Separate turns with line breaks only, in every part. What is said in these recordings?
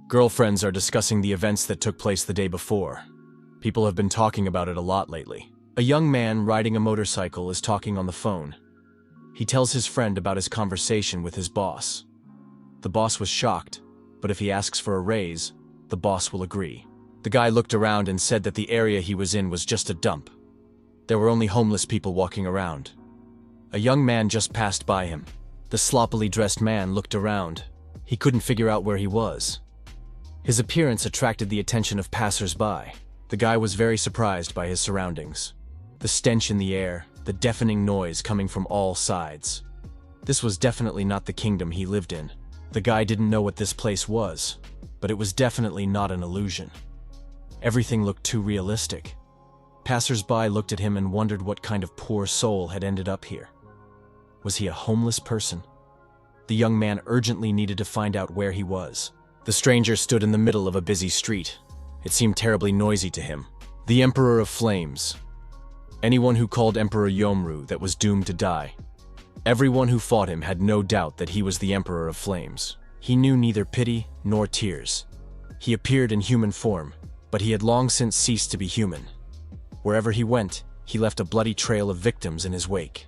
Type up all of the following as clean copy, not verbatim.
Girlfriends are discussing the events that took place the day before. People have been talking about it a lot lately. A young man riding a motorcycle is talking on the phone. He tells his friend about his conversation with his boss. The boss was shocked, but if he asks for a raise, the boss will agree. The guy looked around and said that the area he was in was just a dump. There were only homeless people walking around. A young man just passed by him. The sloppily dressed man looked around. He couldn't figure out where he was. His appearance attracted the attention of passers-by. The guy was very surprised by his surroundings. The stench in the air, the deafening noise coming from all sides. This was definitely not the kingdom he lived in. The guy didn't know what this place was, but it was definitely not an illusion. Everything looked too realistic. Passers-by looked at him and wondered what kind of poor soul had ended up here. Was he a homeless person? The young man urgently needed to find out where he was. The stranger stood in the middle of a busy street. It seemed terribly noisy to him. The Emperor of Flames. Anyone who called Emperor Yomru that was doomed to die. Everyone who fought him had no doubt that he was the Emperor of Flames. He knew neither pity nor tears. He appeared in human form, but he had long since ceased to be human. Wherever he went, he left a bloody trail of victims in his wake.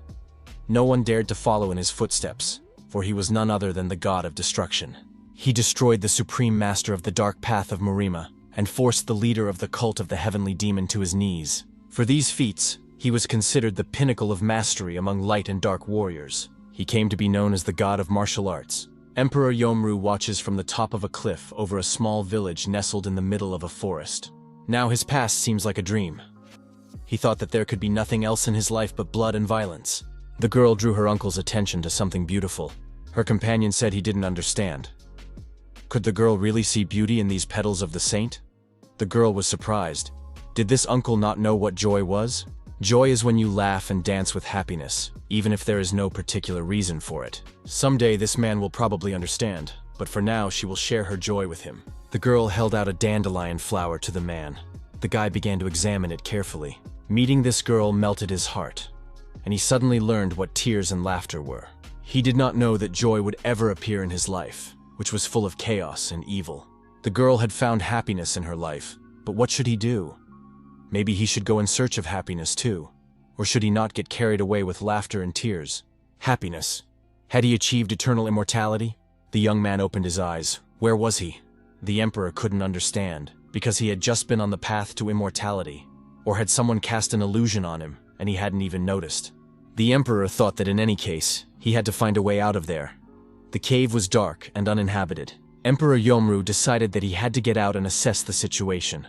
No one dared to follow in his footsteps, for he was none other than the god of destruction. He destroyed the supreme master of the dark path of Marima, and forced the leader of the cult of the heavenly demon to his knees. For these feats, he was considered the pinnacle of mastery among light and dark warriors. He came to be known as the god of martial arts. Emperor Yomru watches from the top of a cliff over a small village nestled in the middle of a forest. Now his past seems like a dream. He thought that there could be nothing else in his life but blood and violence. The girl drew her uncle's attention to something beautiful. Her companion said he didn't understand. Could the girl really see beauty in these petals of the saint? The girl was surprised. Did this uncle not know what joy was? Joy is when you laugh and dance with happiness, even if there is no particular reason for it. Someday this man will probably understand, but for now she will share her joy with him. The girl held out a dandelion flower to the man. The guy began to examine it carefully. Meeting this girl melted his heart, and he suddenly learned what tears and laughter were. He did not know that joy would ever appear in his life, which was full of chaos and evil. The girl had found happiness in her life, but what should he do? Maybe he should go in search of happiness too, or should he not get carried away with laughter and tears? Happiness. Had he achieved eternal immortality? The young man opened his eyes. Where was he? The emperor couldn't understand, because he had just been on the path to immortality. Or had someone cast an illusion on him, and he hadn't even noticed? The emperor thought that in any case, he had to find a way out of there. The cave was dark and uninhabited. Emperor Yomru decided that he had to get out and assess the situation.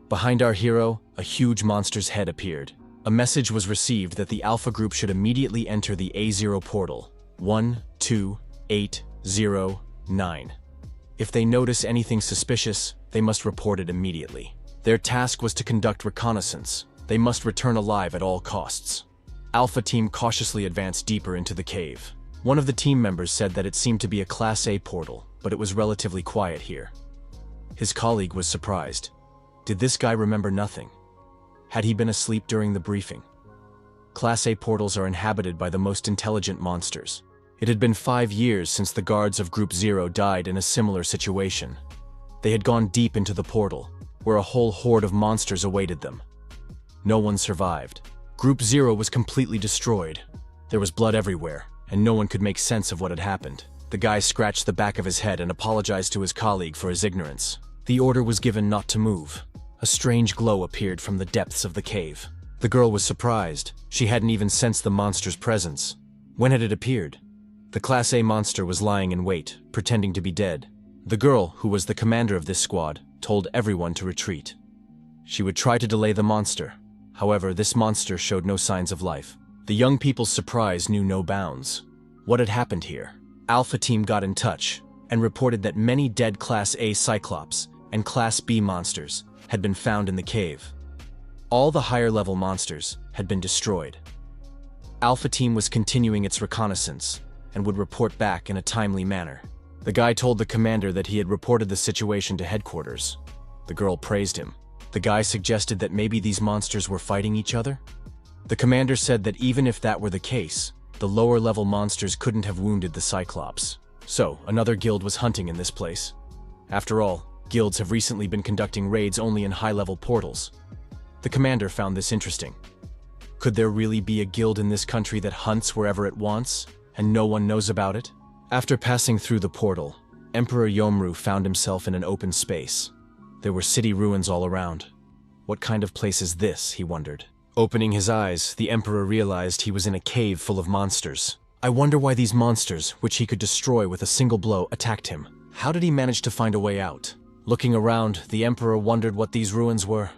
Behind our hero, a huge monster's head appeared. A message was received that the Alpha group should immediately enter the A0 portal, 12809. If they notice anything suspicious, they must report it immediately. Their task was to conduct reconnaissance. They must return alive at all costs. Alpha team cautiously advanced deeper into the cave. One of the team members said that it seemed to be a Class A portal, but it was relatively quiet here. His colleague was surprised. Did this guy remember nothing? Had he been asleep during the briefing? Class A portals are inhabited by the most intelligent monsters. It had been 5 years since the guards of Group 0 died in a similar situation. They had gone deep into the portal, where a whole horde of monsters awaited them. No one survived. Group 0 was completely destroyed. There was blood everywhere, and no one could make sense of what had happened. The guy scratched the back of his head and apologized to his colleague for his ignorance. The order was given not to move. A strange glow appeared from the depths of the cave. The girl was surprised. She hadn't even sensed the monster's presence. When had it appeared? The Class A monster was lying in wait, pretending to be dead. The girl, who was the commander of this squad, told everyone to retreat. She would try to delay the monster. However, this monster showed no signs of life. The young people's surprise knew no bounds. What had happened here? Alpha team got in touch and reported that many dead Class A Cyclops and Class B monsters had been found in the cave. All the higher-level monsters had been destroyed. Alpha team was continuing its reconnaissance and would report back in a timely manner. The guy told the commander that he had reported the situation to headquarters. The girl praised him. The guy suggested that maybe these monsters were fighting each other. The commander said that even if that were the case, the lower-level monsters couldn't have wounded the Cyclops. So, another guild was hunting in this place. After all, Guilds have recently been conducting raids only in high-level portals. The commander found this interesting. Could there really be a guild in this country that hunts wherever it wants, and no one knows about it? After passing through the portal, Emperor Yomru found himself in an open space. There were city ruins all around. What kind of place is this, he wondered. Opening his eyes, the Emperor realized he was in a cave full of monsters. I wonder why these monsters, which he could destroy with a single blow, attacked him. How did he manage to find a way out? Looking around, the Emperor wondered what these ruins were.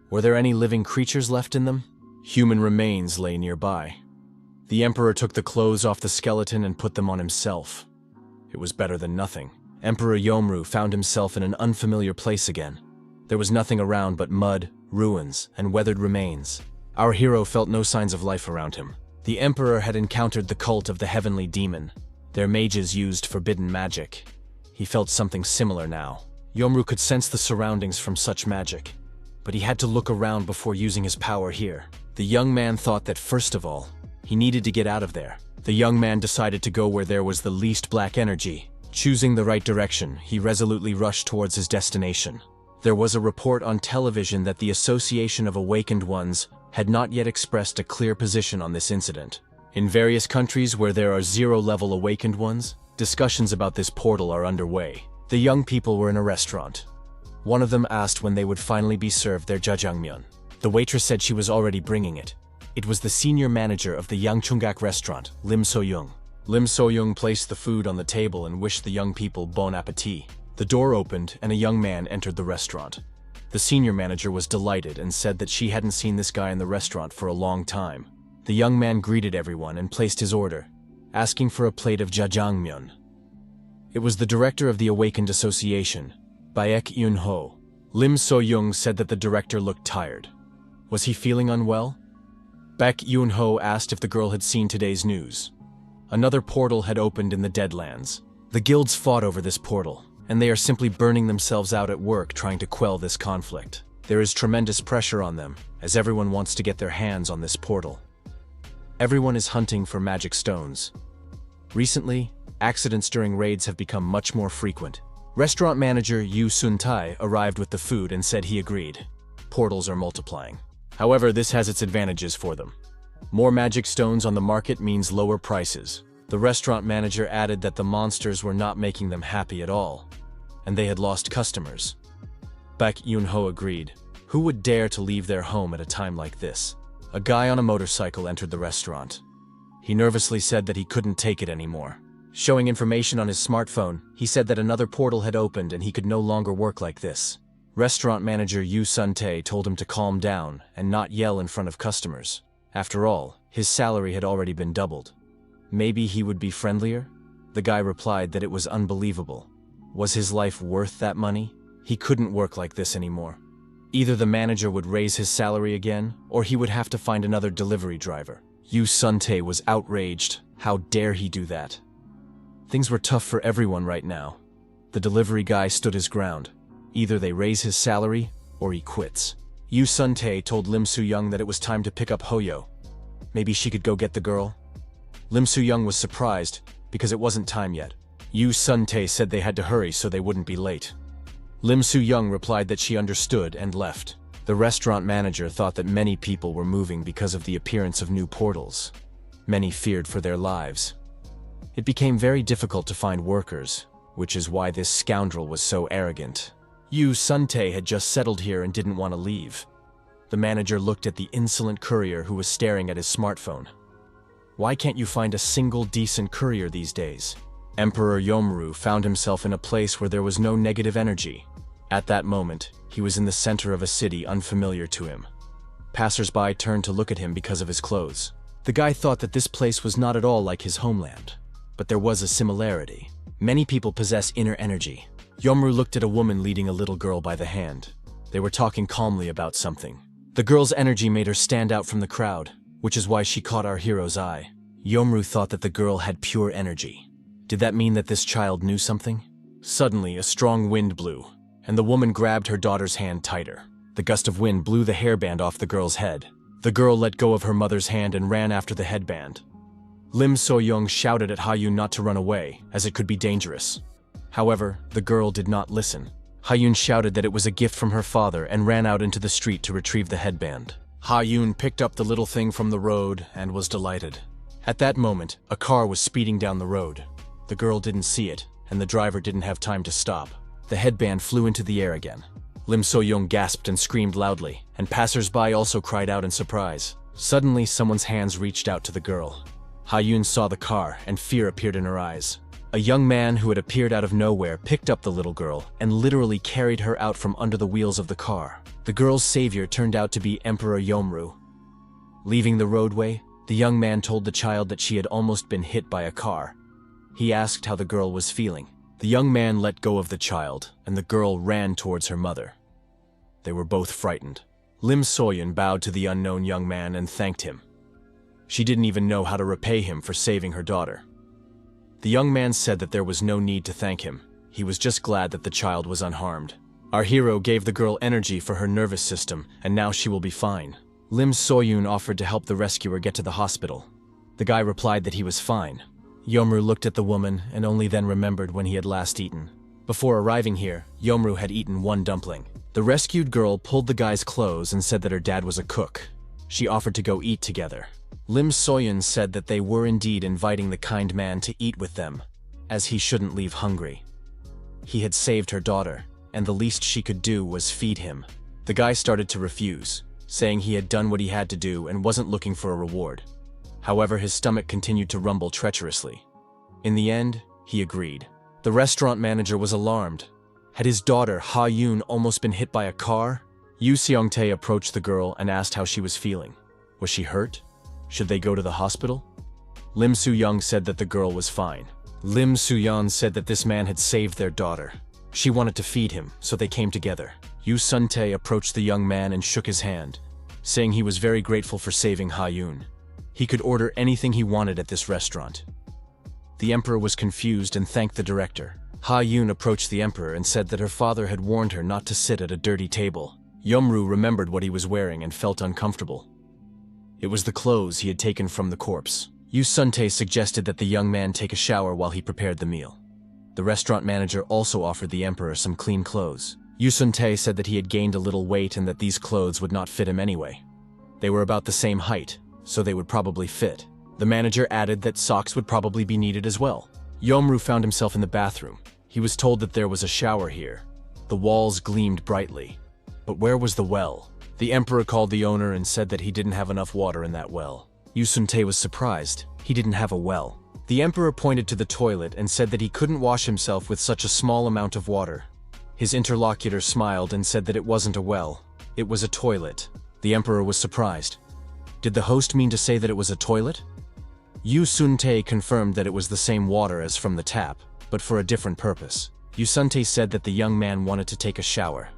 Were there any living creatures left in them? Human remains lay nearby. The Emperor took the clothes off the skeleton and put them on himself. It was better than nothing. Emperor Yomru found himself in an unfamiliar place again. There was nothing around but mud, ruins, and weathered remains. Our hero felt no signs of life around him. The Emperor had encountered the cult of the Heavenly Demon. Their mages used forbidden magic. He felt something similar now. Yomru could sense the surroundings from such magic, but he had to look around before using his power here. The young man thought that first of all, he needed to get out of there. The young man decided to go where there was the least black energy. Choosing the right direction, he resolutely rushed towards his destination. There was a report on television that the Association of Awakened Ones had not yet expressed a clear position on this incident. In various countries where there are zero-level Awakened Ones, discussions about this portal are underway. The young people were in a restaurant. One of them asked when they would finally be served their jjajangmyeon. The waitress said she was already bringing it. It was the senior manager of the Yangchungak restaurant, Lim So-young. Lim So-young placed the food on the table and wished the young people bon appétit. The door opened and a young man entered the restaurant. The senior manager was delighted and said that she hadn't seen this guy in the restaurant for a long time. The young man greeted everyone and placed his order, asking for a plate of jjajangmyeon. It was the director of the Awakened Association, Baek Yun-ho. Lim So-young said that the director looked tired. Was he feeling unwell? Baek Yun-ho asked if the girl had seen today's news. Another portal had opened in the Deadlands. The guilds fought over this portal, and they are simply burning themselves out at work trying to quell this conflict. There is tremendous pressure on them, as everyone wants to get their hands on this portal. Everyone is hunting for magic stones. Recently, accidents during raids have become much more frequent. Restaurant manager Yu Sun-tae arrived with the food and said he agreed. Portals are multiplying. However, this has its advantages for them. More magic stones on the market means lower prices. The restaurant manager added that the monsters were not making them happy at all, and they had lost customers. Baek Yun-ho agreed. Who would dare to leave their home at a time like this? A guy on a motorcycle entered the restaurant. He nervously said that he couldn't take it anymore. Showing information on his smartphone, he said that another portal had opened and he could no longer work like this. Restaurant manager Yu Sun-tae told him to calm down and not yell in front of customers. After all, his salary had already been doubled. Maybe he would be friendlier? The guy replied that it was unbelievable. Was his life worth that money? He couldn't work like this anymore. Either the manager would raise his salary again, or he would have to find another delivery driver. Yu Sun-tae was outraged. How dare he do that? Things were tough for everyone right now. The delivery guy stood his ground. Either they raise his salary, or he quits. Yu Sun-tae told Lim So-young that it was time to pick up Hoyo. Maybe she could go get the girl? Lim So-young was surprised, because it wasn't time yet. Yu Sun-tae said they had to hurry so they wouldn't be late. Lim So-young replied that she understood and left. The restaurant manager thought that many people were moving because of the appearance of new portals. Many feared for their lives. It became very difficult to find workers, which is why this scoundrel was so arrogant. Yu Sun-tae had just settled here and didn't want to leave. The manager looked at the insolent courier who was staring at his smartphone. Why can't you find a single decent courier these days? Emperor Yomru found himself in a place where there was no negative energy. At that moment, he was in the center of a city unfamiliar to him. Passers-by turned to look at him because of his clothes. The guy thought that this place was not at all like his homeland, but there was a similarity. Many people possess inner energy. Yomru looked at a woman leading a little girl by the hand. They were talking calmly about something. The girl's energy made her stand out from the crowd, which is why she caught our hero's eye. Yomru thought that the girl had pure energy. Did that mean that this child knew something? Suddenly, a strong wind blew, and the woman grabbed her daughter's hand tighter. The gust of wind blew the hairband off the girl's head. The girl let go of her mother's hand and ran after the headband. Lim So-young shouted at Ha-yoon not to run away, as it could be dangerous. However, the girl did not listen. Ha-yoon shouted that it was a gift from her father and ran out into the street to retrieve the headband. Ha-yoon picked up the little thing from the road and was delighted. At that moment, a car was speeding down the road. The girl didn't see it, and the driver didn't have time to stop. The headband flew into the air again. Lim So-young gasped and screamed loudly, and passers-by also cried out in surprise. Suddenly, someone's hands reached out to the girl. Ha-yoon saw the car, and fear appeared in her eyes. A young man who had appeared out of nowhere picked up the little girl and literally carried her out from under the wheels of the car. The girl's savior turned out to be Emperor Yeomru. Leaving the roadway, the young man told the child that she had almost been hit by a car. He asked how the girl was feeling. The young man let go of the child, and the girl ran towards her mother. They were both frightened. Lim So-young bowed to the unknown young man and thanked him. She didn't even know how to repay him for saving her daughter. The young man said that there was no need to thank him. He was just glad that the child was unharmed. Our hero gave the girl energy for her nervous system, and now she will be fine. Lim So-young offered to help the rescuer get to the hospital. The guy replied that he was fine. Yeomru looked at the woman and only then remembered when he had last eaten. Before arriving here, Yeomru had eaten one dumpling. The rescued girl pulled the guy's clothes and said that her dad was a cook. She offered to go eat together. Lim So-young said that they were indeed inviting the kind man to eat with them, as he shouldn't leave hungry. He had saved her daughter, and the least she could do was feed him. The guy started to refuse, saying he had done what he had to do and wasn't looking for a reward. However, his stomach continued to rumble treacherously. In the end, he agreed. The restaurant manager was alarmed. Had his daughter, Ha-yoon, almost been hit by a car? Yu Seong-tae approached the girl and asked how she was feeling. Was she hurt? Should they go to the hospital? Lim So-young said that the girl was fine. Lim So-yeon said that this man had saved their daughter. She wanted to feed him, so they came together. Yu Sun-tae approached the young man and shook his hand, saying he was very grateful for saving Ha-yoon. He could order anything he wanted at this restaurant. The emperor was confused and thanked the director. Ha-yoon approached the emperor and said that her father had warned her not to sit at a dirty table. Yeomru remembered what he was wearing and felt uncomfortable. It was the clothes he had taken from the corpse. Yu Sun-tae suggested that the young man take a shower while he prepared the meal. The restaurant manager also offered the emperor some clean clothes. Yu Sun-tae said that he had gained a little weight and that these clothes would not fit him anyway. They were about the same height, so they would probably fit. The manager added that socks would probably be needed as well. Yeomru found himself in the bathroom. He was told that there was a shower here. The walls gleamed brightly. But where was the well? The emperor called the owner and said that he didn't have enough water in that well. Yu Sun-tae was surprised. He didn't have a well. The emperor pointed to the toilet and said that he couldn't wash himself with such a small amount of water. His interlocutor smiled and said that it wasn't a well. It was a toilet. The emperor was surprised. Did the host mean to say that it was a toilet? Yu Sun-tae confirmed that it was the same water as from the tap, but for a different purpose. Yu Sun-tae said that the young man wanted to take a shower.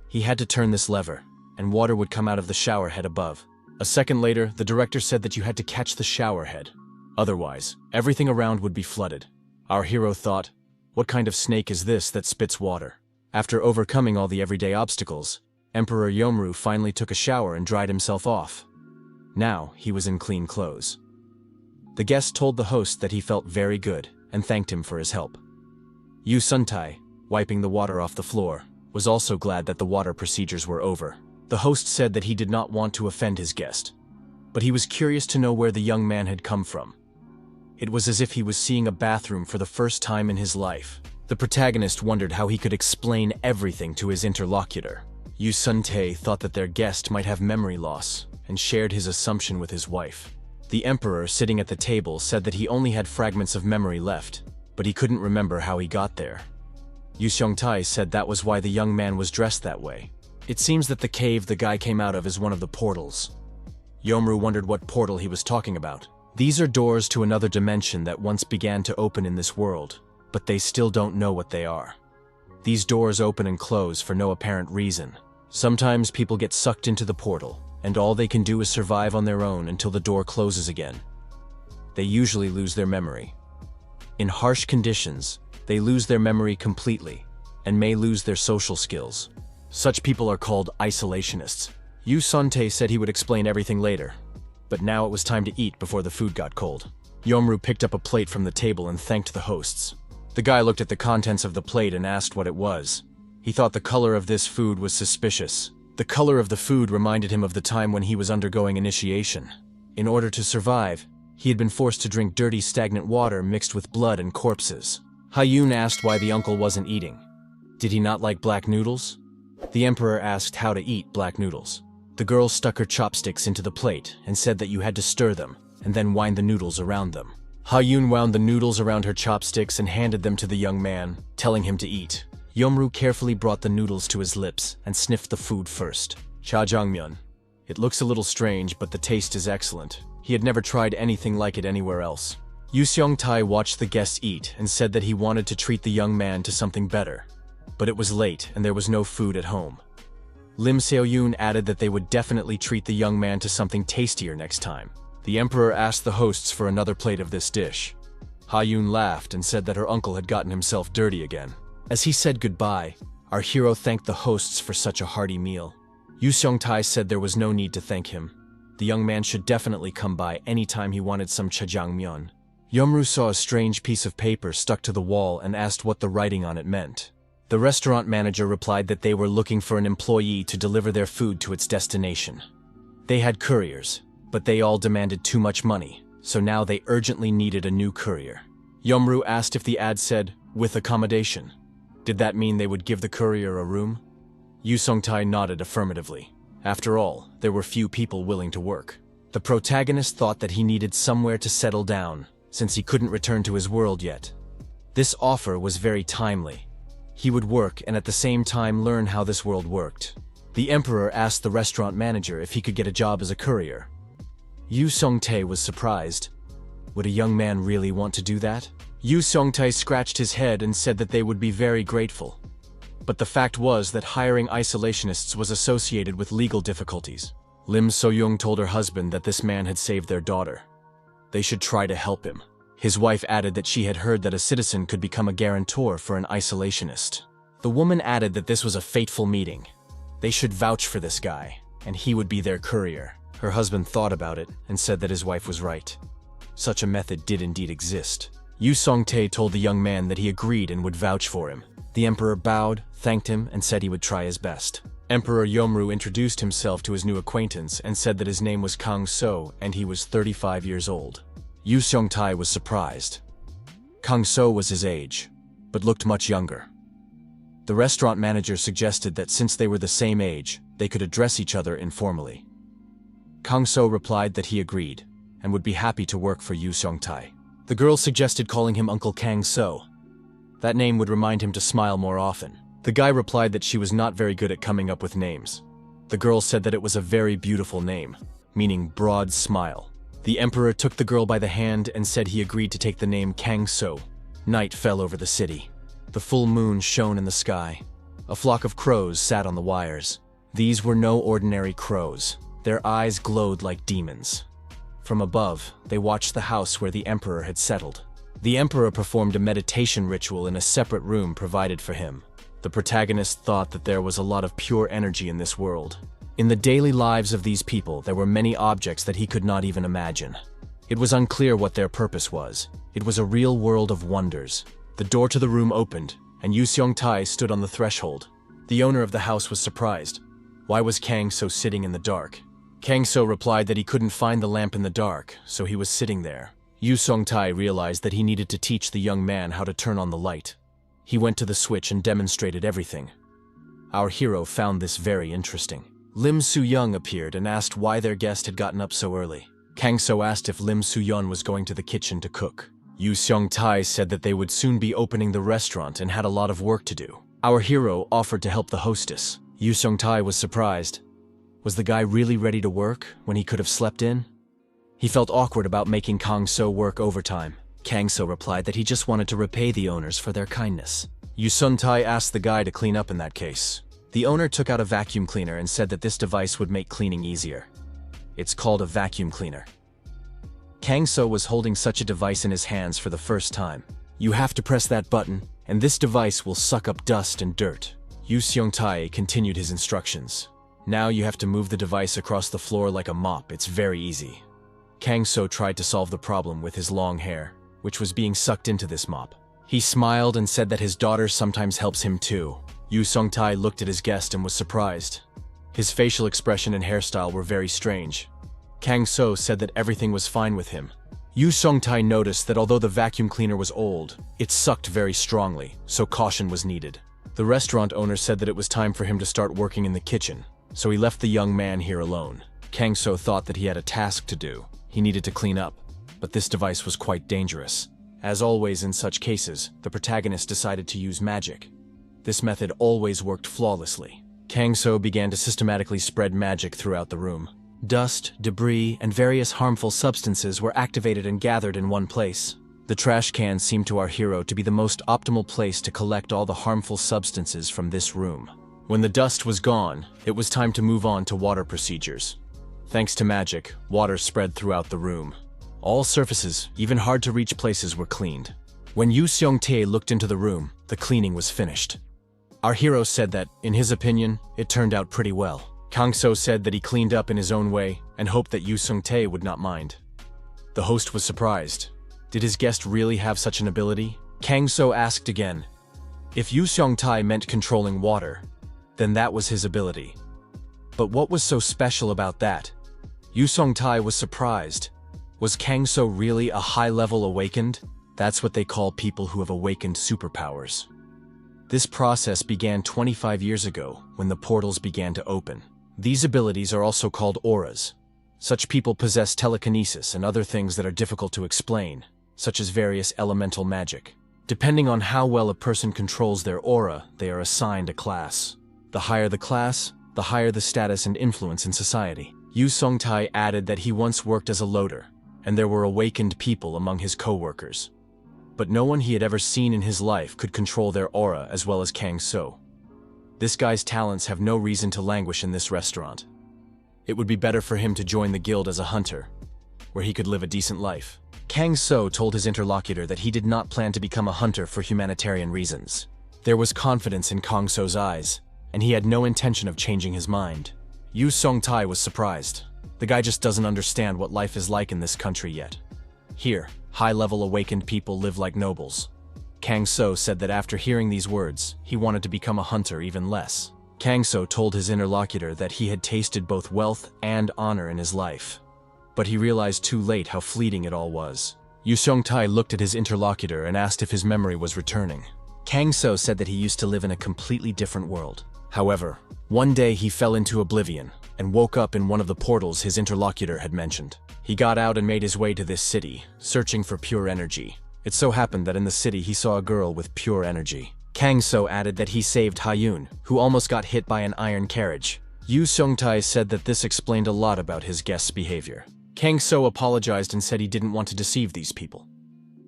He had to turn this lever, and water would come out of the shower head above. A second later, the director said that you had to catch the shower head. Otherwise, everything around would be flooded. Our hero thought, what kind of snake is this that spits water? After overcoming all the everyday obstacles, Emperor Yeomru finally took a shower and dried himself off. Now, he was in clean clothes. The guest told the host that he felt very good and thanked him for his help. Yu Sun-tae, wiping the water off the floor, was also glad that the water procedures were over. The host said that he did not want to offend his guest, but he was curious to know where the young man had come from. It was as if he was seeing a bathroom for the first time in his life. The protagonist wondered how he could explain everything to his interlocutor. Yu Sun-tae thought that their guest might have memory loss and shared his assumption with his wife. The emperor, sitting at the table, said that he only had fragments of memory left, but he couldn't remember how he got there. Yu Seong-tae said that was why the young man was dressed that way. It seems that the cave the guy came out of is one of the portals. Yeomru wondered what portal he was talking about. These are doors to another dimension that once began to open in this world, but they still don't know what they are. These doors open and close for no apparent reason. Sometimes people get sucked into the portal, and all they can do is survive on their own until the door closes again. They usually lose their memory. In harsh conditions, they lose their memory completely, and may lose their social skills. Such people are called isolationists. Yu Sun-tae said he would explain everything later, but now it was time to eat before the food got cold. Yeomru picked up a plate from the table and thanked the hosts. The guy looked at the contents of the plate and asked what it was. He thought the color of this food was suspicious. The color of the food reminded him of the time when he was undergoing initiation. In order to survive, he had been forced to drink dirty, stagnant water mixed with blood and corpses. Ha-Yun asked why the uncle wasn't eating. Did he not like black noodles? The emperor asked how to eat black noodles. The girl stuck her chopsticks into the plate and said that you had to stir them and then wind the noodles around them. Ha-Yun wound the noodles around her chopsticks and handed them to the young man, telling him to eat. Yeomru carefully brought the noodles to his lips and sniffed the food first. Jjajangmyeon. It looks a little strange, but the taste is excellent. He had never tried anything like it anywhere else. Yu Seong-tae watched the guests eat and said that he wanted to treat the young man to something better. But it was late and there was no food at home. Lim Seo-yoon added that they would definitely treat the young man to something tastier next time. The emperor asked the hosts for another plate of this dish. Ha-Yun laughed and said that her uncle had gotten himself dirty again. As he said goodbye, our hero thanked the hosts for such a hearty meal. Yu Seong-tae said there was no need to thank him. The young man should definitely come by anytime he wanted some jjajangmyeon. Yeomru saw a strange piece of paper stuck to the wall and asked what the writing on it meant. The restaurant manager replied that they were looking for an employee to deliver their food to its destination. They had couriers, but they all demanded too much money, so now they urgently needed a new courier. Yeomru asked if the ad said, "with accommodation." Did that mean they would give the courier a room? Yu Seong-tae nodded affirmatively. After all, there were few people willing to work. The protagonist thought that he needed somewhere to settle down, since he couldn't return to his world yet. This offer was very timely. He would work and at the same time learn how this world worked. The emperor asked the restaurant manager if he could get a job as a courier. Yu Seong-tae was surprised. Would a young man really want to do that? Yu Seong-tae scratched his head and said that they would be very grateful. But the fact was that hiring isolationists was associated with legal difficulties. Lim So-young told her husband that this man had saved their daughter. They should try to help him. His wife added that she had heard that a citizen could become a guarantor for an isolationist. The woman added that this was a fateful meeting. They should vouch for this guy, and he would be their courier. Her husband thought about it and said that his wife was right. Such a method did indeed exist. Yu Seong-tae told the young man that he agreed and would vouch for him. The emperor bowed, thanked him, and said he would try his best. Emperor Yeomru introduced himself to his new acquaintance and said that his name was Kang So and he was 35 years old. Yu Seong-tae was surprised. Kang So was his age, but looked much younger. The restaurant manager suggested that since they were the same age, they could address each other informally. Kang So replied that he agreed, and would be happy to work for Yu Seong-tae. The girl suggested calling him Uncle Kang So. That name would remind him to smile more often. The guy replied that she was not very good at coming up with names. The girl said that it was a very beautiful name, meaning broad smile. The emperor took the girl by the hand and said he agreed to take the name Kang So. Night fell over the city. The full moon shone in the sky. A flock of crows sat on the wires. These were no ordinary crows. Their eyes glowed like demons. From above, they watched the house where the emperor had settled. The emperor performed a meditation ritual in a separate room provided for him. The protagonist thought that there was a lot of pure energy in this world. In the daily lives of these people, there were many objects that he could not even imagine. It was unclear what their purpose was. It was a real world of wonders. The door to the room opened, and Yu Seong-tae stood on the threshold. The owner of the house was surprised. Why was Kang So sitting in the dark? Kang So replied that he couldn't find the lamp in the dark, so he was sitting there. Yu Seong-tae realized that he needed to teach the young man how to turn on the light. He went to the switch and demonstrated everything. Our hero found this very interesting. Lim Soo-young appeared and asked why their guest had gotten up so early. Kang So asked if Lim Soo-yeon was going to the kitchen to cook. Yu Seong-tae said that they would soon be opening the restaurant and had a lot of work to do. Our hero offered to help the hostess. Yu Seong-tae was surprised. Was the guy really ready to work when he could have slept in? He felt awkward about making Kang So work overtime. Kang So replied that he just wanted to repay the owners for their kindness. Yu Seong-tae asked the guy to clean up in that case. The owner took out a vacuum cleaner and said that this device would make cleaning easier. It's called a vacuum cleaner. Kang So was holding such a device in his hands for the first time. You have to press that button, and this device will suck up dust and dirt. Yu Seong-tae continued his instructions. Now you have to move the device across the floor like a mop. It's very easy. Kang So tried to solve the problem with his long hair, which was being sucked into this mop. He smiled and said that his daughter sometimes helps him too. Yu Sung-tae looked at his guest and was surprised. His facial expression and hairstyle were very strange. Kang So said that everything was fine with him. Yu Sung-tae noticed that although the vacuum cleaner was old, it sucked very strongly, so caution was needed. The restaurant owner said that it was time for him to start working in the kitchen, so he left the young man here alone. Kang So thought that he had a task to do. He needed to clean up, but this device was quite dangerous. As always in such cases, the protagonist decided to use magic. This method always worked flawlessly. Kang So began to systematically spread magic throughout the room. Dust, debris, and various harmful substances were activated and gathered in one place. The trash can seemed to our hero to be the most optimal place to collect all the harmful substances from this room. When the dust was gone, it was time to move on to water procedures. Thanks to magic, water spread throughout the room. All surfaces, even hard-to-reach places, were cleaned. When Yu Seong-tae looked into the room, the cleaning was finished. Our hero said that, in his opinion, it turned out pretty well. Kang So said that he cleaned up in his own way and hoped that Yu Seong-tae would not mind. The host was surprised. Did his guest really have such an ability? Kang So asked again. If Yu Seong-tae meant controlling water, then that was his ability. But what was so special about that? Yu Seong-tae was surprised. Was Kang So really a high-level awakened? That's what they call people who have awakened superpowers. This process began 25 years ago when the portals began to open. These abilities are also called auras. Such people possess telekinesis and other things that are difficult to explain, such as various elemental magic. Depending on how well a person controls their aura, they are assigned a class. The higher the class, the higher the status and influence in society. Yu Seong-tae added that he once worked as a loader, and there were awakened people among his co-workers. But no one he had ever seen in his life could control their aura as well as Kang So. This guy's talents have no reason to languish in this restaurant. It would be better for him to join the guild as a hunter, where he could live a decent life. Kang So told his interlocutor that he did not plan to become a hunter for humanitarian reasons. There was confidence in Kang So's eyes, and he had no intention of changing his mind. Yu Seong-tae was surprised. The guy just doesn't understand what life is like in this country yet. Here, high-level awakened people live like nobles. Kang So said that after hearing these words, he wanted to become a hunter even less. Kang So told his interlocutor that he had tasted both wealth and honor in his life. But he realized too late how fleeting it all was. Yu Seong-tae looked at his interlocutor and asked if his memory was returning. Kang So said that he used to live in a completely different world. However, one day he fell into oblivion and woke up in one of the portals his interlocutor had mentioned. He got out and made his way to this city, searching for pure energy. It so happened that in the city he saw a girl with pure energy. Kang So added that he saved Ha-yoon, who almost got hit by an iron carriage. Yu Seong-tae said that this explained a lot about his guest's behavior. Kang So apologized and said he didn't want to deceive these people.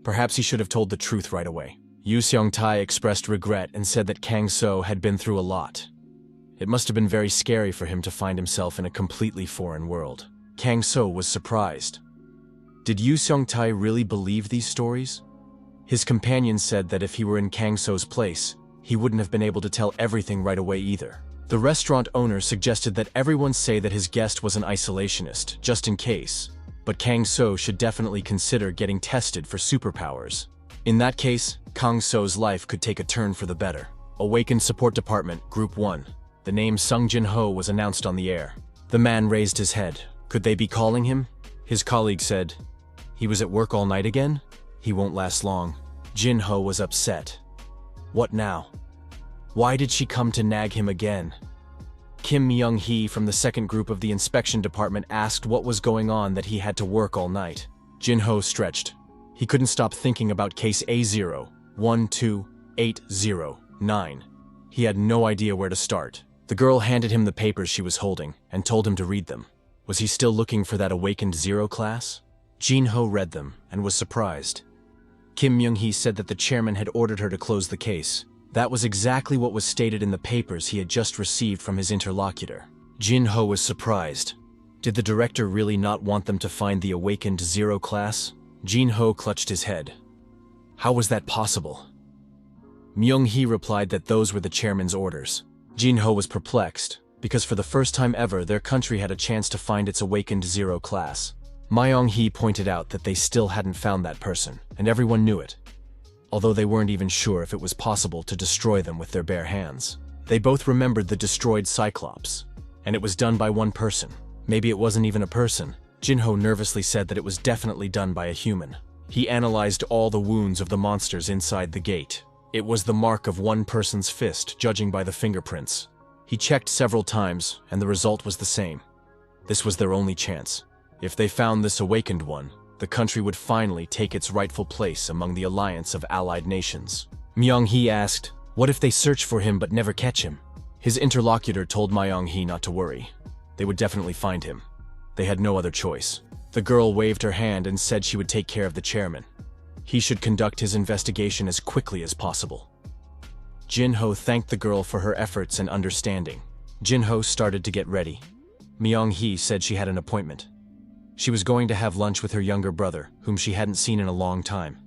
Perhaps he should have told the truth right away. Yu Seong-tae expressed regret and said that Kang So had been through a lot. It must have been very scary for him to find himself in a completely foreign world. Kang So was surprised. Did Yu Seong-tae really believe these stories? His companion said that if he were in Kang So's place, he wouldn't have been able to tell everything right away either. The restaurant owner suggested that everyone say that his guest was an isolationist, just in case, but Kang So should definitely consider getting tested for superpowers. In that case, Kang So's life could take a turn for the better. Awakened Support Department, Group 1. The name Sung Jin-ho was announced on the air. The man raised his head. Could they be calling him? His colleague said, "He was at work all night again? He won't last long." Jin-ho was upset. What now? Why did she come to nag him again? Kim Myung-hee from the second group of the inspection department asked what was going on that he had to work all night. Jin-ho stretched. He couldn't stop thinking about case A012809. He had no idea where to start. The girl handed him the papers she was holding and told him to read them. Was he still looking for that awakened zero class? Jin-ho read them and was surprised. Kim Myung-hee said that the chairman had ordered her to close the case. That was exactly what was stated in the papers he had just received from his interlocutor. Jin-ho was surprised. Did the director really not want them to find the awakened zero class? Jin-ho clutched his head. How was that possible? Myung-hee replied that those were the chairman's orders. Jin-ho was perplexed, because for the first time ever their country had a chance to find its awakened zero class. Myung-hee pointed out that they still hadn't found that person, and everyone knew it, although they weren't even sure if it was possible to destroy them with their bare hands. They both remembered the destroyed Cyclops. And it was done by one person. Maybe it wasn't even a person. Jinho nervously said that it was definitely done by a human. He analyzed all the wounds of the monsters inside the gate. It was the mark of one person's fist, judging by the fingerprints. He checked several times, and the result was the same. This was their only chance. If they found this awakened one, the country would finally take its rightful place among the alliance of allied nations. Myung-hee asked, "What if they search for him but never catch him?" His interlocutor told Myung-hee not to worry. They would definitely find him. They had no other choice. The girl waved her hand and said she would take care of the chairman. He should conduct his investigation as quickly as possible. Jinho thanked the girl for her efforts and understanding. Jinho started to get ready. Myung-hee said she had an appointment. She was going to have lunch with her younger brother, whom she hadn't seen in a long time.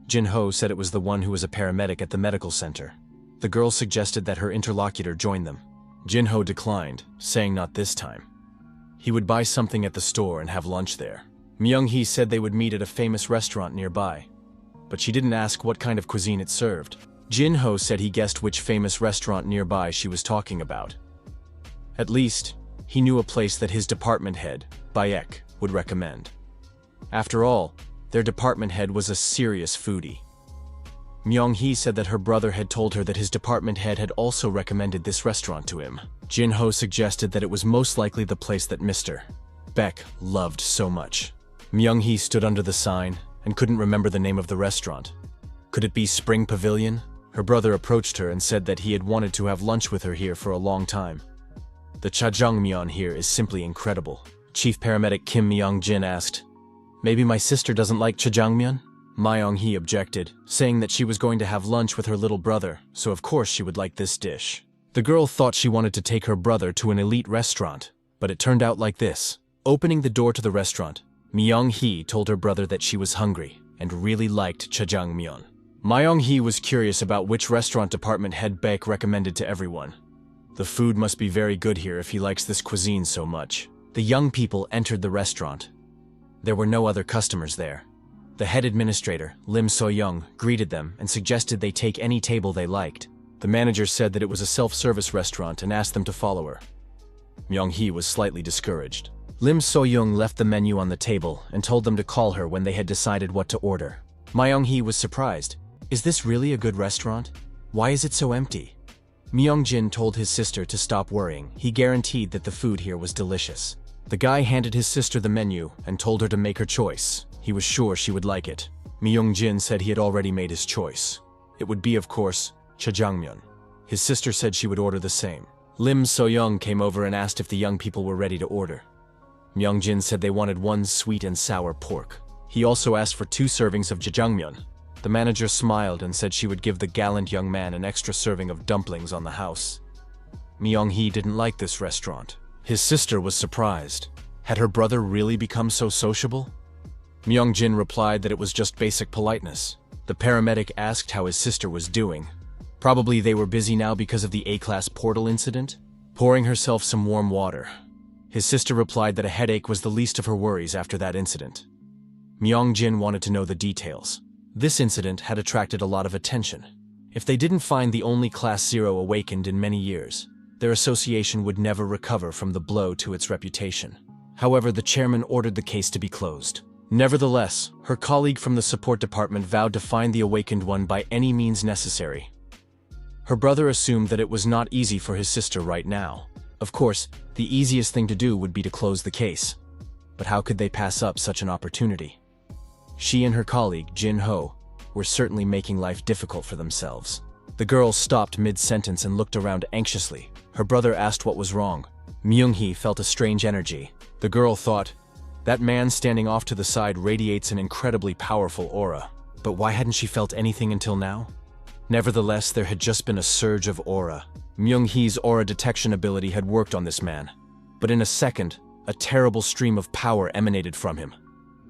Jinho said it was the one who was a paramedic at the medical center. The girl suggested that her interlocutor join them. Jinho declined, saying not this time. He would buy something at the store and have lunch there. Myung-hee said they would meet at a famous restaurant nearby, but she didn't ask what kind of cuisine it served. Jinho said he guessed which famous restaurant nearby she was talking about. At least, he knew a place that his department head, Bayek, would recommend. After all, their department head was a serious foodie. Myung-hee said that her brother had told her that his department head had also recommended this restaurant to him. Jinho suggested that it was most likely the place that Mr. Beck loved so much. Myung-hee stood under the sign and couldn't remember the name of the restaurant. Could it be Spring Pavilion? Her brother approached her and said that he had wanted to have lunch with her here for a long time. The jjajangmyeon here is simply incredible. Chief Paramedic Kim Myung-jin asked, "Maybe my sister doesn't like jjajangmyeon?" Myung-hee objected, saying that she was going to have lunch with her little brother, so of course she would like this dish. The girl thought she wanted to take her brother to an elite restaurant, but it turned out like this. Opening the door to the restaurant, Myung-hee told her brother that she was hungry and really liked jjajangmyeon. Myung-hee was curious about which restaurant department head Baek recommended to everyone. The food must be very good here if he likes this cuisine so much. The young people entered the restaurant. There were no other customers there. The head administrator, Lim So-young, greeted them and suggested they take any table they liked. The manager said that it was a self-service restaurant and asked them to follow her. Myung-hee was slightly discouraged. Lim So-young left the menu on the table and told them to call her when they had decided what to order. Myung-hee was surprised. "Is this really a good restaurant? Why is it so empty?" Myung-jin told his sister to stop worrying. He guaranteed that the food here was delicious. The guy handed his sister the menu and told her to make her choice. He was sure she would like it. Myung-jin said he had already made his choice. It would be, of course, jjajangmyeon. His sister said she would order the same. Lim So-young came over and asked if the young people were ready to order. Myung-jin said they wanted one sweet and sour pork. He also asked for 2 servings of jjajangmyeon. The manager smiled and said she would give the gallant young man an extra serving of dumplings on the house. Myung-hee didn't like this restaurant. His sister was surprised. Had her brother really become so sociable? Myung-jin replied that it was just basic politeness. The paramedic asked how his sister was doing. Probably they were busy now because of the A-class portal incident. Pouring herself some warm water. His sister replied that a headache was the least of her worries after that incident. Myung-jin wanted to know the details. This incident had attracted a lot of attention. If they didn't find the only Class 0 awakened in many years, their association would never recover from the blow to its reputation. However, the chairman ordered the case to be closed. Nevertheless, her colleague from the support department vowed to find the awakened one by any means necessary. Her brother assumed that it was not easy for his sister right now. Of course, the easiest thing to do would be to close the case. But how could they pass up such an opportunity? She and her colleague, Jin-ho, were certainly making life difficult for themselves. The girl stopped mid-sentence and looked around anxiously. Her brother asked what was wrong. Myung-hee felt a strange energy. The girl thought, that man standing off to the side radiates an incredibly powerful aura. But why hadn't she felt anything until now? Nevertheless, there had just been a surge of aura. Myung-hee's aura detection ability had worked on this man. But in a second, a terrible stream of power emanated from him.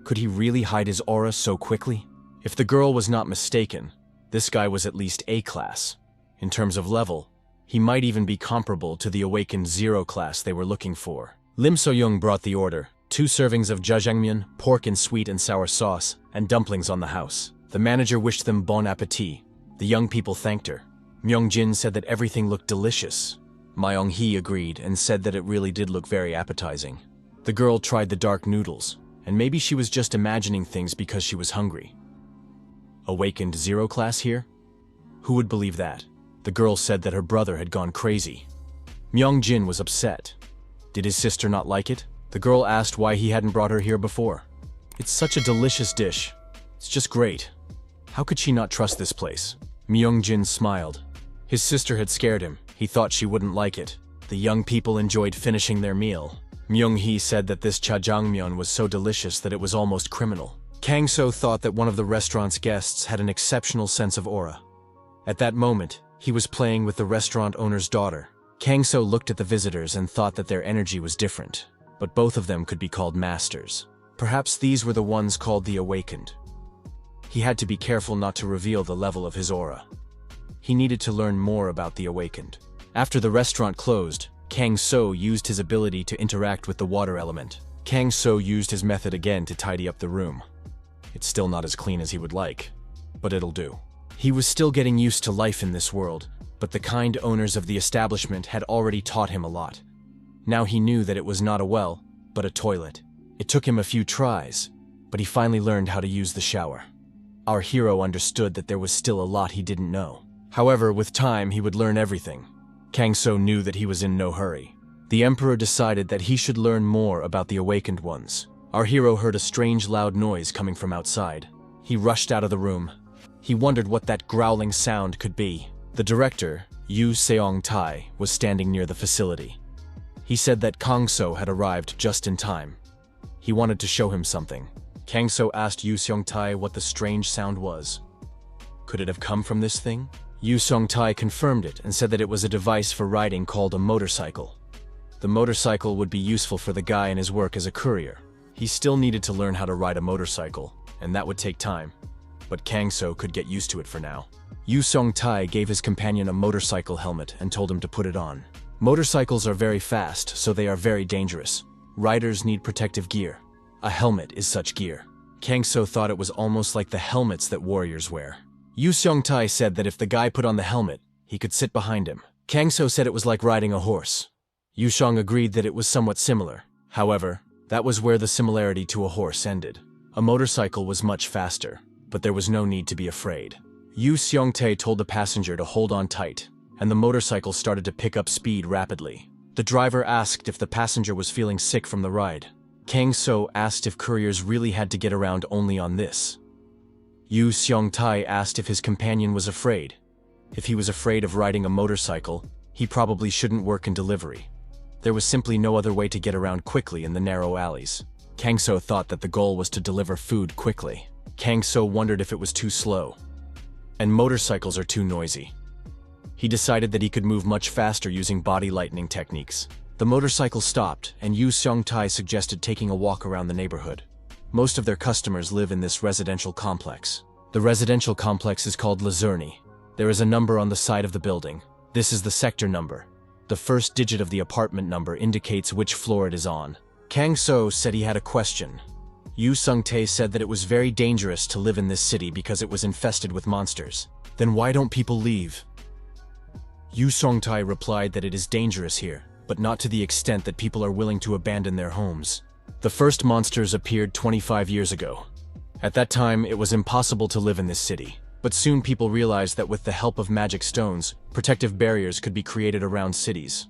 Could he really hide his aura so quickly? If the girl was not mistaken, this guy was at least A-class. In terms of level, he might even be comparable to the awakened 0 class they were looking for. Lim So-young brought the order, 2 servings of jjajangmyeon, pork in sweet and sour sauce, and dumplings on the house. The manager wished them bon appétit. The young people thanked her. Myung-jin said that everything looked delicious. Myung-hee agreed and said that it really did look very appetizing. The girl tried the dark noodles, and maybe she was just imagining things because she was hungry. Awakened Zero class here? Who would believe that? The girl said that her brother had gone crazy. Myung-jin was upset. Did his sister not like it? The girl asked why he hadn't brought her here before. It's such a delicious dish. It's just great. How could she not trust this place? Myung-jin smiled. His sister had scared him. He thought she wouldn't like it. The young people enjoyed finishing their meal. Myung-hee said that this jjajangmyeon was so delicious that it was almost criminal. Kang-so thought that one of the restaurant's guests had an exceptional sense of aura. At that moment, he was playing with the restaurant owner's daughter. Kang-so looked at the visitors and thought that their energy was different, but both of them could be called masters. Perhaps these were the ones called the Awakened. He had to be careful not to reveal the level of his aura. He needed to learn more about the Awakened. After the restaurant closed, Kang-so used his ability to interact with the water element. Kang-so used his method again to tidy up the room. It's still not as clean as he would like, but it'll do. He was still getting used to life in this world, but the kind owners of the establishment had already taught him a lot. Now he knew that it was not a well, but a toilet. It took him a few tries, but he finally learned how to use the shower. Our hero understood that there was still a lot he didn't know. However, with time, he would learn everything. Kang-so knew that he was in no hurry. The Emperor decided that he should learn more about the Awakened Ones. Our hero heard a strange loud noise coming from outside. He rushed out of the room. He wondered what that growling sound could be. The director, Yu Seong-tae, was standing near the facility. He said that Kang-so had arrived just in time. He wanted to show him something. Kang-so asked Yu Seong-tae what the strange sound was. Could it have come from this thing? Yu Seong-tae confirmed it and said that it was a device for riding called a motorcycle. The motorcycle would be useful for the guy in his work as a courier. He still needed to learn how to ride a motorcycle, and that would take time. But Kang-so could get used to it for now. Yu Seong-tae gave his companion a motorcycle helmet and told him to put it on. Motorcycles are very fast, so they are very dangerous. Riders need protective gear. A helmet is such gear. Kang-so thought it was almost like the helmets that warriors wear. Yu Seong-tae said that if the guy put on the helmet, he could sit behind him. Kang-so said it was like riding a horse. Yu Seong agreed that it was somewhat similar. However, that was where the similarity to a horse ended. A motorcycle was much faster, but there was no need to be afraid. Yu Seong-tae told the passenger to hold on tight, and the motorcycle started to pick up speed rapidly. The driver asked if the passenger was feeling sick from the ride. Kang-so asked if couriers really had to get around only on this. Yu Seong-tae asked if his companion was afraid. If he was afraid of riding a motorcycle, he probably shouldn't work in delivery. There was simply no other way to get around quickly in the narrow alleys. Kang-so thought that the goal was to deliver food quickly. Kang-so wondered if it was too slow. And motorcycles are too noisy. He decided that he could move much faster using body lightning techniques. The motorcycle stopped, and Yu Seong-tae suggested taking a walk around the neighborhood. Most of their customers live in this residential complex. The residential complex is called Lazurni. There is a number on the side of the building. This is the sector number. The first digit of the apartment number indicates which floor it is on. Kang-so said he had a question. Yu Seong-tae said that it was very dangerous to live in this city because it was infested with monsters. Then why don't people leave? Yu Seong-tae replied that it is dangerous here, but not to the extent that people are willing to abandon their homes. The first monsters appeared 25 years ago. At that time, it was impossible to live in this city. But soon people realized that with the help of magic stones, protective barriers could be created around cities.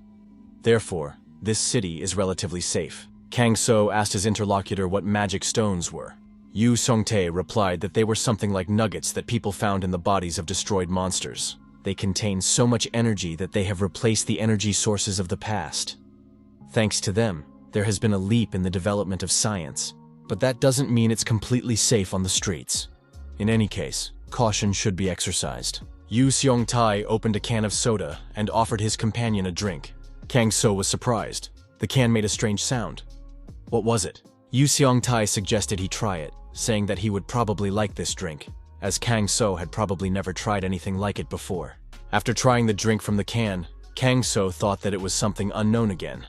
Therefore, this city is relatively safe. Kang-so asked his interlocutor what magic stones were. Yu Seong-tae replied that they were something like nuggets that people found in the bodies of destroyed monsters. They contain so much energy that they have replaced the energy sources of the past. Thanks to them, there has been a leap in the development of science. But that doesn't mean it's completely safe on the streets. In any case, caution should be exercised. Yu Seong-tae opened a can of soda and offered his companion a drink. Kang-so was surprised. The can made a strange sound. What was it? Yu Seong-tae suggested he try it, saying that he would probably like this drink, as Kang-so had probably never tried anything like it before. After trying the drink from the can, Kang-so thought that it was something unknown again.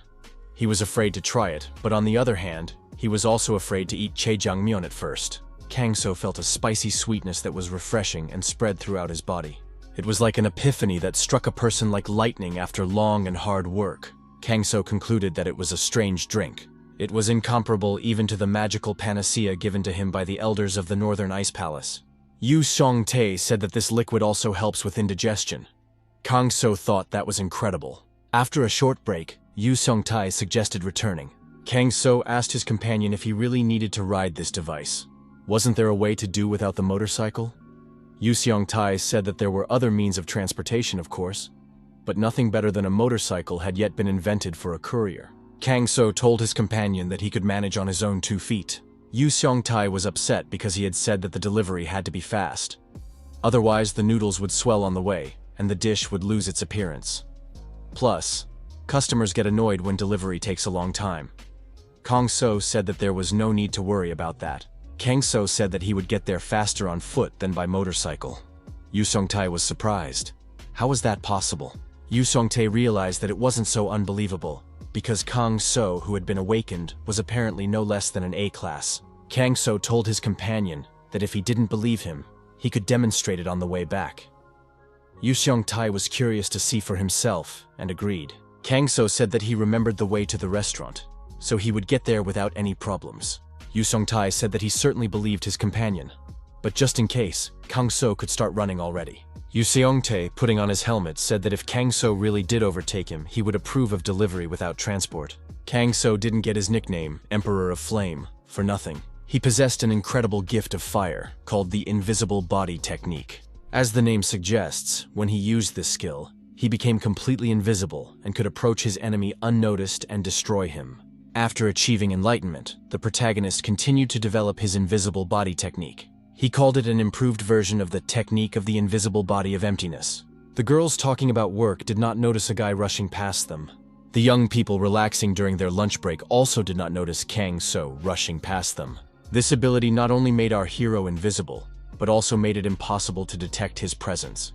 He was afraid to try it, but on the other hand, he was also afraid to eat jjajangmyeon at first. Kang-so felt a spicy sweetness that was refreshing and spread throughout his body. It was like an epiphany that struck a person like lightning after long and hard work. Kang So concluded that it was a strange drink. It was incomparable even to the magical panacea given to him by the elders of the Northern Ice Palace. Yu Xiongtae said that this liquid also helps with indigestion. Kang So thought that was incredible. After a short break, Yu Xiongtae suggested returning. Kang So asked his companion if he really needed to ride this device. Wasn't there a way to do without the motorcycle? Yu Xiongtae said that there were other means of transportation, of course, but nothing better than a motorcycle had yet been invented for a courier. Kang So told his companion that he could manage on his own 2 feet. Yu Xiongtae was upset because he had said that the delivery had to be fast. Otherwise, the noodles would swell on the way, and the dish would lose its appearance. Plus, customers get annoyed when delivery takes a long time. Kang So said that there was no need to worry about that. Kang So said that he would get there faster on foot than by motorcycle. Yu Xiongtae was surprised. How was that possible? Yu Xiongtae realized that it wasn't so unbelievable, because Kang So, who had been awakened, was apparently no less than an A-class. Kang So told his companion that if he didn't believe him, he could demonstrate it on the way back. Yu Xiongtae was curious to see for himself, and agreed. Kang So said that he remembered the way to the restaurant, so he would get there without any problems. Yu Xiongtae said that he certainly believed his companion, but just in case, Kang So could start running already. Yu Xiongtae, putting on his helmet, said that if Kang So really did overtake him, he would approve of delivery without transport. Kang So didn't get his nickname, Emperor of Flame, for nothing. He possessed an incredible gift of fire, called the Invisible Body Technique. As the name suggests, when he used this skill, he became completely invisible and could approach his enemy unnoticed and destroy him. After achieving enlightenment, the protagonist continued to develop his invisible body technique. He called it an improved version of the technique of the invisible body of emptiness. The girls talking about work did not notice a guy rushing past them. The young people relaxing during their lunch break also did not notice Kang So rushing past them. This ability not only made our hero invisible, but also made it impossible to detect his presence.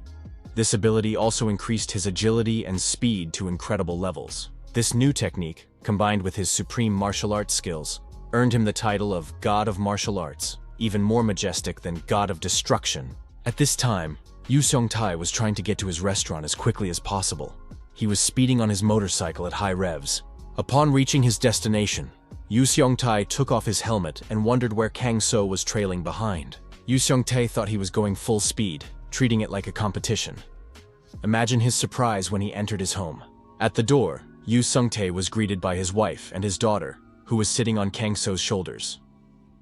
This ability also increased his agility and speed to incredible levels. This new technique, combined with his supreme martial arts skills, earned him the title of God of Martial Arts, even more majestic than God of Destruction. At this time, Yu Xiongtae was trying to get to his restaurant as quickly as possible. He was speeding on his motorcycle at high revs. Upon reaching his destination, Yu Xiongtae took off his helmet and wondered where Kang So was trailing behind. Yu Xiongtae thought he was going full speed, treating it like a competition. Imagine his surprise when he entered his home. At the door, Yu Xiongtae was greeted by his wife and his daughter, who was sitting on Kang So's shoulders.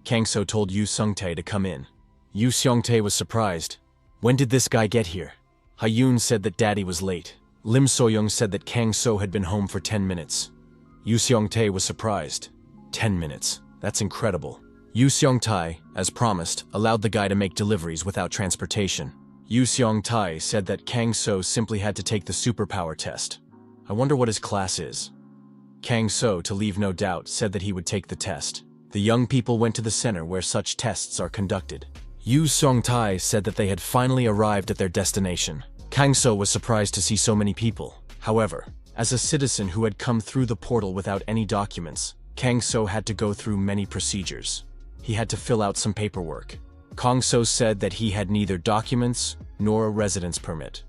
Kang So told Yu Xiongtae to come in. Yu Xiongtae was surprised. When did this guy get here? Hayun said that Daddy was late. Lim Soyoung said that Kang So had been home for 10 minutes. Yu Xiongtae was surprised. 10 minutes. That's incredible. Yu Xiongtae, as promised, allowed the guy to make deliveries without transportation. Yu Xiongtae said that Kang So simply had to take the superpower test. I wonder what his class is. Kang So, to leave no doubt, said that he would take the test. The young people went to the center where such tests are conducted. Yu Xiongtae said that they had finally arrived at their destination. Kang So was surprised to see so many people. However, as a citizen who had come through the portal without any documents, Kang So had to go through many procedures. He had to fill out some paperwork. Kang So said that he had neither documents nor a residence permit.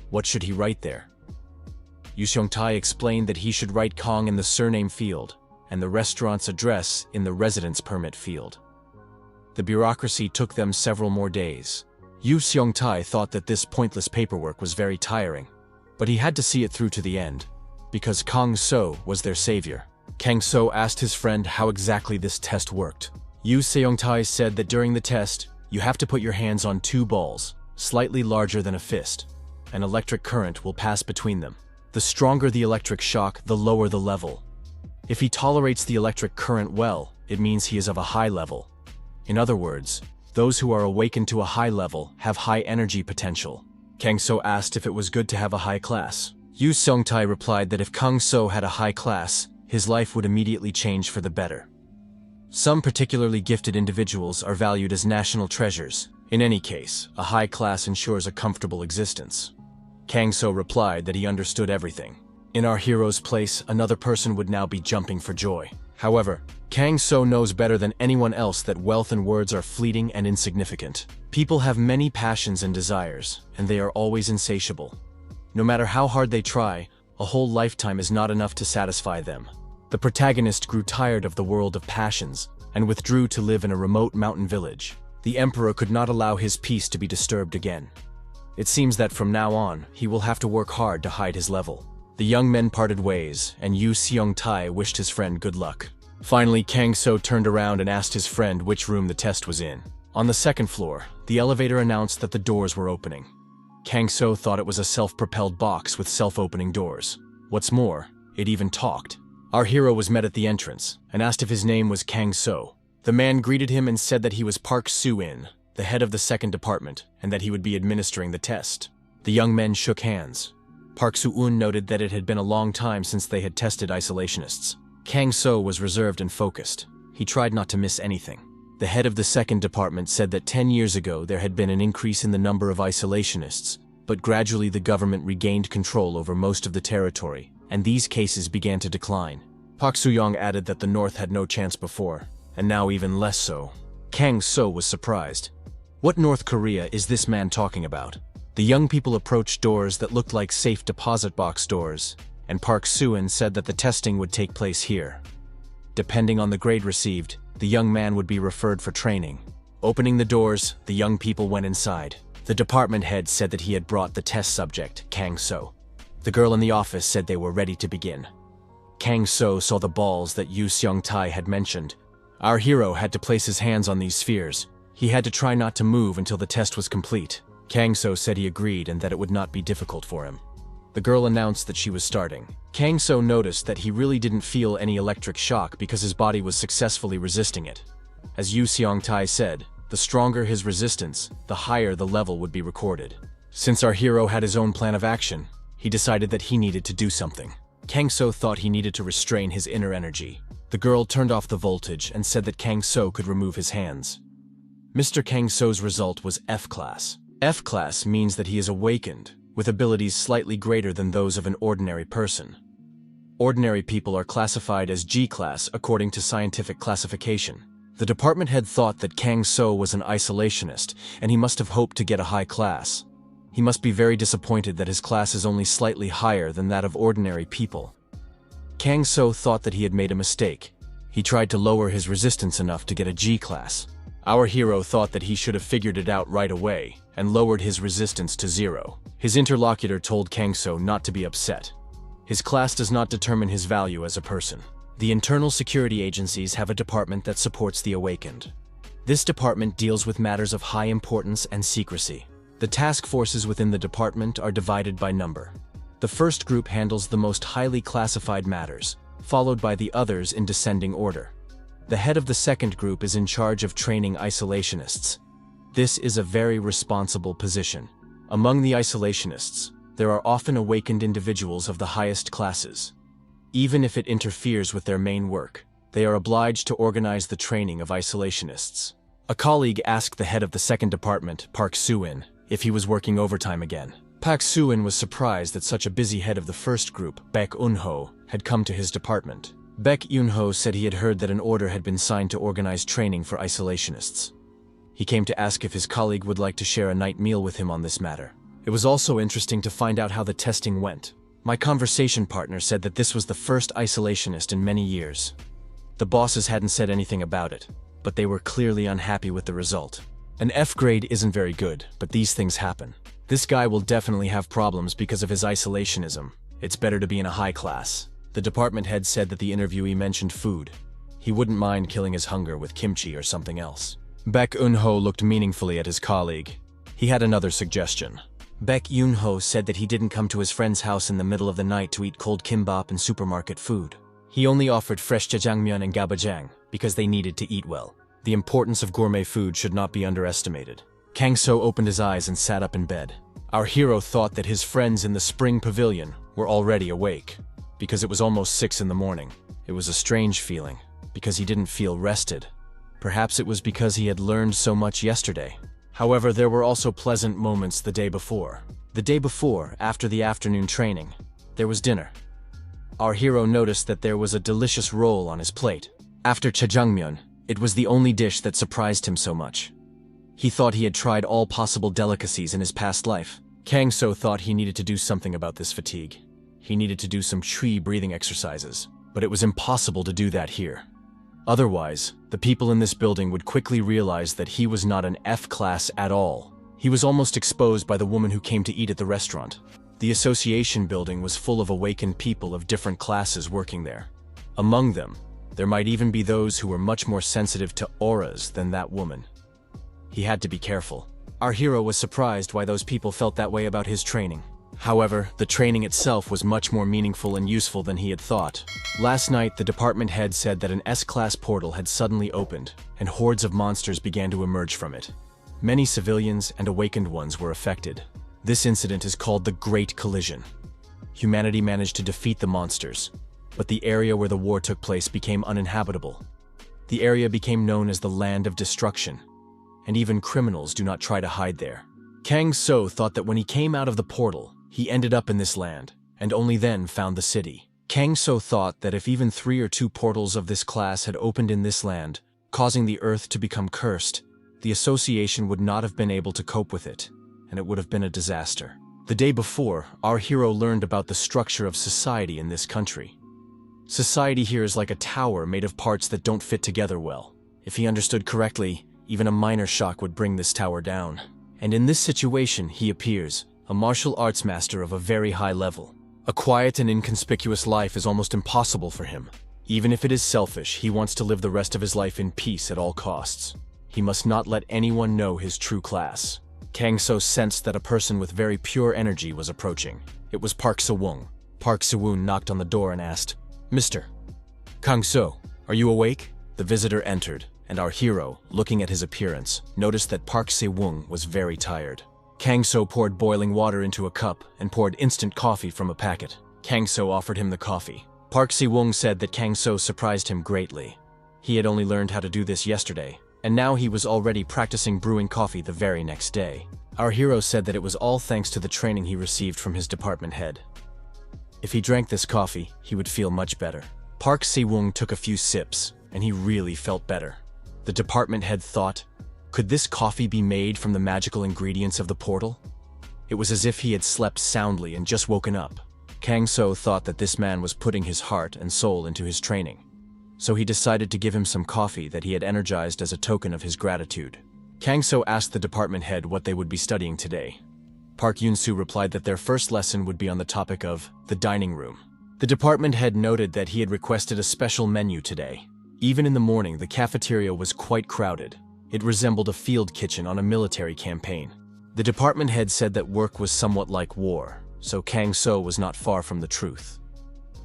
What should he write there? Yu Xiongtae explained that he should write Kong in the surname field and the restaurant's address in the residence permit field. The bureaucracy took them several more days. Yu Xiongtae thought that this pointless paperwork was very tiring, but he had to see it through to the end, because Kang So was their savior. Kang So asked his friend how exactly this test worked. Yu Xiongtae said that during the test, you have to put your hands on 2 balls, slightly larger than a fist. An electric current will pass between them. The stronger the electric shock, the lower the level. If he tolerates the electric current well, it means he is of a high level. In other words, those who are awakened to a high level have high energy potential. Kang So asked if it was good to have a high class. Yu Xiongtae replied that if Kang So had a high class, his life would immediately change for the better. Some particularly gifted individuals are valued as national treasures. In any case, a high class ensures a comfortable existence. Kang So replied that he understood everything. In our hero's place, another person would now be jumping for joy. However, Kang So knows better than anyone else that wealth and words are fleeting and insignificant. People have many passions and desires, and they are always insatiable. No matter how hard they try, a whole lifetime is not enough to satisfy them. The protagonist grew tired of the world of passions and withdrew to live in a remote mountain village. The emperor could not allow his peace to be disturbed again. It seems that from now on, he will have to work hard to hide his level. The young men parted ways, and Yu Seong-tae wished his friend good luck. Finally, Kang So turned around and asked his friend which room the test was in. On the second floor, the elevator announced that the doors were opening. Kang So thought it was a self-propelled box with self-opening doors. What's more, it even talked. Our hero was met at the entrance and asked if his name was Kang So. The man greeted him and said that he was Park Soo-in, the head of the second department, and that he would be administering the test. The young men shook hands. Park Soo-in noted that it had been a long time since they had tested isolationists. Kang So was reserved and focused. He tried not to miss anything. The head of the second department said that 10 years ago there had been an increase in the number of isolationists, but gradually the government regained control over most of the territory, and these cases began to decline. Park Soo-young added that the North had no chance before, and now even less so. Kang So was surprised. What North Korea is this man talking about? The young people approached doors that looked like safe deposit box doors, and Park Soo-in said that the testing would take place here. Depending on the grade received, the young man would be referred for training. Opening the doors, the young people went inside. The department head said that he had brought the test subject, Kang So. The girl in the office said they were ready to begin. Kang So saw the balls that Yu Seong-tae had mentioned. Our hero had to place his hands on these spheres. He had to try not to move until the test was complete. Kang So said he agreed and that it would not be difficult for him. The girl announced that she was starting. Kang So noticed that he really didn't feel any electric shock because his body was successfully resisting it. As Yu Seong-tae said, the stronger his resistance, the higher the level would be recorded. Since our hero had his own plan of action, he decided that he needed to do something. Kang So thought he needed to restrain his inner energy. The girl turned off the voltage and said that Kang So could remove his hands. Mr. Kang So's result was F-class. F-class means that he is awakened, with abilities slightly greater than those of an ordinary person. Ordinary people are classified as G-class according to scientific classification. The department head thought that Kang So was an isolationist, and he must have hoped to get a high class. He must be very disappointed that his class is only slightly higher than that of ordinary people. Kang So thought that he had made a mistake. He tried to lower his resistance enough to get a G-class. Our hero thought that he should have figured it out right away and lowered his resistance to 0. His interlocutor told Kang So not to be upset. His class does not determine his value as a person. The internal security agencies have a department that supports the awakened. This department deals with matters of high importance and secrecy. The task forces within the department are divided by number. The first group handles the most highly classified matters, followed by the others in descending order. The head of the second group is in charge of training isolationists. This is a very responsible position. Among the isolationists, there are often awakened individuals of the highest classes. Even if it interferes with their main work, they are obliged to organize the training of isolationists. A colleague asked the head of the second department, Park Soo-in, if he was working overtime again. Park Soo-in was surprised that such a busy head of the first group, Baek Eun-ho, had come to his department. Baek Eun-ho said he had heard that an order had been signed to organize training for isolationists. He came to ask if his colleague would like to share a night meal with him on this matter. It was also interesting to find out how the testing went. My conversation partner said that this was the first isolationist in many years. The bosses hadn't said anything about it, but they were clearly unhappy with the result. An F grade isn't very good, but these things happen. This guy will definitely have problems because of his isolationism. It's better to be in a high class. The department head said that the interviewee mentioned food. He wouldn't mind killing his hunger with kimchi or something else. Baek Eun-ho looked meaningfully at his colleague. He had another suggestion. Baek Eun-ho said that he didn't come to his friend's house in the middle of the night to eat cold kimbap and supermarket food. He only offered fresh jjajangmyeon and gabajang because they needed to eat well. The importance of gourmet food should not be underestimated. Kang So opened his eyes and sat up in bed. Our hero thought that his friends in the spring pavilion were already awake, because it was almost 6 in the morning. It was a strange feeling, because he didn't feel rested. Perhaps it was because he had learned so much yesterday. However, there were also pleasant moments the day before. The day before, after the afternoon training, there was dinner. our hero noticed that there was a delicious roll on his plate. After jjajangmyeon, it was the only dish that surprised him so much. He thought he had tried all possible delicacies in his past life. Kang So thought he needed to do something about this fatigue. He needed to do some tree breathing exercises, but it was impossible to do that here. Otherwise, the people in this building would quickly realize that he was not an F class at all. He was almost exposed by the woman who came to eat at the restaurant. The association building was full of awakened people of different classes working there. Among them, there might even be those who were much more sensitive to auras than that woman. He had to be careful. Our hero was surprised why those people felt that way about his training. However, the training itself was much more meaningful and useful than he had thought. Last night, the department head said that an S-class portal had suddenly opened, and hordes of monsters began to emerge from it. Many civilians and awakened ones were affected. This incident is called the Great Collision. Humanity managed to defeat the monsters, but the area where the war took place became uninhabitable. The area became known as the Land of Destruction, and even criminals do not try to hide there. Kang So thought that when he came out of the portal, he ended up in this land, and only then found the city. Kang So thought that if even 3 or 2 portals of this class had opened in this land, causing the earth to become cursed, the association would not have been able to cope with it, and it would have been a disaster. The day before, our hero learned about the structure of society in this country. Society here is like a tower made of parts that don't fit together well. If he understood correctly, even a minor shock would bring this tower down. And in this situation, he appears, a martial arts master of a very high level. A quiet and inconspicuous life is almost impossible for him. Even if it is selfish, he wants to live the rest of his life in peace at all costs. He must not let anyone know his true class. Kang So sensed that a person with very pure energy was approaching. It was Park Se-woong. Park Se-woong knocked on the door and asked, "Mr. Kang So, are you awake?" The visitor entered, and our hero, looking at his appearance, noticed that Park Se-woong was very tired. Kang So poured boiling water into a cup and poured instant coffee from a packet. Kang So offered him the coffee. Park Se-woong said that Kang So surprised him greatly. He had only learned how to do this yesterday, and now he was already practicing brewing coffee the very next day. Our hero said that it was all thanks to the training he received from his department head. If he drank this coffee, he would feel much better. Park Se-woong took a few sips, and he really felt better. The department head thought, could this coffee be made from the magical ingredients of the portal? It was as if he had slept soundly and just woken up. Kang So thought that this man was putting his heart and soul into his training. So he decided to give him some coffee that he had energized as a token of his gratitude. Kang So asked the department head what they would be studying today. Park Yoon-soo replied that their first lesson would be on the topic of the dining room. The department head noted that he had requested a special menu today. Even in the morning, the cafeteria was quite crowded. It resembled a field kitchen on a military campaign. The department head said that work was somewhat like war, so Kang So was not far from the truth.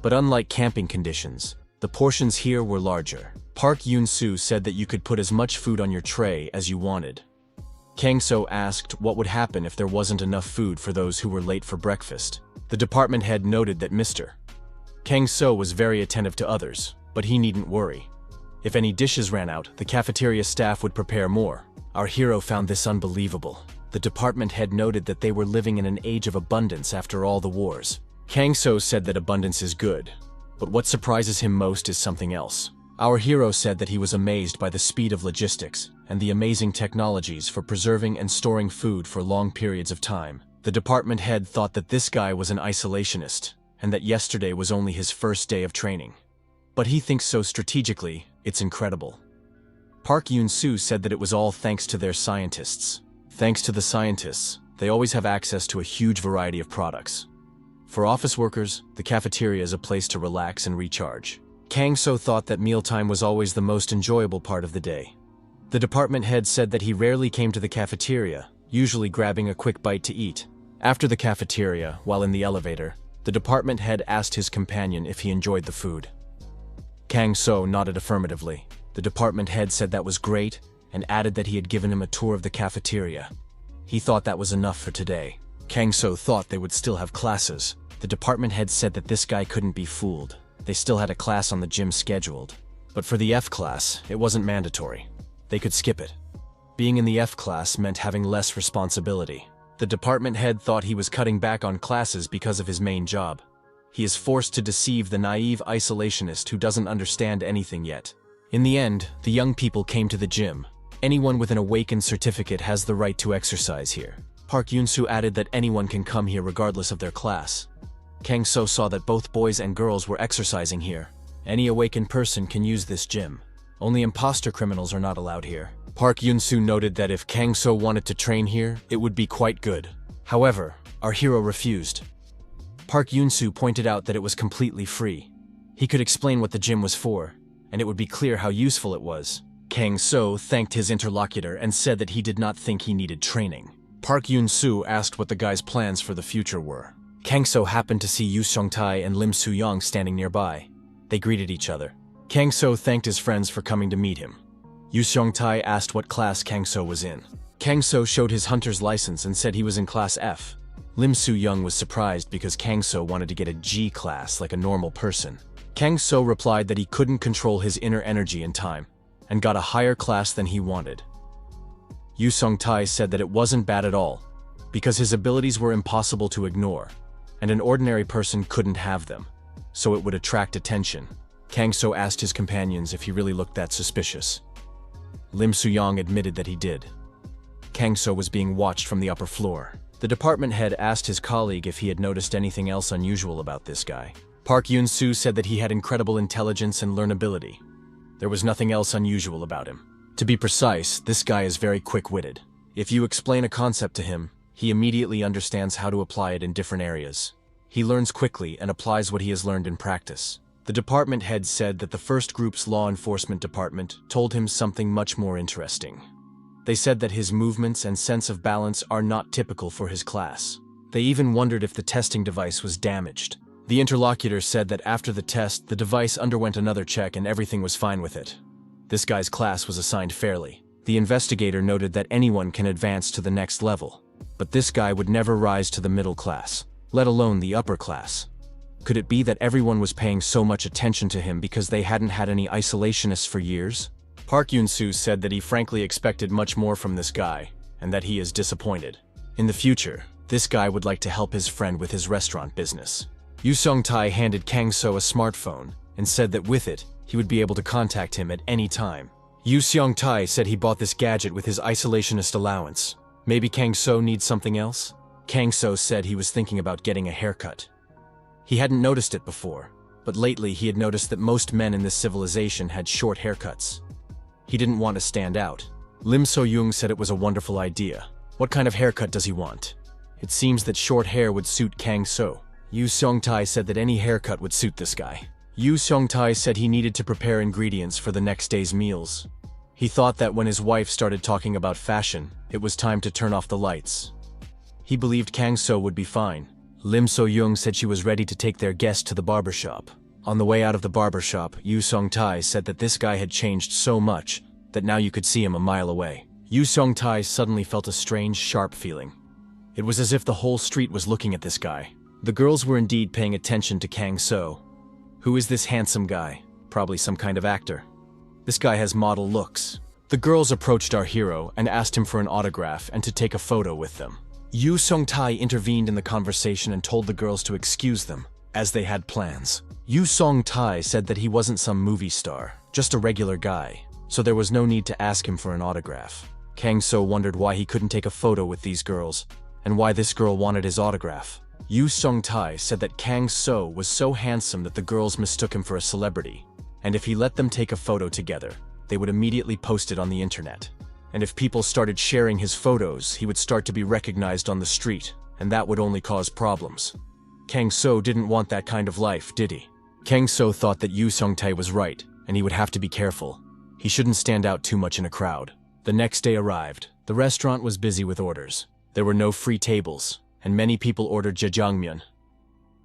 But unlike camping conditions, the portions here were larger. Park Yoon-soo said that you could put as much food on your tray as you wanted. Kang So asked what would happen if there wasn't enough food for those who were late for breakfast. The department head noted that Mr. Kang So was very attentive to others, but he needn't worry. If any dishes ran out, the cafeteria staff would prepare more. Our hero found this unbelievable. The department head noted that they were living in an age of abundance after all the wars. Kang So said that abundance is good, but what surprises him most is something else. Our hero said that he was amazed by the speed of logistics and the amazing technologies for preserving and storing food for long periods of time. The department head thought that this guy was an isolationist, and that yesterday was only his first day of training. But he thinks so strategically, it's incredible. Park Yoon-soo said that it was all thanks to their scientists. Thanks to the scientists, they always have access to a huge variety of products. For office workers, the cafeteria is a place to relax and recharge. Kang So thought that mealtime was always the most enjoyable part of the day. The department head said that he rarely came to the cafeteria, usually grabbing a quick bite to eat. After the cafeteria, while in the elevator, the department head asked his companion if he enjoyed the food. Kang So nodded affirmatively. The department head said that was great, and added that he had given him a tour of the cafeteria. He thought that was enough for today. Kang So thought they would still have classes. The department head said that this guy couldn't be fooled. They still had a class on the gym scheduled. But for the F class, it wasn't mandatory. They could skip it. Being in the F class meant having less responsibility. The department head thought he was cutting back on classes because of his main job. He is forced to deceive the naive isolationist who doesn't understand anything yet. In the end, the young people came to the gym. Anyone with an awakened certificate has the right to exercise here. Park Yoon-soo added that anyone can come here regardless of their class. Kang-so saw that both boys and girls were exercising here. Any awakened person can use this gym. Only imposter criminals are not allowed here. Park Yoon-soo noted that if Kang-so wanted to train here, it would be quite good. However, our hero refused. Park Yoon-soo pointed out that it was completely free. He could explain what the gym was for, and it would be clear how useful it was. Kang-so thanked his interlocutor and said that he did not think he needed training. Park Yoon-soo asked what the guy's plans for the future were. Kang-so happened to see Yoo Seong-tae and Lim Soo-young standing nearby. They greeted each other. Kang-so thanked his friends for coming to meet him. Yoo Seong-tae asked what class Kang-so was in. Kang-so showed his hunter's license and said he was in class F. Lim Soo-young was surprised because Kang-so wanted to get a G class like a normal person. Kang-so replied that he couldn't control his inner energy in time, and got a higher class than he wanted. Yoo Seong-tae said that it wasn't bad at all, because his abilities were impossible to ignore, and an ordinary person couldn't have them, so it would attract attention. Kang-so asked his companions if he really looked that suspicious. Lim Soo-young admitted that he did. Kang-so was being watched from the upper floor. The department head asked his colleague if he had noticed anything else unusual about this guy. Park Yoon-soo said that he had incredible intelligence and learnability. There was nothing else unusual about him. To be precise, this guy is very quick-witted. If you explain a concept to him, he immediately understands how to apply it in different areas. He learns quickly and applies what he has learned in practice. The department head said that the first group's law enforcement department told him something much more interesting. They said that his movements and sense of balance are not typical for his class. They even wondered if the testing device was damaged. The interlocutor said that after the test, the device underwent another check and everything was fine with it. This guy's class was assigned fairly. The investigator noted that anyone can advance to the next level, but this guy would never rise to the middle class, let alone the upper class. Could it be that everyone was paying so much attention to him because they hadn't had any isolationists for years? Park Yoon-soo said that he frankly expected much more from this guy, and that he is disappointed. In the future, this guy would like to help his friend with his restaurant business. Yoo Seong-tae handed Kang-so a smartphone and said that with it, he would be able to contact him at any time. Yoo Seong-tae said he bought this gadget with his isolationist allowance. Maybe Kang-so needs something else? Kang-so said he was thinking about getting a haircut. He hadn't noticed it before, but lately he had noticed that most men in this civilization had short haircuts. He didn't want to stand out. Lim So-young said it was a wonderful idea. What kind of haircut does he want? It seems that short hair would suit Kang-so. Yoo Seong-tae said that any haircut would suit this guy. Yoo Seong-tae said he needed to prepare ingredients for the next day's meals. He thought that when his wife started talking about fashion, it was time to turn off the lights. He believed Kang-so would be fine. Lim So-young said she was ready to take their guest to the barbershop. On the way out of the barbershop, Yoo Seong-tae said that this guy had changed so much that now you could see him a mile away. Yoo Seong-tae suddenly felt a strange, sharp feeling. It was as if the whole street was looking at this guy. The girls were indeed paying attention to Kang-so. Who is this handsome guy? Probably some kind of actor. This guy has model looks. The girls approached our hero and asked him for an autograph and to take a photo with them. Yoo Seong-tae intervened in the conversation and told the girls to excuse them, as they had plans. Yoo Seong-tae said that he wasn't some movie star, just a regular guy, so there was no need to ask him for an autograph. Kang-so wondered why he couldn't take a photo with these girls, and why this girl wanted his autograph. Yoo Seong-tae said that Kang-so was so handsome that the girls mistook him for a celebrity, and if he let them take a photo together, they would immediately post it on the internet. And if people started sharing his photos, he would start to be recognized on the street, and that would only cause problems. Kang-so didn't want that kind of life, did he? Kang-so thought that Yoo Seong-tae was right, and he would have to be careful. He shouldn't stand out too much in a crowd. The next day arrived. The restaurant was busy with orders. There were no free tables, and many people ordered jjajangmyeon.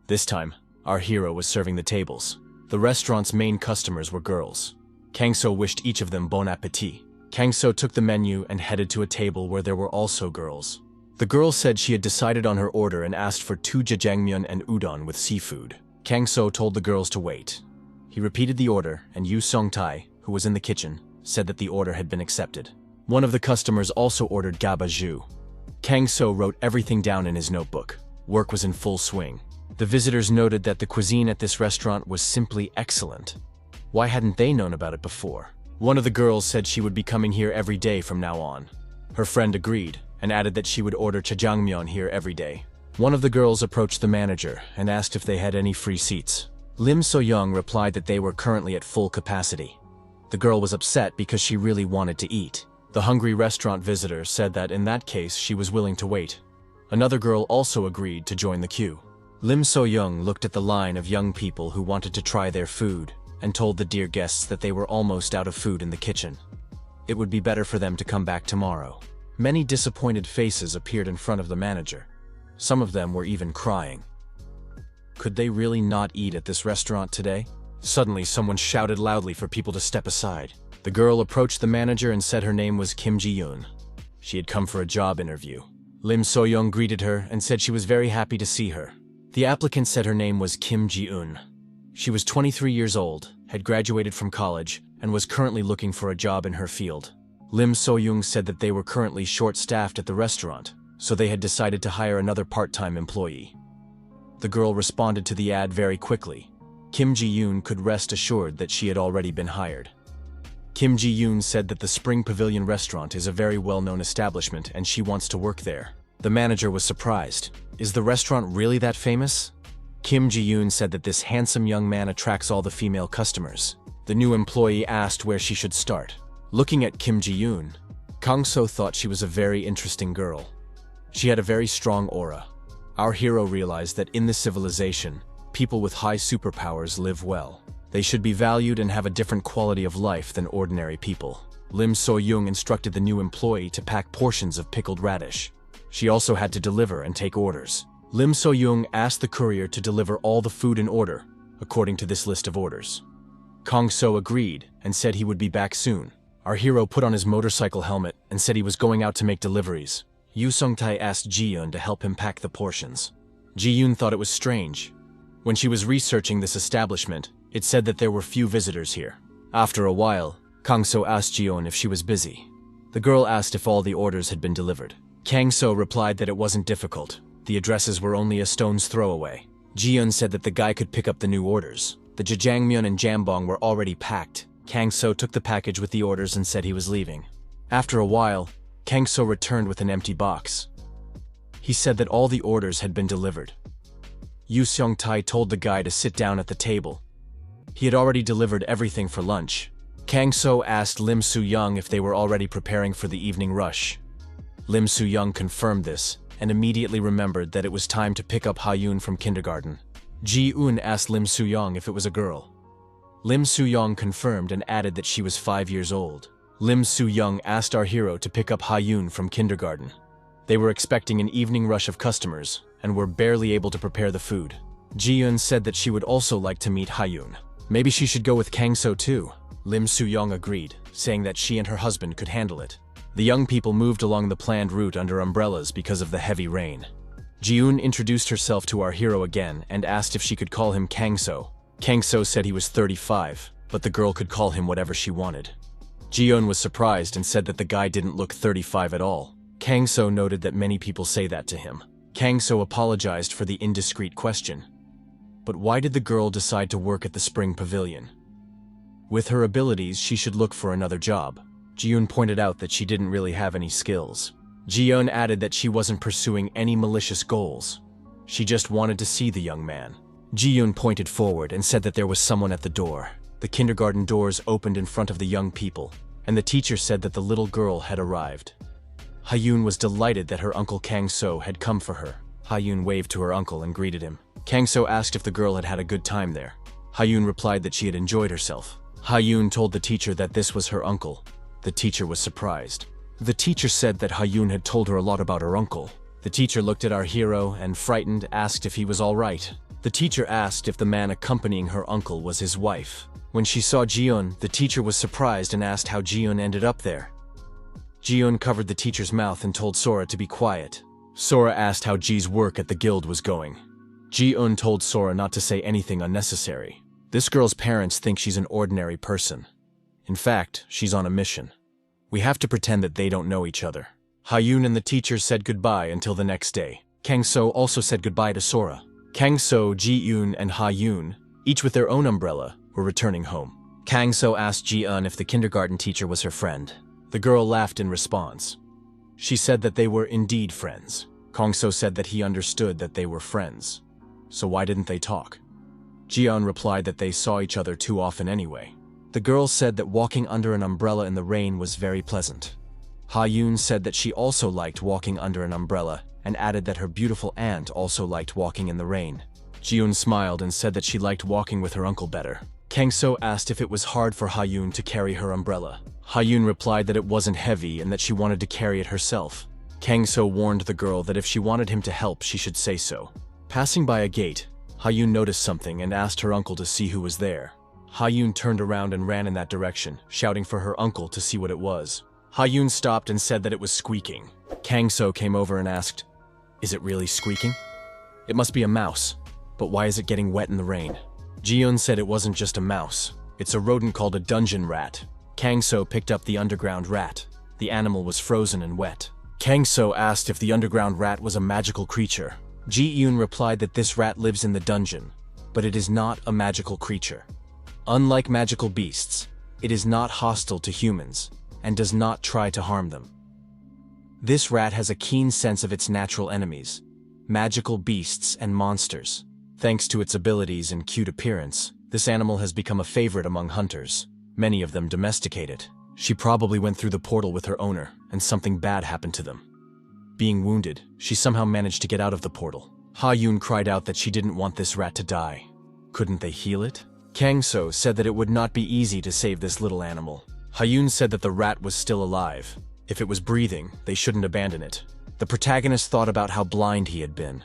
This time, our hero was serving the tables. The restaurant's main customers were girls. Kang-so wished each of them bon appétit. Kang-so took the menu and headed to a table where there were also girls. The girl said she had decided on her order and asked for 2 jjajangmyeon and udon with seafood. Kang-so told the girls to wait. He repeated the order, and Yoo Seong-tae, who was in the kitchen, said that the order had been accepted. One of the customers also ordered gabaju. Kang-so wrote everything down in his notebook. Work was in full swing. The visitors noted that the cuisine at this restaurant was simply excellent. Why hadn't they known about it before? One of the girls said she would be coming here every day from now on. Her friend agreed and added that she would order jjajangmyeon here every day. One of the girls approached the manager and asked if they had any free seats. Lim So-young replied that they were currently at full capacity. The girl was upset because she really wanted to eat. The hungry restaurant visitor said that in that case she was willing to wait. Another girl also agreed to join the queue. Lim So-young looked at the line of young people who wanted to try their food and told the dear guests that they were almost out of food in the kitchen. It would be better for them to come back tomorrow. Many disappointed faces appeared in front of the manager. Some of them were even crying. Could they really not eat at this restaurant today? Suddenly, someone shouted loudly for people to step aside. The girl approached the manager and said her name was Kim Ji-yoon. She had come for a job interview. Lim So-young greeted her and said she was very happy to see her. The applicant said her name was Kim Ji-eun. She was 23 years old, had graduated from college, and was currently looking for a job in her field. Lim So-young said that they were currently short-staffed at the restaurant, so they had decided to hire another part-time employee. The girl responded to the ad very quickly. Kim Ji-yoon could rest assured that she had already been hired. Kim Ji-yoon said that the Spring Pavilion restaurant is a very well-known establishment and she wants to work there. The manager was surprised. Is the restaurant really that famous? Kim Ji-yoon said that this handsome young man attracts all the female customers. The new employee asked where she should start. Looking at Kim Ji-yoon, Kang-so thought she was a very interesting girl. She had a very strong aura. Our hero realized that in this civilization, people with high superpowers live well. They should be valued and have a different quality of life than ordinary people. Lim So-young instructed the new employee to pack portions of pickled radish. She also had to deliver and take orders. Lim So-young asked the courier to deliver all the food in order, according to this list of orders. Kang-so agreed and said he would be back soon. Our hero put on his motorcycle helmet and said he was going out to make deliveries. Yoo Sung-tae asked Ji-yoon to help him pack the portions. Ji-yoon thought it was strange. When she was researching this establishment, it said that there were few visitors here. After a while, Kang-so asked Ji-yoon if she was busy. The girl asked if all the orders had been delivered. Kang-so replied that it wasn't difficult. The addresses were only a stone's throw away. Ji-yoon said that the guy could pick up the new orders. The jjajangmyeon and jambong were already packed. Kang-so took the package with the orders and said he was leaving. After a while, Kang-so returned with an empty box. He said that all the orders had been delivered. Yoo Sung-tae told the guy to sit down at the table. He had already delivered everything for lunch. Kang-so asked Lim So-young if they were already preparing for the evening rush. Lim So-young confirmed this and immediately remembered that it was time to pick up Ha-yoon from kindergarten. Ji-eun asked Lim So-young if it was a girl. Lim So-young confirmed and added that she was 5 years old. Lim So-young asked our hero to pick up Ha-yoon from kindergarten. They were expecting an evening rush of customers and were barely able to prepare the food. Ji-eun said that she would also like to meet Ha-yoon. Maybe she should go with Kang-so too. Lim So-young agreed, saying that she and her husband could handle it. The young people moved along the planned route under umbrellas because of the heavy rain. Ji-eun introduced herself to our hero again and asked if she could call him Kang-so. Kang-so said he was 35, but the girl could call him whatever she wanted. Ji-eun was surprised and said that the guy didn't look 35 at all. Kang-so noted that many people say that to him. Kang-so apologized for the indiscreet question. But why did the girl decide to work at the Spring Pavilion? With her abilities, she should look for another job. Ji-eun pointed out that she didn't really have any skills. Ji-eun added that she wasn't pursuing any malicious goals. She just wanted to see the young man. Ji-eun pointed forward and said that there was someone at the door. The kindergarten doors opened in front of the young people, and the teacher said that the little girl had arrived. Ha-yoon was delighted that her uncle Kang-so had come for her. Ha-yoon waved to her uncle and greeted him. Kang-so asked if the girl had had a good time there. Ha-yoon replied that she had enjoyed herself. Ha-yoon told the teacher that this was her uncle. The teacher was surprised. The teacher said that Ha-yoon had told her a lot about her uncle. The teacher looked at our hero and, frightened, asked if he was all right. The teacher asked if the man accompanying her uncle was his wife. When she saw Ji-eun, the teacher was surprised and asked how Ji-eun ended up there. Ji-eun covered the teacher's mouth and told Sora to be quiet. Sora asked how Ji's work at the guild was going. Ji-eun told Sora not to say anything unnecessary. This girl's parents think she's an ordinary person. In fact, she's on a mission. We have to pretend that they don't know each other. Ha-yoon and the teacher said goodbye until the next day. Kang-so also said goodbye to Sora. Kang-so, Ji-eun, and Ha-yoon, each with their own umbrella, were returning home. Kang-so asked Ji-eun if the kindergarten teacher was her friend. The girl laughed in response. She said that they were indeed friends. Kang-so said that he understood that they were friends. So why didn't they talk? Ji-eun replied that they saw each other too often anyway. The girl said that walking under an umbrella in the rain was very pleasant. Ha-yoon said that she also liked walking under an umbrella and added that her beautiful aunt also liked walking in the rain. Ji-eun smiled and said that she liked walking with her uncle better. Kang-so asked if it was hard for Ha-yoon to carry her umbrella. Ha-yoon replied that it wasn't heavy and that she wanted to carry it herself. Kang-so warned the girl that if she wanted him to help, she should say so. Passing by a gate, Ha-yoon noticed something and asked her uncle to see who was there. Ha-yoon turned around and ran in that direction, shouting for her uncle to see what it was. Ha-yoon stopped and said that it was squeaking. Kang-so came over and asked, "Is it really squeaking? It must be a mouse, but why is it getting wet in the rain?" Ji-eun said it wasn't just a mouse. It's a rodent called a dungeon rat. Kang-so picked up the underground rat. The animal was frozen and wet. Kang-so asked if the underground rat was a magical creature. Ji-eun replied that this rat lives in the dungeon, but it is not a magical creature. Unlike magical beasts, it is not hostile to humans and does not try to harm them. This rat has a keen sense of its natural enemies, magical beasts and monsters. Thanks to its abilities and cute appearance, this animal has become a favorite among hunters. Many of them domesticate it. She probably went through the portal with her owner, and something bad happened to them. Being wounded, she somehow managed to get out of the portal. Ha-yoon cried out that she didn't want this rat to die. Couldn't they heal it? Kang-so said that it would not be easy to save this little animal. Ha-yoon said that the rat was still alive. If it was breathing, they shouldn't abandon it. The protagonist thought about how blind he had been.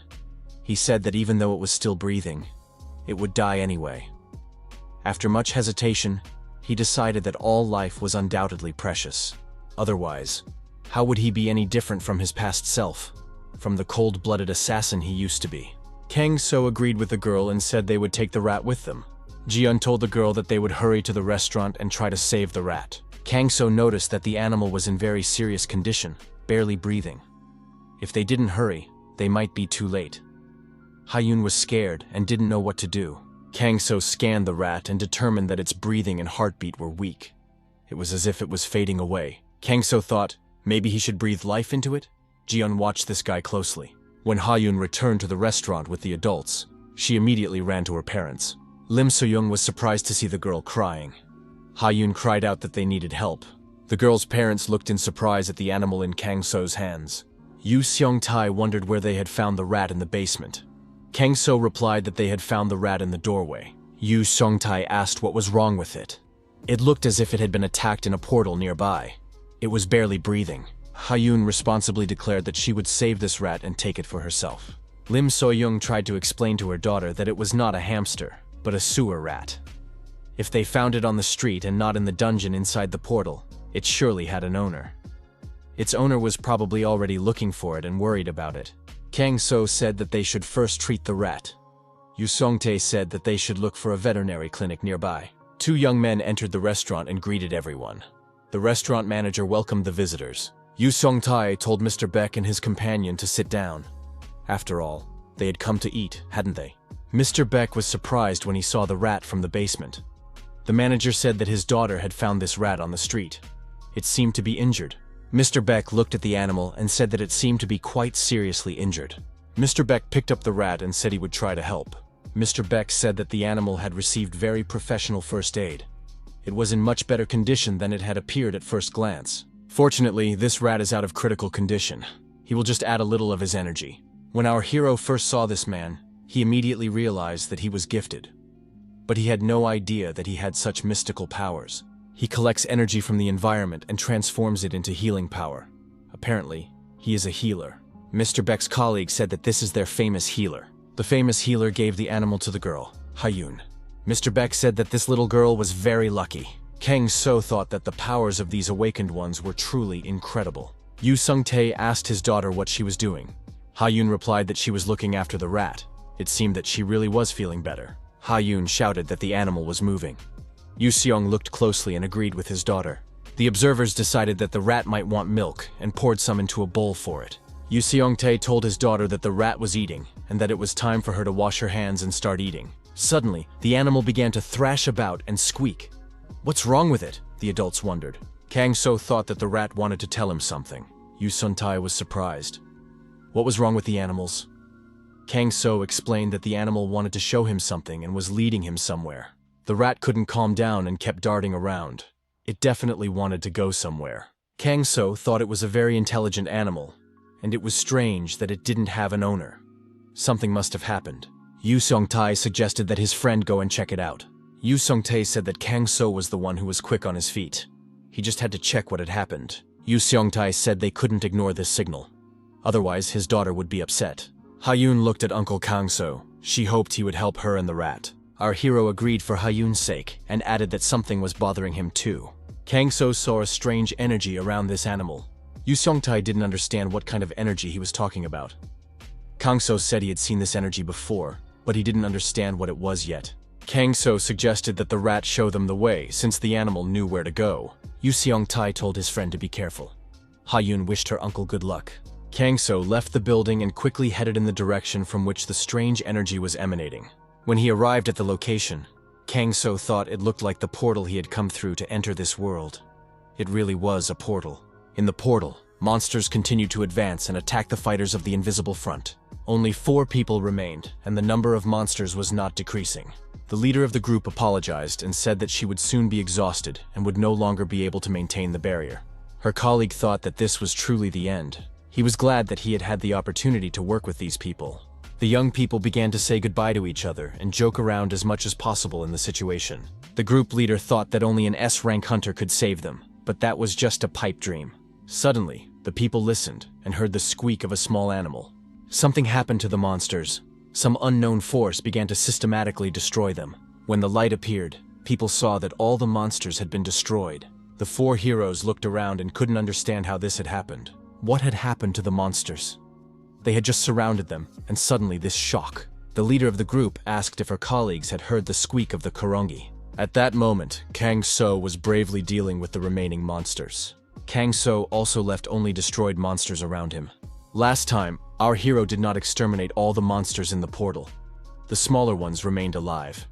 He said that even though it was still breathing, it would die anyway. After much hesitation, he decided that all life was undoubtedly precious. Otherwise, how would he be any different from his past self, from the cold-blooded assassin he used to be? Kang-so agreed with the girl and said they would take the rat with them. Ji-eun told the girl that they would hurry to the restaurant and try to save the rat. Kang-so noticed that the animal was in very serious condition, barely breathing. If they didn't hurry, they might be too late. Ha-yoon was scared and didn't know what to do. Kang-so scanned the rat and determined that its breathing and heartbeat were weak. It was as if it was fading away. Kang-so thought, maybe he should breathe life into it? Ji-eun watched this guy closely. When Ha-yoon returned to the restaurant with the adults, she immediately ran to her parents. Lim So-young was surprised to see the girl crying. Ha-yoon cried out that they needed help. The girl's parents looked in surprise at the animal in Kang-so's hands. Yu Seong-tae wondered where they had found the rat in the basement. Kang-so replied that they had found the rat in the doorway. Yu Seong-tae asked what was wrong with it. It looked as if it had been attacked in a portal nearby. It was barely breathing. Ha-yoon responsibly declared that she would save this rat and take it for herself. Lim So-young tried to explain to her daughter that it was not a hamster, but a sewer rat. If they found it on the street and not in the dungeon inside the portal, it surely had an owner. Its owner was probably already looking for it and worried about it. Kang-so said that they should first treat the rat. Yu Seong-tae said that they should look for a veterinary clinic nearby. Two young men entered the restaurant and greeted everyone. The restaurant manager welcomed the visitors. Yu Seong-tae told Mr. Beck and his companion to sit down. After all, they had come to eat, hadn't they? Mr. Beck was surprised when he saw the rat from the basement. The manager said that his daughter had found this rat on the street. It seemed to be injured. Mr. Beck looked at the animal and said that it seemed to be quite seriously injured. Mr. Beck picked up the rat and said he would try to help. Mr. Beck said that the animal had received very professional first aid. It was in much better condition than it had appeared at first glance. Fortunately, this rat is out of critical condition. He will just add a little of his energy. When our hero first saw this man, he immediately realized that he was gifted. But he had no idea that he had such mystical powers. He collects energy from the environment and transforms it into healing power. Apparently, he is a healer. Mr. Beck's colleague said that this is their famous healer. The famous healer gave the animal to the girl, Ha-yoon. Mr. Beck said that this little girl was very lucky. Kang-so thought that the powers of these awakened ones were truly incredible. Yu Seong-tae asked his daughter what she was doing. Ha-yoon replied that she was looking after the rat. It seemed that she really was feeling better. Ha-yoon shouted that the animal was moving. Yu Seong looked closely and agreed with his daughter. The observers decided that the rat might want milk and poured some into a bowl for it. Yu Seong-tae told his daughter that the rat was eating, and that it was time for her to wash her hands and start eating. Suddenly, the animal began to thrash about and squeak. "What's wrong with it?" the adults wondered. Kang-so thought that the rat wanted to tell him something. Yu Seong-tae was surprised. What was wrong with the animals? Kang-so explained that the animal wanted to show him something and was leading him somewhere. The rat couldn't calm down and kept darting around. It definitely wanted to go somewhere. Kang-so thought it was a very intelligent animal, and it was strange that it didn't have an owner. Something must have happened. Yu Seong-tae suggested that his friend go and check it out. Yu Seong-tae said that Kang-so was the one who was quick on his feet. He just had to check what had happened. Yu Seong-tae said they couldn't ignore this signal. Otherwise, his daughter would be upset. Ha-yoon looked at Uncle Kang-so. She hoped he would help her and the rat. Our hero agreed for Ha-yoon's sake and added that something was bothering him too. Kang-so saw a strange energy around this animal. Yu Seong-tae didn't understand what kind of energy he was talking about. Kang-so said he had seen this energy before, but he didn't understand what it was yet. Kang-so suggested that the rat show them the way, since the animal knew where to go. Yu Seong-tae told his friend to be careful. Ha-yoon wished her uncle good luck. Kang-so left the building and quickly headed in the direction from which the strange energy was emanating. When he arrived at the location, Kang-so thought it looked like the portal he had come through to enter this world. It really was a portal. In the portal, monsters continued to advance and attack the fighters of the invisible front. Only 4 people remained, and the number of monsters was not decreasing. The leader of the group apologized and said that she would soon be exhausted and would no longer be able to maintain the barrier. Her colleague thought that this was truly the end. He was glad that he had had the opportunity to work with these people. The young people began to say goodbye to each other and joke around as much as possible in the situation. The group leader thought that only an S-rank hunter could save them, but that was just a pipe dream. Suddenly, the people listened and heard the squeak of a small animal. Something happened to the monsters. Some unknown force began to systematically destroy them. When the light appeared, people saw that all the monsters had been destroyed. The 4 heroes looked around and couldn't understand how this had happened. What had happened to the monsters? They had just surrounded them, and suddenly this shock. The leader of the group asked if her colleagues had heard the squeak of the Korongi. At that moment, Kang-so was bravely dealing with the remaining monsters. Kang-so also left only destroyed monsters around him. Last time, our hero did not exterminate all the monsters in the portal. The smaller ones remained alive.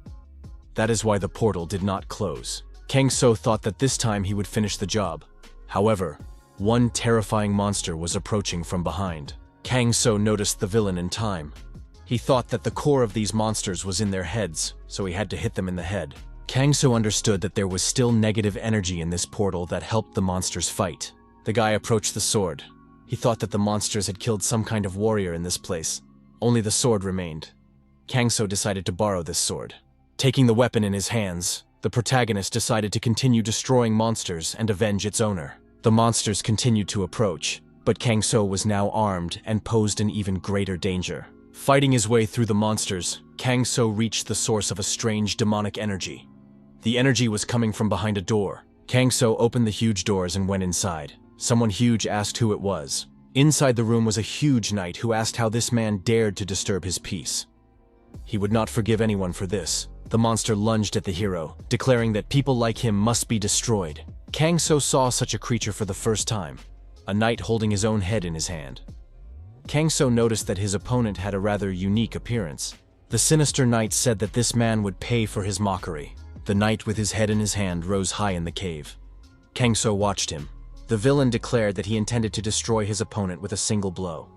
That is why the portal did not close. Kang-so thought that this time he would finish the job. However, one terrifying monster was approaching from behind. Kang-so noticed the villain in time. He thought that the core of these monsters was in their heads, so he had to hit them in the head. Kang-so understood that there was still negative energy in this portal that helped the monsters fight. The guy approached the sword. He thought that the monsters had killed some kind of warrior in this place. Only the sword remained. Kang-so decided to borrow this sword. Taking the weapon in his hands, the protagonist decided to continue destroying monsters and avenge its owner. The monsters continued to approach, but Kang-so was now armed and posed an even greater danger. Fighting his way through the monsters, Kang-so reached the source of a strange demonic energy. The energy was coming from behind a door. Kang-so opened the huge doors and went inside. Someone huge asked who it was. Inside the room was a huge knight who asked how this man dared to disturb his peace. He would not forgive anyone for this. The monster lunged at the hero, declaring that people like him must be destroyed. Kang-so saw such a creature for the first time, a knight holding his own head in his hand. Kang-so noticed that his opponent had a rather unique appearance. The sinister knight said that this man would pay for his mockery. The knight with his head in his hand rose high in the cave. Kang-so watched him. The villain declared that he intended to destroy his opponent with a single blow.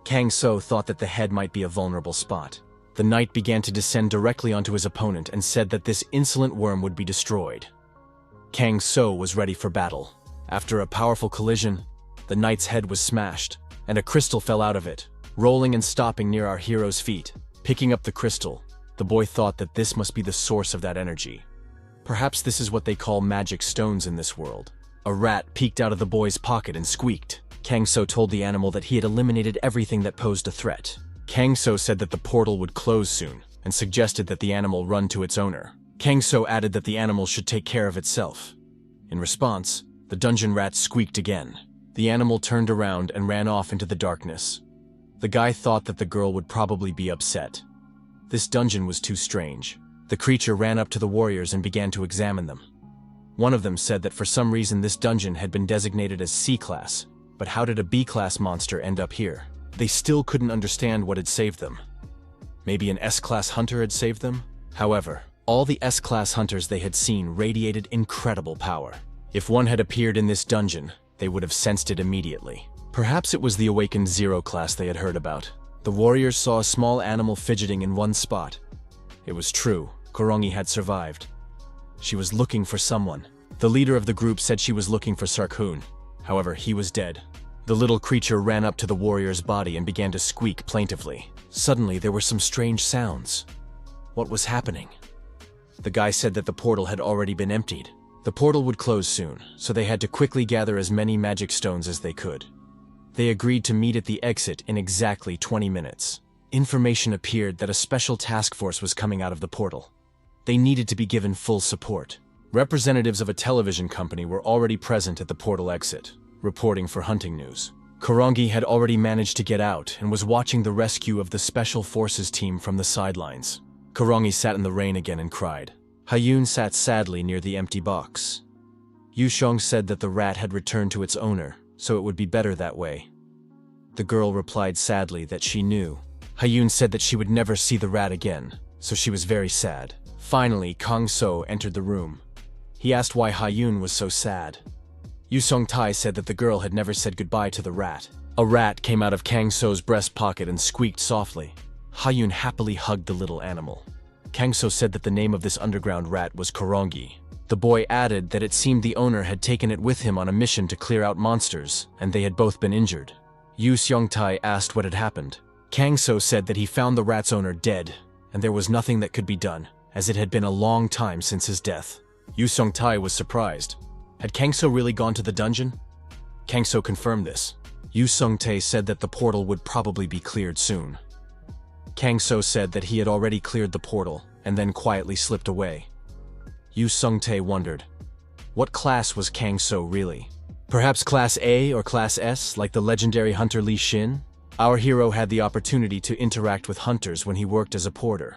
Kang-so thought that the head might be a vulnerable spot. The knight began to descend directly onto his opponent and said that this insolent worm would be destroyed. Kang-so was ready for battle. After a powerful collision, the knight's head was smashed, and a crystal fell out of it, rolling and stopping near our hero's feet. Picking up the crystal, the boy thought that this must be the source of that energy. Perhaps this is what they call magic stones in this world. A rat peeked out of the boy's pocket and squeaked. Kang-so told the animal that he had eliminated everything that posed a threat. Kang-so said that the portal would close soon, and suggested that the animal run to its owner. Kang-so added that the animal should take care of itself. In response, the dungeon rat squeaked again. The animal turned around and ran off into the darkness. The guy thought that the girl would probably be upset. This dungeon was too strange. The creature ran up to the warriors and began to examine them. One of them said that for some reason this dungeon had been designated as C-class, But how did a B-class monster end up here? They still couldn't understand what had saved them. Maybe an S-class hunter had saved them? However, all the S-class hunters they had seen radiated incredible power. If one had appeared in this dungeon, they would have sensed it immediately. Perhaps it was the awakened Zero class they had heard about. The warriors saw a small animal fidgeting in one spot. It was true, Korongi had survived. She was looking for someone. The leader of the group said she was looking for Sarkhoon. However, he was dead. The little creature ran up to the warrior's body and began to squeak plaintively. Suddenly, there were some strange sounds. What was happening? The guy said that the portal had already been emptied. The portal would close soon, so they had to quickly gather as many magic stones as they could. They agreed to meet at the exit in exactly 20 minutes. Information appeared that a special task force was coming out of the portal. They needed to be given full support. Representatives of a television company were already present at the portal exit, reporting for hunting news. Korongi had already managed to get out and was watching the rescue of the Special Forces team from the sidelines. Korongi sat in the rain again and cried. Hayun sat sadly near the empty box. Yushong said that the rat had returned to its owner, so it would be better that way. The girl replied sadly that she knew. Hayun said that she would never see the rat again, so she was very sad. Finally, Kang So entered the room. He asked why Hayun was so sad. Yu Song-tai said that the girl had never said goodbye to the rat. A rat came out of Kang So's breast pocket and squeaked softly. Hayun happily hugged the little animal. Kang So said that the name of this underground rat was Korongi. The boy added that it seemed the owner had taken it with him on a mission to clear out monsters, and they had both been injured. Yu Seong-tai asked what had happened. Kang So said that he found the rat's owner dead, and there was nothing that could be done, as it had been a long time since his death. Yu Song-tai was surprised. Had Kang So really gone to the dungeon? Kang So confirmed this. Yu Sung-tae said that the portal would probably be cleared soon. Kang So said that he had already cleared the portal, and then quietly slipped away. Yu Sung-tae wondered, what class was Kang So really? Perhaps Class A or Class S, like the legendary hunter Li Xin? Our hero had the opportunity to interact with hunters when he worked as a porter.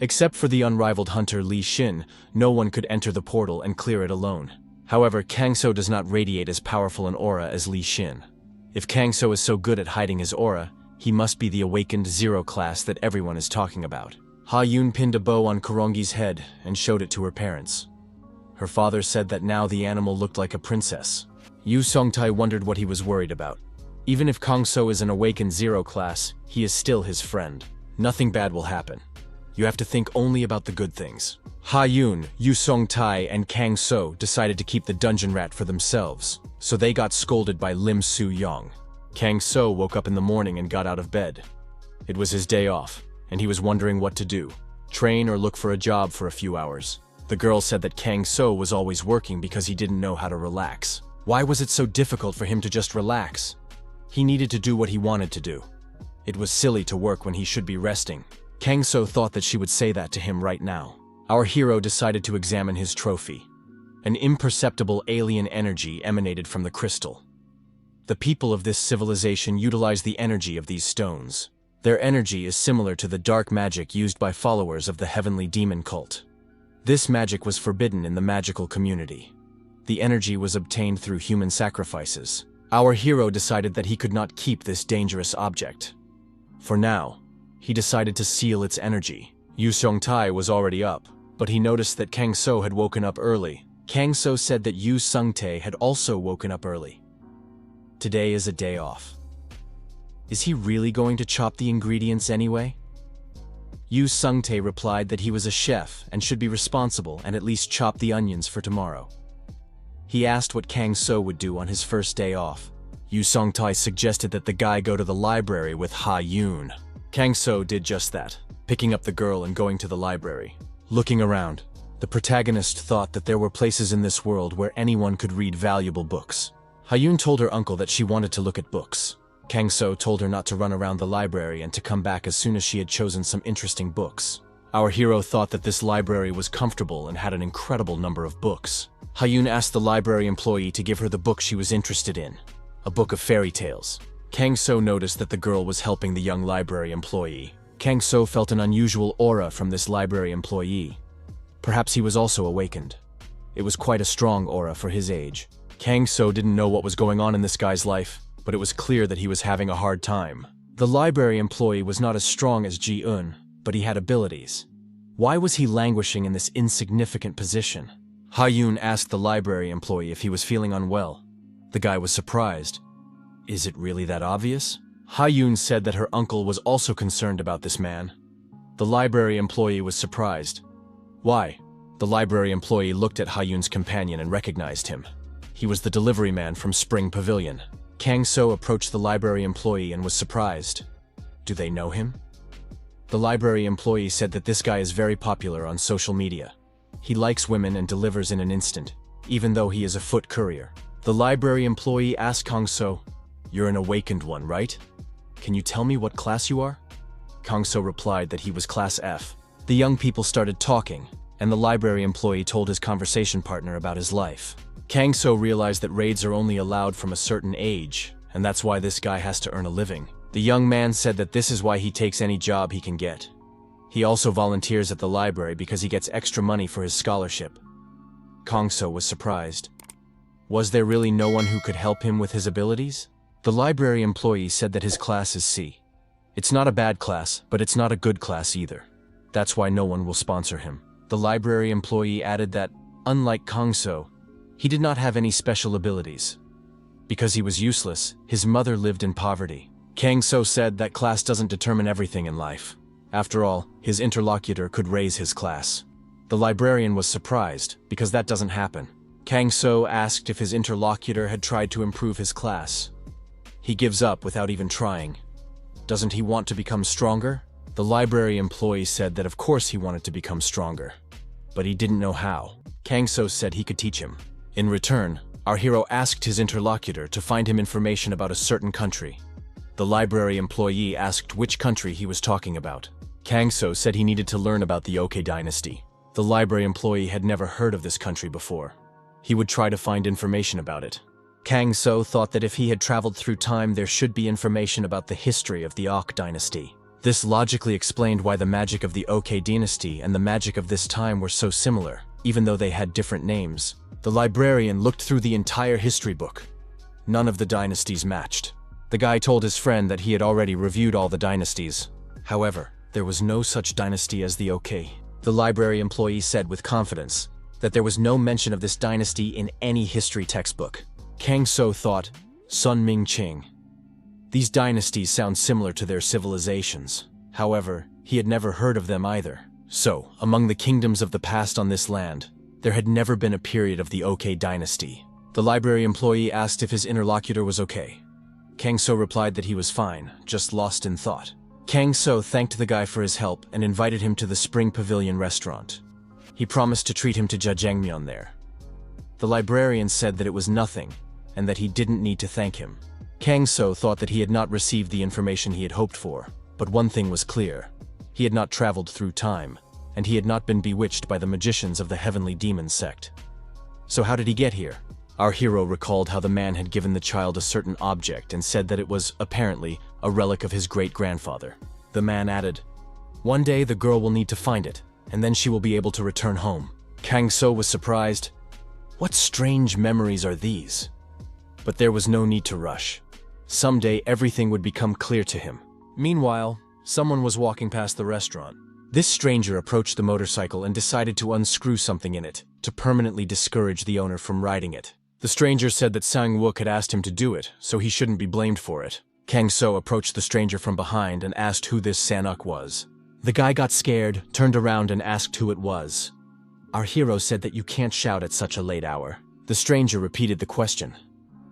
Except for the unrivaled hunter Li Xin, no one could enter the portal and clear it alone. However, Kang So does not radiate as powerful an aura as Li Xin. If Kang So is so good at hiding his aura, he must be the awakened Zero class that everyone is talking about. Ha-Yun pinned a bow on Korongi's head and showed it to her parents. Her father said that now the animal looked like a princess. Yu Song-tai wondered what he was worried about. Even if Kang So is an awakened Zero class, he is still his friend. Nothing bad will happen. You have to think only about the good things. Ha-Yun, Yu Song-tai, and Kang So decided to keep the dungeon rat for themselves, so they got scolded by Lim Su-yong. Kang So woke up in the morning and got out of bed. It was his day off, and he was wondering what to do. Train or look for a job for a few hours. The girl said that Kang So was always working because he didn't know how to relax. Why was it so difficult for him to just relax? He needed to do what he wanted to do. It was silly to work when he should be resting. Kang So thought that she would say that to him right now. Our hero decided to examine his trophy. An imperceptible alien energy emanated from the crystal. The people of this civilization utilize the energy of these stones. Their energy is similar to the dark magic used by followers of the heavenly demon cult. This magic was forbidden in the magical community. The energy was obtained through human sacrifices. Our hero decided that he could not keep this dangerous object. For now, he decided to seal its energy. Yu Song-tai was already up, but he noticed that Kang So had woken up early. Kang So said that Yu Sung-tae had also woken up early. Today is a day off. Is he really going to chop the ingredients anyway? Yu Sung-tae replied that he was a chef and should be responsible and at least chop the onions for tomorrow. He asked what Kang So would do on his first day off. Yu Song-tae suggested that the guy go to the library with Ha-Yun. Kang So did just that, picking up the girl and going to the library. Looking around, the protagonist thought that there were places in this world where anyone could read valuable books. Ha-Yun told her uncle that she wanted to look at books. Kang So told her not to run around the library and to come back as soon as she had chosen some interesting books. Our hero thought that this library was comfortable and had an incredible number of books. Ha-Yun asked the library employee to give her the book she was interested in, a book of fairy tales. Kang So noticed that the girl was helping the young library employee. Kang So felt an unusual aura from this library employee. Perhaps he was also awakened. It was quite a strong aura for his age. Kang So didn't know what was going on in this guy's life, but it was clear that he was having a hard time. The library employee was not as strong as Ji-eun, but he had abilities. Why was he languishing in this insignificant position? Ha-yoon asked the library employee if he was feeling unwell. The guy was surprised. Is it really that obvious? Ha-yoon said that her uncle was also concerned about this man. The library employee was surprised. Why? The library employee looked at Ha-yoon's companion and recognized him. He was the delivery man from Spring Pavilion. Kang So approached the library employee and was surprised. Do they know him? The library employee said that this guy is very popular on social media. He likes women and delivers in an instant, even though he is a foot courier. The library employee asked Kang So, "You're an awakened one, right? Can you tell me what class you are?" Kang So replied that he was class F. The young people started talking, and the library employee told his conversation partner about his life. Kang So realized that raids are only allowed from a certain age, and that's why this guy has to earn a living. The young man said that this is why he takes any job he can get. He also volunteers at the library because he gets extra money for his scholarship. Kang So was surprised. Was there really no one who could help him with his abilities? The library employee said that his class is C. It's not a bad class, but it's not a good class either. That's why no one will sponsor him. The library employee added that, unlike Kang So, he did not have any special abilities. Because he was useless, his mother lived in poverty. Kang So said that class doesn't determine everything in life. After all, his interlocutor could raise his class. The librarian was surprised, because that doesn't happen. Kang So asked if his interlocutor had tried to improve his class. He gives up without even trying. Doesn't he want to become stronger? The library employee said that of course he wanted to become stronger, but he didn't know how. Kang So said he could teach him. In return, our hero asked his interlocutor to find him information about a certain country. The library employee asked which country he was talking about. Kang So said he needed to learn about the OK dynasty. The library employee had never heard of this country before. He would try to find information about it. Kang So thought that if he had traveled through time, there should be information about the history of the OK dynasty. This logically explained why the magic of the OK dynasty and the magic of this time were so similar, even though they had different names. The librarian looked through the entire history book. None of the dynasties matched. The guy told his friend that he had already reviewed all the dynasties. However, there was no such dynasty as the OK. The library employee said with confidence that there was no mention of this dynasty in any history textbook. Kang So thought, Sun Ming Qing. These dynasties sound similar to their civilizations. However, he had never heard of them either. So, among the kingdoms of the past on this land, there had never been a period of the OK dynasty. The library employee asked if his interlocutor was okay. Kang So replied that he was fine, just lost in thought. Kang So thanked the guy for his help and invited him to the Spring Pavilion restaurant. He promised to treat him to jjajangmyeon there. The librarian said that it was nothing, and that he didn't need to thank him. Kang So thought that he had not received the information he had hoped for, but one thing was clear. He had not traveled through time, and he had not been bewitched by the magicians of the Heavenly Demon sect. So how did he get here? Our hero recalled how the man had given the child a certain object and said that it was, apparently, a relic of his great-grandfather. The man added, "One day the girl will need to find it, and then she will be able to return home." Kang So was surprised. What strange memories are these? But there was no need to rush. Someday everything would become clear to him. Meanwhile, someone was walking past the restaurant. This stranger approached the motorcycle and decided to unscrew something in it, to permanently discourage the owner from riding it. The stranger said that Sang-wook had asked him to do it, so he shouldn't be blamed for it. Kang So approached the stranger from behind and asked who this Sanuk was. The guy got scared, turned around and asked who it was. Our hero said that you can't shout at such a late hour. The stranger repeated the question.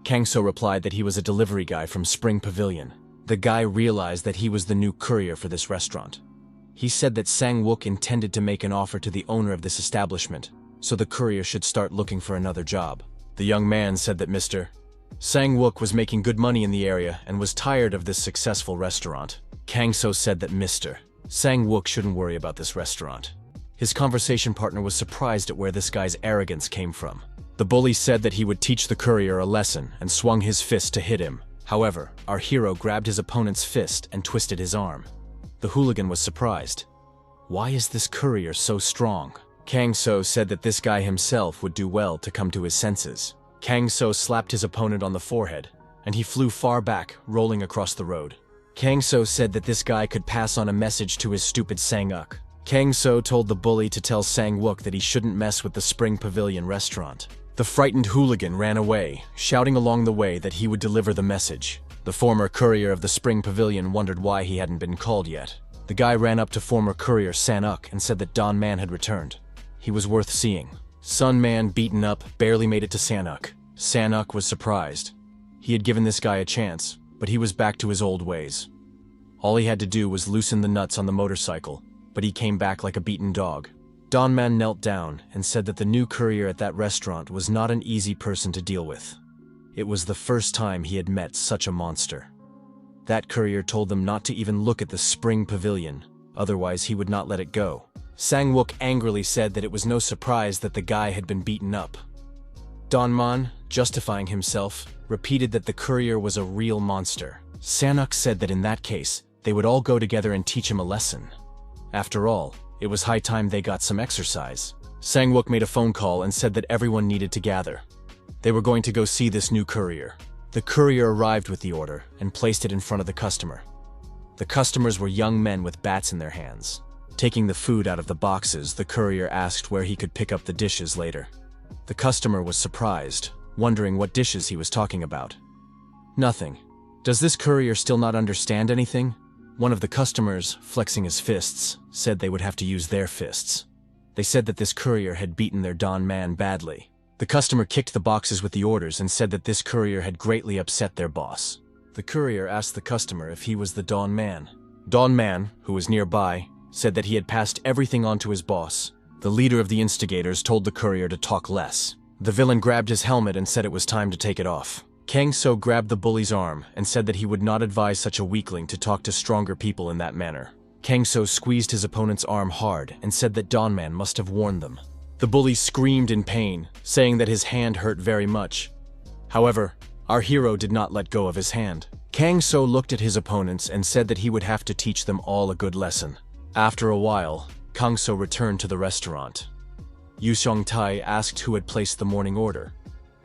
Kang So replied that he was a delivery guy from Spring Pavilion. The guy realized that he was the new courier for this restaurant. He said that Sang-wook intended to make an offer to the owner of this establishment, so the courier should start looking for another job. The young man said that Mr. Sang-wook was making good money in the area and was tired of this successful restaurant. Kang So said that Mr. Sang-wook shouldn't worry about this restaurant. His conversation partner was surprised at where this guy's arrogance came from. The bully said that he would teach the courier a lesson and swung his fist to hit him. However, our hero grabbed his opponent's fist and twisted his arm. The hooligan was surprised. Why is this courier so strong? Kang So said that this guy himself would do well to come to his senses. Kang So slapped his opponent on the forehead, and he flew far back, rolling across the road. Kang So said that this guy could pass on a message to his stupid Sang-uk. Kang So told the bully to tell Sang-wook that he shouldn't mess with the Spring Pavilion restaurant. The frightened hooligan ran away, shouting along the way that he would deliver the message. The former courier of the Spring Pavilion wondered why he hadn't been called yet. The guy ran up to former courier San-uk and said that Don Man had returned. He was worth seeing. Sun Man, beaten up, barely made it to San-uk. San-uk was surprised. He had given this guy a chance, but he was back to his old ways. All he had to do was loosen the nuts on the motorcycle, but he came back like a beaten dog. Don Man knelt down and said that the new courier at that restaurant was not an easy person to deal with. It was the first time he had met such a monster. That courier told them not to even look at the Spring Pavilion, otherwise he would not let it go. Sang-wook angrily said that it was no surprise that the guy had been beaten up. Don Man, justifying himself, repeated that the courier was a real monster. San-uk said that in that case, they would all go together and teach him a lesson. After all, it was high time they got some exercise. Sang-wook made a phone call and said that everyone needed to gather. They were going to go see this new courier. The courier arrived with the order and placed it in front of the customer. The customers were young men with bats in their hands. Taking the food out of the boxes, the courier asked where he could pick up the dishes later. The customer was surprised, wondering what dishes he was talking about. Nothing. Does this courier still not understand anything? One of the customers, flexing his fists, said they would have to use their fists. They said that this courier had beaten their Don Man badly. The customer kicked the boxes with the orders and said that this courier had greatly upset their boss. The courier asked the customer if he was the Don Man. Don Man, who was nearby, said that he had passed everything on to his boss. The leader of the instigators told the courier to talk less. The villain grabbed his helmet and said it was time to take it off. Kang So grabbed the bully's arm and said that he would not advise such a weakling to talk to stronger people in that manner. Kang So squeezed his opponent's arm hard and said that Don Man must have warned them. The bully screamed in pain, saying that his hand hurt very much. However, our hero did not let go of his hand. Kang So looked at his opponents and said that he would have to teach them all a good lesson. After a while, Kang So returned to the restaurant. Yu Seong-tae asked who had placed the morning order.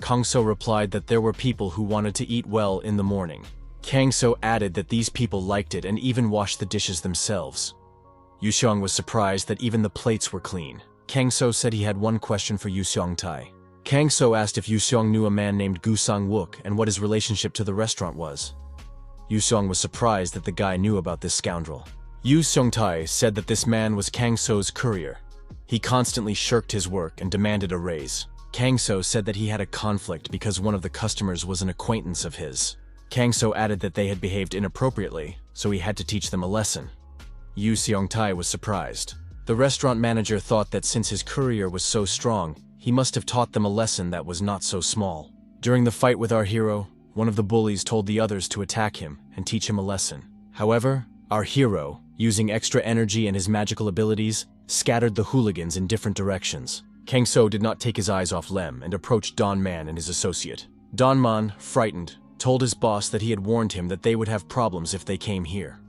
Kang So replied that there were people who wanted to eat well in the morning. Kang So added that these people liked it and even washed the dishes themselves. Yu Seong was surprised that even the plates were clean. Kang So said he had one question for Yu Seong-tae. Kang So asked if Yu Seong knew a man named Gu Sang-wook and what his relationship to the restaurant was. Yu Seong was surprised that the guy knew about this scoundrel. Yu Seong-tae said that this man was Kang So's courier. He constantly shirked his work and demanded a raise. Kang So said that he had a conflict because one of the customers was an acquaintance of his. Kang So added that they had behaved inappropriately, so he had to teach them a lesson. Yu Seong-tae was surprised. The restaurant manager thought that since his courier was so strong, he must have taught them a lesson that was not so small. During the fight with our hero, one of the bullies told the others to attack him and teach him a lesson. However, our hero, using extra energy and his magical abilities, scattered the hooligans in different directions. Kang So did not take his eyes off Lem and approached Don Man and his associate. Don Man, frightened, told his boss that he had warned him that they would have problems if they came here.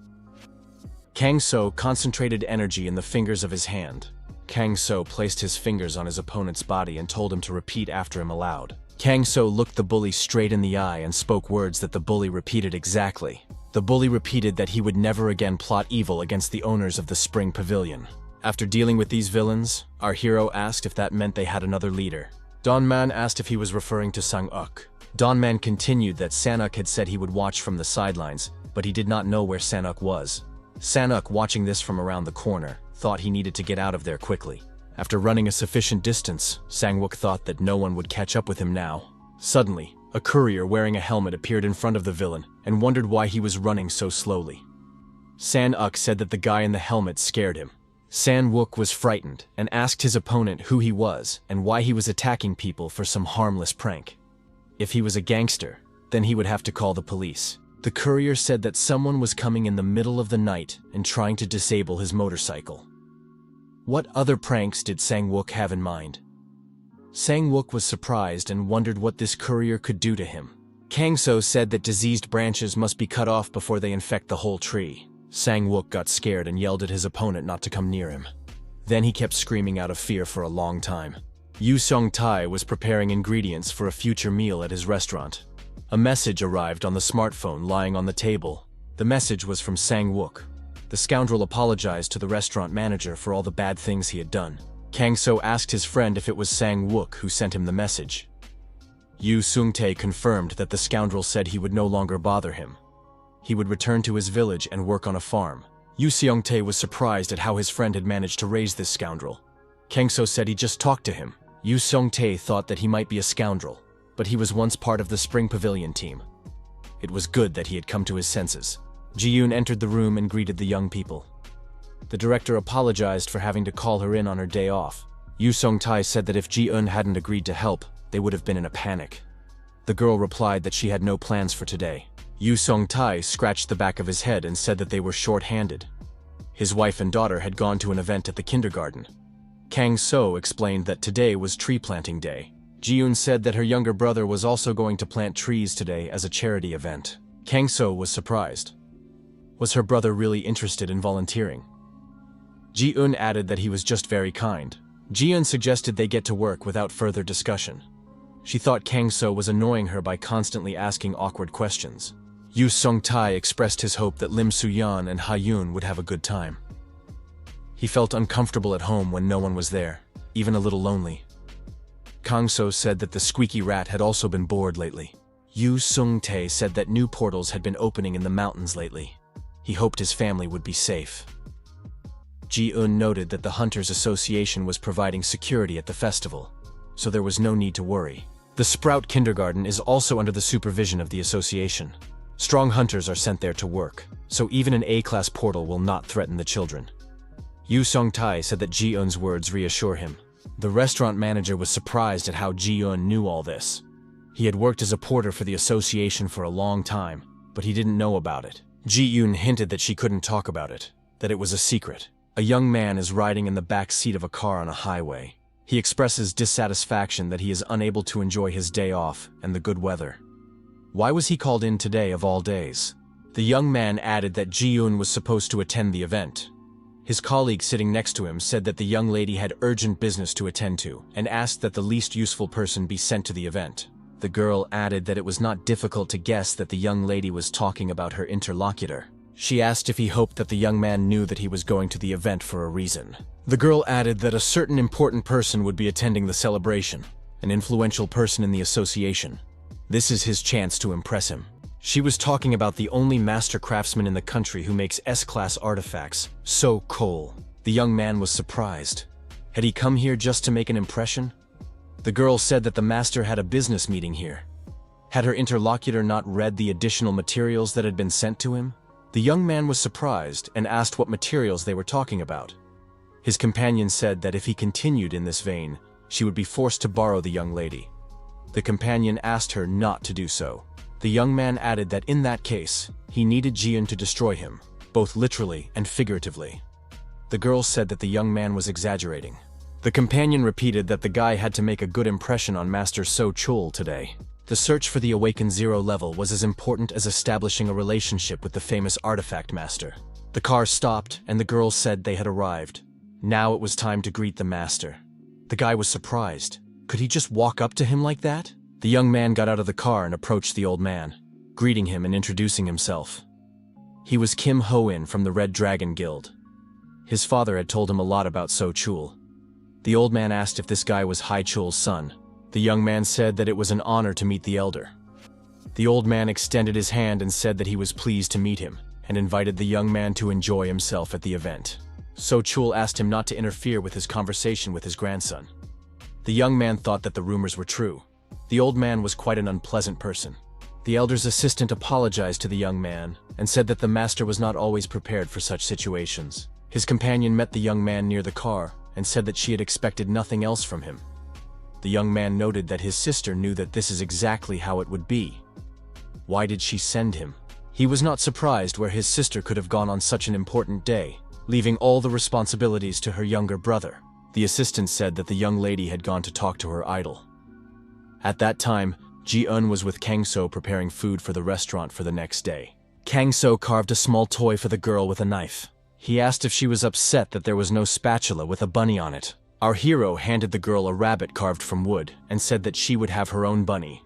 Kang So concentrated energy in the fingers of his hand. Kang So placed his fingers on his opponent's body and told him to repeat after him aloud. Kang So looked the bully straight in the eye and spoke words that the bully repeated exactly. The bully repeated that he would never again plot evil against the owners of the Spring Pavilion. After dealing with these villains, our hero asked if that meant they had another leader. Don Man asked if he was referring to Sang-uk. Don Man continued that San-uk had said he would watch from the sidelines, but he did not know where San-uk was. San-uk, watching this from around the corner, thought he needed to get out of there quickly. After running a sufficient distance, Sang-wook thought that no one would catch up with him now. Suddenly, a courier wearing a helmet appeared in front of the villain and wondered why he was running so slowly. San-uk said that the guy in the helmet scared him. Sang-wook was frightened and asked his opponent who he was and why he was attacking people for some harmless prank. If he was a gangster, then he would have to call the police. The courier said that someone was coming in the middle of the night and trying to disable his motorcycle. What other pranks did Sang-wook have in mind? Sang-wook was surprised and wondered what this courier could do to him. Kang So said that diseased branches must be cut off before they infect the whole tree. Sang-wook got scared and yelled at his opponent not to come near him. Then he kept screaming out of fear for a long time. Yu Sung-tae was preparing ingredients for a future meal at his restaurant. A message arrived on the smartphone lying on the table. The message was from Sang-wook. The scoundrel apologized to the restaurant manager for all the bad things he had done. Kang-so asked his friend if it was Sang-wook who sent him the message. Yu Sung-tae confirmed that the scoundrel said he would no longer bother him. He would return to his village and work on a farm. Yu Seong-tae was surprised at how his friend had managed to raise this scoundrel. Kang-so said he just talked to him. Yu Sung-tae thought that he might be a scoundrel, but he was once part of the Spring Pavilion team. It was good that he had come to his senses. Ji-yoon entered the room and greeted the young people. The director apologized for having to call her in on her day off. Yu Sung-tae said that if Ji-eun hadn't agreed to help, they would have been in a panic. The girl replied that she had no plans for today. Yu Sung-tae scratched the back of his head and said that they were short-handed. His wife and daughter had gone to an event at the kindergarten. Kang-so explained that today was tree planting day. Ji-yoon said that her younger brother was also going to plant trees today as a charity event. Kang-so was surprised. Was her brother really interested in volunteering? Ji-eun added that he was just very kind. Ji-eun suggested they get to work without further discussion. She thought Kang-so was annoying her by constantly asking awkward questions. Yu Sung-tae expressed his hope that Lim Soo-yeon and Ha-yoon would have a good time. He felt uncomfortable at home when no one was there, even a little lonely. Kang-so said that the squeaky rat had also been bored lately. Yu Sung-tae said that new portals had been opening in the mountains lately. He hoped his family would be safe. Ji-eun noted that the Hunters Association was providing security at the festival, so there was no need to worry. The Sprout Kindergarten is also under the supervision of the association. Strong hunters are sent there to work, so even an A-class portal will not threaten the children. Yu Sung-tae said that Ji-eun's words reassure him. The restaurant manager was surprised at how Ji-eun knew all this. He had worked as a porter for the association for a long time, but he didn't know about it. Ji-eun hinted that she couldn't talk about it, that it was a secret. A young man is riding in the back seat of a car on a highway. He expresses dissatisfaction that he is unable to enjoy his day off and the good weather. Why was he called in today of all days? The young man added that Ji-eun was supposed to attend the event. His colleague sitting next to him said that the young lady had urgent business to attend to and asked that the least useful person be sent to the event. The girl added that it was not difficult to guess that the young lady was talking about her interlocutor. She asked if he hoped that the young man knew that he was going to the event for a reason. The girl added that a certain important person would be attending the celebration, an influential person in the association. This is his chance to impress him. She was talking about the only master craftsman in the country who makes S-class artifacts, So Cole. The young man was surprised. Had he come here just to make an impression? The girl said that the master had a business meeting here. Had her interlocutor not read the additional materials that had been sent to him? The young man was surprised and asked what materials they were talking about. His companion said that if he continued in this vein, she would be forced to borrow the young lady. The companion asked her not to do so. The young man added that in that case, he needed Ji-eun to destroy him, both literally and figuratively. The girl said that the young man was exaggerating. The companion repeated that the guy had to make a good impression on Master So Chul today. The search for the Awakened Zero level was as important as establishing a relationship with the famous artifact master. The car stopped and the girl said they had arrived. Now it was time to greet the master. The guy was surprised. Could he just walk up to him like that? The young man got out of the car and approached the old man, greeting him and introducing himself. He was Kim Ho-in from the Red Dragon Guild. His father had told him a lot about So Chul. The old man asked if this guy was Hai Chul's son. The young man said that it was an honor to meet the elder. The old man extended his hand and said that he was pleased to meet him, and invited the young man to enjoy himself at the event. So Chul asked him not to interfere with his conversation with his grandson. The young man thought that the rumors were true. The old man was quite an unpleasant person. The elder's assistant apologized to the young man and said that the master was not always prepared for such situations. His companion met the young man near the car and said that she had expected nothing else from him. The young man noted that his sister knew that this is exactly how it would be. Why did she send him? He was not surprised where his sister could have gone on such an important day, leaving all the responsibilities to her younger brother. The assistant said that the young lady had gone to talk to her idol. At that time, Ji-eun was with Kang-so preparing food for the restaurant for the next day. Kang-so carved a small toy for the girl with a knife. He asked if she was upset that there was no spatula with a bunny on it. Our hero handed the girl a rabbit carved from wood and said that she would have her own bunny.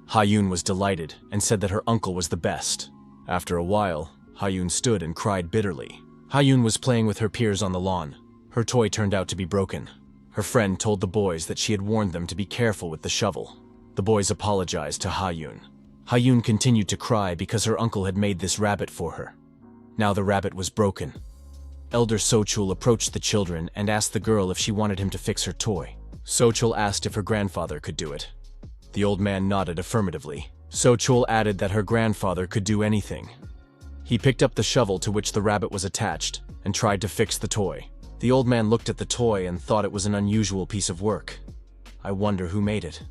Ha-yoon was delighted and said that her uncle was the best. After a while, Ha-yoon stood and cried bitterly. Ha-yoon was playing with her peers on the lawn. Her toy turned out to be broken. Her friend told the boys that she had warned them to be careful with the shovel. The boys apologized to Ha-yoon. Ha-yoon continued to cry because her uncle had made this rabbit for her. Now the rabbit was broken. Elder So-chul approached the children and asked the girl if she wanted him to fix her toy. So-chul asked if her grandfather could do it. The old man nodded affirmatively. So-chul added that her grandfather could do anything. He picked up the shovel to which the rabbit was attached and tried to fix the toy. The old man looked at the toy and thought it was an unusual piece of work. I wonder who made it.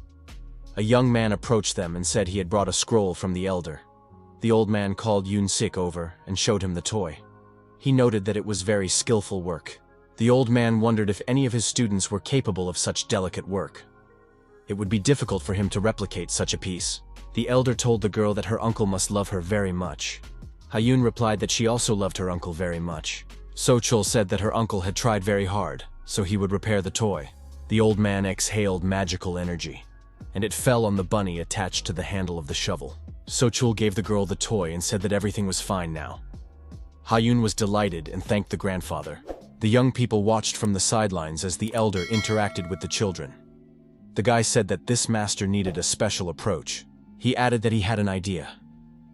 A young man approached them and said he had brought a scroll from the elder. The old man called Yoon-sik over and showed him the toy. He noted that it was very skillful work. The old man wondered if any of his students were capable of such delicate work. It would be difficult for him to replicate such a piece. The elder told the girl that her uncle must love her very much. Ha-yoon replied that she also loved her uncle very much. So-chul said that her uncle had tried very hard, so he would repair the toy. The old man exhaled magical energy, and it fell on the bunny attached to the handle of the shovel. So-chul gave the girl the toy and said that everything was fine now. Ha-yoon was delighted and thanked the grandfather. The young people watched from the sidelines as the elder interacted with the children. The guy said that this master needed a special approach. He added that he had an idea.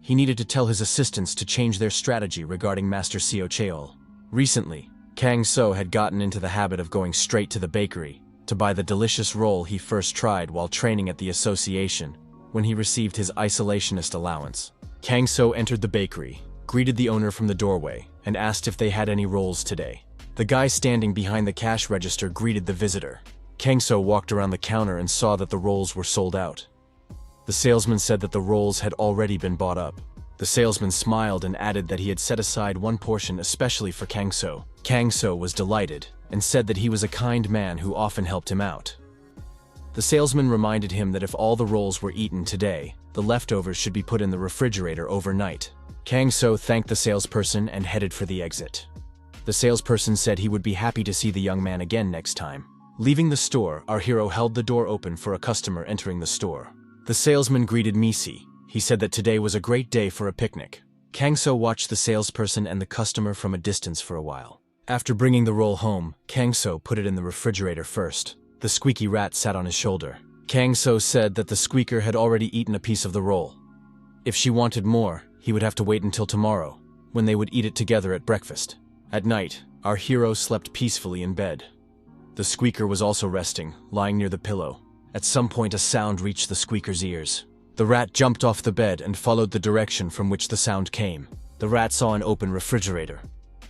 He needed to tell his assistants to change their strategy regarding Master Seo Cheol. Recently, Kang So had gotten into the habit of going straight to the bakery to buy the delicious roll he first tried while training at the association when he received his isolationist allowance. Kang So entered the bakery, greeted the owner from the doorway, and asked if they had any rolls today. The guy standing behind the cash register greeted the visitor. Kang So walked around the counter and saw that the rolls were sold out. The salesman said that the rolls had already been bought up. The salesman smiled and added that he had set aside one portion especially for Kang So. Kang So was delighted and said that he was a kind man who often helped him out. The salesman reminded him that if all the rolls were eaten today, the leftovers should be put in the refrigerator overnight. Kang So thanked the salesperson and headed for the exit. The salesperson said he would be happy to see the young man again next time. Leaving the store, our hero held the door open for a customer entering the store. The salesman greeted Misi. He said that today was a great day for a picnic. Kang So watched the salesperson and the customer from a distance for a while. After bringing the roll home, Kang So put it in the refrigerator first. The squeaky rat sat on his shoulder. Kang So said that the squeaker had already eaten a piece of the roll. If she wanted more, he would have to wait until tomorrow, when they would eat it together at breakfast. At night, our hero slept peacefully in bed. The squeaker was also resting, lying near the pillow. At some point, a sound reached the squeaker's ears. The rat jumped off the bed and followed the direction from which the sound came. The rat saw an open refrigerator.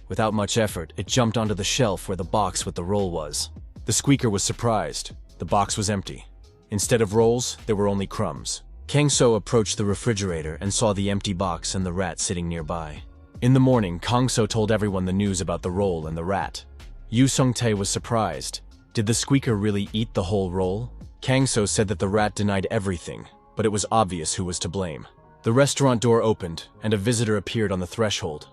Without much effort, it jumped onto the shelf where the box with the roll was. The squeaker was surprised. The box was empty. Instead of rolls, there were only crumbs. Kang So approached the refrigerator and saw the empty box and the rat sitting nearby. In the morning, Kang So told everyone the news about the roll and the rat. Yu Sung-tae was surprised. Did the squeaker really eat the whole roll? Kang So said that the rat denied everything, but it was obvious who was to blame. The restaurant door opened, and a visitor appeared on the threshold.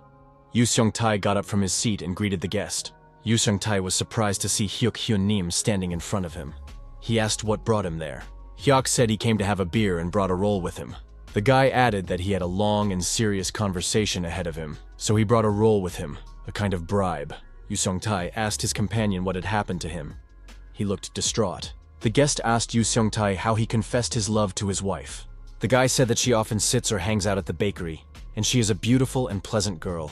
Yu Sung-tae got up from his seat and greeted the guest. Yu Sung-tae was surprised to see Hyuk Hyun-nim standing in front of him. He asked what brought him there. Hyuk said he came to have a beer and brought a roll with him. The guy added that he had a long and serious conversation ahead of him, so he brought a roll with him, a kind of bribe. Yu Sung-tae asked his companion what had happened to him. He looked distraught. The guest asked Yu Sung-tae how he confessed his love to his wife. The guy said that she often sits or hangs out at the bakery, and she is a beautiful and pleasant girl.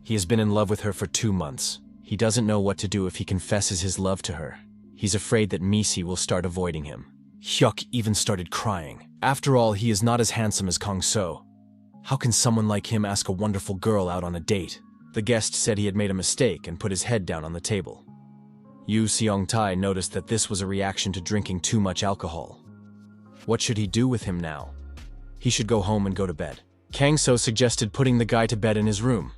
He has been in love with her for 2 months. He doesn't know what to do if he confesses his love to her. He's afraid that Misi will start avoiding him. Hyuk even started crying. After all, he is not as handsome as Kang So. How can someone like him ask a wonderful girl out on a date? The guest said he had made a mistake and put his head down on the table. Yu Seong-tae noticed that this was a reaction to drinking too much alcohol. What should he do with him now? He should go home and go to bed. Kang So suggested putting the guy to bed in his room.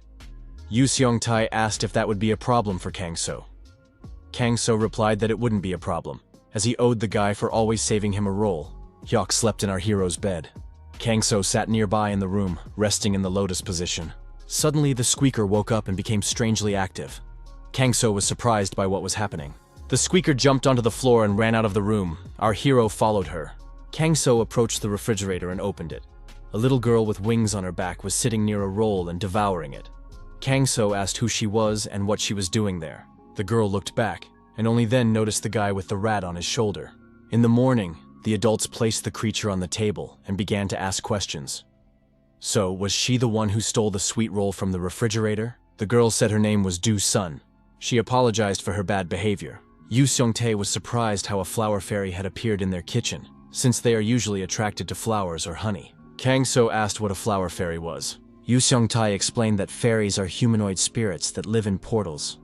Yu Seong-tae asked if that would be a problem for Kang So. Kang So replied that it wouldn't be a problem, as he owed the guy for always saving him a roll. Hyuk slept in our hero's bed. Kang So sat nearby in the room, resting in the lotus position. Suddenly, the squeaker woke up and became strangely active. Kang So was surprised by what was happening. The The squeaker jumped onto the floor and ran out of the room. Our hero followed her. Kang-so approached the refrigerator and opened it. A little girl with wings on her back was sitting near a roll and devouring it. Kang-so asked who she was and what she was doing there. The girl looked back, and only then noticed the guy with the rat on his shoulder. In the morning, the adults placed the creature on the table and began to ask questions. So, was she the one who stole the sweet roll from the refrigerator? The girl said her name was Du-sun. She apologized for her bad behavior. Yu Seong-tae was surprised how a flower fairy had appeared in their kitchen, since they are usually attracted to flowers or honey. Kang-so asked what a flower fairy was. Yu Seong-tae explained that fairies are humanoid spirits that live in portals.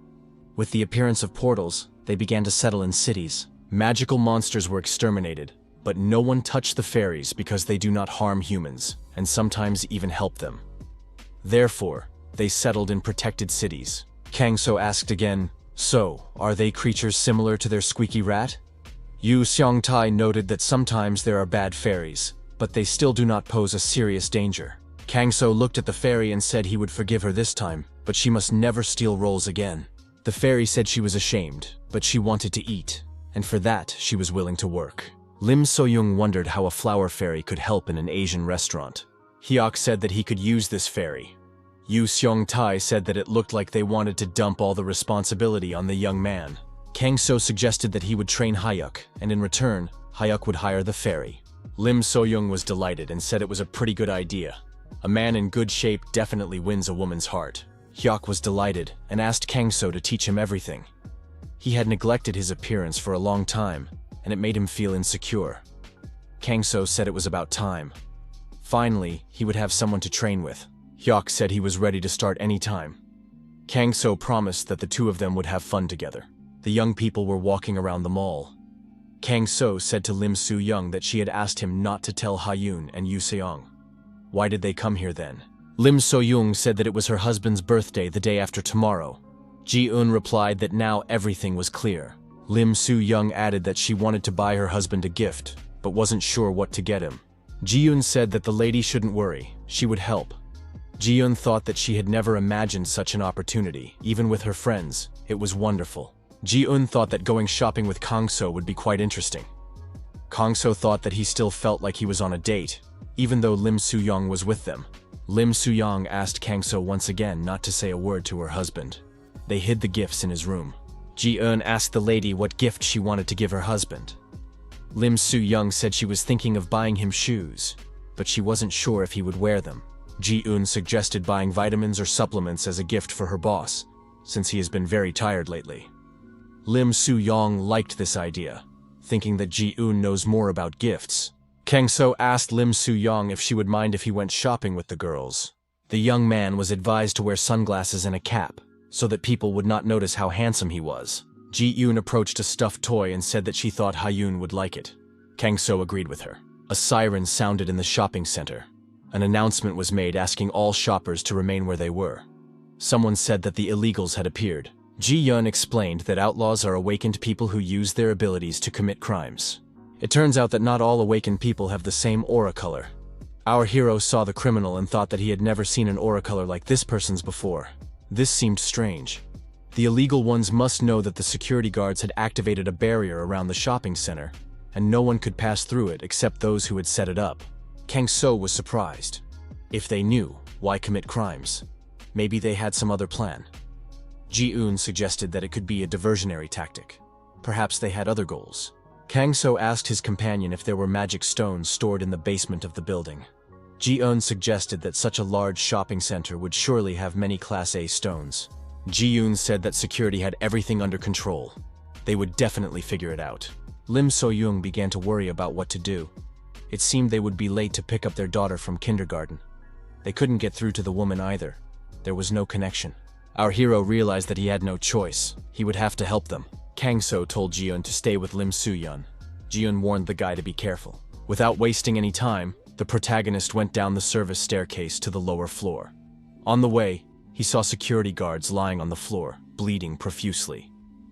With the appearance of portals, they began to settle in cities. Magical monsters were exterminated, but no one touched the fairies because they do not harm humans, and sometimes even help them. Therefore, they settled in protected cities. Kang-so asked again, so, are they creatures similar to their squeaky rat? Yu Seong-tae noted that sometimes there are bad fairies, but they still do not pose a serious danger. Kang-so looked at the fairy and said he would forgive her this time, but she must never steal rolls again. The fairy said she was ashamed, but she wanted to eat, and for that she was willing to work. Lim So-young wondered how a flower fairy could help in an Asian restaurant. Hyuk said that he could use this fairy. Yu Seong-tae said that it looked like they wanted to dump all the responsibility on the young man. Kang-so suggested that he would train Hyuk, and in return, Hyuk would hire the fairy. Lim So-young was delighted and said it was a pretty good idea. A man in good shape definitely wins a woman's heart. Hyuk was delighted and asked Kang-so to teach him everything. He had neglected his appearance for a long time, and it made him feel insecure. Kang-so said it was about time. Finally, he would have someone to train with. Hyuk said he was ready to start any time. Kang-so promised that the two of them would have fun together. The young people were walking around the mall. Kang-so said to Lim So-young that she had asked him not to tell Ha-yoon and Yu Seong. Why did they come here then? Lim So-young said that it was her husband's birthday the day after tomorrow. Ji-eun replied that now everything was clear. Lim So-young added that she wanted to buy her husband a gift, but wasn't sure what to get him. Ji-eun said that the lady shouldn't worry, she would help. Ji-eun thought that she had never imagined such an opportunity, even with her friends. It was wonderful. Ji-eun thought that going shopping with Kang-so would be quite interesting. Kang-so thought that he still felt like he was on a date, even though Lim So-young was with them. Lim So-young asked Kang-so once again not to say a word to her husband. They hid the gifts in his room. Ji-eun asked the lady what gift she wanted to give her husband. Lim So-young said she was thinking of buying him shoes, but she wasn't sure if he would wear them. Ji-eun suggested buying vitamins or supplements as a gift for her boss, since he has been very tired lately. Lim So-young liked this idea, thinking that Ji-eun knows more about gifts. Kang-so asked Lim So-young if she would mind if he went shopping with the girls. The young man was advised to wear sunglasses and a cap, so that people would not notice how handsome he was. Ji-eun approached a stuffed toy and said that she thought Ha-yoon would like it. Kang-so agreed with her. A siren sounded in the shopping center. An announcement was made asking all shoppers to remain where they were. Someone said that the illegals had appeared. Ji-yeon explained that outlaws are awakened people who use their abilities to commit crimes. It turns out that not all awakened people have the same aura color. Our hero saw the criminal and thought that he had never seen an aura color like this person's before. This seemed strange. The illegal ones must know that the security guards had activated a barrier around the shopping center, and no one could pass through it except those who had set it up. Kang-so was surprised. If they knew, why commit crimes? Maybe they had some other plan. Ji-eun suggested that it could be a diversionary tactic. Perhaps they had other goals. Kang-so asked his companion if there were magic stones stored in the basement of the building. Ji-eun suggested that such a large shopping center would surely have many Class A stones. Ji-eun said that security had everything under control. They would definitely figure it out. Lim So-young began to worry about what to do. It seemed they would be late to pick up their daughter from kindergarten. They couldn't get through to the woman either. There was no connection. Our hero realized that he had no choice. He would have to help them. Kang-so told Ji-eun to stay with Lim So-young. Ji-eun warned the guy to be careful. Without wasting any time, the protagonist went down the service staircase to the lower floor. On the way, he saw security guards lying on the floor, bleeding profusely.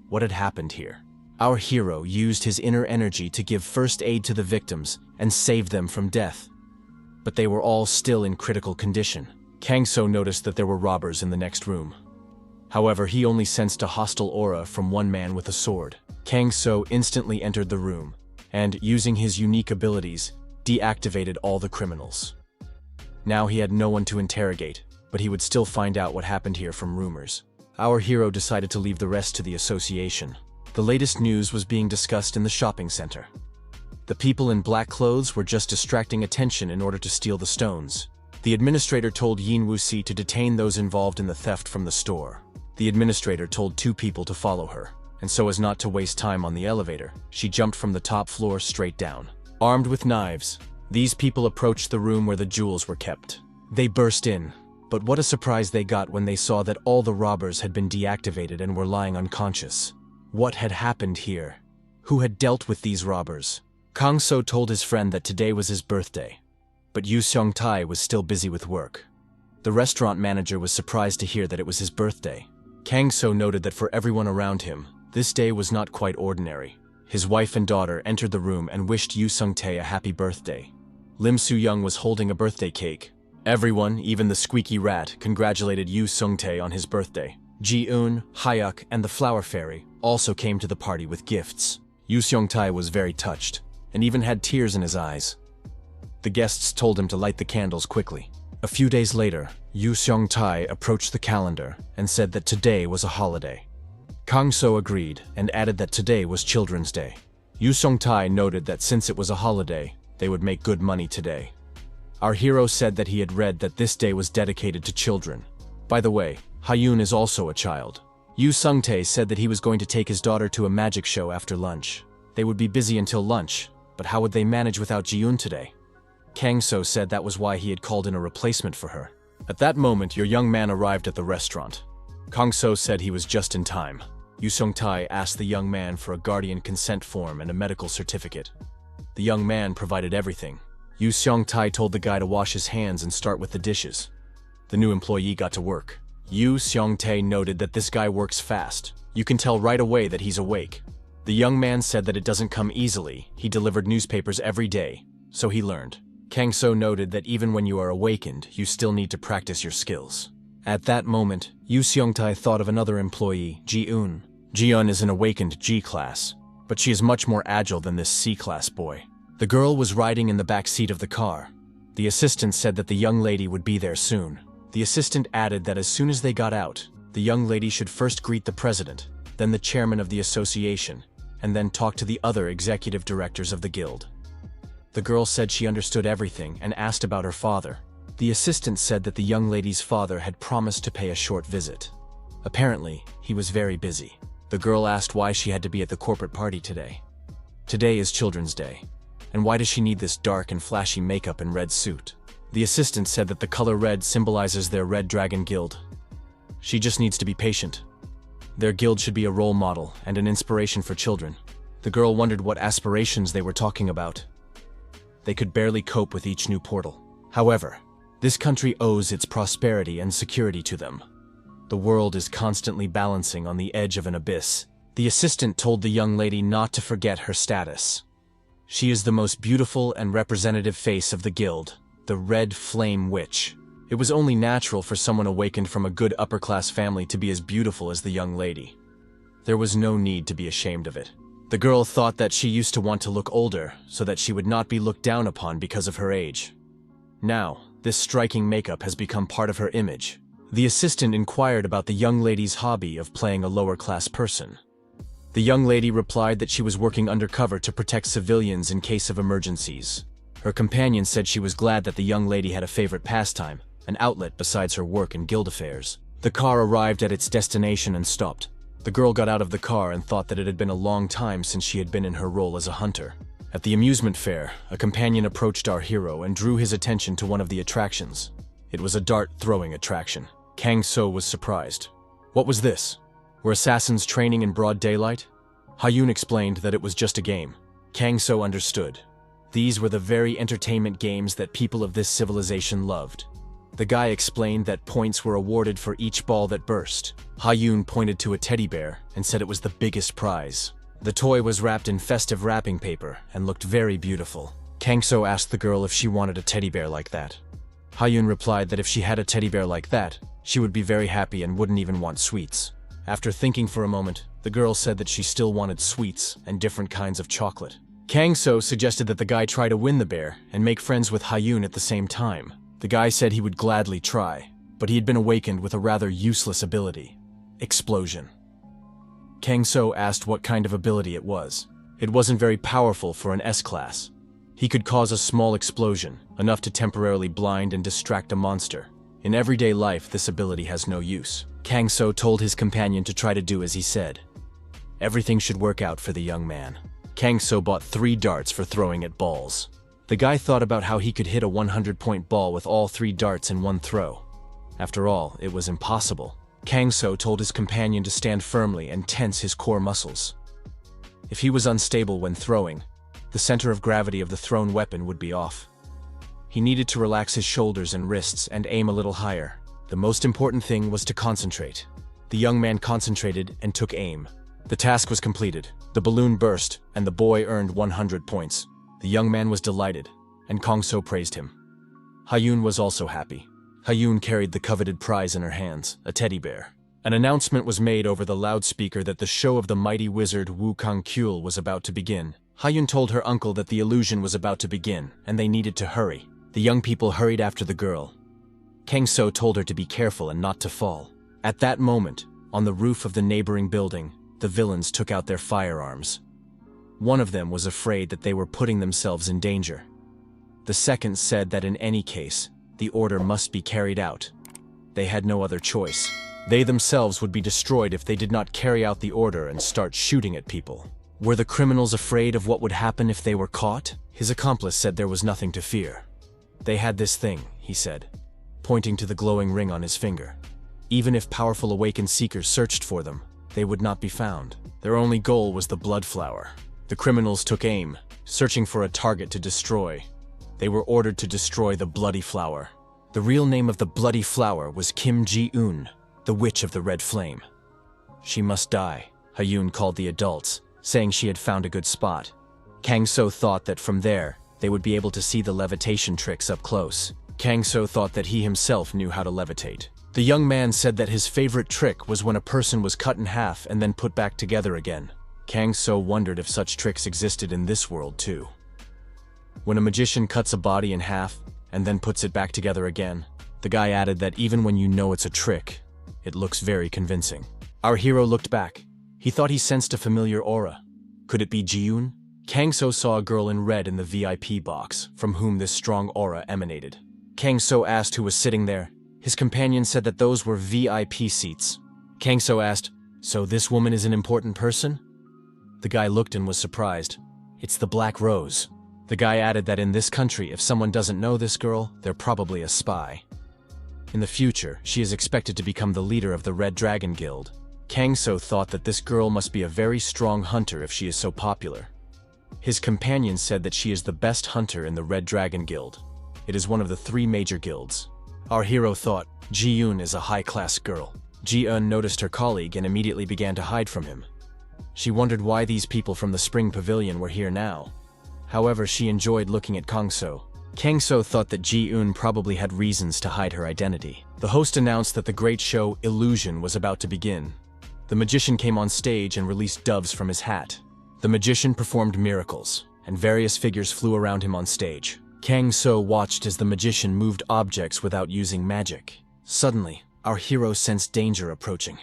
What had happened here? Our hero used his inner energy to give first aid to the victims and save them from death. But they were all still in critical condition. Kang-so noticed that there were robbers in the next room. However, he only sensed a hostile aura from one man with a sword. Kang So instantly entered the room, and, using his unique abilities, deactivated all the criminals. Now he had no one to interrogate, but he would still find out what happened here from rumors. Our hero decided to leave the rest to the association. The latest news was being discussed in the shopping center. The people in black clothes were just distracting attention in order to steal the stones. The administrator told Yin Wuxi to detain those involved in the theft from the store. The administrator told 2 people to follow her, and so as not to waste time on the elevator, she jumped from the top floor straight down. Armed with knives, these people approached the room where the jewels were kept. They burst in, but what a surprise they got when they saw that all the robbers had been deactivated and were lying unconscious. What had happened here? Who had dealt with these robbers? Kang So told his friend that today was his birthday, but Yu Seong-tae was still busy with work. The restaurant manager was surprised to hear that it was his birthday. Kang So noted that for everyone around him, this day was not quite ordinary. His wife and daughter entered the room and wished Yu Seong-tae a happy birthday. Lim Soo-young was holding a birthday cake. Everyone, even the squeaky rat, congratulated Yu Seong-tae on his birthday. Ji-eun, Hyuk, and the flower fairy also came to the party with gifts. Yu Seong-tae was very touched, and even had tears in his eyes. The guests told him to light the candles quickly. A few days later, Yu Seong-tae approached the calendar and said that today was a holiday. Kang So agreed and added that today was Children's Day. Yu Seong-tae noted that since it was a holiday, they would make good money today. Our hero said that he had read that this day was dedicated to children. By the way, Ha-yoon is also a child. Yu Seong-tae said that he was going to take his daughter to a magic show after lunch. They would be busy until lunch, but how would they manage without Ji-eun today? Kang So said that was why he had called in a replacement for her. At that moment, your young man arrived at the restaurant. Kang So said he was just in time. Yu Seong-tae asked the young man for a guardian consent form and a medical certificate. The young man provided everything. Yu Seong-tae told the guy to wash his hands and start with the dishes. The new employee got to work. Yu Seong-tae noted that this guy works fast. You can tell right away that he's awake. The young man said that it doesn't come easily. He delivered newspapers every day, so he learned. Kang So noted that even when you are awakened, you still need to practice your skills. At that moment, Yu Seong-tae thought of another employee, Ji-eun. Ji-eun is an awakened G-class, but she is much more agile than this C-class boy. The girl was riding in the back seat of the car. The assistant said that the young lady would be there soon. The assistant added that as soon as they got out, the young lady should first greet the president, then the chairman of the association, and then talk to the other executive directors of the guild. The girl said she understood everything and asked about her father. The assistant said that the young lady's father had promised to pay a short visit. Apparently, he was very busy. The girl asked why she had to be at the corporate party today. Today is Children's Day. And why does she need this dark and flashy makeup and red suit? The assistant said that the color red symbolizes their Red Dragon Guild. She just needs to be patient. Their guild should be a role model and an inspiration for children. The girl wondered what aspirations they were talking about. They could barely cope with each new portal. However, this country owes its prosperity and security to them. The world is constantly balancing on the edge of an abyss. The assistant told the young lady not to forget her status. She is the most beautiful and representative face of the guild, the Red Flame Witch. It was only natural for someone awakened from a good upper-class family to be as beautiful as the young lady. There was no need to be ashamed of it. The girl thought that she used to want to look older so that she would not be looked down upon because of her age. Now, this striking makeup has become part of her image. The assistant inquired about the young lady's hobby of playing a lower-class person. The young lady replied that she was working undercover to protect civilians in case of emergencies. Her companion said she was glad that the young lady had a favorite pastime, an outlet besides her work and guild affairs. The car arrived at its destination and stopped. The girl got out of the car and thought that it had been a long time since she had been in her role as a hunter. At the amusement fair, a companion approached our hero and drew his attention to one of the attractions. It was a dart-throwing attraction. Kang So was surprised. What was this? Were assassins training in broad daylight? Ha-yoon explained that it was just a game. Kang So understood. These were the very entertainment games that people of this civilization loved. The guy explained that points were awarded for each ball that burst. Ha-yoon pointed to a teddy bear and said it was the biggest prize. The toy was wrapped in festive wrapping paper and looked very beautiful. Kang So asked the girl if she wanted a teddy bear like that. Ha-yoon replied that if she had a teddy bear like that, She would be very happy and wouldn't even want sweets. After thinking for a moment, the girl said that she still wanted sweets and different kinds of chocolate. Kang So suggested that the guy try to win the bear and make friends with Hyun at the same time. The guy said he would gladly try, but he had been awakened with a rather useless ability: explosion. Kang So asked what kind of ability it was. It wasn't very powerful for an S-class. He could cause a small explosion, enough to temporarily blind and distract a monster. In everyday life, this ability has no use. Kang So told his companion to try to do as he said. Everything should work out for the young man. Kang So bought 3 darts for throwing at balls. The guy thought about how he could hit a 100-point ball with all 3 darts in one throw. After all, it was impossible. Kang So told his companion to stand firmly and tense his core muscles. If he was unstable when throwing, the center of gravity of the thrown weapon would be off. He needed to relax his shoulders and wrists and aim a little higher. The most important thing was to concentrate. The young man concentrated and took aim. The task was completed. The balloon burst, and the boy earned 100 points. The young man was delighted, and Kang So praised him. Hyun was also happy. Hyun carried the coveted prize in her hands, a teddy bear. An announcement was made over the loudspeaker that the show of the mighty wizard Wu Kang-kyul was about to begin. Hyun told her uncle that the illusion was about to begin, and they needed to hurry. The young people hurried after the girl. Kang So told her to be careful and not to fall. At that moment, on the roof of the neighboring building, the villains took out their firearms. One of them was afraid that they were putting themselves in danger. The second said that in any case, the order must be carried out. They had no other choice. They themselves would be destroyed if they did not carry out the order and start shooting at people. Were the criminals afraid of what would happen if they were caught? His accomplice said there was nothing to fear. They had this thing, he said, pointing to the glowing ring on his finger. Even if powerful awakened seekers searched for them, they would not be found. Their only goal was the blood flower. The criminals took aim, searching for a target to destroy. They were ordered to destroy the bloody flower. The real name of the bloody flower was Kim Ji-eun, the witch of the red flame. She must die, Hyun called the adults, saying she had found a good spot. Kang So thought that from there, they would be able to see the levitation tricks up close. Kang So thought that he himself knew how to levitate. The young man said that his favorite trick was when a person was cut in half and then put back together again. Kang So wondered if such tricks existed in this world too. When a magician cuts a body in half and then puts it back together again, the guy added that even when you know it's a trick, it looks very convincing. Our hero looked back. He thought he sensed a familiar aura. Could it be Ji-eun? Kang So saw a girl in red in the VIP box, from whom this strong aura emanated. Kang So asked who was sitting there. His companion said that those were VIP seats. Kang So asked, "So this woman is an important person?" The guy looked and was surprised. "It's the Black Rose." The guy added that in this country, if someone doesn't know this girl, they're probably a spy. In the future, she is expected to become the leader of the Red Dragon Guild. Kang So thought that this girl must be a very strong hunter if she is so popular. His companion said that she is the best hunter in the Red Dragon Guild. It is one of the 3 major guilds. Our hero thought, Ji-eun is a high-class girl. Ji-eun noticed her colleague and immediately began to hide from him. She wondered why these people from the Spring Pavilion were here now. However, she enjoyed looking at Kang So. Kang So thought that Ji-eun probably had reasons to hide her identity. The host announced that the great show Illusion was about to begin. The magician came on stage and released doves from his hat. The magician performed miracles, and various figures flew around him on stage. Kang So watched as the magician moved objects without using magic. Suddenly, our hero sensed danger approaching.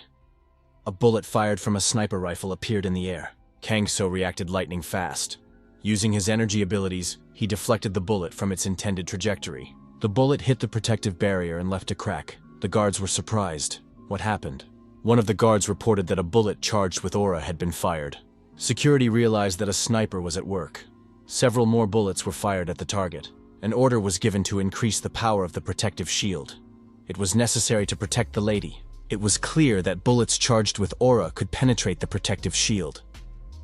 A bullet fired from a sniper rifle appeared in the air. Kang So reacted lightning fast. Using his energy abilities, he deflected the bullet from its intended trajectory. The bullet hit the protective barrier and left a crack. The guards were surprised. What happened? One of the guards reported that a bullet charged with aura had been fired. Security realized that a sniper was at work. Several more bullets were fired at the target. An order was given to increase the power of the protective shield. It was necessary to protect the lady. It was clear that bullets charged with aura could penetrate the protective shield.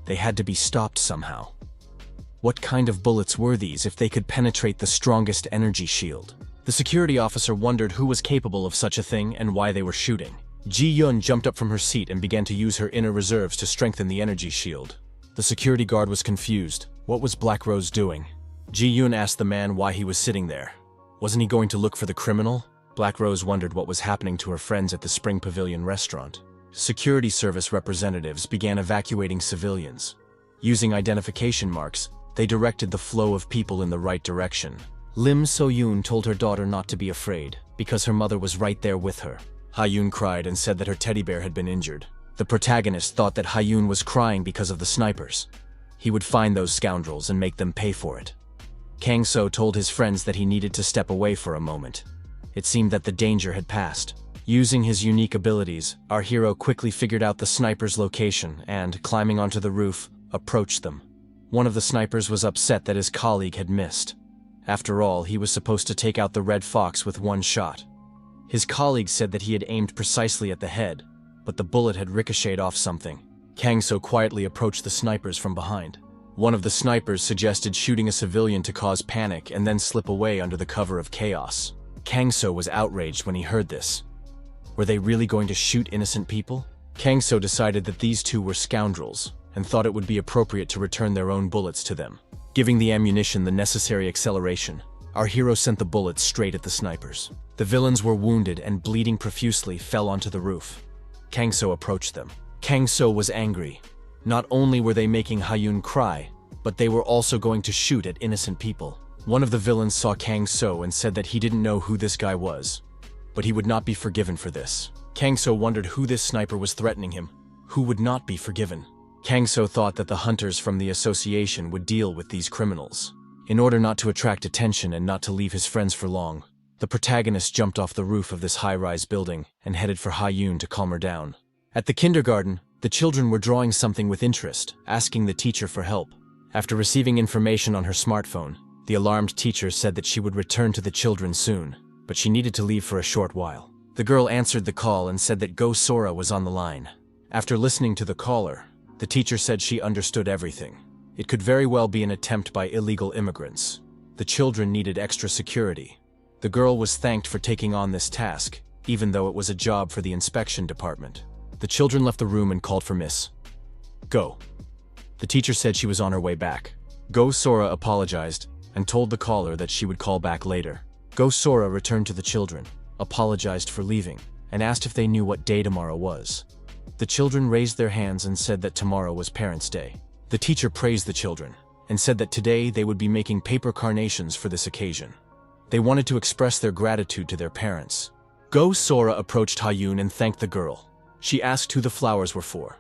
They had to be stopped somehow. What kind of bullets were these if they could penetrate the strongest energy shield? The security officer wondered who was capable of such a thing and why they were shooting. Ji-eun jumped up from her seat and began to use her inner reserves to strengthen the energy shield. The security guard was confused. What was Black Rose doing? Ji-eun asked the man why he was sitting there. Wasn't he going to look for the criminal? Black Rose wondered what was happening to her friends at the Spring Pavilion restaurant. Security service representatives began evacuating civilians. Using identification marks, they directed the flow of people in the right direction. Lim So-yoon told her daughter not to be afraid, because her mother was right there with her. Ha-yoon cried and said that her teddy bear had been injured. The protagonist thought that Ha-yoon was crying because of the snipers. He would find those scoundrels and make them pay for it. Kang-so told his friends that he needed to step away for a moment. It seemed that the danger had passed. Using his unique abilities, our hero quickly figured out the sniper's location and, climbing onto the roof, approached them. One of the snipers was upset that his colleague had missed. After all, he was supposed to take out the red fox with one shot. His colleague said that he had aimed precisely at the head, but the bullet had ricocheted off something. Kang-so quietly approached the snipers from behind. One of the snipers suggested shooting a civilian to cause panic and then slip away under the cover of chaos. Kang-so was outraged when he heard this. Were they really going to shoot innocent people? Kang-so decided that these two were scoundrels and thought it would be appropriate to return their own bullets to them. Giving the ammunition the necessary acceleration, our hero sent the bullets straight at the snipers. The villains were wounded and bleeding profusely fell onto the roof. Kang-so approached them. Kang-so was angry. Not only were they making Ha-yoon cry, but they were also going to shoot at innocent people. One of the villains saw Kang-so and said that he didn't know who this guy was, but he would not be forgiven for this. Kang-so wondered who this sniper was threatening him. Who would not be forgiven? Kang-so thought that the hunters from the association would deal with these criminals. In order not to attract attention and not to leave his friends for long, the protagonist jumped off the roof of this high-rise building and headed for Ha-yoon to calm her down. At the kindergarten, the children were drawing something with interest, asking the teacher for help. After receiving information on her smartphone, the alarmed teacher said that she would return to the children soon, but she needed to leave for a short while. The girl answered the call and said that Go Sora was on the line. After listening to the caller, the teacher said she understood everything. It could very well be an attempt by illegal immigrants. The children needed extra security. The girl was thanked for taking on this task, even though it was a job for the inspection department. The children left the room and called for Miss Go. The teacher said she was on her way back. Go Sora apologized and told the caller that she would call back later. Go Sora returned to the children, apologized for leaving, and asked if they knew what day tomorrow was. The children raised their hands and said that tomorrow was Parents' Day. The teacher praised the children and said that today they would be making paper carnations for this occasion. They wanted to express their gratitude to their parents. Go Sora approached Ha-yoon and thanked the girl. She asked who the flowers were for.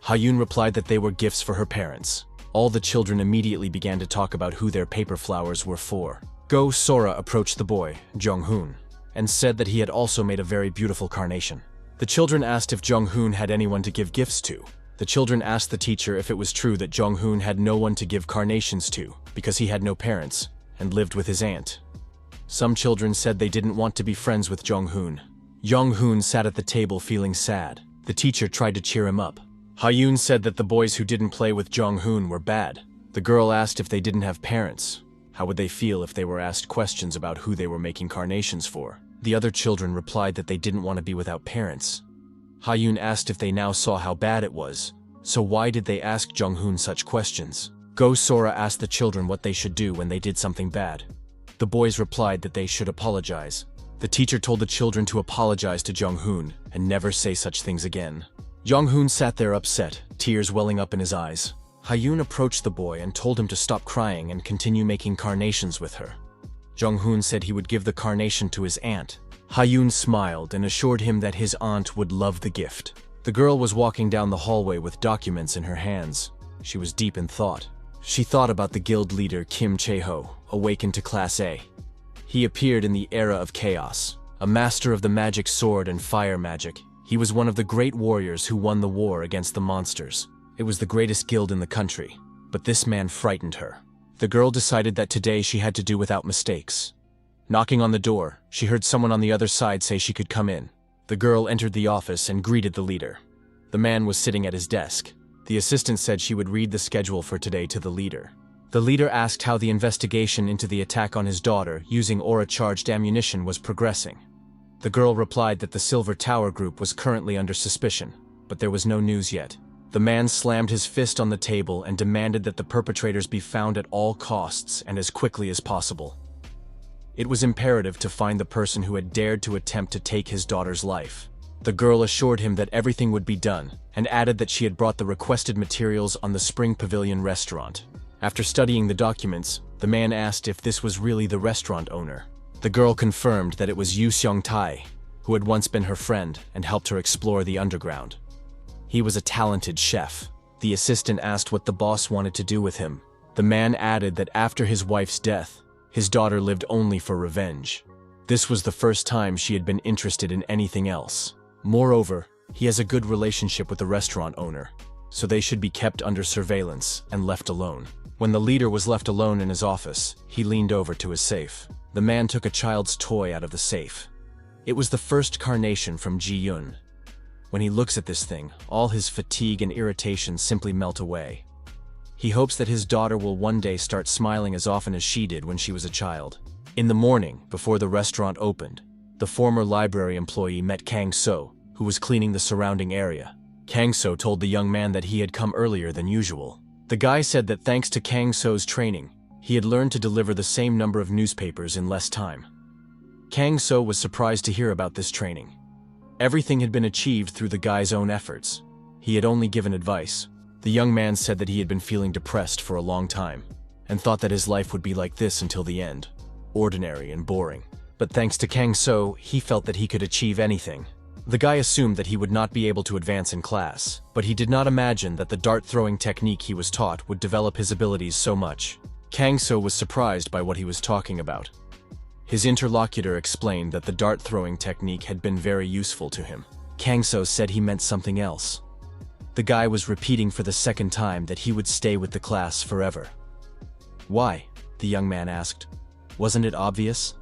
Ha-yoon replied that they were gifts for her parents. All the children immediately began to talk about who their paper flowers were for. Go Sora approached the boy, Jung-hoon, and said that he had also made a very beautiful carnation. The children asked if Jung-hoon had anyone to give gifts to. The children asked the teacher if it was true that Jung-hoon had no one to give carnations to because he had no parents and lived with his aunt. Some children said they didn't want to be friends with Jung-hoon. Jung-hoon sat at the table feeling sad. The teacher tried to cheer him up. Ha-yoon said that the boys who didn't play with Jung-hoon were bad. The girl asked if they didn't have parents. How would they feel if they were asked questions about who they were making carnations for? The other children replied that they didn't want to be without parents. Ha-yoon asked if they now saw how bad it was. So why did they ask Jung-hoon such questions? Go Sora asked the children what they should do when they did something bad. The boys replied that they should apologize. The teacher told the children to apologize to Jung-hoon and never say such things again. Jung-hoon sat there upset, tears welling up in his eyes. Ha-yoon approached the boy and told him to stop crying and continue making carnations with her. Jung-hoon said he would give the carnation to his aunt. Ha-yoon smiled and assured him that his aunt would love the gift. The girl was walking down the hallway with documents in her hands. She was deep in thought. She thought about the guild leader Kim Chae-ho, awakened to Class A. He appeared in the era of chaos, a master of the magic sword and fire magic. He was one of the great warriors who won the war against the monsters. It was the greatest guild in the country, but this man frightened her. The girl decided that today she had to do without mistakes. Knocking on the door, she heard someone on the other side say she could come in. The girl entered the office and greeted the leader. The man was sitting at his desk. The assistant said she would read the schedule for today to the leader. The leader asked how the investigation into the attack on his daughter using aura-charged ammunition was progressing. The girl replied that the Silver Tower Group was currently under suspicion, but there was no news yet. The man slammed his fist on the table and demanded that the perpetrators be found at all costs and as quickly as possible. It was imperative to find the person who had dared to attempt to take his daughter's life. The girl assured him that everything would be done, and added that she had brought the requested materials on the Spring Pavilion restaurant. After studying the documents, the man asked if this was really the restaurant owner. The girl confirmed that it was Yu Seong-tae, who had once been her friend and helped her explore the underground. He was a talented chef. The assistant asked what the boss wanted to do with him. The man added that after his wife's death, his daughter lived only for revenge. This was the first time she had been interested in anything else. Moreover, he has a good relationship with the restaurant owner, so they should be kept under surveillance and left alone. When the leader was left alone in his office, he leaned over to his safe. The man took a child's toy out of the safe. It was the first carnation from Ji-yoon. When he looks at this thing, all his fatigue and irritation simply melt away. He hopes that his daughter will one day start smiling as often as she did when she was a child. In the morning, before the restaurant opened, the former library employee met Kang-so, who was cleaning the surrounding area. Kang-so told the young man that he had come earlier than usual. The guy said that thanks to Kang-so's training, he had learned to deliver the same number of newspapers in less time. Kang-so was surprised to hear about this training. Everything had been achieved through the guy's own efforts. He had only given advice. The young man said that he had been feeling depressed for a long time, and thought that his life would be like this until the end, ordinary and boring. But thanks to Kang-so, he felt that he could achieve anything. The guy assumed that he would not be able to advance in class, but he did not imagine that the dart-throwing technique he was taught would develop his abilities so much. Kang-so was surprised by what he was talking about. His interlocutor explained that the dart-throwing technique had been very useful to him. Kang-so said he meant something else. The guy was repeating for the second time that he would stay with the class forever. Why? The young man asked. Wasn't it obvious?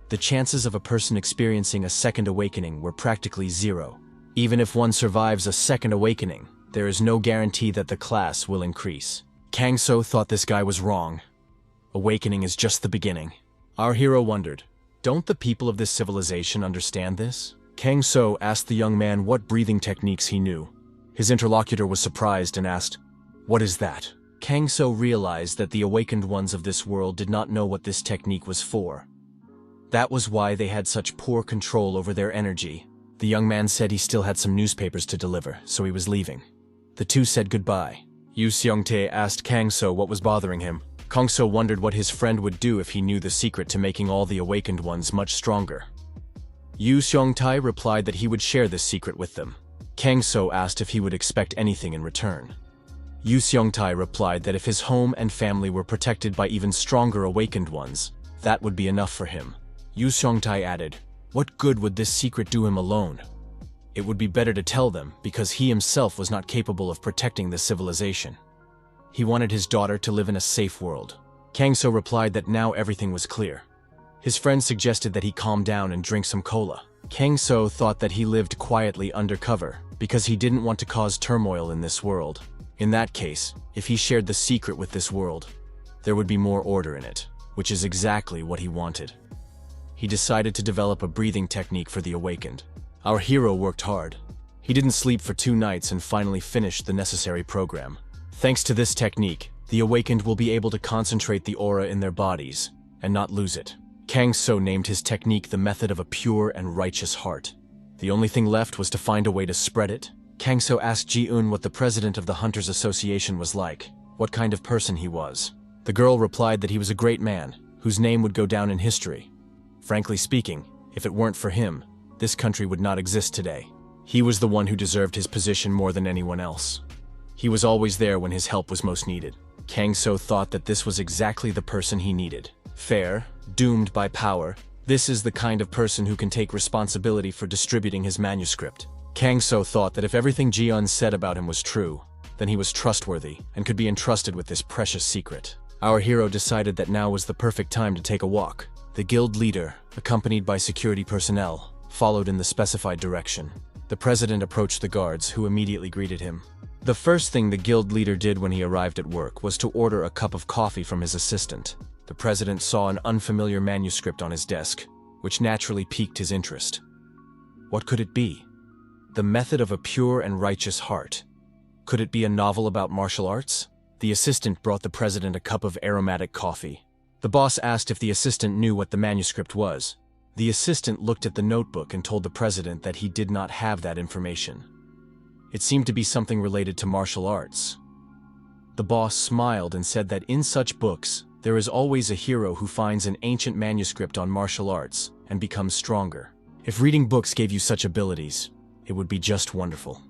The chances of a person experiencing a second awakening were practically zero. Even if one survives a second awakening, there is no guarantee that the class will increase. Kang-so thought this guy was wrong. Awakening is just the beginning. Our hero wondered, don't the people of this civilization understand this? Kang-so asked the young man what breathing techniques he knew. His interlocutor was surprised and asked, "What is that?" Kang-so realized that the awakened ones of this world did not know what this technique was for. That was why they had such poor control over their energy. The young man said he still had some newspapers to deliver, so he was leaving. The two said goodbye. Yu Seong-tae asked Kang-so what was bothering him. Kang-so wondered what his friend would do if he knew the secret to making all the awakened ones much stronger. Yu Seong-tae replied that he would share this secret with them. Kang-so asked if he would expect anything in return. Yu Seong-tae replied that if his home and family were protected by even stronger awakened ones, that would be enough for him. Yu Seong-tae added, "What good would this secret do him alone? It would be better to tell them because he himself was not capable of protecting the civilization. He wanted his daughter to live in a safe world." Kang-so replied that now everything was clear. His friend suggested that he calm down and drink some cola. Kang-so thought that he lived quietly undercover because he didn't want to cause turmoil in this world. In that case, if he shared the secret with this world, there would be more order in it, which is exactly what he wanted. He decided to develop a breathing technique for the awakened. Our hero worked hard. He didn't sleep for 2 nights and finally finished the necessary program. Thanks to this technique, the awakened will be able to concentrate the aura in their bodies and not lose it. Kang-so named his technique the method of a pure and righteous heart. The only thing left was to find a way to spread it. Kang-so asked Ji-eun what the president of the Hunters Association was like, what kind of person he was. The girl replied that he was a great man, whose name would go down in history. Frankly speaking, if it weren't for him, this country would not exist today. He was the one who deserved his position more than anyone else. He was always there when his help was most needed. Kang-so thought that this was exactly the person he needed. Fair, doomed by power, this is the kind of person who can take responsibility for distributing his manuscript. Kang-so thought that if everything Ji-eun said about him was true, then he was trustworthy and could be entrusted with this precious secret. Our hero decided that now was the perfect time to take a walk. The guild leader, accompanied by security personnel, followed in the specified direction. The president approached the guards, who immediately greeted him. The first thing the guild leader did when he arrived at work was to order a cup of coffee from his assistant. The president saw an unfamiliar manuscript on his desk, which naturally piqued his interest. What could it be? The method of a pure and righteous heart. Could it be a novel about martial arts? The assistant brought the president a cup of aromatic coffee. The boss asked if the assistant knew what the manuscript was. The assistant looked at the notebook and told the president that he did not have that information. It seemed to be something related to martial arts. The boss smiled and said that in such books, there is always a hero who finds an ancient manuscript on martial arts and becomes stronger. If reading books gave you such abilities, it would be just wonderful.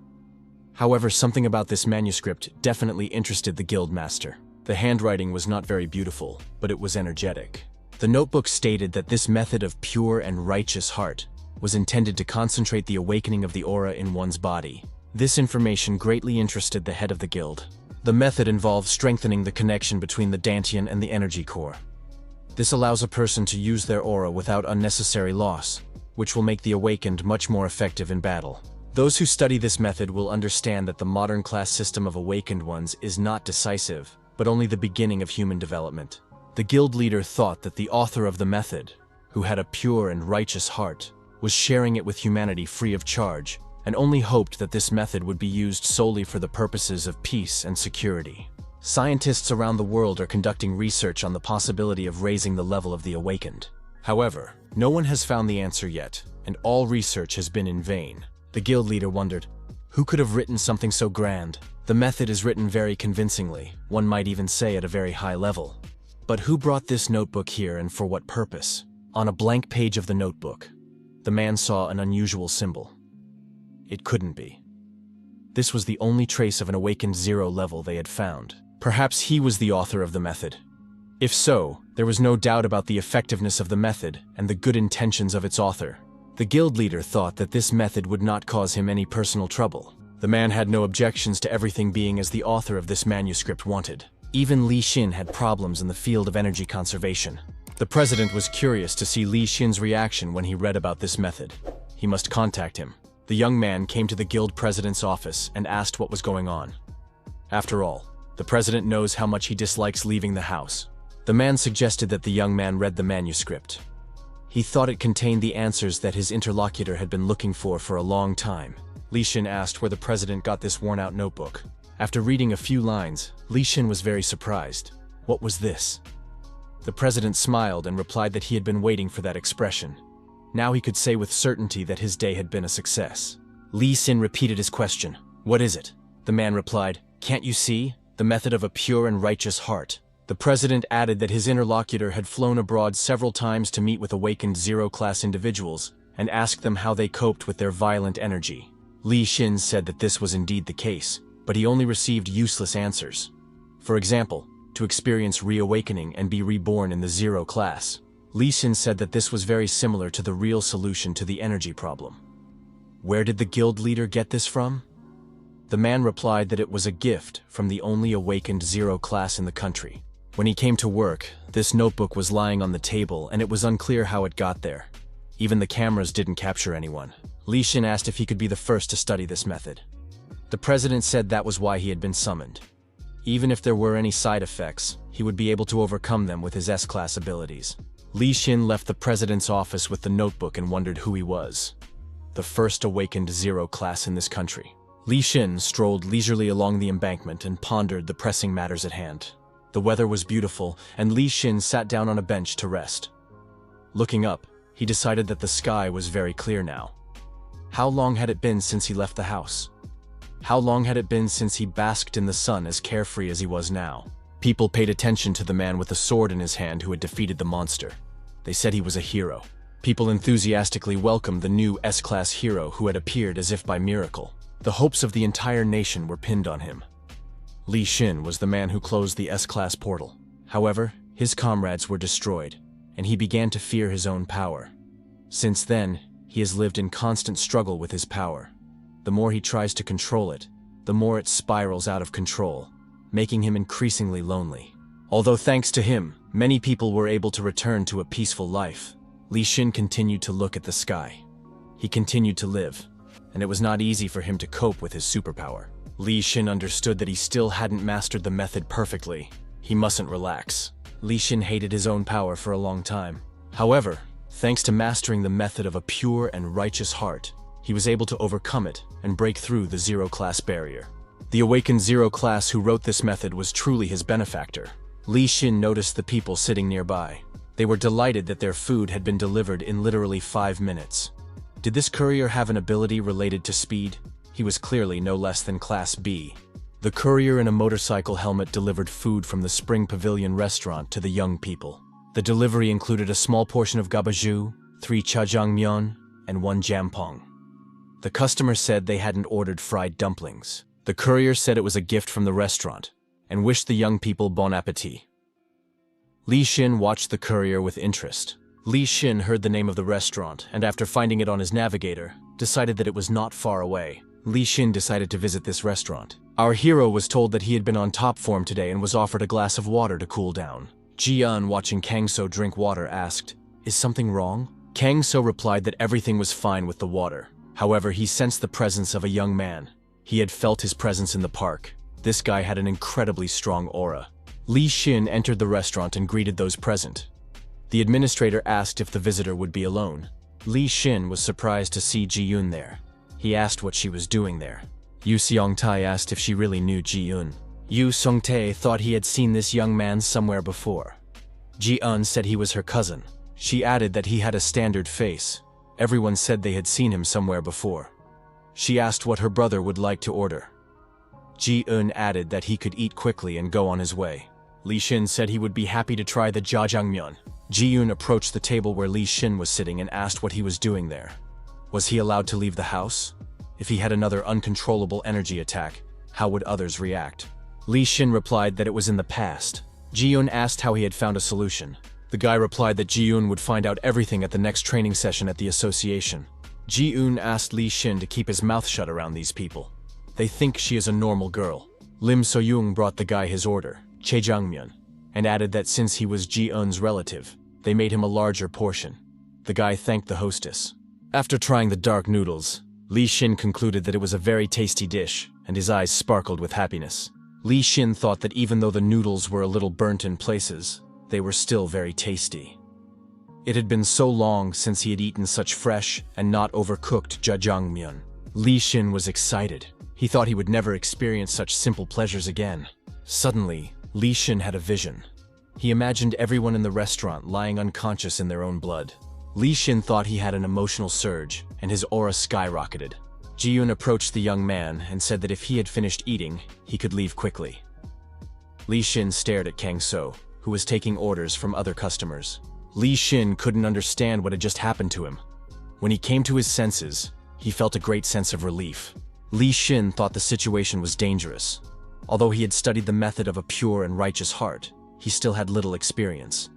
However, something about this manuscript definitely interested the guild master. The handwriting was not very beautiful, but it was energetic. The notebook stated that this method of pure and righteous heart was intended to concentrate the awakening of the aura in one's body. This information greatly interested the head of the guild. The method involves strengthening the connection between the dantian and the energy core. This allows a person to use their aura without unnecessary loss, which will make the awakened much more effective in battle. Those who study this method will understand that the modern class system of awakened ones is not decisive, but only the beginning of human development. The guild leader thought that the author of the method, who had a pure and righteous heart, was sharing it with humanity free of charge, and only hoped that this method would be used solely for the purposes of peace and security. Scientists around the world are conducting research on the possibility of raising the level of the awakened. However, no one has found the answer yet, and all research has been in vain. The guild leader wondered, who could have written something so grand? The method is written very convincingly, one might even say at a very high level. But who brought this notebook here and for what purpose? On a blank page of the notebook, the man saw an unusual symbol. It couldn't be. This was the only trace of an awakened 0 level they had found. Perhaps he was the author of the method. If so, there was no doubt about the effectiveness of the method and the good intentions of its author. The guild leader thought that this method would not cause him any personal trouble. The man had no objections to everything being as the author of this manuscript wanted. Even Li Xin had problems in the field of energy conservation. The president was curious to see Li Xin's reaction when he read about this method. He must contact him. The young man came to the guild president's office and asked what was going on. After all, the president knows how much he dislikes leaving the house. The man suggested that the young man read the manuscript. He thought it contained the answers that his interlocutor had been looking for a long time. Li Xin asked where the president got this worn-out notebook. After reading a few lines, Li Xin was very surprised. What was this? The president smiled and replied that he had been waiting for that expression. Now he could say with certainty that his day had been a success. Li Xin repeated his question. What is it? The man replied, can't you see? The method of a pure and righteous heart. The president added that his interlocutor had flown abroad several times to meet with awakened 0-class individuals and asked them how they coped with their violent energy. Li Xin said that this was indeed the case, but he only received useless answers. For example, to experience reawakening and be reborn in the 0 class. Li Xin said that this was very similar to the real solution to the energy problem. Where did the guild leader get this from? The man replied that it was a gift from the only awakened 0 class in the country. When he came to work, this notebook was lying on the table and it was unclear how it got there. Even the cameras didn't capture anyone. Li Xin asked if he could be the first to study this method. The president said that was why he had been summoned. Even if there were any side effects, he would be able to overcome them with his S-class abilities. Li Xin left the president's office with the notebook and wondered who he was. The first awakened 0 class in this country. Li Xin strolled leisurely along the embankment and pondered the pressing matters at hand. The weather was beautiful, and Li Xin sat down on a bench to rest. Looking up, he decided that the sky was very clear now. How long had it been since he left the house? How long had it been since he basked in the sun as carefree as he was now? People paid attention to the man with a sword in his hand who had defeated the monster. They said he was a hero. People enthusiastically welcomed the new S-class hero who had appeared as if by miracle. The hopes of the entire nation were pinned on him. Li Xin was the man who closed the S-class portal. However, his comrades were destroyed, and he began to fear his own power. Since then, he has lived in constant struggle with his power. The more he tries to control it, the more it spirals out of control, making him increasingly lonely. Although thanks to him, many people were able to return to a peaceful life, Li Xin continued to look at the sky. He continued to live, and it was not easy for him to cope with his superpower. Li Xin understood that he still hadn't mastered the method perfectly. He mustn't relax. Li Xin hated his own power for a long time. However, thanks to mastering the method of a pure and righteous heart, he was able to overcome it and break through the 0 class barrier. The awakened 0 class who wrote this method was truly his benefactor. Li Xin noticed the people sitting nearby. They were delighted that their food had been delivered in literally 5 minutes. Did this courier have an ability related to speed? He was clearly no less than Class B. The courier in a motorcycle helmet delivered food from the Spring Pavilion restaurant to the young people. The delivery included a small portion of gabaju, 3 jjajangmyeon, and 1 jampong. The customer said they hadn't ordered fried dumplings. The courier said it was a gift from the restaurant and wished the young people bon appétit. Li Xin watched the courier with interest. Li Xin heard the name of the restaurant and after finding it on his navigator, decided that it was not far away. Li Xin decided to visit this restaurant. Our hero was told that he had been on top form today and was offered a glass of water to cool down. Ji-eun, watching Kang-so drink water, asked, "Is something wrong?" Kang-so replied that everything was fine with the water. However, he sensed the presence of a young man. He had felt his presence in the park. This guy had an incredibly strong aura. Li Xin entered the restaurant and greeted those present. The administrator asked if the visitor would be alone. Li Xin was surprised to see Ji-eun there. He asked what she was doing there. Yu Seong-tae asked if she really knew Ji-eun. Yu Seong-tae thought he had seen this young man somewhere before. Ji-eun said he was her cousin. She added that he had a standard face. Everyone said they had seen him somewhere before. She asked what her brother would like to order. Ji-eun added that he could eat quickly and go on his way. Li Xin said he would be happy to try the jjajangmyeon. Ji-eun approached the table where Li Xin was sitting and asked what he was doing there. Was he allowed to leave the house? If he had another uncontrollable energy attack, how would others react? Li Xin replied that it was in the past. Ji-eun asked how he had found a solution. The guy replied that Ji-eun would find out everything at the next training session at the association. Ji-eun asked Li Xin to keep his mouth shut around these people. They think she is a normal girl. Lim So-young brought the guy his order, jjajangmyeon, and added that since he was Ji-eun's relative, they made him a larger portion. The guy thanked the hostess. After trying the dark noodles, Li Xin concluded that it was a very tasty dish, and his eyes sparkled with happiness. Li Xin thought that even though the noodles were a little burnt in places, they were still very tasty. It had been so long since he had eaten such fresh and not overcooked jjajangmyeon. Li Xin was excited. He thought he would never experience such simple pleasures again. Suddenly, Li Xin had a vision. He imagined everyone in the restaurant lying unconscious in their own blood. Li Xin thought he had an emotional surge, and his aura skyrocketed. Ji-eun approached the young man and said that if he had finished eating, he could leave quickly. Li Xin stared at Kang-so, who was taking orders from other customers. Li Xin couldn't understand what had just happened to him. When he came to his senses, he felt a great sense of relief. Li Xin thought the situation was dangerous. Although he had studied the method of a pure and righteous heart, he still had little experience.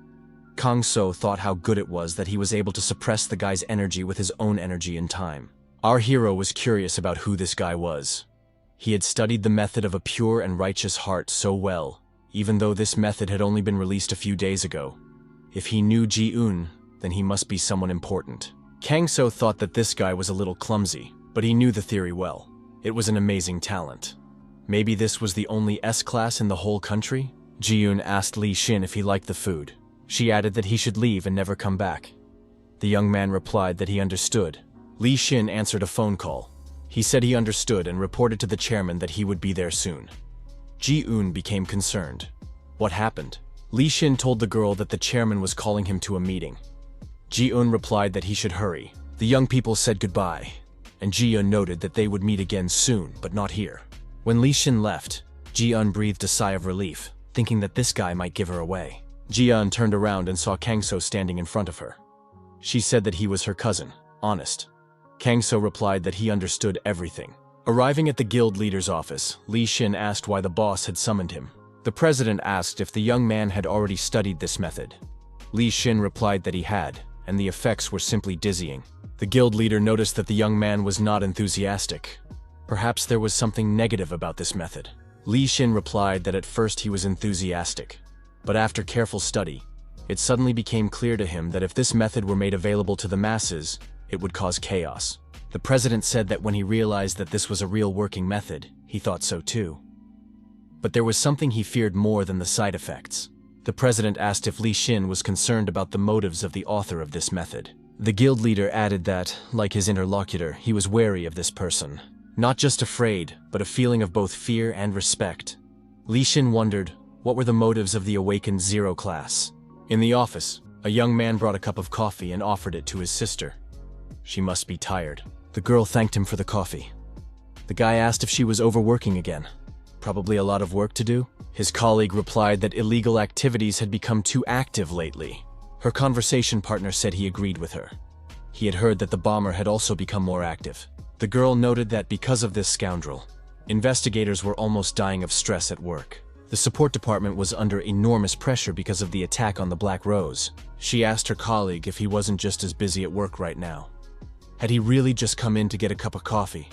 Kang-so thought how good it was that he was able to suppress the guy's energy with his own energy in time. Our hero was curious about who this guy was. He had studied the method of a pure and righteous heart so well, even though this method had only been released a few days ago. If he knew Ji-eun, then he must be someone important. Kang-so thought that this guy was a little clumsy, but he knew the theory well. It was an amazing talent. Maybe this was the only S-class in the whole country? Ji-eun asked Li Xin if he liked the food. She added that he should leave and never come back. The young man replied that he understood. Li Xin answered a phone call. He said he understood and reported to the chairman that he would be there soon. Ji-eun became concerned. What happened? Li Xin told the girl that the chairman was calling him to a meeting. Ji-eun replied that he should hurry. The young people said goodbye, and Ji-eun noted that they would meet again soon, but not here. When Li Xin left, Ji-eun breathed a sigh of relief, thinking that this guy might give her away. Ji-eun turned around and saw Kang-so standing in front of her. She said that he was her cousin, honest. Kang-so replied that he understood everything. Arriving at the guild leader's office, Li Xin asked why the boss had summoned him. The president asked if the young man had already studied this method. Li Xin replied that he had, and the effects were simply dizzying. The guild leader noticed that the young man was not enthusiastic. Perhaps there was something negative about this method. Li Xin replied that at first he was enthusiastic, but after careful study, it suddenly became clear to him that if this method were made available to the masses, it would cause chaos. The president said that when he realized that this was a real working method, he thought so too. But there was something he feared more than the side effects. The president asked if Li Xin was concerned about the motives of the author of this method. The guild leader added that, like his interlocutor, he was wary of this person. Not just afraid, but a feeling of both fear and respect. Li Xin wondered, What were the motives of the awakened Zero class? In the office, a young man brought a cup of coffee and offered it to his sister. She must be tired. The girl thanked him for the coffee. The guy asked if she was overworking again. Probably a lot of work to do? His colleague replied that illegal activities had become too active lately. Her conversation partner said he agreed with her. He had heard that the bomber had also become more active. The girl noted that because of this scoundrel, investigators were almost dying of stress at work. The support department was under enormous pressure because of the attack on the Black Rose. She asked her colleague if he wasn't just as busy at work right now. Had he really just come in to get a cup of coffee?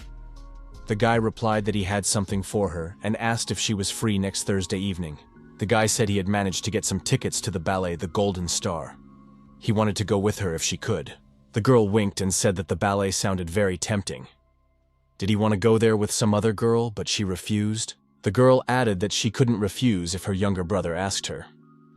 The guy replied that he had something for her and asked if she was free next Thursday evening. The guy said he had managed to get some tickets to the ballet The Golden Star. He wanted to go with her if she could. The girl winked and said that the ballet sounded very tempting. Did he want to go there with some other girl, but she refused? The girl added that she couldn't refuse if her younger brother asked her.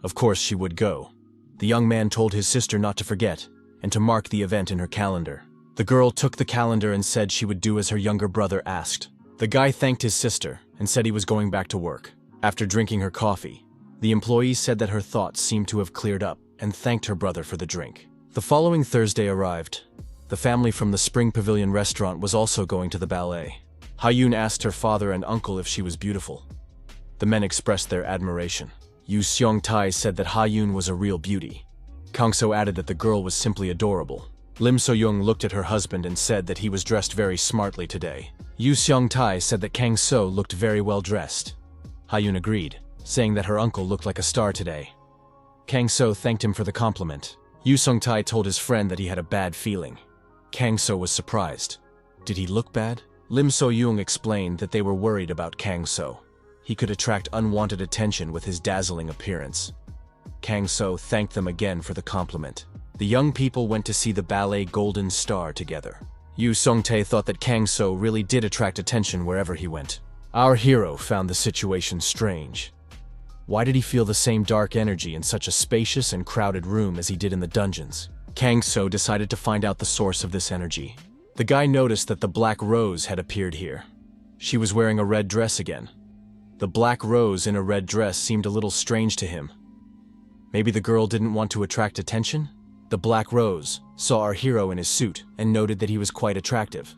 Of course she would go. The young man told his sister not to forget and to mark the event in her calendar. The girl took the calendar and said she would do as her younger brother asked. The guy thanked his sister and said he was going back to work. After drinking her coffee, the employee said that her thoughts seemed to have cleared up and thanked her brother for the drink. The following Thursday arrived. The family from the Spring Pavilion restaurant was also going to the ballet. Ha-yoon asked her father and uncle if she was beautiful. The men expressed their admiration. Yoo Seong-tae said that Ha-yoon was a real beauty. Kang-so added that the girl was simply adorable. Lim So-young looked at her husband and said that he was dressed very smartly today. Yoo Seong-tae said that Kang-so looked very well dressed. Ha-yoon agreed, saying that her uncle looked like a star today. Kang-so thanked him for the compliment. Yoo Seong-tae told his friend that he had a bad feeling. Kang-so was surprised. Did he look bad? Lim So-young explained that they were worried about Kang-so. He could attract unwanted attention with his dazzling appearance. Kang-so thanked them again for the compliment. The young people went to see the ballet Golden Star together. Yoo Seong-tae thought that Kang-so really did attract attention wherever he went. Our hero found the situation strange. Why did he feel the same dark energy in such a spacious and crowded room as he did in the dungeons? Kang-so decided to find out the source of this energy. The guy noticed that the Black Rose had appeared here. She was wearing a red dress again. The Black Rose in a red dress seemed a little strange to him. Maybe the girl didn't want to attract attention? The Black Rose saw our hero in his suit and noted that he was quite attractive.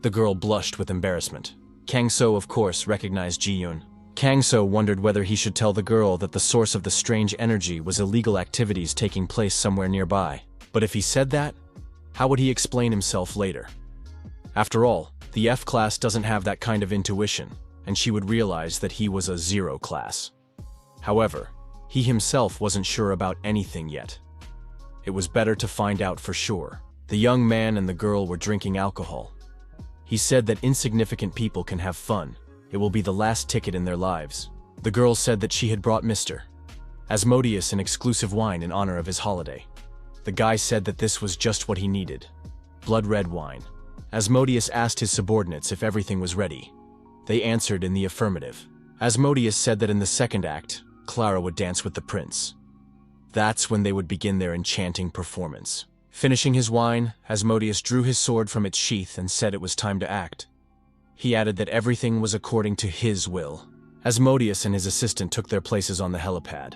The girl blushed with embarrassment. Kang-so, of course, recognized Ji-yoon. Kang-so wondered whether he should tell the girl that the source of the strange energy was illegal activities taking place somewhere nearby. But if he said that, how would he explain himself later? After all, the F class doesn't have that kind of intuition, and she would realize that he was a zero class. However, he himself wasn't sure about anything yet. It was better to find out for sure. The young man and the girl were drinking alcohol. He said that insignificant people can have fun. It will be the last ticket in their lives. The girl said that she had brought Mr. Asmodeus an exclusive wine in honor of his holiday. The guy said that this was just what he needed. Blood red wine. Asmodeus asked his subordinates if everything was ready. They answered in the affirmative. Asmodeus said that in the second act, Clara would dance with the prince. That's when they would begin their enchanting performance. Finishing his wine, Asmodeus drew his sword from its sheath and said it was time to act. He added that everything was according to his will. Asmodeus and his assistant took their places on the helipad.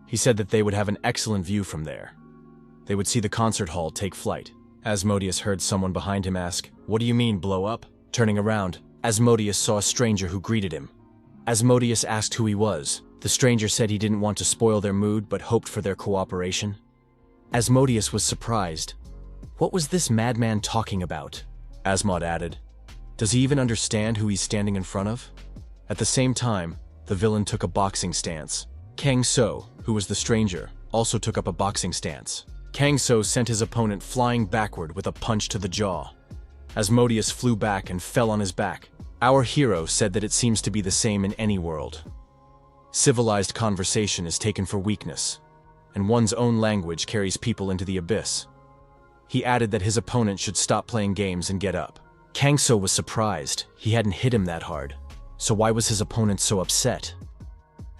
He said that they would have an excellent view from there. They would see the concert hall take flight. Asmodeus heard someone behind him ask, "What do you mean, blow up?" Turning around, Asmodeus saw a stranger who greeted him. Asmodeus asked who he was. The stranger said he didn't want to spoil their mood but hoped for their cooperation. Asmodeus was surprised. What was this madman talking about? Asmod added. Does he even understand who he's standing in front of? At the same time, the villain took a boxing stance. Kang-so, who was the stranger, also took up a boxing stance. Kang-so sent his opponent flying backward with a punch to the jaw. Asmodeus flew back and fell on his back. Our hero said that it seems to be the same in any world. Civilized conversation is taken for weakness, and one's own language carries people into the abyss. He added that his opponent should stop playing games and get up. Kang-so was surprised. He hadn't hit him that hard. So why was his opponent so upset?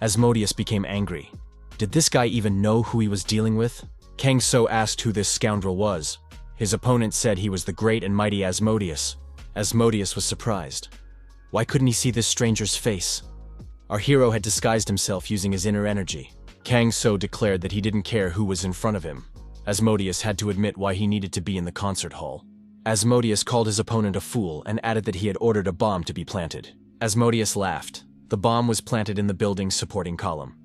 Asmodeus became angry. Did this guy even know who he was dealing with? Kang-so asked who this scoundrel was. His opponent said he was the great and mighty Asmodeus. Asmodeus was surprised. Why couldn't he see this stranger's face? Our hero had disguised himself using his inner energy. Kang So declared that he didn't care who was in front of him. Asmodeus had to admit why he needed to be in the concert hall. Asmodeus called his opponent a fool and added that he had ordered a bomb to be planted. Asmodeus laughed. The bomb was planted in the building's supporting column.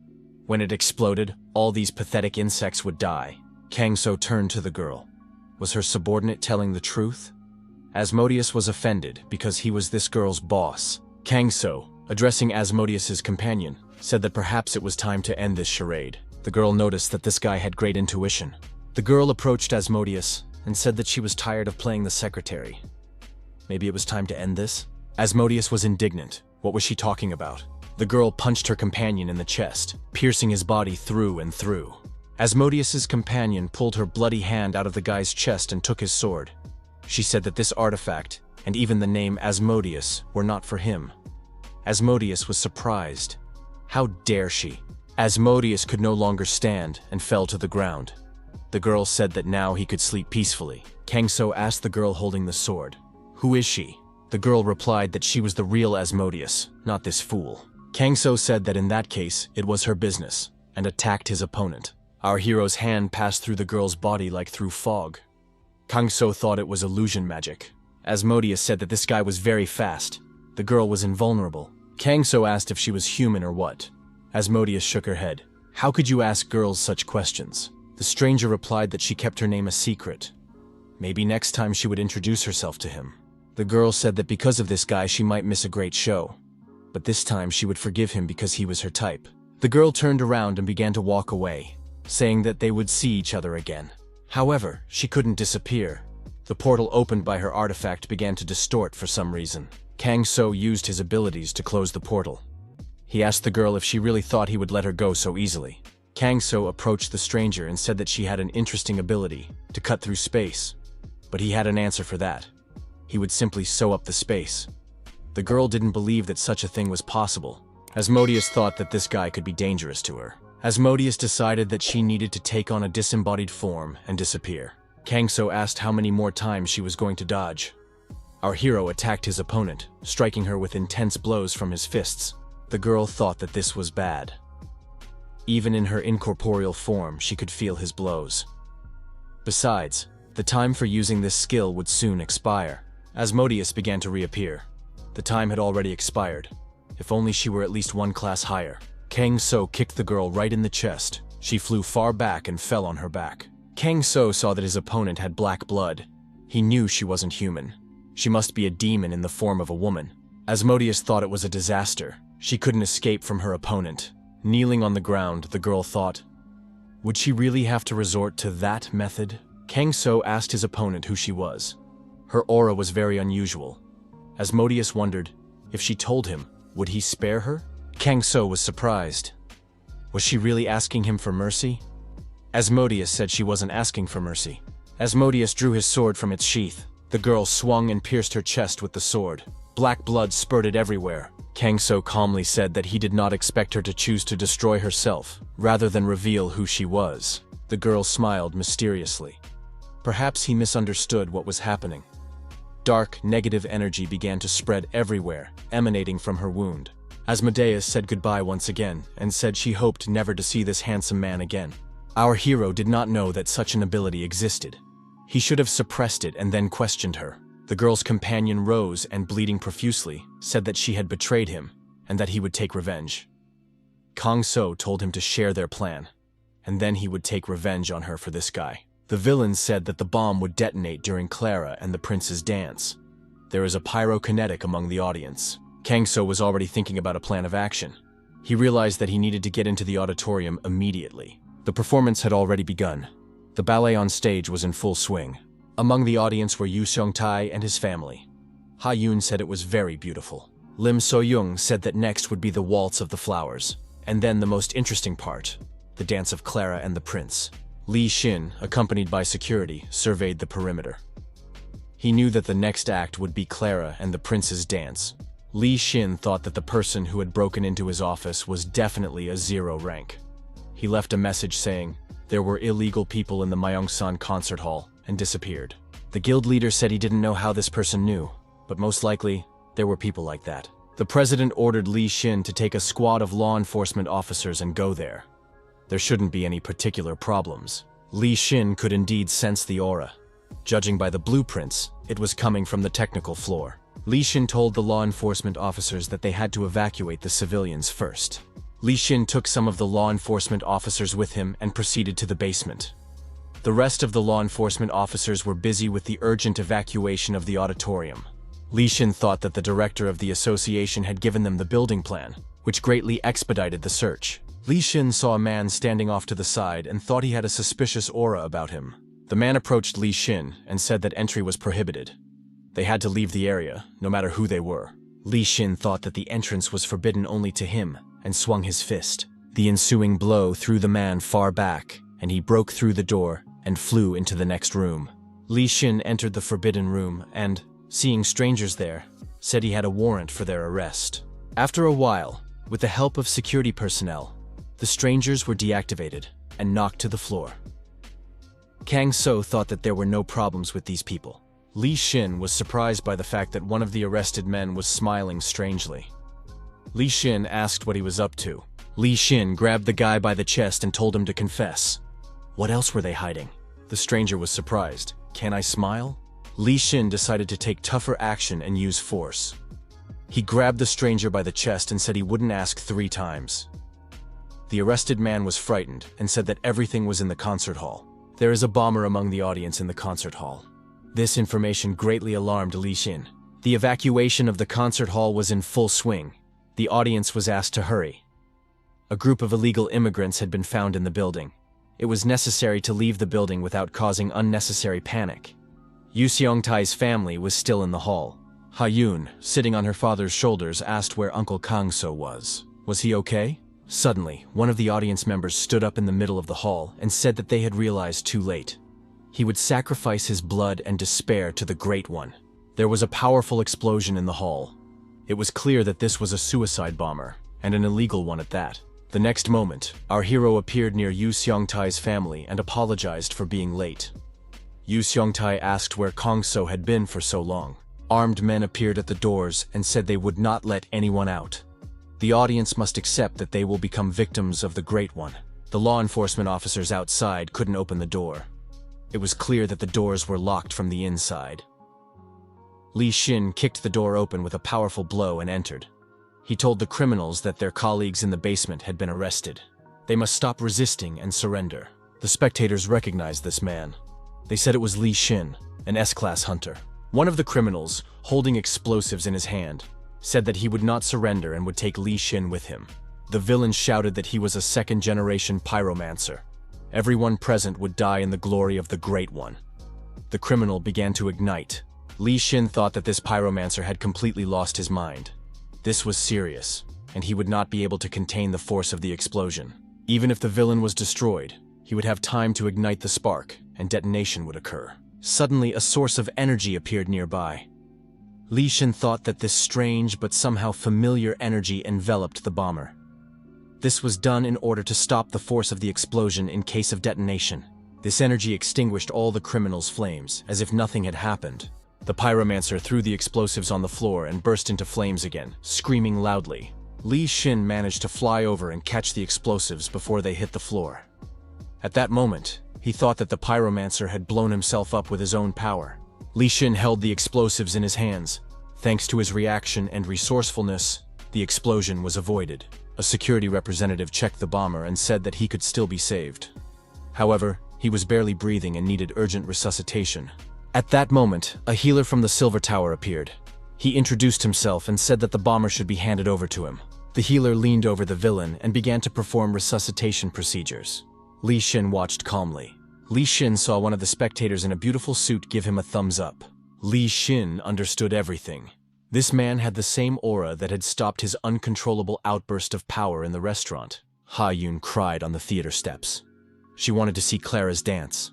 When it exploded, all these pathetic insects would die. Kang So turned to the girl. Was her subordinate telling the truth? Asmodeus was offended because he was this girl's boss. Kang So, addressing Asmodeus's companion, said that perhaps it was time to end this charade. The girl noticed that this guy had great intuition. The girl approached Asmodeus and said that she was tired of playing the secretary. Maybe it was time to end this? Asmodeus was indignant. What was she talking about? The girl punched her companion in the chest, piercing his body through and through. Asmodeus's companion pulled her bloody hand out of the guy's chest and took his sword. She said that this artifact, and even the name Asmodeus, were not for him. Asmodeus was surprised. How dare she? Asmodeus could no longer stand and fell to the ground. The girl said that now he could sleep peacefully. Kang So asked the girl holding the sword, "Who is she?" The girl replied that she was the real Asmodeus, not this fool. Kang So said that in that case, it was her business, and attacked his opponent. Our hero's hand passed through the girl's body like through fog. Kang So thought it was illusion magic. Asmodeus said that this guy was very fast. The girl was invulnerable. Kang So asked if she was human or what. Asmodeus shook her head. How could you ask girls such questions? The stranger replied that she kept her name a secret. Maybe next time she would introduce herself to him. The girl said that because of this guy she might miss a great show. But this time she would forgive him because he was her type. The girl turned around and began to walk away, saying that they would see each other again. However, she couldn't disappear. The portal opened by her artifact began to distort for some reason. Kang So used his abilities to close the portal. He asked the girl if she really thought he would let her go so easily. Kang So approached the stranger and said that she had an interesting ability to cut through space. But he had an answer for that. He would simply sew up the space. The girl didn't believe that such a thing was possible. Asmodeus thought that this guy could be dangerous to her. Asmodeus decided that she needed to take on a disembodied form and disappear. Kang So asked how many more times she was going to dodge. Our hero attacked his opponent, striking her with intense blows from his fists. The girl thought that this was bad. Even in her incorporeal form, she could feel his blows. Besides, the time for using this skill would soon expire. Asmodeus began to reappear. The time had already expired. If only she were at least one class higher. Kang So kicked the girl right in the chest. She flew far back and fell on her back. Kang So saw that his opponent had black blood. He knew she wasn't human. She must be a demon in the form of a woman. Asmodeus thought it was a disaster. She couldn't escape from her opponent. Kneeling on the ground, the girl thought, would she really have to resort to that method? Kang So asked his opponent who she was. Her aura was very unusual. Asmodeus wondered, if she told him, would he spare her? Kang So was surprised. Was she really asking him for mercy? Asmodeus said she wasn't asking for mercy. Asmodeus drew his sword from its sheath. The girl swung and pierced her chest with the sword. Black blood spurted everywhere. Kang So calmly said that he did not expect her to choose to destroy herself, rather than reveal who she was. The girl smiled mysteriously. Perhaps he misunderstood what was happening. Dark, negative energy began to spread everywhere, emanating from her wound. Asmodeus said goodbye once again, and said she hoped never to see this handsome man again. Our hero did not know that such an ability existed. He should have suppressed it and then questioned her. The girl's companion rose and, bleeding profusely, said that she had betrayed him, and that he would take revenge. Kang So told him to share their plan, and then he would take revenge on her for this guy. The villains said that the bomb would detonate during Clara and the prince's dance. There is a pyrokinetic among the audience. Kang So was already thinking about a plan of action. He realized that he needed to get into the auditorium immediately. The performance had already begun. The ballet on stage was in full swing. Among the audience were Yu Seong-tae and his family. Ha Yoon said it was very beautiful. Lim So-young said that next would be the waltz of the flowers, and then the most interesting part, the dance of Clara and the prince. Li Xin, accompanied by security, surveyed the perimeter. He knew that the next act would be Clara and the prince's dance. Li Xin thought that the person who had broken into his office was definitely a 0 rank. He left a message saying, there were illegal people in the Myeongsan concert hall, and disappeared. The guild leader said he didn't know how this person knew, but most likely, there were people like that. The president ordered Li Xin to take a squad of law enforcement officers and go there. There shouldn't be any particular problems. Li Xin could indeed sense the aura. Judging by the blueprints, it was coming from the technical floor. Li Xin told the law enforcement officers that they had to evacuate the civilians first. Li Xin took some of the law enforcement officers with him and proceeded to the basement. The rest of the law enforcement officers were busy with the urgent evacuation of the auditorium. Li Xin thought that the director of the association had given them the building plan, which greatly expedited the search. Li Xin saw a man standing off to the side and thought he had a suspicious aura about him. The man approached Li Xin and said that entry was prohibited. They had to leave the area, no matter who they were. Li Xin thought that the entrance was forbidden only to him and swung his fist. The ensuing blow threw the man far back, and he broke through the door and flew into the next room. Li Xin entered the forbidden room and, seeing strangers there, said he had a warrant for their arrest. After a while, with the help of security personnel, the strangers were deactivated and knocked to the floor. Kang So thought that there were no problems with these people. Li Xin was surprised by the fact that one of the arrested men was smiling strangely. Li Xin asked what he was up to. Li Xin grabbed the guy by the chest and told him to confess. What else were they hiding? The stranger was surprised. Can I smile? Li Xin decided to take tougher action and use force. He grabbed the stranger by the chest and said he wouldn't ask 3 times. The arrested man was frightened and said that everything was in the concert hall. There is a bomber among the audience in the concert hall. This information greatly alarmed Li Xin. The evacuation of the concert hall was in full swing. The audience was asked to hurry. A group of illegal immigrants had been found in the building. It was necessary to leave the building without causing unnecessary panic. Yu Xiongtai's family was still in the hall. Ha Yun, sitting on her father's shoulders, asked where Uncle Kang So was. Was he okay? Suddenly, one of the audience members stood up in the middle of the hall and said that they had realized too late. He would sacrifice his blood and despair to the Great One. There was a powerful explosion in the hall. It was clear that this was a suicide bomber, and an illegal one at that. The next moment, our hero appeared near Yu Xiongtai's family and apologized for being late. Yu Xiongtai asked where Kang So had been for so long. Armed men appeared at the doors and said they would not let anyone out. The audience must accept that they will become victims of the Great One. The law enforcement officers outside couldn't open the door. It was clear that the doors were locked from the inside. Li Xin kicked the door open with a powerful blow and entered. He told the criminals that their colleagues in the basement had been arrested. They must stop resisting and surrender. The spectators recognized this man. They said it was Li Xin, an S-class hunter. One of the criminals, holding explosives in his hand, said that he would not surrender and would take Li Xin with him. The villain shouted that he was a second-generation pyromancer. Everyone present would die in the glory of the Great One. The criminal began to ignite. Li Xin thought that this pyromancer had completely lost his mind. This was serious, and he would not be able to contain the force of the explosion. Even if the villain was destroyed, he would have time to ignite the spark, and detonation would occur. Suddenly, a source of energy appeared nearby. Li Xin thought that this strange but somehow familiar energy enveloped the bomber. This was done in order to stop the force of the explosion in case of detonation. This energy extinguished all the criminals' flames, as if nothing had happened. The pyromancer threw the explosives on the floor and burst into flames again, screaming loudly. Li Xin managed to fly over and catch the explosives before they hit the floor. At that moment, he thought that the pyromancer had blown himself up with his own power. Li Xin held the explosives in his hands. Thanks to his reaction and resourcefulness, the explosion was avoided. A security representative checked the bomber and said that he could still be saved. However, he was barely breathing and needed urgent resuscitation. At that moment, a healer from the Silver Tower appeared. He introduced himself and said that the bomber should be handed over to him. The healer leaned over the villain and began to perform resuscitation procedures. Li Xin watched calmly. Li Xin saw one of the spectators in a beautiful suit give him a thumbs up. Li Xin understood everything. This man had the same aura that had stopped his uncontrollable outburst of power in the restaurant. Ha Yun cried on the theater steps. She wanted to see Clara's dance.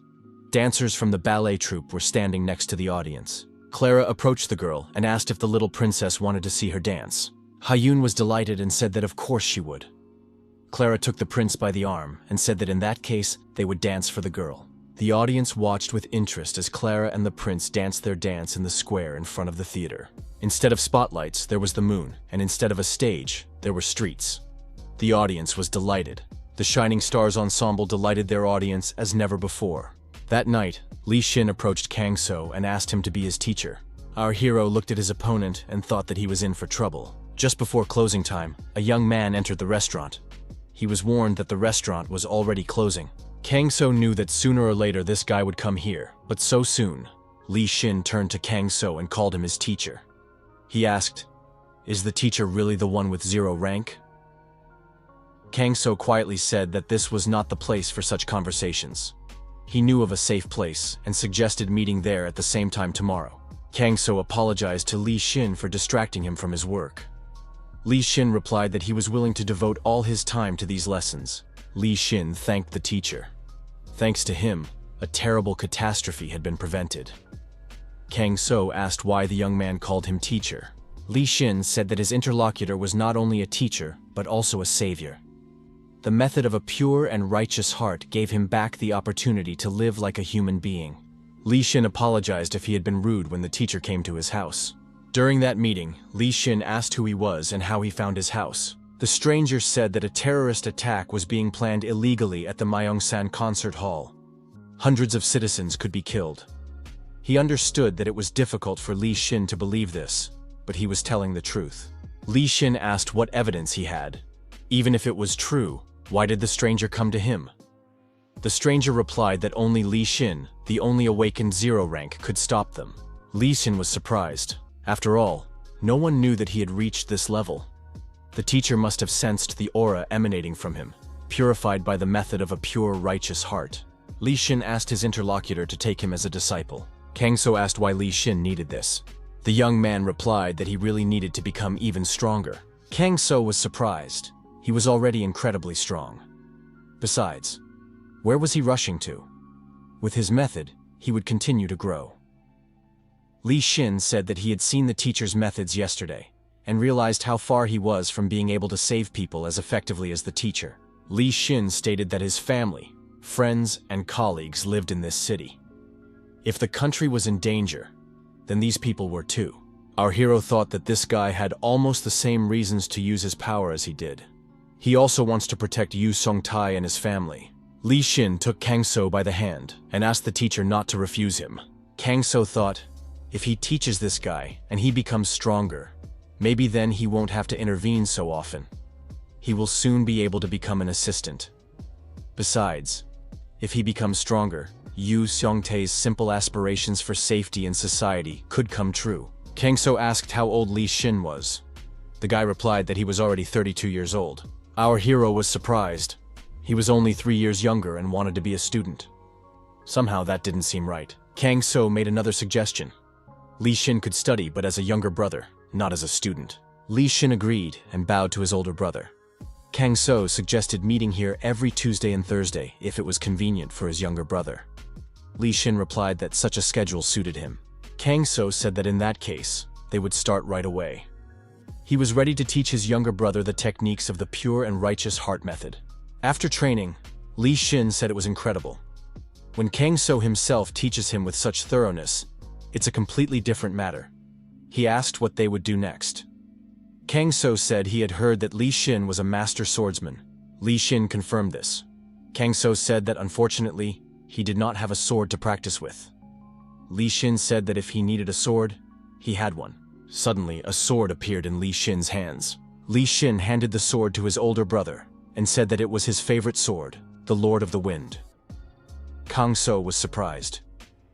Dancers from the ballet troupe were standing next to the audience. Clara approached the girl and asked if the little princess wanted to see her dance. Ha Yun was delighted and said that of course she would. Clara took the prince by the arm and said that in that case, they would dance for the girl. The audience watched with interest as Clara and the prince danced their dance in the square in front of the theater. Instead of spotlights, there was the moon, and instead of a stage, there were streets. The audience was delighted. The Shining Stars ensemble delighted their audience as never before. That night, Li Xin approached Kang So and asked him to be his teacher. Our hero looked at his opponent and thought that he was in for trouble. Just before closing time, a young man entered the restaurant. He was warned that the restaurant was already closing. Kang So knew that sooner or later this guy would come here, but so soon, Li Xin turned to Kang So and called him his teacher. He asked, "Is the teacher really the one with 0 rank?" Kang So quietly said that this was not the place for such conversations. He knew of a safe place and suggested meeting there at the same time tomorrow. Kang So apologized to Li Xin for distracting him from his work. Li Xin replied that he was willing to devote all his time to these lessons. Li Xin thanked the teacher. Thanks to him, a terrible catastrophe had been prevented. Kang So asked why the young man called him teacher. Li Xin said that his interlocutor was not only a teacher, but also a savior. The method of a pure and righteous heart gave him back the opportunity to live like a human being. Li Xin apologized if he had been rude when the teacher came to his house. During that meeting, Li Xin asked who he was and how he found his house. The stranger said that a terrorist attack was being planned illegally at the Myeongsan Concert Hall. Hundreds of citizens could be killed. He understood that it was difficult for Li Xin to believe this, but he was telling the truth. Li Xin asked what evidence he had. Even if it was true, why did the stranger come to him? The stranger replied that only Li Xin, the only awakened 0 rank, could stop them. Li Xin was surprised. After all, no one knew that he had reached this level. The teacher must have sensed the aura emanating from him, purified by the method of a pure, righteous heart. Li Xin asked his interlocutor to take him as a disciple. Kang So asked why Li Xin needed this. The young man replied that he really needed to become even stronger. Kang So was surprised. He was already incredibly strong. Besides, where was he rushing to? With his method, he would continue to grow. Li Xin said that he had seen the teacher's methods yesterday, and realized how far he was from being able to save people as effectively as the teacher. Li Xin stated that his family, friends, and colleagues lived in this city. If the country was in danger, then these people were too. Our hero thought that this guy had almost the same reasons to use his power as he did. He also wants to protect Yu Songtai and his family. Li Xin took Kang So by the hand and asked the teacher not to refuse him. Kang So thought, if he teaches this guy and he becomes stronger, maybe then he won't have to intervene so often. He will soon be able to become an assistant. Besides, if he becomes stronger, Yu Songtae's simple aspirations for safety and society could come true. Kang So asked how old Li Xin was. The guy replied that he was already 32 years old. Our hero was surprised. He was only 3 years younger and wanted to be a student. Somehow that didn't seem right. Kang So made another suggestion. Li Xin could study, but as a younger brother, not as a student. Li Xin agreed and bowed to his older brother. Kang So suggested meeting here every Tuesday and Thursday if it was convenient for his younger brother. Li Xin replied that such a schedule suited him. Kang So said that in that case, they would start right away. He was ready to teach his younger brother the techniques of the pure and righteous heart method. After training, Li Xin said it was incredible. When Kang So himself teaches him with such thoroughness, it's a completely different matter. He asked what they would do next. Kang So said he had heard that Li Xin was a master swordsman. Li Xin confirmed this. Kang So said that unfortunately, he did not have a sword to practice with. Li Xin said that if he needed a sword, he had one. Suddenly, a sword appeared in Li Xin's hands. Li Xin handed the sword to his older brother and said that it was his favorite sword, the Lord of the Wind. Kang So was surprised.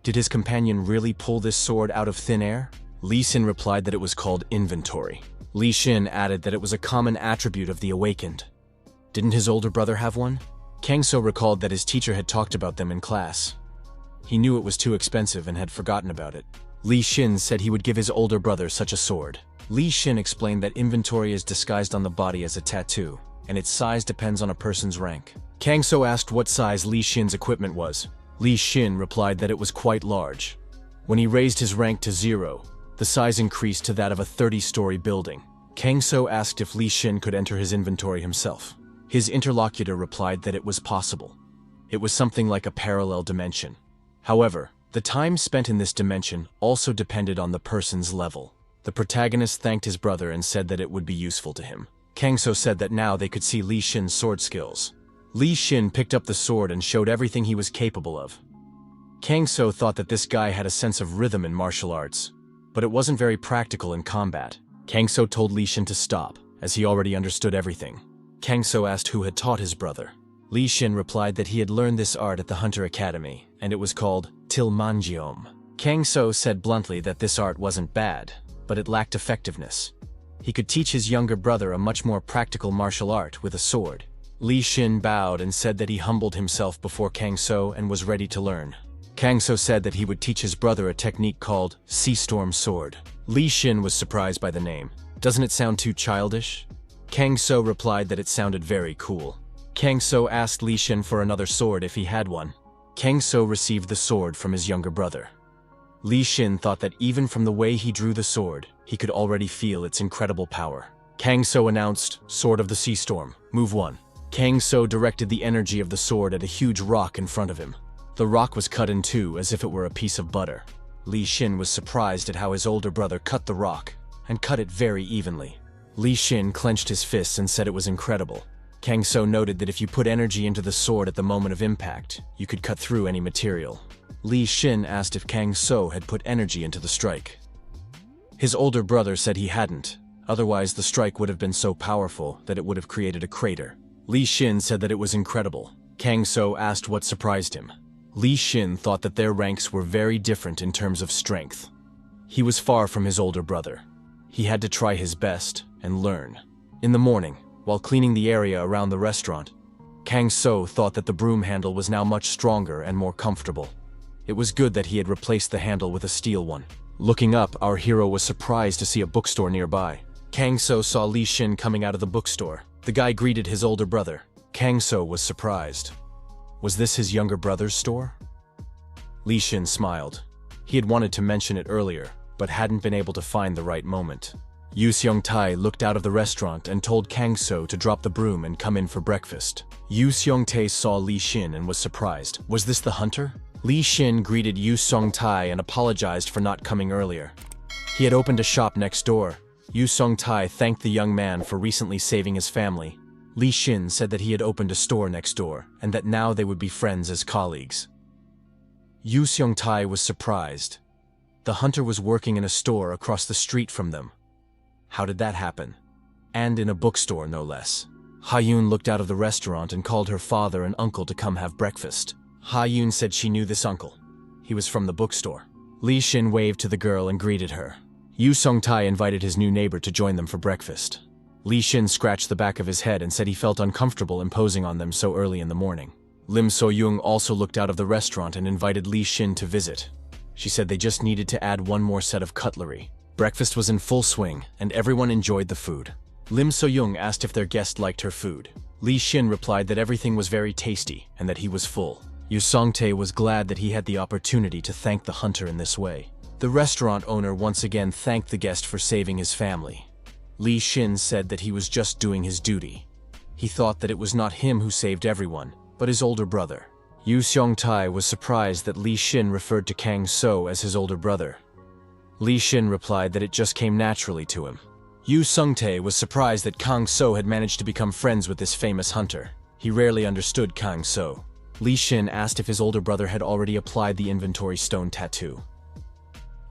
Did his companion really pull this sword out of thin air? Li Xin replied that it was called inventory. Li Xin added that it was a common attribute of the awakened. Didn't his older brother have one? Kang So recalled that his teacher had talked about them in class. He knew it was too expensive and had forgotten about it. Li Xin said he would give his older brother such a sword. Li Xin explained that inventory is disguised on the body as a tattoo, and its size depends on a person's rank. Kang So asked what size Li Xin's equipment was. Li Xin replied that it was quite large. When he raised his rank to 0, the size increased to that of a 30-story building. Kang So asked if Li Xin could enter his inventory himself. His interlocutor replied that it was possible. It was something like a parallel dimension. However, the time spent in this dimension also depended on the person's level. The protagonist thanked his brother and said that it would be useful to him. Kang So said that now they could see Li Shin's sword skills. Li Shin picked up the sword and showed everything he was capable of. Kang So thought that this guy had a sense of rhythm in martial arts, but it wasn't very practical in combat. Kang So told Li Shin to stop, as he already understood everything. Kang So asked who had taught his brother. Li Shin replied that he had learned this art at the Hunter Academy, and it was called Tilmanjiom. Kang So said bluntly that this art wasn't bad, but it lacked effectiveness. He could teach his younger brother a much more practical martial art with a sword. Li Shin bowed and said that he humbled himself before Kang So and was ready to learn. Kang So said that he would teach his brother a technique called Sea Storm Sword. Li Shin was surprised by the name. Doesn't it sound too childish? Kang So replied that it sounded very cool. Kang So asked Li Shin for another sword if he had one. Kang So received the sword from his younger brother. Li Shin thought that even from the way he drew the sword, he could already feel its incredible power. Kang So announced, "Sword of the Sea Storm, Move 1. Kang So directed the energy of the sword at a huge rock in front of him. The rock was cut in two as if it were a piece of butter. Li Shin was surprised at how his older brother cut the rock, and cut it very evenly. Li Shin clenched his fists and said it was incredible. Kang So noted that if you put energy into the sword at the moment of impact, you could cut through any material. Li Shin asked if Kang So had put energy into the strike. His older brother said he hadn't, otherwise the strike would have been so powerful that it would have created a crater. Li Shin said that it was incredible. Kang So asked what surprised him. Li Shin thought that their ranks were very different in terms of strength. He was far from his older brother. He had to try his best and learn. In the morning, while cleaning the area around the restaurant, Kang So thought that the broom handle was now much stronger and more comfortable. It was good that he had replaced the handle with a steel one. Looking up, our hero was surprised to see a bookstore nearby. Kang So saw Li Shin coming out of the bookstore. The guy greeted his older brother. Kang So was surprised. Was this his younger brother's store? Li Shin smiled. He had wanted to mention it earlier, but hadn't been able to find the right moment. Yu Seong Tae looked out of the restaurant and told Kang So to drop the broom and come in for breakfast. Yu Seong Tae saw Li Shin and was surprised. Was this the hunter? Li Shin greeted Yu Seong Tae and apologized for not coming earlier. He had opened a shop next door. Yu Seong Tae thanked the young man for recently saving his family. Li Shin said that he had opened a store next door and that now they would be friends as colleagues. Yu Seong Tae was surprised. The hunter was working in a store across the street from them. How did that happen? And in a bookstore, no less. Ha-yoon looked out of the restaurant and called her father and uncle to come have breakfast. Ha-yoon said she knew this uncle. He was from the bookstore. Li Shin waved to the girl and greeted her. Yu Seong Tae invited his new neighbor to join them for breakfast. Li Shin scratched the back of his head and said he felt uncomfortable imposing on them so early in the morning. Lim So-young also looked out of the restaurant and invited Li Shin to visit. She said they just needed to add one more set of cutlery. Breakfast was in full swing, and everyone enjoyed the food. Lim So-young asked if their guest liked her food. Li Shin replied that everything was very tasty and that he was full. Yu Seong-tae was glad that he had the opportunity to thank the hunter in this way. The restaurant owner once again thanked the guest for saving his family. Li Shin said that he was just doing his duty. He thought that it was not him who saved everyone, but his older brother. Yu Seong-tae was surprised that Li Shin referred to Kang So as his older brother. Li Shin replied that it just came naturally to him. Yu Seong-tae was surprised that Kang So had managed to become friends with this famous hunter. He rarely understood Kang So. Li Shin asked if his older brother had already applied the inventory stone tattoo.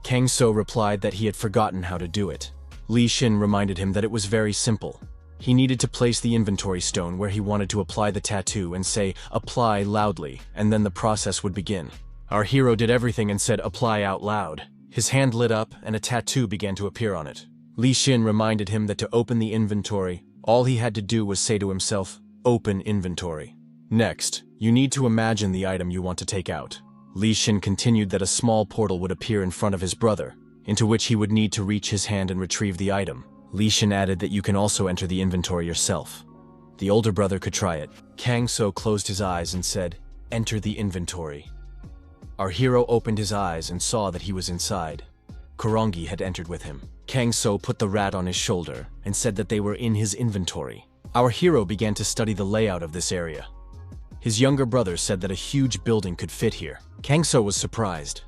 Kang So replied that he had forgotten how to do it. Li Shin reminded him that it was very simple. He needed to place the inventory stone where he wanted to apply the tattoo and say, "Apply" loudly, and then the process would begin. Our hero did everything and said, "Apply" out loud. His hand lit up and a tattoo began to appear on it. Li Shin reminded him that to open the inventory, all he had to do was say to himself, "Open inventory." Next, you need to imagine the item you want to take out. Li Shin continued that a small portal would appear in front of his brother, into which he would need to reach his hand and retrieve the item. Li Shin added that you can also enter the inventory yourself. The older brother could try it. Kang So closed his eyes and said, "Enter the inventory." Our hero opened his eyes and saw that he was inside. Korongi had entered with him. Kang So put the rat on his shoulder and said that they were in his inventory. Our hero began to study the layout of this area. His younger brother said that a huge building could fit here. Kang So was surprised.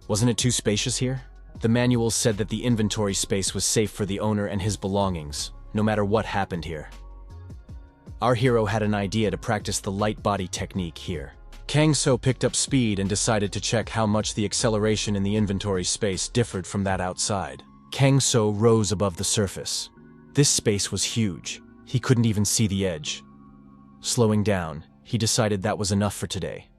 Wasn't it too spacious here? The manual said that the inventory space was safe for the owner and his belongings, no matter what happened here. Our hero had an idea to practice the light body technique here. Kang So picked up speed and decided to check how much the acceleration in the inventory space differed from that outside. Kang So rose above the surface. This space was huge. He couldn't even see the edge. Slowing down, he decided that was enough for today.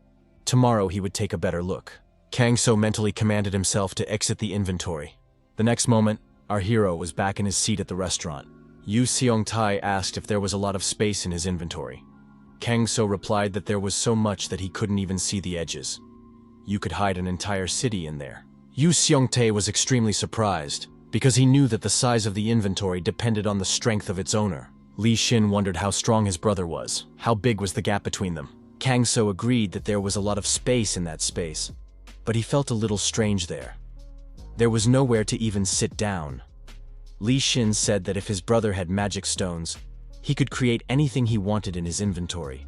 Tomorrow he would take a better look. Kang So mentally commanded himself to exit the inventory. The next moment, our hero was back in his seat at the restaurant. Yu Seong-tae asked if there was a lot of space in his inventory. Kang So replied that there was so much that he couldn't even see the edges. You could hide an entire city in there. Yu Seong-tae was extremely surprised, because he knew that the size of the inventory depended on the strength of its owner. Li Shin wondered how strong his brother was. How big was the gap between them? Kang So agreed that there was a lot of space in that space, but he felt a little strange there. There was nowhere to even sit down. Li Shin said that if his brother had magic stones, he could create anything he wanted in his inventory.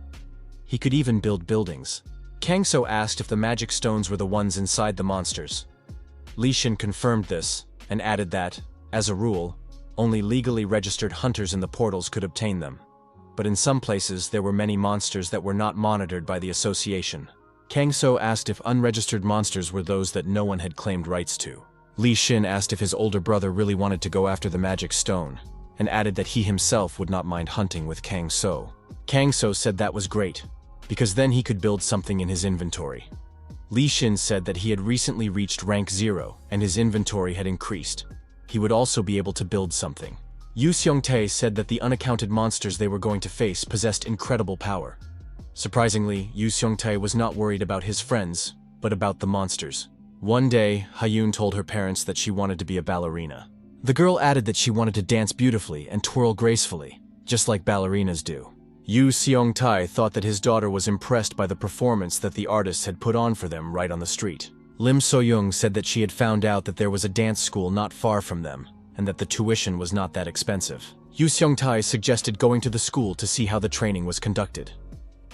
He could even build buildings. Kang So asked if the magic stones were the ones inside the monsters. Li Shin confirmed this, and added that, as a rule, only legally registered hunters in the portals could obtain them. But in some places there were many monsters that were not monitored by the association. Kang So asked if unregistered monsters were those that no one had claimed rights to. Li Shin asked if his older brother really wanted to go after the magic stone, and added that he himself would not mind hunting with Kang So. Kang So said that was great, because then he could build something in his inventory. Li Shin said that he had recently reached rank 0 and his inventory had increased. He would also be able to build something. Yu Seong-tae said that the unaccounted monsters they were going to face possessed incredible power. Surprisingly, Yu Seong-tae was not worried about his friends, but about the monsters. One day, Ha-yoon told her parents that she wanted to be a ballerina. The girl added that she wanted to dance beautifully and twirl gracefully, just like ballerinas do. Yu Seong-tae thought that his daughter was impressed by the performance that the artists had put on for them right on the street. Lim So-young said that she had found out that there was a dance school not far from them, and that the tuition was not that expensive. Yu Seong-tae suggested going to the school to see how the training was conducted.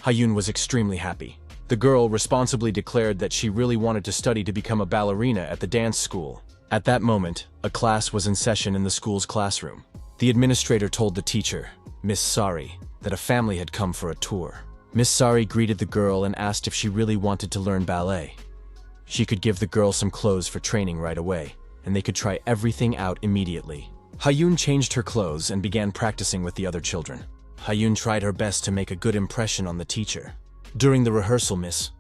Ha-yoon was extremely happy. The girl responsibly declared that she really wanted to study to become a ballerina at the dance school. At that moment, a class was in session in the school's classroom. The administrator told the teacher, Miss Sari, that a family had come for a tour. Miss Sari greeted the girl and asked if she really wanted to learn ballet. She could give the girl some clothes for training right away, and they could try everything out immediately. Ha-yoon changed her clothes and began practicing with the other children. Ha-yoon tried her best to make a good impression on the teacher. During the rehearsal, Miss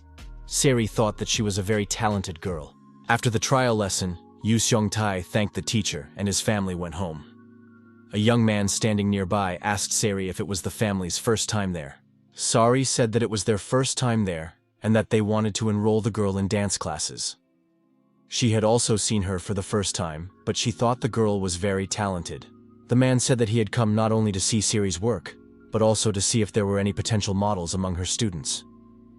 Sari thought that she was a very talented girl. After the trial lesson, Yu Seong-tae thanked the teacher and his family went home. A young man standing nearby asked Sari if it was the family's first time there. Sari said that it was their first time there and that they wanted to enroll the girl in dance classes. She had also seen her for the first time, but she thought the girl was very talented. The man said that he had come not only to see Sari's work, but also to see if there were any potential models among her students.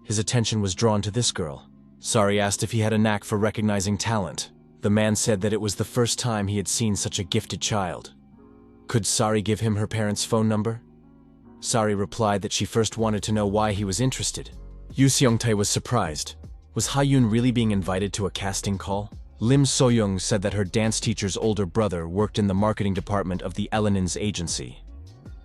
His attention was drawn to this girl. Sari asked if he had a knack for recognizing talent. The man said that it was the first time he had seen such a gifted child. Could Sari give him her parents' phone number? Sari replied that she first wanted to know why he was interested. Yu Seong-tae was surprised. Was Ha-yoon really being invited to a casting call? Lim So-young said that her dance teacher's older brother worked in the marketing department of the Elenin's agency.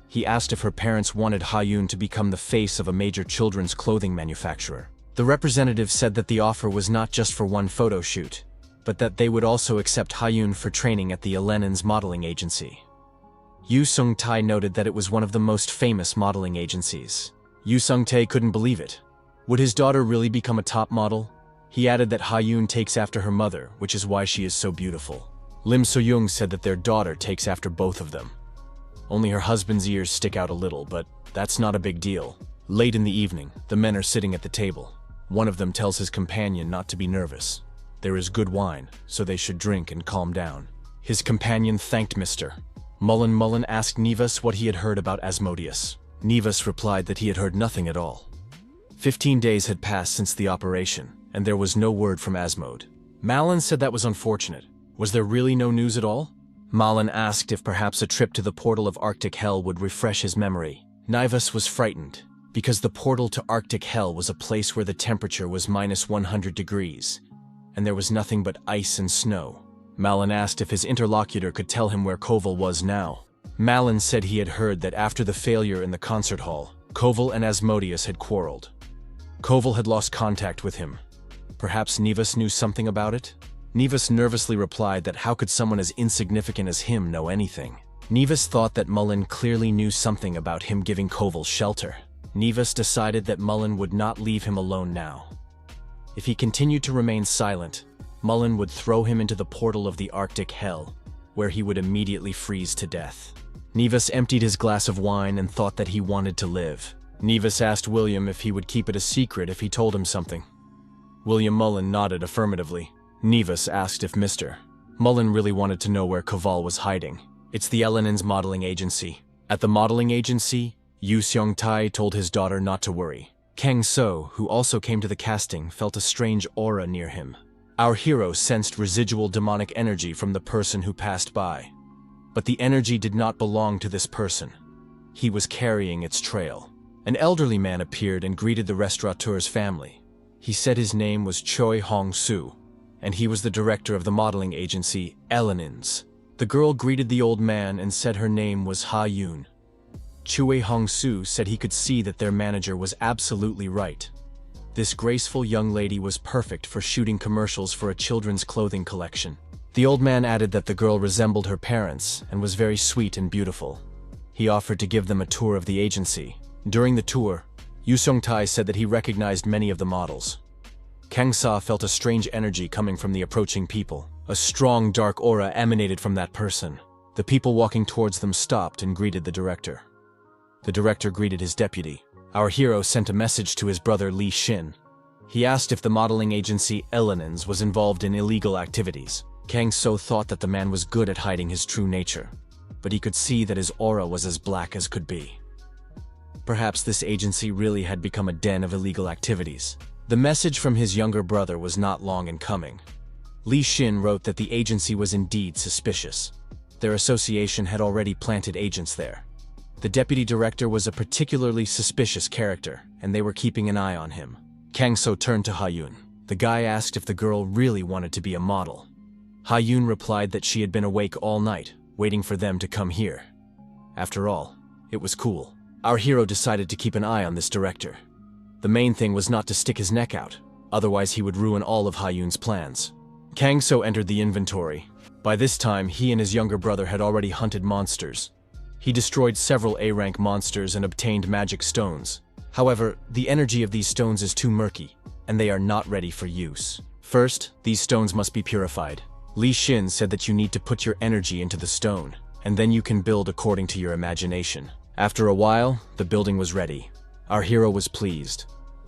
He asked if her parents wanted Ha-yoon to become the face of a major children's clothing manufacturer. The representative said that the offer was not just for one photo shoot, but that they would also accept Ha-yoon for training at the Elenin's modeling agency. Yu Seong-tae noted that it was one of the most famous modeling agencies. Yu Seong-tae couldn't believe it. Would his daughter really become a top model? He added that Ha-yoon takes after her mother, which is why she is so beautiful. Lim So-young said that their daughter takes after both of them. Only her husband's ears stick out a little, but that's not a big deal. Late in the evening, the men are sitting at the table. One of them tells his companion not to be nervous. There is good wine, so they should drink and calm down. His companion thanked Mr. Mullen asked Nevis what he had heard about Asmodeus. Nevis replied that he had heard nothing at all. 15 days had passed since the operation, and there was no word from Asmode. Malin said that was unfortunate. Was there really no news at all? Malin asked if perhaps a trip to the portal of Arctic Hell would refresh his memory. Nivus was frightened, because the portal to Arctic Hell was a place where the temperature was -100 degrees, and there was nothing but ice and snow. Malin asked if his interlocutor could tell him where Koval was now. Malin said he had heard that after the failure in the concert hall, Koval and Asmodeus had quarreled. Koval had lost contact with him. Perhaps Nevis knew something about it? Nevis nervously replied that how could someone as insignificant as him know anything? Nevis thought that Mullen clearly knew something about him giving Koval shelter. Nevis decided that Mullen would not leave him alone now. If he continued to remain silent, Mullen would throw him into the portal of the Arctic hell, where he would immediately freeze to death. Nevis emptied his glass of wine and thought that he wanted to live. Nevis asked William if he would keep it a secret if he told him something. William Mullen nodded affirmatively. Nevis asked if Mr. Mullen really wanted to know where Koval was hiding. It's the Elenin's modeling agency. At the modeling agency, Yu Seong-tae told his daughter not to worry. Kang So, who also came to the casting, felt a strange aura near him. Our hero sensed residual demonic energy from the person who passed by. But the energy did not belong to this person. He was carrying its trail. An elderly man appeared and greeted the restaurateur's family. He said his name was Choi Hong-soo, and he was the director of the modeling agency, Elenin's. The girl greeted the old man and said her name was Ha-yoon. Choi Hong-soo said he could see that their manager was absolutely right. This graceful young lady was perfect for shooting commercials for a children's clothing collection. The old man added that the girl resembled her parents and was very sweet and beautiful. He offered to give them a tour of the agency. During the tour, Yu Seong-tae said that he recognized many of the models. Kang Sa felt a strange energy coming from the approaching people. A strong, dark aura emanated from that person. The people walking towards them stopped and greeted the director. The director greeted his deputy. Our hero sent a message to his brother Lee Shin. He asked if the modeling agency Elenin's was involved in illegal activities. Kang So thought that the man was good at hiding his true nature, but he could see that his aura was as black as could be. Perhaps this agency really had become a den of illegal activities. The message from his younger brother was not long in coming. Lee Shin wrote that the agency was indeed suspicious. Their association had already planted agents there. The deputy director was a particularly suspicious character, and they were keeping an eye on him. Kang So turned to Ha-yoon. The guy asked if the girl really wanted to be a model. Ha-yoon replied that she had been awake all night, waiting for them to come here. After all, it was cool. Our hero decided to keep an eye on this director. The main thing was not to stick his neck out, otherwise he would ruin all of Ha-yoon's plans. Kang So entered the inventory. By this time, he and his younger brother had already hunted monsters. He destroyed several A-rank monsters and obtained magic stones. However, the energy of these stones is too murky, and they are not ready for use. First, these stones must be purified. Lee Shin said that you need to put your energy into the stone, and then you can build according to your imagination. After a while, the building was ready. Our hero was pleased.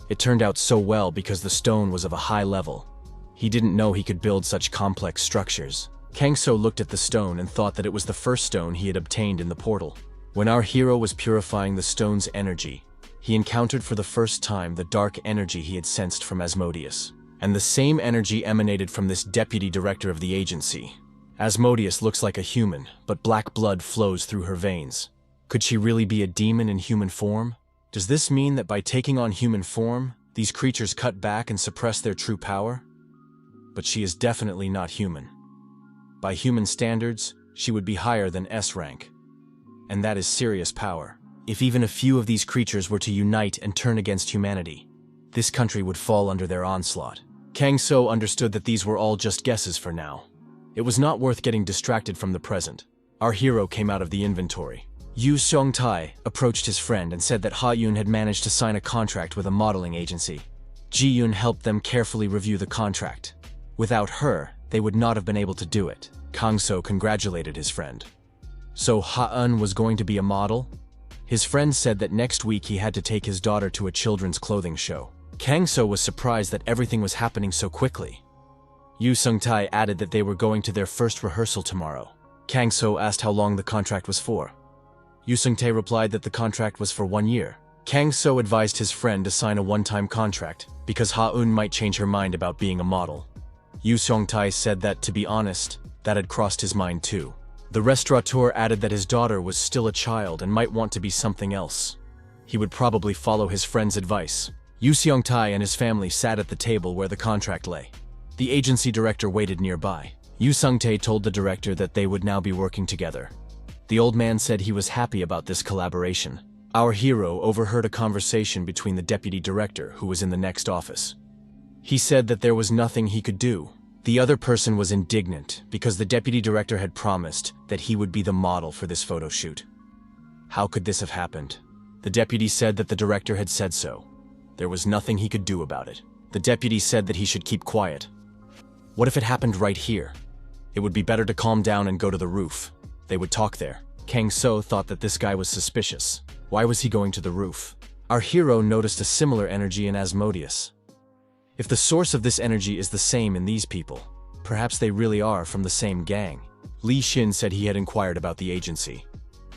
It turned out so well because the stone was of a high level. He didn't know he could build such complex structures. Kang So looked at the stone and thought that it was the first stone he had obtained in the portal. When our hero was purifying the stone's energy, he encountered for the first time the dark energy he had sensed from Asmodeus. And the same energy emanated from this deputy director of the agency. Asmodeus looks like a human, but black blood flows through her veins. Could she really be a demon in human form? Does this mean that by taking on human form, these creatures cut back and suppress their true power? But she is definitely not human. By human standards, she would be higher than S rank. And that is serious power. If even a few of these creatures were to unite and turn against humanity, this country would fall under their onslaught. Kang So understood that these were all just guesses for now. It was not worth getting distracted from the present. Our hero came out of the inventory. Yu Seong-tae approached his friend and said that Ha-yoon had managed to sign a contract with a modeling agency. Ji-yoon helped them carefully review the contract. Without her, they would not have been able to do it. Kang So congratulated his friend. So Ha-eun was going to be a model? His friend said that next week he had to take his daughter to a children's clothing show. Kang So was surprised that everything was happening so quickly. Yu Seong-tae added that they were going to their first rehearsal tomorrow. Kang So asked how long the contract was for. Yu Seong-tae replied that the contract was for 1 year. Kang So advised his friend to sign a one-time contract because Ha-eun might change her mind about being a model. Yu Seong-tae said that, to be honest, that had crossed his mind too. The restaurateur added that his daughter was still a child and might want to be something else. He would probably follow his friend's advice. Yu Seong-tae and his family sat at the table where the contract lay. The agency director waited nearby. Yu Sung-tae told the director that they would now be working together. The old man said he was happy about this collaboration. Our hero overheard a conversation between the deputy director, who was in the next office. He said that there was nothing he could do. The other person was indignant because the deputy director had promised that he would be the model for this photo shoot. How could this have happened? The deputy said that the director had said so. There was nothing he could do about it. The deputy said that he should keep quiet. What if it happened right here? It would be better to calm down and go to the roof. They would talk there. Kang So thought that this guy was suspicious. Why was he going to the roof? Our hero noticed a similar energy in Asmodeus. If the source of this energy is the same in these people, perhaps they really are from the same gang. Li Xin said he had inquired about the agency.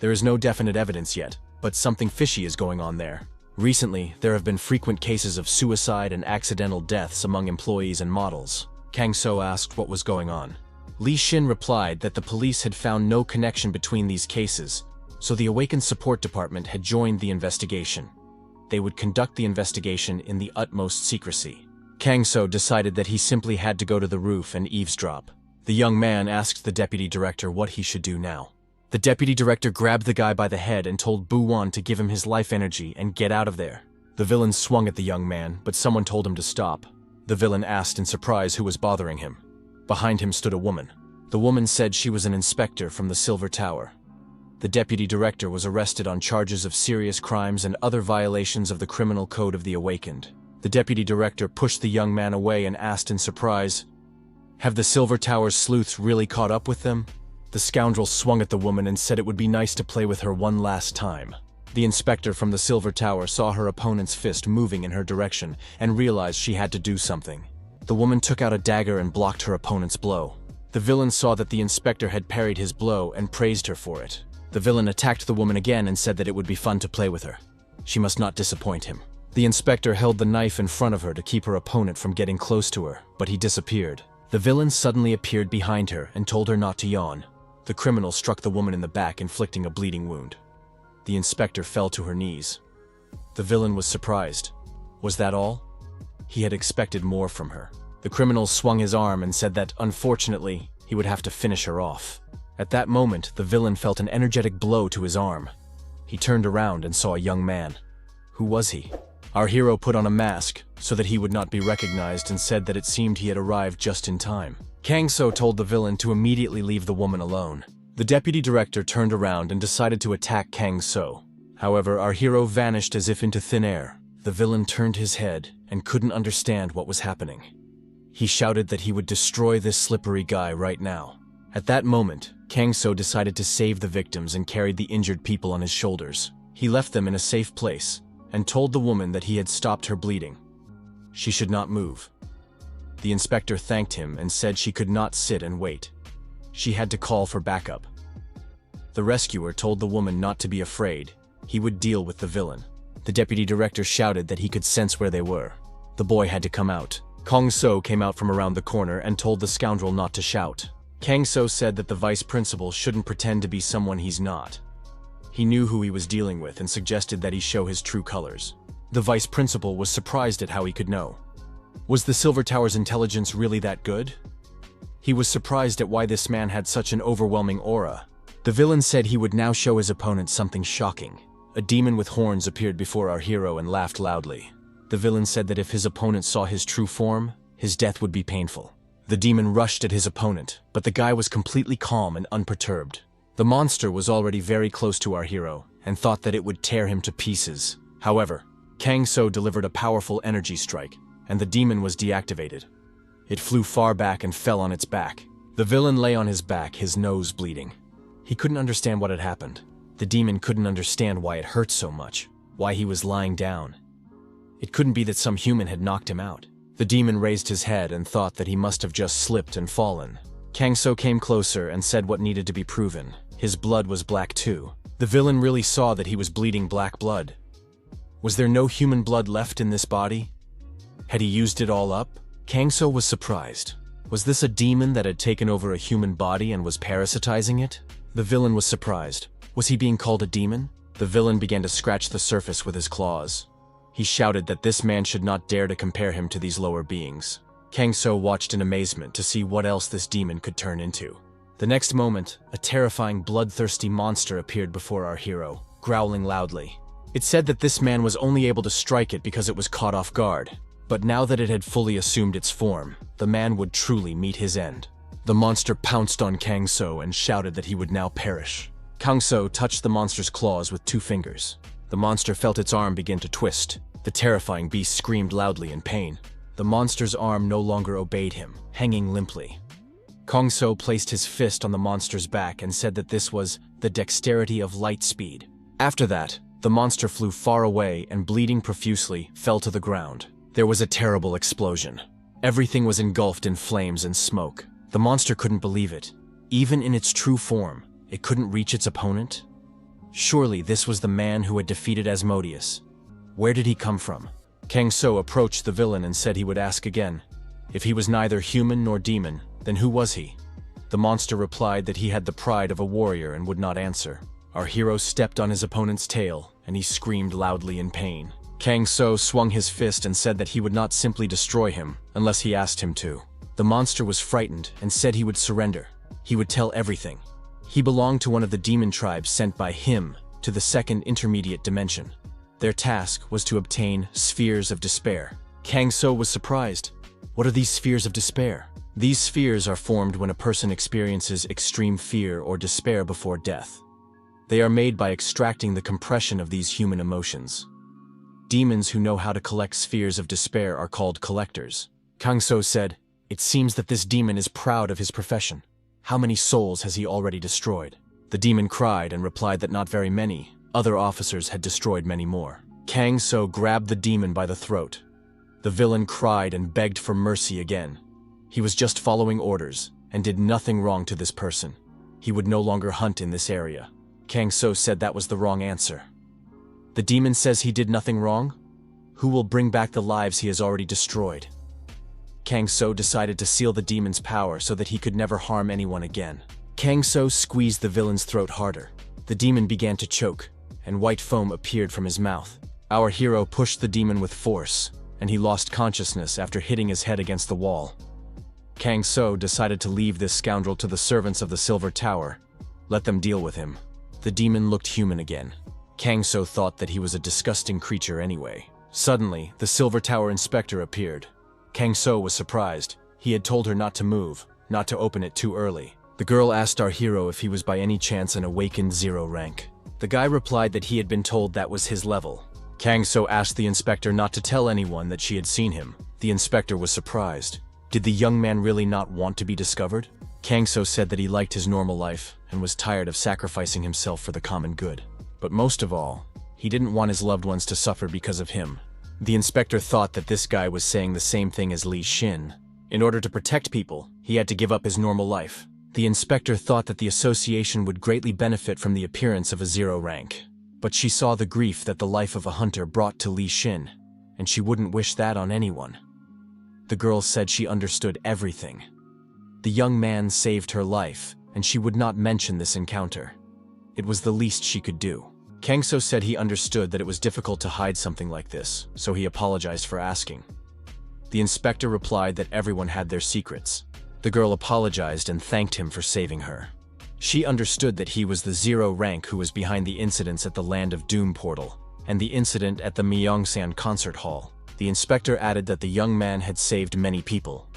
There is no definite evidence yet, but something fishy is going on there. Recently, there have been frequent cases of suicide and accidental deaths among employees and models. Kang So asked what was going on. Li Xin replied that the police had found no connection between these cases, so the Awakened Support Department had joined the investigation. They would conduct the investigation in the utmost secrecy. Kang So decided that he simply had to go to the roof and eavesdrop. The young man asked the deputy director what he should do now. The deputy director grabbed the guy by the head and told Bu Wan to give him his life energy and get out of there. The villain swung at the young man, but someone told him to stop. The villain asked in surprise who was bothering him. Behind him stood a woman. The woman said she was an inspector from the Silver Tower. The deputy director was arrested on charges of serious crimes and other violations of the criminal code of the Awakened. The deputy director pushed the young man away and asked in surprise, "Have the Silver Tower's sleuths really caught up with them?" The scoundrel swung at the woman and said it would be nice to play with her one last time. The inspector from the Silver Tower saw her opponent's fist moving in her direction and realized she had to do something. The woman took out a dagger and blocked her opponent's blow. The villain saw that the inspector had parried his blow and praised her for it. The villain attacked the woman again and said that it would be fun to play with her. She must not disappoint him. The inspector held the knife in front of her to keep her opponent from getting close to her, but he disappeared. The villain suddenly appeared behind her and told her not to yawn. The criminal struck the woman in the back, inflicting a bleeding wound. The inspector fell to her knees. The villain was surprised. Was that all? He had expected more from her. The criminal swung his arm and said that, unfortunately, he would have to finish her off. At that moment, the villain felt an energetic blow to his arm. He turned around and saw a young man. Who was he? Our hero put on a mask so that he would not be recognized and said that it seemed he had arrived just in time. Kang So told the villain to immediately leave the woman alone. The deputy director turned around and decided to attack Kang So. However, our hero vanished as if into thin air. The villain turned his head and couldn't understand what was happening. He shouted that he would destroy this slippery guy right now. At that moment, Kang So decided to save the victims and carried the injured people on his shoulders. He left them in a safe place and told the woman that he had stopped her bleeding. She should not move. The inspector thanked him and said she could not sit and wait. She had to call for backup. The rescuer told the woman not to be afraid. He would deal with the villain. The deputy director shouted that he could sense where they were. The boy had to come out. Kang So came out from around the corner and told the scoundrel not to shout. Kang So said that the vice principal shouldn't pretend to be someone he's not. He knew who he was dealing with and suggested that he show his true colors. The vice principal was surprised at how he could know. Was the Silver Tower's intelligence really that good? He was surprised at why this man had such an overwhelming aura. The villain said he would now show his opponent something shocking. A demon with horns appeared before our hero and laughed loudly. The villain said that if his opponent saw his true form, his death would be painful. The demon rushed at his opponent, but the guy was completely calm and unperturbed. The monster was already very close to our hero and thought that it would tear him to pieces. However, Kang So delivered a powerful energy strike, and the demon was deactivated. It flew far back and fell on its back. The villain lay on his back, his nose bleeding. He couldn't understand what had happened. The demon couldn't understand why it hurt so much, why he was lying down. It couldn't be that some human had knocked him out. The demon raised his head and thought that he must have just slipped and fallen. Kang So came closer and said what needed to be proven. His blood was black too. The villain really saw that he was bleeding black blood. Was there no human blood left in this body? Had he used it all up? Kang So was surprised. Was this a demon that had taken over a human body and was parasitizing it? The villain was surprised. Was he being called a demon? The villain began to scratch the surface with his claws. He shouted that this man should not dare to compare him to these lower beings. Kang So watched in amazement to see what else this demon could turn into. The next moment, a terrifying, bloodthirsty monster appeared before our hero, growling loudly. It said that this man was only able to strike it because it was caught off guard. But now that it had fully assumed its form, the man would truly meet his end. The monster pounced on Kang So and shouted that he would now perish. Kang So touched the monster's claws with 2 fingers. The monster felt its arm begin to twist. The terrifying beast screamed loudly in pain. The monster's arm no longer obeyed him, hanging limply. Kang So placed his fist on the monster's back and said that this was the dexterity of light speed. After that, the monster flew far away and, bleeding profusely, fell to the ground. There was a terrible explosion. Everything was engulfed in flames and smoke. The monster couldn't believe it. Even in its true form, it couldn't reach its opponent? Surely this was the man who had defeated Asmodeus. Where did he come from? Kang So approached the villain and said he would ask again. If he was neither human nor demon, then who was he? The monster replied that he had the pride of a warrior and would not answer. Our hero stepped on his opponent's tail, and he screamed loudly in pain. Kang So swung his fist and said that he would not simply destroy him unless he asked him to. The monster was frightened and said he would surrender. He would tell everything. He belonged to one of the demon tribes sent by him to the second intermediate dimension. Their task was to obtain spheres of despair. Kang So was surprised. What are these spheres of despair? These spheres are formed when a person experiences extreme fear or despair before death. They are made by extracting the compression of these human emotions. Demons who know how to collect spheres of despair are called collectors. Kang So said, "It seems that this demon is proud of his profession. How many souls has he already destroyed?" The demon cried and replied that not very many. Other officers had destroyed many more. Kang So grabbed the demon by the throat. The villain cried and begged for mercy again. He was just following orders and did nothing wrong to this person. He would no longer hunt in this area. Kang So said that was the wrong answer. The demon says he did nothing wrong? Who will bring back the lives he has already destroyed? Kang So decided to seal the demon's power so that he could never harm anyone again. Kang So squeezed the villain's throat harder. The demon began to choke, and white foam appeared from his mouth. Our hero pushed the demon with force, and he lost consciousness after hitting his head against the wall. Kang So decided to leave this scoundrel to the servants of the Silver Tower. Let them deal with him. The demon looked human again. Kang So thought that he was a disgusting creature anyway. Suddenly, the Silver Tower inspector appeared. Kang So was surprised. He had told her not to move, not to open it too early. The girl asked our hero if he was by any chance an awakened 0 rank. The guy replied that he had been told that was his level. Kang So asked the inspector not to tell anyone that she had seen him. The inspector was surprised. Did the young man really not want to be discovered? Kang So said that he liked his normal life and was tired of sacrificing himself for the common good. But most of all, he didn't want his loved ones to suffer because of him. The inspector thought that this guy was saying the same thing as Li Xin. In order to protect people, he had to give up his normal life. The inspector thought that the association would greatly benefit from the appearance of a 0 rank. But she saw the grief that the life of a hunter brought to Li Xin, and she wouldn't wish that on anyone. The girl said she understood everything. The young man saved her life, and she would not mention this encounter. It was the least she could do. Kang So said he understood that it was difficult to hide something like this, so he apologized for asking. The inspector replied that everyone had their secrets. The girl apologized and thanked him for saving her. She understood that he was the 0 rank who was behind the incidents at the Land of Doom portal, and the incident at the Myeongsan concert hall. The inspector added that the young man had saved many people.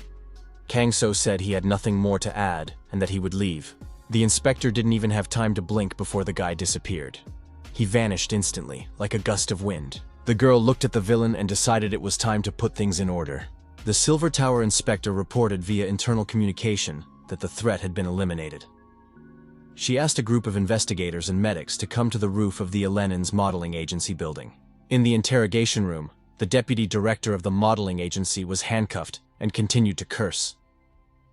Kang So said he had nothing more to add, and that he would leave. The inspector didn't even have time to blink before the guy disappeared. He vanished instantly, like a gust of wind. The girl looked at the villain and decided it was time to put things in order. The Silver Tower inspector reported via internal communication that the threat had been eliminated. She asked a group of investigators and medics to come to the roof of the Elenin's modeling agency building. In the interrogation room, the deputy director of the modeling agency was handcuffed and continued to curse.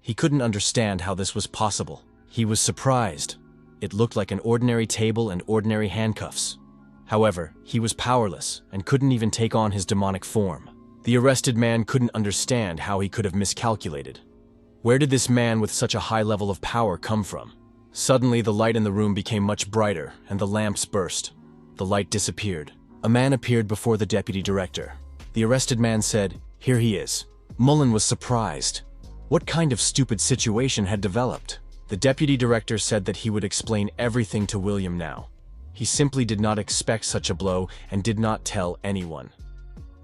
He couldn't understand how this was possible. He was surprised. It looked like an ordinary table and ordinary handcuffs. However, he was powerless and couldn't even take on his demonic form. The arrested man couldn't understand how he could have miscalculated. Where did this man with such a high level of power come from? Suddenly, the light in the room became much brighter and the lamps burst. The light disappeared. A man appeared before the deputy director. The arrested man said, "Here he is." Mullen was surprised. What kind of stupid situation had developed? The deputy director said that he would explain everything to William now. He simply did not expect such a blow and did not tell anyone.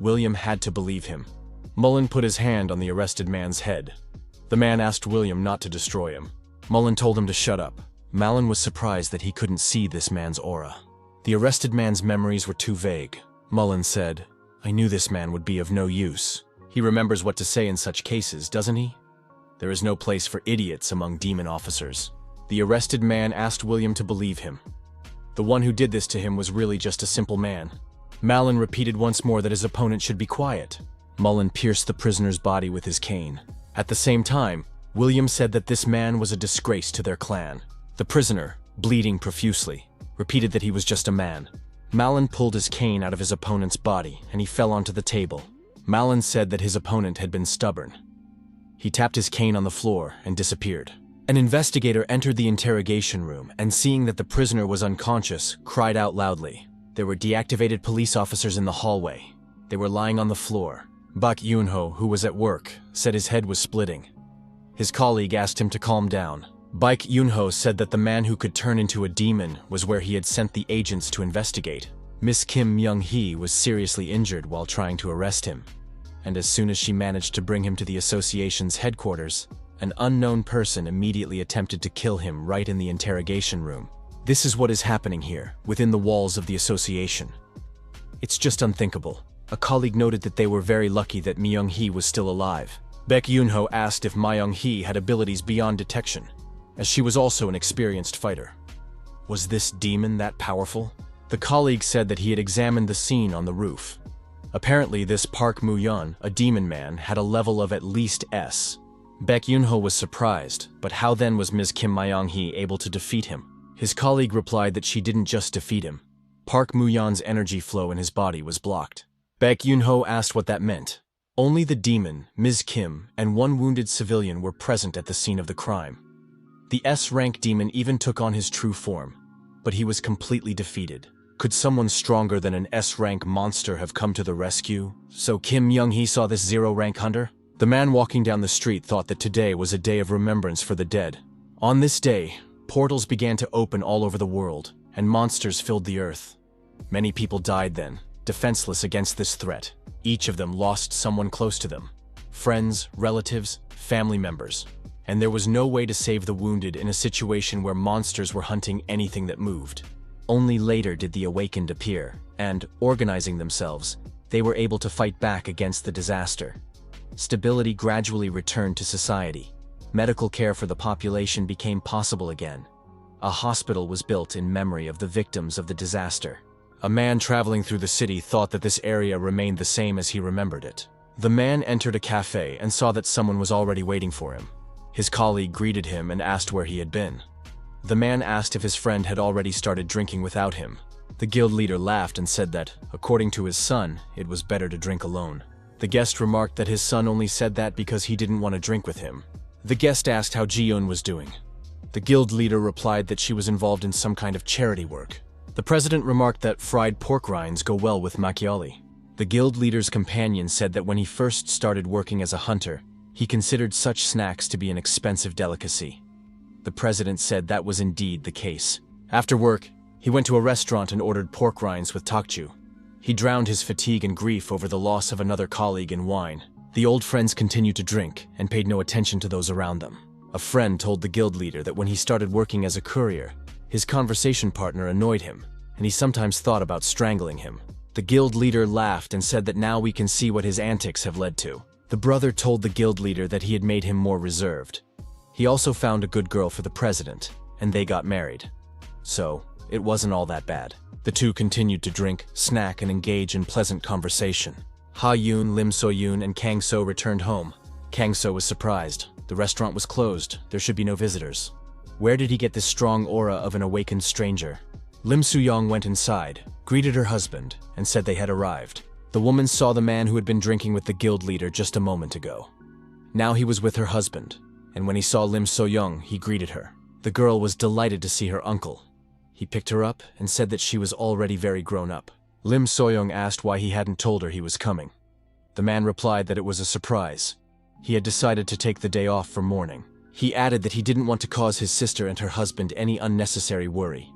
William had to believe him. Mullen put his hand on the arrested man's head. The man asked William not to destroy him. Mullen told him to shut up. Mullen was surprised that he couldn't see this man's aura. The arrested man's memories were too vague. Mullen said, "I knew this man would be of no use. He remembers what to say in such cases, doesn't he? There is no place for idiots among demon officers." The arrested man asked William to believe him. The one who did this to him was really just a simple man. Mullen repeated once more that his opponent should be quiet. Mullen pierced the prisoner's body with his cane. At the same time, William said that this man was a disgrace to their clan. The prisoner, bleeding profusely, repeated that he was just a man. Mullen pulled his cane out of his opponent's body and he fell onto the table. Mullen said that his opponent had been stubborn. He tapped his cane on the floor and disappeared. An investigator entered the interrogation room and, seeing that the prisoner was unconscious, cried out loudly. There were deactivated police officers in the hallway. They were lying on the floor. Bak Yoon-ho, who was at work, said his head was splitting. His colleague asked him to calm down. Bak Yoon-ho said that the man who could turn into a demon was where he had sent the agents to investigate. Miss Kim Myung-hee was seriously injured while trying to arrest him. And as soon as she managed to bring him to the association's headquarters, an unknown person immediately attempted to kill him right in the interrogation room. This is what is happening here, within the walls of the association. It's just unthinkable. A colleague noted that they were very lucky that Myung-hee was still alive. Baek Yoon-ho asked if Myung-hee had abilities beyond detection, as she was also an experienced fighter. Was this demon that powerful? The colleague said that he had examined the scene on the roof. Apparently, this Park Moo-yeon, a demon man, had a level of at least S. Baek Yoon-ho was surprised, but how then was Ms. Kim Myung-hee able to defeat him? His colleague replied that she didn't just defeat him. Park Moo-yeon's energy flow in his body was blocked. Baek Yoon-ho asked what that meant. Only the demon, Ms. Kim, and one wounded civilian were present at the scene of the crime. The S-rank demon even took on his true form, but he was completely defeated. Could someone stronger than an S-rank monster have come to the rescue? So Kim Myung-hee saw this zero-rank hunter? The man walking down the street thought that today was a day of remembrance for the dead. On this day, portals began to open all over the world, and monsters filled the earth. Many people died then, defenseless against this threat. Each of them lost someone close to them. Friends, relatives, family members. And there was no way to save the wounded in a situation where monsters were hunting anything that moved. Only later did the awakened appear, and, organizing themselves, they were able to fight back against the disaster. Stability gradually returned to society. Medical care for the population became possible again. A hospital was built in memory of the victims of the disaster. A man traveling through the city thought that this area remained the same as he remembered it. The man entered a cafe and saw that someone was already waiting for him. His colleague greeted him and asked where he had been. The man asked if his friend had already started drinking without him. The guild leader laughed and said that, according to his son, it was better to drink alone. The guest remarked that his son only said that because he didn't want to drink with him. The guest asked how Ji-yeon was doing. The guild leader replied that she was involved in some kind of charity work. The president remarked that fried pork rinds go well with macchioli. The guild leader's companion said that when he first started working as a hunter, he considered such snacks to be an expensive delicacy. The president said that was indeed the case. After work, he went to a restaurant and ordered pork rinds with tteokju. He drowned his fatigue and grief over the loss of another colleague in wine. The old friends continued to drink and paid no attention to those around them. A friend told the guild leader that when he started working as a courier, his conversation partner annoyed him, and he sometimes thought about strangling him. The guild leader laughed and said that now we can see what his antics have led to. The brother told the guild leader that he had made him more reserved. He also found a good girl for the president, and they got married. So, it wasn't all that bad. The two continued to drink, snack, and engage in pleasant conversation. Ha-yoon, Lim So-yoon, and Kang-so returned home. Kang-so was surprised. The restaurant was closed. There should be no visitors. Where did he get this strong aura of an awakened stranger? Lim So-young went inside, greeted her husband, and said they had arrived. The woman saw the man who had been drinking with the guild leader just a moment ago. Now he was with her husband, and when he saw Lim So-young, he greeted her. The girl was delighted to see her uncle. He picked her up and said that she was already very grown up. Lim So-young asked why he hadn't told her he was coming. The man replied that it was a surprise. He had decided to take the day off for mourning. He added that he didn't want to cause his sister and her husband any unnecessary worry.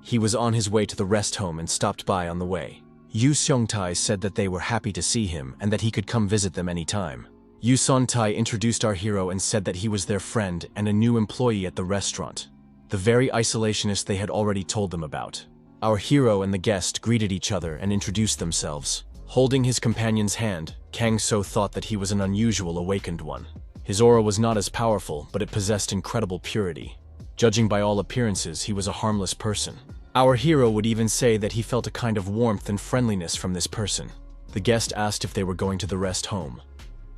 He was on his way to the rest home and stopped by on the way. Yu Seong-tae said that they were happy to see him and that he could come visit them anytime. Yu Seong-tae introduced our hero and said that he was their friend and a new employee at the restaurant, the very isolationist they had already told them about. Our hero and the guest greeted each other and introduced themselves. Holding his companion's hand, Kang-so thought that he was an unusual awakened one. His aura was not as powerful, but it possessed incredible purity. Judging by all appearances, he was a harmless person. Our hero would even say that he felt a kind of warmth and friendliness from this person. The guest asked if they were going to the rest home.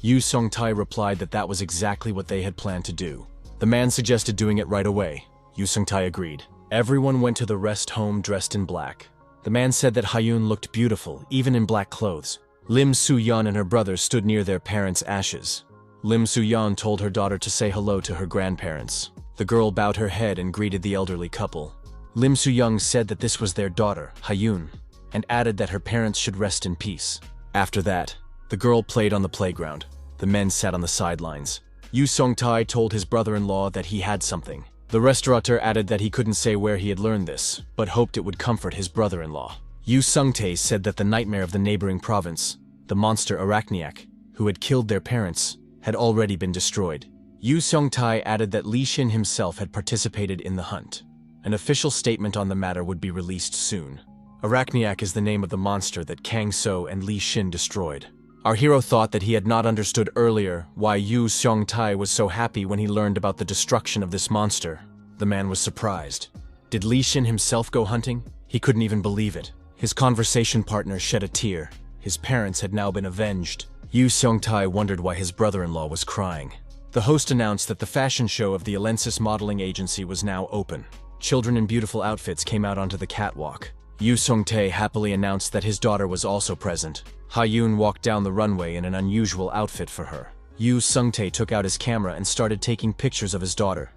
Yu Seong-tae replied that that was exactly what they had planned to do. The man suggested doing it right away. Yu Seong-tae agreed. Everyone went to the rest home dressed in black. The man said that Hyun looked beautiful, even in black clothes. Lim Soo-yeon and her brother stood near their parents' ashes. Lim Soo-yeon told her daughter to say hello to her grandparents. The girl bowed her head and greeted the elderly couple. Lim Soo-young said that this was their daughter, Hyun, and added that her parents should rest in peace. After that, the girl played on the playground. The men sat on the sidelines. Yu Seong-tae told his brother-in-law that he had something. The restaurateur added that he couldn't say where he had learned this, but hoped it would comfort his brother-in-law. Yu Seong-tae said that the nightmare of the neighboring province, the monster Arachniac, who had killed their parents, had already been destroyed. Yu Seong-tae added that Li Shin himself had participated in the hunt. An official statement on the matter would be released soon. Arachniac is the name of the monster that Kang-so and Li Shin destroyed. Our hero thought that he had not understood earlier why Yu Seong-tae was so happy when he learned about the destruction of this monster. The man was surprised. Did Li Shin himself go hunting? He couldn't even believe it. His conversation partner shed a tear. His parents had now been avenged. Yu Seong-tae wondered why his brother-in-law was crying. The host announced that the fashion show of the Alensis modeling agency was now open. Children in beautiful outfits came out onto the catwalk. Yu Seong-tae happily announced that his daughter was also present. Hyun walked down the runway in an unusual outfit for her. Yu Seong-tae took out his camera and started taking pictures of his daughter.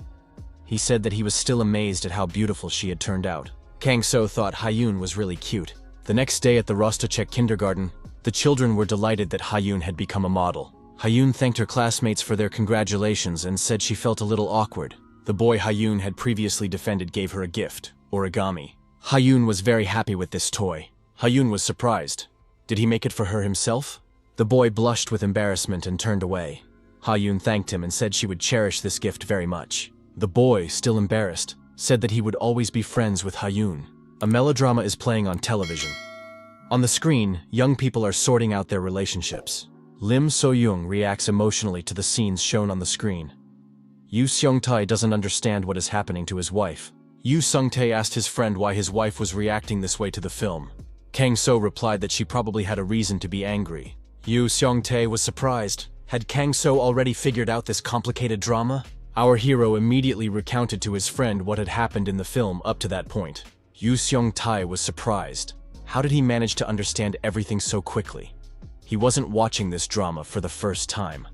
He said that he was still amazed at how beautiful she had turned out. Kang-so thought Hyun was really cute. The next day at the Rostachek kindergarten, the children were delighted that Hyun had become a model. Hyun thanked her classmates for their congratulations and said she felt a little awkward. The boy Hyun had previously defended gave her a gift, origami. Hyun was very happy with this toy. Hyun was surprised. Did he make it for her himself? The boy blushed with embarrassment and turned away. Hyun thanked him and said she would cherish this gift very much. The boy, still embarrassed, said that he would always be friends with Hyun. A melodrama is playing on television. On the screen, young people are sorting out their relationships. Lim So-young reacts emotionally to the scenes shown on the screen. Yu Seong-tae doesn't understand what is happening to his wife. Yu Seong-tae asked his friend why his wife was reacting this way to the film. Kang-so replied that she probably had a reason to be angry. Yu Seong-tae was surprised. Had Kang-so already figured out this complicated drama? Our hero immediately recounted to his friend what had happened in the film up to that point. Yu Seong-tae was surprised. How did he manage to understand everything so quickly? He wasn't watching this drama for the first time.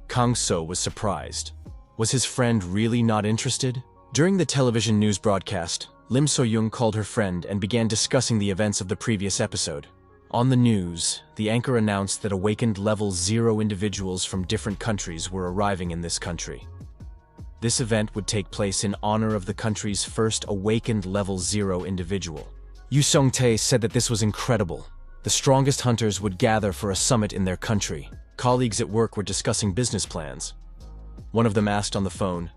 Kang-so was surprised. Was his friend really not interested? During the television news broadcast, Lim So-young called her friend and began discussing the events of the previous episode. On the news, the anchor announced that awakened level 0 individuals from different countries were arriving in this country. This event would take place in honor of the country's first awakened level 0 individual. Yu Seong-tae said that this was incredible. The strongest hunters would gather for a summit in their country. Colleagues at work were discussing business plans. One of them asked on the phone,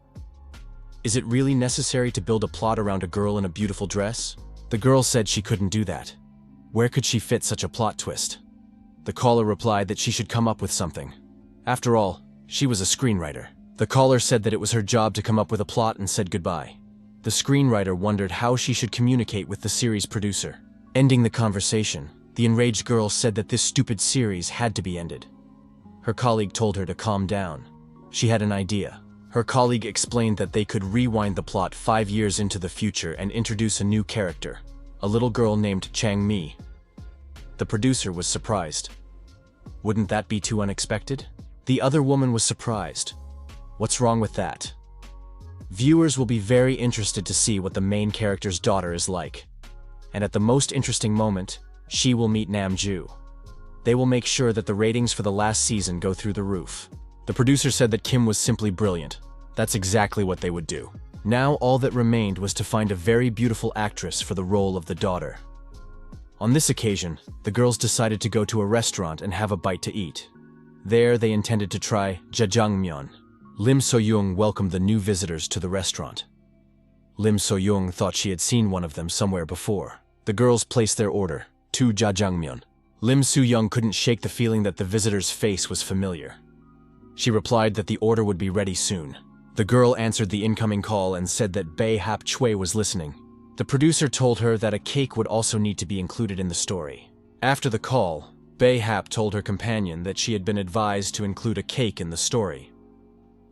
"Is it really necessary to build a plot around a girl in a beautiful dress?" The girl said she couldn't do that. Where could she fit such a plot twist? The caller replied that she should come up with something. After all, she was a screenwriter. The caller said that it was her job to come up with a plot and said goodbye. The screenwriter wondered how she should communicate with the series producer. Ending the conversation, the enraged girl said that this stupid series had to be ended. Her colleague told her to calm down. She had an idea. Her colleague explained that they could rewind the plot 5 years into the future and introduce a new character, a little girl named Chang Mi. The producer was surprised. Wouldn't that be too unexpected? The other woman was surprised. What's wrong with that? Viewers will be very interested to see what the main character's daughter is like. And at the most interesting moment, she will meet Namju. They will make sure that the ratings for the last season go through the roof. The producer said that Kim was simply brilliant. That's exactly what they would do. Now all that remained was to find a very beautiful actress for the role of the daughter. On this occasion, the girls decided to go to a restaurant and have a bite to eat. There, they intended to try jjajangmyeon. Lim So-young welcomed the new visitors to the restaurant. Lim So-young thought she had seen one of them somewhere before. The girls placed their order, 2 jjajangmyeon. Lim So-young couldn't shake the feeling that the visitor's face was familiar. She replied that the order would be ready soon. The girl answered the incoming call and said that Bae Hap Choi was listening. The producer told her that a cake would also need to be included in the story. After the call, Bae Hap told her companion that she had been advised to include a cake in the story.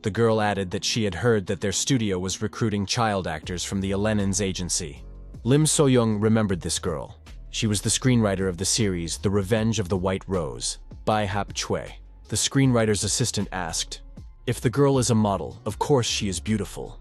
The girl added that she had heard that their studio was recruiting child actors from the Alenins agency. Lim So-young remembered this girl. She was the screenwriter of the series The Revenge of the White Rose, Bae Hap Choi. The screenwriter's assistant asked, "If the girl is a model, of course she is beautiful.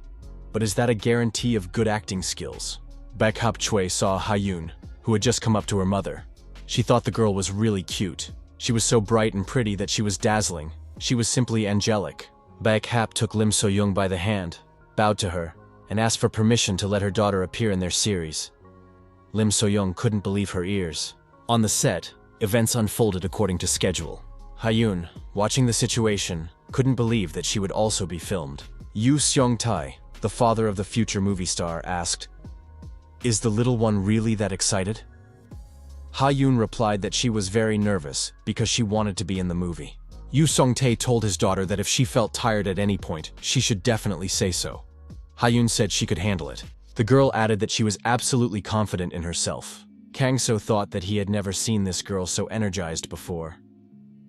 But is that a guarantee of good acting skills?" Bae Hap Choi saw Ha-yoon, who had just come up to her mother. She thought the girl was really cute. She was so bright and pretty that she was dazzling. She was simply angelic. Bae Hap took Lim So-young by the hand, bowed to her, and asked for permission to let her daughter appear in their series. Lim So-young couldn't believe her ears. On the set, events unfolded according to schedule. Ha-yoon, watching the situation, couldn't believe that she would also be filmed. Yoo Seong-tae, the father of the future movie star, asked, "Is the little one really that excited?" Ha-yoon replied that she was very nervous because she wanted to be in the movie. Yoo Seong-tae told his daughter that if she felt tired at any point, she should definitely say so. Ha-yoon said she could handle it. The girl added that she was absolutely confident in herself. Kang-so thought that he had never seen this girl so energized before.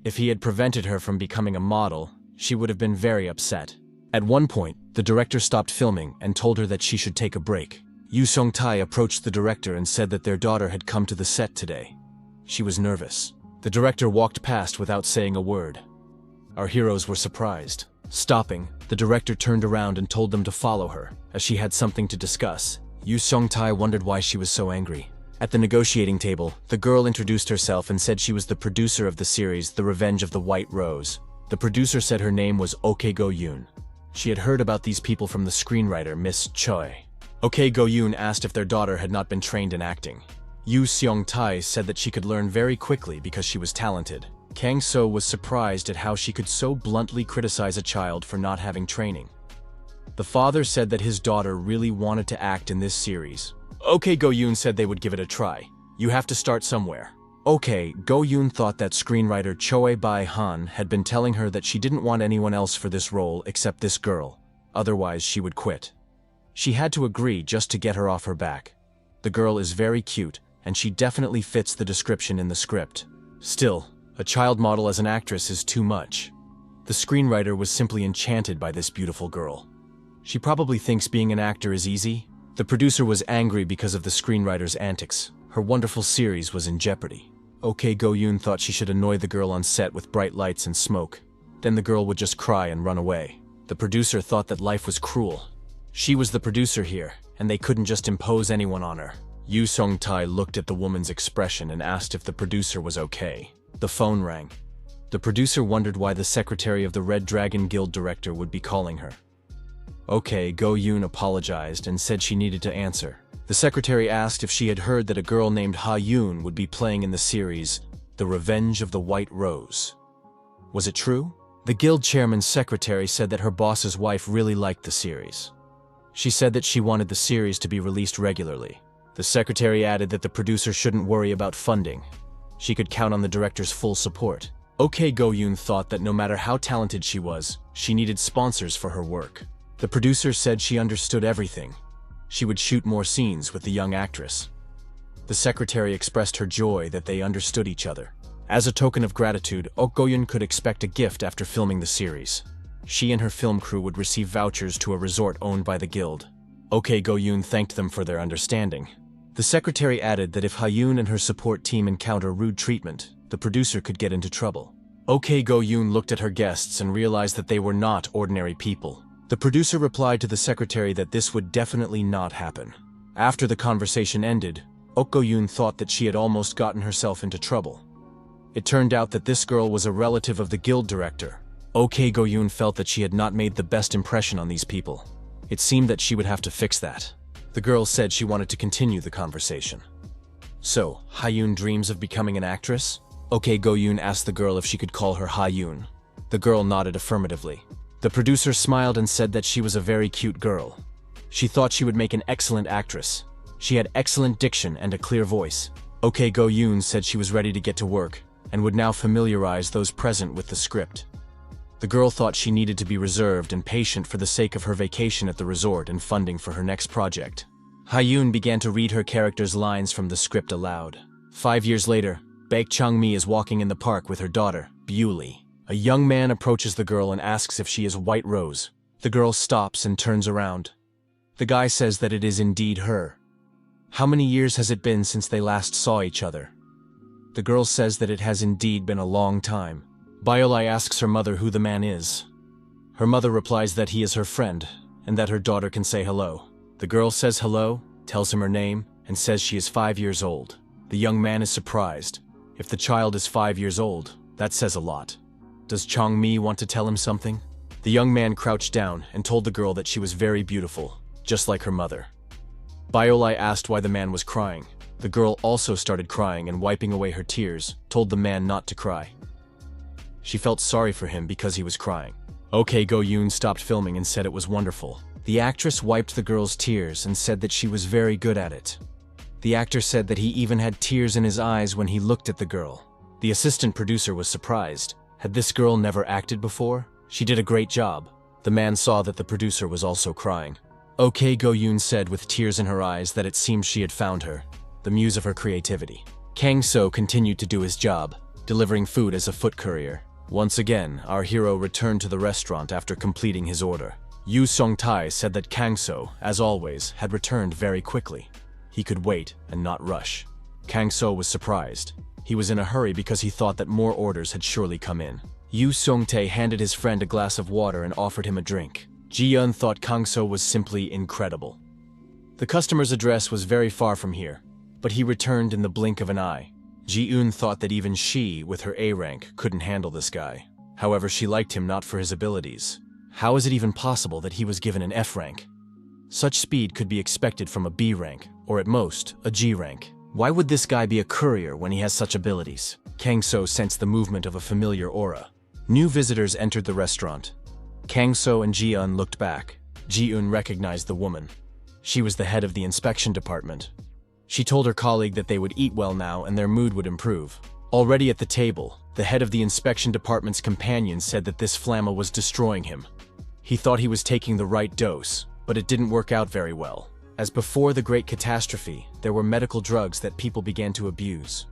If he had prevented her from becoming a model, she would have been very upset. At one point, the director stopped filming and told her that she should take a break. Yoo Seong-tae approached the director and said that their daughter had come to the set today. She was nervous. The director walked past without saying a word. Our heroes were surprised. Stopping, the director turned around and told them to follow her, as she had something to discuss. Yoo Seong-tae wondered why she was so angry. At the negotiating table, the girl introduced herself and said she was the producer of the series The Revenge of the White Rose. The producer said her name was Ok Go-yoon. She had heard about these people from the screenwriter Miss Choi. Ok Go-yoon asked if their daughter had not been trained in acting. Yoo Seong-tae said that she could learn very quickly because she was talented. Kang-so was surprised at how she could so bluntly criticize a child for not having training. The father said that his daughter really wanted to act in this series. Ok Go-yoon said they would give it a try. You have to start somewhere. Ok Go-yoon thought that screenwriter Choi Bai-han had been telling her that she didn't want anyone else for this role except this girl, otherwise she would quit. She had to agree just to get her off her back. The girl is very cute, and she definitely fits the description in the script. Still, a child model as an actress is too much. The screenwriter was simply enchanted by this beautiful girl. She probably thinks being an actor is easy. The producer was angry because of the screenwriter's antics. Her wonderful series was in jeopardy. Ok Go-yoon thought she should annoy the girl on set with bright lights and smoke. Then the girl would just cry and run away. The producer thought that life was cruel. She was the producer here, and they couldn't just impose anyone on her. Yoo Seong-tae looked at the woman's expression and asked if the producer was okay. The phone rang. The producer wondered why the secretary of the Red Dragon Guild director would be calling her. Ok Go-yoon apologized and said she needed to answer. The secretary asked if she had heard that a girl named Ha-yoon would be playing in the series The Revenge of the White Rose. Was it true? The guild chairman's secretary said that her boss's wife really liked the series. She said that she wanted the series to be released regularly. The secretary added that the producer shouldn't worry about funding. She could count on the director's full support. Ok Go-yoon thought that no matter how talented she was, she needed sponsors for her work. The producer said she understood everything. She would shoot more scenes with the young actress. The secretary expressed her joy that they understood each other. As a token of gratitude, Ok Go-yoon could expect a gift after filming the series. She and her film crew would receive vouchers to a resort owned by the guild. Ok Go-yoon thanked them for their understanding. The secretary added that if Ha-yoon and her support team encounter rude treatment, the producer could get into trouble. Ok Go-yoon looked at her guests and realized that they were not ordinary people. The producer replied to the secretary that this would definitely not happen. After the conversation ended, Ok Go-yoon thought that she had almost gotten herself into trouble. It turned out that this girl was a relative of the guild director. OK Go-yoon felt that she had not made the best impression on these people. It seemed that she would have to fix that. The girl said she wanted to continue the conversation. So, Ha-yoon dreams of becoming an actress? OK Go-yoon asked the girl if she could call her Ha-yoon. The girl nodded affirmatively. The producer smiled and said that she was a very cute girl. She thought she would make an excellent actress. She had excellent diction and a clear voice. OK Go-yoon said she was ready to get to work and would now familiarize those present with the script. The girl thought she needed to be reserved and patient for the sake of her vacation at the resort and funding for her next project. Ha-yoon began to read her character's lines from the script aloud. 5 years later, Baek Chang-mi is walking in the park with her daughter, Bewlee. A young man approaches the girl and asks if she is White Rose. The girl stops and turns around. The guy says that it is indeed her. How many years has it been since they last saw each other? The girl says that it has indeed been a long time. Biolai asks her mother who the man is. Her mother replies that he is her friend, and that her daughter can say hello. The girl says hello, tells him her name, and says she is 5 years old. The young man is surprised. If the child is 5 years old, that says a lot. Does Chang-mi want to tell him something? The young man crouched down and told the girl that she was very beautiful, just like her mother. Biolai asked why the man was crying. The girl also started crying and wiping away her tears, told the man not to cry. She felt sorry for him because he was crying. OK Go-yoon stopped filming and said it was wonderful. The actress wiped the girl's tears and said that she was very good at it. The actor said that he even had tears in his eyes when he looked at the girl. The assistant producer was surprised. Had this girl never acted before? She did a great job. The man saw that the producer was also crying. OK Go-yoon said with tears in her eyes that it seemed she had found her, the muse of her creativity. Kang-so continued to do his job, delivering food as a foot courier. Once again, our hero returned to the restaurant after completing his order. Yu Song-tae said that Kang-so, as always, had returned very quickly. He could wait and not rush. Kang-so was surprised. He was in a hurry because he thought that more orders had surely come in. Yu Song-tae handed his friend a glass of water and offered him a drink. Ji-eun thought Kang-so was simply incredible. The customer's address was very far from here, but he returned in the blink of an eye. Ji-eun thought that even she, with her A rank, couldn't handle this guy. However, she liked him not for his abilities. How is it even possible that he was given an F rank? Such speed could be expected from a B rank, or at most, a G rank. Why would this guy be a courier when he has such abilities? Kang-so sensed the movement of a familiar aura. New visitors entered the restaurant. Kang-so and Ji-eun looked back. Ji-eun recognized the woman. She was the head of the inspection department. She told her colleague that they would eat well now and their mood would improve. Already at the table, the head of the inspection department's companion said that this flamma was destroying him. He thought he was taking the right dose, but it didn't work out very well. As before the Great Catastrophe, there were medical drugs that people began to abuse.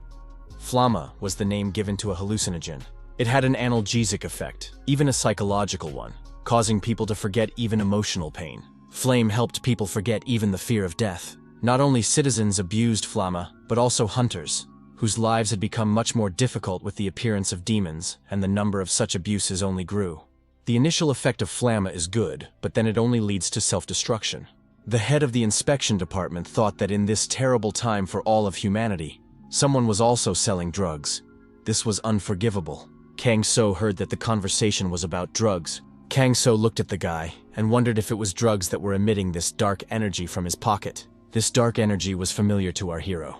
Flamma was the name given to a hallucinogen. It had an analgesic effect, even a psychological one, causing people to forget even emotional pain. Flame helped people forget even the fear of death. Not only citizens abused Flamma, but also hunters, whose lives had become much more difficult with the appearance of demons, and the number of such abuses only grew. The initial effect of Flamma is good, but then it only leads to self-destruction. The head of the inspection department thought that in this terrible time for all of humanity, someone was also selling drugs. This was unforgivable. Kang-so heard that the conversation was about drugs. Kang-so looked at the guy and wondered if it was drugs that were emitting this dark energy from his pocket. This dark energy was familiar to our hero.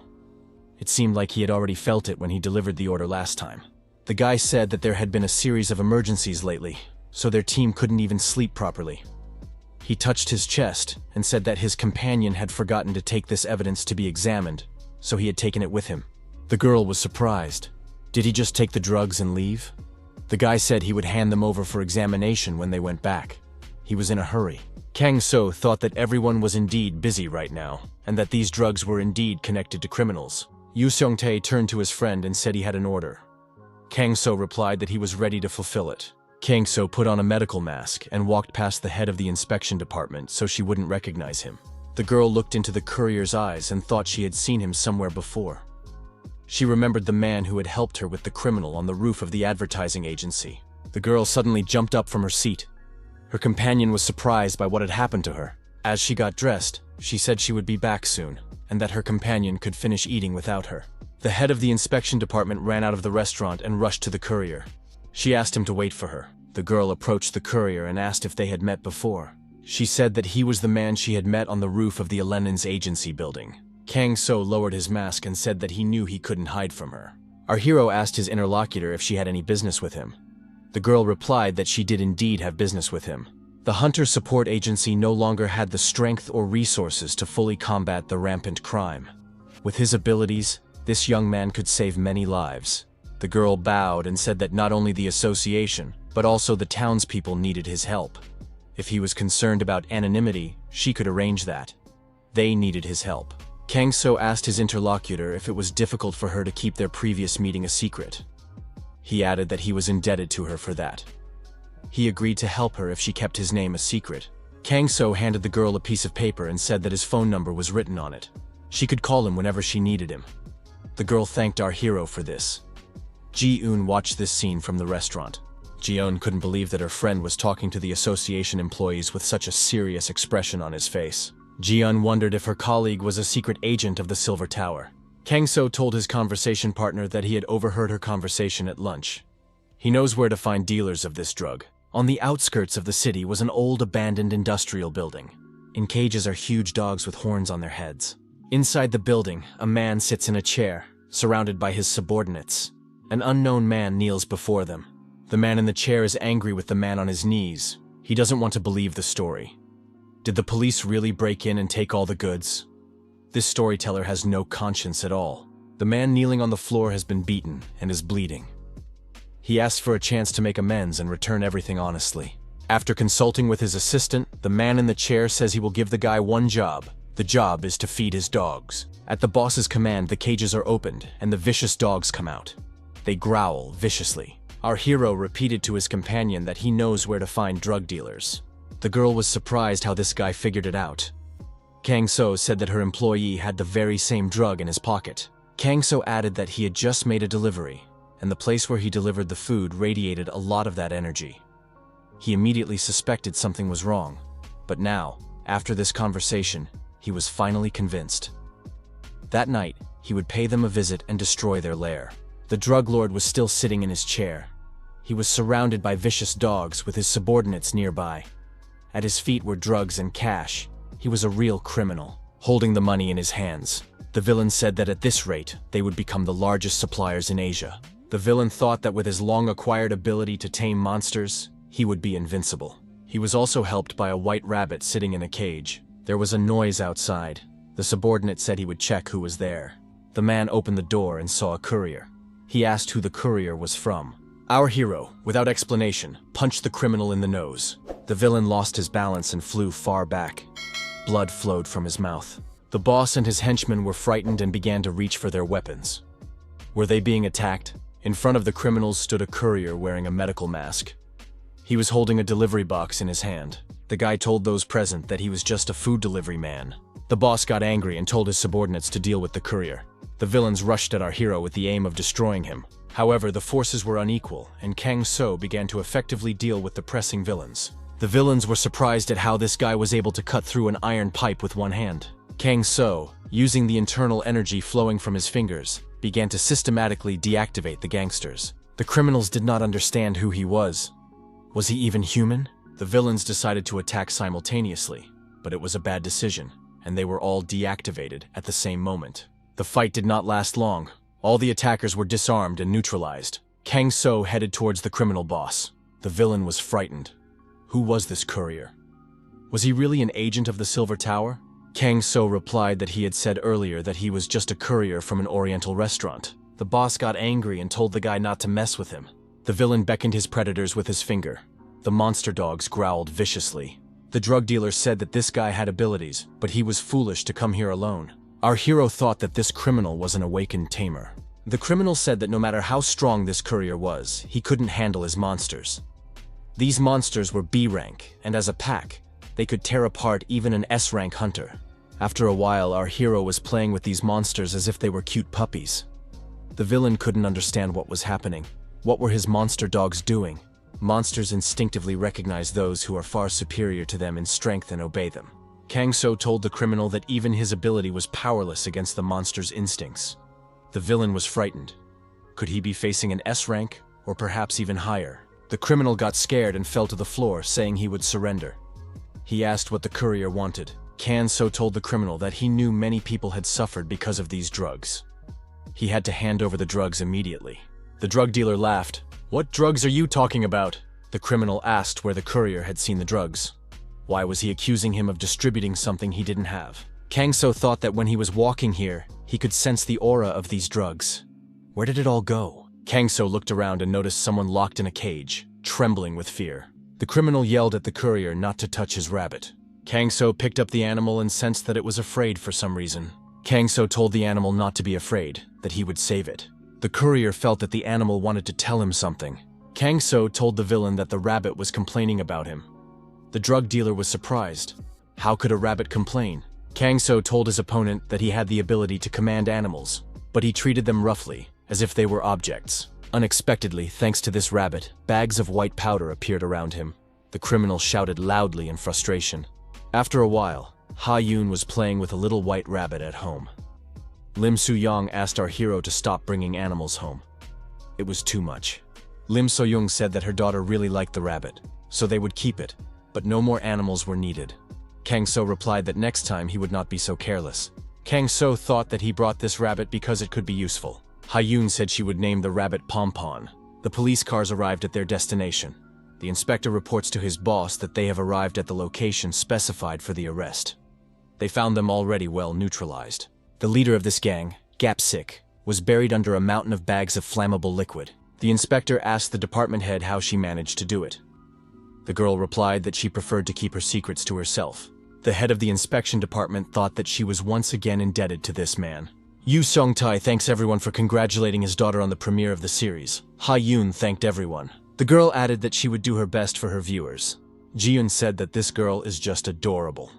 It seemed like he had already felt it when he delivered the order last time. The guy said that there had been a series of emergencies lately, so their team couldn't even sleep properly. He touched his chest and said that his companion had forgotten to take this evidence to be examined, so he had taken it with him. The girl was surprised. Did he just take the drugs and leave? The guy said he would hand them over for examination when they went back. He was in a hurry. Kang-so thought that everyone was indeed busy right now, and that these drugs were indeed connected to criminals. Yu Seong-tae turned to his friend and said he had an order. Kang-so replied that he was ready to fulfill it. Kang-so put on a medical mask and walked past the head of the inspection department so she wouldn't recognize him. The girl looked into the courier's eyes and thought she had seen him somewhere before. She remembered the man who had helped her with the criminal on the roof of the advertising agency. The girl suddenly jumped up from her seat. Her companion was surprised by what had happened to her. As she got dressed, she said she would be back soon, and that her companion could finish eating without her. The head of the inspection department ran out of the restaurant and rushed to the courier. She asked him to wait for her. The girl approached the courier and asked if they had met before. She said that he was the man she had met on the roof of the Alenan's agency building. Kang So lowered his mask and said that he knew he couldn't hide from her. Our hero asked his interlocutor if she had any business with him. The girl replied that she did indeed have business with him. The Hunter Support Agency no longer had the strength or resources to fully combat the rampant crime. With his abilities, this young man could save many lives. The girl bowed and said that not only the association, but also the townspeople needed his help. If he was concerned about anonymity, she could arrange that. They needed his help. Kang So asked his interlocutor if it was difficult for her to keep their previous meeting a secret. He added that he was indebted to her for that. He agreed to help her if she kept his name a secret. Kang So handed the girl a piece of paper and said that his phone number was written on it. She could call him whenever she needed him. The girl thanked our hero for this. Ji-eun watched this scene from the restaurant. Ji-eun couldn't believe that her friend was talking to the association employees with such a serious expression on his face. Ji-eun wondered if her colleague was a secret agent of the Silver Tower. Kang So told his conversation partner that he had overheard her conversation at lunch. He knows where to find dealers of this drug. On the outskirts of the city was an old abandoned industrial building. In cages are huge dogs with horns on their heads. Inside the building, a man sits in a chair, surrounded by his subordinates. An unknown man kneels before them. The man in the chair is angry with the man on his knees. He doesn't want to believe the story. Did the police really break in and take all the goods? This storyteller has no conscience at all. The man kneeling on the floor has been beaten and is bleeding. He asks for a chance to make amends and return everything honestly. After consulting with his assistant, the man in the chair says he will give the guy one job. The job is to feed his dogs. At the boss's command, the cages are opened and the vicious dogs come out. They growl viciously. Our hero repeated to his companion that he knows where to find drug dealers. The girl was surprised how this guy figured it out. Kang So said that her employee had the very same drug in his pocket. Kang So added that he had just made a delivery, and the place where he delivered the food radiated a lot of that energy. He immediately suspected something was wrong, but now, after this conversation, he was finally convinced. That night, he would pay them a visit and destroy their lair. The drug lord was still sitting in his chair. He was surrounded by vicious dogs with his subordinates nearby. At his feet were drugs and cash. He was a real criminal, holding the money in his hands. The villain said that at this rate, they would become the largest suppliers in Asia. The villain thought that with his long-acquired ability to tame monsters, he would be invincible. He was also helped by a white rabbit sitting in a cage. There was a noise outside. The subordinate said he would check who was there. The man opened the door and saw a courier. He asked who the courier was from. Our hero, without explanation, punched the criminal in the nose. The villain lost his balance and flew far back. Blood flowed from his mouth. The boss and his henchmen were frightened and began to reach for their weapons. Were they being attacked? In front of the criminals stood a courier wearing a medical mask. He was holding a delivery box in his hand. The guy told those present that he was just a food delivery man. The boss got angry and told his subordinates to deal with the courier. The villains rushed at our hero with the aim of destroying him. However, the forces were unequal, and Kang So began to effectively deal with the pressing villains. The villains were surprised at how this guy was able to cut through an iron pipe with one hand. Kang So, using the internal energy flowing from his fingers, began to systematically deactivate the gangsters. The criminals did not understand who he was. Was he even human? The villains decided to attack simultaneously, but it was a bad decision, and they were all deactivated at the same moment. The fight did not last long. All the attackers were disarmed and neutralized. Kang So headed towards the criminal boss. The villain was frightened. Who was this courier? Was he really an agent of the Silver Tower? Kang So replied that he had said earlier that he was just a courier from an Oriental restaurant. The boss got angry and told the guy not to mess with him. The villain beckoned his predators with his finger. The monster dogs growled viciously. The drug dealer said that this guy had abilities, but he was foolish to come here alone. Our hero thought that this criminal was an awakened tamer. The criminal said that no matter how strong this courier was, he couldn't handle his monsters. These monsters were B rank, and as a pack, they could tear apart even an S rank hunter. After a while, our hero was playing with these monsters as if they were cute puppies. The villain couldn't understand what was happening. What were his monster dogs doing? Monsters instinctively recognize those who are far superior to them in strength and obey them. Kang So told the criminal that even his ability was powerless against the monster's instincts. The villain was frightened. Could he be facing an S rank, or perhaps even higher? The criminal got scared and fell to the floor, saying he would surrender. He asked what the courier wanted. Kang-so told the criminal that he knew many people had suffered because of these drugs. He had to hand over the drugs immediately. The drug dealer laughed. "What drugs are you talking about?" The criminal asked where the courier had seen the drugs. Why was he accusing him of distributing something he didn't have? Kang-so thought that when he was walking here, he could sense the aura of these drugs. Where did it all go? Kang-so looked around and noticed someone locked in a cage, trembling with fear. The criminal yelled at the courier not to touch his rabbit. Kang-so picked up the animal and sensed that it was afraid for some reason. Kang-so told the animal not to be afraid, that he would save it. The courier felt that the animal wanted to tell him something. Kang-so told the villain that the rabbit was complaining about him. The drug dealer was surprised. How could a rabbit complain? Kang-so told his opponent that he had the ability to command animals, but he treated them roughly, as if they were objects. Unexpectedly, thanks to this rabbit, bags of white powder appeared around him. The criminal shouted loudly in frustration. After a while, Ha-yoon was playing with a little white rabbit at home. Lim Soo-young asked our hero to stop bringing animals home. It was too much. Lim So-young said that her daughter really liked the rabbit, so they would keep it, but no more animals were needed. Kang-so replied that next time he would not be so careless. Kang-so thought that he brought this rabbit because it could be useful. Ha-yoon said she would name the rabbit Pom-pom. The police cars arrived at their destination. The inspector reports to his boss that they have arrived at the location specified for the arrest. They found them already well neutralized. The leader of this gang, Gap-sik, was buried under a mountain of bags of flammable liquid. The inspector asked the department head how she managed to do it. The girl replied that she preferred to keep her secrets to herself. The head of the inspection department thought that she was once again indebted to this man. Yu Sung-tae thanks everyone for congratulating his daughter on the premiere of the series. Ha-yoon thanked everyone. The girl added that she would do her best for her viewers. Ji-yoon said that this girl is just adorable.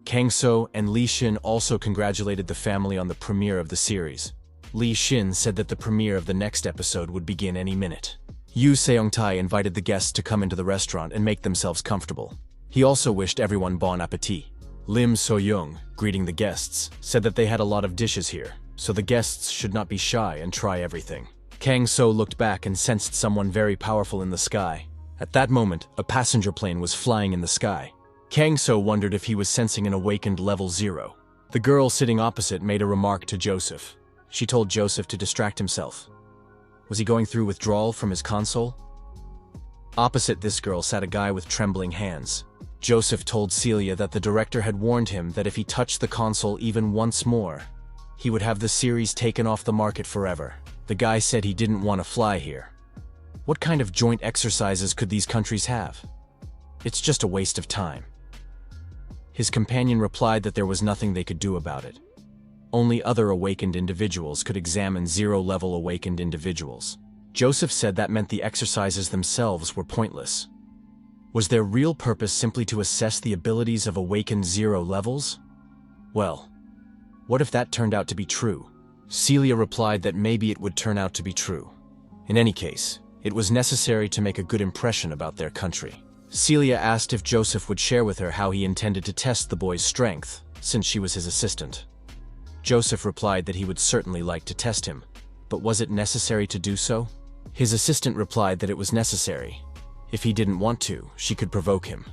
Kang-so and Lee Shin also congratulated the family on the premiere of the series. Lee Shin said that the premiere of the next episode would begin any minute. Yu Seong-tae invited the guests to come into the restaurant and make themselves comfortable. He also wished everyone bon appétit. Lim So-young, greeting the guests, said that they had a lot of dishes here, so the guests should not be shy and try everything. Kang-so looked back and sensed someone very powerful in the sky. At that moment, a passenger plane was flying in the sky. Kang-so wondered if he was sensing an awakened level 0. The girl sitting opposite made a remark to Joseph. She told Joseph to distract himself. Was he going through withdrawal from his console? Opposite this girl sat a guy with trembling hands. Joseph told Celia that the director had warned him that if he touched the console even once more, he would have the series taken off the market forever. The guy said he didn't want to fly here. What kind of joint exercises could these countries have? It's just a waste of time. His companion replied that there was nothing they could do about it. Only other awakened individuals could examine zero-level awakened individuals. Joseph said that meant the exercises themselves were pointless. Was their real purpose simply to assess the abilities of awakened zero levels? Well, what if that turned out to be true? Celia replied that maybe it would turn out to be true. In any case, it was necessary to make a good impression about their country. Celia asked if Joseph would share with her how he intended to test the boy's strength, since she was his assistant. Joseph replied that he would certainly like to test him, but was it necessary to do so? His assistant replied that it was necessary. If he didn't want to, she could provoke him.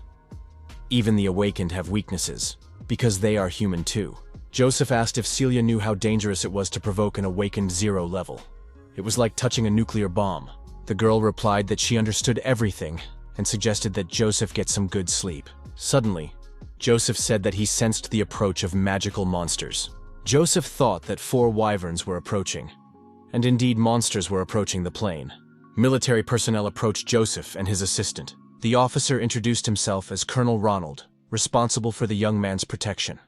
Even the awakened have weaknesses, because they are human too. Joseph asked if Celia knew how dangerous it was to provoke an awakened zero level. It was like touching a nuclear bomb. The girl replied that she understood everything and suggested that Joseph get some good sleep. Suddenly, Joseph said that he sensed the approach of magical monsters. Joseph thought that 4 wyverns were approaching, and indeed monsters were approaching the plane. Military personnel approached Joseph and his assistant. The officer introduced himself as Colonel Ronald, responsible for the young man's protection.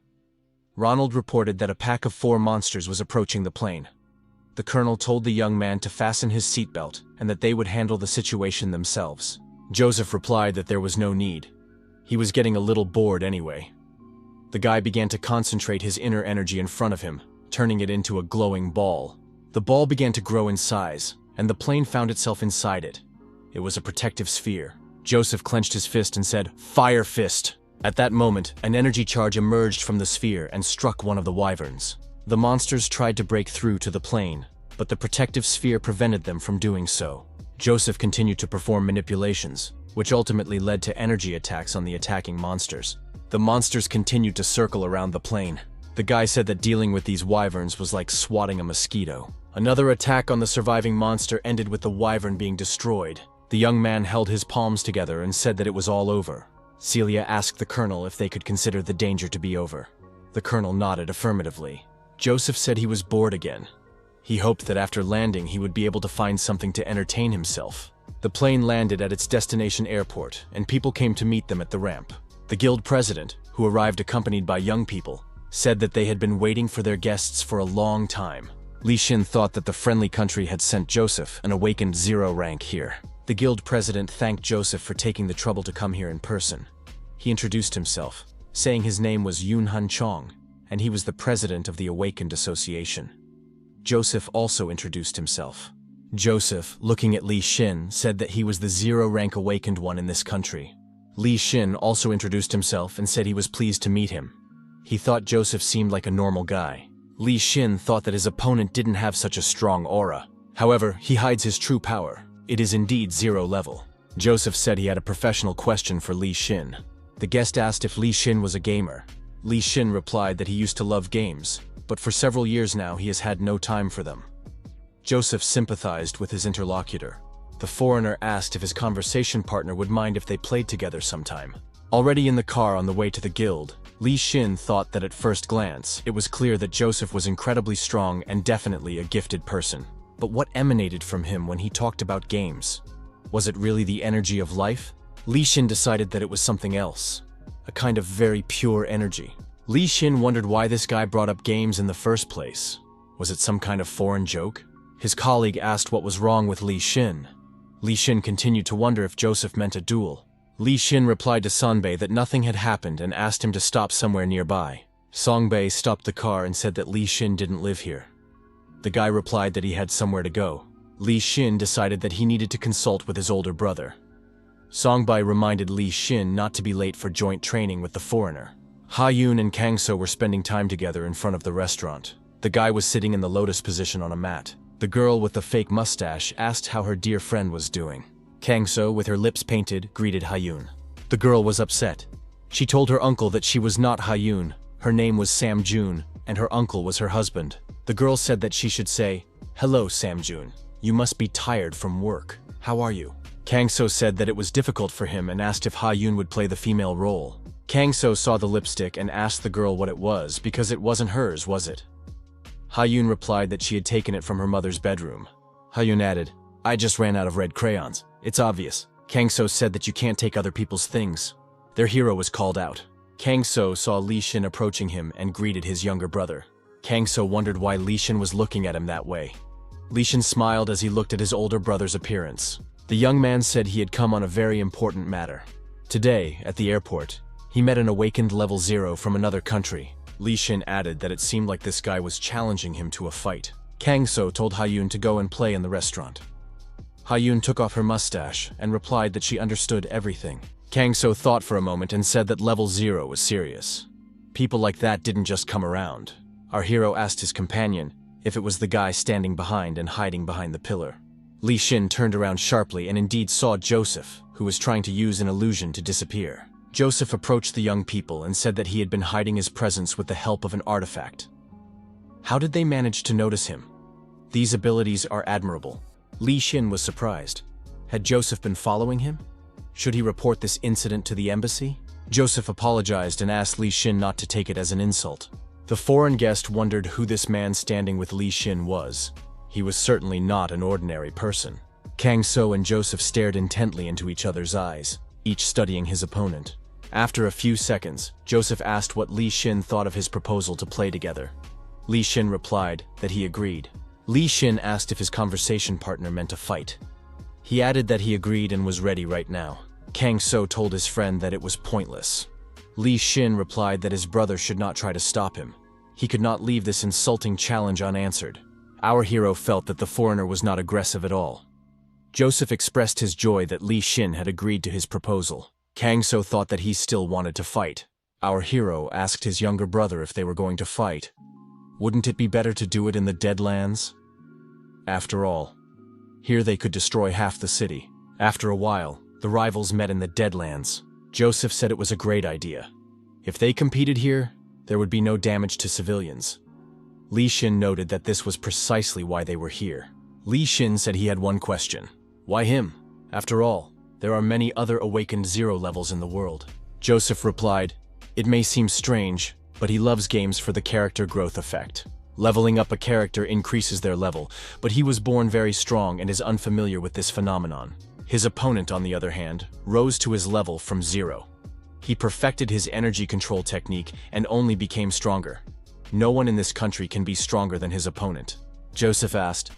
Ronald reported that a pack of 4 monsters was approaching the plane. The colonel told the young man to fasten his seatbelt and that they would handle the situation themselves. Joseph replied that there was no need. He was getting a little bored anyway. The guy began to concentrate his inner energy in front of him, turning it into a glowing ball. The ball began to grow in size, and the plane found itself inside it. It was a protective sphere. Joseph clenched his fist and said, "Fire fist!" At that moment, an energy charge emerged from the sphere and struck one of the wyverns. The monsters tried to break through to the plane, but the protective sphere prevented them from doing so. Joseph continued to perform manipulations, which ultimately led to energy attacks on the attacking monsters. The monsters continued to circle around the plane. The guy said that dealing with these wyverns was like swatting a mosquito. Another attack on the surviving monster ended with the wyvern being destroyed. The young man held his palms together and said that it was all over. Celia asked the colonel if they could consider the danger to be over. The colonel nodded affirmatively. Joseph said he was bored again. He hoped that after landing he would be able to find something to entertain himself. The plane landed at its destination airport, and people came to meet them at the ramp. The guild president, who arrived accompanied by young people, said that they had been waiting for their guests for a long time. Li Xin thought that the friendly country had sent Joseph, an awakened zero rank, here. The guild president thanked Joseph for taking the trouble to come here in person. He introduced himself, saying his name was Yun Han Chong, and he was the president of the Awakened Association. Joseph also introduced himself. Joseph, looking at Li Xin, said that he was the zero-rank awakened one in this country. Li Xin also introduced himself and said he was pleased to meet him. He thought Joseph seemed like a normal guy. Li Xin thought that his opponent didn't have such a strong aura. However, he hides his true power. It is indeed zero level. Joseph said he had a professional question for Li Xin. The guest asked if Li Xin was a gamer. Li Xin replied that he used to love games, but for several years now he has had no time for them. Joseph sympathized with his interlocutor. The foreigner asked if his conversation partner would mind if they played together sometime. Already in the car on the way to the guild, Li Xin thought that at first glance, it was clear that Joseph was incredibly strong and definitely a gifted person. But what emanated from him when he talked about games? Was it really the energy of life? Li Xin decided that it was something else. A kind of very pure energy. Li Xin wondered why this guy brought up games in the first place. Was it some kind of foreign joke? His colleague asked what was wrong with Li Xin. Li Xin continued to wonder if Joseph meant a duel. Li Xin replied to Songbei that nothing had happened and asked him to stop somewhere nearby. Songbei stopped the car and said that Li Xin didn't live here. The guy replied that he had somewhere to go. Li Xin decided that he needed to consult with his older brother. Songbei reminded Li Xin not to be late for joint training with the foreigner. Ha Yun and Kang So were spending time together in front of the restaurant. The guy was sitting in the lotus position on a mat. The girl with the fake mustache asked how her dear friend was doing. Kang So, with her lips painted, greeted Ha Yun. The girl was upset. She told her uncle that she was not Ha Yun, her name was Sam Jun, and her uncle was her husband. The girl said that she should say, "Hello, Sam Jun. You must be tired from work. How are you?" Kang So said that it was difficult for him and asked if Ha Yun would play the female role. Kang So saw the lipstick and asked the girl what it was because it wasn't hers, was it? Ha Yun replied that she had taken it from her mother's bedroom. Ha Yun added, "I just ran out of red crayons. It's obvious." Kang So said that you can't take other people's things. Their hero was called out. Kang So saw Li Xin approaching him and greeted his younger brother. Kang So wondered why Li Xin was looking at him that way. Li Xin smiled as he looked at his older brother's appearance. The young man said he had come on a very important matter. Today, at the airport, he met an awakened level 0 from another country. Li Xin added that it seemed like this guy was challenging him to a fight. Kang So told Ha Yun to go and play in the restaurant. Ha Yun took off her mustache and replied that she understood everything. Kang So thought for a moment and said that level 0 was serious. People like that didn't just come around. Our hero asked his companion if it was the guy standing behind and hiding behind the pillar. Li Xin turned around sharply and indeed saw Joseph, who was trying to use an illusion to disappear. Joseph approached the young people and said that he had been hiding his presence with the help of an artifact. How did they manage to notice him? These abilities are admirable. Li Xin was surprised. Had Joseph been following him? Should he report this incident to the embassy? Joseph apologized and asked Li Xin not to take it as an insult. The foreign guest wondered who this man standing with Li Xin was. He was certainly not an ordinary person. Kang So and Joseph stared intently into each other's eyes, each studying his opponent. After a few seconds, Joseph asked what Li Xin thought of his proposal to play together. Li Xin replied that he agreed. Li Xin asked if his conversation partner meant a fight. He added that he agreed and was ready right now. Kang So told his friend that it was pointless. Li Xin replied that his brother should not try to stop him. He could not leave this insulting challenge unanswered. Our hero felt that the foreigner was not aggressive at all. Joseph expressed his joy that Li Xin had agreed to his proposal. Kang So thought that he still wanted to fight. Our hero asked his younger brother if they were going to fight. Wouldn't it be better to do it in the Deadlands? After all, Here they could destroy half the city. After a while, the rivals met in the Deadlands. Joseph said it was a great idea. If they competed here, there would be no damage to civilians. Li Xin noted that this was precisely why they were here. Li Xin said he had one question. Why him? After all, there are many other awakened zero levels in the world. Joseph replied, "It may seem strange, but he loves games for the character growth effect. Leveling up a character increases their level, but he was born very strong and is unfamiliar with this phenomenon. His opponent, on the other hand, rose to his level from 0. He perfected his energy control technique and only became stronger. No one in this country can be stronger than his opponent." Joseph asked,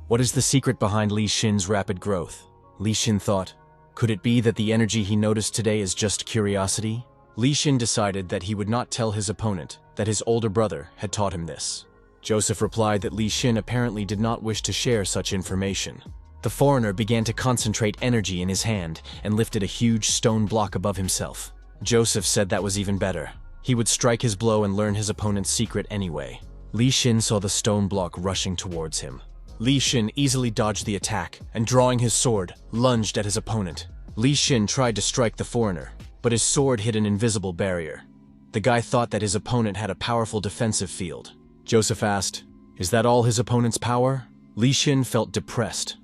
"What is the secret behind Li Xin's rapid growth?" Li Xin thought, could it be that the energy he noticed today is just curiosity? Li Xin decided that he would not tell his opponent that his older brother had taught him this. Joseph replied that Li Xin apparently did not wish to share such information. The foreigner began to concentrate energy in his hand and lifted a huge stone block above himself. Joseph said that was even better. He would strike his blow and learn his opponent's secret anyway. Li Xin saw the stone block rushing towards him. Li Xin easily dodged the attack and, drawing his sword, lunged at his opponent. Li Xin tried to strike the foreigner, but his sword hit an invisible barrier. The guy thought that his opponent had a powerful defensive field. Joseph asked, "Is that all his opponent's power?" Li Xin felt depressed.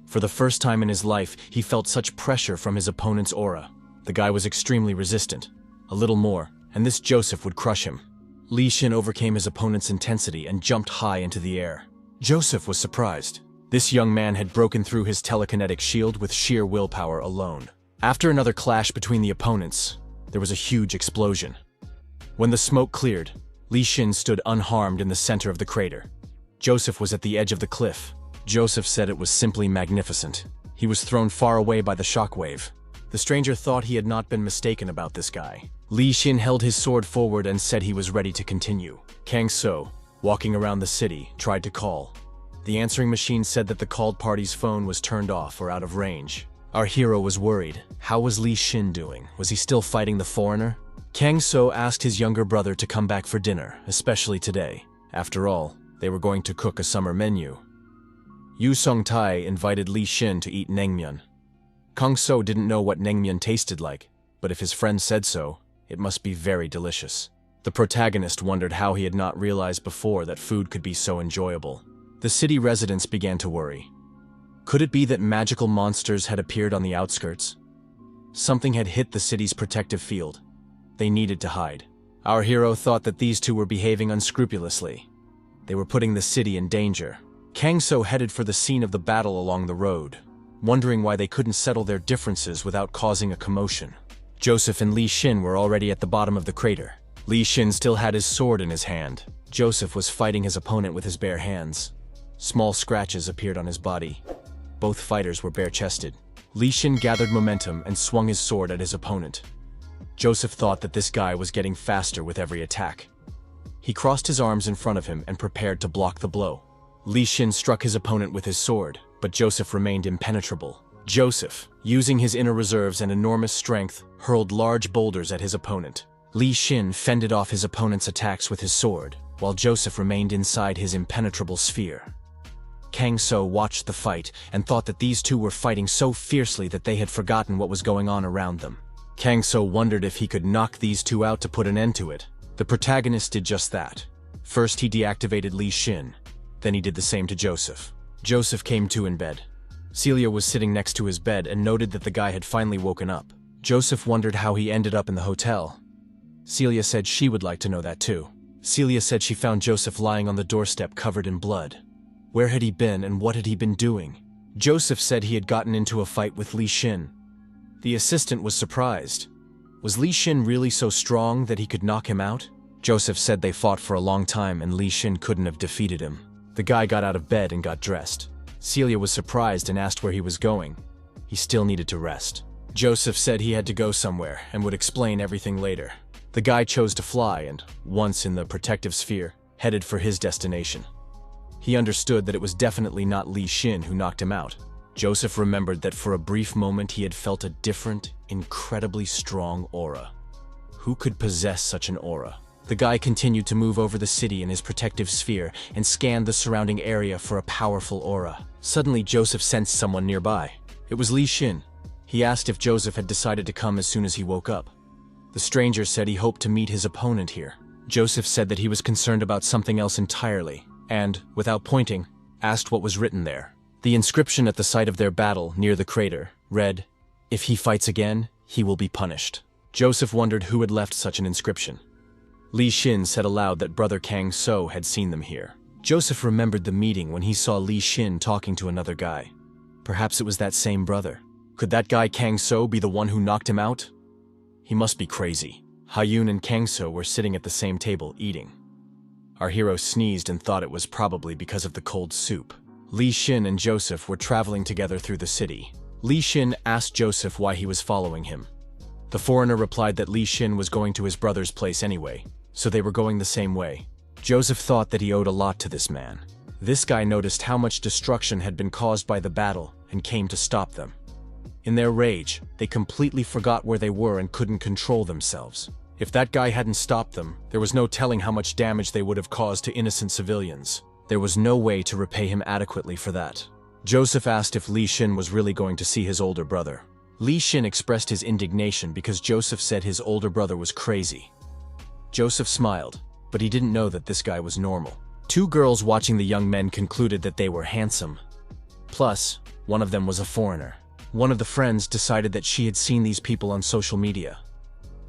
For the first time in his life, he felt such pressure from his opponent's aura. The guy was extremely resistant. A little more, and this Joseph would crush him. Li Xin overcame his opponent's intensity and jumped high into the air. Joseph was surprised. This young man had broken through his telekinetic shield with sheer willpower alone. After another clash between the opponents, there was a huge explosion. When the smoke cleared, Li Xin stood unharmed in the center of the crater. Joseph was at the edge of the cliff. Joseph said it was simply magnificent. He was thrown far away by the shockwave. The stranger thought he had not been mistaken about this guy. Li Xin held his sword forward and said he was ready to continue. Kang So, walking around the city, tried to call. The answering machine said that the called party's phone was turned off or out of range. Our hero was worried. How was Li Xin doing? Was he still fighting the foreigner? Kang So asked his younger brother to come back for dinner, especially today. After all, they were going to cook a summer menu. Yu Songtai invited Li Xin to eat naengmyeon. Kang So didn't know what naengmyeon tasted like, but if his friend said so, it must be very delicious. The protagonist wondered how he had not realized before that food could be so enjoyable. The city residents began to worry. Could it be that magical monsters had appeared on the outskirts? Something had hit the city's protective field. They needed to hide. Our hero thought that these two were behaving unscrupulously. They were putting the city in danger. Kang So headed for the scene of the battle along the road, wondering why they couldn't settle their differences without causing a commotion. Joseph and Li Xin were already at the bottom of the crater. Li Xin still had his sword in his hand. Joseph was fighting his opponent with his bare hands. Small scratches appeared on his body. Both fighters were bare-chested. Li Xin gathered momentum and swung his sword at his opponent. Joseph thought that this guy was getting faster with every attack. He crossed his arms in front of him and prepared to block the blow. Li Xin struck his opponent with his sword, but Joseph remained impenetrable. Joseph, using his inner reserves and enormous strength, hurled large boulders at his opponent. Li Xin fended off his opponent's attacks with his sword, while Joseph remained inside his impenetrable sphere. Kang So watched the fight and thought that these two were fighting so fiercely that they had forgotten what was going on around them. Kang So wondered if he could knock these two out to put an end to it. The protagonist did just that. First he deactivated Li Xin, then he did the same to Joseph. Joseph came to in bed. Celia was sitting next to his bed and noted that the guy had finally woken up. Joseph wondered how he ended up in the hotel. Celia said she would like to know that too. Celia said she found Joseph lying on the doorstep covered in blood. Where had he been and what had he been doing? Joseph said he had gotten into a fight with Li Xin. The assistant was surprised. Was Li Xin really so strong that he could knock him out? Joseph said they fought for a long time and Li Xin couldn't have defeated him. The guy got out of bed and got dressed. Celia was surprised and asked where he was going. He still needed to rest. Joseph said he had to go somewhere and would explain everything later. The guy chose to fly and, once in the protective sphere, headed for his destination. He understood that it was definitely not Li Xin who knocked him out. Joseph remembered that for a brief moment he had felt a different, incredibly strong aura. Who could possess such an aura? The guy continued to move over the city in his protective sphere and scanned the surrounding area for a powerful aura. Suddenly, Joseph sensed someone nearby. It was Li Xin. He asked if Joseph had decided to come as soon as he woke up. The stranger said he hoped to meet his opponent here. Joseph said that he was concerned about something else entirely, and, without pointing, asked what was written there. The inscription at the site of their battle, near the crater, read, "If he fights again, he will be punished." Joseph wondered who had left such an inscription. Li Xin said aloud that Brother Kang So had seen them here. Joseph remembered the meeting when he saw Li Xin talking to another guy. Perhaps it was that same brother. Could that guy Kang So be the one who knocked him out? He must be crazy. Hayun and Kang So were sitting at the same table, eating. Our hero sneezed and thought it was probably because of the cold soup. Li Xin and Joseph were traveling together through the city. Li Xin asked Joseph why he was following him. The foreigner replied that Li Xin was going to his brother's place anyway, so they were going the same way. Joseph thought that he owed a lot to this man. This guy noticed how much destruction had been caused by the battle and came to stop them. In their rage, they completely forgot where they were and couldn't control themselves. If that guy hadn't stopped them, there was no telling how much damage they would have caused to innocent civilians. There was no way to repay him adequately for that. Joseph asked if Li Xin was really going to see his older brother. Li Xin expressed his indignation because Joseph said his older brother was crazy. Joseph smiled, but he didn't know that this guy was normal. Two girls watching the young men concluded that they were handsome. Plus, one of them was a foreigner. One of the friends decided that she had seen these people on social media.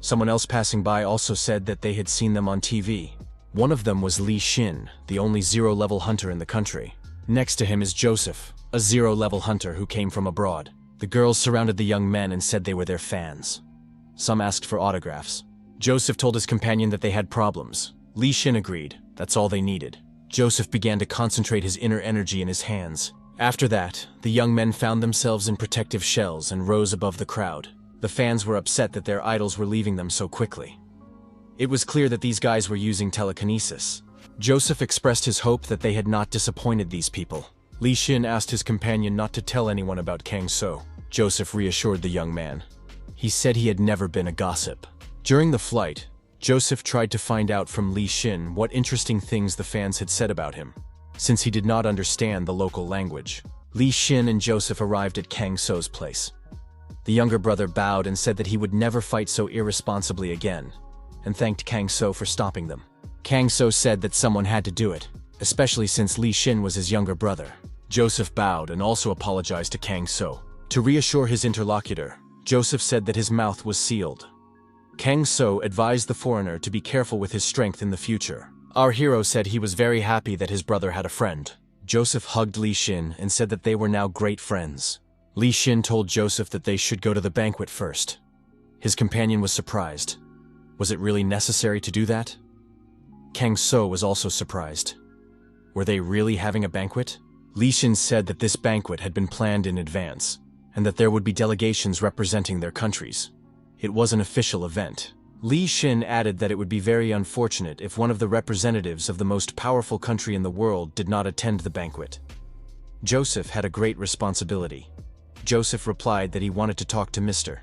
Someone else passing by also said that they had seen them on TV. One of them was Li Xin, the only zero-level hunter in the country. Next to him is Joseph, a zero-level hunter who came from abroad. The girls surrounded the young men and said they were their fans. Some asked for autographs. Joseph told his companion that they had problems. Li Xin agreed. That's all they needed. Joseph began to concentrate his inner energy in his hands. After that, the young men found themselves in protective shells and rose above the crowd. The fans were upset that their idols were leaving them so quickly. It was clear that these guys were using telekinesis. Joseph expressed his hope that they had not disappointed these people. Li Xin asked his companion not to tell anyone about Kang So. Joseph reassured the young man. He said he had never been a gossip. During the flight, Joseph tried to find out from Li Xin what interesting things the fans had said about him, since he did not understand the local language. Li Xin and Joseph arrived at Kang So's place. The younger brother bowed and said that he would never fight so irresponsibly again, and thanked Kang So for stopping them. Kang So said that someone had to do it, especially since Li Xin was his younger brother. Joseph bowed and also apologized to Kang So. To reassure his interlocutor, Joseph said that his mouth was sealed. Kang So advised the foreigner to be careful with his strength in the future. Our hero said he was very happy that his brother had a friend. Joseph hugged Li Xin and said that they were now great friends. Li Xin told Joseph that they should go to the banquet first. His companion was surprised. Was it really necessary to do that? Kang So was also surprised. Were they really having a banquet? Li Xin said that this banquet had been planned in advance, and that there would be delegations representing their countries. It was an official event. Li Xin added that it would be very unfortunate if one of the representatives of the most powerful country in the world did not attend the banquet. Joseph had a great responsibility. Joseph replied that he wanted to talk to Mr.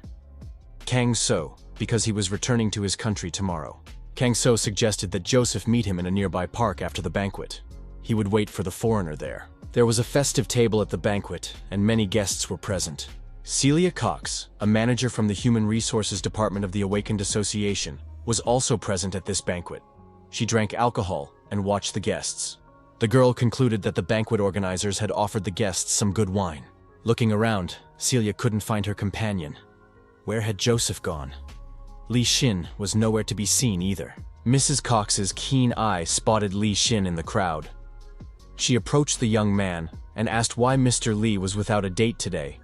Kang So, because he was returning to his country tomorrow. Kang So suggested that Joseph meet him in a nearby park after the banquet. He would wait for the foreigner there. There was a festive table at the banquet, and many guests were present. Celia Cox, a manager from the Human Resources Department of the Awakened Association, was also present at this banquet. She drank alcohol and watched the guests. The girl concluded that the banquet organizers had offered the guests some good wine. Looking around, Celia couldn't find her companion. Where had Joseph gone? Li Xin was nowhere to be seen either. Mrs. Cox's keen eye spotted Li Xin in the crowd. She approached the young man and asked why Mr. Li was without a date today.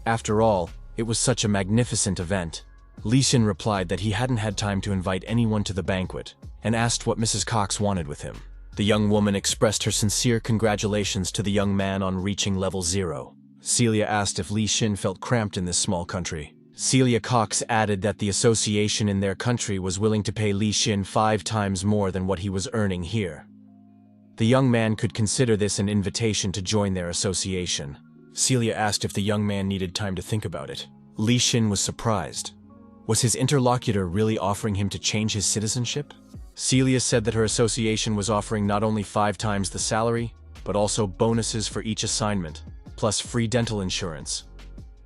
After all, it was such a magnificent event. Li Xin replied that he hadn't had time to invite anyone to the banquet, and asked what Mrs. Cox wanted with him. The young woman expressed her sincere congratulations to the young man on reaching level 0. Celia asked if Li Xin felt cramped in this small country. Celia Cox added that the association in their country was willing to pay Li Xin 5 times more than what he was earning here. The young man could consider this an invitation to join their association. Celia asked if the young man needed time to think about it. Li Xin was surprised. Was his interlocutor really offering him to change his citizenship? Celia said that her association was offering not only 5 times the salary, but also bonuses for each assignment, plus free dental insurance.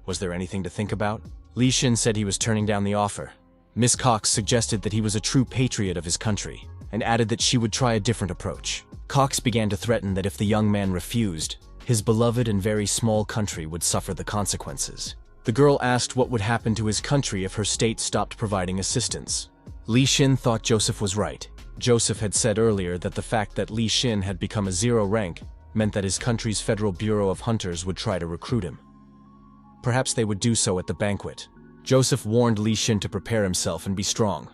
Was there anything to think about? Li Xin said he was turning down the offer. Miss Cox suggested that he was a true patriot of his country, and added that she would try a different approach. Cox began to threaten that if the young man refused, his beloved and very small country would suffer the consequences. The girl asked what would happen to his country if her state stopped providing assistance. Li Xin thought Joseph was right. Joseph had said earlier that the fact that Li Xin had become a 0 rank meant that his country's Federal Bureau of Hunters would try to recruit him. Perhaps they would do so at the banquet. Joseph warned Li Xin to prepare himself and be strong.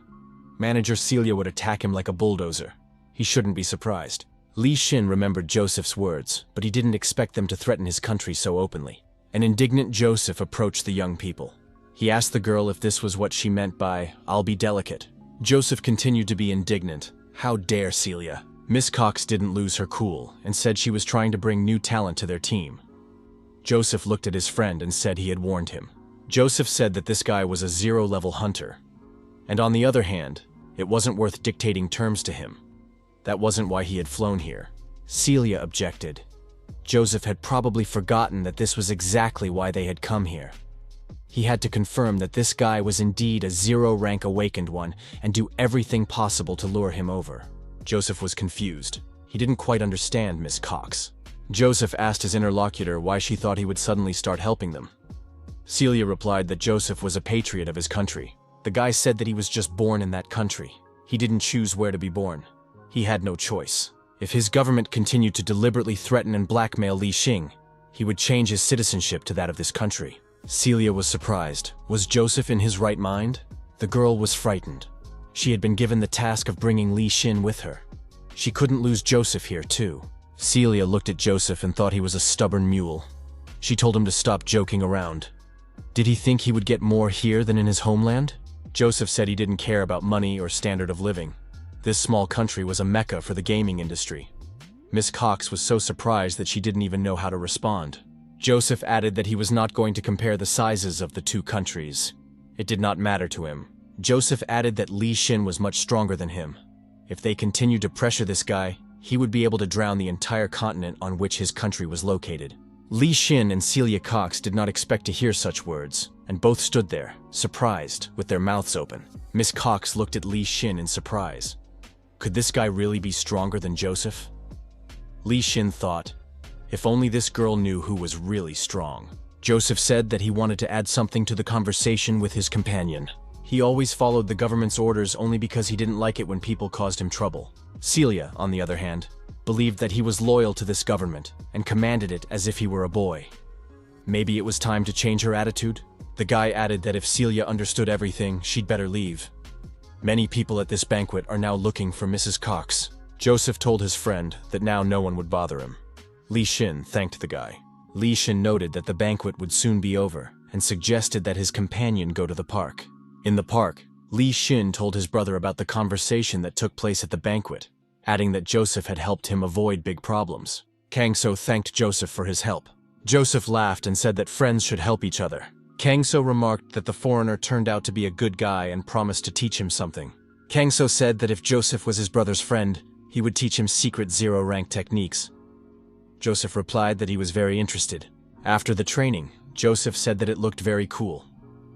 Manager Celia would attack him like a bulldozer. He shouldn't be surprised. Li Xin remembered Joseph's words, but he didn't expect them to threaten his country so openly. An indignant Joseph approached the young people. He asked the girl if this was what she meant by, "I'll be delicate." Joseph continued to be indignant. How dare Celia? Miss Cox didn't lose her cool and said she was trying to bring new talent to their team. Joseph looked at his friend and said he had warned him. Joseph said that this guy was a 0-level hunter. And on the other hand, it wasn't worth dictating terms to him. That wasn't why he had flown here. Celia objected. Joseph had probably forgotten that this was exactly why they had come here. He had to confirm that this guy was indeed a 0-rank awakened one and do everything possible to lure him over. Joseph was confused. He didn't quite understand Miss Cox. Joseph asked his interlocutor why she thought he would suddenly start helping them. Celia replied that Joseph was a patriot of his country. The guy said that he was just born in that country. He didn't choose where to be born. He had no choice. If his government continued to deliberately threaten and blackmail Li Xin, he would change his citizenship to that of this country. Celia was surprised. Was Joseph in his right mind? The girl was frightened. She had been given the task of bringing Li Xin with her. She couldn't lose Joseph here, too. Celia looked at Joseph and thought he was a stubborn mule. She told him to stop joking around. Did he think he would get more here than in his homeland? Joseph said he didn't care about money or standard of living. This small country was a mecca for the gaming industry. Miss Cox was so surprised that she didn't even know how to respond. Joseph added that he was not going to compare the sizes of the two countries. It did not matter to him. Joseph added that Li Xin was much stronger than him. If they continued to pressure this guy, he would be able to drown the entire continent on which his country was located. Li Xin and Celia Cox did not expect to hear such words, and both stood there, surprised, with their mouths open. Miss Cox looked at Li Xin in surprise. Could this guy really be stronger than Joseph? Li Xin thought, if only this girl knew who was really strong. Joseph said that he wanted to add something to the conversation with his companion. He always followed the government's orders only because he didn't like it when people caused him trouble. Celia, on the other hand, believed that he was loyal to this government and commanded it as if he were a boy. Maybe it was time to change her attitude? The guy added that if Celia understood everything, she'd better leave. Many people at this banquet are now looking for Mrs. Cox. Joseph told his friend that now no one would bother him. Li Xin thanked the guy. Li Xin noted that the banquet would soon be over and suggested that his companion go to the park. In the park, Li Xin told his brother about the conversation that took place at the banquet, adding that Joseph had helped him avoid big problems. Kang So thanked Joseph for his help. Joseph laughed and said that friends should help each other. Kang So remarked that the foreigner turned out to be a good guy and promised to teach him something. Kang So said that if Joseph was his brother's friend, he would teach him secret 0-rank techniques. Joseph replied that he was very interested. After the training, Joseph said that it looked very cool.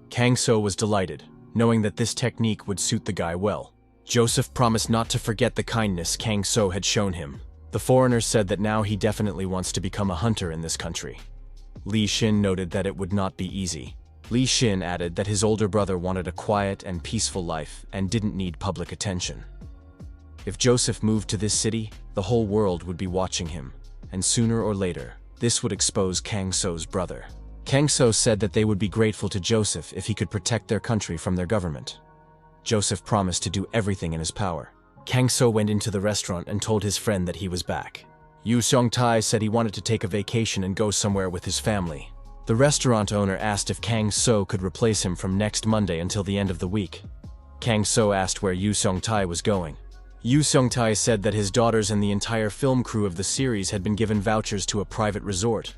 Kang So was delighted, knowing that this technique would suit the guy well. Joseph promised not to forget the kindness Kang So had shown him. The foreigner said that now he definitely wants to become a hunter in this country. Li Xin noted that it would not be easy. Li Xin added that his older brother wanted a quiet and peaceful life and didn't need public attention. If Joseph moved to this city, the whole world would be watching him, and sooner or later, this would expose Kang So's brother. Kang So said that they would be grateful to Joseph if he could protect their country from their government. Joseph promised to do everything in his power. Kang So went into the restaurant and told his friend that he was back. Yu Song-tai said he wanted to take a vacation and go somewhere with his family. The restaurant owner asked if Kang So could replace him from next Monday until the end of the week. Kang So asked where Yu Song-tai was going. Yu Song-tai said that his daughters and the entire film crew of the series had been given vouchers to a private resort.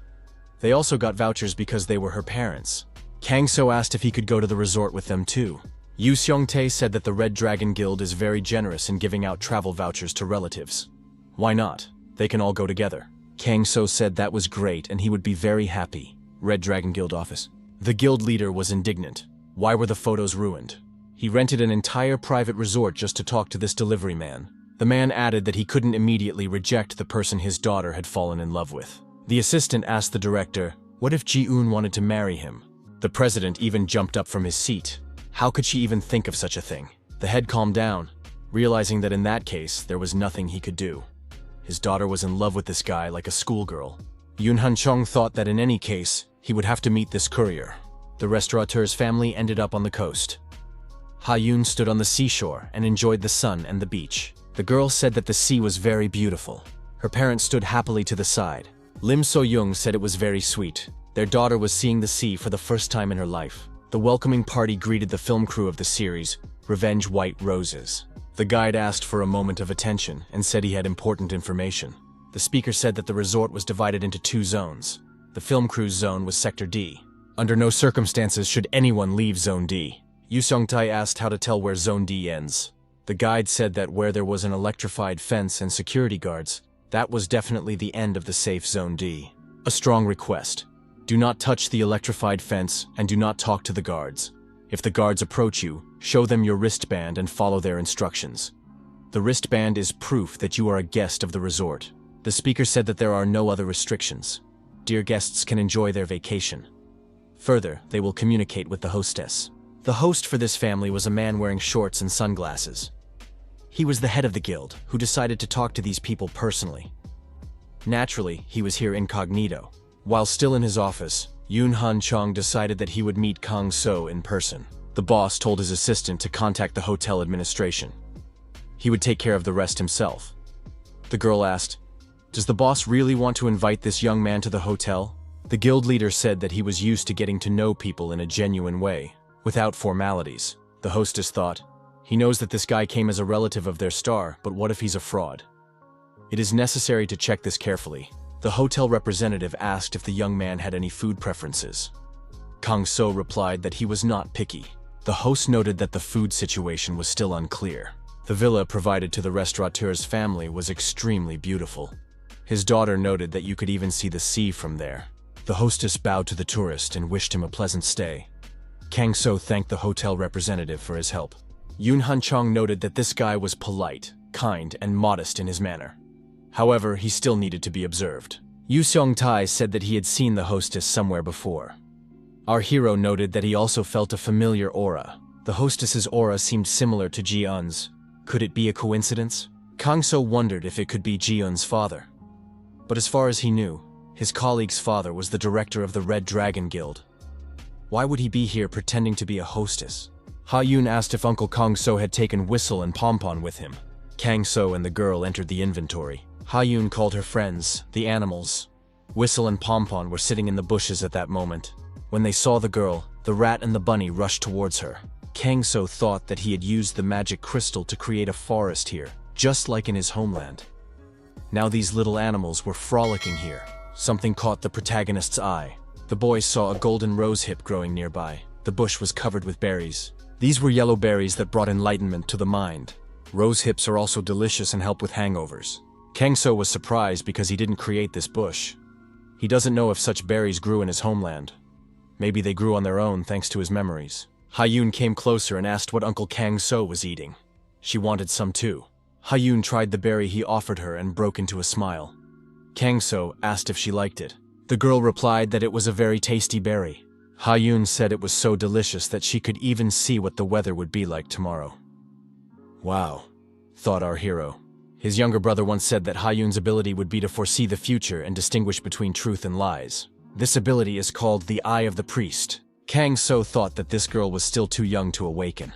They also got vouchers because they were her parents. Kang So asked if he could go to the resort with them too. Yu Seong-tae said that the Red Dragon Guild is very generous in giving out travel vouchers to relatives. Why not? They can all go together. Kang So said that was great and he would be very happy. Red Dragon Guild office. The guild leader was indignant. Why were the photos ruined? He rented an entire private resort just to talk to this delivery man. The man added that he couldn't immediately reject the person his daughter had fallen in love with. The assistant asked the director, what if Ji-eun wanted to marry him? The president even jumped up from his seat. How could she even think of such a thing? The head calmed down, realizing that in that case, there was nothing he could do. His daughter was in love with this guy like a schoolgirl. Yoon Han-chong thought that in any case, he would have to meet this courier. The restaurateur's family ended up on the coast. Ha-yoon stood on the seashore and enjoyed the sun and the beach. The girl said that the sea was very beautiful. Her parents stood happily to the side. Lim So-young said it was very sweet. Their daughter was seeing the sea for the first time in her life. The welcoming party greeted the film crew of the series, Revenge White Roses. The guide asked for a moment of attention and said he had important information. The speaker said that the resort was divided into 2 zones. The film crew's zone was Sector D. Under no circumstances should anyone leave Zone D. Yu Seong-tae asked how to tell where Zone D ends. The guide said that where there was an electrified fence and security guards, that was definitely the end of the safe Zone D. A strong request. Do not touch the electrified fence and do not talk to the guards. If the guards approach you, show them your wristband and follow their instructions. The wristband is proof that you are a guest of the resort. The speaker said that there are no other restrictions. Dear guests can enjoy their vacation. Further, they will communicate with the hostess. The host for this family was a man wearing shorts and sunglasses. He was the head of the guild, who decided to talk to these people personally. Naturally, he was here incognito. While still in his office, Yoon Han-chong decided that he would meet Kang So in person. The boss told his assistant to contact the hotel administration. He would take care of the rest himself. The girl asked, "Does the boss really want to invite this young man to the hotel?" The guild leader said that he was used to getting to know people in a genuine way, without formalities. The hostess thought, he knows that this guy came as a relative of their star, but what if he's a fraud? It is necessary to check this carefully. The hotel representative asked if the young man had any food preferences. Kang So replied that he was not picky. The host noted that the food situation was still unclear. The villa provided to the restaurateur's family was extremely beautiful. His daughter noted that you could even see the sea from there. The hostess bowed to the tourist and wished him a pleasant stay. Kang So thanked the hotel representative for his help. Yoon Han-chong noted that this guy was polite, kind, and modest in his manner. However, he still needed to be observed. Yu Seong-tae said that he had seen the hostess somewhere before. Our hero noted that he also felt a familiar aura. The hostess's aura seemed similar to Ji-eun's. Could it be a coincidence? Kang So wondered if it could be Ji-eun's father. But as far as he knew, his colleague's father was the director of the Red Dragon Guild. Why would he be here pretending to be a hostess? Ha-yoon asked if Uncle Kang So had taken Whistle and Pompon with him. Kang So and the girl entered the inventory. Ha-yoon called her friends, the animals. Whistle and Pompon were sitting in the bushes at that moment. When they saw the girl, the rat and the bunny rushed towards her. Kang So thought that he had used the magic crystal to create a forest here, just like in his homeland. Now these little animals were frolicking here. Something caught the protagonist's eye. The boys saw a golden rose hip growing nearby. The bush was covered with berries. These were yellow berries that brought enlightenment to the mind. Rose hips are also delicious and help with hangovers. Kang So was surprised because he didn't create this bush. He doesn't know if such berries grew in his homeland. Maybe they grew on their own thanks to his memories. Ha-yoon came closer and asked what Uncle Kang So was eating. She wanted some too. Ha-yoon tried the berry he offered her and broke into a smile. Kang So asked if she liked it. The girl replied that it was a very tasty berry. Ha-yoon said it was so delicious that she could even see what the weather would be like tomorrow. Wow, thought our hero. His younger brother once said that Ha-yoon's ability would be to foresee the future and distinguish between truth and lies. This ability is called the Eye of the Priest. Kang So thought that this girl was still too young to awaken.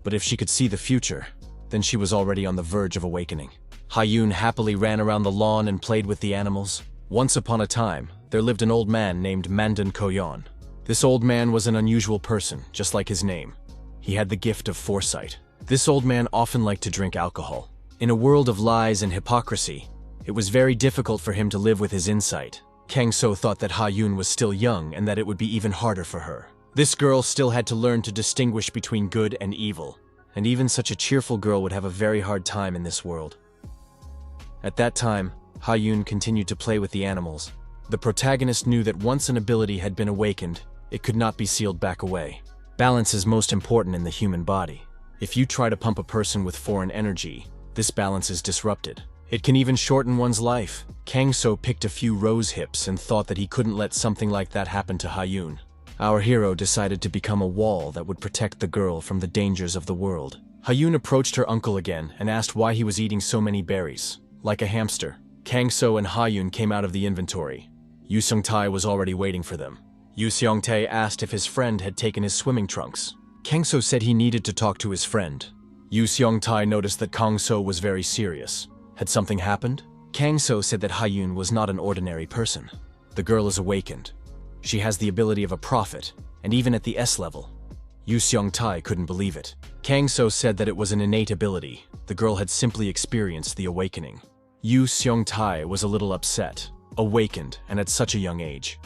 But if she could see the future, then she was already on the verge of awakening. Ha-yoon happily ran around the lawn and played with the animals. Once upon a time, there lived an old man named Mandan Koyon. This old man was an unusual person, just like his name. He had the gift of foresight. This old man often liked to drink alcohol. In a world of lies and hypocrisy, it was very difficult for him to live with his insight. Kang So thought that Ha-yoon was still young and that it would be even harder for her. This girl still had to learn to distinguish between good and evil, and even such a cheerful girl would have a very hard time in this world. At that time, Ha-yoon continued to play with the animals. The protagonist knew that once an ability had been awakened, it could not be sealed back away. Balance is most important in the human body. If you try to pump a person with foreign energy, this balance is disrupted. It can even shorten one's life. Kang-so picked a few rose hips and thought that he couldn't let something like that happen to Ha-yoon. Our hero decided to become a wall that would protect the girl from the dangers of the world. Ha-yoon approached her uncle again and asked why he was eating so many berries. Like a hamster, Kang-so and Ha-yoon came out of the inventory. Yu Seong-tae was already waiting for them. Yu Seong-tae asked if his friend had taken his swimming trunks. Kang-so said he needed to talk to his friend. Yu Seong-tae noticed that Kang-so was very serious. Had something happened? Kang-so said that Ha-yoon was not an ordinary person. The girl is awakened. She has the ability of a prophet, and even at the S level. Yu Seong-tae couldn't believe it. Kang-so said that it was an innate ability. The girl had simply experienced the awakening. Yu Seong-tae was a little upset, awakened, and at such a young age.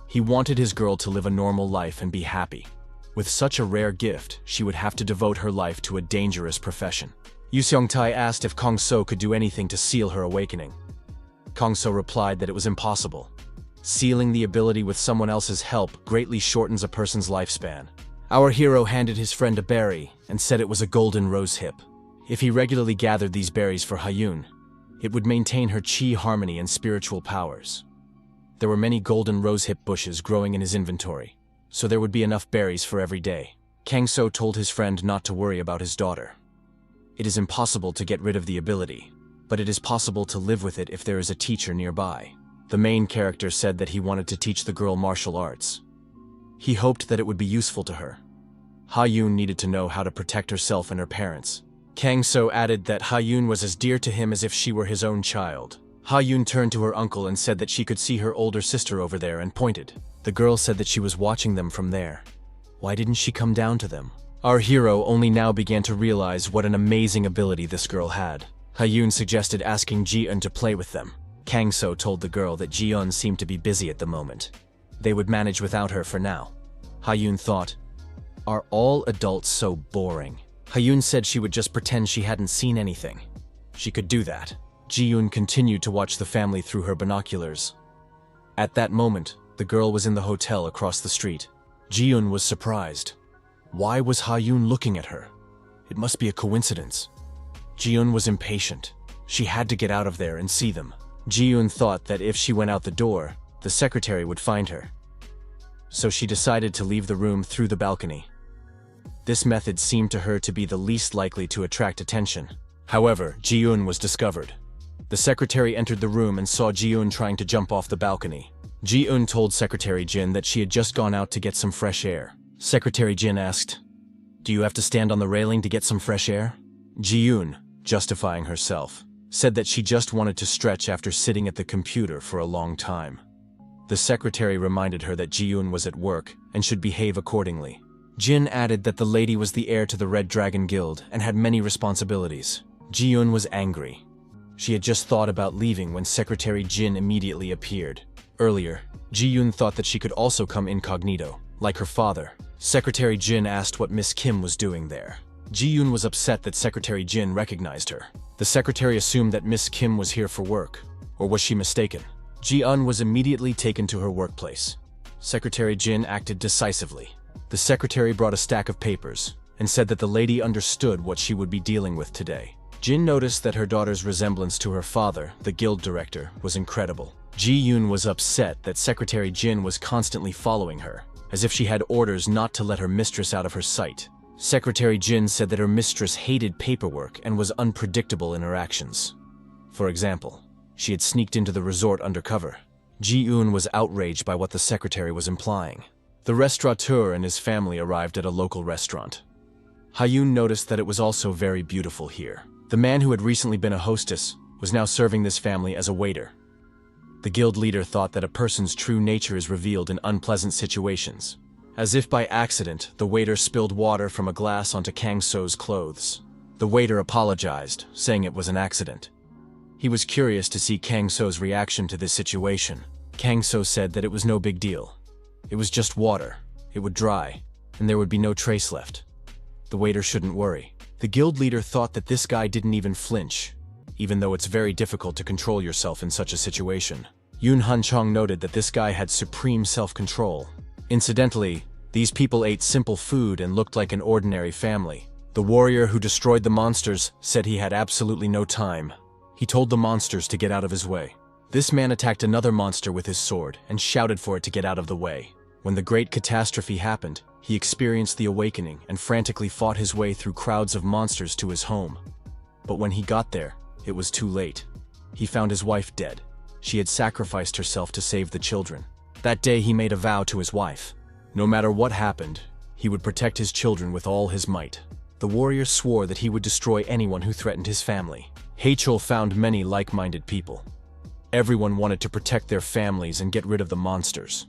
He wanted his girl to live a normal life and be happy. With such a rare gift, she would have to devote her life to a dangerous profession. Yu Seong-tae asked if Kang-so could do anything to seal her awakening. Kang-so replied that it was impossible. Sealing the ability with someone else's help greatly shortens a person's lifespan. Our hero handed his friend a berry and said it was a golden rose hip. If he regularly gathered these berries for Ha-yoon, it would maintain her chi harmony and spiritual powers. There were many golden rosehip bushes growing in his inventory, so there would be enough berries for every day. Kang-so told his friend not to worry about his daughter. It is impossible to get rid of the ability, but it is possible to live with it if there is a teacher nearby. The main character said that he wanted to teach the girl martial arts. He hoped that it would be useful to her. Ha-yoon needed to know how to protect herself and her parents. Kang-so added that Ha-yoon was as dear to him as if she were his own child. Ha-yoon turned to her uncle and said that she could see her older sister over there and pointed. The girl said that she was watching them from there. Why didn't she come down to them? Our hero only now began to realize what an amazing ability this girl had. Ha-yoon suggested asking Ji-eun to play with them. Kang-so told the girl that Ji-eun seemed to be busy at the moment. They would manage without her for now. Ha-yoon thought, "Are all adults so boring?" Ha-yoon said she would just pretend she hadn't seen anything. She could do that. Ji-eun continued to watch the family through her binoculars. At that moment, the girl was in the hotel across the street. Ji-eun was surprised. Why was Ha-yoon looking at her? It must be a coincidence. Ji-eun was impatient. She had to get out of there and see them. Ji-eun thought that if she went out the door, the secretary would find her. So she decided to leave the room through the balcony. This method seemed to her to be the least likely to attract attention. However, Ji-eun was discovered. The secretary entered the room and saw Ji-eun trying to jump off the balcony. Ji-eun told Secretary Jin that she had just gone out to get some fresh air. Secretary Jin asked, "Do you have to stand on the railing to get some fresh air?" Ji-eun, justifying herself, said that she just wanted to stretch after sitting at the computer for a long time. The secretary reminded her that Ji-eun was at work and should behave accordingly. Jin added that the lady was the heir to the Red Dragon Guild and had many responsibilities. Ji-eun was angry. She had just thought about leaving when Secretary Jin immediately appeared. Earlier, Ji-eun thought that she could also come incognito, like her father. Secretary Jin asked what Miss Kim was doing there. Ji-eun was upset that Secretary Jin recognized her. The secretary assumed that Miss Kim was here for work, or was she mistaken? Ji-eun was immediately taken to her workplace. Secretary Jin acted decisively. The secretary brought a stack of papers and said that the lady understood what she would be dealing with today. Jin noticed that her daughter's resemblance to her father, the guild director, was incredible. Ji-eun was upset that Secretary Jin was constantly following her, as if she had orders not to let her mistress out of her sight. Secretary Jin said that her mistress hated paperwork and was unpredictable in her actions. For example, she had sneaked into the resort undercover. Ji-eun was outraged by what the secretary was implying. The restaurateur and his family arrived at a local restaurant. Ha-yoon noticed that it was also very beautiful here. The man who had recently been a hostess was now serving this family as a waiter. The guild leader thought that a person's true nature is revealed in unpleasant situations. As if by accident, the waiter spilled water from a glass onto Kang-so's clothes. The waiter apologized, saying it was an accident. He was curious to see Kang-so's reaction to this situation. Kang-so said that it was no big deal. It was just water. it would dry, and there would be no trace left. The waiter shouldn't worry. The guild leader thought that this guy didn't even flinch, even though it's very difficult to control yourself in such a situation. Yoon Han-chong noted that this guy had supreme self-control. Incidentally, these people ate simple food and looked like an ordinary family. The warrior who destroyed the monsters said he had absolutely no time. He told the monsters to get out of his way. This man attacked another monster with his sword and shouted for it to get out of the way. When the great catastrophe happened, he experienced the awakening and frantically fought his way through crowds of monsters to his home. But when he got there, it was too late. He found his wife dead. She had sacrificed herself to save the children. That day he made a vow to his wife. No matter what happened, he would protect his children with all his might. The warrior swore that he would destroy anyone who threatened his family. Haechul found many like-minded people. Everyone wanted to protect their families and get rid of the monsters.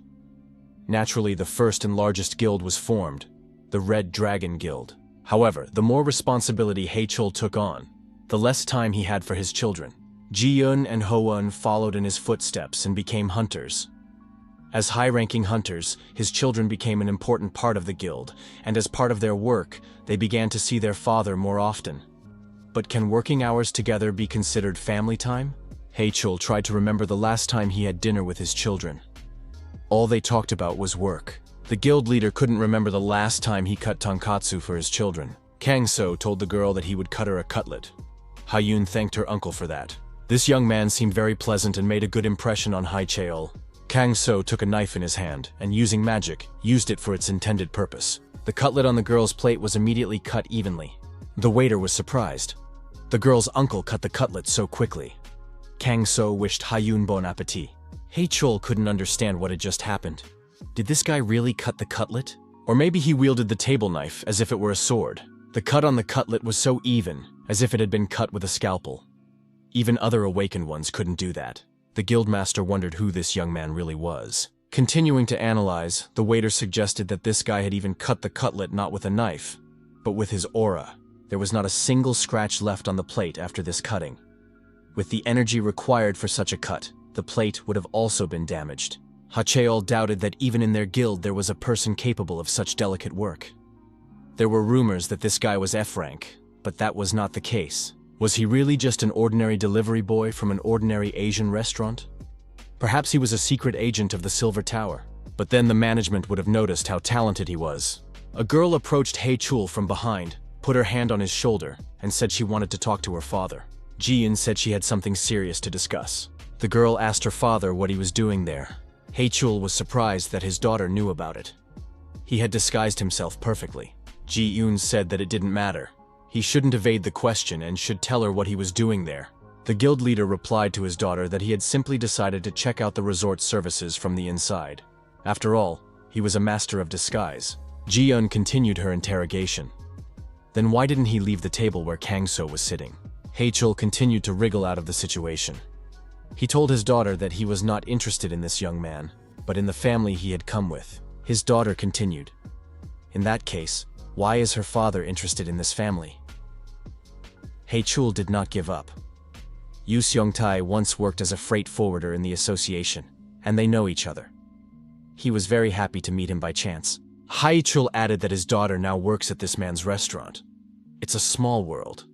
Naturally, the first and largest guild was formed, the Red Dragon Guild. However, the more responsibility Haechul took on, the less time he had for his children. Ji-eun and Ho-eun followed in his footsteps and became hunters. As high-ranking hunters, his children became an important part of the guild, and as part of their work, they began to see their father more often. But can working hours together be considered family time? Haechul tried to remember the last time he had dinner with his children. All they talked about was work. The guild leader couldn't remember the last time he cut tonkatsu for his children. Kang-so told the girl that he would cut her a cutlet. Ha-yoon thanked her uncle for that. This young man seemed very pleasant and made a good impression on Haechul. Kang-so took a knife in his hand and, using magic, used it for its intended purpose. The cutlet on the girl's plate was immediately cut evenly. The waiter was surprised. The girl's uncle cut the cutlet so quickly. Kang-so wished Ha-yoon bon appétit. Haechul couldn't understand what had just happened. Did this guy really cut the cutlet? Or maybe he wielded the table knife as if it were a sword. The cut on the cutlet was so even, as if it had been cut with a scalpel. Even other awakened ones couldn't do that. The guildmaster wondered who this young man really was. Continuing to analyze, the waiter suggested that this guy had even cut the cutlet not with a knife, but with his aura. There was not a single scratch left on the plate after this cutting. With the energy required for such a cut, the plate would have also been damaged. Haechul doubted that even in their guild there was a person capable of such delicate work. There were rumors that this guy was F rank, but that was not the case. Was he really just an ordinary delivery boy from an ordinary Asian restaurant? Perhaps he was a secret agent of the Silver Tower. But then the management would have noticed how talented he was. A girl approached Haechul from behind, put her hand on his shoulder, and said she wanted to talk to her father. Ji-eun said she had something serious to discuss. The girl asked her father what he was doing there. Haechul was surprised that his daughter knew about it. He had disguised himself perfectly. Ji-eun said that it didn't matter. He shouldn't evade the question and should tell her what he was doing there. The guild leader replied to his daughter that he had simply decided to check out the resort services from the inside. After all, he was a master of disguise. Ji-eun continued her interrogation. Then why didn't he leave the table where Kang-so was sitting? Haechul continued to wriggle out of the situation. He told his daughter that he was not interested in this young man, but in the family he had come with. His daughter continued. In that case, why is her father interested in this family? Haechul did not give up. Yu Seong-tae once worked as a freight forwarder in the association, and they know each other. He was very happy to meet him by chance. Haechul added that his daughter now works at this man's restaurant. It's a small world.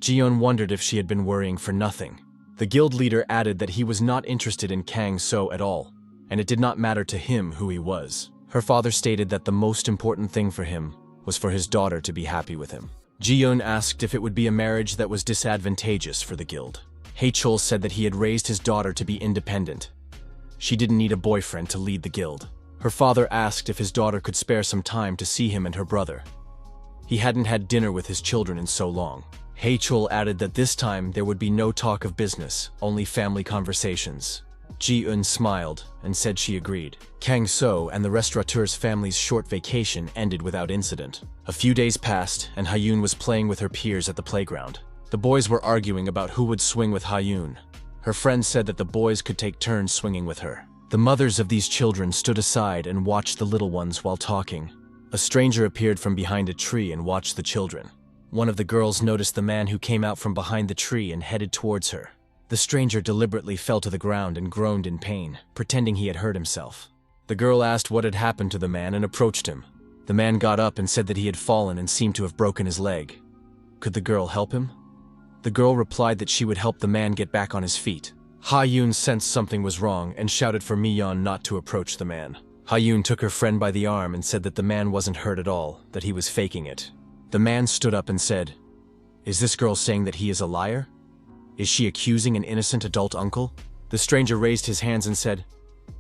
Ji-eun wondered if she had been worrying for nothing. The guild leader added that he was not interested in Kang-so at all, and it did not matter to him who he was. Her father stated that the most important thing for him was for his daughter to be happy with him. Ji-eun asked if it would be a marriage that was disadvantageous for the guild. Haechul said that he had raised his daughter to be independent. She didn't need a boyfriend to lead the guild. Her father asked if his daughter could spare some time to see him and her brother. He hadn't had dinner with his children in so long. Haechul added that this time there would be no talk of business, only family conversations. Ji-eun smiled and said she agreed. Kang-so and the restaurateur's family's short vacation ended without incident. A few days passed, and Ha-yoon was playing with her peers at the playground. The boys were arguing about who would swing with Ha-yoon. Her friend said that the boys could take turns swinging with her. The mothers of these children stood aside and watched the little ones while talking. A stranger appeared from behind a tree and watched the children. One of the girls noticed the man who came out from behind the tree and headed towards her. The stranger deliberately fell to the ground and groaned in pain, pretending he had hurt himself. The girl asked what had happened to the man and approached him. The man got up and said that he had fallen and seemed to have broken his leg. Could the girl help him? The girl replied that she would help the man get back on his feet. Ha-yoon sensed something was wrong and shouted for Mi-yeon not to approach the man. Ha-yoon took her friend by the arm and said that the man wasn't hurt at all, that he was faking it. The man stood up and said, "Is this girl saying that he is a liar? Is she accusing an innocent adult uncle?" The stranger raised his hands and said,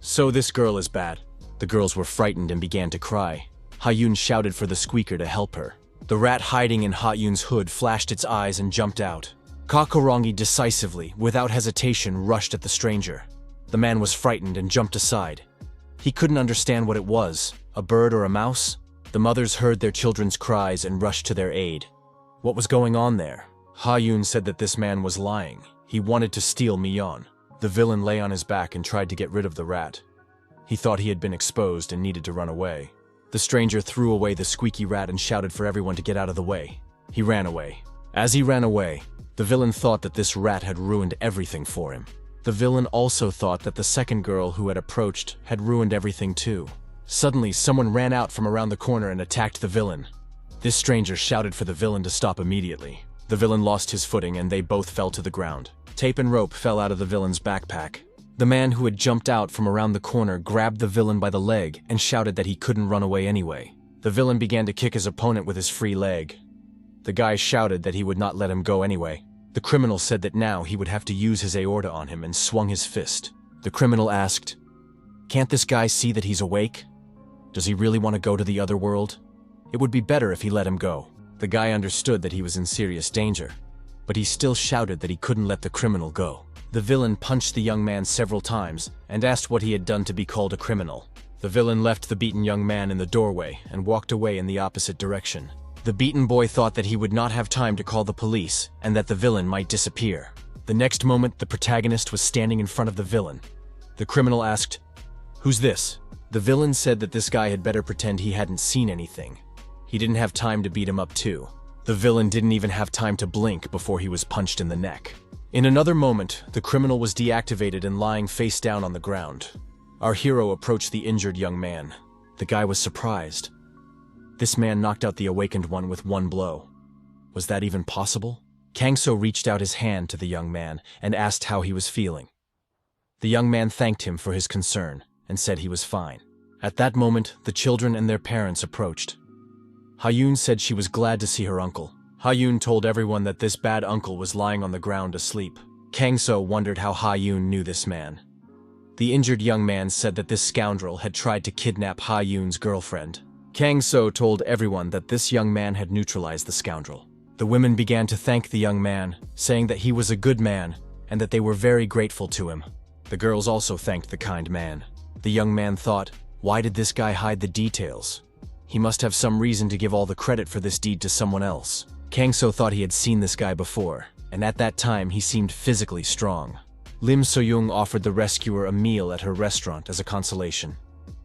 "So this girl is bad." The girls were frightened and began to cry. Ha-yoon shouted for the squeaker to help her. The rat hiding in Ha-yoon's hood flashed its eyes and jumped out. Kakorangi decisively, without hesitation, rushed at the stranger. The man was frightened and jumped aside. He couldn't understand what it was, a bird or a mouse? The mothers heard their children's cries and rushed to their aid. What was going on there? Ha-yoon said that this man was lying. He wanted to steal Mi-yeon. The villain lay on his back and tried to get rid of the rat. He thought he had been exposed and needed to run away. The stranger threw away the squeaky rat and shouted for everyone to get out of the way. He ran away. As he ran away, the villain thought that this rat had ruined everything for him. The villain also thought that the second girl who had approached had ruined everything too. Suddenly, someone ran out from around the corner and attacked the villain. This stranger shouted for the villain to stop immediately. The villain lost his footing and they both fell to the ground. Tape and rope fell out of the villain's backpack. The man who had jumped out from around the corner grabbed the villain by the leg and shouted that he couldn't run away anyway. The villain began to kick his opponent with his free leg. The guy shouted that he would not let him go anyway. The criminal said that now he would have to use his aorta on him and swung his fist. The criminal asked, "Can't this guy see that he's awake? Does he really want to go to the other world? It would be better if he let him go." The guy understood that he was in serious danger, but he still shouted that he couldn't let the criminal go. The villain punched the young man several times and asked what he had done to be called a criminal. The villain left the beaten young man in the doorway and walked away in the opposite direction. The beaten boy thought that he would not have time to call the police and that the villain might disappear. The next moment, the protagonist was standing in front of the villain. The criminal asked, "Who's this?" The villain said that this guy had better pretend he hadn't seen anything. He didn't have time to beat him up too. The villain didn't even have time to blink before he was punched in the neck. In another moment, the criminal was deactivated and lying face down on the ground. Our hero approached the injured young man. The guy was surprised. This man knocked out the awakened one with one blow. Was that even possible? Kangso reached out his hand to the young man and asked how he was feeling. The young man thanked him for his concern and said he was fine. At that moment, the children and their parents approached. Ha-yoon said she was glad to see her uncle. Ha-yoon told everyone that this bad uncle was lying on the ground asleep. Kangso wondered how Ha-yoon knew this man. The injured young man said that this scoundrel had tried to kidnap Ha-yoon's girlfriend. Kangso told everyone that this young man had neutralized the scoundrel. The women began to thank the young man, saying that he was a good man and that they were very grateful to him. The girls also thanked the kind man. The young man thought, why did this guy hide the details? He must have some reason to give all the credit for this deed to someone else. Kangso thought he had seen this guy before, and at that time he seemed physically strong. Lim So-young offered the rescuer a meal at her restaurant as a consolation.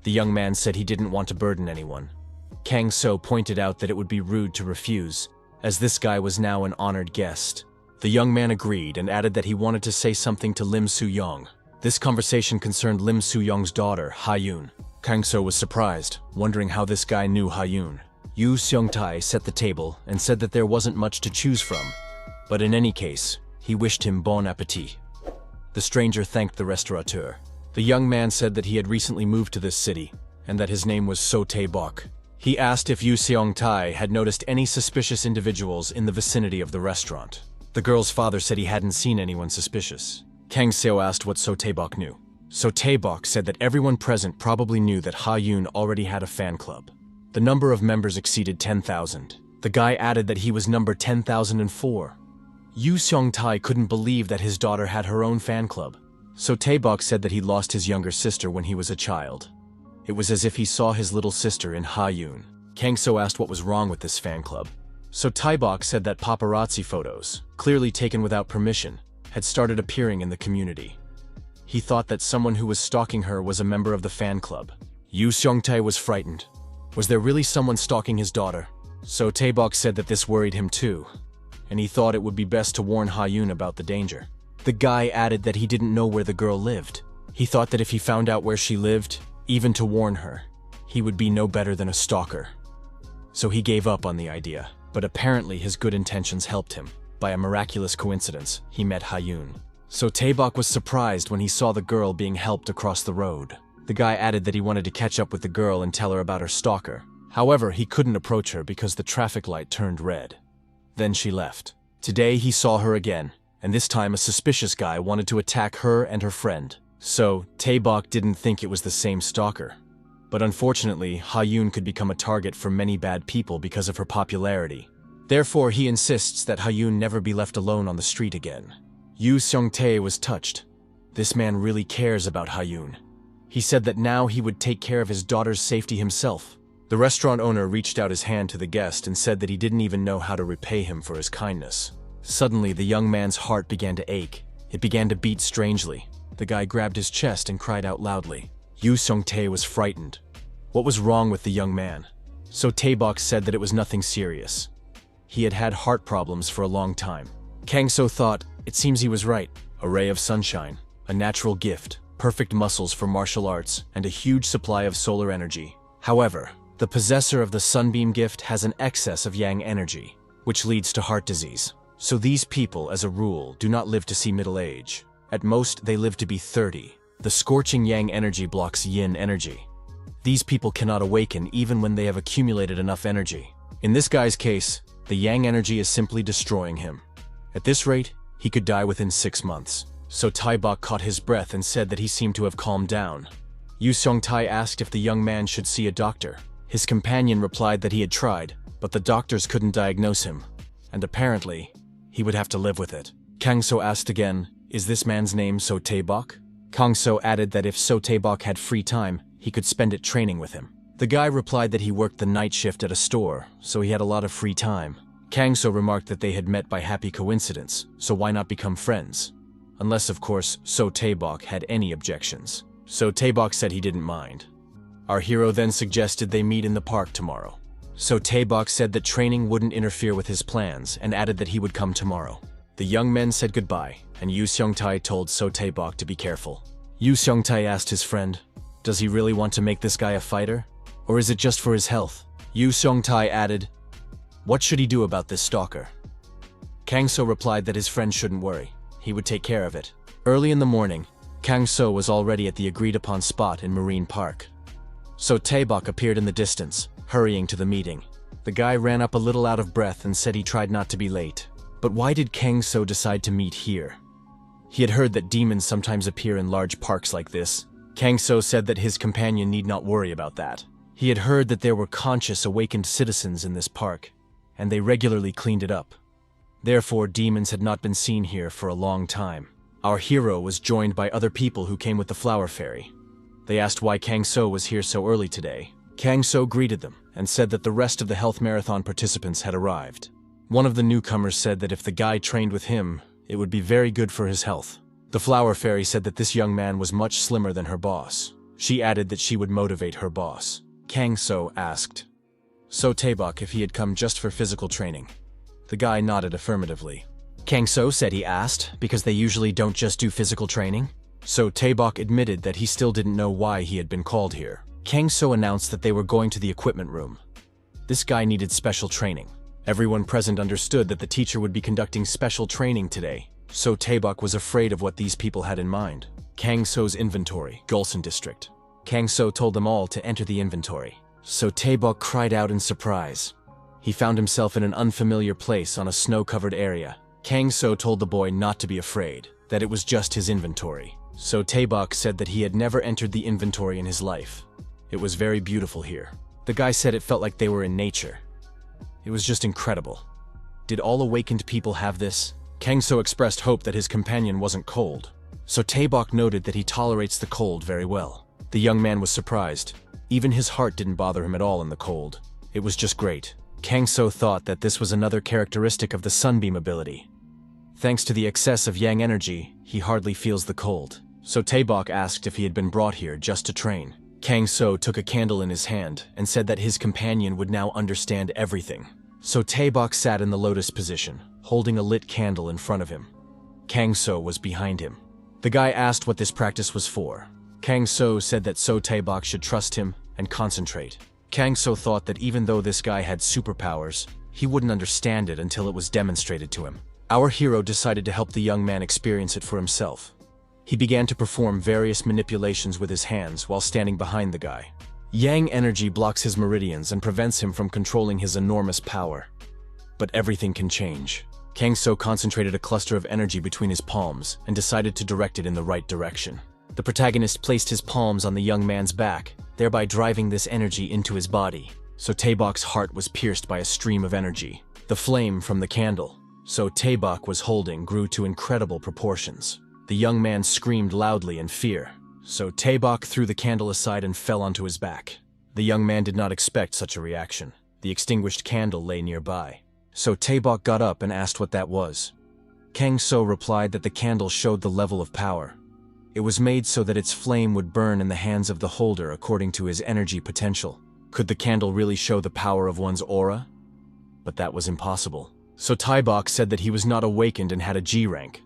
The young man said he didn't want to burden anyone. Kangso pointed out that it would be rude to refuse, as this guy was now an honored guest. The young man agreed and added that he wanted to say something to Lim So-young. This conversation concerned Lim So-young's daughter, Ha-yoon. Kangso was surprised, wondering how this guy knew Ha-yoon. Yu Seong-tae set the table and said that there wasn't much to choose from, but in any case, he wished him bon appétit. The stranger thanked the restaurateur. The young man said that he had recently moved to this city, and that his name was So Tae-bok. He asked if Yu Seong-tae had noticed any suspicious individuals in the vicinity of the restaurant. The girl's father said he hadn't seen anyone suspicious. Kang Seo asked what So Tae-bok knew. So Tae-bok said that everyone present probably knew that Ha-yoon already had a fan club. The number of members exceeded 10,000. The guy added that he was number 10,004. Yu Seong-tae couldn't believe that his daughter had her own fan club. So Tae-bok said that he lost his younger sister when he was a child. It was as if he saw his little sister in Ha-yoon. Kangso asked what was wrong with this fan club. So Tae-bok said that paparazzi photos, clearly taken without permission, had started appearing in the community. He thought that someone who was stalking her was a member of the fan club. Yu Seong-tae was frightened. Was there really someone stalking his daughter? So Tae-bok said that this worried him too, and he thought it would be best to warn Ha-yoon about the danger. The guy added that he didn't know where the girl lived. He thought that if he found out where she lived, even to warn her. He would be no better than a stalker. So he gave up on the idea, but apparently his good intentions helped him. By a miraculous coincidence, he met Hyun. So Taebok was surprised when he saw the girl being helped across the road. The guy added that he wanted to catch up with the girl and tell her about her stalker. However, he couldn't approach her because the traffic light turned red. Then she left. Today he saw her again, and this time a suspicious guy wanted to attack her and her friend. So Taebok didn't think it was the same stalker. But unfortunately, Hyun could become a target for many bad people because of her popularity. Therefore, he insists that Hyun never be left alone on the street again. Yu Seong-tae was touched. This man really cares about Hyun. He said that now he would take care of his daughter's safety himself. The restaurant owner reached out his hand to the guest and said that he didn't even know how to repay him for his kindness. Suddenly, the young man's heart began to ache. It began to beat strangely. The guy grabbed his chest and cried out loudly. Yu Seong-tae was frightened. What was wrong with the young man? So Taebok said that it was nothing serious. He had had heart problems for a long time. Kang-so thought, it seems he was right. A ray of sunshine, a natural gift, perfect muscles for martial arts, and a huge supply of solar energy. However, the possessor of the sunbeam gift has an excess of yang energy, which leads to heart disease. So these people, as a rule, do not live to see middle age. At most, they live to be 30. The scorching yang energy blocks yin energy. These people cannot awaken even when they have accumulated enough energy. In this guy's case, the yang energy is simply destroying him. At this rate, he could die within 6 months. So Taebok caught his breath and said that he seemed to have calmed down. Yu Seong-tae asked if the young man should see a doctor. His companion replied that he had tried, but the doctors couldn't diagnose him. And apparently, he would have to live with it. Kang-so asked again, is this man's name So Taebok? Kang-so added that if So Taebok had free time, he could spend it training with him. The guy replied that he worked the night shift at a store, so he had a lot of free time. Kang-so remarked that they had met by happy coincidence, so why not become friends? Unless, of course, So Taebok had any objections. So Taebok said he didn't mind. Our hero then suggested they meet in the park tomorrow. So Taebok said that training wouldn't interfere with his plans and added that he would come tomorrow. The young men said goodbye, and Yu Seong-tae told So Taebok to be careful. Yu Seong-tae asked his friend, does he really want to make this guy a fighter? Or is it just for his health? Yu Seong-tae added, what should he do about this stalker? Kang-so replied that his friend shouldn't worry. He would take care of it. Early in the morning, Kang-so was already at the agreed-upon spot in Marine Park. So Taebok appeared in the distance, hurrying to the meeting. The guy ran up a little out of breath and said he tried not to be late. But why did Kang-so decide to meet here? He had heard that demons sometimes appear in large parks like this. Kang-so said that his companion need not worry about that. He had heard that there were conscious, awakened citizens in this park, and they regularly cleaned it up. Therefore, demons had not been seen here for a long time. Our hero was joined by other people who came with the flower fairy. They asked why Kang-so was here so early today. Kang-so greeted them and said that the rest of the health marathon participants had arrived. One of the newcomers said that if the guy trained with him, it would be very good for his health. The flower fairy said that this young man was much slimmer than her boss. She added that she would motivate her boss. Kang-so asked So Taebok if he had come just for physical training. The guy nodded affirmatively. Kang-so said he asked because they usually don't just do physical training. So Taebok admitted that he still didn't know why he had been called here. Kang-so announced that they were going to the equipment room. This guy needed special training. Everyone present understood that the teacher would be conducting special training today. So Taebok was afraid of what these people had in mind. Kang-so's inventory, Gulsan District. Kang-so told them all to enter the inventory. So Taebok cried out in surprise. He found himself in an unfamiliar place on a snow-covered area. Kang-so told the boy not to be afraid, that it was just his inventory. So Taebok said that he had never entered the inventory in his life. It was very beautiful here. The guy said it felt like they were in nature. It was just incredible. Did all awakened people have this? Kang-so expressed hope that his companion wasn't cold. So Taebok noted that he tolerates the cold very well. The young man was surprised. Even his heart didn't bother him at all in the cold. It was just great. Kang-so thought that this was another characteristic of the sunbeam ability. Thanks to the excess of yang energy, he hardly feels the cold. So Taebok asked if he had been brought here just to train. Kang-so took a candle in his hand and said that his companion would now understand everything. So Taebok sat in the lotus position, holding a lit candle in front of him. Kang-so was behind him. The guy asked what this practice was for. Kang So said that So Taebok should trust him and concentrate. Kang So thought that even though this guy had superpowers, he wouldn't understand it until it was demonstrated to him. Our hero decided to help the young man experience it for himself. He began to perform various manipulations with his hands while standing behind the guy. Yang energy blocks his meridians and prevents him from controlling his enormous power. But everything can change. Kang So concentrated a cluster of energy between his palms and decided to direct it in the right direction. The protagonist placed his palms on the young man's back, thereby driving this energy into his body. So Taebok's heart was pierced by a stream of energy. The flame from the candle So Taebok was holding grew to incredible proportions. The young man screamed loudly in fear. So Taebok threw the candle aside and fell onto his back. The young man did not expect such a reaction. The extinguished candle lay nearby. So Taebok got up and asked what that was. Kang So replied that the candle showed the level of power. It was made so that its flame would burn in the hands of the holder according to his energy potential. Could the candle really show the power of one's aura? But that was impossible. So Taebok said that he was not awakened and had a G rank.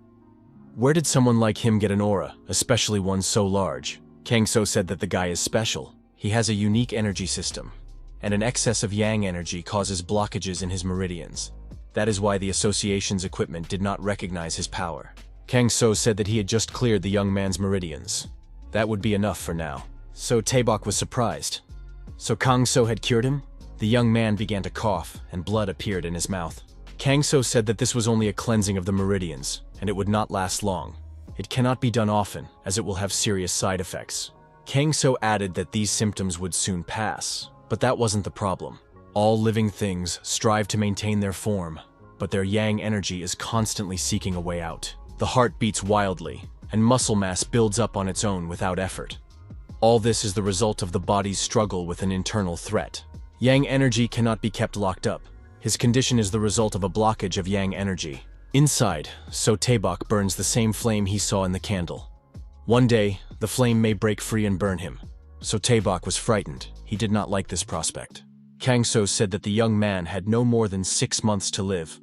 Where did someone like him get an aura, especially one so large? Kang So said that the guy is special. He has a unique energy system, and an excess of yang energy causes blockages in his meridians. That is why the association's equipment did not recognize his power. Kang So said that he had just cleared the young man's meridians. That would be enough for now. So Taebok was surprised. So Kang So had cured him? The young man began to cough, and blood appeared in his mouth. Kang So said that this was only a cleansing of the meridians, and it would not last long. It cannot be done often, as it will have serious side effects. Kang So added that these symptoms would soon pass, but that wasn't the problem. All living things strive to maintain their form, but their yang energy is constantly seeking a way out. The heart beats wildly, and muscle mass builds up on its own without effort. All this is the result of the body's struggle with an internal threat. Yang energy cannot be kept locked up. His condition is the result of a blockage of yang energy. Inside, So Taebok burns the same flame he saw in the candle. One day, the flame may break free and burn him. So Taebok was frightened. He did not like this prospect. Kang So said that the young man had no more than 6 months to live,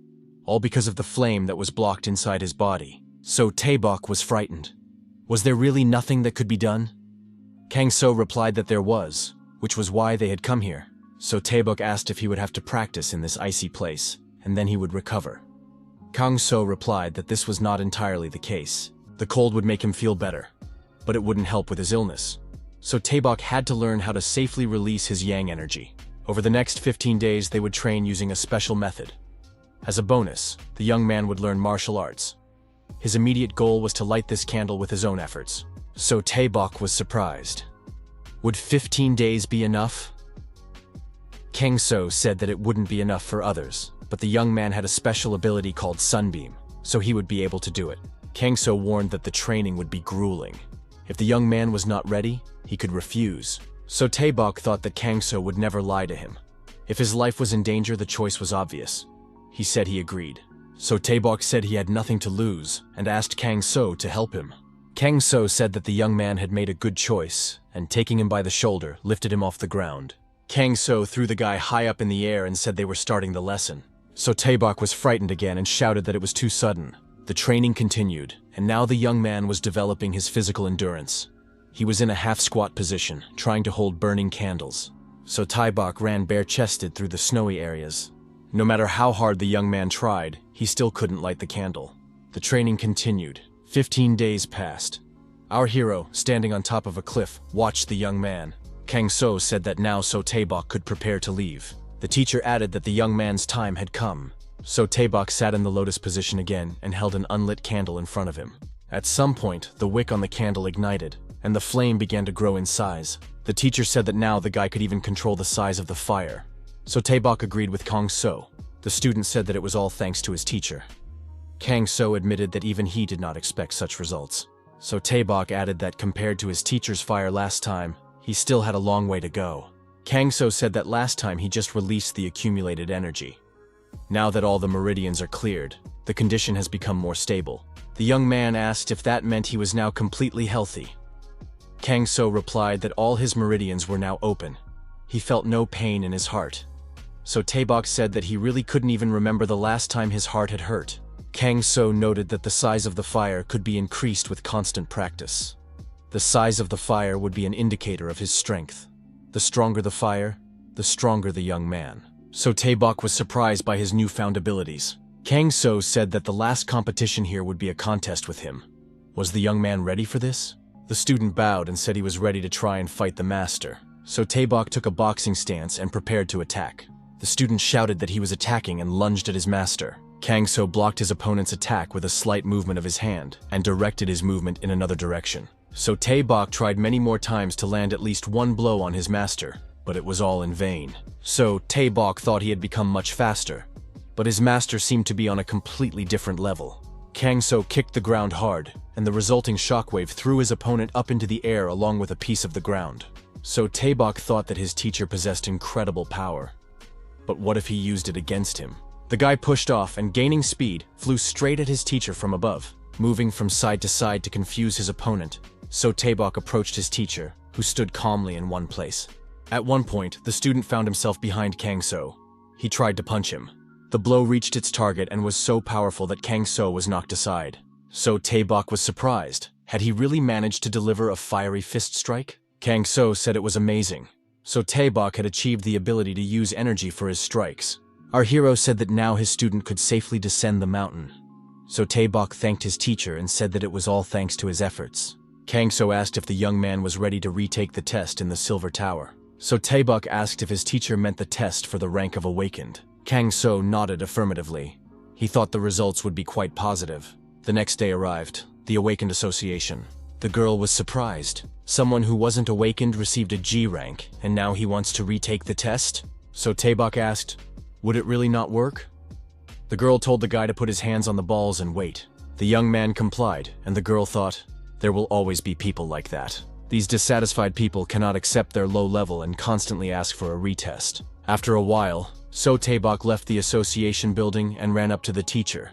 all because of the flame that was blocked inside his body. So Taebok was frightened. Was there really nothing that could be done? Kang So replied that there was, which was why they had come here. So Taebok asked if he would have to practice in this icy place, and then he would recover. Kang So replied that this was not entirely the case. The cold would make him feel better, but it wouldn't help with his illness. So Taebok had to learn how to safely release his yang energy. Over the next 15 days, they would train using a special method. As a bonus, the young man would learn martial arts. His immediate goal was to light this candle with his own efforts. So Taebok was surprised. Would 15 days be enough? Kang So said that it wouldn't be enough for others, but the young man had a special ability called Sunbeam, so he would be able to do it. Kang So warned that the training would be grueling. If the young man was not ready, he could refuse. So Taebok thought that Kang So would never lie to him. If his life was in danger, the choice was obvious. He said he agreed. So Taebok said he had nothing to lose and asked Kang So to help him. Kang So said that the young man had made a good choice, and taking him by the shoulder, lifted him off the ground. Kang So threw the guy high up in the air and said they were starting the lesson. So Taebok was frightened again and shouted that it was too sudden. The training continued, and now the young man was developing his physical endurance. He was in a half-squat position, trying to hold burning candles. So Taebok ran bare-chested through the snowy areas. No matter how hard the young man tried, he still couldn't light the candle. The training continued. 15 days passed. Our hero, standing on top of a cliff, watched the young man. Kang So said that now So Taebok could prepare to leave. The teacher added that the young man's time had come. So Taebok sat in the lotus position again and held an unlit candle in front of him. At some point, the wick on the candle ignited, and the flame began to grow in size. The teacher said that now the guy could even control the size of the fire. So Taebok agreed with Kang So. The student said that it was all thanks to his teacher. Kang So admitted that even he did not expect such results. So Taebok added that compared to his teacher's fire last time, he still had a long way to go. Kang So said that last time he just released the accumulated energy. Now that all the meridians are cleared, the condition has become more stable. The young man asked if that meant he was now completely healthy. Kang So replied that all his meridians were now open. He felt no pain in his heart. So Taebok said that he really couldn't even remember the last time his heart had hurt. Kang So noted that the size of the fire could be increased with constant practice. The size of the fire would be an indicator of his strength. The stronger the fire, the stronger the young man. So Taebok was surprised by his newfound abilities. Kang So said that the last competition here would be a contest with him. Was the young man ready for this? The student bowed and said he was ready to try and fight the master. So Taebok took a boxing stance and prepared to attack. The student shouted that he was attacking and lunged at his master. Kang So blocked his opponent's attack with a slight movement of his hand and directed his movement in another direction. So Taebok tried many more times to land at least one blow on his master, but it was all in vain. So Taebok thought he had become much faster, but his master seemed to be on a completely different level. Kang So kicked the ground hard, and the resulting shockwave threw his opponent up into the air along with a piece of the ground. So Taebok thought that his teacher possessed incredible power. But what if he used it against him? The guy pushed off and, gaining speed, flew straight at his teacher from above, moving from side to side to confuse his opponent. So Taebok approached his teacher, who stood calmly in one place. At one point, the student found himself behind Kang So. He tried to punch him. The blow reached its target and was so powerful that Kang So was knocked aside. So Taebok was surprised. Had he really managed to deliver a fiery fist strike? Kang So said it was amazing. So Taebok had achieved the ability to use energy for his strikes. Our hero said that now his student could safely descend the mountain. So Taebok thanked his teacher and said that it was all thanks to his efforts. Kang So asked if the young man was ready to retake the test in the Silver Tower. So Taebok asked if his teacher meant the test for the rank of Awakened. Kang So nodded affirmatively. He thought the results would be quite positive. The next day arrived, the Awakened Association. The girl was surprised. Someone who wasn't awakened received a G rank, and now he wants to retake the test? So Taebok asked, would it really not work? The girl told the guy to put his hands on the balls and wait. The young man complied, and the girl thought, there will always be people like that. These dissatisfied people cannot accept their low level and constantly ask for a retest. After a while, So Taebok left the association building and ran up to the teacher.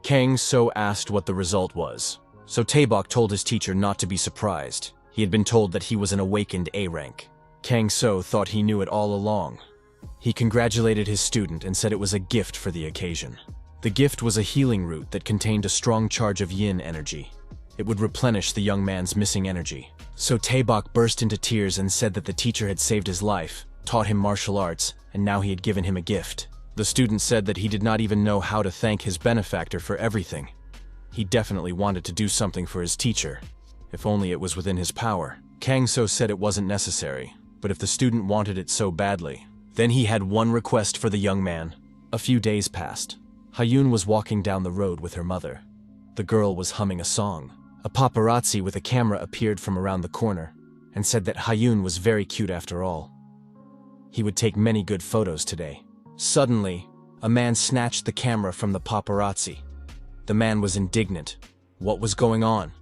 Kang So asked what the result was. So Taebok told his teacher not to be surprised. He had been told that he was an awakened A rank. Kang So thought he knew it all along. He congratulated his student and said it was a gift for the occasion. The gift was a healing root that contained a strong charge of yin energy. It would replenish the young man's missing energy. So Taebok burst into tears and said that the teacher had saved his life, taught him martial arts, and now he had given him a gift. The student said that he did not even know how to thank his benefactor for everything. He definitely wanted to do something for his teacher, if only it was within his power. Kang So said it wasn't necessary, but if the student wanted it so badly, then he had one request for the young man. A few days passed. Hyun was walking down the road with her mother. The girl was humming a song. A paparazzi with a camera appeared from around the corner and said that Hyun was very cute after all. He would take many good photos today. Suddenly, a man snatched the camera from the paparazzi. The man was indignant. What was going on?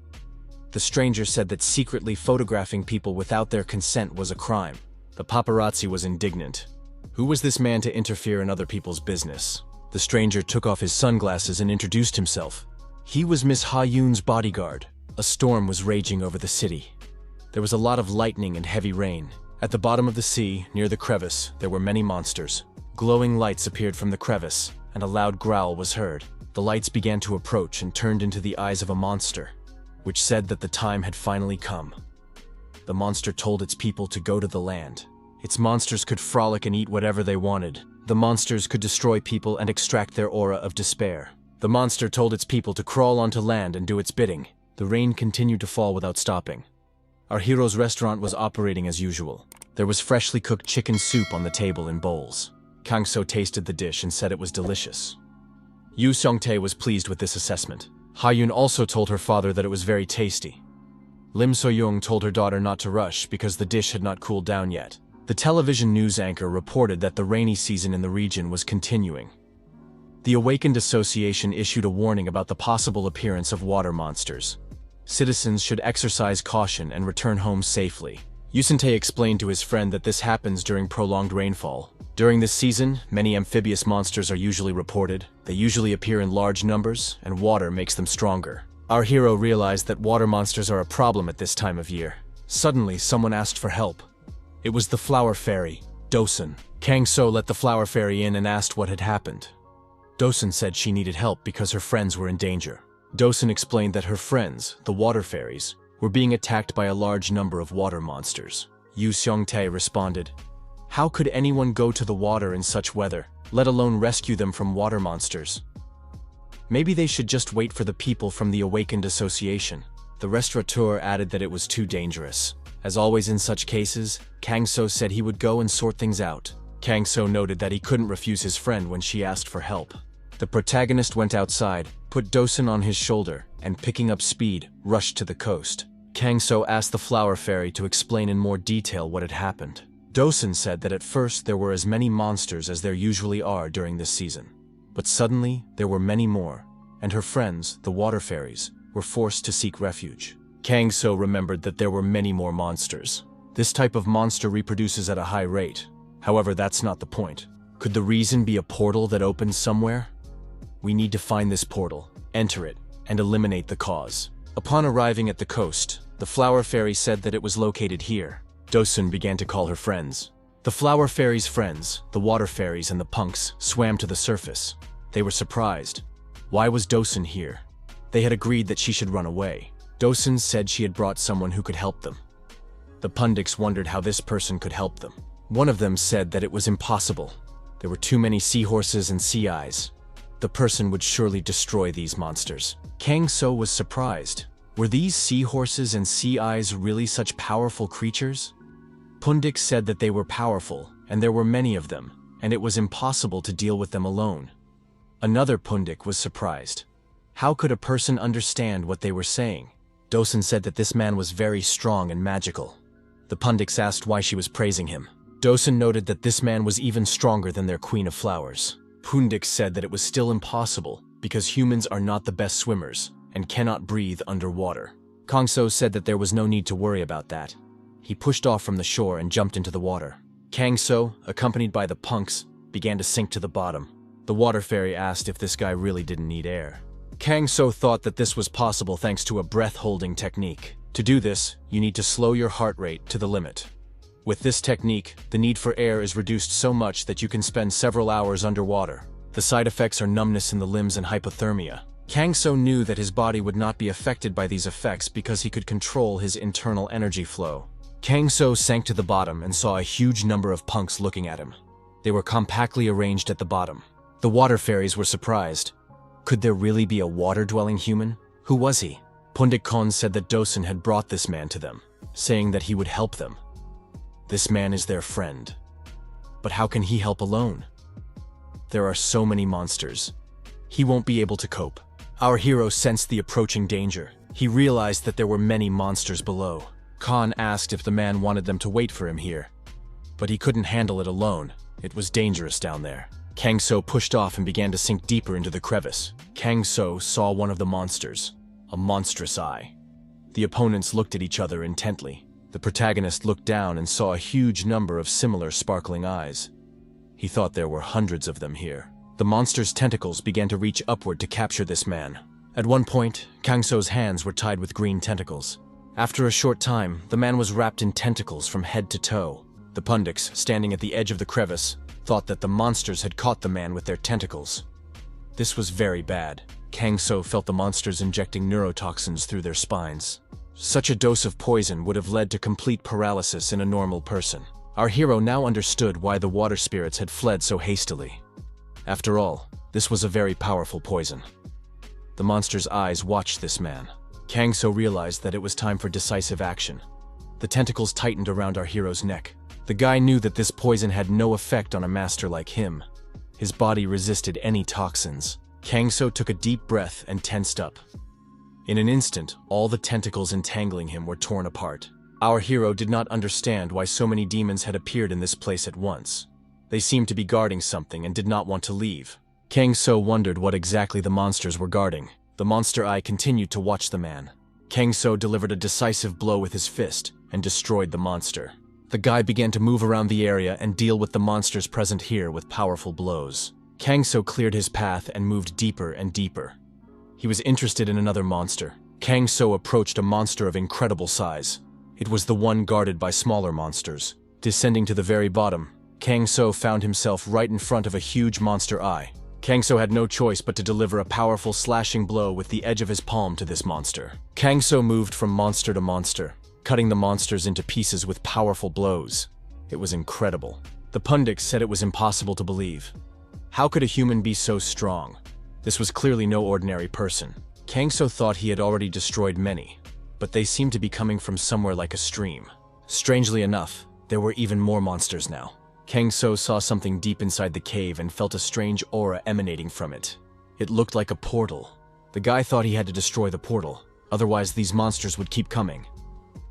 The stranger said that secretly photographing people without their consent was a crime. The paparazzi was indignant. Who was this man to interfere in other people's business? The stranger took off his sunglasses and introduced himself. He was Miss Ha-yoon's bodyguard. A storm was raging over the city. There was a lot of lightning and heavy rain. At the bottom of the sea, near the crevice, there were many monsters. Glowing lights appeared from the crevice, and a loud growl was heard. The lights began to approach and turned into the eyes of a monster, which said that the time had finally come. The monster told its people to go to the land. Its monsters could frolic and eat whatever they wanted. The monsters could destroy people and extract their aura of despair. The monster told its people to crawl onto land and do its bidding. The rain continued to fall without stopping. Our hero's restaurant was operating as usual. There was freshly cooked chicken soup on the table in bowls. Kang So tasted the dish and said it was delicious. Yu Seong-tae was pleased with this assessment. Ha-yoon also told her father that it was very tasty. Lim So-young told her daughter not to rush because the dish had not cooled down yet. The television news anchor reported that the rainy season in the region was continuing. The Awakened Association issued a warning about the possible appearance of water monsters. Citizens should exercise caution and return home safely. Yu Seong-tae explained to his friend that this happens during prolonged rainfall. During this season, many amphibious monsters are usually reported. They usually appear in large numbers, and water makes them stronger. Our hero realized that water monsters are a problem at this time of year. Suddenly, someone asked for help. It was the flower fairy, Dosun. Kang So let the flower fairy in and asked what had happened. Dosun said she needed help because her friends were in danger. Dosun explained that her friends, the water fairies, We're being attacked by a large number of water monsters. Yu Xiongtae responded. How could anyone go to the water in such weather, let alone rescue them from water monsters? Maybe they should just wait for the people from the Awakened Association. The restaurateur added that it was too dangerous. As always in such cases, Kang So said he would go and sort things out. Kang So noted that he couldn't refuse his friend when she asked for help. The protagonist went outside, put Dosun on his shoulder, and picking up speed, rushed to the coast. Kang So asked the flower fairy to explain in more detail what had happened. Dosun said that at first there were as many monsters as there usually are during this season. But suddenly, there were many more, and her friends, the water fairies, were forced to seek refuge. Kang So remembered that there were many more monsters. This type of monster reproduces at a high rate. However, that's not the point. Could the reason be a portal that opens somewhere? We need to find this portal, enter it, and eliminate the cause. Upon arriving at the coast, the flower fairy said that it was located here. Dosun began to call her friends. The flower fairy's friends, the water fairies and the punks, swam to the surface. They were surprised. Why was Dosun here? They had agreed that she should run away. Dosun said she had brought someone who could help them. The pundiks wondered how this person could help them. One of them said that it was impossible. There were too many seahorses and sea eyes. The person would surely destroy these monsters. Kang So was surprised. Were these seahorses and sea eyes really such powerful creatures? Pundik said that they were powerful, and there were many of them, and it was impossible to deal with them alone. Another pundik was surprised. How could a person understand what they were saying? Dosun said that this man was very strong and magical. The pundiks asked why she was praising him. Dosun noted that this man was even stronger than their Queen of Flowers. Pundik said that it was still impossible because humans are not the best swimmers and cannot breathe underwater. Kang So said that there was no need to worry about that. He pushed off from the shore and jumped into the water. Kang So, accompanied by the punks, began to sink to the bottom. The water fairy asked if this guy really didn't need air. Kang So thought that this was possible thanks to a breath-holding technique. To do this, you need to slow your heart rate to the limit. With this technique, the need for air is reduced so much that you can spend several hours underwater. The side effects are numbness in the limbs and hypothermia. Kang So knew that his body would not be affected by these effects because he could control his internal energy flow. Kang So sank to the bottom and saw a huge number of punks looking at him. They were compactly arranged at the bottom. The water fairies were surprised. Could there really be a water-dwelling human? Who was he? Pundik Kon said that Dosun had brought this man to them, saying that he would help them. This man is their friend. But how can he help alone? There are so many monsters. He won't be able to cope. Our hero sensed the approaching danger. He realized that there were many monsters below. Khan asked if the man wanted them to wait for him here. But he couldn't handle it alone. It was dangerous down there. Kang So pushed off and began to sink deeper into the crevice. Kang So saw one of the monsters, a monstrous eye. The opponents looked at each other intently. The protagonist looked down and saw a huge number of similar sparkling eyes. He thought there were hundreds of them here. The monster's tentacles began to reach upward to capture this man. At one point, Kang So's hands were tied with green tentacles. After a short time, the man was wrapped in tentacles from head to toe. The pundiks, standing at the edge of the crevice, thought that the monsters had caught the man with their tentacles. This was very bad. Kang So felt the monsters injecting neurotoxins through their spines. Such a dose of poison would have led to complete paralysis in a normal person. Our hero now understood why the water spirits had fled so hastily. After all, this was a very powerful poison. The monster's eyes watched this man. Kang So realized that it was time for decisive action. The tentacles tightened around our hero's neck. The guy knew that this poison had no effect on a master like him. His body resisted any toxins. Kang So took a deep breath and tensed up. In an instant, all the tentacles entangling him were torn apart. Our hero did not understand why so many demons had appeared in this place at once. They seemed to be guarding something and did not want to leave. Kang So wondered what exactly the monsters were guarding. The monster eye continued to watch the man. Kang So delivered a decisive blow with his fist and destroyed the monster. The guy began to move around the area and deal with the monsters present here with powerful blows. Kang So cleared his path and moved deeper and deeper. He was interested in another monster. Kang So approached a monster of incredible size. It was the one guarded by smaller monsters. Descending to the very bottom, Kang So found himself right in front of a huge monster eye. Kangso had no choice but to deliver a powerful slashing blow with the edge of his palm to this monster. Kangso moved from monster to monster, cutting the monsters into pieces with powerful blows. It was incredible. The pundits said it was impossible to believe. How could a human be so strong? This was clearly no ordinary person. Kangso thought he had already destroyed many, but they seemed to be coming from somewhere like a stream. Strangely enough, there were even more monsters now. Kangso saw something deep inside the cave and felt a strange aura emanating from it. It looked like a portal. The guy thought he had to destroy the portal, otherwise these monsters would keep coming.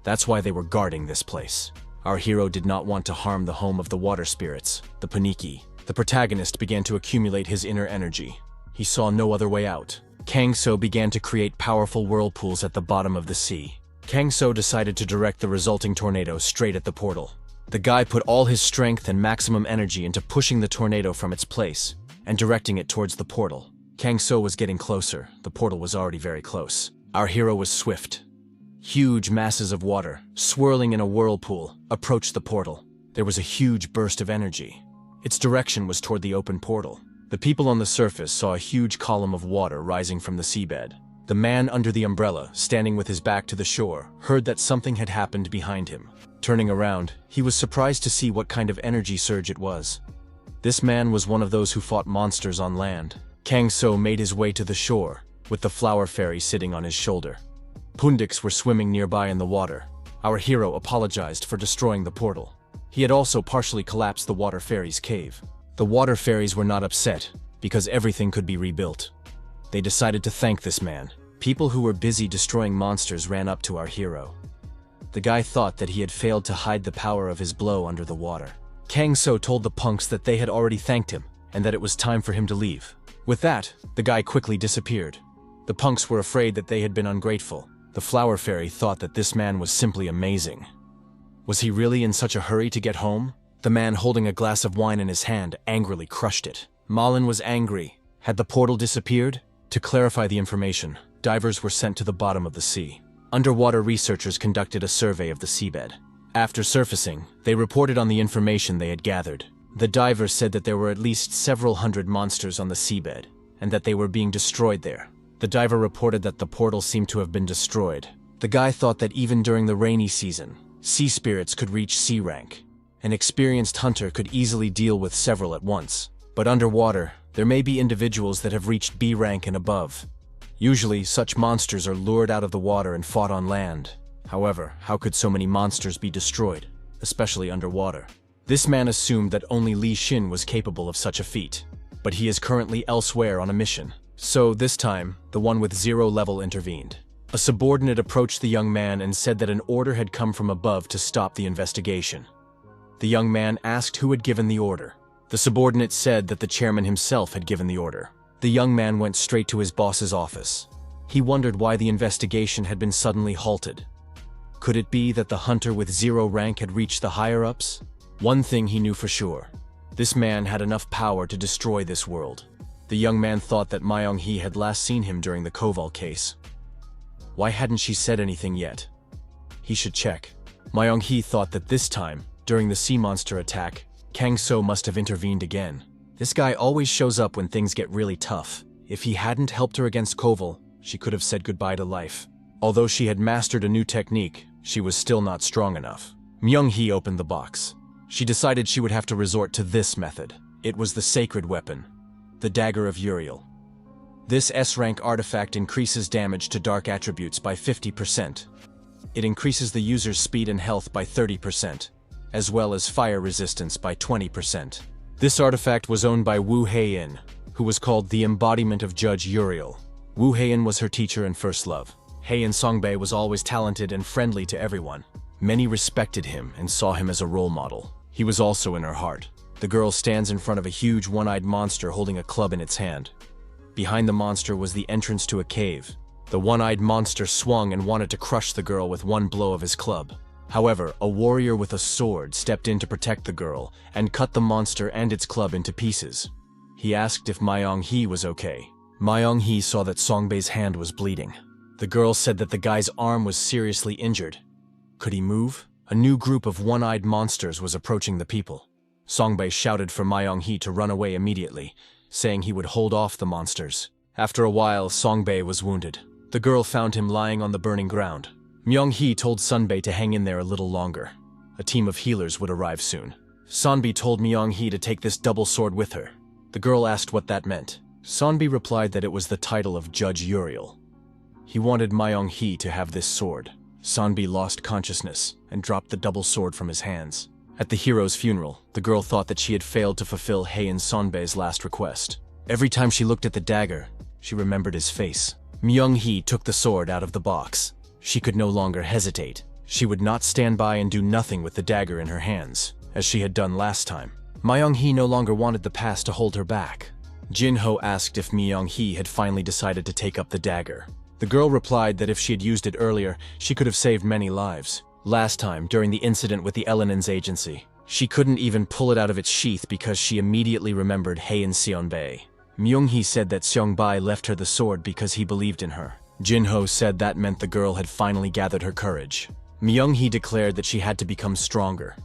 That's why they were guarding this place. Our hero did not want to harm the home of the water spirits, the Paniki. The protagonist began to accumulate his inner energy. He saw no other way out. Kangso began to create powerful whirlpools at the bottom of the sea. Kangso decided to direct the resulting tornado straight at the portal. The guy put all his strength and maximum energy into pushing the tornado from its place and directing it towards the portal. Kangso was getting closer. The portal was already very close. Our hero was swift. Huge masses of water, swirling in a whirlpool, approached the portal. There was a huge burst of energy. Its direction was toward the open portal. The people on the surface saw a huge column of water rising from the seabed. The man under the umbrella, standing with his back to the shore, heard that something had happened behind him. Turning around, he was surprised to see what kind of energy surge it was. This man was one of those who fought monsters on land. Kangso made his way to the shore, with the flower fairy sitting on his shoulder. Pundiks were swimming nearby in the water. Our hero apologized for destroying the portal. He had also partially collapsed the water fairy's cave. The water fairies were not upset, because everything could be rebuilt. They decided to thank this man. People who were busy destroying monsters ran up to our hero. The guy thought that he had failed to hide the power of his blow under the water. Kangso told the punks that they had already thanked him, and that it was time for him to leave. With that, the guy quickly disappeared. The punks were afraid that they had been ungrateful. The flower fairy thought that this man was simply amazing. Was he really in such a hurry to get home? The man holding a glass of wine in his hand angrily crushed it. Malin was angry. Had the portal disappeared? To clarify the information, divers were sent to the bottom of the sea. Underwater researchers conducted a survey of the seabed. After surfacing, they reported on the information they had gathered. The divers said that there were at least several hundred monsters on the seabed, and that they were being destroyed there. The diver reported that the portal seemed to have been destroyed. The guy thought that even during the rainy season, sea spirits could reach C rank. An experienced hunter could easily deal with several at once. But underwater, there may be individuals that have reached B rank and above. Usually, such monsters are lured out of the water and fought on land. However, how could so many monsters be destroyed, especially underwater? This man assumed that only Li Xin was capable of such a feat, but he is currently elsewhere on a mission. So, this time, the one with 0 level intervened. A subordinate approached the young man and said that an order had come from above to stop the investigation. The young man asked who had given the order. The subordinate said that the chairman himself had given the order. The young man went straight to his boss's office. He wondered why the investigation had been suddenly halted. Could it be that the hunter with 0 rank had reached the higher-ups? One thing he knew for sure. This man had enough power to destroy this world. The young man thought that Myung-hee had last seen him during the Koval case. Why hadn't she said anything yet? He should check. Myung-hee thought that this time, during the sea monster attack, Kangso must have intervened again. This guy always shows up when things get really tough. If he hadn't helped her against Koval, she could have said goodbye to life. Although she had mastered a new technique, she was still not strong enough. Myung-hee opened the box. She decided she would have to resort to this method. It was the sacred weapon, the Dagger of Uriel. This S-rank artifact increases damage to dark attributes by 50%. It increases the user's speed and health by 30%, as well as fire resistance by 20%. This artifact was owned by Wu Heian, who was called the embodiment of Judge Uriel. Wu Heian was her teacher and first love. Heian Songbei was always talented and friendly to everyone. Many respected him and saw him as a role model. He was also in her heart. The girl stands in front of a huge one-eyed monster holding a club in its hand. Behind the monster was the entrance to a cave. The one-eyed monster swung and wanted to crush the girl with one blow of his club. However, a warrior with a sword stepped in to protect the girl and cut the monster and its club into pieces. He asked if Myung-hee was okay. Myung-hee saw that Songbei's hand was bleeding. The girl said that the guy's arm was seriously injured. Could he move? A new group of one-eyed monsters was approaching the people. Songbei shouted for Myung-hee to run away immediately, saying he would hold off the monsters. After a while, Songbei was wounded. The girl found him lying on the burning ground. Myung-hee told Sunbei to hang in there a little longer. A team of healers would arrive soon. Sonbi told Myung-hee to take this double sword with her. The girl asked what that meant. Sonbi replied that it was the title of Judge Uriel. He wanted Myung-hee to have this sword. Sonbi lost consciousness and dropped the double sword from his hands. At the hero's funeral, the girl thought that she had failed to fulfill Hae and Sonbei's last request. Every time she looked at the dagger, she remembered his face. Myung-hee took the sword out of the box. She could no longer hesitate. She would not stand by and do nothing with the dagger in her hands, as she had done last time. Myung-hee no longer wanted the past to hold her back. Jin-ho asked if Myung-hee had finally decided to take up the dagger. The girl replied that if she had used it earlier, she could have saved many lives. Last time, during the incident with the Elenin's agency, she couldn't even pull it out of its sheath because she immediately remembered Hae and Seonbae. Myung-hee said that Seonbae left her the sword because he believed in her. Jin-ho said that meant the girl had finally gathered her courage. Myung-hee declared that she had to become stronger.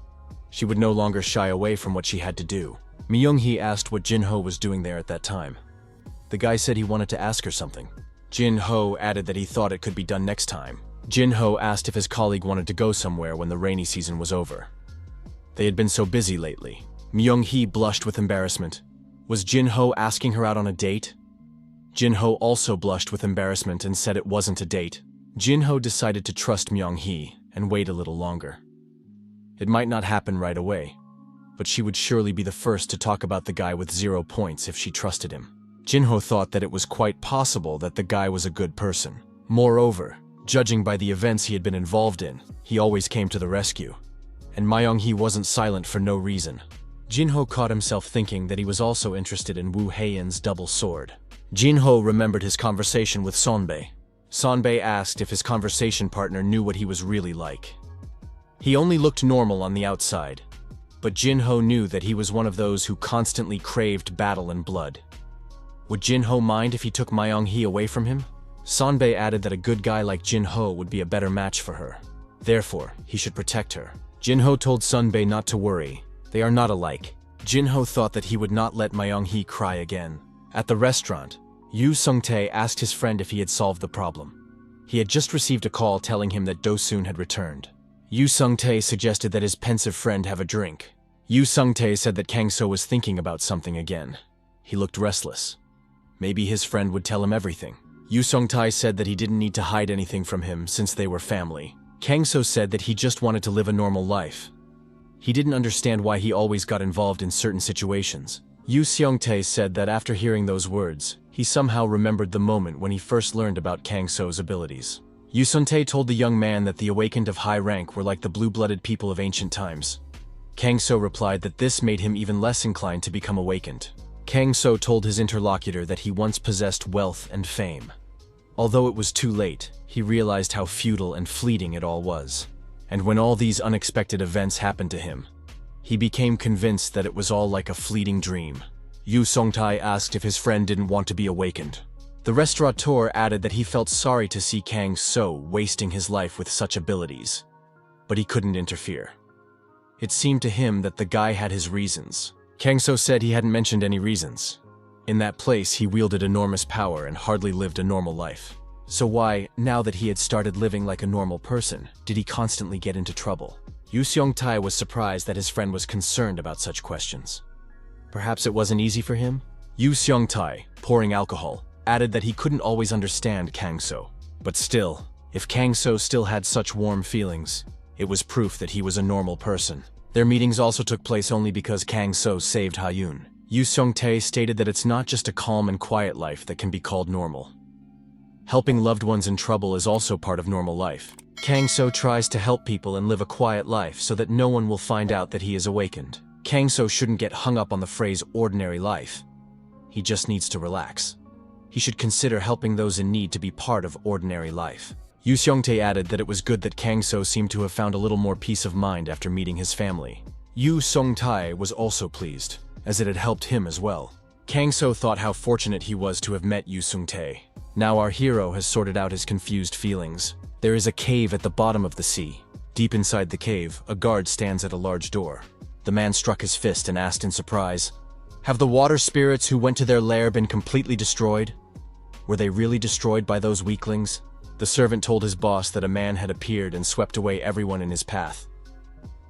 She would no longer shy away from what she had to do. Myung-hee asked what Jin-ho was doing there at that time. The guy said he wanted to ask her something. Jin-ho added that he thought it could be done next time. Jin-ho asked if his colleague wanted to go somewhere when the rainy season was over. They had been so busy lately. Myung-hee blushed with embarrassment. Was Jin-ho asking her out on a date? Jin-ho also blushed with embarrassment and said it wasn't a date. Jin-ho decided to trust Myung-hee and wait a little longer. It might not happen right away, but she would surely be the first to talk about the guy with 0 points if she trusted him. Jin-ho thought that it was quite possible that the guy was a good person. Moreover, judging by the events he had been involved in, he always came to the rescue. And Myung-hee wasn't silent for no reason. Jin-ho caught himself thinking that he was also interested in Woo Hae-in's double sword. Jin-ho remembered his conversation with Sonbei. Sonbei asked if his conversation partner knew what he was really like. He only looked normal on the outside, but Jin-ho knew that he was one of those who constantly craved battle and blood. Would Jin-ho mind if he took Myung-hee away from him? Sonbei added that a good guy like Jin-ho would be a better match for her. Therefore, he should protect her. Jin-ho told Sonbei not to worry. They are not alike. Jin-ho thought that he would not let Myung-hee cry again. At the restaurant, Yoo Sung-tae asked his friend if he had solved the problem. He had just received a call telling him that Do-soon had returned. Yoo Sung-tae suggested that his pensive friend have a drink. Yoo Sung-tae said that Kang-so was thinking about something again. He looked restless. Maybe his friend would tell him everything. Yoo Sung-tae said that he didn't need to hide anything from him since they were family. Kang-so said that he just wanted to live a normal life. He didn't understand why he always got involved in certain situations. Yoo Seong-tae said that after hearing those words, he somehow remembered the moment when he first learned about Kang-so's abilities. Yoo Sun-tae told the young man that the awakened of high rank were like the blue-blooded people of ancient times. Kang-so replied that this made him even less inclined to become awakened. Kang-so told his interlocutor that he once possessed wealth and fame. Although it was too late, he realized how futile and fleeting it all was. And when all these unexpected events happened to him, he became convinced that it was all like a fleeting dream. Yoo Sung-tae asked if his friend didn't want to be awakened. The restaurateur added that he felt sorry to see Kang-so wasting his life with such abilities, but he couldn't interfere. It seemed to him that the guy had his reasons. Kang-so said he hadn't mentioned any reasons. In that place, he wielded enormous power and hardly lived a normal life. So why, now that he had started living like a normal person, did he constantly get into trouble? Yoo Seong-tae was surprised that his friend was concerned about such questions. Perhaps it wasn't easy for him? Yoo Seong-tae, pouring alcohol, added that he couldn't always understand Kang-so. But still, if Kang-so still had such warm feelings, it was proof that he was a normal person. Their meetings also took place only because Kang-so saved Ha-yoon. Yoo Seong-tae stated that it's not just a calm and quiet life that can be called normal. Helping loved ones in trouble is also part of normal life. Kang-so tries to help people and live a quiet life so that no one will find out that he is awakened. Kang-so shouldn't get hung up on the phrase ordinary life. He just needs to relax. He should consider helping those in need to be part of ordinary life. Yoo Seong-tae added that it was good that Kang-so seemed to have found a little more peace of mind after meeting his family. Yoo Sung-tae was also pleased, as it had helped him as well. Kang-so thought how fortunate he was to have met Yoo Sung-tae. Now our hero has sorted out his confused feelings. There is a cave at the bottom of the sea. Deep inside the cave, a guard stands at a large door. The man struck his fist and asked in surprise, Have the water spirits who went to their lair been completely destroyed? Were they really destroyed by those weaklings? The servant told his boss that a man had appeared and swept away everyone in his path.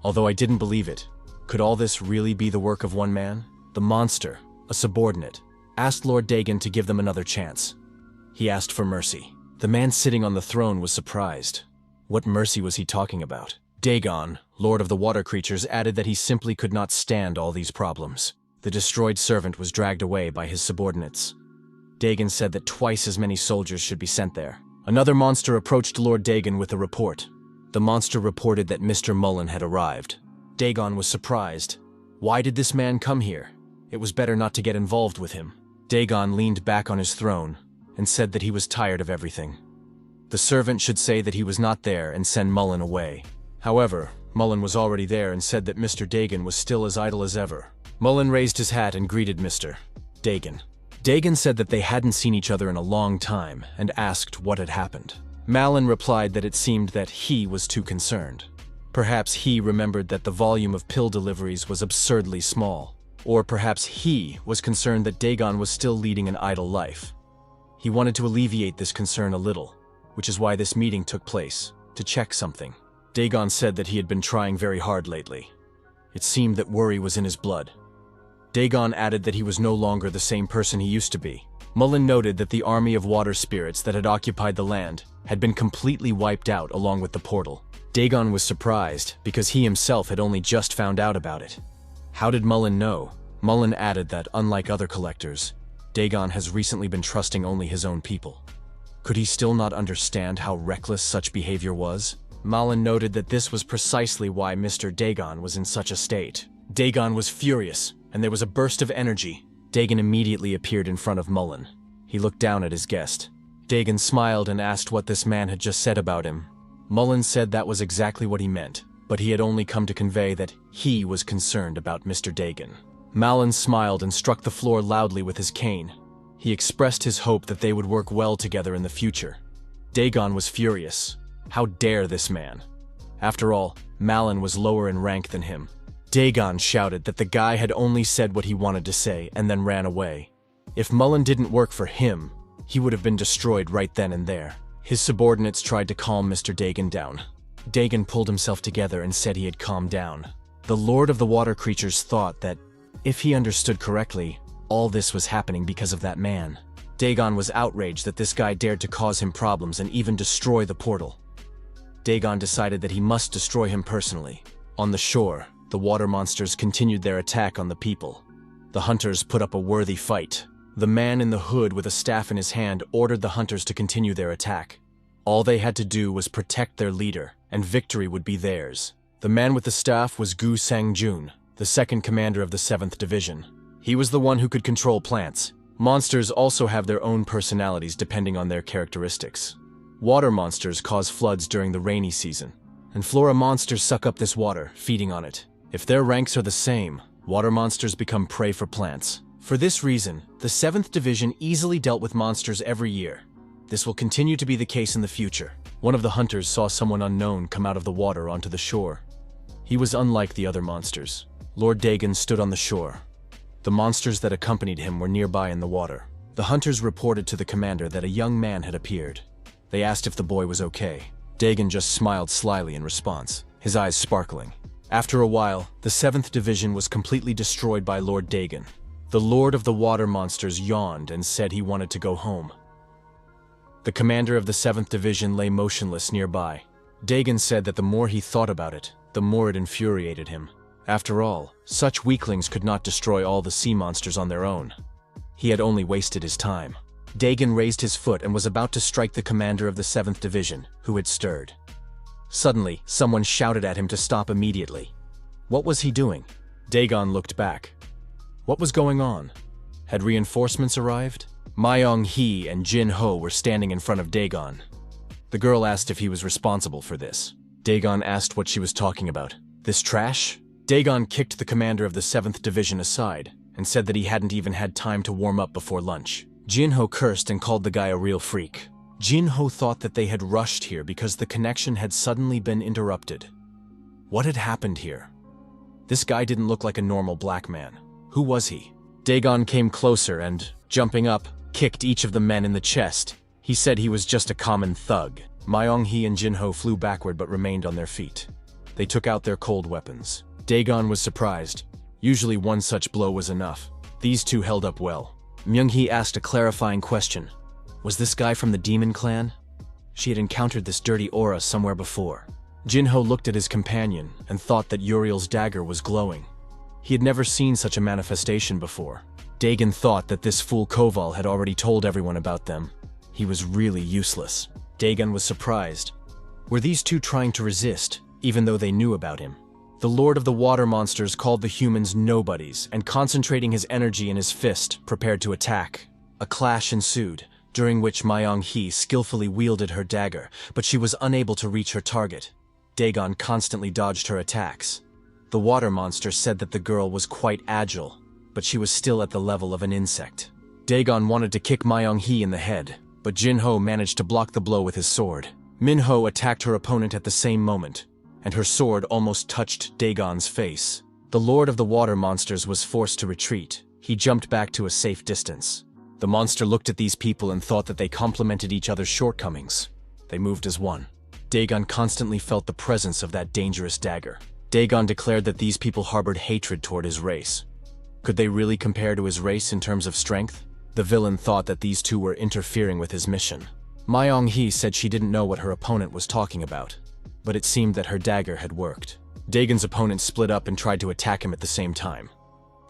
Although I didn't believe it, could all this really be the work of one man? The monster, a subordinate, asked Lord Dagon to give them another chance. He asked for mercy. The man sitting on the throne was surprised. What mercy was he talking about? Dagon, lord of the water creatures, added that he simply could not stand all these problems. The destroyed servant was dragged away by his subordinates. Dagon said that twice as many soldiers should be sent there. Another monster approached Lord Dagon with a report. The monster reported that Mr. Mullen had arrived. Dagon was surprised. Why did this man come here? It was better not to get involved with him. Dagon leaned back on his throne and said that he was tired of everything. The servant should say that he was not there and send Mullen away. However, Mullen was already there and said that Mr. Dagon was still as idle as ever. Mullen raised his hat and greeted Mr. Dagon. Dagon said that they hadn't seen each other in a long time and asked what had happened. Mullen replied that it seemed that he was too concerned. Perhaps he remembered that the volume of pill deliveries was absurdly small. Or perhaps he was concerned that Dagon was still leading an idle life. He wanted to alleviate this concern a little, which is why this meeting took place, to check something. Dagon said that he had been trying very hard lately. It seemed that worry was in his blood. Dagon added that he was no longer the same person he used to be. Mullen noted that the army of water spirits that had occupied the land had been completely wiped out along with the portal. Dagon was surprised because he himself had only just found out about it. How did Mullen know? Mullen added that, unlike other collectors, Dagon has recently been trusting only his own people. Could he still not understand how reckless such behavior was? Mullen noted that this was precisely why Mr. Dagon was in such a state. Dagon was furious, and there was a burst of energy. Dagon immediately appeared in front of Mullen. He looked down at his guest. Dagon smiled and asked what this man had just said about him. Mullen said that was exactly what he meant, but he had only come to convey that he was concerned about Mr. Dagon. Mullen smiled and struck the floor loudly with his cane. He expressed his hope that they would work well together in the future. Dagon was furious. How dare this man? After all, Mullen was lower in rank than him. Dagon shouted that the guy had only said what he wanted to say and then ran away. If Mullen didn't work for him, he would have been destroyed right then and there. His subordinates tried to calm Mr. Dagon down. Dagon pulled himself together and said he had calmed down. The Lord of the Water Creatures thought that, if he understood correctly, all this was happening because of that man. Dagon was outraged that this guy dared to cause him problems and even destroy the portal. Dagon decided that he must destroy him personally. On the shore, the water monsters continued their attack on the people. The hunters put up a worthy fight. The man in the hood with a staff in his hand ordered the hunters to continue their attack. All they had to do was protect their leader, and victory would be theirs. The man with the staff was Gu Sang-jun, the second commander of the 7th Division. He was the one who could control plants. Monsters also have their own personalities depending on their characteristics. Water monsters cause floods during the rainy season, and flora monsters suck up this water, feeding on it. If their ranks are the same, water monsters become prey for plants. For this reason, the 7th Division easily dealt with monsters every year. This will continue to be the case in the future. One of the hunters saw someone unknown come out of the water onto the shore. He was unlike the other monsters. Lord Dagon stood on the shore. The monsters that accompanied him were nearby in the water. The hunters reported to the commander that a young man had appeared. They asked if the boy was okay. Dagon just smiled slyly in response, his eyes sparkling. After a while, the 7th Division was completely destroyed by Lord Dagon. The Lord of the Water Monsters yawned and said he wanted to go home. The commander of the 7th Division lay motionless nearby. Dagon said that the more he thought about it, the more it infuriated him. After all, such weaklings could not destroy all the sea monsters on their own. He had only wasted his time. Dagon raised his foot and was about to strike the commander of the 7th Division, who had stirred. Suddenly, someone shouted at him to stop immediately. What was he doing? Dagon looked back. What was going on? Had reinforcements arrived? Myung-hee and Jin-ho were standing in front of Dagon. The girl asked if he was responsible for this. Dagon asked what she was talking about. This trash? Dagon kicked the commander of the 7th Division aside and said that he hadn't even had time to warm up before lunch. Jin-ho cursed and called the guy a real freak. Jin-ho thought that they had rushed here because the connection had suddenly been interrupted. What had happened here? This guy didn't look like a normal black man. Who was he? Dagon came closer and, jumping up, kicked each of the men in the chest. He said he was just a common thug. Myung-hee and Jin-ho flew backward but remained on their feet. They took out their cold weapons. Dagon was surprised. Usually one such blow was enough. These two held up well. Myung-hee asked a clarifying question. Was this guy from the demon clan? She had encountered this dirty aura somewhere before. Jin-ho looked at his companion and thought that Uriel's dagger was glowing. He had never seen such a manifestation before. Dagon thought that this fool Koval had already told everyone about them. He was really useless. Dagon was surprised. Were these two trying to resist, even though they knew about him? The Lord of the Water Monsters called the humans nobodies, and concentrating his energy in his fist, prepared to attack. A clash ensued, during which Myung-hee skillfully wielded her dagger, but she was unable to reach her target. Dagon constantly dodged her attacks. The water monster said that the girl was quite agile, but she was still at the level of an insect. Dagon wanted to kick Myung-hee in the head, but Jin-ho managed to block the blow with his sword. Min-ho attacked her opponent at the same moment, and her sword almost touched Dagon's face. The Lord of the Water Monsters was forced to retreat. He jumped back to a safe distance. The monster looked at these people and thought that they complemented each other's shortcomings. They moved as one. Dagon constantly felt the presence of that dangerous dagger. Dagon declared that these people harbored hatred toward his race. Could they really compare to his race in terms of strength? The villain thought that these two were interfering with his mission. Myung-hee said she didn't know what her opponent was talking about, but it seemed that her dagger had worked. Dagon's opponent split up and tried to attack him at the same time.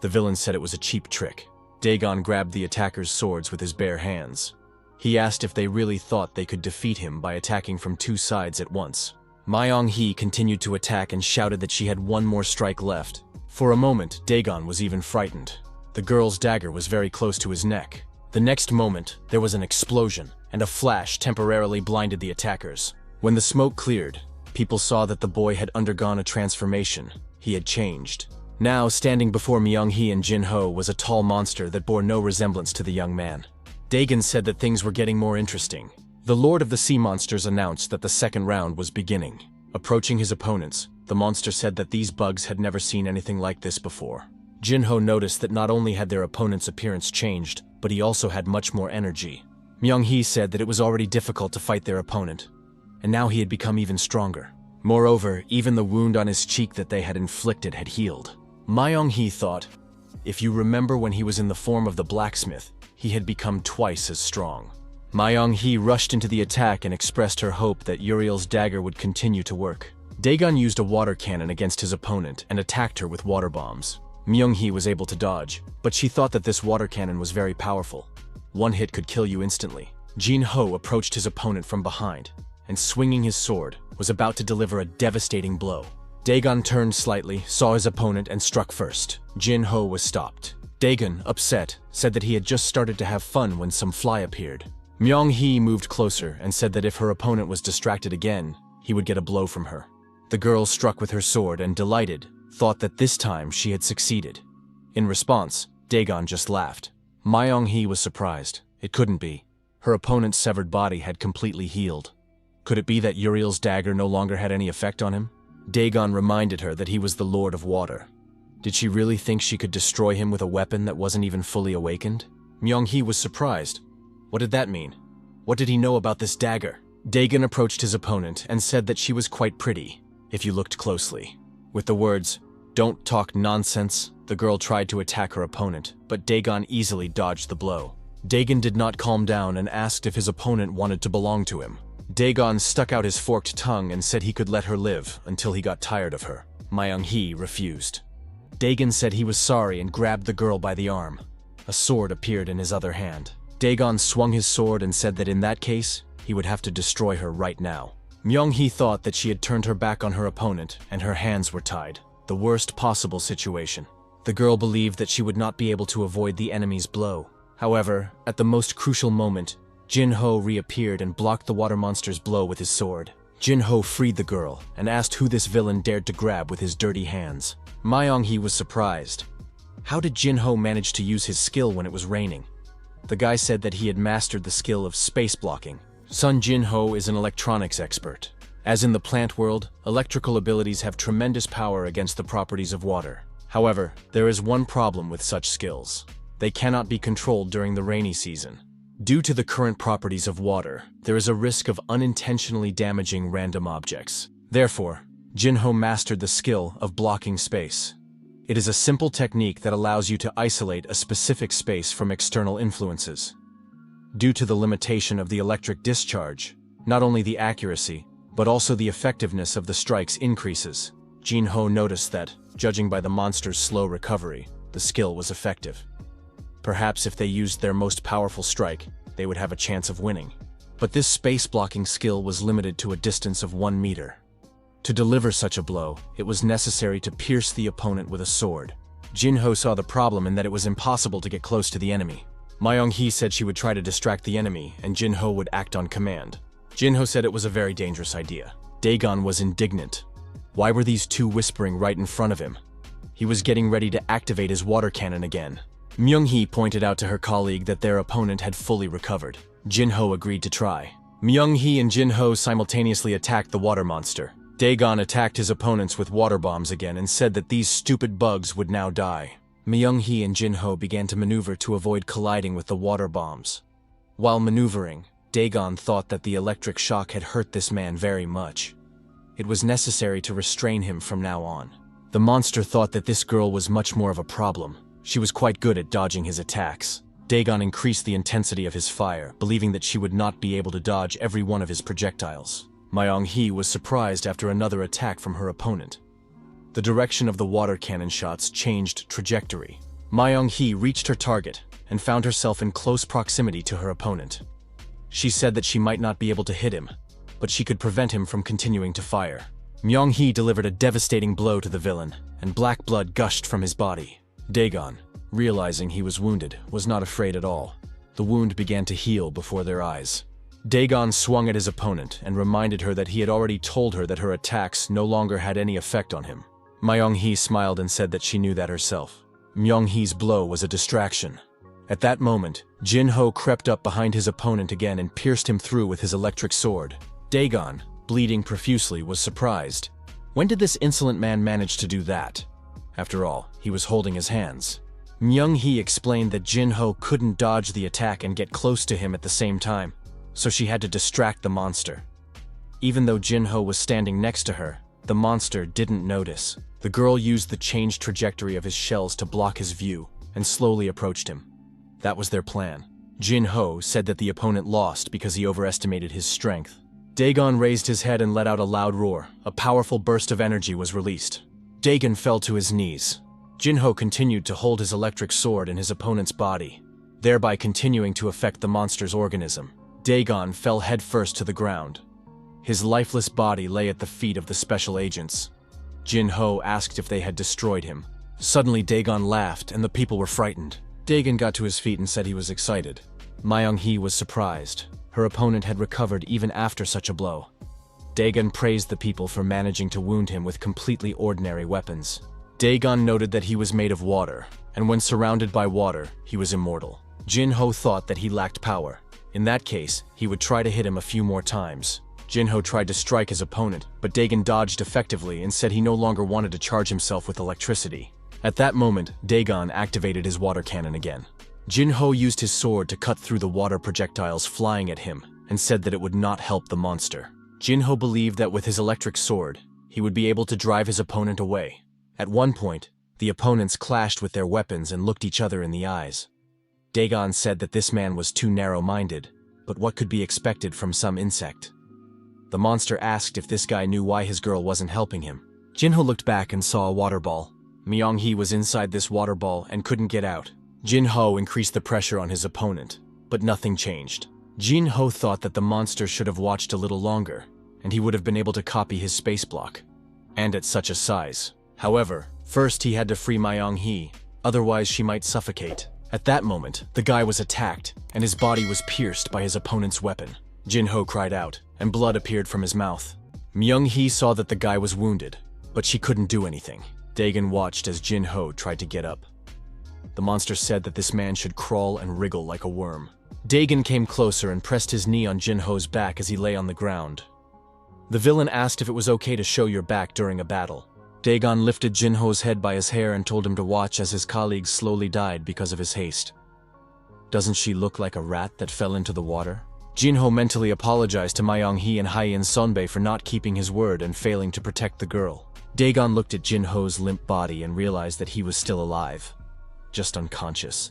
The villain said it was a cheap trick. Dagon grabbed the attackers' swords with his bare hands. He asked if they really thought they could defeat him by attacking from two sides at once. Myung-hee continued to attack and shouted that she had one more strike left. For a moment, Dagon was even frightened. The girl's dagger was very close to his neck. The next moment, there was an explosion, and a flash temporarily blinded the attackers. When the smoke cleared, people saw that the boy had undergone a transformation. He had changed. Now, standing before Myung-hee and Jin-ho was a tall monster that bore no resemblance to the young man. Dagon said that things were getting more interesting. The Lord of the Sea Monsters announced that the second round was beginning. Approaching his opponents, the monster said that these bugs had never seen anything like this before. Jin-ho noticed that not only had their opponent's appearance changed, but he also had much more energy. Myung-hee said that it was already difficult to fight their opponent, and now he had become even stronger. Moreover, even the wound on his cheek that they had inflicted had healed. Myung-hee thought, if you remember when he was in the form of the blacksmith, he had become twice as strong. Myung-hee rushed into the attack and expressed her hope that Uriel's dagger would continue to work. Dagon used a water cannon against his opponent and attacked her with water bombs. Myung-hee was able to dodge, but she thought that this water cannon was very powerful. One hit could kill you instantly. Jin-ho approached his opponent from behind, and swinging his sword, was about to deliver a devastating blow. Dagon turned slightly, saw his opponent, and struck first. Jin-ho was stopped. Dagon, upset, said that he had just started to have fun when some fly appeared. Myung-hee moved closer and said that if her opponent was distracted again, he would get a blow from her. The girl struck with her sword and, delighted, thought that this time she had succeeded. In response, Dagon just laughed. Myung-hee was surprised. It couldn't be. Her opponent's severed body had completely healed. Could it be that Uriel's dagger no longer had any effect on him? Dagon reminded her that he was the Lord of Water. Did she really think she could destroy him with a weapon that wasn't even fully awakened? Myung-hee was surprised. What did that mean? What did he know about this dagger? Dagon approached his opponent and said that she was quite pretty, if you looked closely. With the words, "Don't talk nonsense," the girl tried to attack her opponent, but Dagon easily dodged the blow. Dagon did not calm down and asked if his opponent wanted to belong to him. Dagon stuck out his forked tongue and said he could let her live until he got tired of her. Myung-hee refused. Dagon said he was sorry and grabbed the girl by the arm. A sword appeared in his other hand. Dagon swung his sword and said that in that case, he would have to destroy her right now. Myung-hee thought that she had turned her back on her opponent and her hands were tied. The worst possible situation. The girl believed that she would not be able to avoid the enemy's blow. However, at the most crucial moment, Jin-ho reappeared and blocked the water monster's blow with his sword. Jin-ho freed the girl and asked who this villain dared to grab with his dirty hands. Myung-hee was surprised. How did Jin-ho manage to use his skill when it was raining? The guy said that he had mastered the skill of space blocking. Sun Jin-ho is an electronics expert. As in the plant world, electrical abilities have tremendous power against the properties of water. However, there is one problem with such skills. They cannot be controlled during the rainy season. Due to the current properties of water, there is a risk of unintentionally damaging random objects. Therefore, Jinho mastered the skill of blocking space. It is a simple technique that allows you to isolate a specific space from external influences. Due to the limitation of the electric discharge, not only the accuracy, but also the effectiveness of the strikes increases. Jinho noticed that, judging by the monster's slow recovery, the skill was effective. Perhaps if they used their most powerful strike, they would have a chance of winning. But this space-blocking skill was limited to a distance of 1 meter. To deliver such a blow, it was necessary to pierce the opponent with a sword. Jinho saw the problem in that it was impossible to get close to the enemy. Myung-hee said she would try to distract the enemy, and Jinho would act on command. Jinho said it was a very dangerous idea. Daegon was indignant. Why were these two whispering right in front of him? He was getting ready to activate his water cannon again. Myung-hee pointed out to her colleague that their opponent had fully recovered. Jinho agreed to try. Myung-hee and Jinho simultaneously attacked the water monster. Daegon attacked his opponents with water bombs again and said that these stupid bugs would now die. Myung-hee and Jinho began to maneuver to avoid colliding with the water bombs. While maneuvering, Daegon thought that the electric shock had hurt this man very much. It was necessary to restrain him from now on. The monster thought that this girl was much more of a problem. She was quite good at dodging his attacks. Daegon increased the intensity of his fire, believing that she would not be able to dodge every one of his projectiles. Myung-hee was surprised after another attack from her opponent. The direction of the water cannon shots changed trajectory. Myung-hee reached her target and found herself in close proximity to her opponent. She said that she might not be able to hit him, but she could prevent him from continuing to fire. Myung-hee delivered a devastating blow to the villain, and black blood gushed from his body. Daegon, realizing he was wounded, was not afraid at all. The wound began to heal before their eyes. Daegon swung at his opponent and reminded her that he had already told her that her attacks no longer had any effect on him. Myung-hee smiled and said that she knew that herself. Myung-hee's blow was a distraction. At that moment, Jinho crept up behind his opponent again and pierced him through with his electric sword. Daegon, bleeding profusely, was surprised. When did this insolent man manage to do that? After all, he was holding his hands. Myung-hee explained that Jinho couldn't dodge the attack and get close to him at the same time, so she had to distract the monster. Even though Jinho was standing next to her, the monster didn't notice. The girl used the changed trajectory of his shells to block his view and slowly approached him. That was their plan. Jinho said that the opponent lost because he overestimated his strength. Daegon raised his head and let out a loud roar. A powerful burst of energy was released. Daegon fell to his knees. Jinho continued to hold his electric sword in his opponent's body, thereby continuing to affect the monster's organism. Daegon fell headfirst to the ground. His lifeless body lay at the feet of the special agents. Jinho asked if they had destroyed him. Suddenly Daegon laughed and the people were frightened. Daegon got to his feet and said he was excited. Myung-hee was surprised. Her opponent had recovered even after such a blow. Daegon praised the people for managing to wound him with completely ordinary weapons. Daegon noted that he was made of water, and when surrounded by water, he was immortal. Jinho thought that he lacked power. In that case, he would try to hit him a few more times. Jinho tried to strike his opponent, but Daegon dodged effectively and said he no longer wanted to charge himself with electricity. At that moment, Daegon activated his water cannon again. Jinho used his sword to cut through the water projectiles flying at him and said that it would not help the monster. Jinho believed that with his electric sword, he would be able to drive his opponent away. At one point, the opponents clashed with their weapons and looked each other in the eyes. Daegon said that this man was too narrow-minded, but what could be expected from some insect? The monster asked if this guy knew why his girl wasn't helping him. Jinho looked back and saw a water ball. Myung-hee was inside this water ball and couldn't get out. Jinho increased the pressure on his opponent, but nothing changed. Jinho thought that the monster should have watched a little longer, and he would have been able to copy his space block, and at such a size. However, first he had to free Myung-hee, otherwise she might suffocate. At that moment, the guy was attacked, and his body was pierced by his opponent's weapon. Jinho cried out, and blood appeared from his mouth. Myung-hee saw that the guy was wounded, but she couldn't do anything. Daegon watched as Jinho tried to get up. The monster said that this man should crawl and wriggle like a worm. Daegon came closer and pressed his knee on Jinho's back as he lay on the ground. The villain asked if it was okay to show your back during a battle. Dagon lifted Jinho's head by his hair and told him to watch as his colleagues slowly died because of his haste. Doesn't she look like a rat that fell into the water? Jinho mentally apologized to Myung-hee and Hyein Sunbae for not keeping his word and failing to protect the girl. Dagon looked at Jinho's limp body and realized that he was still alive, just unconscious.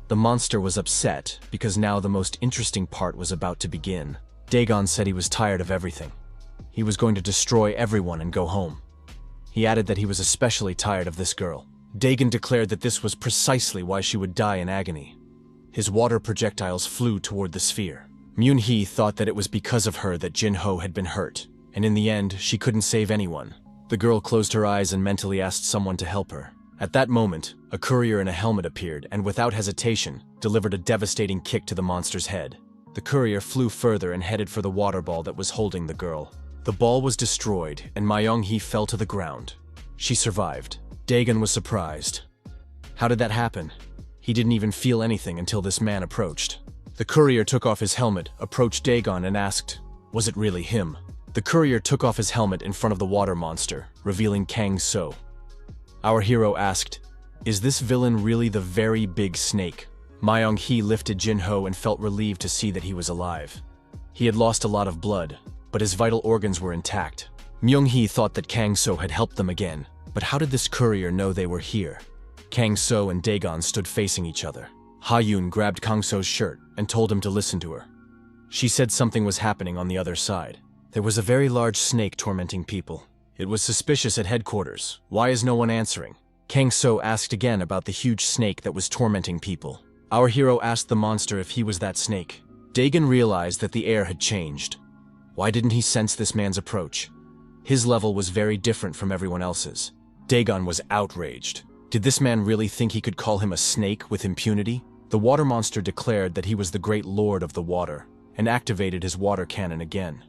The monster was upset because now the most interesting part was about to begin. Dagon said he was tired of everything. He was going to destroy everyone and go home. He added that he was especially tired of this girl. Dagon declared that this was precisely why she would die in agony. His water projectiles flew toward the sphere. Myung-hee thought that it was because of her that Jinho had been hurt, and in the end, she couldn't save anyone. The girl closed her eyes and mentally asked someone to help her. At that moment, a courier in a helmet appeared and without hesitation, delivered a devastating kick to the monster's head. The courier flew further and headed for the water ball that was holding the girl. The ball was destroyed and Myung-hee fell to the ground. She survived. Dagon was surprised. How did that happen? He didn't even feel anything until this man approached. The courier took off his helmet, approached Dagon and asked, was it really him? The courier took off his helmet in front of the water monster, revealing Kang-so. Our hero asked, is this villain really the very big snake? Myung-hee lifted Jinho and felt relieved to see that he was alive. He had lost a lot of blood, but his vital organs were intact. Myung-hee thought that Kang-so had helped them again, but how did this courier know they were here? Kang-so and Dagon stood facing each other. Ha-yoon grabbed Kang-so's shirt and told him to listen to her. She said something was happening on the other side. There was a very large snake tormenting people. It was suspicious at headquarters. Why is no one answering? Kang-so asked again about the huge snake that was tormenting people. Our hero asked the monster if he was that snake. Dagon realized that the air had changed. Why didn't he sense this man's approach? His level was very different from everyone else's. Dagon was outraged. Did this man really think he could call him a snake with impunity? The water monster declared that he was the great lord of the water, and activated his water cannon again.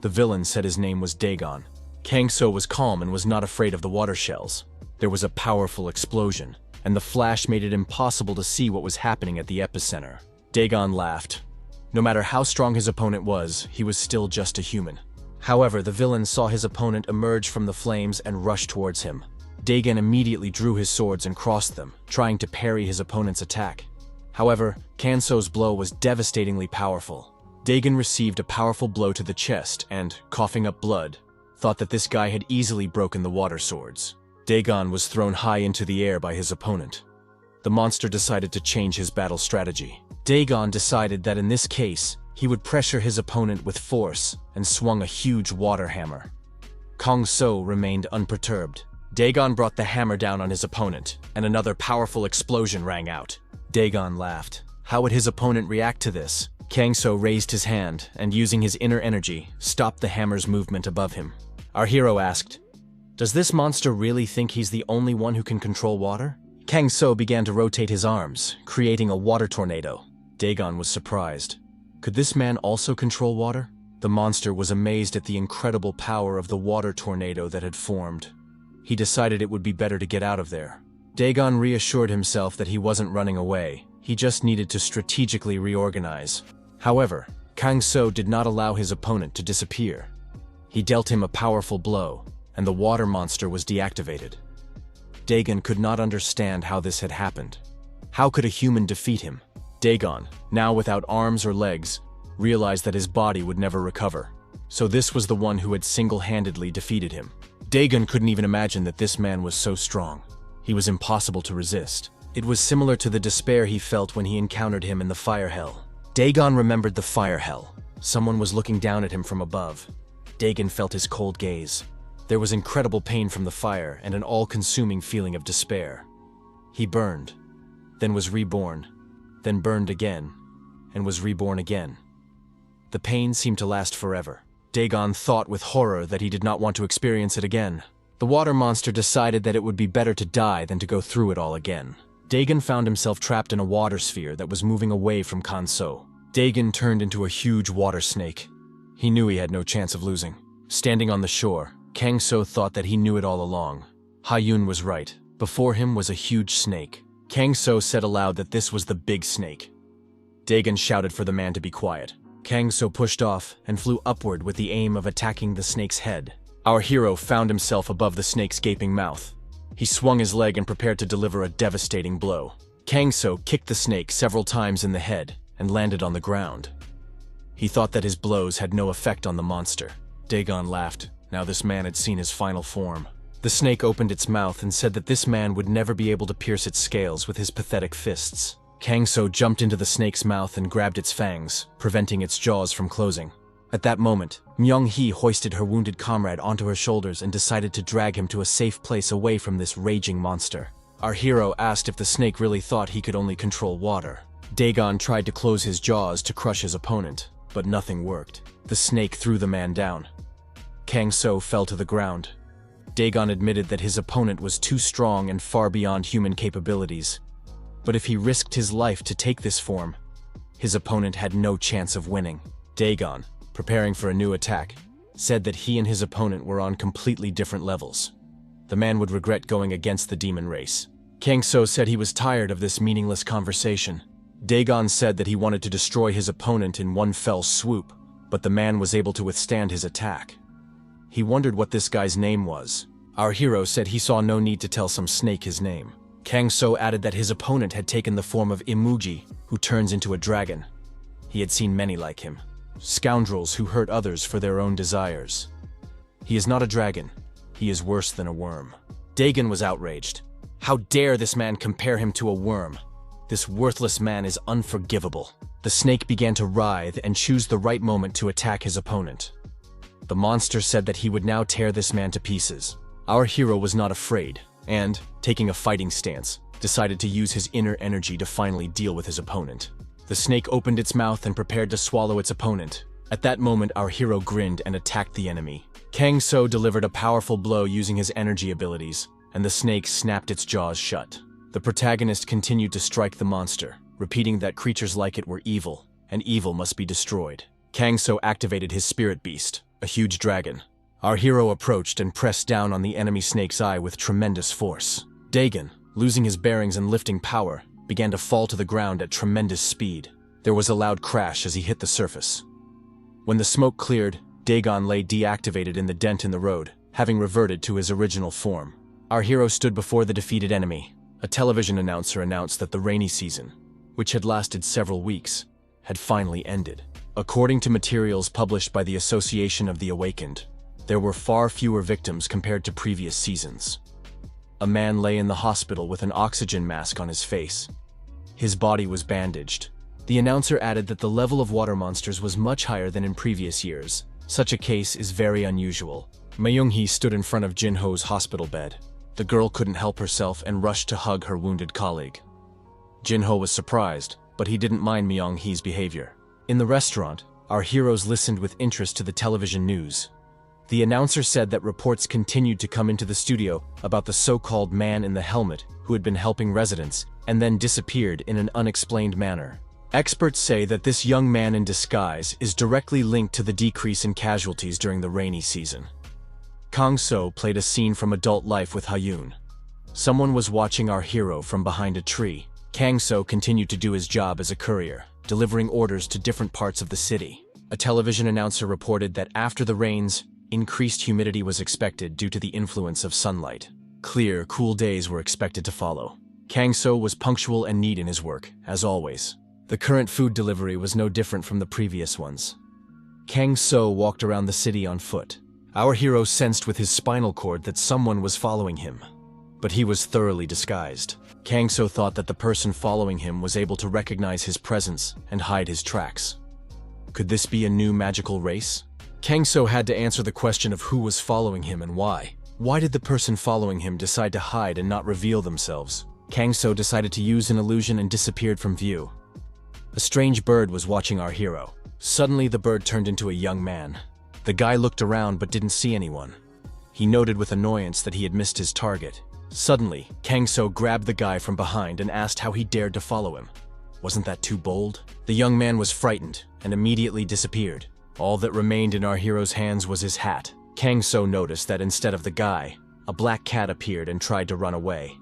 The villain said his name was Dagon. Kang-so was calm and was not afraid of the water shells. There was a powerful explosion, and the flash made it impossible to see what was happening at the epicenter. Dagon laughed. No matter how strong his opponent was, he was still just a human. However, the villain saw his opponent emerge from the flames and rush towards him. Dagon immediately drew his swords and crossed them, trying to parry his opponent's attack. However, Kang-so's blow was devastatingly powerful. Dagon received a powerful blow to the chest and, coughing up blood, thought that this guy had easily broken the water swords. Dagon was thrown high into the air by his opponent. The monster decided to change his battle strategy. Dagon decided that in this case, he would pressure his opponent with force and swung a huge water hammer. Kang-so remained unperturbed. Dagon brought the hammer down on his opponent, and another powerful explosion rang out. Dagon laughed. How would his opponent react to this? Kang-so raised his hand, and using his inner energy, stopped the hammer's movement above him. Our hero asked, does this monster really think he's the only one who can control water? Kang-so began to rotate his arms, creating a water tornado. Dagon was surprised. Could this man also control water? The monster was amazed at the incredible power of the water tornado that had formed. He decided it would be better to get out of there. Dagon reassured himself that he wasn't running away. He just needed to strategically reorganize. However, Kang-so did not allow his opponent to disappear. He dealt him a powerful blow, and the water monster was deactivated. Dagon could not understand how this had happened. How could a human defeat him? Dagon, now without arms or legs, realized that his body would never recover. So this was the one who had single-handedly defeated him. Dagon couldn't even imagine that this man was so strong. He was impossible to resist. It was similar to the despair he felt when he encountered him in the fire hell. Dagon remembered the fire hell. Someone was looking down at him from above. Dagon felt his cold gaze. There was incredible pain from the fire and an all-consuming feeling of despair. He burned, then was reborn, then burned again, and was reborn again. The pain seemed to last forever. Dagon thought with horror that he did not want to experience it again. The water monster decided that it would be better to die than to go through it all again. Dagon found himself trapped in a water sphere that was moving away from Kang-so. Dagon turned into a huge water snake. He knew he had no chance of losing. Standing on the shore, Kang-so thought that he knew it all along. Ha-yoon was right. Before him was a huge snake. Kang-so said aloud that this was the big snake. Dagon shouted for the man to be quiet. Kang-so pushed off and flew upward with the aim of attacking the snake's head. Our hero found himself above the snake's gaping mouth. He swung his leg and prepared to deliver a devastating blow. Kang-so kicked the snake several times in the head and landed on the ground. He thought that his blows had no effect on the monster. Dagon laughed. Now this man had seen his final form. The snake opened its mouth and said that this man would never be able to pierce its scales with his pathetic fists. Kang-so jumped into the snake's mouth and grabbed its fangs, preventing its jaws from closing. At that moment, Myung-hee hoisted her wounded comrade onto her shoulders and decided to drag him to a safe place away from this raging monster. Our hero asked if the snake really thought he could only control water. Dagon tried to close his jaws to crush his opponent, but nothing worked. The snake threw the man down. Kang-so fell to the ground. Dagon admitted that his opponent was too strong and far beyond human capabilities. But if he risked his life to take this form, his opponent had no chance of winning. Dagon, preparing for a new attack, said that he and his opponent were on completely different levels. The man would regret going against the demon race. Kang-so said he was tired of this meaningless conversation. Dagon said that he wanted to destroy his opponent in one fell swoop, but the man was able to withstand his attack. He wondered what this guy's name was. Our hero said he saw no need to tell some snake his name. Kang-so added that his opponent had taken the form of Imuji, who turns into a dragon. He had seen many like him. Scoundrels who hurt others for their own desires. He is not a dragon. He is worse than a worm. Dagon was outraged. How dare this man compare him to a worm? This worthless man is unforgivable. The snake began to writhe and choose the right moment to attack his opponent. The monster said that he would now tear this man to pieces. Our hero was not afraid, and, taking a fighting stance, decided to use his inner energy to finally deal with his opponent. The snake opened its mouth and prepared to swallow its opponent. At that moment, our hero grinned and attacked the enemy. Kang-so delivered a powerful blow using his energy abilities, and the snake snapped its jaws shut. The protagonist continued to strike the monster, repeating that creatures like it were evil, and evil must be destroyed. Kang-so activated his spirit beast, a huge dragon. Our hero approached and pressed down on the enemy snake's eye with tremendous force. Dagon, losing his bearings and lifting power, began to fall to the ground at tremendous speed. There was a loud crash as he hit the surface. When the smoke cleared, Dagon lay deactivated in the dent in the road, having reverted to his original form. Our hero stood before the defeated enemy. A television announcer announced that the rainy season, which had lasted several weeks, had finally ended. According to materials published by the Association of the Awakened, there were far fewer victims compared to previous seasons. A man lay in the hospital with an oxygen mask on his face. His body was bandaged. The announcer added that the level of water monsters was much higher than in previous years. Such a case is very unusual. Myung-hee stood in front of Jin-ho's hospital bed. The girl couldn't help herself and rushed to hug her wounded colleague. Jin-ho was surprised, but he didn't mind Myung-hee's behavior. In the restaurant, our heroes listened with interest to the television news. The announcer said that reports continued to come into the studio about the so-called man in the helmet who had been helping residents and then disappeared in an unexplained manner. Experts say that this young man in disguise is directly linked to the decrease in casualties during the rainy season. Kang-so played a scene from adult life with Ha-yoon. Someone was watching our hero from behind a tree. Kang-so continued to do his job as a courier, delivering orders to different parts of the city. A television announcer reported that after the rains, increased humidity was expected due to the influence of sunlight. Clear, cool days were expected to follow. Kang-so was punctual and neat in his work, as always. The current food delivery was no different from the previous ones. Kang-so walked around the city on foot. Our hero sensed with his spinal cord that someone was following him, but he was thoroughly disguised. Kang-so thought that the person following him was able to recognize his presence and hide his tracks. Could this be a new magical race? Kang-so had to answer the question of who was following him and why. Why did the person following him decide to hide and not reveal themselves? Kang-so decided to use an illusion and disappeared from view. A strange bird was watching our hero. Suddenly the bird turned into a young man. The guy looked around but didn't see anyone. He noted with annoyance that he had missed his target. Suddenly, Kang-so grabbed the guy from behind and asked how he dared to follow him. Wasn't that too bold? The young man was frightened and immediately disappeared. All that remained in our hero's hands was his hat. Kang-so noticed that instead of the guy, a black cat appeared and tried to run away.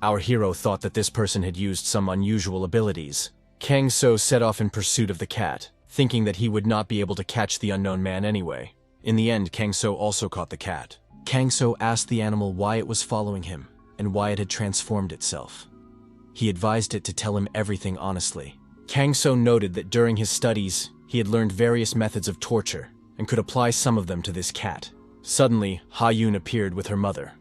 Our hero thought that this person had used some unusual abilities. Kang-so set off in pursuit of the cat, thinking that he would not be able to catch the unknown man anyway. In the end, Kang So also caught the cat. Kang So asked the animal why it was following him and why it had transformed itself. He advised it to tell him everything honestly. Kang So noted that during his studies, he had learned various methods of torture and could apply some of them to this cat. Suddenly, Ha-Yoon appeared with her mother.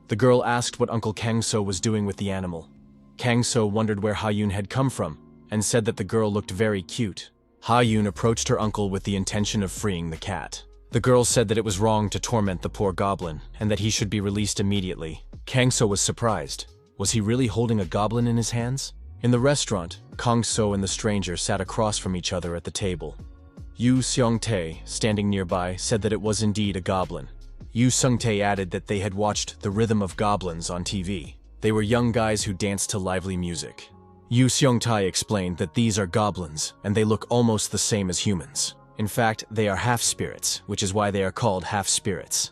The girl asked what Uncle Kang So was doing with the animal. Kang So wondered where Ha-Yoon had come from and said that the girl looked very cute. Ha-Yoon approached her uncle with the intention of freeing the cat. The girl said that it was wrong to torment the poor goblin and that he should be released immediately. Kang So was surprised. Was he really holding a goblin in his hands? In the restaurant, Kang So and the stranger sat across from each other at the table. Yu Seong-tae, standing nearby, said that it was indeed a goblin. Yu Seong-tae added that they had watched The Rhythm of Goblins on TV. They were young guys who danced to lively music. Yu Seong-tae explained that these are goblins, and they look almost the same as humans. In fact, they are half-spirits, which is why they are called half-spirits.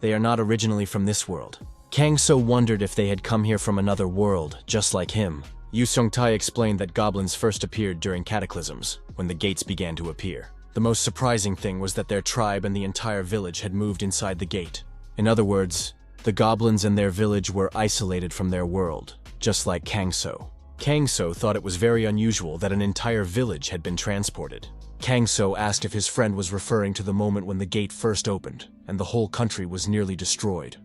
They are not originally from this world. Kang So wondered if they had come here from another world, just like him. Yu Seong-tae explained that goblins first appeared during cataclysms, when the gates began to appear. The most surprising thing was that their tribe and the entire village had moved inside the gate. In other words, the goblins and their village were isolated from their world, just like Kang So. Kang So thought it was very unusual that an entire village had been transported. Kang So asked if his friend was referring to the moment when the gate first opened, and the whole country was nearly destroyed.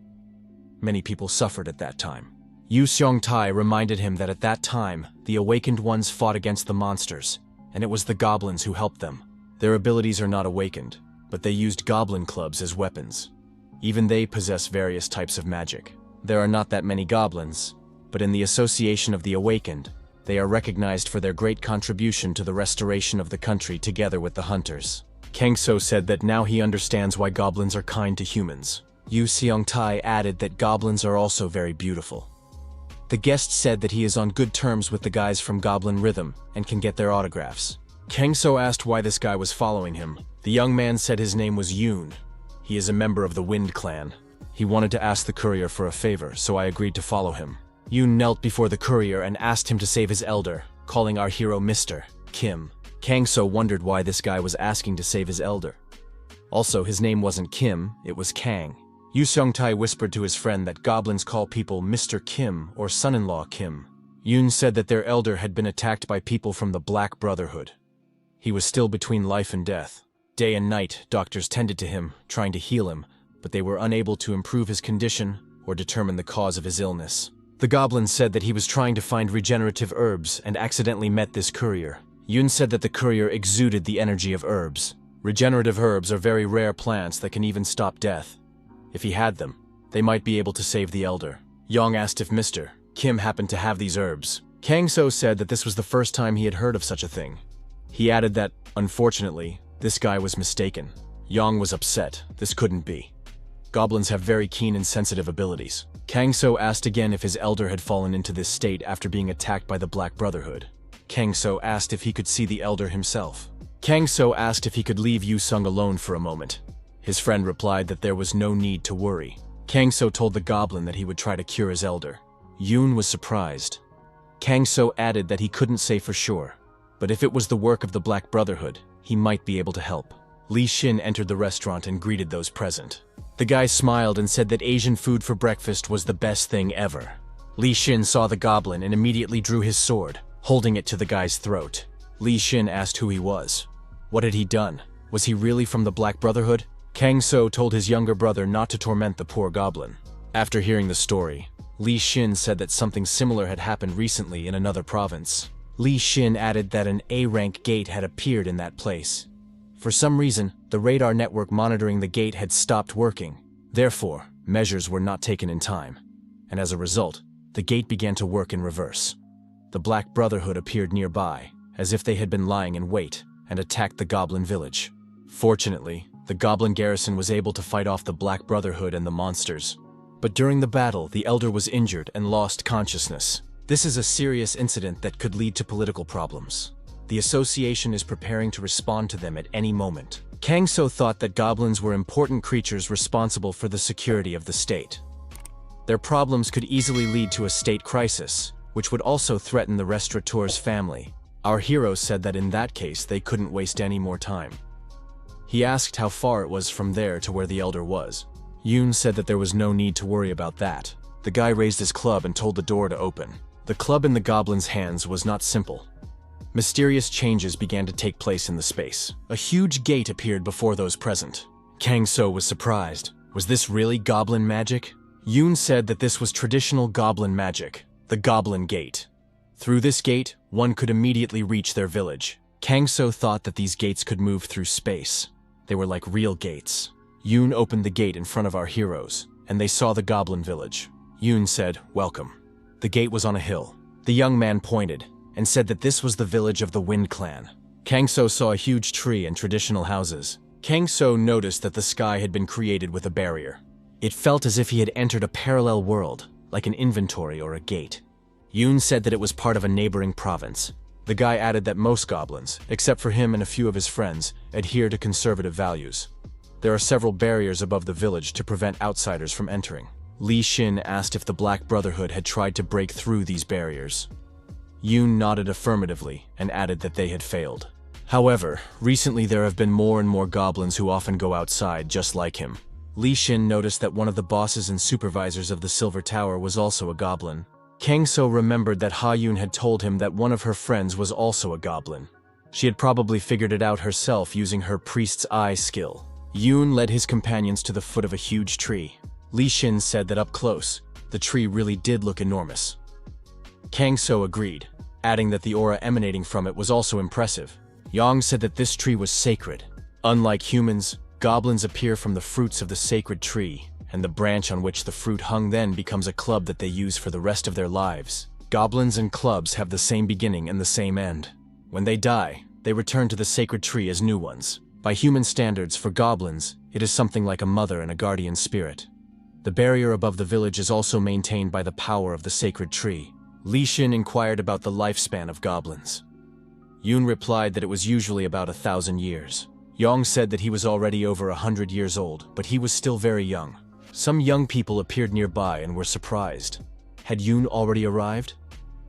Many people suffered at that time. Yu Seong-tae reminded him that at that time, the awakened ones fought against the monsters, and it was the goblins who helped them. Their abilities are not awakened, but they used goblin clubs as weapons. Even they possess various types of magic. There are not that many goblins, but in the association of the awakened, they are recognized for their great contribution to the restoration of the country together with the hunters. Kang So said that now he understands why goblins are kind to humans. Yu Seong-tae added that goblins are also very beautiful. The guest said that he is on good terms with the guys from Goblin Rhythm and can get their autographs. Kang So asked why this guy was following him. The young man said his name was Yoon. He is a member of the Wind Clan. He wanted to ask the courier for a favor, so I agreed to follow him. Yoon knelt before the courier and asked him to save his elder, calling our hero Mr. Kim. Kang So wondered why this guy was asking to save his elder. Also, his name wasn't Kim, it was Kang. Yu Seong-tae whispered to his friend that goblins call people Mr. Kim or son-in-law Kim. Yoon said that their elder had been attacked by people from the Black Brotherhood. He was still between life and death. Day and night, doctors tended to him, trying to heal him, but they were unable to improve his condition or determine the cause of his illness. The goblin said that he was trying to find regenerative herbs and accidentally met this courier. Yoon said that the courier exuded the energy of herbs. Regenerative herbs are very rare plants that can even stop death. If he had them, they might be able to save the elder. Yong asked if Mr. Kim happened to have these herbs. Kang So said that this was the first time he had heard of such a thing. He added that, unfortunately, this guy was mistaken. Yong was upset. This couldn't be. Goblins have very keen and sensitive abilities. Kang So asked again if his elder had fallen into this state after being attacked by the Black Brotherhood. Kang So asked if he could see the elder himself. Kang So asked if he could leave Yu Sung alone for a moment. His friend replied that there was no need to worry. Kang So told the goblin that he would try to cure his elder. Yoon was surprised. Kang So added that he couldn't say for sure, but if it was the work of the Black Brotherhood, he might be able to help. Li Xin entered the restaurant and greeted those present. The guy smiled and said that Asian food for breakfast was the best thing ever. Li Xin saw the goblin and immediately drew his sword, holding it to the guy's throat. Li Xin asked who he was. What had he done? Was he really from the Black Brotherhood? Kang So told his younger brother not to torment the poor goblin. After hearing the story, Li Xin said that something similar had happened recently in another province. Li Xin added that an A-rank gate had appeared in that place. For some reason, the radar network monitoring the gate had stopped working. Therefore, measures were not taken in time. And as a result, the gate began to work in reverse. The Black Brotherhood appeared nearby, as if they had been lying in wait, and attacked the goblin village. Fortunately, the goblin garrison was able to fight off the Black Brotherhood and the monsters. But during the battle, the elder was injured and lost consciousness. This is a serious incident that could lead to political problems. The association is preparing to respond to them at any moment. Kang So thought that goblins were important creatures responsible for the security of the state. Their problems could easily lead to a state crisis, which would also threaten the restaurateur's family. Our hero said that in that case they couldn't waste any more time. He asked how far it was from there to where the elder was. Yoon said that there was no need to worry about that. The guy raised his club and told the door to open. The club in the goblin's hands was not simple. Mysterious changes began to take place in the space. A huge gate appeared before those present. Kang So was surprised. Was this really goblin magic? Yoon said that this was traditional goblin magic, the Goblin Gate. Through this gate, one could immediately reach their village. Kang So thought that these gates could move through space. They were like real gates. Yoon opened the gate in front of our heroes, and they saw the goblin village. Yoon said, "Welcome." The gate was on a hill. The young man pointed and said that this was the village of the Wind Clan. Kang So saw a huge tree and traditional houses. Kang So noticed that the sky had been created with a barrier. It felt as if he had entered a parallel world, like an inventory or a gate. Yoon said that it was part of a neighboring province. The guy added that most goblins, except for him and a few of his friends, adhere to conservative values. There are several barriers above the village to prevent outsiders from entering. Li Xin asked if the Black Brotherhood had tried to break through these barriers. Yoon nodded affirmatively and added that they had failed. However, recently there have been more and more goblins who often go outside just like him. Li Xin noticed that one of the bosses and supervisors of the Silver Tower was also a goblin. Kang So remembered that Ha Yun had told him that one of her friends was also a goblin. She had probably figured it out herself using her priest's eye skill. Yoon led his companions to the foot of a huge tree. Li Xin said that up close, the tree really did look enormous. Kang So agreed, adding that the aura emanating from it was also impressive. Yang said that this tree was sacred. Unlike humans, goblins appear from the fruits of the sacred tree, and the branch on which the fruit hung then becomes a club that they use for the rest of their lives. Goblins and clubs have the same beginning and the same end. When they die, they return to the sacred tree as new ones. By human standards, for goblins, it is something like a mother and a guardian spirit. The barrier above the village is also maintained by the power of the sacred tree. Li Xin inquired about the lifespan of goblins. Yoon replied that it was usually about 1,000 years. Yang said that he was already over 100 years old, but he was still very young. Some young people appeared nearby and were surprised. Had Yoon already arrived?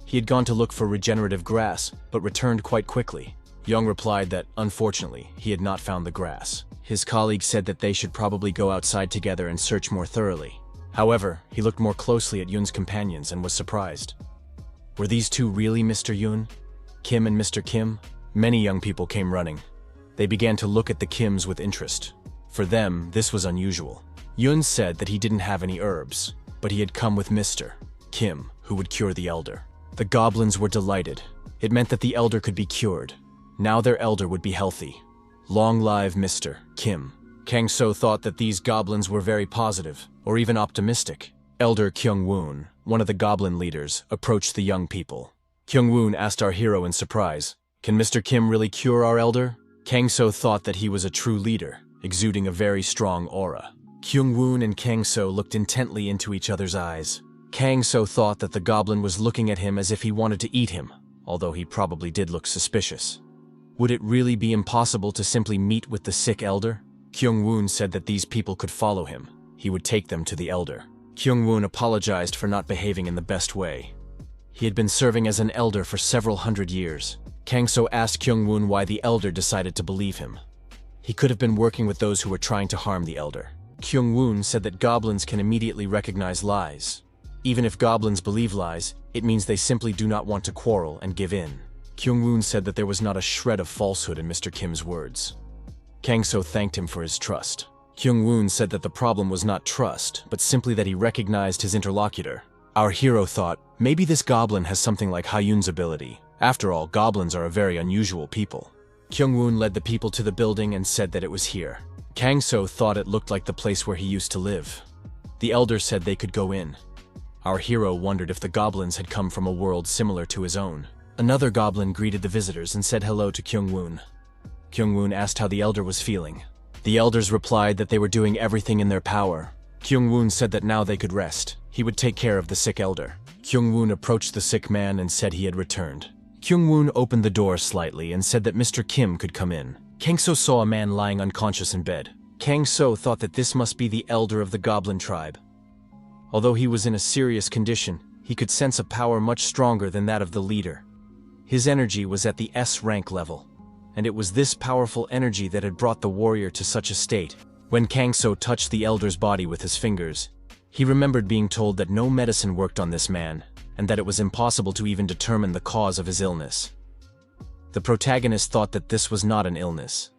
He had gone to look for regenerative grass, but returned quite quickly. Young replied that, unfortunately, he had not found the grass. His colleague said that they should probably go outside together and search more thoroughly. However, he looked more closely at Yoon's companions and was surprised. Were these two really Mr. Yoon? Kim and Mr. Kim? Many young people came running. They began to look at the Kims with interest. For them, this was unusual. Yoon said that he didn't have any herbs, but he had come with Mr. Kim, who would cure the elder. The goblins were delighted. It meant that the elder could be cured. Now their elder would be healthy. Long live Mr. Kim. Kang So thought that these goblins were very positive, or even optimistic. Elder Kyung Woon, one of the goblin leaders, approached the young people. Kyung Woon asked our hero in surprise, "Can Mr. Kim really cure our elder?" Kang So thought that he was a true leader, exuding a very strong aura. Kyung Woon and Kang So looked intently into each other's eyes. Kang So thought that the goblin was looking at him as if he wanted to eat him, although he probably did look suspicious. Would it really be impossible to simply meet with the sick elder? Kyung Woon said that these people could follow him. He would take them to the elder. Kyung Woon apologized for not behaving in the best way. He had been serving as an elder for several hundred years. Kang So asked Kyung Woon why the elder decided to believe him. He could have been working with those who were trying to harm the elder. Kyung Woon said that goblins can immediately recognize lies. Even if goblins believe lies, it means they simply do not want to quarrel and give in. Kyung Woon said that there was not a shred of falsehood in Mr. Kim's words. Kang So thanked him for his trust. Kyung Woon said that the problem was not trust, but simply that he recognized his interlocutor. Our hero thought, maybe this goblin has something like Ha-Yun's ability. After all, goblins are a very unusual people. Kyung Woon led the people to the building and said that it was here. Kang So thought it looked like the place where he used to live. The elder said they could go in. Our hero wondered if the goblins had come from a world similar to his own. Another goblin greeted the visitors and said hello to Kyung Woon. Kyung Woon asked how the elder was feeling. The elders replied that they were doing everything in their power. Kyung Woon said that now they could rest. He would take care of the sick elder. Kyung Woon approached the sick man and said he had returned. Kyung Woon opened the door slightly and said that Mr. Kim could come in. Kang So saw a man lying unconscious in bed. Kang So thought that this must be the elder of the goblin tribe. Although he was in a serious condition, he could sense a power much stronger than that of the leader. His energy was at the S rank level. and it was this powerful energy that had brought the warrior to such a state. When Kang So touched the elder's body with his fingers, he remembered being told that no medicine worked on this man, and that it was impossible to even determine the cause of his illness. The protagonist thought that this was not an illness,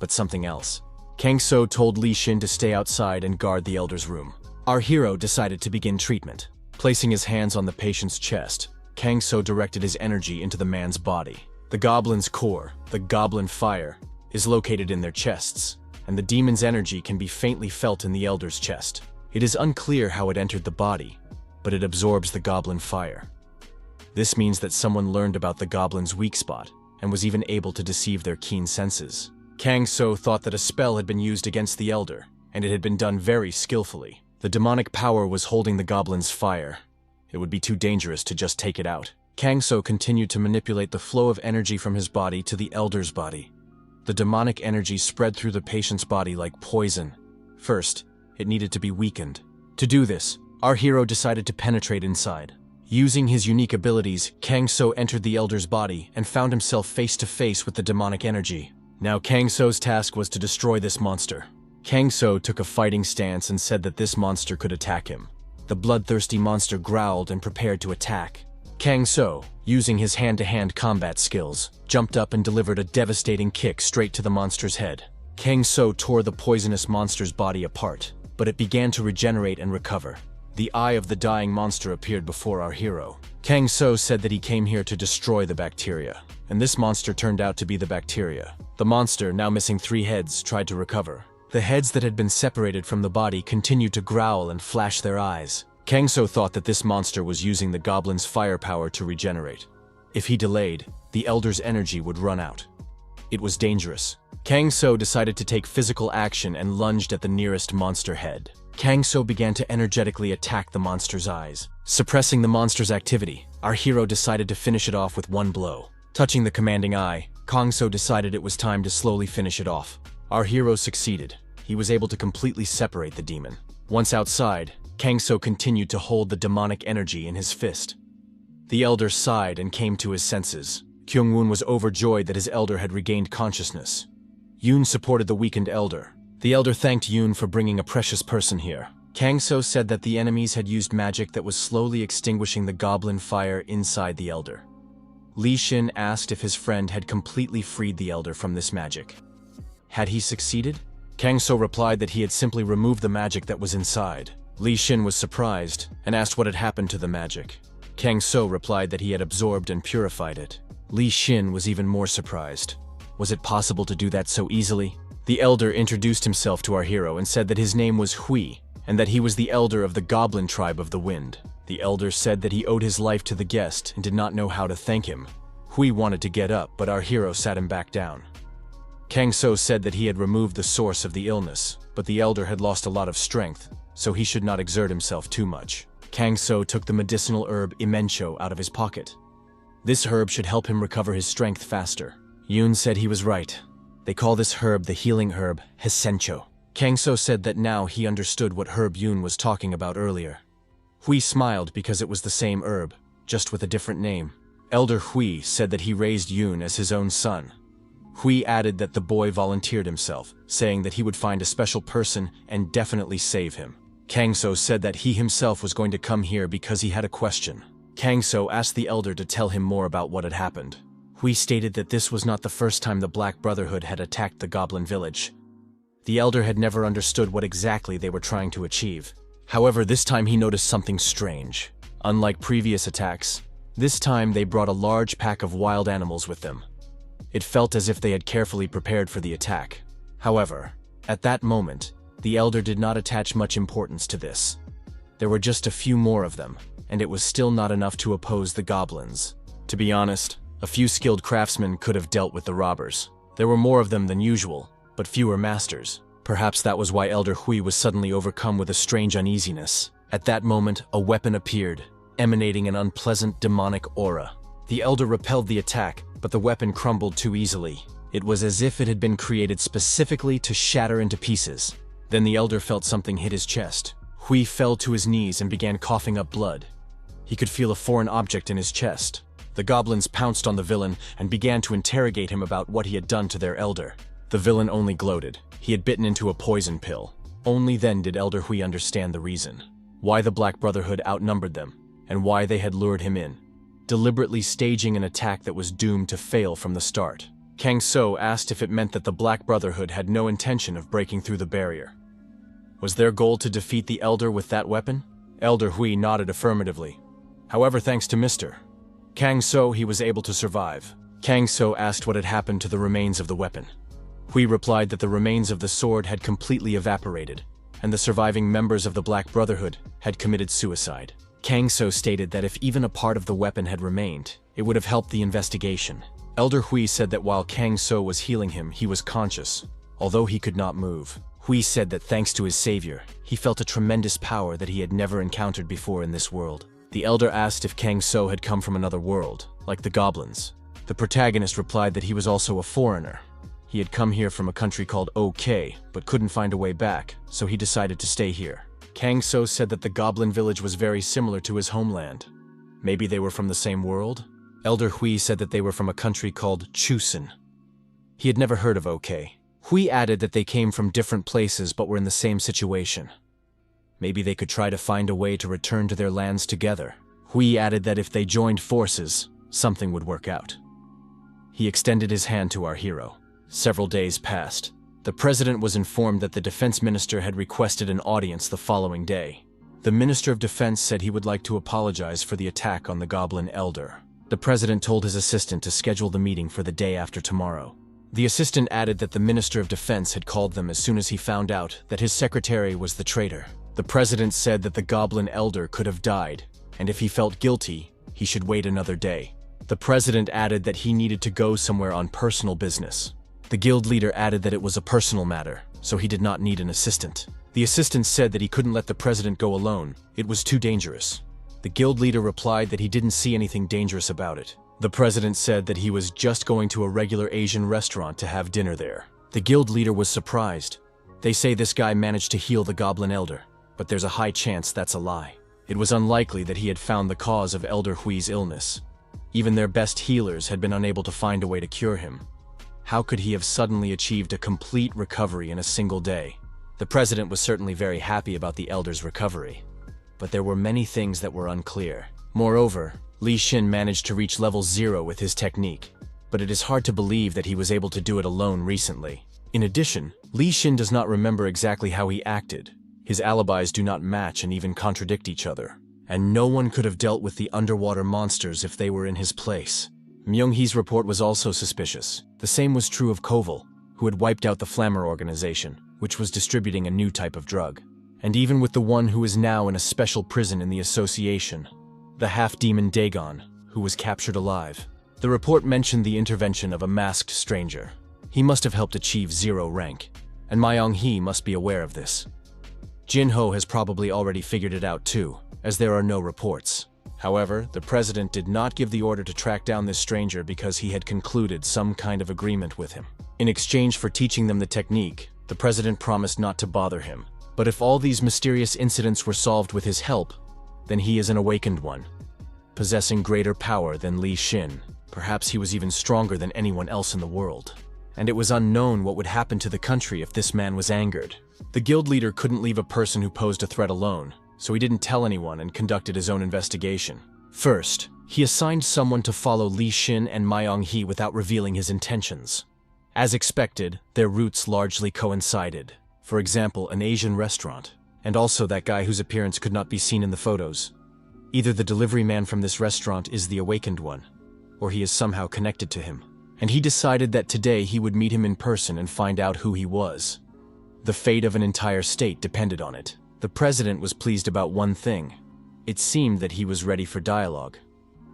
but something else. Kang So told Li Xin to stay outside and guard the elder's room. Our hero decided to begin treatment. Placing his hands on the patient's chest, Kang So directed his energy into the man's body. The goblin's core, the goblin fire, is located in their chests, and the demon's energy can be faintly felt in the elder's chest. It is unclear how it entered the body, but it absorbs the goblin fire. This means that someone learned about the goblin's weak spot, and was even able to deceive their keen senses. Kang So thought that a spell had been used against the elder, and it had been done very skillfully. The demonic power was holding the goblin's fire. It would be too dangerous to just take it out. Kang So continued to manipulate the flow of energy from his body to the elder's body. The demonic energy spread through the patient's body like poison. First, it needed to be weakened. To do this, our hero decided to penetrate inside. Using his unique abilities, Kang So entered the elder's body and found himself face to face with the demonic energy. Now Kang So's task was to destroy this monster. Kang So took a fighting stance and said that this monster could attack him. The bloodthirsty monster growled and prepared to attack. Kang So, using his hand-to-hand combat skills, jumped up and delivered a devastating kick straight to the monster's head. Kang So tore the poisonous monster's body apart, but it began to regenerate and recover. The eye of the dying monster appeared before our hero. Kang So said that he came here to destroy the bacteria, and this monster turned out to be the bacteria. The monster, now missing 3 heads, tried to recover. The heads that had been separated from the body continued to growl and flash their eyes. Kang So thought that this monster was using the goblin's firepower to regenerate. If he delayed, the elder's energy would run out. It was dangerous. Kang So decided to take physical action and lunged at the nearest monster head. Kang So began to energetically attack the monster's eyes. Suppressing the monster's activity, our hero decided to finish it off with one blow. Touching the commanding eye, Kang So decided it was time to slowly finish it off. Our hero succeeded. He was able to completely separate the demon. Once outside, Kang So continued to hold the demonic energy in his fist. The elder sighed and came to his senses. Kyung-woon was overjoyed that his elder had regained consciousness. Yoon supported the weakened elder. The elder thanked Yoon for bringing a precious person here. Kang So said that the enemies had used magic that was slowly extinguishing the goblin fire inside the elder. Li Xin asked if his friend had completely freed the elder from this magic. Had he succeeded? Kang So replied that he had simply removed the magic that was inside. Li Xin was surprised and asked what had happened to the magic. Kang So replied that he had absorbed and purified it. Li Xin was even more surprised. Was it possible to do that so easily? The elder introduced himself to our hero and said that his name was Hui, and that he was the elder of the goblin tribe of the wind. The elder said that he owed his life to the guest and did not know how to thank him. Hui wanted to get up, but our hero sat him back down. Kang So said that he had removed the source of the illness, but the elder had lost a lot of strength, so he should not exert himself too much. Kang So took the medicinal herb Imencho out of his pocket. This herb should help him recover his strength faster. Yoon said he was right. They call this herb the healing herb Hesencho. Kang So said that now he understood what herb Yoon was talking about earlier. Hui smiled because it was the same herb, just with a different name. Elder Hui said that he raised Yoon as his own son. Hui added that the boy volunteered himself, saying that he would find a special person and definitely save him. Kang So said that he himself was going to come here because he had a question. Kang So asked the elder to tell him more about what had happened. Hui stated that this was not the first time the Black Brotherhood had attacked the Goblin Village. The elder had never understood what exactly they were trying to achieve. However, this time he noticed something strange. Unlike previous attacks, this time they brought a large pack of wild animals with them. It felt as if they had carefully prepared for the attack. However, at that moment, the elder did not attach much importance to this. There were just a few more of them, and it was still not enough to oppose the goblins. To be honest, a few skilled craftsmen could have dealt with the robbers. There were more of them than usual, but fewer masters. Perhaps that was why Elder Hui was suddenly overcome with a strange uneasiness. At that moment, a weapon appeared, emanating an unpleasant demonic aura. The elder repelled the attack, but the weapon crumbled too easily. It was as if it had been created specifically to shatter into pieces. Then the elder felt something hit his chest. Hui fell to his knees and began coughing up blood. He could feel a foreign object in his chest. The goblins pounced on the villain and began to interrogate him about what he had done to their elder. The villain only gloated. He had bitten into a poison pill. Only then did Elder Hui understand the reason. Why the Black Brotherhood outnumbered them, and why they had lured him in, deliberately staging an attack that was doomed to fail from the start. Kang So asked if it meant that the Black Brotherhood had no intention of breaking through the barrier. Was their goal to defeat the Elder with that weapon? Elder Hui nodded affirmatively. However, thanks to Mr. Kang So, he was able to survive. Kang So asked what had happened to the remains of the weapon. Hui replied that the remains of the sword had completely evaporated, and the surviving members of the Black Brotherhood had committed suicide. Kang So stated that if even a part of the weapon had remained, it would have helped the investigation. Elder Hui said that while Kang So was healing him, he was conscious, although he could not move. Hui said that thanks to his savior, he felt a tremendous power that he had never encountered before in this world. The elder asked if Kang So had come from another world, like the goblins. The protagonist replied that he was also a foreigner. He had come here from a country called OK, but couldn't find a way back, so he decided to stay here. Kang So said that the goblin village was very similar to his homeland. Maybe they were from the same world? Elder Hui said that they were from a country called Chusen. He had never heard of OK. Hui added that they came from different places but were in the same situation. Maybe they could try to find a way to return to their lands together. Hui added that if they joined forces, something would work out. He extended his hand to our hero. Several days passed. The president was informed that the defense minister had requested an audience the following day. The minister of defense said he would like to apologize for the attack on the goblin elder. The president told his assistant to schedule the meeting for the day after tomorrow. The assistant added that the minister of defense had called them as soon as he found out that his secretary was the traitor. The president said that the goblin elder could have died, and if he felt guilty, he should wait another day. The president added that he needed to go somewhere on personal business. The guild leader added that it was a personal matter, so he did not need an assistant. The assistant said that he couldn't let the president go alone. It was too dangerous. The guild leader replied that he didn't see anything dangerous about it. The president said that he was just going to a regular Asian restaurant to have dinner there. The guild leader was surprised. They say this guy managed to heal the goblin elder, but there's a high chance that's a lie. It was unlikely that he had found the cause of Elder Hui's illness. Even their best healers had been unable to find a way to cure him. How could he have suddenly achieved a complete recovery in a single day? The president was certainly very happy about the elder's recovery, but there were many things that were unclear. Moreover, Li Xin managed to reach level 0 with his technique, but it is hard to believe that he was able to do it alone recently. In addition, Li Xin does not remember exactly how he acted. His alibis do not match and even contradict each other, and no one could have dealt with the underwater monsters if they were in his place. Myung-hee's report was also suspicious. The same was true of Koval, who had wiped out the Flammer organization, which was distributing a new type of drug. And even with the one who is now in a special prison in the association, the half-demon Dagon, who was captured alive. The report mentioned the intervention of a masked stranger. He must have helped achieve 0 rank, and Myung-hee must be aware of this. Jin-ho has probably already figured it out too, as there are no reports. However, the president did not give the order to track down this stranger because he had concluded some kind of agreement with him. In exchange for teaching them the technique, the president promised not to bother him. But if all these mysterious incidents were solved with his help, then he is an awakened one, possessing greater power than Li Xin. Perhaps he was even stronger than anyone else in the world. And it was unknown what would happen to the country if this man was angered. The guild leader couldn't leave a person who posed a threat alone, so he didn't tell anyone and conducted his own investigation. First, he assigned someone to follow Li Xin and Myung-hee without revealing his intentions. As expected, their routes largely coincided. For example, an Asian restaurant, and also that guy whose appearance could not be seen in the photos. Either the delivery man from this restaurant is the awakened one, or he is somehow connected to him. And he decided that today he would meet him in person and find out who he was. The fate of an entire state depended on it. The president was pleased about one thing. It seemed that he was ready for dialogue.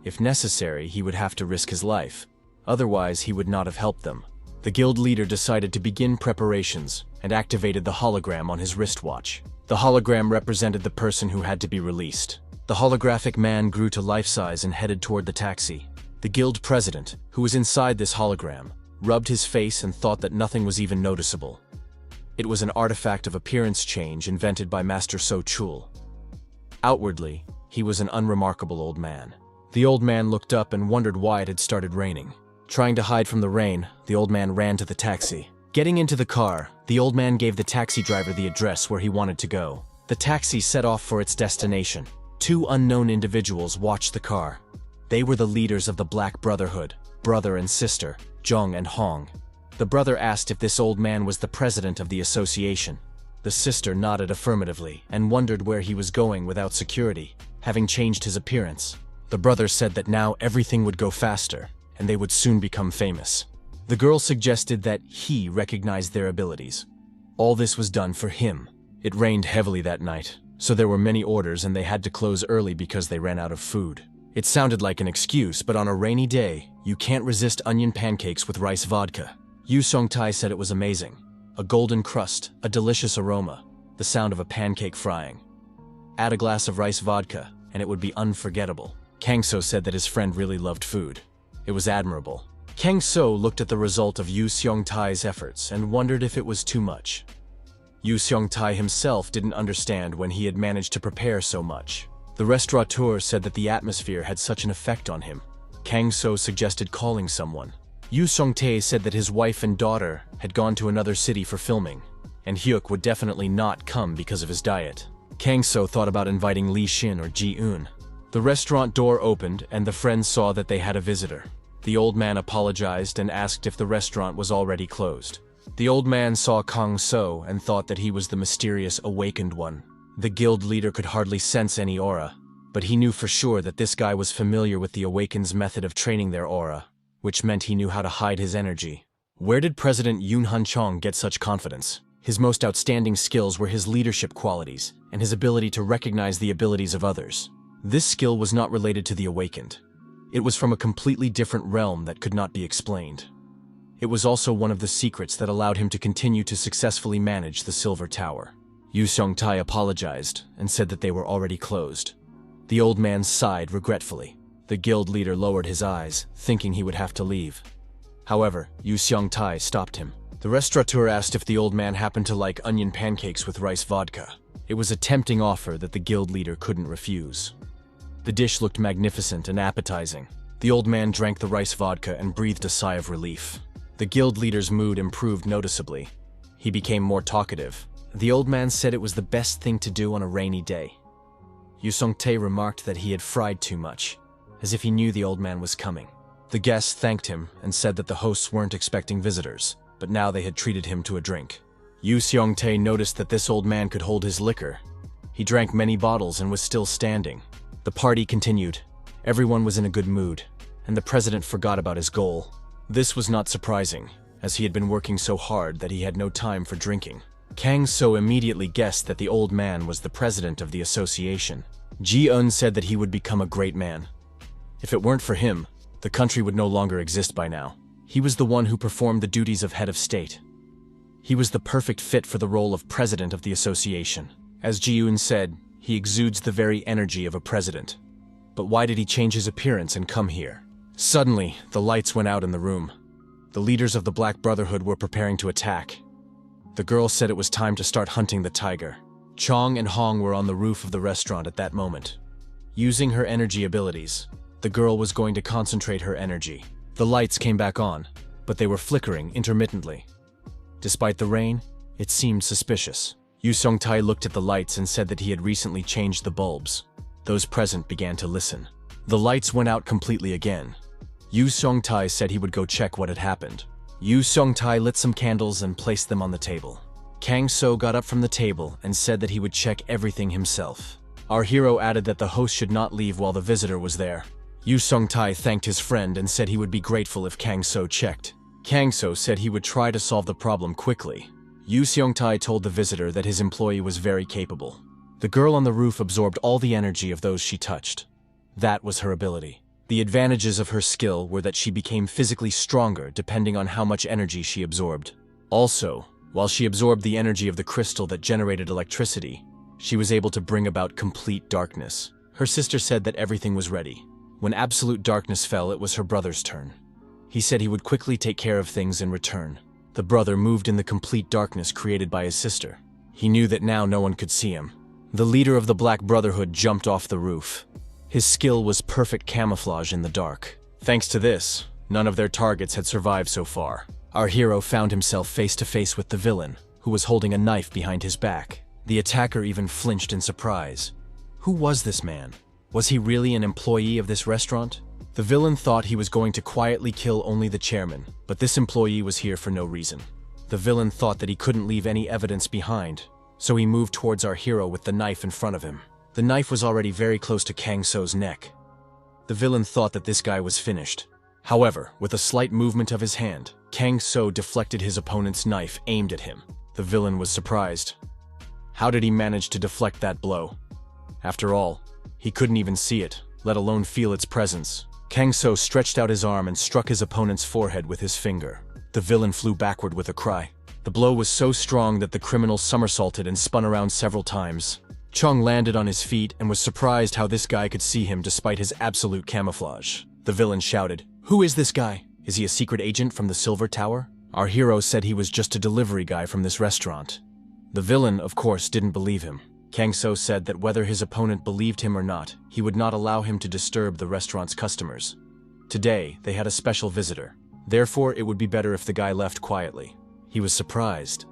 If necessary, he would have to risk his life. Otherwise, he would not have helped them. The guild leader decided to begin preparations and activated the hologram on his wristwatch. The hologram represented the person who had to be released. The holographic man grew to life-size and headed toward the taxi. The guild president, who was inside this hologram, rubbed his face and thought that nothing was even noticeable. It was an artifact of appearance change invented by Master So Chul. Outwardly, he was an unremarkable old man. The old man looked up and wondered why it had started raining. Trying to hide from the rain, the old man ran to the taxi. Getting into the car, the old man gave the taxi driver the address where he wanted to go. The taxi set off for its destination. Two unknown individuals watched the car. They were the leaders of the Black Brotherhood, brother and sister, Zhong and Hong. The brother asked if this old man was the president of the association. The sister nodded affirmatively and wondered where he was going without security, having changed his appearance. The brother said that now everything would go faster, and they would soon become famous. The girl suggested that he recognized their abilities. All this was done for him. It rained heavily that night, so there were many orders and they had to close early because they ran out of food. It sounded like an excuse, but on a rainy day, you can't resist onion pancakes with rice vodka. Yu Song-tai said it was amazing. A golden crust, a delicious aroma, the sound of a pancake frying. Add a glass of rice vodka, and it would be unforgettable. Kang-so said that his friend really loved food. It was admirable. Kang-so looked at the result of Yu Seong-tai's efforts and wondered if it was too much. Yu Seong-tai himself didn't understand when he had managed to prepare so much. The restaurateur said that the atmosphere had such an effect on him. Kang-so suggested calling someone. Yu Song-tae said that his wife and daughter had gone to another city for filming, and Hyuk would definitely not come because of his diet. Kang-so thought about inviting Lee Shin or Ji-eun. The restaurant door opened and the friends saw that they had a visitor. The old man apologized and asked if the restaurant was already closed. The old man saw Kang-so and thought that he was the mysterious awakened one. The guild leader could hardly sense any aura, but he knew for sure that this guy was familiar with the Awaken's method of training their aura, which meant he knew how to hide his energy. Where did President Yoon Han-chong get such confidence? His most outstanding skills were his leadership qualities and his ability to recognize the abilities of others. This skill was not related to the Awakened. It was from a completely different realm that could not be explained. It was also one of the secrets that allowed him to continue to successfully manage the Silver Tower. Yu Seong-tai apologized and said that they were already closed. The old man sighed regretfully. The guild leader lowered his eyes, thinking he would have to leave. However, Yu Seong-tai stopped him. The restaurateur asked if the old man happened to like onion pancakes with rice vodka. It was a tempting offer that the guild leader couldn't refuse. The dish looked magnificent and appetizing. The old man drank the rice vodka and breathed a sigh of relief. The guild leader's mood improved noticeably. He became more talkative. The old man said it was the best thing to do on a rainy day. Yu Song-tae remarked that he had fried too much, as if he knew the old man was coming. The guests thanked him and said that the hosts weren't expecting visitors, but now they had treated him to a drink. Yu Seong-tae noticed that this old man could hold his liquor. He drank many bottles and was still standing. The party continued. Everyone was in a good mood, and the president forgot about his goal. This was not surprising, as he had been working so hard that he had no time for drinking. Kang-so immediately guessed that the old man was the president of the association. Ji-eun said that he would become a great man. If it weren't for him, the country would no longer exist by now. He was the one who performed the duties of head of state. He was the perfect fit for the role of president of the association. As Ji-eun said, he exudes the very energy of a president. But why did he change his appearance and come here? Suddenly, the lights went out in the room. The leaders of the Black Brotherhood were preparing to attack. The girl said it was time to start hunting the tiger. Chong and Hong were on the roof of the restaurant at that moment. Using her energy abilities, the girl was going to concentrate her energy. The lights came back on, but they were flickering intermittently. Despite the rain, it seemed suspicious. Yu Song-tae looked at the lights and said that he had recently changed the bulbs. Those present began to listen. The lights went out completely again. Yu Song-tae said he would go check what had happened. Yu Song-tae lit some candles and placed them on the table. Kang-so got up from the table and said that he would check everything himself. Our hero added that the host should not leave while the visitor was there. Yu Song-tae thanked his friend and said he would be grateful if Kang-so checked. Kang-so said he would try to solve the problem quickly. Yu Seong-tae told the visitor that his employee was very capable. The girl on the roof absorbed all the energy of those she touched. That was her ability. The advantages of her skill were that she became physically stronger depending on how much energy she absorbed. Also, while she absorbed the energy of the crystal that generated electricity, she was able to bring about complete darkness. Her sister said that everything was ready. When absolute darkness fell, it was her brother's turn. He said he would quickly take care of things in return. The brother moved in the complete darkness created by his sister. He knew that now no one could see him. The leader of the Black Brotherhood jumped off the roof. His skill was perfect camouflage in the dark. Thanks to this, none of their targets had survived so far. Our hero found himself face to face with the villain, who was holding a knife behind his back. The attacker even flinched in surprise. Who was this man? Was he really an employee of this restaurant? The villain thought he was going to quietly kill only the chairman, but this employee was here for no reason. The villain thought that he couldn't leave any evidence behind, so he moved towards our hero with the knife in front of him. The knife was already very close to Kang So's neck. The villain thought that this guy was finished. However, with a slight movement of his hand, Kang So deflected his opponent's knife aimed at him. The villain was surprised. How did he manage to deflect that blow? After all, he couldn't even see it, let alone feel its presence. Kang So stretched out his arm and struck his opponent's forehead with his finger. The villain flew backward with a cry. The blow was so strong that the criminal somersaulted and spun around several times. Chung landed on his feet and was surprised how this guy could see him despite his absolute camouflage. The villain shouted, "Who is this guy? Is he a secret agent from the Silver Tower?" Our hero said he was just a delivery guy from this restaurant. The villain, of course, didn't believe him. Kang So said that whether his opponent believed him or not, he would not allow him to disturb the restaurant's customers. Today, they had a special visitor. Therefore, it would be better if the guy left quietly. He was surprised.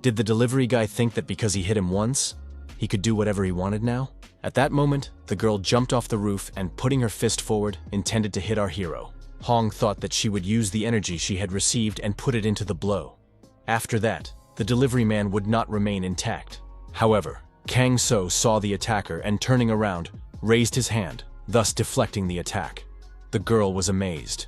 Did the delivery guy think that because he hit him once, he could do whatever he wanted now? At that moment, the girl jumped off the roof and, putting her fist forward, intended to hit our hero. Hong thought that she would use the energy she had received and put it into the blow. After that, the delivery man would not remain intact. However, Kang So saw the attacker and, turning around, raised his hand, thus deflecting the attack. The girl was amazed.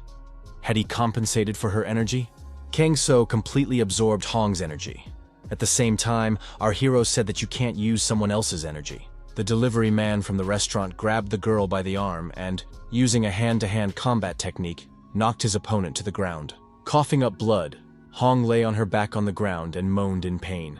Had he compensated for her energy? Kang So completely absorbed Hong's energy. At the same time, our hero said that you can't use someone else's energy. The delivery man from the restaurant grabbed the girl by the arm and, using a hand-to-hand combat technique, knocked his opponent to the ground. Coughing up blood, Hong lay on her back on the ground and moaned in pain.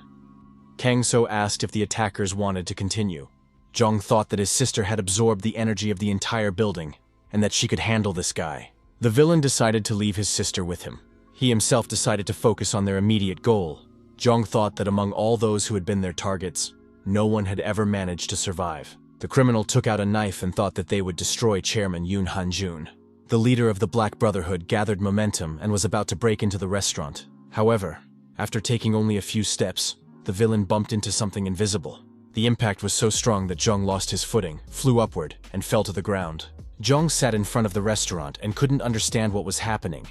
Kang So asked if the attackers wanted to continue. Jong thought that his sister had absorbed the energy of the entire building and that she could handle this guy. The villain decided to leave his sister with him. He himself decided to focus on their immediate goal. Jong thought that among all those who had been their targets, no one had ever managed to survive. The criminal took out a knife and thought that they would destroy Chairman Yoon Han-jun. The leader of the Black Brotherhood gathered momentum and was about to break into the restaurant. However, after taking only a few steps, the villain bumped into something invisible. The impact was so strong that Jong lost his footing, flew upward, and fell to the ground. Jong sat in front of the restaurant and couldn't understand what was happening.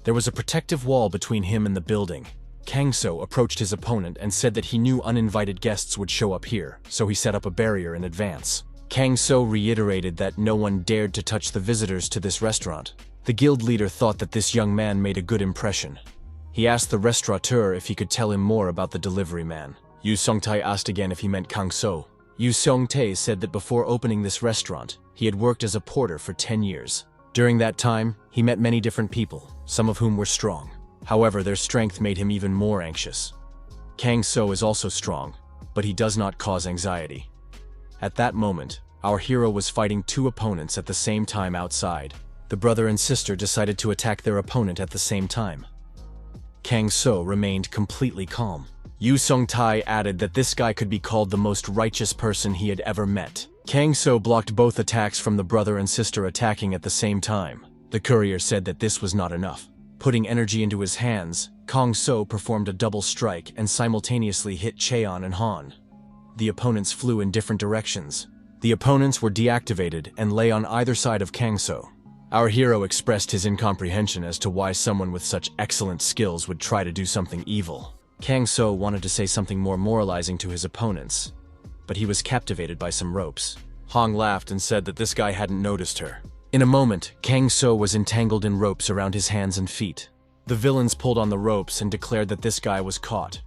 There was a protective wall between him and the building. Kang So approached his opponent and said that he knew uninvited guests would show up here, so he set up a barrier in advance. Kang So reiterated that no one dared to touch the visitors to this restaurant. The guild leader thought that this young man made a good impression. He asked the restaurateur if he could tell him more about the delivery man. Yu Songtae asked again if he meant Kang So. Yu Songtae said that before opening this restaurant, he had worked as a porter for 10 years. During that time, he met many different people, some of whom were strong. However, their strength made him even more anxious. Kang So is also strong, but he does not cause anxiety. At that moment, our hero was fighting two opponents at the same time outside. The brother and sister decided to attack their opponent at the same time. Kang So remained completely calm. Yu Songtae added that this guy could be called the most righteous person he had ever met. Kang So blocked both attacks from the brother and sister attacking at the same time. The courier said that this was not enough. Putting energy into his hands, Kang So performed a double strike and simultaneously hit Cheon and Han. The opponents flew in different directions. The opponents were deactivated and lay on either side of Kang So. Our hero expressed his incomprehension as to why someone with such excellent skills would try to do something evil. Kang So wanted to say something more moralizing to his opponents, but he was captivated by some ropes. Hong laughed and said that this guy hadn't noticed her. In a moment, Kang So was entangled in ropes around his hands and feet. The villains pulled on the ropes and declared that this guy was caught.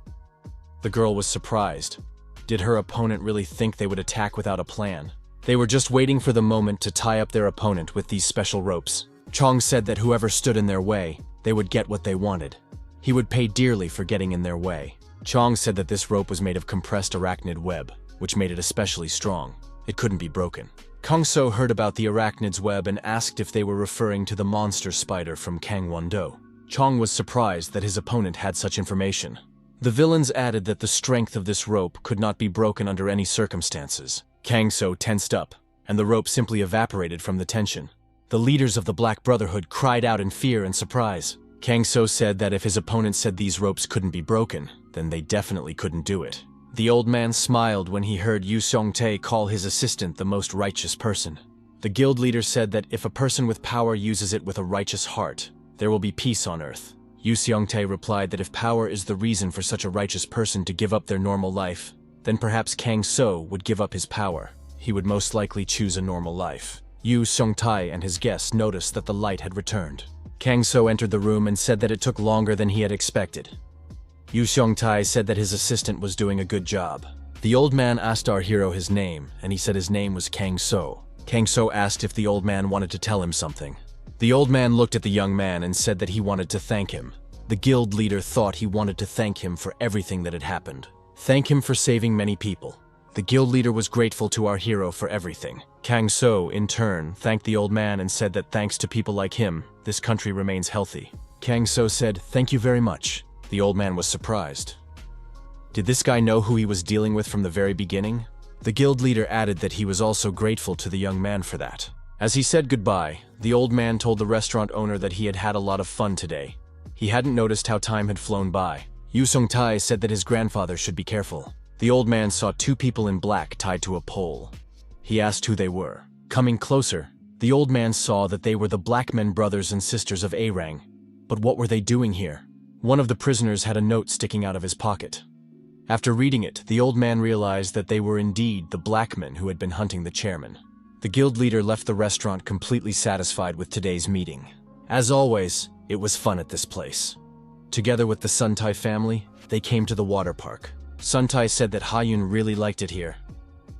The girl was surprised. Did her opponent really think they would attack without a plan? They were just waiting for the moment to tie up their opponent with these special ropes. Chong said that whoever stood in their way, they would get what they wanted. He would pay dearly for getting in their way. Chong said that this rope was made of compressed arachnid web, which made it especially strong. It couldn't be broken. Kang So heard about the arachnid's web and asked if they were referring to the monster spider from Gangwon-do. Chong was surprised that his opponent had such information. The villains added that the strength of this rope could not be broken under any circumstances. Kang So tensed up and the rope simply evaporated from the tension. The leaders of the Black Brotherhood cried out in fear and surprise. Kang So said that if his opponent said these ropes couldn't be broken, then they definitely couldn't do it. The old man smiled when he heard Yu Seong-tae call his assistant the most righteous person. The guild leader said that if a person with power uses it with a righteous heart, there will be peace on earth. Yu Seong-tae replied that if power is the reason for such a righteous person to give up their normal life, then perhaps Kang So would give up his power. He would most likely choose a normal life. Yu Seong-tae and his guests noticed that the light had returned. Kang So entered the room and said that it took longer than he had expected. Yu Seong-tae said that his assistant was doing a good job. The old man asked our hero his name, and he said his name was Kang So. Kang So asked if the old man wanted to tell him something. The old man looked at the young man and said that he wanted to thank him. The guild leader thought he wanted to thank him for everything that had happened. Thank him for saving many people. The guild leader was grateful to our hero for everything. Kang So, in turn, thanked the old man and said that thanks to people like him, this country remains healthy. Kang So said, "Thank you very much." The old man was surprised. Did this guy know who he was dealing with from the very beginning? The guild leader added that he was also grateful to the young man for that. As he said goodbye, the old man told the restaurant owner that he had had a lot of fun today. He hadn't noticed how time had flown by. Yu Seong-tae said that his grandfather should be careful. The old man saw two people in black tied to a pole. He asked who they were. Coming closer, the old man saw that they were the Blackmen brothers and sisters of Airang. But what were they doing here? One of the prisoners had a note sticking out of his pocket. After reading it, the old man realized that they were indeed the Blackmen who had been hunting the chairman. The guild leader left the restaurant completely satisfied with today's meeting. As always, it was fun at this place. Together with the Sun-tae family, they came to the water park. Sun-tae said that Ha-yoon really liked it here.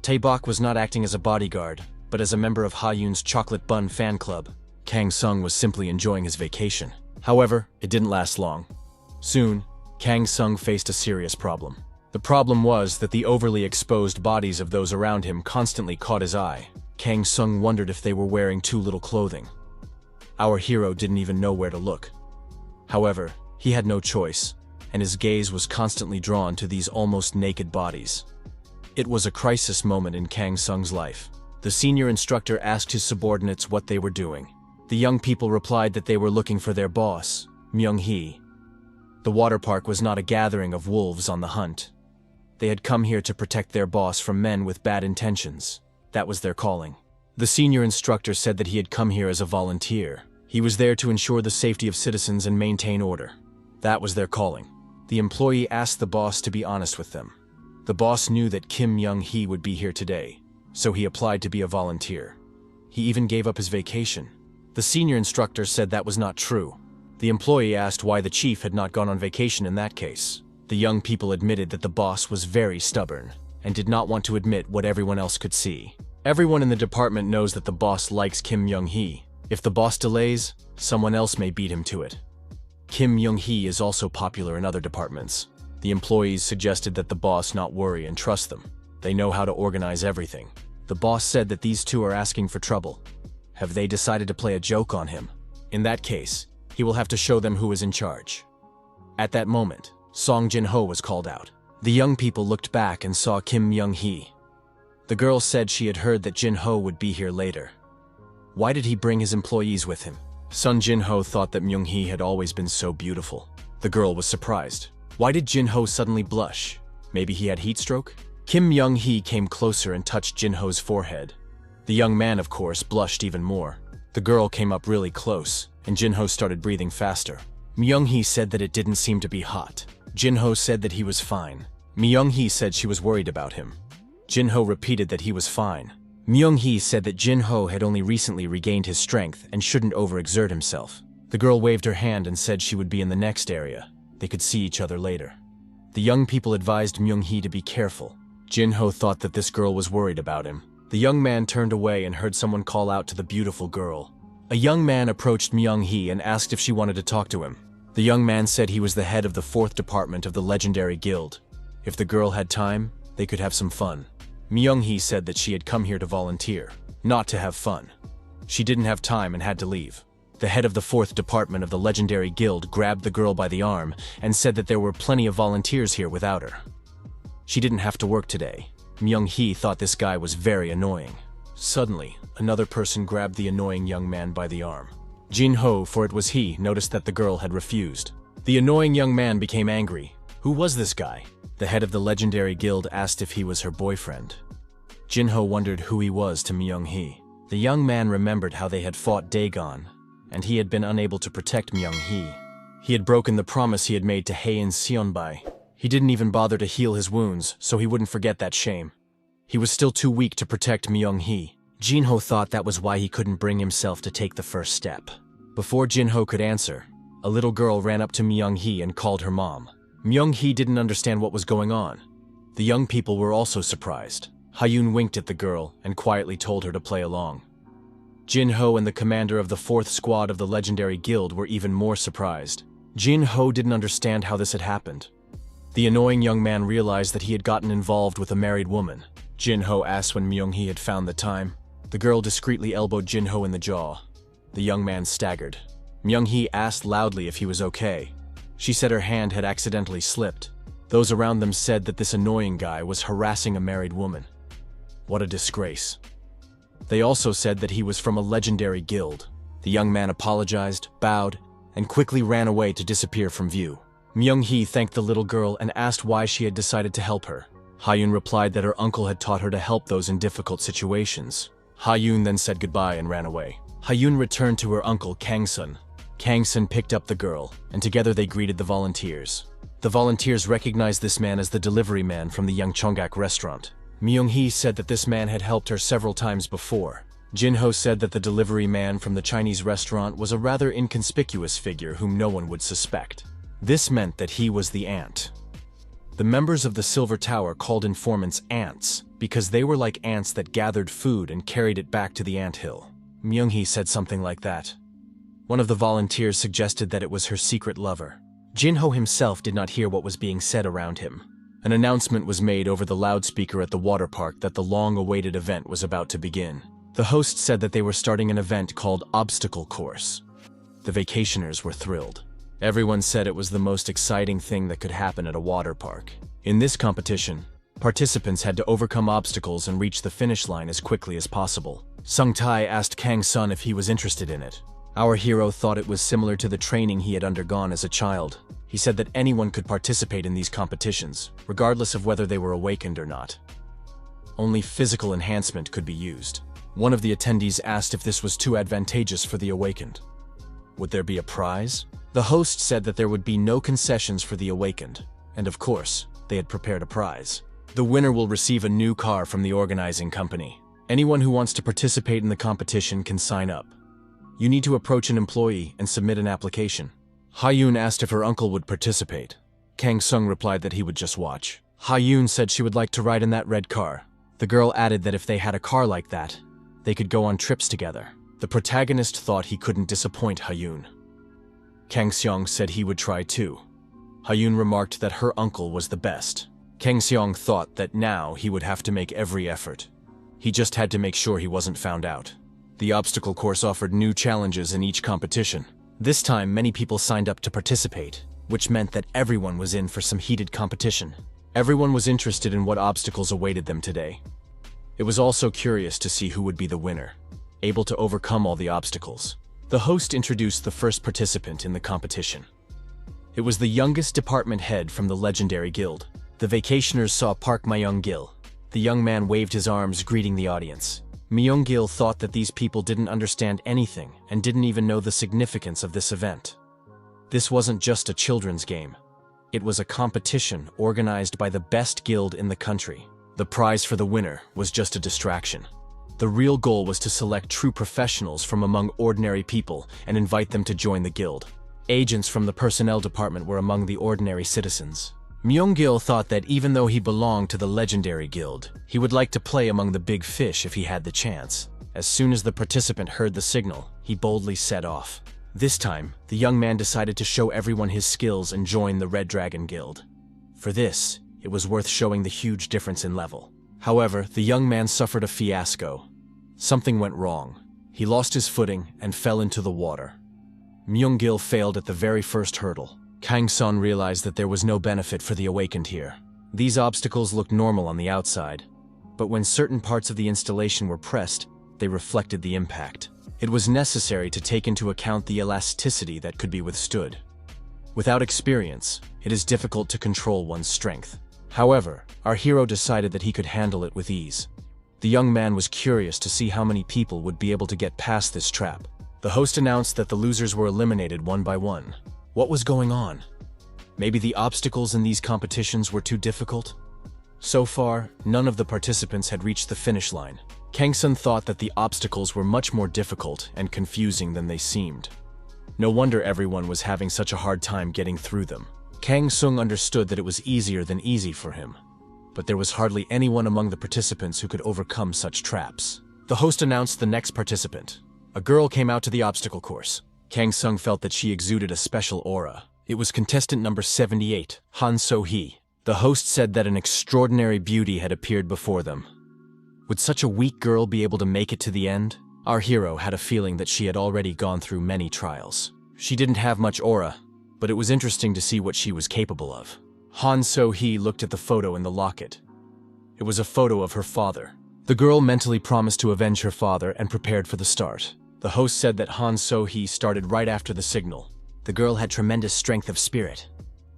Tae-bok was not acting as a bodyguard, but as a member of Ha-yoon's chocolate bun fan club. Kang Sung was simply enjoying his vacation. However, it didn't last long. Soon, Kang Sung faced a serious problem. The problem was that the overly exposed bodies of those around him constantly caught his eye. Kang Sung wondered if they were wearing too little clothing. Our hero didn't even know where to look. However, he had no choice, and his gaze was constantly drawn to these almost naked bodies. It was a crisis moment in Kang Sung's life. The senior instructor asked his subordinates what they were doing. The young people replied that they were looking for their boss, Myung-hee. The water park was not a gathering of wolves on the hunt. They had come here to protect their boss from men with bad intentions. That was their calling. The senior instructor said that he had come here as a volunteer. He was there to ensure the safety of citizens and maintain order. That was their calling. The employee asked the boss to be honest with them. The boss knew that Kim Myung-hee would be here today, so he applied to be a volunteer. He even gave up his vacation. The senior instructor said that was not true. The employee asked why the chief had not gone on vacation in that case. The young people admitted that the boss was very stubborn and did not want to admit what everyone else could see. Everyone in the department knows that the boss likes Kim Myung-hee. If the boss delays, someone else may beat him to it. Kim Myung-hee is also popular in other departments. The employees suggested that the boss not worry and trust them. They know how to organize everything. The boss said that these two are asking for trouble. Have they decided to play a joke on him? In that case, he will have to show them who is in charge. At that moment, Song Jin-ho was called out. The young people looked back and saw Kim Myung-hee. The girl said she had heard that Jin-ho would be here later. Why did he bring his employees with him? Sun Jin-ho thought that Myung-hee had always been so beautiful. The girl was surprised. Why did Jin-ho suddenly blush? Maybe he had heat stroke? Kim Myung-hee came closer and touched Jin-ho's forehead. The young man, of course, blushed even more. The girl came up really close, and Jin-ho started breathing faster. Myung-hee said that it didn't seem to be hot. Jin-ho said that he was fine. Myung-hee said she was worried about him. Jin-ho repeated that he was fine. Myung-hee said that Jin-ho had only recently regained his strength and shouldn't overexert himself. The girl waved her hand and said she would be in the next area. They could see each other later. The young people advised Myung-hee to be careful. Jin-ho thought that this girl was worried about him. The young man turned away and heard someone call out to the beautiful girl. A young man approached Myung-hee and asked if she wanted to talk to him. The young man said he was the head of the 4th department of the legendary guild. If the girl had time, they could have some fun. Myung-hee said that she had come here to volunteer, not to have fun. She didn't have time and had to leave. The head of the 4th department of the legendary guild grabbed the girl by the arm and said that there were plenty of volunteers here without her. She didn't have to work today. Myung-hee thought this guy was very annoying. Suddenly, another person grabbed the annoying young man by the arm. Jin-ho, for it was he, noticed that the girl had refused. The annoying young man became angry. Who was this guy? The head of the legendary guild asked if he was her boyfriend. Jin-ho wondered who he was to Myung-hee. The young man remembered how they had fought Dagon, and he had been unable to protect Myung-hee. He had broken the promise he had made to Hae-in Seonbai. He didn't even bother to heal his wounds, so he wouldn't forget that shame. He was still too weak to protect Myung-hee. Jin-ho thought that was why he couldn't bring himself to take the first step. Before Jin-ho could answer, a little girl ran up to Myung-hee and called her mom. Myung-hee didn't understand what was going on. The young people were also surprised. Ha-yoon winked at the girl and quietly told her to play along. Jin-ho and the commander of the 4th squad of the legendary guild were even more surprised. Jin-ho didn't understand how this had happened. The annoying young man realized that he had gotten involved with a married woman. Jin-ho asked when Myung-hee had found the time. The girl discreetly elbowed Jin-ho in the jaw. The young man staggered. Myung-hee asked loudly if he was okay. She said her hand had accidentally slipped. Those around them said that this annoying guy was harassing a married woman. What a disgrace. They also said that he was from a legendary guild. The young man apologized, bowed, and quickly ran away to disappear from view. Myung-hee thanked the little girl and asked why she had decided to help her. Ha-yoon replied that her uncle had taught her to help those in difficult situations. Ha-yoon then said goodbye and ran away. Ha-yoon returned to her uncle, Kang-sun. Kang-sun picked up the girl, and together they greeted the volunteers. The volunteers recognized this man as the delivery man from the Yangchonggak restaurant. Myung-hee said that this man had helped her several times before. Jin-ho said that the delivery man from the Chinese restaurant was a rather inconspicuous figure whom no one would suspect. This meant that he was the ant. The members of the Silver Tower called informants ants because they were like ants that gathered food and carried it back to the anthill. Myung-hee said something like that. One of the volunteers suggested that it was her secret lover. Jin-ho himself did not hear what was being said around him. An announcement was made over the loudspeaker at the water park that the long-awaited event was about to begin. The host said that they were starting an event called Obstacle Course. The vacationers were thrilled. Everyone said it was the most exciting thing that could happen at a water park. In this competition, participants had to overcome obstacles and reach the finish line as quickly as possible. Sung-tae asked Kang-sun if he was interested in it. Our hero thought it was similar to the training he had undergone as a child. He said that anyone could participate in these competitions, regardless of whether they were awakened or not. Only physical enhancement could be used. One of the attendees asked if this was too advantageous for the awakened. Would there be a prize? The host said that there would be no concessions for the awakened, and of course, they had prepared a prize. The winner will receive a new car from the organizing company. Anyone who wants to participate in the competition can sign up. You need to approach an employee and submit an application. Ha-yoon asked if her uncle would participate. Kang-sung replied that he would just watch. Ha-yoon said she would like to ride in that red car. The girl added that if they had a car like that, they could go on trips together. The protagonist thought he couldn't disappoint Ha-yoon. Kang-seong said he would try too. Ha-yoon remarked that her uncle was the best. Kang-seong thought that now he would have to make every effort. He just had to make sure he wasn't found out. The obstacle course offered new challenges in each competition. This time, many people signed up to participate, which meant that everyone was in for some heated competition. Everyone was interested in what obstacles awaited them today. It was also curious to see who would be the winner, able to overcome all the obstacles. The host introduced the first participant in the competition. It was the youngest department head from the legendary guild. The vacationers saw Park Myung-gil. The young man waved his arms, greeting the audience. Myung-gil thought that these people didn't understand anything and didn't even know the significance of this event. This wasn't just a children's game. It was a competition organized by the best guild in the country. The prize for the winner was just a distraction. The real goal was to select true professionals from among ordinary people and invite them to join the guild. Agents from the personnel department were among the ordinary citizens. Myung-gil thought that even though he belonged to the legendary guild, he would like to play among the big fish if he had the chance. As soon as the participant heard the signal, he boldly set off. This time, the young man decided to show everyone his skills and join the Red Dragon Guild. For this, it was worth showing the huge difference in level. However, the young man suffered a fiasco. Something went wrong. He lost his footing and fell into the water. Myung-gil failed at the very first hurdle. Kang-sun realized that there was no benefit for the awakened here. These obstacles looked normal on the outside, but when certain parts of the installation were pressed, they reflected the impact. It was necessary to take into account the elasticity that could be withstood. Without experience, it is difficult to control one's strength. However, our hero decided that he could handle it with ease. The young man was curious to see how many people would be able to get past this trap. The host announced that the losers were eliminated one by one. What was going on? Maybe the obstacles in these competitions were too difficult? So far, none of the participants had reached the finish line. Kang Sun thought that the obstacles were much more difficult and confusing than they seemed. No wonder everyone was having such a hard time getting through them. Kang Sung understood that it was easier than easy for him. But there was hardly anyone among the participants who could overcome such traps. The host announced the next participant. A girl came out to the obstacle course. Kang Sung felt that she exuded a special aura. It was contestant number 78, Han So-hee. The host said that an extraordinary beauty had appeared before them. Would such a weak girl be able to make it to the end? Our hero had a feeling that she had already gone through many trials. She didn't have much aura, but it was interesting to see what she was capable of. Han So-hee looked at the photo in the locket. It was a photo of her father. The girl mentally promised to avenge her father and prepared for the start. The host said that Han So-hee started right after the signal. The girl had tremendous strength of spirit.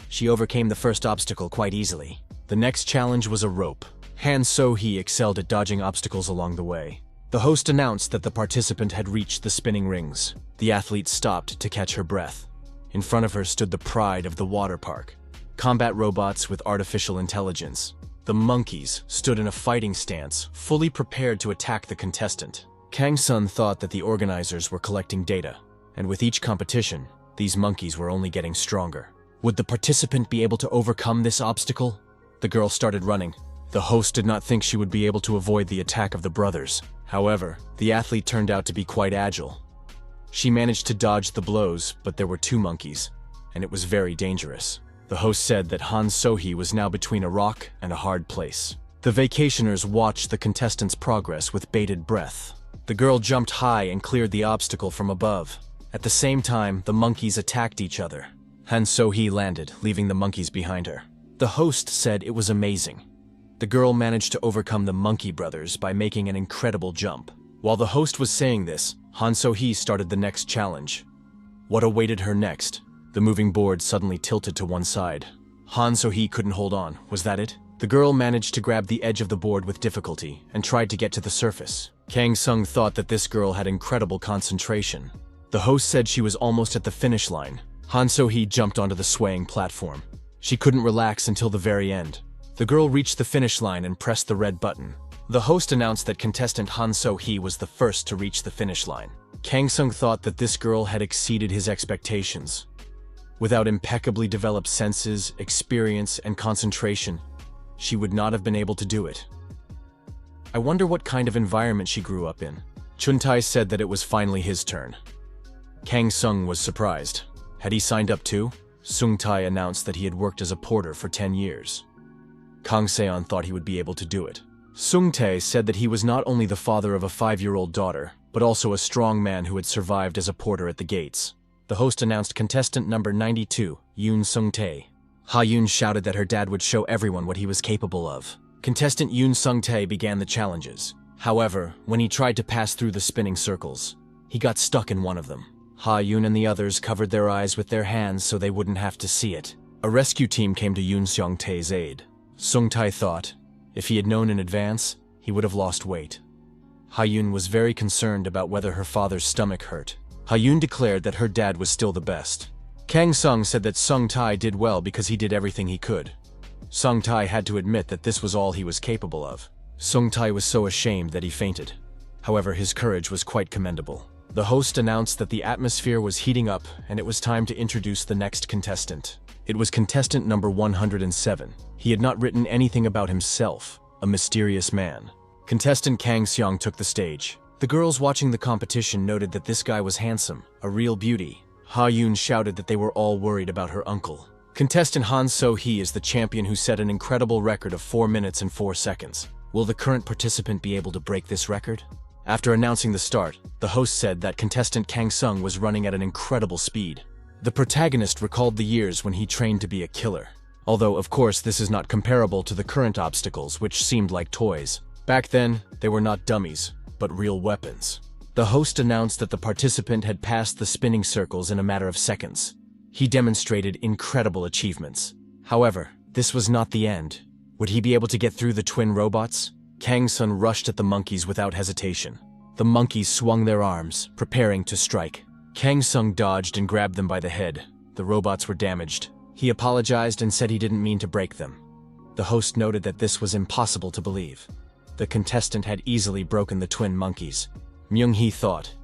She overcame the first obstacle quite easily. The next challenge was a rope. Han So-hee excelled at dodging obstacles along the way. The host announced that the participant had reached the spinning rings. The athlete stopped to catch her breath. In front of her stood the pride of the water park. Combat robots with artificial intelligence. The monkeys stood in a fighting stance, fully prepared to attack the contestant. Kang Sun thought that the organizers were collecting data, and with each competition, these monkeys were only getting stronger. Would the participant be able to overcome this obstacle? The girl started running. The host did not think she would be able to avoid the attack of the brothers. However, the athlete turned out to be quite agile. She managed to dodge the blows, but there were two monkeys, and it was very dangerous. The host said that Han So-hee was now between a rock and a hard place. The vacationers watched the contestant's progress with bated breath. The girl jumped high and cleared the obstacle from above. At the same time, the monkeys attacked each other. Han So-hee landed, leaving the monkeys behind her. The host said it was amazing. The girl managed to overcome the monkey brothers by making an incredible jump. While the host was saying this, Han So-hee started the next challenge. What awaited her next? The moving board suddenly tilted to one side. Han So-hee couldn't hold on, was that it? The girl managed to grab the edge of the board with difficulty and tried to get to the surface. Kang Sung thought that this girl had incredible concentration. The host said she was almost at the finish line. Han So-hee jumped onto the swaying platform. She couldn't relax until the very end. The girl reached the finish line and pressed the red button. The host announced that contestant Han So-hee was the first to reach the finish line. Kang Sung thought that this girl had exceeded his expectations. Without impeccably developed senses, experience, and concentration, she would not have been able to do it. I wonder what kind of environment she grew up in. Chuntai said that it was finally his turn. Kang Sung was surprised. Had he signed up too? Sung Tai announced that he had worked as a porter for 10 years. Kang Seon thought he would be able to do it. Sung Tae said that he was not only the father of a 5-year-old daughter, but also a strong man who had survived as a porter at the gates. The host announced contestant number 92, Yoon Sung Tae. Ha Yoon shouted that her dad would show everyone what he was capable of. Contestant Yoon Sung Tae began the challenges. However, when he tried to pass through the spinning circles, he got stuck in one of them. Ha Yoon and the others covered their eyes with their hands so they wouldn't have to see it. A rescue team came to Yoon Sung Tae's aid. Sung Tai thought, if he had known in advance, he would have lost weight. Ha Yoon was very concerned about whether her father's stomach hurt. Ha Yoon declared that her dad was still the best. Kang Sung said that Sung Tai did well because he did everything he could. Sung Tai had to admit that this was all he was capable of. Sung Tai was so ashamed that he fainted. However, his courage was quite commendable. The host announced that the atmosphere was heating up and it was time to introduce the next contestant. It was contestant number 107. He had not written anything about himself, a mysterious man. Contestant Kang Seong took the stage. The girls watching the competition noted that this guy was handsome, a real beauty. Ha Yoon shouted that they were all worried about her uncle. Contestant Han So-hee is the champion who set an incredible record of 4 minutes and 4 seconds. Will the current participant be able to break this record? After announcing the start, the host said that contestant Kang Sung was running at an incredible speed. The protagonist recalled the years when he trained to be a killer. Although, of course, this is not comparable to the current obstacles, which seemed like toys. Back then, they were not dummies, but real weapons. The host announced that the participant had passed the spinning circles in a matter of seconds. He demonstrated incredible achievements. However, this was not the end. Would he be able to get through the twin robots? Kang Sung rushed at the monkeys without hesitation. The monkeys swung their arms, preparing to strike. Kang Sung dodged and grabbed them by the head. The robots were damaged. He apologized and said he didn't mean to break them. The host noted that this was impossible to believe. The contestant had easily broken the twin monkeys. Myung-hee thought,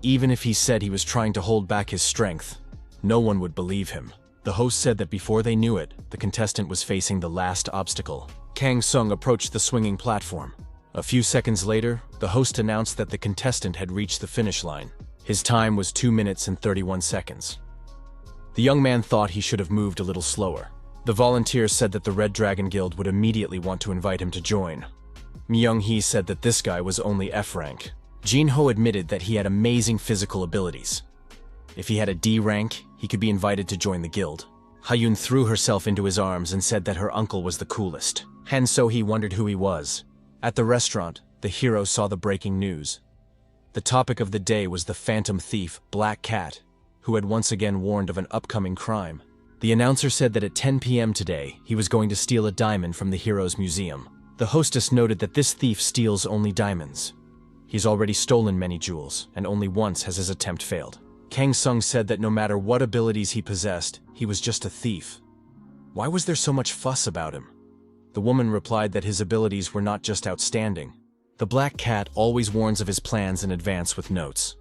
even if he said he was trying to hold back his strength, no one would believe him. The host said that before they knew it, the contestant was facing the last obstacle. Kang Sung approached the swinging platform. A few seconds later, the host announced that the contestant had reached the finish line. His time was 2 minutes and 31 seconds. The young man thought he should have moved a little slower. The volunteer said that the Red Dragon Guild would immediately want to invite him to join. Myung-hee said that this guy was only F rank. Jin-ho admitted that he had amazing physical abilities. If he had a D rank, he could be invited to join the guild. Ha-yoon threw herself into his arms and said that her uncle was the coolest. Han So-hee wondered who he was. At the restaurant, the hero saw the breaking news. The topic of the day was the phantom thief, Black Cat, who had once again warned of an upcoming crime. The announcer said that at 10 p.m. today, he was going to steal a diamond from the hero's museum. The hostess noted that this thief steals only diamonds. He's already stolen many jewels, and only once has his attempt failed. Kang Sung said that no matter what abilities he possessed, he was just a thief. Why was there so much fuss about him? The woman replied that his abilities were not just outstanding. The Black Cat always warns of his plans in advance with notes.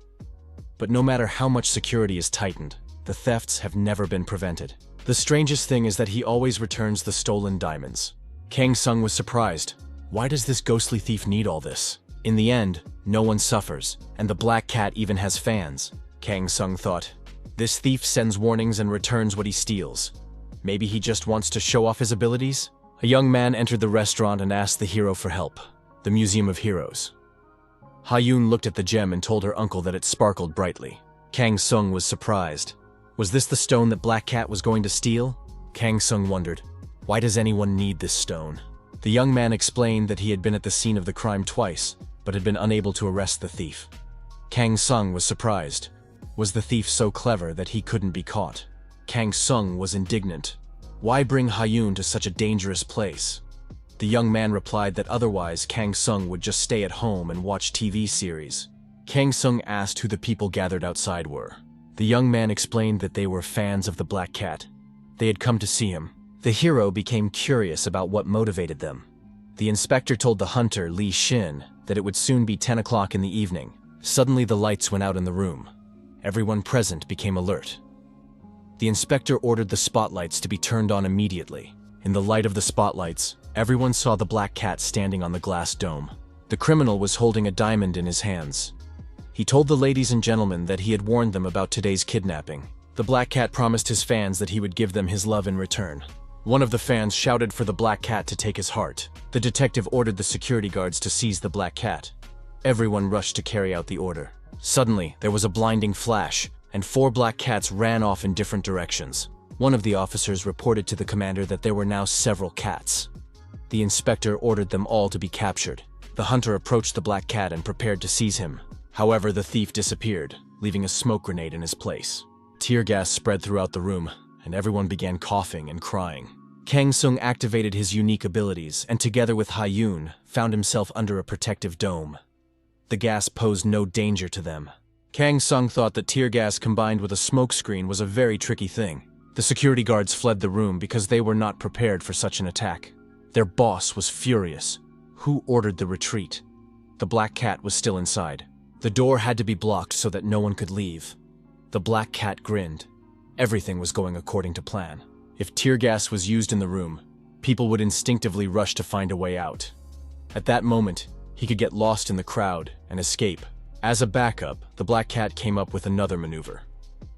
But no matter how much security is tightened, the thefts have never been prevented. The strangest thing is that he always returns the stolen diamonds. Kang Sung was surprised. Why does this ghostly thief need all this? In the end, no one suffers, and the Black Cat even has fans. Kang Sung thought, this thief sends warnings and returns what he steals. Maybe he just wants to show off his abilities? A young man entered the restaurant and asked the hero for help. The Museum of Heroes. Ha-yoon looked at the gem and told her uncle that it sparkled brightly. Kang Sung was surprised. Was this the stone that Black Cat was going to steal? Kang Sung wondered, why does anyone need this stone? The young man explained that he had been at the scene of the crime twice, but had been unable to arrest the thief. Kang Sung was surprised. Was the thief so clever that he couldn't be caught? Kang Sung was indignant. Why bring Ha-yoon to such a dangerous place? The young man replied that otherwise Kang Sung would just stay at home and watch TV series. Kang Sung asked who the people gathered outside were. The young man explained that they were fans of the Black Cat. They had come to see him. The hero became curious about what motivated them. The inspector told the hunter, Lee Shin, that it would soon be 10 o'clock in the evening. Suddenly the lights went out in the room. Everyone present became alert. The inspector ordered the spotlights to be turned on immediately. In the light of the spotlights, everyone saw the Black Cat standing on the glass dome. The criminal was holding a diamond in his hands. He told the ladies and gentlemen that he had warned them about today's kidnapping. The Black Cat promised his fans that he would give them his love in return. One of the fans shouted for the Black Cat to take his heart. The detective ordered the security guards to seize the Black Cat. Everyone rushed to carry out the order. Suddenly, there was a blinding flash, and 4 Black Cats ran off in different directions. One of the officers reported to the commander that there were now several cats. The inspector ordered them all to be captured. The hunter approached the Black Cat and prepared to seize him. However, the thief disappeared, leaving a smoke grenade in his place. Tear gas spread throughout the room, and everyone began coughing and crying. Kang Sung activated his unique abilities, and together with Ha-yoon, found himself under a protective dome. The gas posed no danger to them. Kang Sung thought that tear gas combined with a smoke screen was a very tricky thing. The security guards fled the room because they were not prepared for such an attack. Their boss was furious. Who ordered the retreat? The Black Cat was still inside. The door had to be blocked so that no one could leave. The Black Cat grinned. Everything was going according to plan. If tear gas was used in the room, people would instinctively rush to find a way out. At that moment, he could get lost in the crowd and escape. As a backup, the Black Cat came up with another maneuver.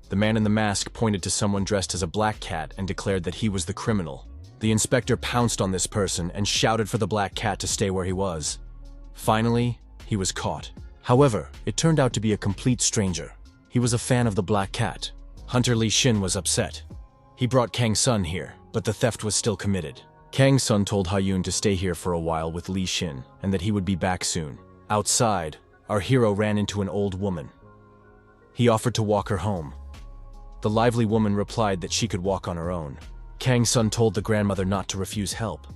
The man in the mask pointed to someone dressed as a Black Cat and declared that he was the criminal. The inspector pounced on this person and shouted for the Black Cat to stay where he was. Finally, he was caught. However, it turned out to be a complete stranger. He was a fan of the Black Cat. Hunter Lee Shin was upset. He brought Kang Sun here, but the theft was still committed. Kang Sun told Ha-yoon to stay here for a while with Lee Shin and that he would be back soon. Outside, our hero ran into an old woman. He offered to walk her home. The lively woman replied that she could walk on her own. Kang Sun told the grandmother not to refuse help.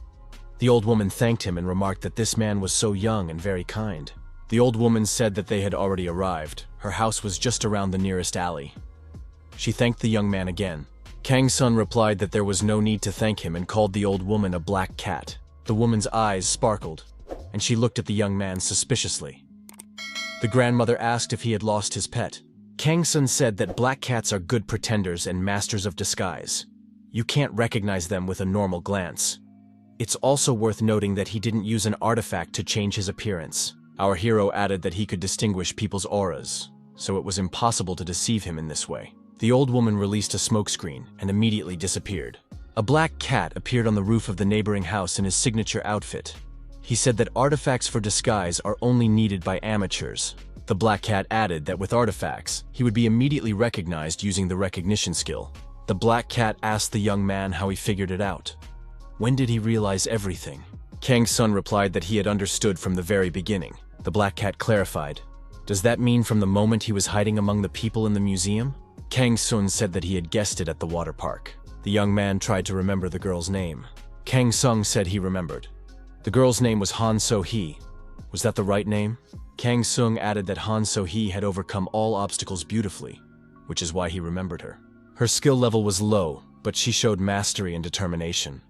The old woman thanked him and remarked that this man was so young and very kind. The old woman said that they had already arrived. Her house was just around the nearest alley. She thanked the young man again. Kang Sun replied that there was no need to thank him and called the old woman a black cat. The woman's eyes sparkled, and she looked at the young man suspiciously. The grandmother asked if he had lost his pet. Kang Sun said that black cats are good pretenders and masters of disguise. You can't recognize them with a normal glance. It's also worth noting that he didn't use an artifact to change his appearance. Our hero added that he could distinguish people's auras, so it was impossible to deceive him in this way. The old woman released a smokescreen and immediately disappeared. A black cat appeared on the roof of the neighboring house in his signature outfit. He said that artifacts for disguise are only needed by amateurs. The black cat added that with artifacts, he would be immediately recognized using the recognition skill. The black cat asked the young man how he figured it out. When did he realize everything? Kang Sun replied that he had understood from the very beginning. The black cat clarified. Does that mean from the moment he was hiding among the people in the museum? Kang Sun said that he had guessed it at the water park. The young man tried to remember the girl's name. Kang Sung said he remembered. The girl's name was Han So-hee. Was that the right name? Kang Sung added that Han So-hee had overcome all obstacles beautifully, which is why he remembered her. Her skill level was low, but she showed mastery and determination.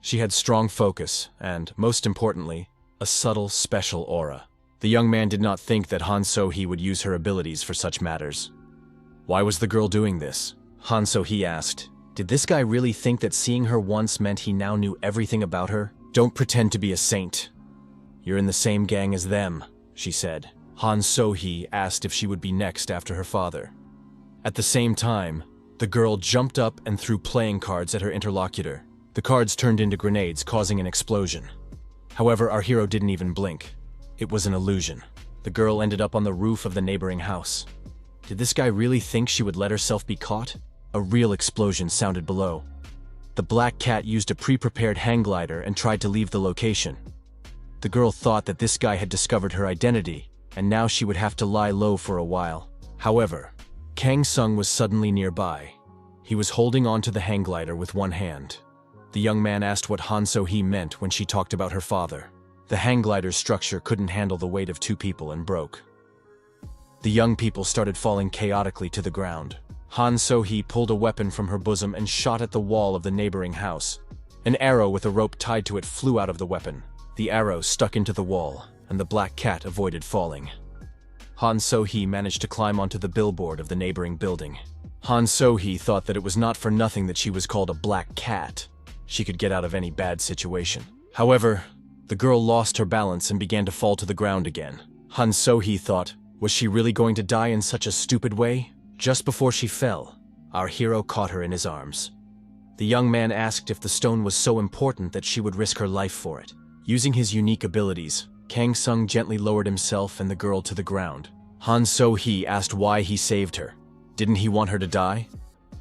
She had strong focus and, most importantly, a subtle, special aura. The young man did not think that Han So-hee would use her abilities for such matters. Why was the girl doing this? Han So-hee asked. Did this guy really think that seeing her once meant he now knew everything about her? Don't pretend to be a saint. You're in the same gang as them, she said. Han So-hee asked if she would be next after her father. At the same time, the girl jumped up and threw playing cards at her interlocutor. The cards turned into grenades, causing an explosion. However, our hero didn't even blink. It was an illusion. The girl ended up on the roof of the neighboring house. Did this guy really think she would let herself be caught? A real explosion sounded below. The black cat used a pre-prepared hang glider and tried to leave the location. The girl thought that this guy had discovered her identity, and now she would have to lie low for a while. However, Kang Sung was suddenly nearby. He was holding onto the hang glider with one hand. The young man asked what Han So-hee meant when she talked about her father. The hang glider's structure couldn't handle the weight of two people and broke. The young people started falling chaotically to the ground. Han So-hee pulled a weapon from her bosom and shot at the wall of the neighboring house. An arrow with a rope tied to it flew out of the weapon. The arrow stuck into the wall, and the black cat avoided falling. Han So-hee managed to climb onto the billboard of the neighboring building. Han So-hee thought that it was not for nothing that she was called a black cat. She could get out of any bad situation. However, the girl lost her balance and began to fall to the ground again. Han So-hee thought, was she really going to die in such a stupid way? Just before she fell, our hero caught her in his arms. The young man asked if the stone was so important that she would risk her life for it. Using his unique abilities, Kang Sung gently lowered himself and the girl to the ground. Han So-hee asked why he saved her. Didn't he want her to die?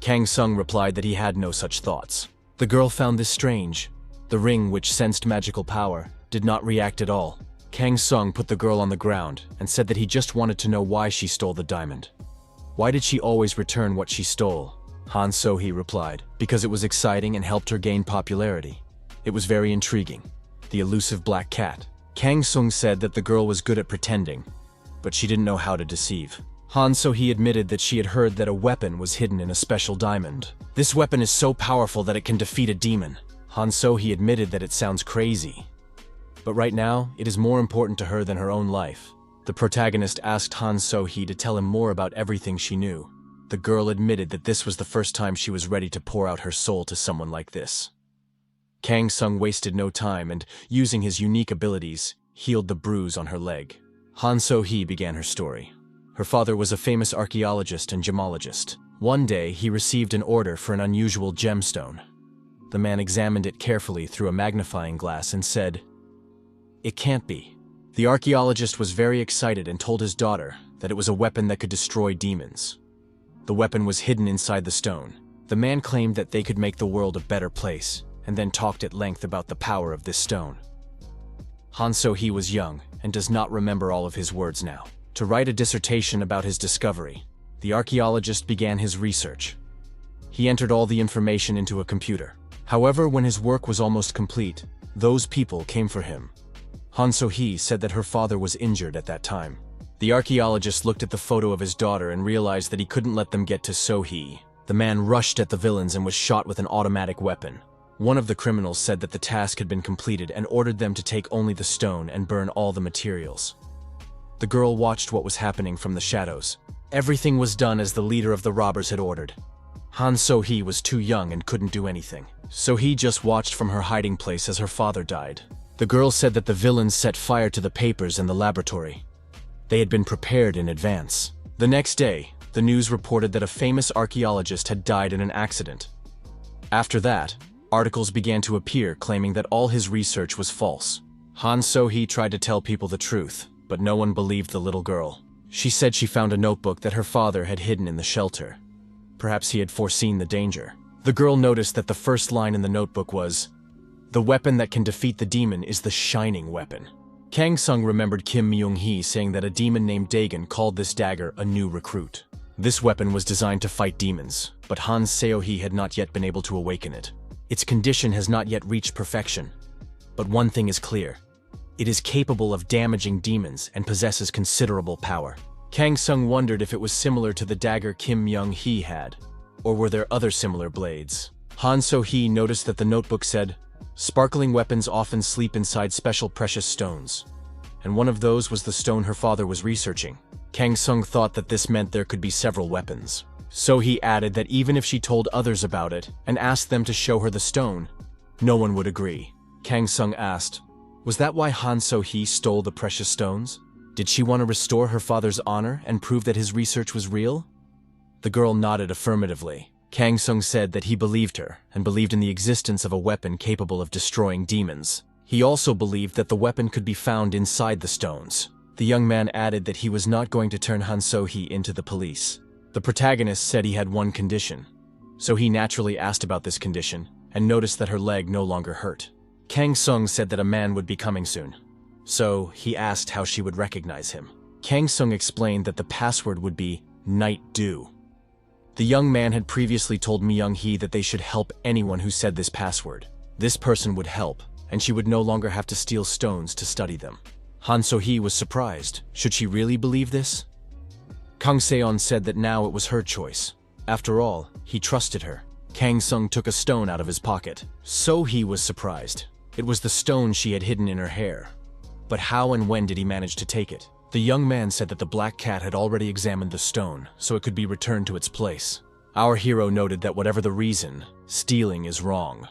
Kang Sung replied that he had no such thoughts. The girl found this strange. The ring, which sensed magical power, did not react at all. Kang Sung put the girl on the ground and said that he just wanted to know why she stole the diamond. Why did she always return what she stole? Han So-hee replied, because it was exciting and helped her gain popularity. It was very intriguing. The elusive black cat. Kang Sung said that the girl was good at pretending, but she didn't know how to deceive. Han So-hee admitted that she had heard that a weapon was hidden in a special diamond. This weapon is so powerful that it can defeat a demon. Han So-hee admitted that it sounds crazy. But right now, it is more important to her than her own life. The protagonist asked Han So-hee to tell him more about everything she knew. The girl admitted that this was the first time she was ready to pour out her soul to someone like this. Kang Sung wasted no time and, using his unique abilities, healed the bruise on her leg. Han So-hee began her story. Her father was a famous archaeologist and gemologist. One day, he received an order for an unusual gemstone. The man examined it carefully through a magnifying glass and said, "It can't be." The archaeologist was very excited and told his daughter that it was a weapon that could destroy demons. The weapon was hidden inside the stone. The man claimed that they could make the world a better place. and then talked at length about the power of this stone. Han So-hee was young and does not remember all of his words now. To write a dissertation about his discovery, the archaeologist began his research. He entered all the information into a computer. However, when his work was almost complete, those people came for him. Han So-hee said that her father was injured at that time. The archaeologist looked at the photo of his daughter and realized that he couldn't let them get to So-hee. The man rushed at the villains and was shot with an automatic weapon. One of the criminals said that the task had been completed and ordered them to take only the stone and burn all the materials. The girl watched what was happening from the shadows. Everything was done as the leader of the robbers had ordered. Han So-hee was too young and couldn't do anything, so he just watched from her hiding place as her father died. The girl said that the villains set fire to the papers in the laboratory. They had been prepared in advance. The next day, the news reported that a famous archaeologist had died in an accident. After that, articles began to appear claiming that all his research was false. Han So-hee tried to tell people the truth, but no one believed the little girl. She said she found a notebook that her father had hidden in the shelter. Perhaps he had foreseen the danger. The girl noticed that the first line in the notebook was, "The weapon that can defeat the demon is the shining weapon." Kang Sung remembered Kim Myung-hee saying that a demon named Dagon called this dagger a new recruit. This weapon was designed to fight demons, but Han So-hee had not yet been able to awaken it. Its condition has not yet reached perfection. But one thing is clear. It is capable of damaging demons and possesses considerable power. Kang Sung wondered if it was similar to the dagger Kim Myung-hee had, or were there other similar blades. Han So-hee noticed that the notebook said, "Sparkling weapons often sleep inside special precious stones," and one of those was the stone her father was researching. Kang Sung thought that this meant there could be several weapons. So he added that even if she told others about it and asked them to show her the stone, no one would agree. Kang Sung asked, was that why Han So-hee stole the precious stones? Did she want to restore her father's honor and prove that his research was real? The girl nodded affirmatively. Kang Sung said that he believed her and believed in the existence of a weapon capable of destroying demons. He also believed that the weapon could be found inside the stones. The young man added that he was not going to turn Han So-hee into the police. The protagonist said he had one condition, so he naturally asked about this condition and noticed that her leg no longer hurt. Kang Sung said that a man would be coming soon, so he asked how she would recognize him. Kang Sung explained that the password would be Night Dew. The young man had previously told Myung-hee that they should help anyone who said this password. This person would help, and she would no longer have to steal stones to study them. Han So-hee was surprised. Should she really believe this? Kang Seon said that now it was her choice. After all, he trusted her. Kang Sung took a stone out of his pocket. So-hee was surprised. It was the stone she had hidden in her hair. But how and when did he manage to take it? The young man said that the black cat had already examined the stone, so it could be returned to its place. Our hero noted that whatever the reason, stealing is wrong.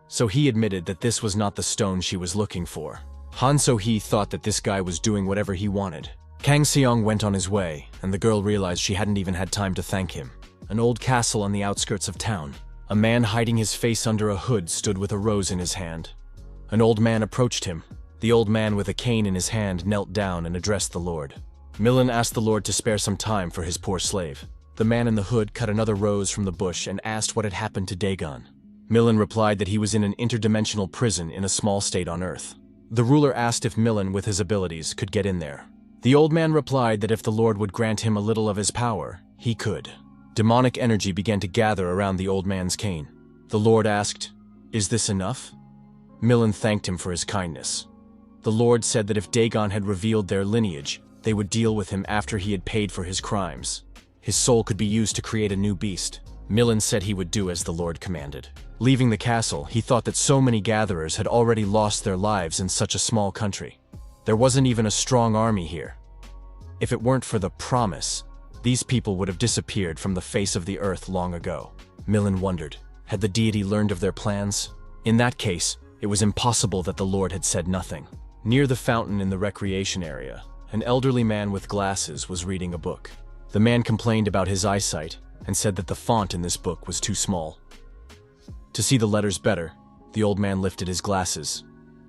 So he admitted that this was not the stone she was looking for. Han So-hee thought that this guy was doing whatever he wanted. Kang Seong went on his way, and the girl realized she hadn't even had time to thank him. An old castle on the outskirts of town. A man hiding his face under a hood stood with a rose in his hand. An old man approached him. The old man with a cane in his hand knelt down and addressed the Lord. Millen asked the Lord to spare some time for his poor slave. The man in the hood cut another rose from the bush and asked what had happened to Dagon. Millen replied that he was in an interdimensional prison in a small state on Earth. The ruler asked if Millen, with his abilities, could get in there. The old man replied that if the Lord would grant him a little of his power, he could. Demonic energy began to gather around the old man's cane. The Lord asked, "Is this enough?" Millen thanked him for his kindness. The Lord said that if Dagon had revealed their lineage, they would deal with him after he had paid for his crimes. His soul could be used to create a new beast. Millen said he would do as the Lord commanded. Leaving the castle, he thought that so many gatherers had already lost their lives in such a small country. There wasn't even a strong army here. If it weren't for the promise, these people would have disappeared from the face of the earth long ago. Millen wondered, had the deity learned of their plans? In that case, it was impossible that the Lord had said nothing. Near the fountain in the recreation area, an elderly man with glasses was reading a book. The man complained about his eyesight and said that the font in this book was too small. To see the letters better, the old man lifted his glasses.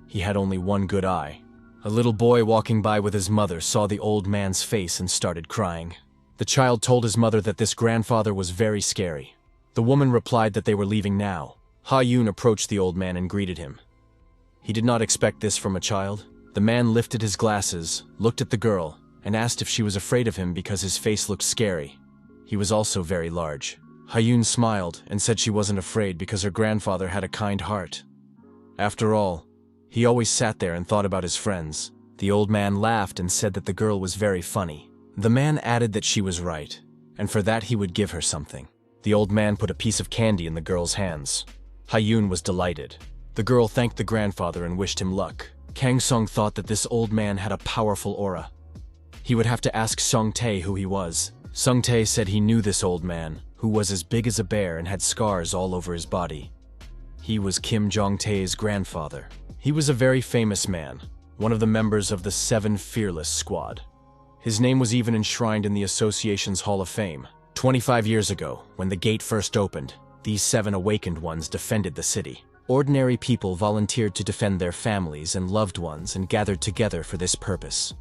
He had only one good eye. A little boy walking by with his mother saw the old man's face and started crying. The child told his mother that this grandfather was very scary. The woman replied that they were leaving now. Ha-yoon approached the old man and greeted him. He did not expect this from a child. The man lifted his glasses, looked at the girl, and asked if she was afraid of him because his face looked scary. He was also very large. Ha-yoon smiled and said she wasn't afraid because her grandfather had a kind heart. After all, he always sat there and thought about his friends. The old man laughed and said that the girl was very funny. The man added that she was right, and for that he would give her something. The old man put a piece of candy in the girl's hands. Ha-yoon was delighted. The girl thanked the grandfather and wished him luck. Kang Sung thought that this old man had a powerful aura. He would have to ask Sung Tae who he was. Sung Tae said he knew this old man, who was as big as a bear and had scars all over his body. He was Kim Jong-tae's grandfather. He was a very famous man, one of the members of the 7 Fearless Squad. His name was even enshrined in the association's Hall of Fame. 25 years ago, when the gate first opened, these 7 awakened ones defended the city. Ordinary people volunteered to defend their families and loved ones and gathered together for this purpose.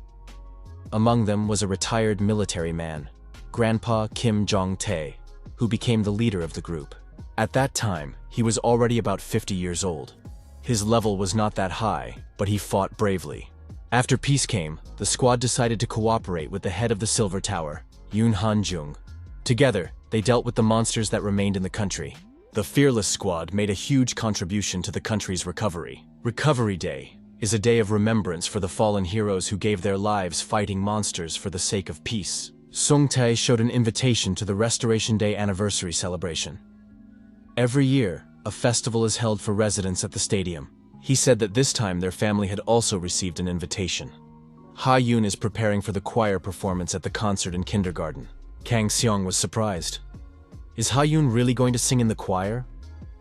Among them was a retired military man, Grandpa Kim Jong-tae, who became the leader of the group. At that time, he was already about 50 years old. His level was not that high, but he fought bravely. After peace came, the squad decided to cooperate with the head of the Silver Tower, Yoon Han-jung. Together, they dealt with the monsters that remained in the country. The Fearless Squad made a huge contribution to the country's recovery. Recovery Day is a day of remembrance for the fallen heroes who gave their lives fighting monsters for the sake of peace. Sung Tae showed an invitation to the Restoration Day anniversary celebration. Every year, a festival is held for residents at the stadium. He said that this time their family had also received an invitation. Ha-yoon is preparing for the choir performance at the concert in kindergarten. Kang Seong was surprised. Is Ha-yoon really going to sing in the choir?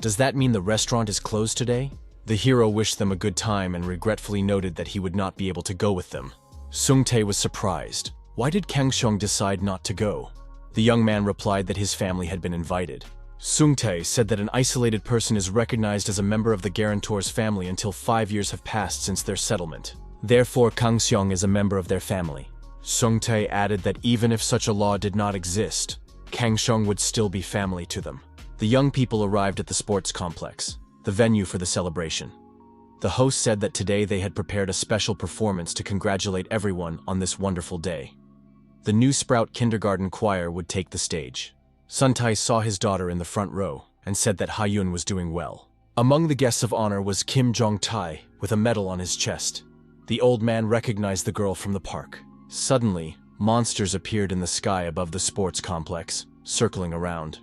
Does that mean the restaurant is closed today? The hero wished them a good time and regretfully noted that he would not be able to go with them. Sung Tae was surprised. Why did Kang Seong decide not to go? The young man replied that his family had been invited. Sung Tae said that an isolated person is recognized as a member of the guarantor's family until 5 years have passed since their settlement. Therefore, Kang Seong is a member of their family. Sung Tae added that even if such a law did not exist, Kang Seong would still be family to them. The young people arrived at the sports complex, the venue for the celebration. The host said that today they had prepared a special performance to congratulate everyone on this wonderful day. The New Sprout Kindergarten Choir would take the stage. Sun Tae saw his daughter in the front row and said that Ha-yoon was doing well. Among the guests of honor was Kim Jong-tae with a medal on his chest. The old man recognized the girl from the park. Suddenly, monsters appeared in the sky above the sports complex, circling around.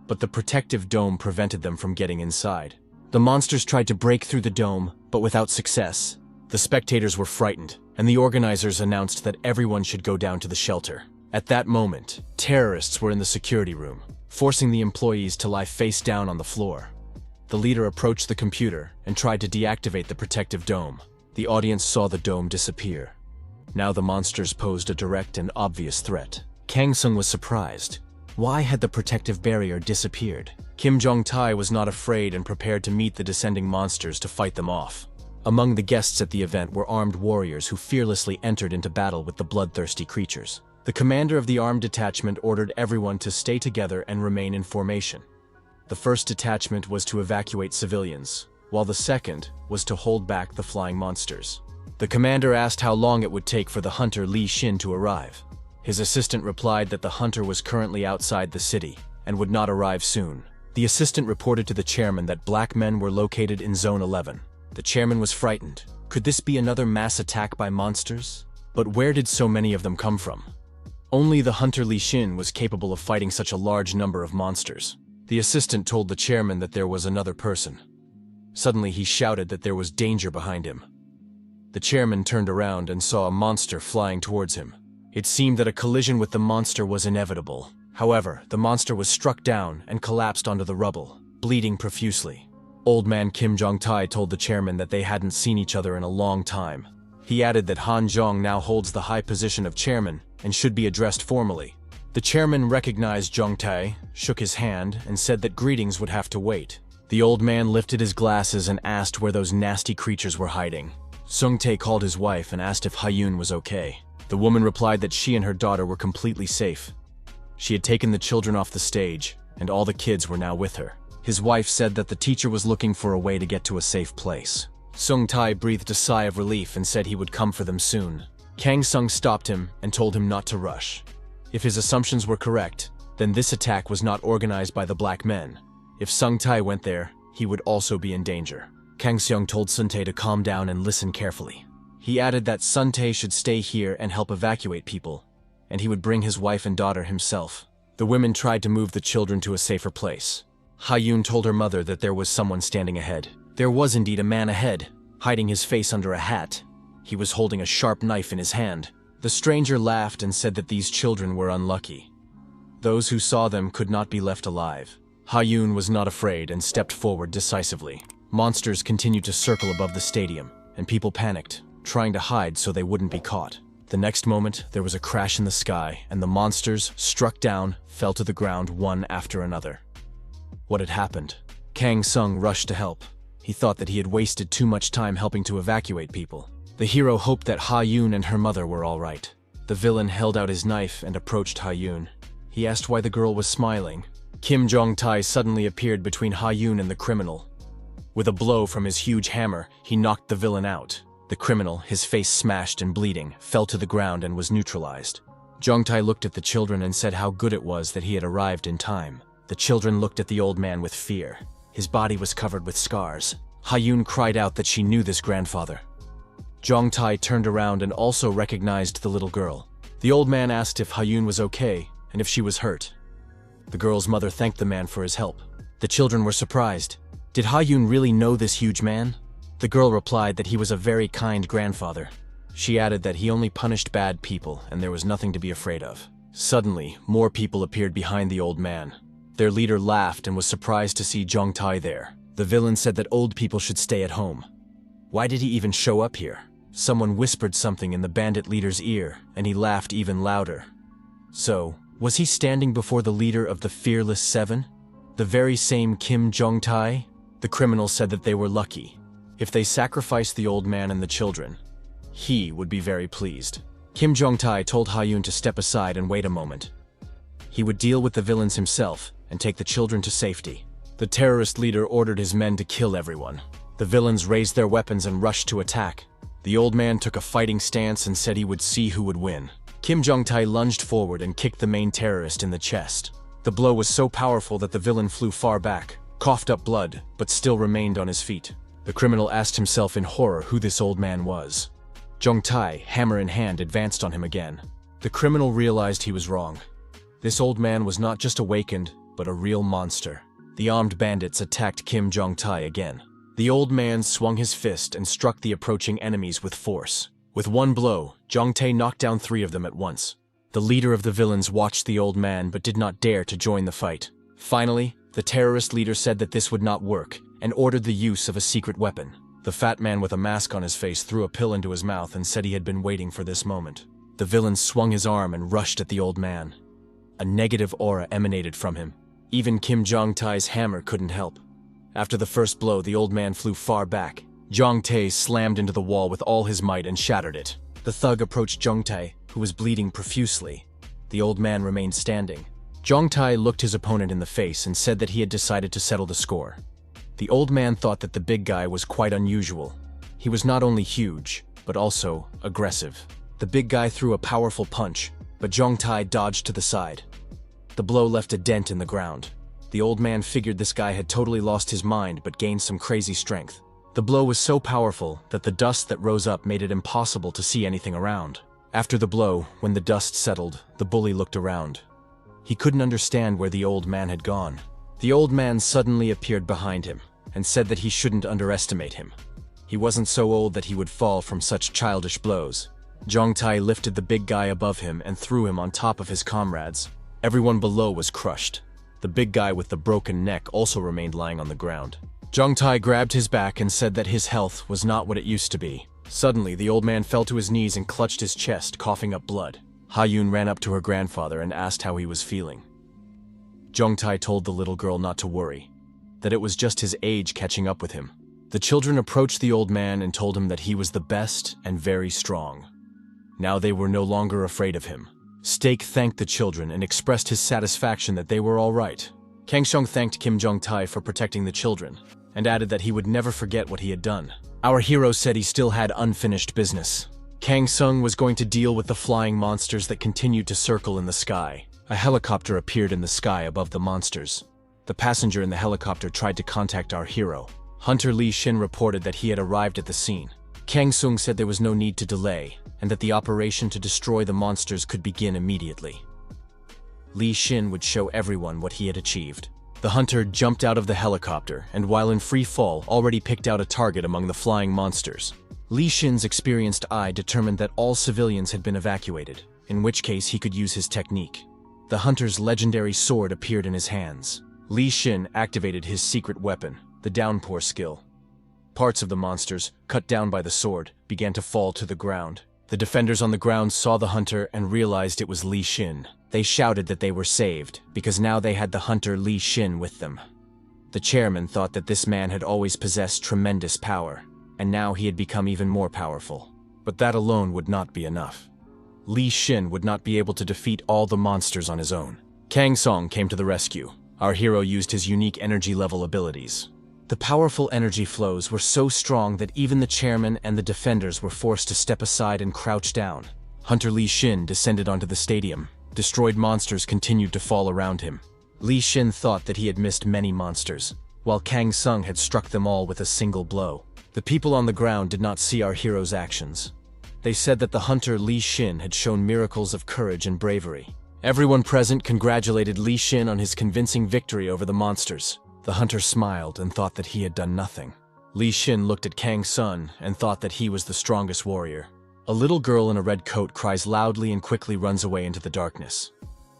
But the protective dome prevented them from getting inside. The monsters tried to break through the dome, but without success. The spectators were frightened, and the organizers announced that everyone should go down to the shelter. At that moment, terrorists were in the security room, forcing the employees to lie face down on the floor. The leader approached the computer and tried to deactivate the protective dome. The audience saw the dome disappear. Now the monsters posed a direct and obvious threat. Kang Sung was surprised. Why had the protective barrier disappeared? Kim Jong-tae was not afraid and prepared to meet the descending monsters to fight them off. Among the guests at the event were armed warriors who fearlessly entered into battle with the bloodthirsty creatures. The commander of the armed detachment ordered everyone to stay together and remain in formation. The first detachment was to evacuate civilians, while the second was to hold back the flying monsters. The commander asked how long it would take for the hunter Li Xin to arrive. His assistant replied that the hunter was currently outside the city and would not arrive soon. The assistant reported to the chairman that black men were located in Zone 11. The chairman was frightened. Could this be another mass attack by monsters? But where did so many of them come from? Only the hunter Li Xin was capable of fighting such a large number of monsters. The assistant told the chairman that there was another person. Suddenly he shouted that there was danger behind him. The chairman turned around and saw a monster flying towards him. It seemed that a collision with the monster was inevitable. However, the monster was struck down and collapsed onto the rubble, bleeding profusely. Old man Kim Jong-tae told the chairman that they hadn't seen each other in a long time. He added that Han Jong now holds the high position of chairman and should be addressed formally. The chairman recognized Jong-tae, shook his hand, and said that greetings would have to wait. The old man lifted his glasses and asked where those nasty creatures were hiding. Sung Tae called his wife and asked if Ha-yoon was okay. The woman replied that she and her daughter were completely safe. She had taken the children off the stage, and all the kids were now with her. His wife said that the teacher was looking for a way to get to a safe place. Sung Tae breathed a sigh of relief and said he would come for them soon. Kang Sung stopped him and told him not to rush. If his assumptions were correct, then this attack was not organized by the black men. If Sung Tae went there, he would also be in danger. Kang Seung told Sun Tae to calm down and listen carefully. He added that Sun Tae should stay here and help evacuate people, and he would bring his wife and daughter himself. The women tried to move the children to a safer place. Ha-yoon told her mother that there was someone standing ahead. There was indeed a man ahead, hiding his face under a hat. He was holding a sharp knife in his hand. The stranger laughed and said that these children were unlucky. Those who saw them could not be left alive. Ha-yoon was not afraid and stepped forward decisively. Monsters continued to circle above the stadium, and people panicked, trying to hide so they wouldn't be caught. The next moment, there was a crash in the sky, and the monsters, struck down, fell to the ground one after another. What had happened? Kang Sung rushed to help. He thought that he had wasted too much time helping to evacuate people. The hero hoped that Ha-yoon and her mother were all right. The villain held out his knife and approached Ha-yoon. He asked why the girl was smiling. Kim Jong-tae suddenly appeared between Ha-yoon and the criminal. With a blow from his huge hammer, he knocked the villain out. The criminal, his face smashed and bleeding, fell to the ground and was neutralized. Jong-tae looked at the children and said how good it was that he had arrived in time. The children looked at the old man with fear. His body was covered with scars. Ha-yoon cried out that she knew this grandfather. Jong-tae turned around and also recognized the little girl. The old man asked if Ha-yoon was okay and if she was hurt. The girl's mother thanked the man for his help. The children were surprised. Did Ha-yoon really know this huge man? The girl replied that he was a very kind grandfather. She added that he only punished bad people and there was nothing to be afraid of. Suddenly, more people appeared behind the old man. Their leader laughed and was surprised to see Jong-tae there. The villain said that old people should stay at home. Why did he even show up here? Someone whispered something in the bandit leader's ear, and he laughed even louder. So, was he standing before the leader of the Fearless Seven? The very same Kim Jong-tae? The criminal said that they were lucky. If they sacrificed the old man and the children, he would be very pleased. Kim Jong-tae told Ha-yoon to step aside and wait a moment. He would deal with the villains himself and take the children to safety. The terrorist leader ordered his men to kill everyone. The villains raised their weapons and rushed to attack. The old man took a fighting stance and said he would see who would win. Kim Jong-tae lunged forward and kicked the main terrorist in the chest. The blow was so powerful that the villain flew far back, coughed up blood, but still remained on his feet. The criminal asked himself in horror who this old man was. Jong-tae, hammer in hand, advanced on him again. The criminal realized he was wrong. This old man was not just awakened, but a real monster. The armed bandits attacked Kim Jong-tae again. The old man swung his fist and struck the approaching enemies with force. With one blow, Jong-tae knocked down 3 of them at once. The leader of the villains watched the old man but did not dare to join the fight. Finally, the terrorist leader said that this would not work and ordered the use of a secret weapon. The fat man with a mask on his face threw a pill into his mouth and said he had been waiting for this moment. The villain swung his arm and rushed at the old man. A negative aura emanated from him. Even Kim Jong-tae's hammer couldn't help. After the first blow, the old man flew far back. Jong-tae slammed into the wall with all his might and shattered it. The thug approached Jong-tae, who was bleeding profusely. The old man remained standing. Jong-tae looked his opponent in the face and said that he had decided to settle the score. The old man thought that the big guy was quite unusual. He was not only huge, but also aggressive. The big guy threw a powerful punch, but Jong-tae dodged to the side. The blow left a dent in the ground. The old man figured this guy had totally lost his mind but gained some crazy strength. The blow was so powerful that the dust that rose up made it impossible to see anything around. After the blow, when the dust settled, the bully looked around. He couldn't understand where the old man had gone. The old man suddenly appeared behind him and said that he shouldn't underestimate him. He wasn't so old that he would fall from such childish blows. Jong-tae lifted the big guy above him and threw him on top of his comrades. Everyone below was crushed. The big guy with the broken neck also remained lying on the ground. Jong-tae grabbed his back and said that his health was not what it used to be. Suddenly, the old man fell to his knees and clutched his chest, coughing up blood. Ha-yoon ran up to her grandfather and asked how he was feeling. Jong-tae told the little girl not to worry, that it was just his age catching up with him. The children approached the old man and told him that he was the best and very strong. Now they were no longer afraid of him. Stake thanked the children and expressed his satisfaction that they were all right. Kang Sung thanked Kim Jong-tae for protecting the children, and added that he would never forget what he had done. Our hero said he still had unfinished business. Kang Sung was going to deal with the flying monsters that continued to circle in the sky. A helicopter appeared in the sky above the monsters. The passenger in the helicopter tried to contact our hero. Hunter Lee Shin reported that he had arrived at the scene. Kang Sung said there was no need to delay, and that the operation to destroy the monsters could begin immediately. Lee Shin would show everyone what he had achieved. The hunter jumped out of the helicopter, and while in free fall, already picked out a target among the flying monsters. Lee Shin's experienced eye determined that all civilians had been evacuated, in which case he could use his technique. The hunter's legendary sword appeared in his hands. Lee Shin activated his secret weapon, the downpour skill. Parts of the monsters, cut down by the sword, began to fall to the ground. The defenders on the ground saw the hunter and realized it was Lee Shin. They shouted that they were saved, because now they had the hunter Lee Shin with them. The chairman thought that this man had always possessed tremendous power, and now he had become even more powerful. But that alone would not be enough. Lee Shin would not be able to defeat all the monsters on his own. Kang Sung came to the rescue. Our hero used his unique energy level abilities. The powerful energy flows were so strong that even the chairman and the defenders were forced to step aside and crouch down. Hunter Lee Shin descended onto the stadium. Destroyed monsters continued to fall around him. Lee Shin thought that he had missed many monsters, while Kang Sung had struck them all with a single blow. The people on the ground did not see our hero's actions. They said that the hunter Lee Shin had shown miracles of courage and bravery. Everyone present congratulated Lee Shin on his convincing victory over the monsters. The hunter smiled and thought that he had done nothing. Lee Shin looked at Kang Sung and thought that he was the strongest warrior. A little girl in a red coat cries loudly and quickly runs away into the darkness.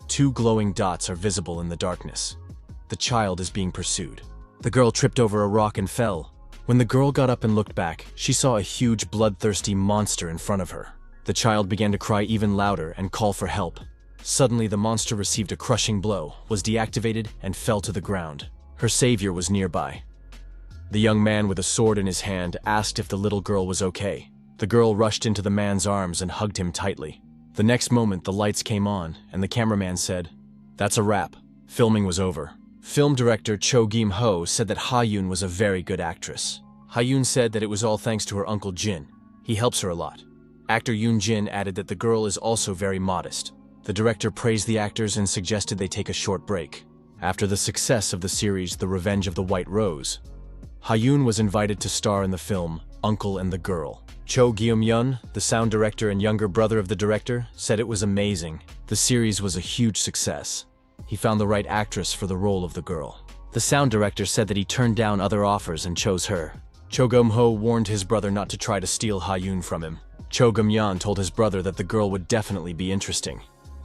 Two glowing dots are visible in the darkness. The child is being pursued. The girl tripped over a rock and fell. When the girl got up and looked back, she saw a huge bloodthirsty monster in front of her. The child began to cry even louder and call for help. Suddenly the monster received a crushing blow, was deactivated, and fell to the ground. Her savior was nearby. The young man with a sword in his hand asked if the little girl was okay. The girl rushed into the man's arms and hugged him tightly. The next moment the lights came on and the cameraman said, "That's a wrap." Filming was over. Film director Cho Gim-ho said that Ha-yoon was a very good actress. Ha-yoon said that it was all thanks to her uncle Jin. He helps her a lot. Actor Yoon Jin added that the girl is also very modest. The director praised the actors and suggested they take a short break. After the success of the series The Revenge of the White Rose, Ha-yoon was invited to star in the film Uncle and the Girl. Cho Gyum-yeon, the sound director and younger brother of the director, said it was amazing. The series was a huge success. He found the right actress for the role of the girl. The sound director said that he turned down other offers and chose her. Cho Gum-ho warned his brother not to try to steal Ha-yoon from him. Cho Gum-yeon told his brother that the girl would definitely be interesting.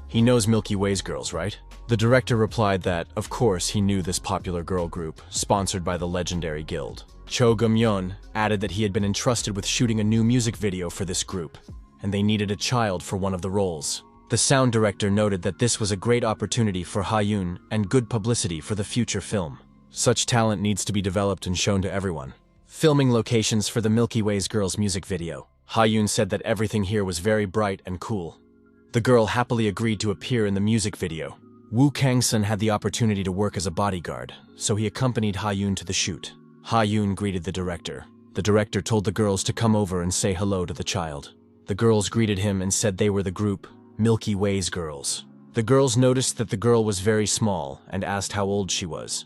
He knows Milky Way's girls, right? The director replied that, of course, he knew this popular girl group, sponsored by the legendary guild. Cho Gum-yeon added that he had been entrusted with shooting a new music video for this group, and they needed a child for one of the roles. The sound director noted that this was a great opportunity for Ha-yoon and good publicity for the future film. Such talent needs to be developed and shown to everyone. Filming locations for the Milky Way's girls music video. Ha-yoon said that everything here was very bright and cool. The girl happily agreed to appear in the music video. Woo Kang-sun had the opportunity to work as a bodyguard, so he accompanied Ha-yoon to the shoot. Ha-yoon greeted the director. The director told the girls to come over and say hello to the child. The girls greeted him and said they were the group Milky Way's girls. The girls noticed that the girl was very small and asked how old she was.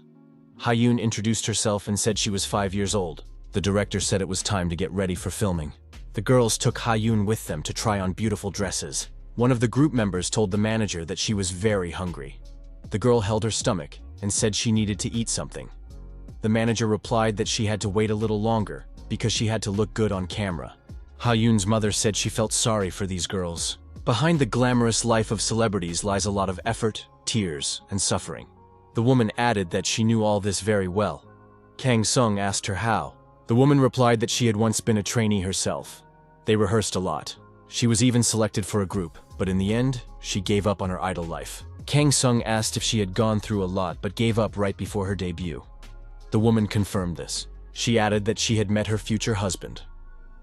Ha-yoon introduced herself and said she was 5 years old. The director said it was time to get ready for filming. The girls took Ha-yoon with them to try on beautiful dresses. One of the group members told the manager that she was very hungry. The girl held her stomach and said she needed to eat something. The manager replied that she had to wait a little longer because she had to look good on camera. Ha-yoon's mother said she felt sorry for these girls. Behind the glamorous life of celebrities lies a lot of effort, tears, and suffering. The woman added that she knew all this very well. Kang Sung asked her how. The woman replied that she had once been a trainee herself. They rehearsed a lot. She was even selected for a group, but in the end, she gave up on her idol life. Kang Sung asked if she had gone through a lot but gave up right before her debut. The woman confirmed this. She added that she had met her future husband.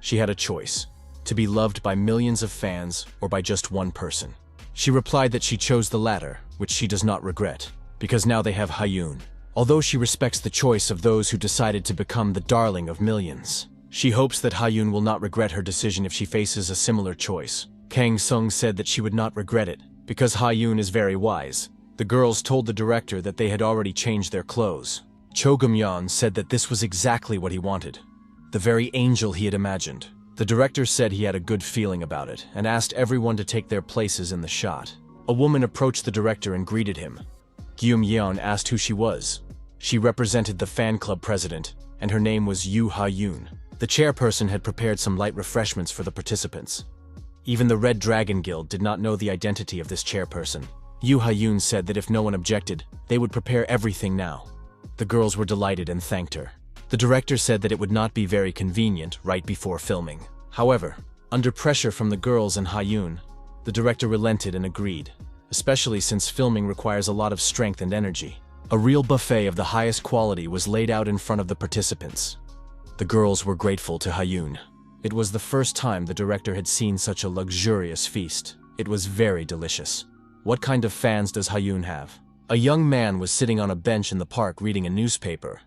She had a choice, to be loved by millions of fans or by just one person. She replied that she chose the latter, which she does not regret. because now they have Hyun. Although she respects the choice of those who decided to become the darling of millions, she hopes that Hyun will not regret her decision if she faces a similar choice. Kang Sung said that she would not regret it, because Hyun is very wise. The girls told the director that they had already changed their clothes. Cho Gum-yeon said that this was exactly what he wanted, the very angel he had imagined. The director said he had a good feeling about it, and asked everyone to take their places in the shot. A woman approached the director and greeted him. Gyum-yeon asked who she was. She represented the fan club president, and her name was Yoo Ha-yoon. The chairperson had prepared some light refreshments for the participants. Even the Red Dragon Guild did not know the identity of this chairperson. Yoo Ha-yoon said that if no one objected, they would prepare everything now. The girls were delighted and thanked her. The director said that it would not be very convenient right before filming. However, under pressure from the girls and Ha-yoon, the director relented and agreed, especially since filming requires a lot of strength and energy. A real buffet of the highest quality was laid out in front of the participants. The girls were grateful to Ha-yoon. It was the first time the director had seen such a luxurious feast. It was very delicious. What kind of fans does Ha-yoon have? A young man was sitting on a bench in the park reading a newspaper.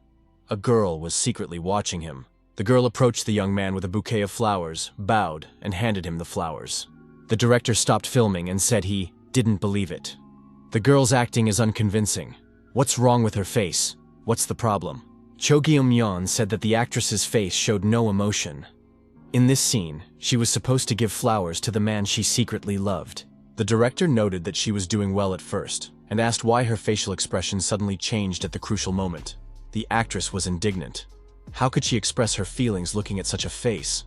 A girl was secretly watching him. The girl approached the young man with a bouquet of flowers, bowed, and handed him the flowers. The director stopped filming and said he didn't believe it. The girl's acting is unconvincing. What's wrong with her face? What's the problem? Cho Gyum-yeon said that the actress's face showed no emotion. In this scene, she was supposed to give flowers to the man she secretly loved. The director noted that she was doing well at first, and asked why her facial expression suddenly changed at the crucial moment. The actress was indignant. How could she express her feelings looking at such a face?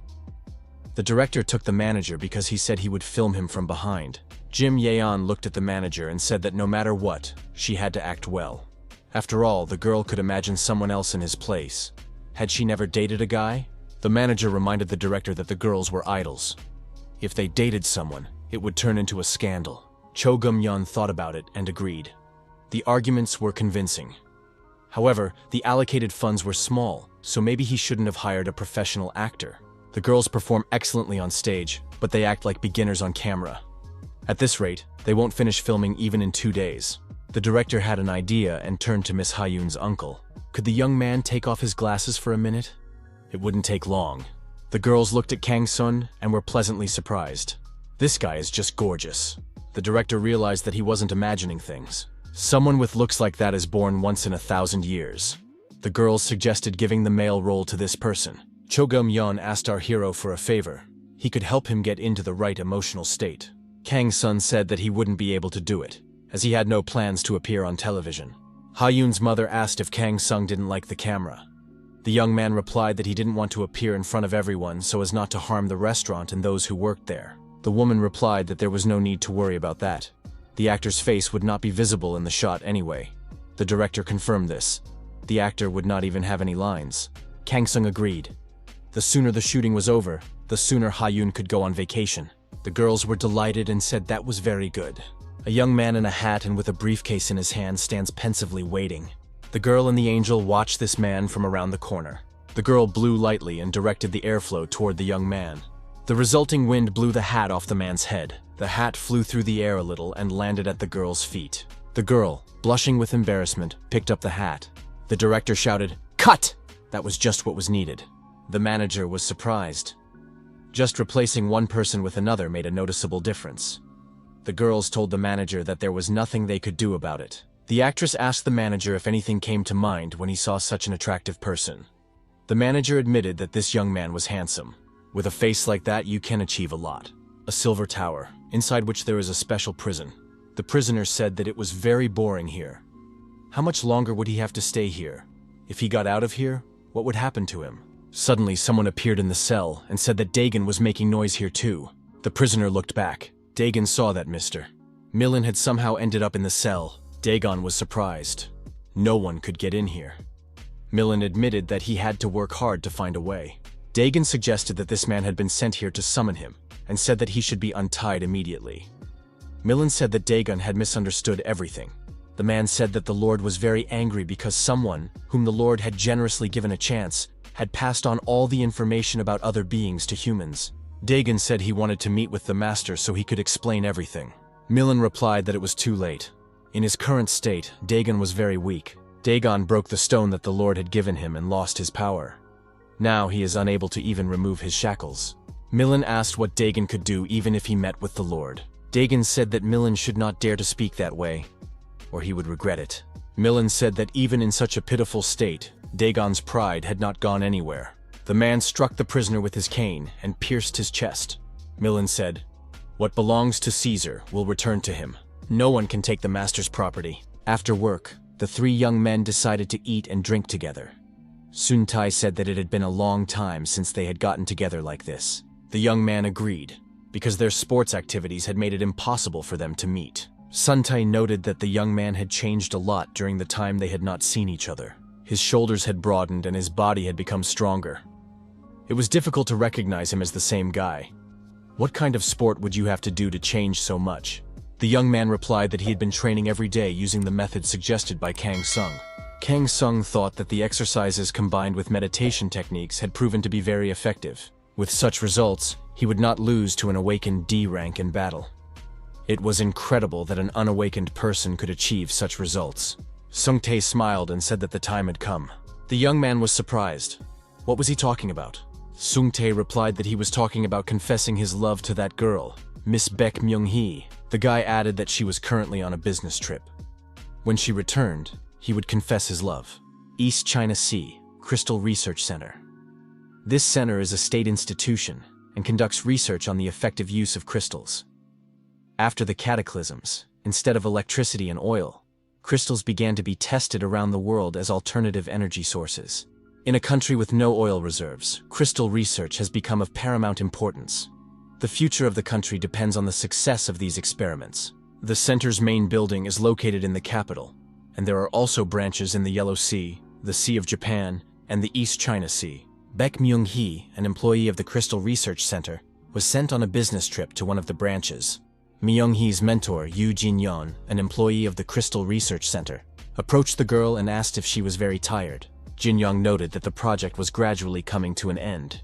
The director took the manager because he said he would film him from behind. Jim Yeon looked at the manager and said that no matter what, she had to act well. After all, the girl could imagine someone else in his place. Had she never dated a guy? The manager reminded the director that the girls were idols. If they dated someone, it would turn into a scandal. Cho Gum-yeon thought about it and agreed. The arguments were convincing. However, the allocated funds were small, so maybe he shouldn't have hired a professional actor. The girls perform excellently on stage, but they act like beginners on camera. At this rate, they won't finish filming even in 2 days. The director had an idea and turned to Miss Ha-yoon's uncle. Could the young man take off his glasses for a minute? It wouldn't take long. The girls looked at Kang Sun and were pleasantly surprised. This guy is just gorgeous. The director realized that he wasn't imagining things. Someone with looks like that is born once in 1,000 years. The girls suggested giving the male role to this person. Cho Gum-yeon asked our hero for a favor. He could help him get into the right emotional state. Kang Sun said that he wouldn't be able to do it, as he had no plans to appear on television. Ha-yoon's mother asked if Kang Sung didn't like the camera. The young man replied that he didn't want to appear in front of everyone so as not to harm the restaurant and those who worked there. The woman replied that there was no need to worry about that. The actor's face would not be visible in the shot anyway. The director confirmed this. The actor would not even have any lines. Kang Sung agreed. The sooner the shooting was over, the sooner Ha-yoon could go on vacation. The girls were delighted and said that was very good. A young man in a hat and with a briefcase in his hand stands pensively waiting. The girl and the angel watched this man from around the corner. The girl blew lightly and directed the airflow toward the young man. The resulting wind blew the hat off the man's head. The hat flew through the air a little and landed at the girl's feet. The girl, blushing with embarrassment, picked up the hat. The director shouted, "Cut!" That was just what was needed. The manager was surprised. Just replacing one person with another made a noticeable difference. The girls told the manager that there was nothing they could do about it. The actress asked the manager if anything came to mind when he saw such an attractive person. The manager admitted that this young man was handsome. With a face like that, you can achieve a lot. A silver tower, inside which there is a special prison. The prisoner said that it was very boring here. How much longer would he have to stay here? If he got out of here, what would happen to him? Suddenly, someone appeared in the cell and said that Dagon was making noise here too. The prisoner looked back. Dagon saw that Mr. Millen had somehow ended up in the cell. Dagon was surprised. No one could get in here. Millen admitted that he had to work hard to find a way. Dagon suggested that this man had been sent here to summon him, and said that he should be untied immediately. Millen said that Dagon had misunderstood everything. The man said that the Lord was very angry because someone, whom the Lord had generously given a chance, had passed on all the information about other beings to humans. Dagon said he wanted to meet with the master so he could explain everything. Millen replied that it was too late. In his current state, Dagon was very weak. Dagon broke the stone that the Lord had given him and lost his power. Now he is unable to even remove his shackles. Milan asked what Dagon could do even if he met with the Lord. Dagon said that Milan should not dare to speak that way, or he would regret it. Milan said that even in such a pitiful state, Dagon's pride had not gone anywhere. The man struck the prisoner with his cane and pierced his chest. Milan said, "What belongs to Caesar will return to him. No one can take the master's property." After work, the three young men decided to eat and drink together. Sun Tai said that it had been a long time since they had gotten together like this. The young man agreed, because their sports activities had made it impossible for them to meet. Sun Tai noted that the young man had changed a lot during the time they had not seen each other. His shoulders had broadened and his body had become stronger. It was difficult to recognize him as the same guy. What kind of sport would you have to do to change so much? The young man replied that he had been training every day using the method suggested by Kang Sung. Kang Sung thought that the exercises combined with meditation techniques had proven to be very effective. With such results, he would not lose to an awakened D rank in battle. It was incredible that an unawakened person could achieve such results. Sung Tae smiled and said that the time had come. The young man was surprised. What was he talking about? Sung Tae replied that he was talking about confessing his love to that girl, Miss Baek Myung-hee. The guy added that she was currently on a business trip. When she returned, he would confess his love. East China Sea, Crystal Research Center. This center is a state institution and conducts research on the effective use of crystals. After the cataclysms, instead of electricity and oil, crystals began to be tested around the world as alternative energy sources. In a country with no oil reserves, crystal research has become of paramount importance. The future of the country depends on the success of these experiments. The center's main building is located in the capital, and there are also branches in the Yellow Sea, the Sea of Japan, and the East China Sea. Baek Myung-hee, an employee of the Crystal Research Center, was sent on a business trip to one of the branches. Myung-hee's mentor, Yoo Jin-yeon, an employee of the Crystal Research Center, approached the girl and asked if she was very tired. Jin-young noted that the project was gradually coming to an end.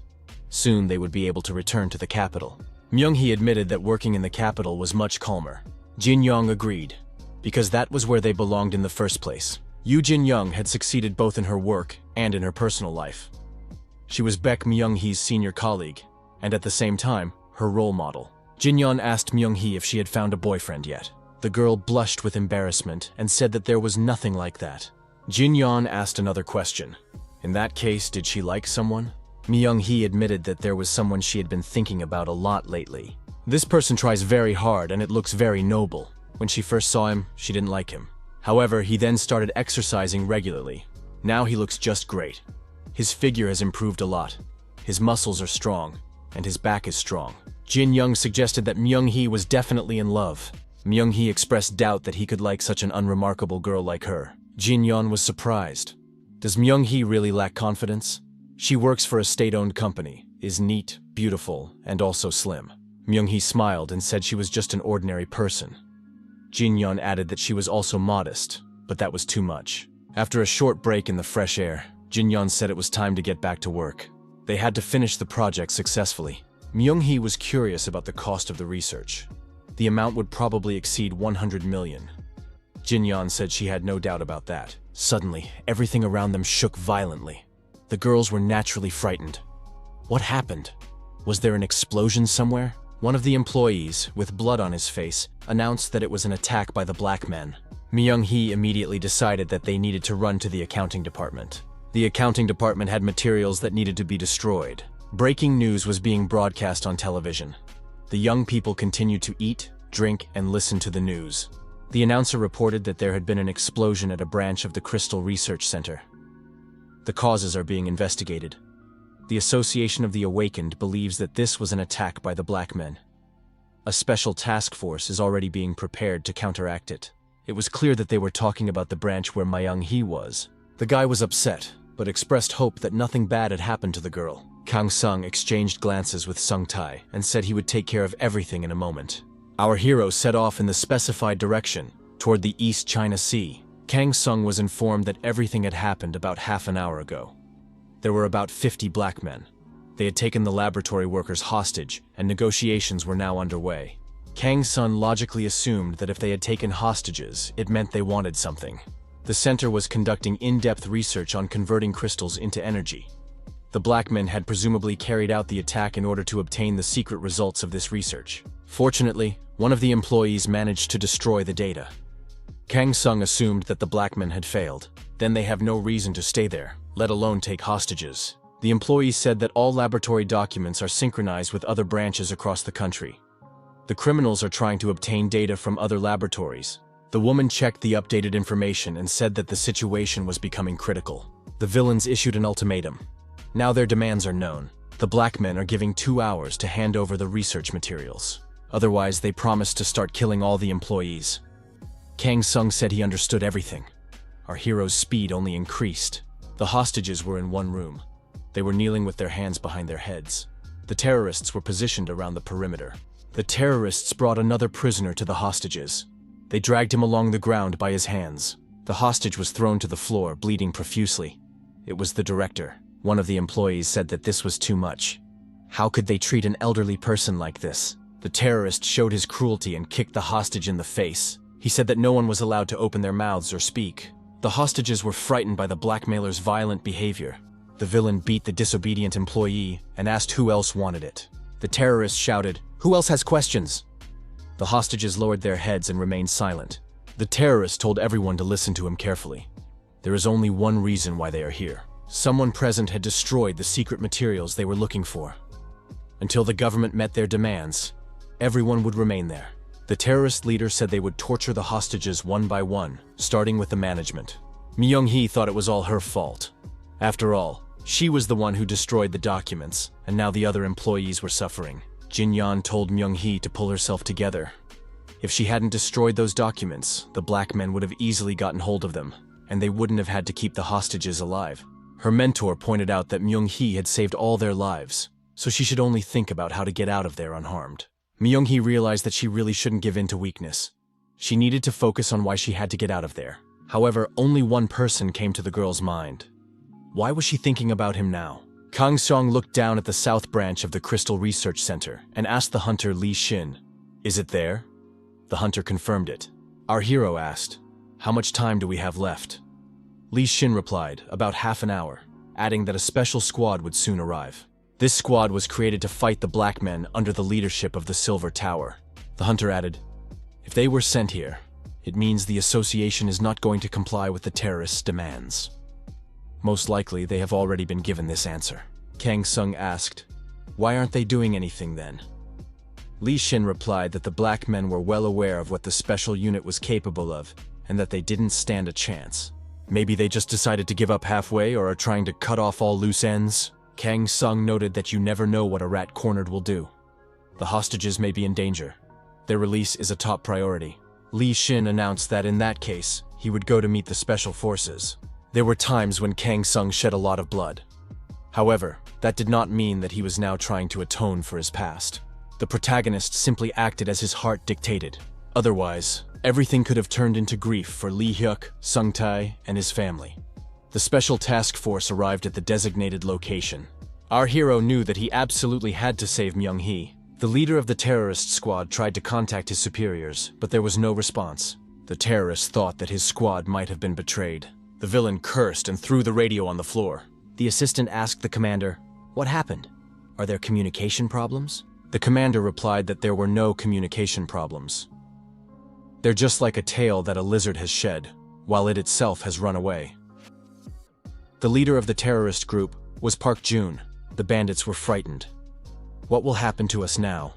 Soon they would be able to return to the capital. Myung-hee admitted that working in the capital was much calmer. Jin-young agreed, because that was where they belonged in the first place. Yoo Jin-young had succeeded both in her work and in her personal life. She was Baek Myung-hee's senior colleague, and at the same time, her role model. Jin-yeon asked Myung-hee if she had found a boyfriend yet. The girl blushed with embarrassment and said that there was nothing like that. Jin-yeon asked another question. In that case, did she like someone? Myung-hee admitted that there was someone she had been thinking about a lot lately. This person tries very hard and it looks very noble. When she first saw him, she didn't like him. However, he then started exercising regularly. Now he looks just great. His figure has improved a lot. His muscles are strong, and his back is strong. Jin-young suggested that Myung-hee was definitely in love. Myung-hee expressed doubt that he could like such an unremarkable girl like her. Jin-yeon was surprised. Does Myung-hee really lack confidence? She works for a state-owned company, is neat, beautiful, and also slim. Myung-hee smiled and said she was just an ordinary person. Jin-yeon added that she was also modest, but that was too much. After a short break in the fresh air, Jin-yeon said it was time to get back to work. They had to finish the project successfully. Myung-hee was curious about the cost of the research. The amount would probably exceed 100 million. Jin-yeon said she had no doubt about that. Suddenly, everything around them shook violently. The girls were naturally frightened. What happened? Was there an explosion somewhere? One of the employees, with blood on his face, announced that it was an attack by the black men. Myung-hee immediately decided that they needed to run to the accounting department. The accounting department had materials that needed to be destroyed. Breaking news was being broadcast on television. The young people continued to eat, drink, and listen to the news. The announcer reported that there had been an explosion at a branch of the Crystal Research Center. The causes are being investigated. The Association of the Awakened believes that this was an attack by the black men. A special task force is already being prepared to counteract it. It was clear that they were talking about the branch where Myung-hee was. The guy was upset, but expressed hope that nothing bad had happened to the girl. Kang Sung exchanged glances with Sung Tai and said he would take care of everything in a moment. Our hero set off in the specified direction, toward the East China Sea. Kang Sung was informed that everything had happened about half an hour ago. There were about 50 black men. They had taken the laboratory workers hostage, and negotiations were now underway. Kang Sun logically assumed that if they had taken hostages, it meant they wanted something. The center was conducting in-depth research on converting crystals into energy. The black men had presumably carried out the attack in order to obtain the secret results of this research. Fortunately, one of the employees managed to destroy the data. Kang Sung assumed that the black men had failed. Then they have no reason to stay there, let alone take hostages. The employees said that all laboratory documents are synchronized with other branches across the country. The criminals are trying to obtain data from other laboratories. The woman checked the updated information and said that the situation was becoming critical. The villains issued an ultimatum. Now their demands are known. The black men are giving 2 hours to hand over the research materials. Otherwise, they promised to start killing all the employees. Kang Sung said he understood everything. Our hero's speed only increased. The hostages were in one room. They were kneeling with their hands behind their heads. The terrorists were positioned around the perimeter. The terrorists brought another prisoner to the hostages. They dragged him along the ground by his hands. The hostage was thrown to the floor, bleeding profusely. It was the director. One of the employees said that this was too much. How could they treat an elderly person like this? The terrorist showed his cruelty and kicked the hostage in the face. He said that no one was allowed to open their mouths or speak. The hostages were frightened by the blackmailer's violent behavior. The villain beat the disobedient employee and asked who else wanted it. The terrorist shouted, "Who else has questions?" The hostages lowered their heads and remained silent. The terrorist told everyone to listen to him carefully. There is only one reason why they are here. Someone present had destroyed the secret materials they were looking for. Until the government met their demands, everyone would remain there. The terrorist leader said they would torture the hostages one by one, starting with the management. Myung-hee thought it was all her fault. After all, she was the one who destroyed the documents, and now the other employees were suffering. Jin-yeon told Myung-hee to pull herself together. If she hadn't destroyed those documents, the black men would have easily gotten hold of them, and they wouldn't have had to keep the hostages alive. Her mentor pointed out that Myung-hee had saved all their lives, so she should only think about how to get out of there unharmed. Myung-hee realized that she really shouldn't give in to weakness. She needed to focus on why she had to get out of there. However, only one person came to the girl's mind. Why was she thinking about him now? Kang Sung looked down at the south branch of the Crystal Research Center and asked the hunter Lee Shin, "Is it there?" The hunter confirmed it. Our hero asked, "How much time do we have left?" Lee Shin replied, "About half an hour," adding that a special squad would soon arrive. This squad was created to fight the black men under the leadership of the Silver Tower. The hunter added, "If they were sent here, it means the association is not going to comply with the terrorists' demands." Most likely, they have already been given this answer. Kang Sung asked, "Why aren't they doing anything then?" Lee Shin replied that the black men were well aware of what the special unit was capable of, and that they didn't stand a chance. Maybe they just decided to give up halfway or are trying to cut off all loose ends. Kang Sung noted that you never know what a rat cornered will do. The hostages may be in danger. Their release is a top priority. Lee Shin announced that in that case, he would go to meet the special forces. There were times when Kang Sung shed a lot of blood. However, that did not mean that he was now trying to atone for his past. The protagonist simply acted as his heart dictated. Otherwise, everything could have turned into grief for Lee Hyuk, Sung Tae, and his family. The special task force arrived at the designated location. Our hero knew that he absolutely had to save Myung-hee. The leader of the terrorist squad tried to contact his superiors, but there was no response. The terrorists thought that his squad might have been betrayed. The villain cursed and threw the radio on the floor. The assistant asked the commander, "What happened? Are there communication problems?" The commander replied that there were no communication problems. They're just like a tail that a lizard has shed, while it itself has run away. The leader of the terrorist group was Park Jun. The bandits were frightened. "What will happen to us now?"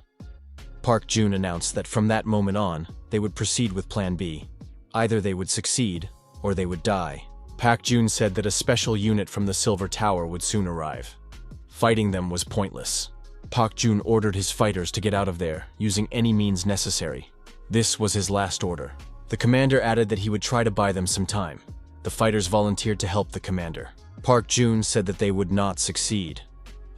Park Jun announced that from that moment on, they would proceed with Plan B. Either they would succeed, or they would die. Park Jun said that a special unit from the Silver Tower would soon arrive. Fighting them was pointless. Park Jun ordered his fighters to get out of there, using any means necessary. This was his last order. The commander added that he would try to buy them some time. The fighters volunteered to help the commander. Park Jun said that they would not succeed.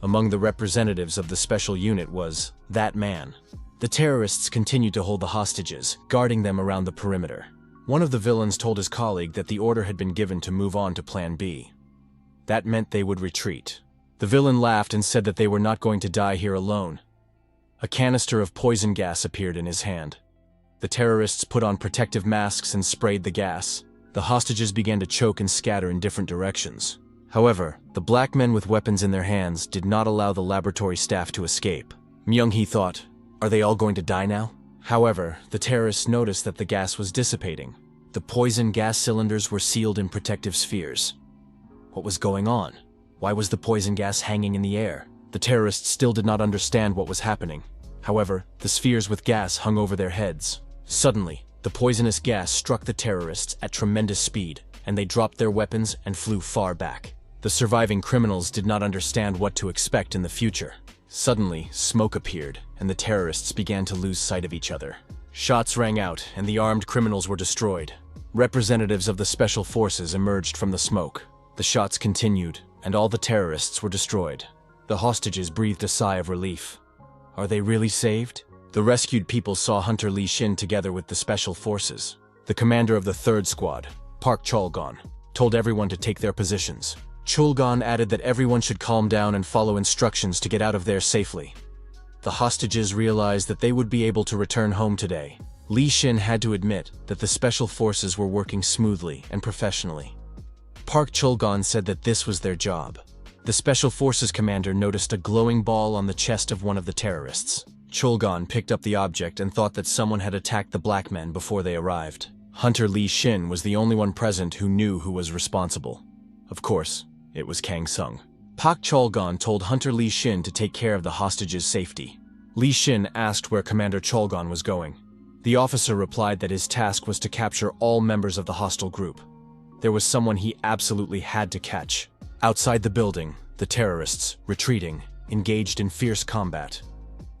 Among the representatives of the special unit was that man. The terrorists continued to hold the hostages, guarding them around the perimeter. One of the villains told his colleague that the order had been given to move on to Plan B. That meant they would retreat. The villain laughed and said that they were not going to die here alone. A canister of poison gas appeared in his hand. The terrorists put on protective masks and sprayed the gas. The hostages began to choke and scatter in different directions. However, the black men with weapons in their hands did not allow the laboratory staff to escape. Myung-hee thought, "Are they all going to die now?" However, the terrorists noticed that the gas was dissipating. The poison gas cylinders were sealed in protective spheres. What was going on? Why was the poison gas hanging in the air? The terrorists still did not understand what was happening. However, the spheres with gas hung over their heads. Suddenly, the poisonous gas struck the terrorists at tremendous speed, and they dropped their weapons and flew far back. The surviving criminals did not understand what to expect in the future. Suddenly, smoke appeared, and the terrorists began to lose sight of each other. Shots rang out, and the armed criminals were destroyed. Representatives of the special forces emerged from the smoke. The shots continued, and all the terrorists were destroyed. The hostages breathed a sigh of relief. Are they really saved? The rescued people saw Hunter Lee Shin together with the special forces. The commander of the 3rd Squad, Park Cholgon, told everyone to take their positions. Cholgon added that everyone should calm down and follow instructions to get out of there safely. The hostages realized that they would be able to return home today. Lee Shin had to admit that the special forces were working smoothly and professionally. Park Cholgon said that this was their job. The special forces commander noticed a glowing ball on the chest of one of the terrorists. Cholgon picked up the object and thought that someone had attacked the black men before they arrived. Hunter Lee Shin was the only one present who knew who was responsible. Of course, it was Kang Sung. Park Cholgon told Hunter Lee Shin to take care of the hostages' safety. Lee Shin asked where Commander Cholgon was going. The officer replied that his task was to capture all members of the hostile group. There was someone he absolutely had to catch. Outside the building, the terrorists, retreating, engaged in fierce combat.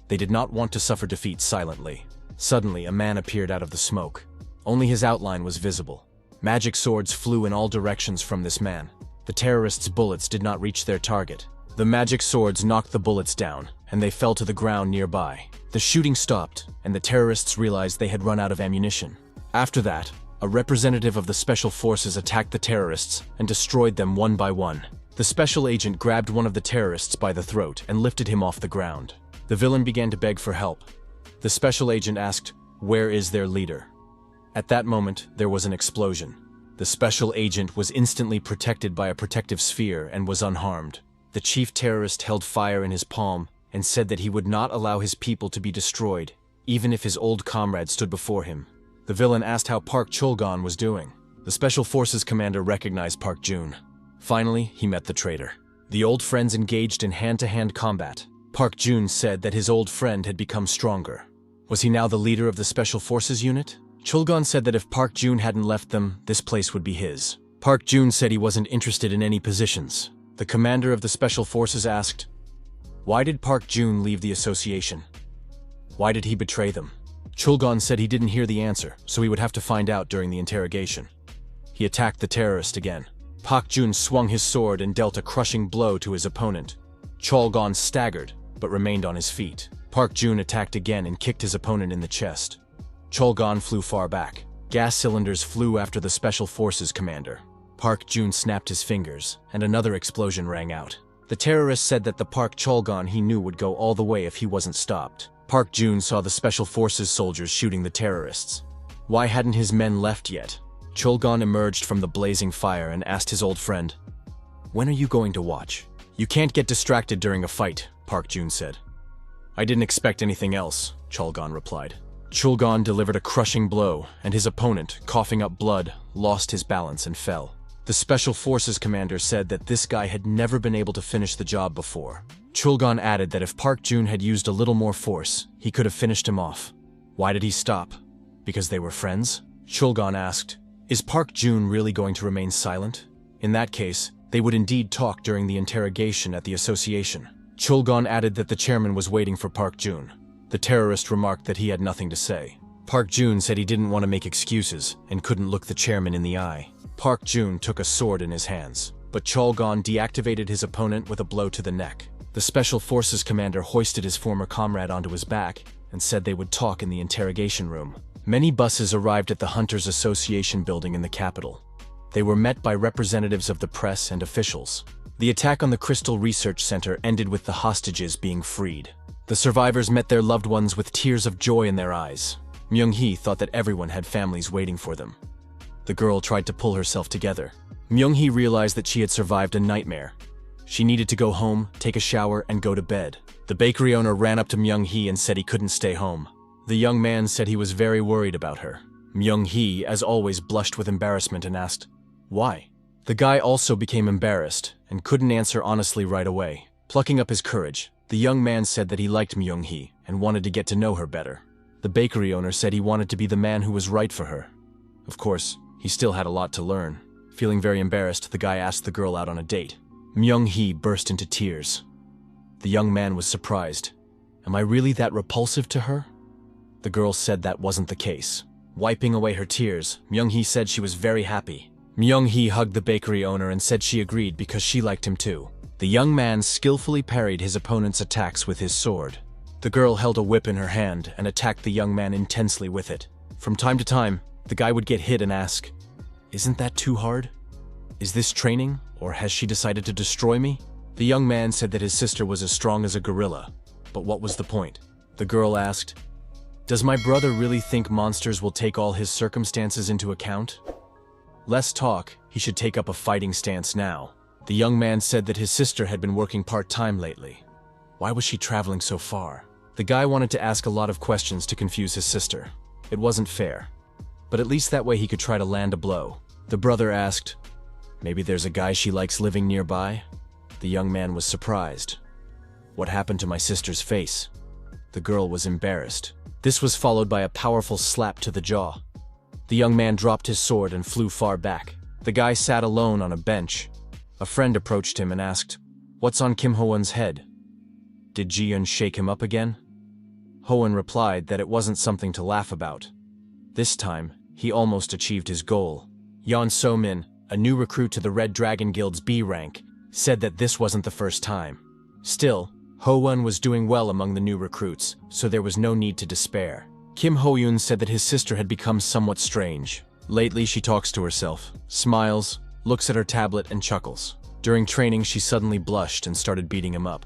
They did not want to suffer defeat silently. Suddenly, a man appeared out of the smoke. Only his outline was visible. Magic swords flew in all directions from this man. The terrorists' bullets did not reach their target. The magic swords knocked the bullets down, and they fell to the ground nearby. The shooting stopped, and the terrorists realized they had run out of ammunition. After that, a representative of the special forces attacked the terrorists and destroyed them one by one. The special agent grabbed one of the terrorists by the throat and lifted him off the ground. The villain began to beg for help. The special agent asked, "Where is their leader?" At that moment, there was an explosion. The special agent was instantly protected by a protective sphere and was unharmed. The chief terrorist held fire in his palm and said that he would not allow his people to be destroyed, even if his old comrade stood before him. The villain asked how Park Cholgon was doing. The special forces commander recognized Park Jun. Finally, he met the traitor. The old friends engaged in hand-to-hand combat. Park Jun said that his old friend had become stronger. Was he now the leader of the special forces unit? Cholgon said that if Park Jun hadn't left them, this place would be his. Park Jun said he wasn't interested in any positions. The commander of the special forces asked, "Why did Park Jun leave the association? Why did he betray them?" Cholgon said he didn't hear the answer, so he would have to find out during the interrogation. He attacked the terrorist again. Park Jun swung his sword and dealt a crushing blow to his opponent. Cholgon staggered, but remained on his feet. Park Jun attacked again and kicked his opponent in the chest. Cholgon flew far back. Gas cylinders flew after the special forces commander. Park Jun snapped his fingers, and another explosion rang out. The terrorist said that the Park Cholgon he knew would go all the way if he wasn't stopped. Park Jun saw the special forces soldiers shooting the terrorists. Why hadn't his men left yet? Cholgon emerged from the blazing fire and asked his old friend, "When are you going to watch?" "You can't get distracted during a fight," Park Jun said. "I didn't expect anything else," Cholgon replied. Cholgon delivered a crushing blow, and his opponent, coughing up blood, lost his balance and fell. The special forces commander said that this guy had never been able to finish the job before. Cholgon added that if Park Jun had used a little more force, he could have finished him off. Why did he stop? Because they were friends? Cholgon asked, "Is Park Jun really going to remain silent? In that case, they would indeed talk during the interrogation at the association." Cholgon added that the chairman was waiting for Park Jun. The terrorist remarked that he had nothing to say. Park Jun said he didn't want to make excuses and couldn't look the chairman in the eye. Park Jun took a sword in his hands, but Cholgon deactivated his opponent with a blow to the neck. The special forces commander hoisted his former comrade onto his back and said they would talk in the interrogation room. Many buses arrived at the Hunters Association building in the capital. They were met by representatives of the press and officials. The attack on the Crystal Research Center ended with the hostages being freed. The survivors met their loved ones with tears of joy in their eyes. Myung-hee thought that everyone had families waiting for them. The girl tried to pull herself together. Myung-hee realized that she had survived a nightmare. She needed to go home, take a shower, and go to bed. The bakery owner ran up to Myung-hee and said he couldn't stay home. The young man said he was very worried about her. Myung-hee, as always, blushed with embarrassment and asked, "Why?" The guy also became embarrassed and couldn't answer honestly right away. Plucking up his courage, the young man said that he liked Myung-hee and wanted to get to know her better. The bakery owner said he wanted to be the man who was right for her. Of course, he still had a lot to learn. Feeling very embarrassed, the guy asked the girl out on a date. Myung-hee burst into tears. The young man was surprised. "Am I really that repulsive to her?" The girl said that wasn't the case. Wiping away her tears, Myung-hee said she was very happy. Myung-hee hugged the bakery owner and said she agreed because she liked him too. The young man skillfully parried his opponent's attacks with his sword. The girl held a whip in her hand and attacked the young man intensely with it. From time to time, the guy would get hit and ask, "Isn't that too hard? Is this training, or has she decided to destroy me?" The young man said that his sister was as strong as a gorilla, but what was the point? The girl asked, "Does my brother really think monsters will take all his circumstances into account? Less talk, he should take up a fighting stance now." The young man said that his sister had been working part-time lately. Why was she traveling so far? The guy wanted to ask a lot of questions to confuse his sister. It wasn't fair, but at least that way he could try to land a blow. The brother asked, "Maybe there's a guy she likes living nearby?" The young man was surprised. "What happened to my sister's face?" The girl was embarrassed. This was followed by a powerful slap to the jaw. The young man dropped his sword and flew far back. The guy sat alone on a bench. A friend approached him and asked, "What's on Kim Ho-won's head? Did Ji-eun shake him up again?" Ho-won replied that it wasn't something to laugh about. This time, he almost achieved his goal. Yeon So-min, a new recruit to the Red Dragon Guild's B rank, said that this wasn't the first time. Still, Ho-won was doing well among the new recruits, so there was no need to despair. Kim Ho-yoon said that his sister had become somewhat strange. Lately, she talks to herself, smiles, looks at her tablet, and chuckles. During training, she suddenly blushed and started beating him up.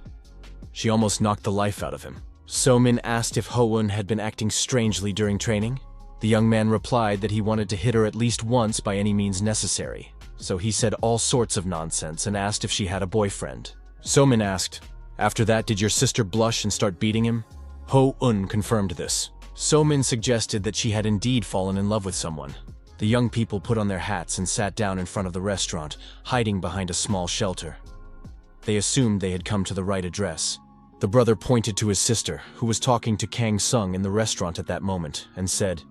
She almost knocked the life out of him. So-min asked if Ho-won had been acting strangely during training. The young man replied that he wanted to hit her at least once by any means necessary. So he said all sorts of nonsense and asked if she had a boyfriend. So-min asked, "After that, did your sister blush and start beating him?" Ho-eun confirmed this. So-min suggested that she had indeed fallen in love with someone. The young people put on their hats and sat down in front of the restaurant, hiding behind a small shelter. They assumed they had come to the right address. The brother pointed to his sister, who was talking to Kang Sung in the restaurant at that moment, and said,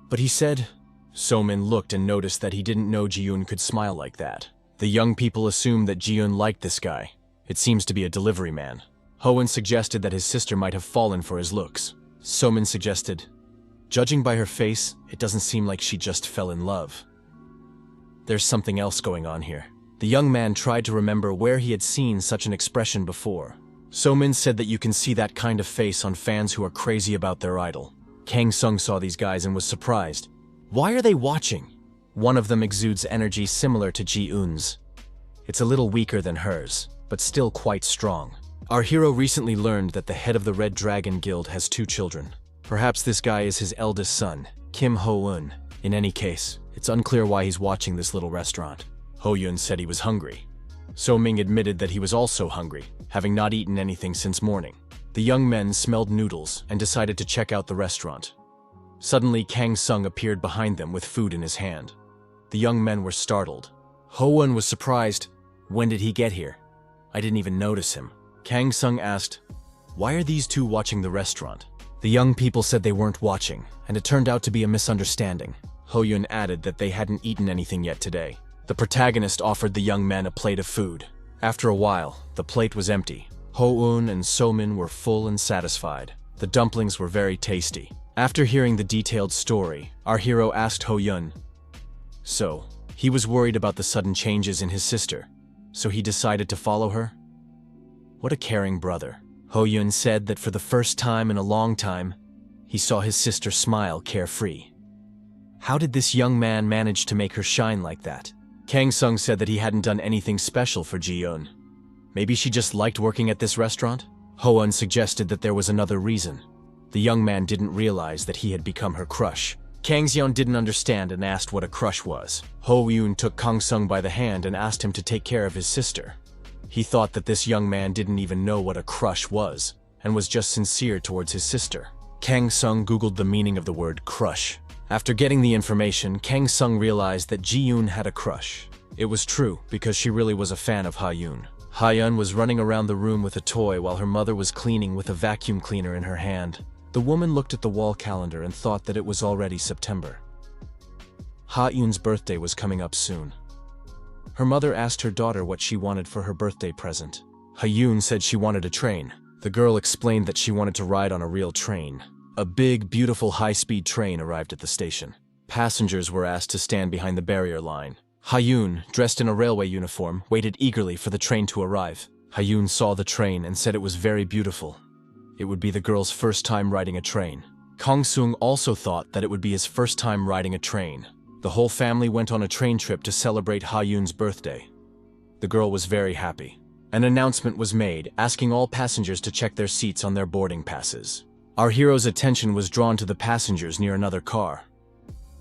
"But he said..." So-min looked and noticed that he didn't know Ji-eun could smile like that. The young people assumed that Ji-eun liked this guy. It seems to be a delivery man. Ho-won suggested that his sister might have fallen for his looks. So-min suggested, "Judging by her face, it doesn't seem like she just fell in love. There's something else going on here." The young man tried to remember where he had seen such an expression before. So-min said that you can see that kind of face on fans who are crazy about their idol. Kang Sung saw these guys and was surprised. Why are they watching? One of them exudes energy similar to Ji-eun's. It's a little weaker than hers, but still quite strong. Our hero recently learned that the head of the Red Dragon Guild has 2 children. Perhaps this guy is his eldest son, Kim Ho-eun. In any case, it's unclear why he's watching this little restaurant. Ho-eun said he was hungry. So-ming admitted that he was also hungry, having not eaten anything since morning. The young men smelled noodles and decided to check out the restaurant. Suddenly, Kang Sung appeared behind them with food in his hand. The young men were startled. Ho-won was surprised. "When did he get here? I didn't even notice him." Kang Sung asked, "Why are these 2 watching the restaurant?" The young people said they weren't watching, and it turned out to be a misunderstanding. Ho-yoon added that they hadn't eaten anything yet today. The protagonist offered the young men a plate of food. After a while, the plate was empty. Ho-eun and So-min were full and satisfied. The dumplings were very tasty. After hearing the detailed story, our hero asked Ho-yeon. So, he was worried about the sudden changes in his sister, so he decided to follow her? What a caring brother. Ho-yeon said that for the first time in a long time, he saw his sister smile carefree. How did this young man manage to make her shine like that? Kang Sung said that he hadn't done anything special for Ji-eun. Maybe she just liked working at this restaurant? Hoan suggested that there was another reason. The young man didn't realize that he had become her crush. Kang Xian didn't understand and asked what a crush was. Ho Yun took Kang Sung by the hand and asked him to take care of his sister. He thought that this young man didn't even know what a crush was, and was just sincere towards his sister. Kang Sung googled the meaning of the word crush. After getting the information, Kang Sung realized that Ji Yoon had a crush. It was true, because she really was a fan of Ha Yun. Ha Yun was running around the room with a toy while her mother was cleaning with a vacuum cleaner in her hand. The woman looked at the wall calendar and thought that it was already September. Ha Yun's birthday was coming up soon. Her mother asked her daughter what she wanted for her birthday present. Ha Yun said she wanted a train. The girl explained that she wanted to ride on a real train. A big, beautiful high-speed train arrived at the station. Passengers were asked to stand behind the barrier line. Ha Yun, dressed in a railway uniform, waited eagerly for the train to arrive. Ha Yun saw the train and said it was very beautiful. It would be the girl's first time riding a train. Kang Sung also thought that it would be his first time riding a train. The whole family went on a train trip to celebrate Ha Yun's birthday. The girl was very happy. An announcement was made, asking all passengers to check their seats on their boarding passes. Our hero's attention was drawn to the passengers near another car.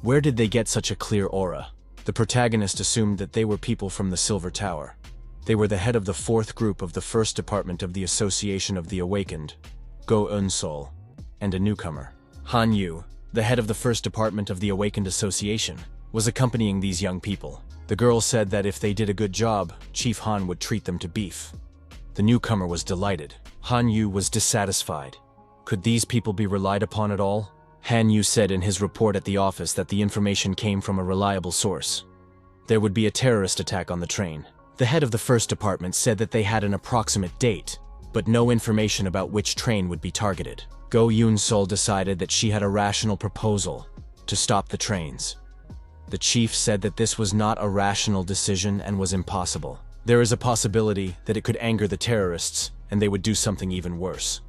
Where did they get such a clear aura? The protagonist assumed that they were people from the Silver Tower. They were the head of the 4th group of the 1st Department of the Association of the Awakened, Go Eun-sol, and a newcomer. Han Yu, the head of the 1st Department of the Awakened Association, was accompanying these young people. The girl said that if they did a good job, Chief Han would treat them to beef. The newcomer was delighted. Han Yu was dissatisfied. Could these people be relied upon at all? Han Yu said in his report at the office that the information came from a reliable source. There would be a terrorist attack on the train. The head of the 1st Department said that they had an approximate date, but no information about which train would be targeted. Go Eun-sol decided that she had a rational proposal to stop the trains. The chief said that this was not a rational decision and was impossible. There is a possibility that it could anger the terrorists and they would do something even worse.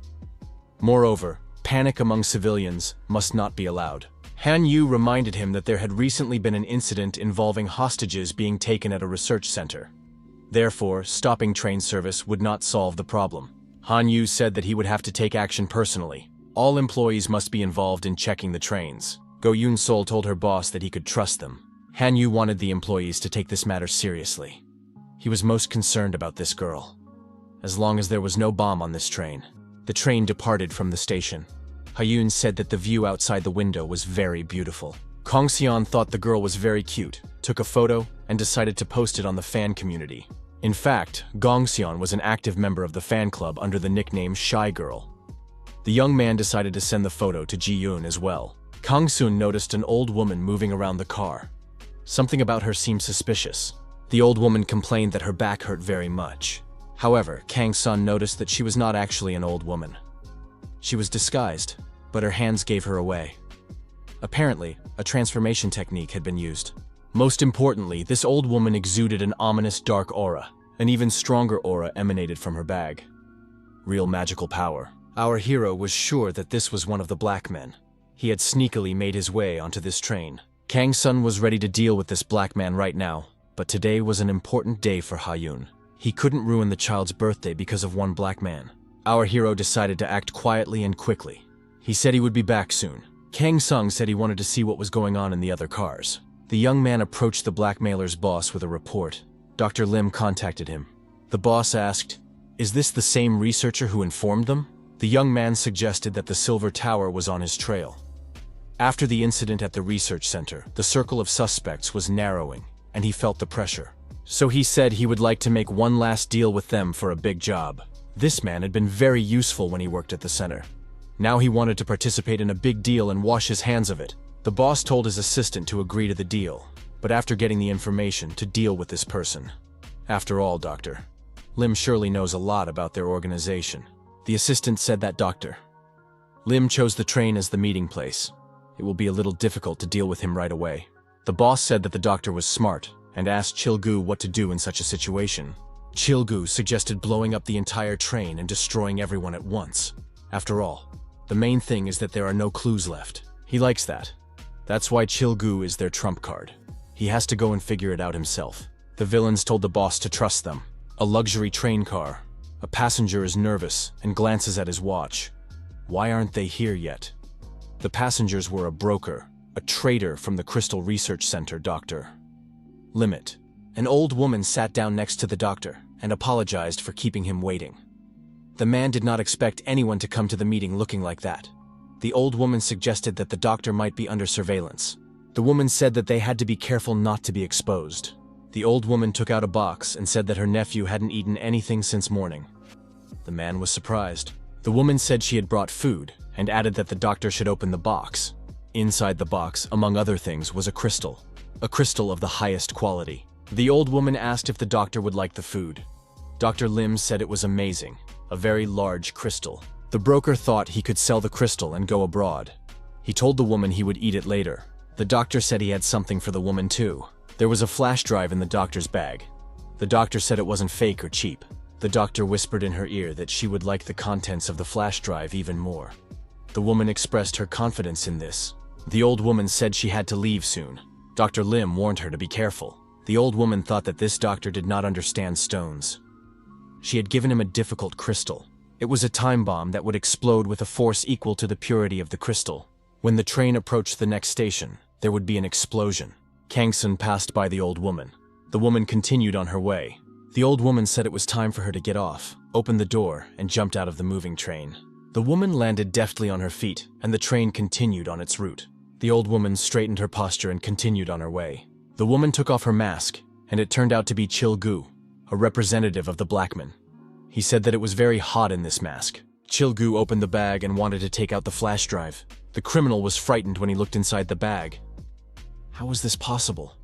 Moreover, panic among civilians must not be allowed. Han Yu reminded him that there had recently been an incident involving hostages being taken at a research center. Therefore, stopping train service would not solve the problem. Han Yu said that he would have to take action personally. All employees must be involved in checking the trains. Go Eun-sol told her boss that he could trust them. Han Yu wanted the employees to take this matter seriously. He was most concerned about this girl. As long as there was no bomb on this train. The train departed from the station. Ha Yun said that the view outside the window was very beautiful. Kang Xian thought the girl was very cute, took a photo, and decided to post it on the fan community. In fact, Gong Xian was an active member of the fan club under the nickname Shy Girl. The young man decided to send the photo to Ji Yoon as well. Kang Sun noticed an old woman moving around the car. Something about her seemed suspicious. The old woman complained that her back hurt very much. However, Kang Sun noticed that she was not actually an old woman. She was disguised, but her hands gave her away. Apparently, a transformation technique had been used. Most importantly, this old woman exuded an ominous dark aura. An even stronger aura emanated from her bag. Real magical power. Our hero was sure that this was one of the black men. He had sneakily made his way onto this train. Kang Sun was ready to deal with this black man right now, but today was an important day for Ha Yun. He couldn't ruin the child's birthday because of one black man. Our hero decided to act quietly and quickly. He said he would be back soon. Kang Sung said he wanted to see what was going on in the other cars. The young man approached the blackmailer's boss with a report. Dr. Lim contacted him. The boss asked, "Is this the same researcher who informed them?" The young man suggested that the Silver Tower was on his trail. After the incident at the research center, the circle of suspects was narrowing, and he felt the pressure. So he said he would like to make one last deal with them for a big job. This man had been very useful when he worked at the center. Now he wanted to participate in a big deal and wash his hands of it. The boss told his assistant to agree to the deal, but after getting the information, to deal with this person. After all, Dr. Lim surely knows a lot about their organization. The assistant said that Dr. Lim chose the train as the meeting place. It will be a little difficult to deal with him right away. The boss said that the doctor was smart and asked Chil-gu what to do in such a situation. Chil-gu suggested blowing up the entire train and destroying everyone at once. After all, the main thing is that there are no clues left. He likes that. That's why Chil-gu is their trump card. He has to go and figure it out himself. The villains told the boss to trust them. A luxury train car, A passenger is nervous and glances at his watch. Why aren't they here yet? The passengers were a broker, a trader from the Crystal Research Center, Dr. Limit. An old woman sat down next to the doctor and apologized for keeping him waiting. The man did not expect anyone to come to the meeting looking like that. The old woman suggested that the doctor might be under surveillance. The woman said that they had to be careful not to be exposed. The old woman took out a box and said that her nephew hadn't eaten anything since morning. The man was surprised. The woman said she had brought food and added that the doctor should open the box. Inside the box, among other things, was a crystal of the highest quality. The old woman asked if the doctor would like the food. Dr. Lim said it was amazing, a very large crystal. The broker thought he could sell the crystal and go abroad. He told the woman he would eat it later. The doctor said he had something for the woman too. There was a flash drive in the doctor's bag. The doctor said it wasn't fake or cheap. The doctor whispered in her ear that she would like the contents of the flash drive even more. The woman expressed her confidence in this. The old woman said she had to leave soon. Dr. Lim warned her to be careful. The old woman thought that this doctor did not understand stones. She had given him a difficult crystal. It was a time bomb that would explode with a force equal to the purity of the crystal. When the train approached the next station, there would be an explosion. Kang Sun passed by the old woman. The woman continued on her way. The old woman said it was time for her to get off, opened the door, and jumped out of the moving train. The woman landed deftly on her feet, and the train continued on its route. The old woman straightened her posture and continued on her way. The woman took off her mask, and it turned out to be Chil Gu, a representative of the Blackman. He said that it was very hot in this mask. Chil Gu opened the bag and wanted to take out the flash drive. The criminal was frightened when he looked inside the bag. How was this possible?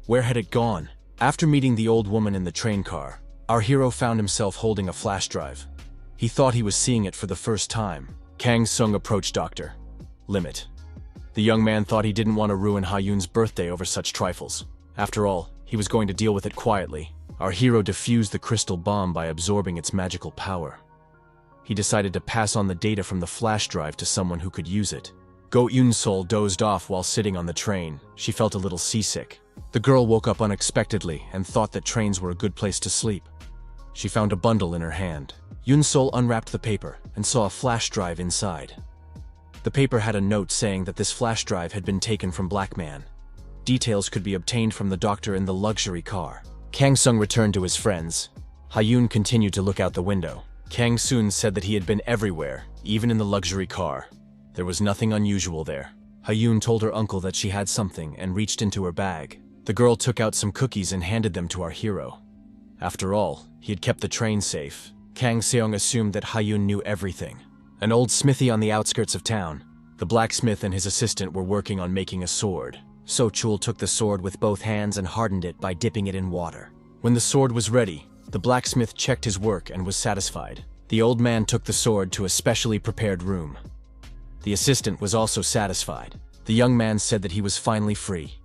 Where had it gone? After meeting the old woman in the train car, our hero found himself holding a flash drive. He thought he was seeing it for the first time. Kang Sung approached Dr. Limit. The young man thought he didn't want to ruin Ha-Yun's birthday over such trifles. After all, he was going to deal with it quietly. Our hero defused the crystal bomb by absorbing its magical power. He decided to pass on the data from the flash drive to someone who could use it. Go Eun-sol dozed off while sitting on the train. She felt a little seasick. The girl woke up unexpectedly and thought that trains were a good place to sleep. She found a bundle in her hand. Eun-sol unwrapped the paper and saw a flash drive inside. The paper had a note saying that this flash drive had been taken from Blackman. Details could be obtained from the doctor in the luxury car. Kang Sung returned to his friends. Ha-Yun continued to look out the window. Kang Soon said that he had been everywhere, even in the luxury car. There was nothing unusual there. Ha-Yun told her uncle that she had something and reached into her bag. The girl took out some cookies and handed them to our hero. After all, he had kept the train safe. Kang Seong assumed that Ha-Yun knew everything. An old smithy on the outskirts of town. The blacksmith and his assistant were working on making a sword. So Chul took the sword with both hands and hardened it by dipping it in water. When the sword was ready, the blacksmith checked his work and was satisfied. The old man took the sword to a specially prepared room. The assistant was also satisfied. The young man said that he was finally free.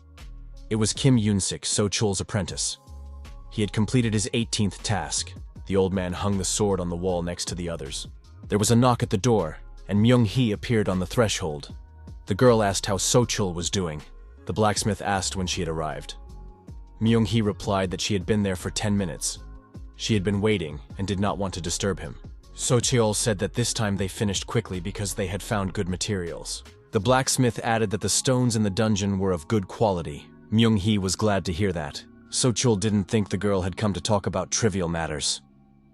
It was Kim Yoon-sik, So Chul's apprentice. He had completed his 18th task. The old man hung the sword on the wall next to the others. There was a knock at the door, and Myung-hee appeared on the threshold. The girl asked how So Chul was doing. The blacksmith asked when she had arrived. Myung-hee replied that she had been there for 10 minutes. She had been waiting and did not want to disturb him. So Cheol said that this time they finished quickly because they had found good materials. The blacksmith added that the stones in the dungeon were of good quality. Myung-hee was glad to hear that. So Chul didn't think the girl had come to talk about trivial matters.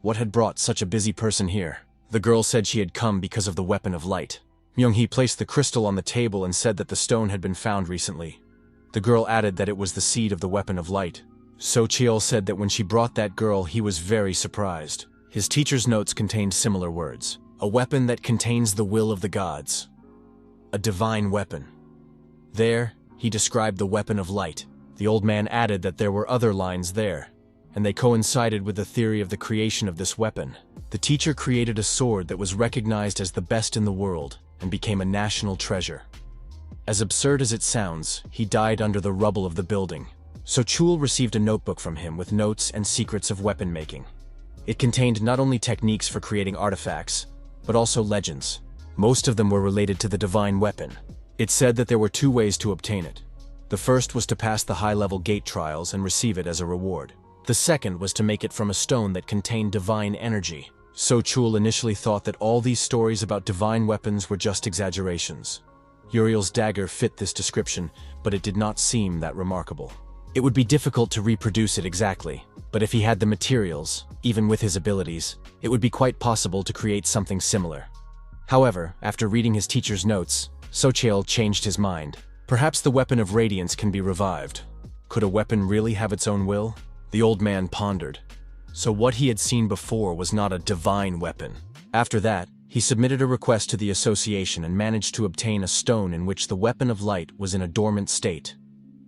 What had brought such a busy person here? The girl said she had come because of the weapon of light. Myung-hee placed the crystal on the table and said that the stone had been found recently. The girl added that it was the seed of the weapon of light. So Cheol said that when she brought that girl, he was very surprised. His teacher's notes contained similar words. A weapon that contains the will of the gods. A divine weapon. There, he described the weapon of light. The old man added that there were other lines there, and they coincided with the theory of the creation of this weapon. The teacher created a sword that was recognized as the best in the world and became a national treasure. As absurd as it sounds, he died under the rubble of the building. So Chul received a notebook from him with notes and secrets of weapon making. It contained not only techniques for creating artifacts, but also legends. Most of them were related to the divine weapon. It said that there were 2 ways to obtain it. The first was to pass the high-level gate trials and receive it as a reward. The second was to make it from a stone that contained divine energy. So Chul initially thought that all these stories about divine weapons were just exaggerations. Uriel's dagger fit this description, but it did not seem that remarkable. It would be difficult to reproduce it exactly, but if he had the materials, even with his abilities, it would be quite possible to create something similar. However, after reading his teacher's notes, Sochil changed his mind. Perhaps the weapon of radiance can be revived. Could a weapon really have its own will? The old man pondered. So what he had seen before was not a divine weapon. After that, he submitted a request to the association and managed to obtain a stone in which the weapon of light was in a dormant state.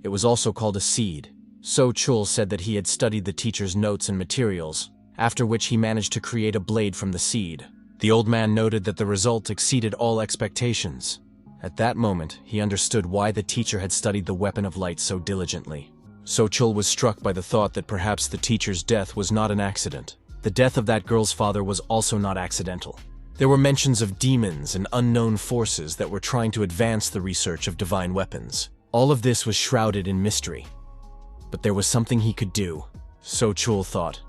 It was also called a seed. So Chul said that he had studied the teacher's notes and materials, after which he managed to create a blade from the seed. The old man noted that the result exceeded all expectations. At that moment, he understood why the teacher had studied the weapon of light so diligently. So Chul was struck by the thought that perhaps the teacher's death was not an accident. The death of that girl's father was also not accidental. There were mentions of demons and unknown forces that were trying to advance the research of divine weapons. All of this was shrouded in mystery. But there was something he could do, so Chul thought.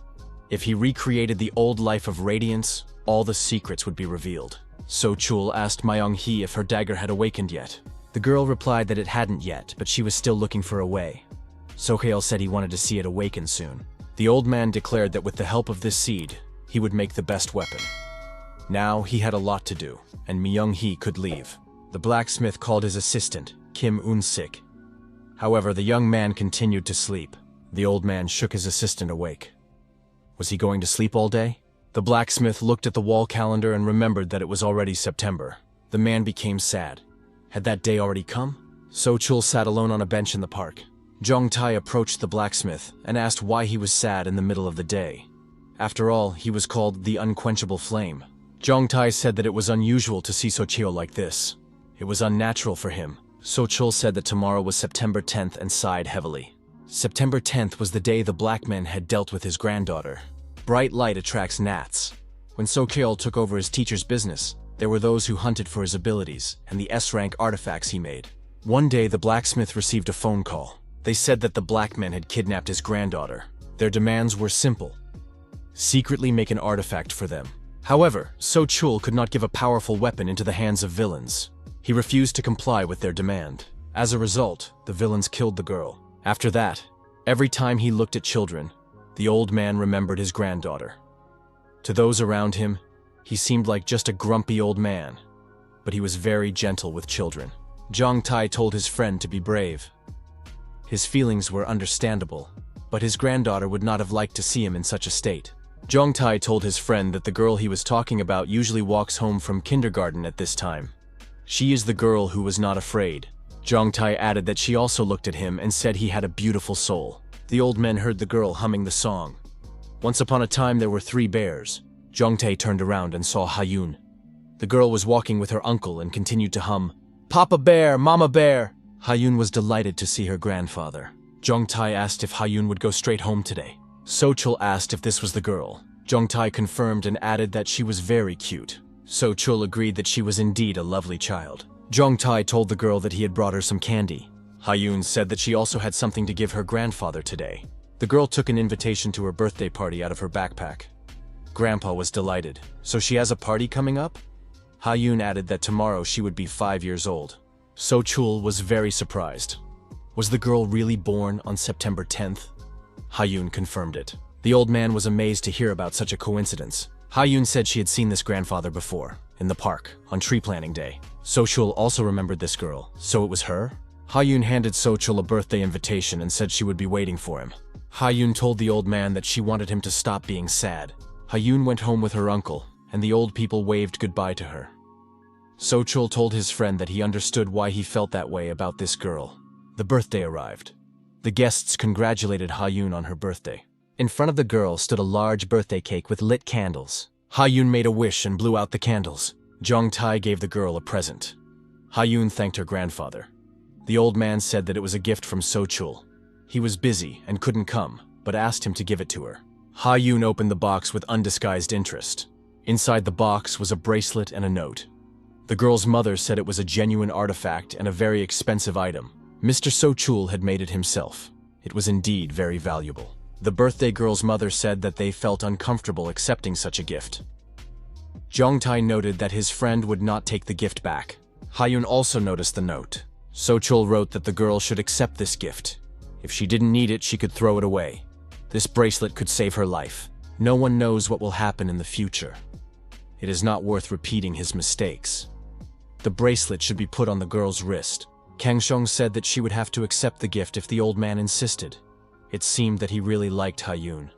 If he recreated the old life of radiance, all the secrets would be revealed. So Chul asked Myung-hee if her dagger had awakened yet. The girl replied that it hadn't yet, but she was still looking for a way. Sohail said he wanted to see it awaken soon. The old man declared that with the help of this seed, he would make the best weapon. Now he had a lot to do, and Myung-hee could leave. The blacksmith called his assistant, Kim Un-sik. However, the young man continued to sleep. The old man shook his assistant awake. Was he going to sleep all day? The blacksmith looked at the wall calendar and remembered that it was already September. The man became sad. Had that day already come? So Chul sat alone on a bench in the park. Jong-tae approached the blacksmith and asked why he was sad in the middle of the day. After all, he was called the Unquenchable Flame. Jong-tae said that it was unusual to see Sochil like this. It was unnatural for him. Sochil said that tomorrow was September 10th and sighed heavily. September 10th was the day the black man had dealt with his granddaughter. Bright light attracts gnats. When Sochil took over his teacher's business, there were those who hunted for his abilities and the S-rank artifacts he made. One day, the blacksmith received a phone call. They said that the black man had kidnapped his granddaughter. Their demands were simple. Secretly make an artifact for them. However, So Chul could not give a powerful weapon into the hands of villains. He refused to comply with their demand. As a result, the villains killed the girl. After that, every time he looked at children, the old man remembered his granddaughter. To those around him, he seemed like just a grumpy old man, but he was very gentle with children. Jong-tae told his friend to be brave. His feelings were understandable, but his granddaughter would not have liked to see him in such a state. Jong-tae told his friend that the girl he was talking about usually walks home from kindergarten at this time. She is the girl who was not afraid. Jong-tae added that she also looked at him and said he had a beautiful soul. The old men heard the girl humming the song. Once upon a time there were 3 bears. Jong-tae turned around and saw Ha-yoon. The girl was walking with her uncle and continued to hum, "Papa Bear, Mama Bear." Ha-yoon was delighted to see her grandfather. Jong-tae asked if Ha-yoon would go straight home today. So-chul asked if this was the girl. Jong-tae confirmed and added that she was very cute. So-chul agreed that she was indeed a lovely child. Jong-tae told the girl that he had brought her some candy. Ha-yoon said that she also had something to give her grandfather today. The girl took an invitation to her birthday party out of her backpack. Grandpa was delighted. So she has a party coming up? Ha-yoon added that tomorrow she would be 5 years old. So-chul was very surprised. Was the girl really born on September 10th? Ha-yoon confirmed it. The old man was amazed to hear about such a coincidence. Ha-yoon said she had seen this grandfather before, in the park, on tree planting day. So-chul also remembered this girl, so it was her? Ha-yoon handed So-chul a birthday invitation and said she would be waiting for him. Ha-yoon told the old man that she wanted him to stop being sad. Ha-yoon went home with her uncle, and the old people waved goodbye to her. So-chul told his friend that he understood why he felt that way about this girl. The birthday arrived. The guests congratulated Ha-yoon on her birthday. In front of the girl stood a large birthday cake with lit candles. Ha-yoon made a wish and blew out the candles. Jong-tae gave the girl a present. Ha-yoon thanked her grandfather. The old man said that it was a gift from So-chul. He was busy and couldn't come, but asked him to give it to her. Ha-yoon opened the box with undisguised interest. Inside the box was a bracelet and a note. The girl's mother said it was a genuine artifact and a very expensive item. Mr. So-chul had made it himself. It was indeed very valuable. The birthday girl's mother said that they felt uncomfortable accepting such a gift. Jongtae noted that his friend would not take the gift back. Hyun also noticed the note. Sochul wrote that the girl should accept this gift. If she didn't need it, she could throw it away. This bracelet could save her life. No one knows what will happen in the future. It is not worth repeating his mistakes. The bracelet should be put on the girl's wrist. Kang Seong said that she would have to accept the gift if the old man insisted. It seemed that he really liked Hyun.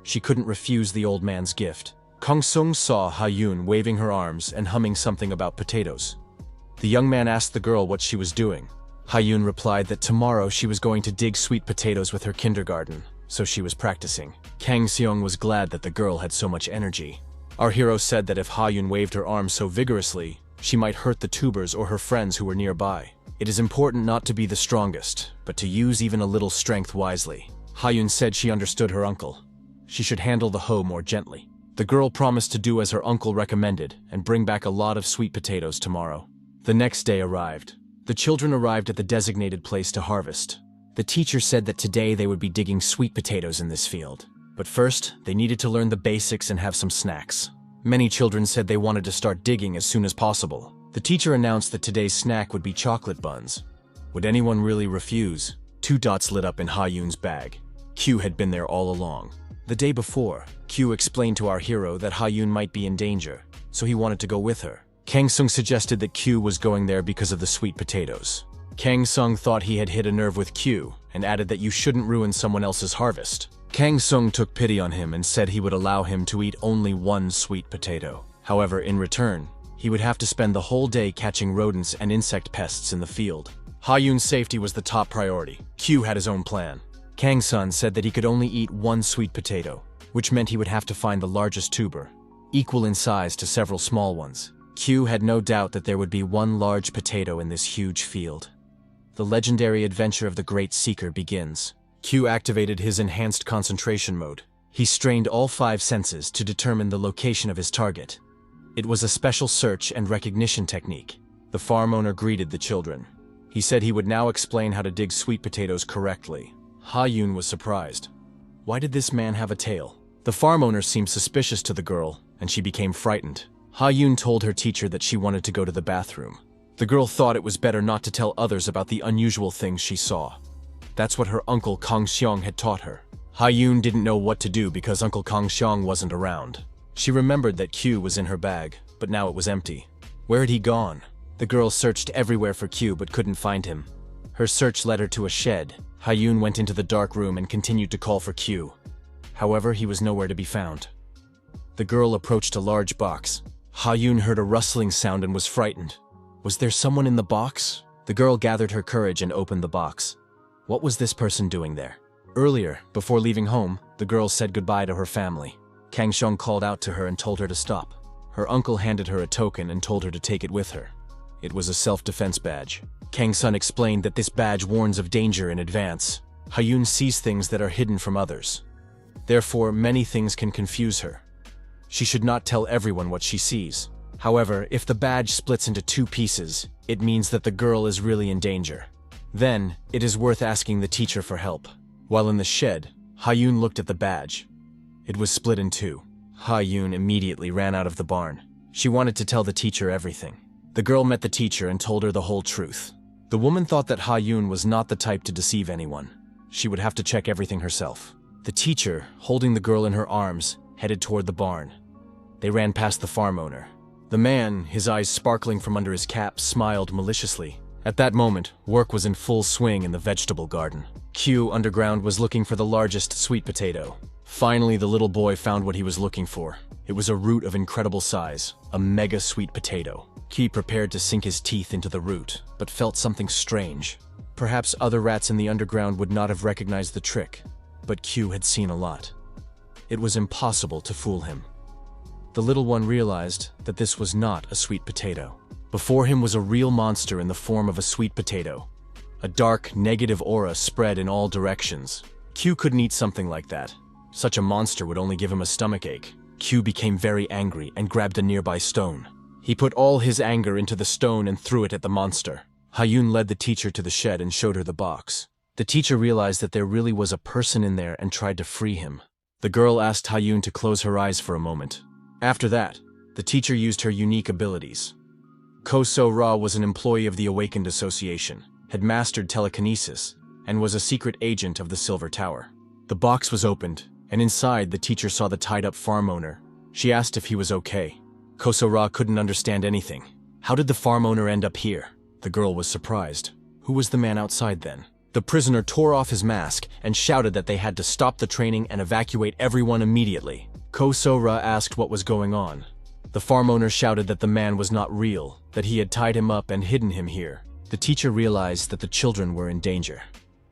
She couldn't refuse the old man's gift. Kang Seong saw Hyun waving her arms and humming something about potatoes. The young man asked the girl what she was doing. Hyun replied that tomorrow she was going to dig sweet potatoes with her kindergarten, so she was practicing. Kang Seong was glad that the girl had so much energy. Our hero said that if Hyun waved her arms so vigorously, she might hurt the tubers or her friends who were nearby. It is important not to be the strongest, but to use even a little strength wisely. Hyun said she understood her uncle. She should handle the hoe more gently. The girl promised to do as her uncle recommended and bring back a lot of sweet potatoes tomorrow. The next day arrived. The children arrived at the designated place to harvest. The teacher said that today they would be digging sweet potatoes in this field. But first, they needed to learn the basics and have some snacks. Many children said they wanted to start digging as soon as possible. The teacher announced that today's snack would be chocolate buns. Would anyone really refuse? 2 dots lit up in Hyun's bag. Q had been there all along. The day before, Q explained to our hero that Hyun might be in danger, so he wanted to go with her. Kang Sung suggested that Q was going there because of the sweet potatoes. Kang Sung thought he had hit a nerve with Q and added that you shouldn't ruin someone else's harvest. Kang Sung took pity on him and said he would allow him to eat only 1 sweet potato. However, in return, he would have to spend the whole day catching rodents and insect pests in the field. Hyun's safety was the top priority. Q had his own plan. Kang Sun said that he could only eat 1 sweet potato, which meant he would have to find the largest tuber, equal in size to several small ones. Q had no doubt that there would be 1 large potato in this huge field. The legendary adventure of the Great Seeker begins. Q activated his enhanced concentration mode. He strained all 5 senses to determine the location of his target. It was a special search and recognition technique. The farm owner greeted the children. He said he would now explain how to dig sweet potatoes correctly. Hyun was surprised. Why did this man have a tail? The farm owner seemed suspicious to the girl, and she became frightened. Hyun told her teacher that she wanted to go to the bathroom. The girl thought it was better not to tell others about the unusual things she saw. That's what her uncle Kang Seong had taught her. Hyun didn't know what to do because Uncle Kang Seong wasn't around. She remembered that Q was in her bag, but now it was empty. Where had he gone? The girl searched everywhere for Q but couldn't find him. Her search led her to a shed. Hyun went into the dark room and continued to call for Q. However, he was nowhere to be found. The girl approached a large box. Hyun heard a rustling sound and was frightened. Was there someone in the box? The girl gathered her courage and opened the box. What was this person doing there? Earlier, before leaving home, the girl said goodbye to her family. Kang Seong called out to her and told her to stop. Her uncle handed her a token and told her to take it with her. It was a self-defense badge. Kang Sun explained that this badge warns of danger in advance. Hyun sees things that are hidden from others. Therefore, many things can confuse her. She should not tell everyone what she sees. However, if the badge splits into 2 pieces, it means that the girl is really in danger. Then, it is worth asking the teacher for help. While in the shed, Hyun looked at the badge. It was split in 2. Hyun immediately ran out of the barn. She wanted to tell the teacher everything. The girl met the teacher and told her the whole truth. The woman thought that Hyun was not the type to deceive anyone. She would have to check everything herself. The teacher, holding the girl in her arms, headed toward the barn. They ran past the farm owner. The man, his eyes sparkling from under his cap, smiled maliciously. At that moment, work was in full swing in the vegetable garden. Q underground was looking for the largest sweet potato. Finally, the little boy found what he was looking for. It was a root of incredible size, a mega sweet potato. Q prepared to sink his teeth into the root, but felt something strange. Perhaps other rats in the underground would not have recognized the trick, but Q had seen a lot. It was impossible to fool him. The little one realized that this was not a sweet potato. Before him was a real monster in the form of a sweet potato. A dark, negative aura spread in all directions. Q couldn't eat something like that. Such a monster would only give him a stomachache. Q became very angry and grabbed a nearby stone. He put all his anger into the stone and threw it at the monster. Hyun led the teacher to the shed and showed her the box. The teacher realized that there really was a person in there and tried to free him. The girl asked Hyun to close her eyes for a moment. After that, The teacher used her unique abilities. Ko-so-ra was an employee of the Awakened Association, had mastered telekinesis, and was a secret agent of the Silver Tower. The box was opened, and inside the teacher saw the tied-up farm owner. She asked if he was okay. Ko-so-ra couldn't understand anything. How did the farm owner end up here? The girl was surprised. Who was the man outside then? The prisoner tore off his mask and shouted that they had to stop the training and evacuate everyone immediately. Ko-so-ra asked what was going on. The farm owner shouted that the man was not real, that he had tied him up and hidden him here. The teacher realized that the children were in danger.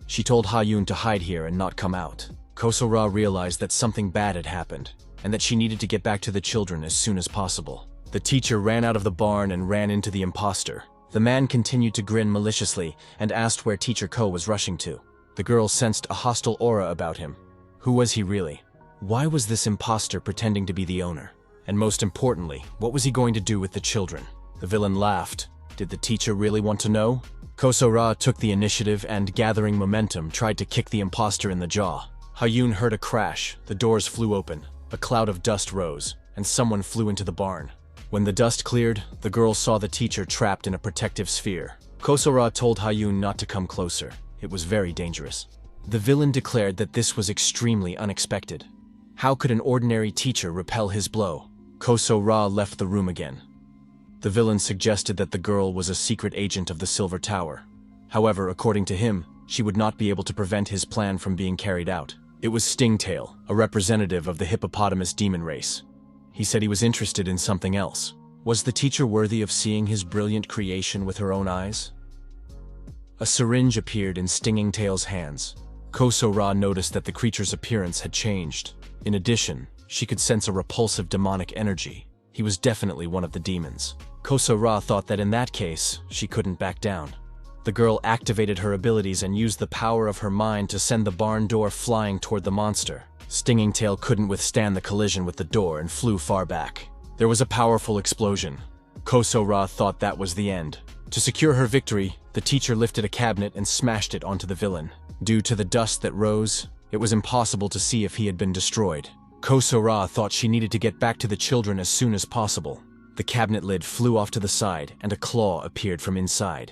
She told Ha-yoon to hide here and not come out. Ko-so-ra realized that something bad had happened, and that she needed to get back to the children as soon as possible. The teacher ran out of the barn and ran into the imposter. The man continued to grin maliciously and asked where Teacher Ko was rushing to. The girl sensed a hostile aura about him. Who was he really? Why was this imposter pretending to be the owner? And most importantly, what was he going to do with the children? The villain laughed. Did the teacher really want to know? Ko-so-ra took the initiative and, gathering momentum, tried to kick the imposter in the jaw. Ha-yoon heard a crash, the doors flew open, a cloud of dust rose, and someone flew into the barn. When the dust cleared, the girl saw the teacher trapped in a protective sphere. Ko-so-ra told Ha-yoon not to come closer. It was very dangerous. The villain declared that this was extremely unexpected. How could an ordinary teacher repel his blow? Ko-so-ra left the room again. The villain suggested that the girl was a secret agent of the Silver Tower. However, according to him, she would not be able to prevent his plan from being carried out. It was Stingtail, a representative of the hippopotamus demon race. He said he was interested in something else. Was the teacher worthy of seeing his brilliant creation with her own eyes? A syringe appeared in Stingtail's hands. Ko-so-ra noticed that the creature's appearance had changed. In addition, she could sense a repulsive demonic energy. He was definitely one of the demons. Ko-so-ra thought that in that case, she couldn't back down. The girl activated her abilities and used the power of her mind to send the barn door flying toward the monster. Stingtail couldn't withstand the collision with the door and flew far back. There was a powerful explosion. Ko-so-ra thought that was the end. To secure her victory, the teacher lifted a cabinet and smashed it onto the villain. Due to the dust that rose, it was impossible to see if he had been destroyed. Ko-so-ra thought she needed to get back to the children as soon as possible. The cabinet lid flew off to the side and a claw appeared from inside.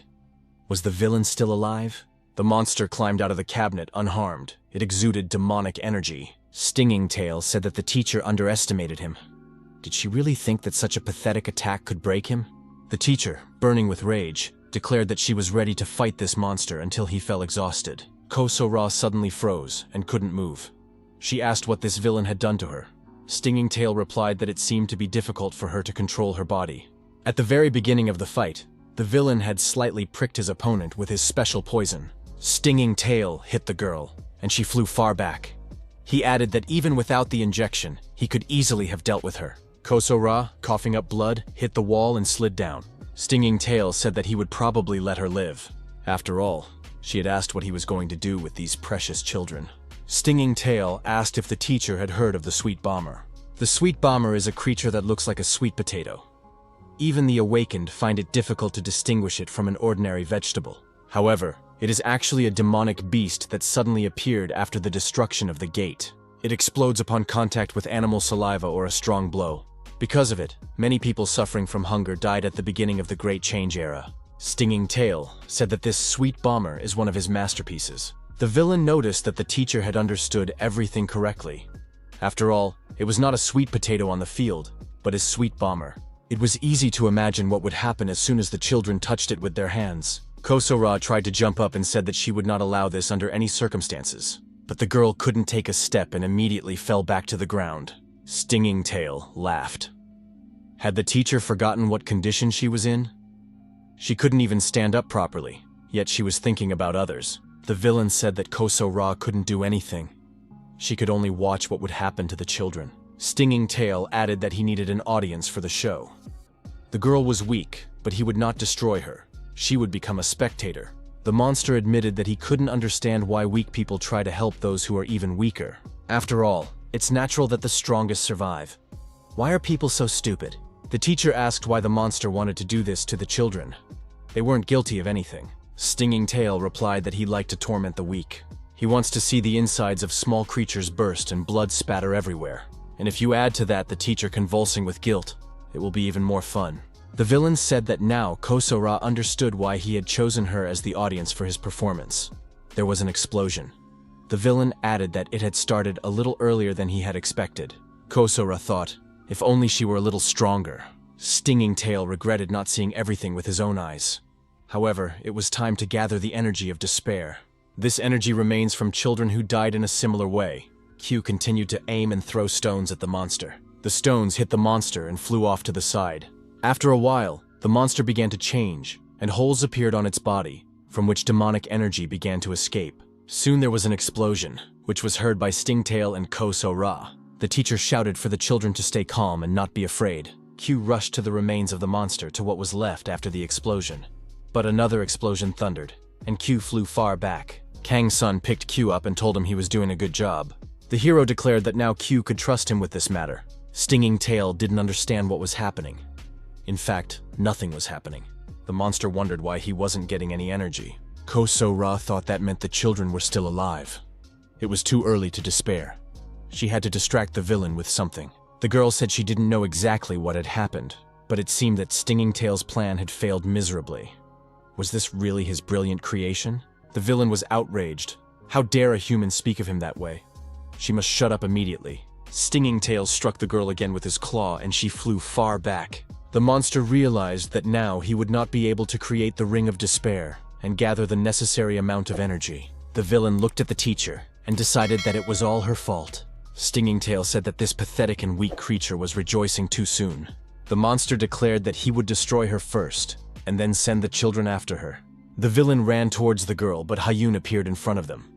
Was the villain still alive? The monster climbed out of the cabinet unharmed. It exuded demonic energy. Stingtail said that the teacher underestimated him. Did she really think that such a pathetic attack could break him? The teacher, burning with rage, declared that she was ready to fight this monster until he fell exhausted. Ko-so-ra suddenly froze and couldn't move. She asked what this villain had done to her. Stingtail replied that it seemed to be difficult for her to control her body. At the very beginning of the fight, the villain had slightly pricked his opponent with his special poison. Stingtail hit the girl, and she flew far back. He added that even without the injection, he could easily have dealt with her. Ko-so-ra, coughing up blood, hit the wall and slid down. Stingtail said that he would probably let her live. After all, she had asked what he was going to do with these precious children. Stingtail asked if the teacher had heard of the sweet bomber. The sweet bomber is a creature that looks like a sweet potato. Even the awakened find it difficult to distinguish it from an ordinary vegetable. However, it is actually a demonic beast that suddenly appeared after the destruction of the gate. It explodes upon contact with animal saliva or a strong blow. Because of it, many people suffering from hunger died at the beginning of the Great Change era. Stingtail said that this sweet bomber is one of his masterpieces. The villain noticed that the teacher had understood everything correctly. After all, it was not a sweet potato on the field, but his sweet bomber. It was easy to imagine what would happen as soon as the children touched it with their hands. Ko-so-ra tried to jump up and said that she would not allow this under any circumstances. But the girl couldn't take a step and immediately fell back to the ground. Stingtail laughed. Had the teacher forgotten what condition she was in? She couldn't even stand up properly, yet she was thinking about others. The villain said that Ko-so-ra couldn't do anything. She could only watch what would happen to the children. Stingtail added that he needed an audience for the show. The girl was weak, but he would not destroy her. She would become a spectator. The monster admitted that he couldn't understand why weak people try to help those who are even weaker. After all, it's natural that the strongest survive. Why are people so stupid? The teacher asked why the monster wanted to do this to the children. They weren't guilty of anything. Stingtail replied that he liked to torment the weak. He wants to see the insides of small creatures burst and blood spatter everywhere. And if you add to that the teacher convulsing with guilt, It will be even more fun. The villain said that now Kosora understood why he had chosen her as the audience for his performance. There was an explosion. The villain added that it had started a little earlier than he had expected. Kosora thought, if only she were a little stronger. Stinging Tail regretted not seeing everything with his own eyes. However, it was time to gather the energy of despair. This energy remains from children who died in a similar way. Q continued to aim and throw stones at the monster. The stones hit the monster and flew off to the side. After a while, the monster began to change, and holes appeared on its body, from which demonic energy began to escape. Soon there was an explosion, which was heard by Stingtail and Kosora. The teacher shouted for the children to stay calm and not be afraid. Q rushed to the remains of the monster to what was left after the explosion. But another explosion thundered, and Q flew far back. Kang's son picked Q up and told him he was doing a good job. The hero declared that now Q could trust him with this matter. Stinging Tail didn't understand what was happening. In fact, nothing was happening. The monster wondered why he wasn't getting any energy. Kosora thought that meant the children were still alive. It was too early to despair. She had to distract the villain with something. The girl said she didn't know exactly what had happened, but it seemed that Stinging Tail's plan had failed miserably. Was this really his brilliant creation? The villain was outraged. How dare a human speak of him that way? She must shut up immediately. Stinging Tail struck the girl again with his claw, and she flew far back. The monster realized that now he would not be able to create the Ring of Despair and gather the necessary amount of energy. The villain looked at the teacher and decided that it was all her fault. Stinging Tail said that this pathetic and weak creature was rejoicing too soon. The monster declared that he would destroy her first, and then send the children after her. The villain ran towards the girl, but Hayun appeared in front of them.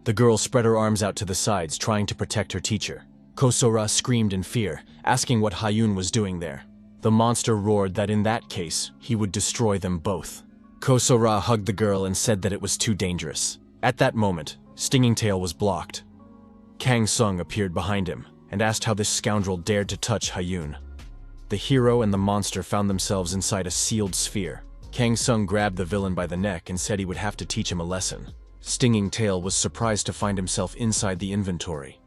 The girl spread her arms out to the sides, trying to protect her teacher. Kosora screamed in fear, asking what Hayun was doing there. The monster roared that in that case, he would destroy them both. Kosora hugged the girl and said that it was too dangerous. At that moment, Stinging Tail was blocked. Kang Sung appeared behind him and asked how this scoundrel dared to touch Hayun. The hero and the monster found themselves inside a sealed sphere. Kang Sung grabbed the villain by the neck and said he would have to teach him a lesson. Stinging Tail was surprised to find himself inside the inventory.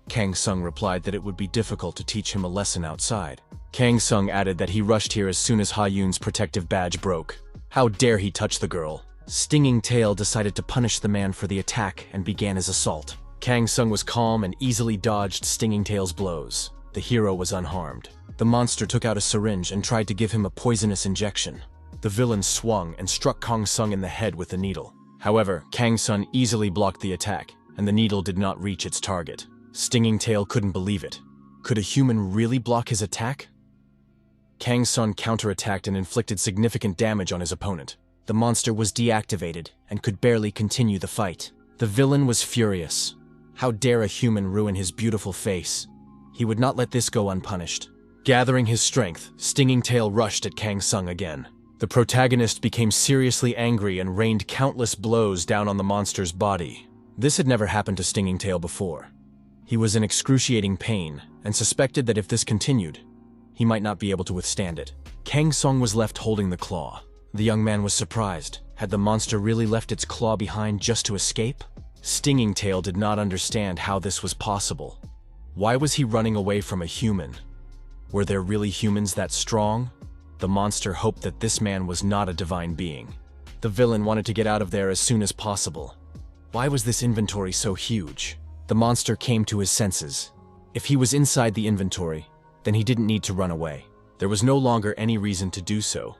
Kang Sung replied that it would be difficult to teach him a lesson outside. Kang Sung added that he rushed here as soon as Hayun's protective badge broke. How dare he touch the girl? Stinging Tail decided to punish the man for the attack and began his assault. Kang Sung was calm and easily dodged Stinging Tail's blows. The hero was unharmed. The monster took out a syringe and tried to give him a poisonous injection. The villain swung and struck Kang Sung in the head with the needle. However, Kang Sung easily blocked the attack, and the needle did not reach its target. Stinging Tail couldn't believe it. Could a human really block his attack? Kang Sung counterattacked and inflicted significant damage on his opponent. The monster was deactivated and could barely continue the fight. The villain was furious. How dare a human ruin his beautiful face? He would not let this go unpunished. Gathering his strength, Stinging Tail rushed at Kang Sung again. The protagonist became seriously angry and rained countless blows down on the monster's body. This had never happened to Stinging Tail before. He was in excruciating pain and suspected that if this continued, he might not be able to withstand it. Kang Sung was left holding the claw. The young man was surprised. Had the monster really left its claw behind just to escape? Stinging Tail did not understand how this was possible. Why was he running away from a human? Were there really humans that strong? The monster hoped that this man was not a divine being. The villain wanted to get out of there as soon as possible. Why was this inventory so huge? The monster came to his senses. If he was inside the inventory, then he didn't need to run away. There was no longer any reason to do so.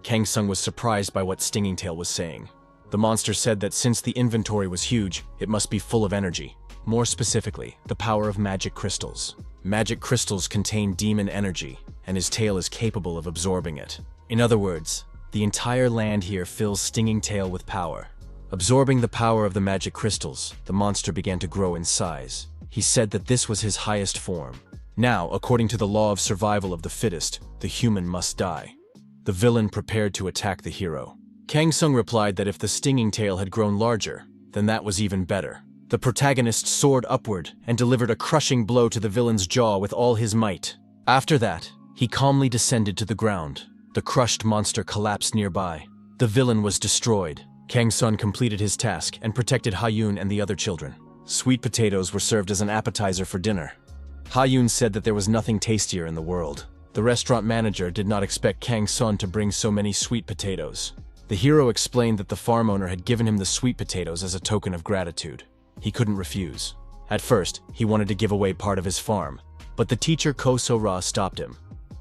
Kang Sung was surprised by what Stinging Tail was saying. The monster said that since the inventory was huge, it must be full of energy. More specifically, the power of magic crystals. Magic crystals contain demon energy, and his tail is capable of absorbing it. In other words, the entire land here fills Stinging Tail with power. Absorbing the power of the magic crystals, the monster began to grow in size. He said that this was his highest form. Now, according to the law of survival of the fittest, the human must die. The villain prepared to attack the hero. Kang Sung replied that if the Stinging Tail had grown larger, then that was even better. The protagonist soared upward and delivered a crushing blow to the villain's jaw with all his might. After that, he calmly descended to the ground. The crushed monster collapsed nearby. The villain was destroyed. Kang Sung completed his task and protected Hayun and the other children. Sweet potatoes were served as an appetizer for dinner. Hayun said that there was nothing tastier in the world. The restaurant manager did not expect Kang Sun to bring so many sweet potatoes. The hero explained that the farm owner had given him the sweet potatoes as a token of gratitude. He couldn't refuse. At first, he wanted to give away part of his farm, but the teacher Ko So-ra stopped him.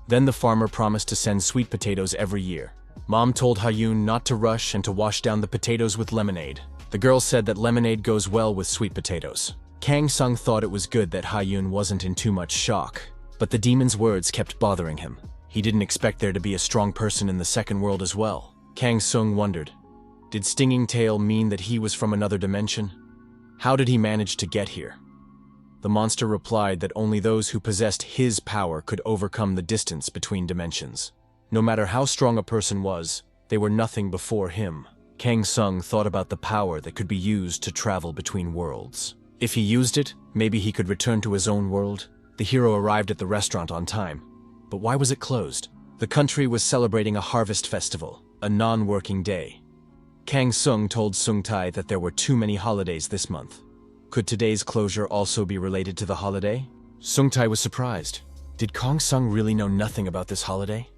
Then the farmer promised to send sweet potatoes every year. Mom told Ha-yoon not to rush and to wash down the potatoes with lemonade. The girl said that lemonade goes well with sweet potatoes. Kang Sung thought it was good that Ha-yoon wasn't in too much shock, but the demon's words kept bothering him. He didn't expect there to be a strong person in the second world as well. Kang Sung wondered, did Stinging Tail mean that he was from another dimension? How did he manage to get here? The monster replied that only those who possessed his power could overcome the distance between dimensions. No matter how strong a person was, they were nothing before him. Kang Sung thought about the power that could be used to travel between worlds. If he used it, maybe he could return to his own world. The hero arrived at the restaurant on time. But why was it closed? The country was celebrating a harvest festival, a non-working day. Kang Sung told Sung Tai that there were too many holidays this month. Could today's closure also be related to the holiday? Sung Tai was surprised. Did Kang Sung really know nothing about this holiday?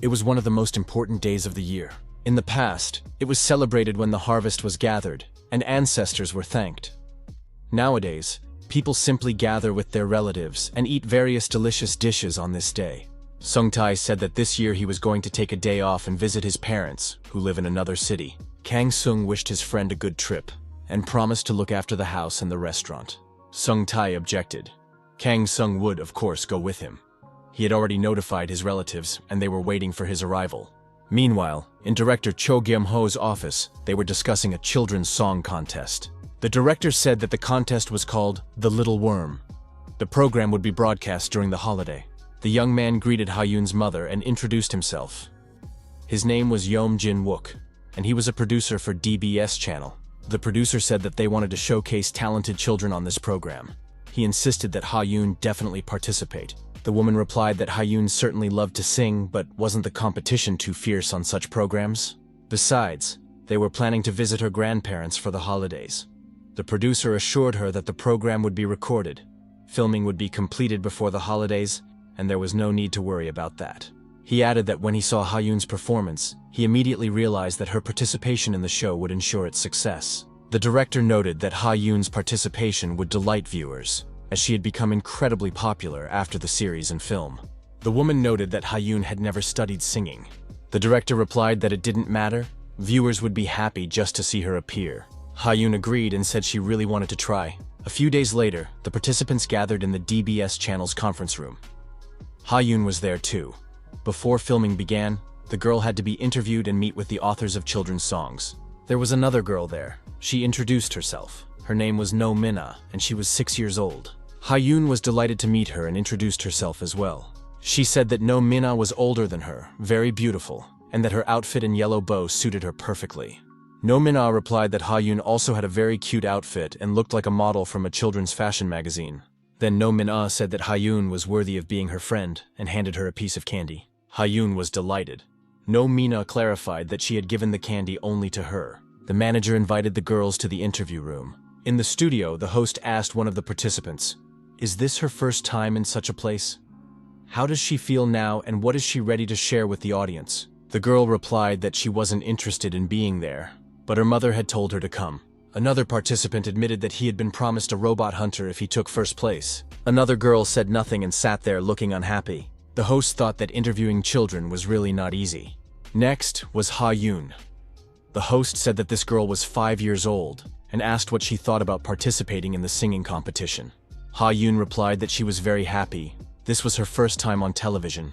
It was one of the most important days of the year. In the past, it was celebrated when the harvest was gathered and ancestors were thanked. Nowadays, people simply gather with their relatives and eat various delicious dishes on this day. Sung Tai said that this year he was going to take a day off and visit his parents, who live in another city. Kang Sung wished his friend a good trip and promised to look after the house and the restaurant. Sung Tai objected. Kang Sung would, of course, go with him. He had already notified his relatives, and they were waiting for his arrival. Meanwhile, in director Cho Gyum-ho's office, they were discussing a children's song contest. The director said that the contest was called The Little Worm. The program would be broadcast during the holiday. The young man greeted Ha-yoon's mother and introduced himself. His name was Yeom Jin-wook, and he was a producer for DBS channel. The producer said that they wanted to showcase talented children on this program. He insisted that Ha-yoon definitely participate. The woman replied that Ha-yoon certainly loved to sing, but wasn't the competition too fierce on such programs? Besides, they were planning to visit her grandparents for the holidays. The producer assured her that the program would be recorded. Filming would be completed before the holidays, and there was no need to worry about that. He added that when he saw Ha-yoon's performance, he immediately realized that her participation in the show would ensure its success. The director noted that Ha-yoon's participation would delight viewers, as she had become incredibly popular after the series and film. The woman noted that Ha-yoon had never studied singing. The director replied that it didn't matter, viewers would be happy just to see her appear. Ha-yoon agreed and said she really wanted to try. A few days later, the participants gathered in the DBS channel's conference room. Ha-yoon was there too. Before filming began, the girl had to be interviewed and meet with the authors of children's songs. There was another girl there. She introduced herself. Her name was No Minna, and she was 6 years old. Ha-yoon was delighted to meet her and introduced herself as well. She said that No Minna was older than her, very beautiful, and that her outfit and yellow bow suited her perfectly. No Minna replied that Ha-yoon also had a very cute outfit and looked like a model from a children's fashion magazine. Then No Minna said that Ha-yoon was worthy of being her friend and handed her a piece of candy. Ha-yoon was delighted. No Minna clarified that she had given the candy only to her. The manager invited the girls to the interview room. In the studio, the host asked one of the participants, "Is this her first time in such a place? How does she feel now and what is she ready to share with the audience?" The girl replied that she wasn't interested in being there, but her mother had told her to come. Another participant admitted that he had been promised a robot hunter if he took first place. Another girl said nothing and sat there looking unhappy. The host thought that interviewing children was really not easy. Next was Ha-yoon. The host said that this girl was 5 years old and asked what she thought about participating in the singing competition. Ha-yoon replied that she was very happy. This was her first time on television.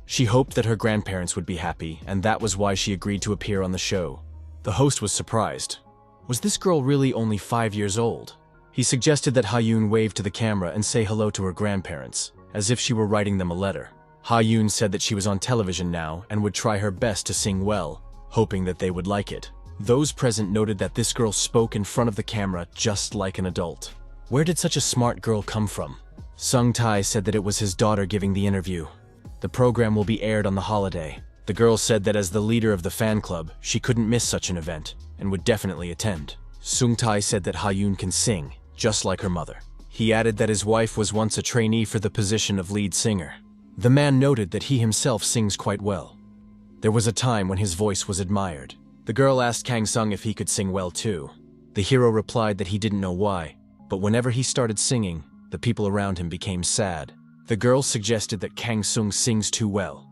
She hoped that her grandparents would be happy, and that was why she agreed to appear on the show. The host was surprised. Was this girl really only 5 years old? He suggested that Ha-yoon wave to the camera and say hello to her grandparents, as if she were writing them a letter. Ha-yoon said that she was on television now and would try her best to sing well, hoping that they would like it. Those present noted that this girl spoke in front of the camera just like an adult. Where did such a smart girl come from? Sung Tai said that it was his daughter giving the interview. The program will be aired on the holiday. The girl said that as the leader of the fan club, she couldn't miss such an event and would definitely attend. Sung Tai said that Ha-yoon can sing, just like her mother. He added that his wife was once a trainee for the position of lead singer. The man noted that he himself sings quite well. There was a time when his voice was admired. The girl asked Kang Sung if he could sing well too. The hero replied that he didn't know why, but whenever he started singing, the people around him became sad. The girl suggested that Kang Sung sings too well.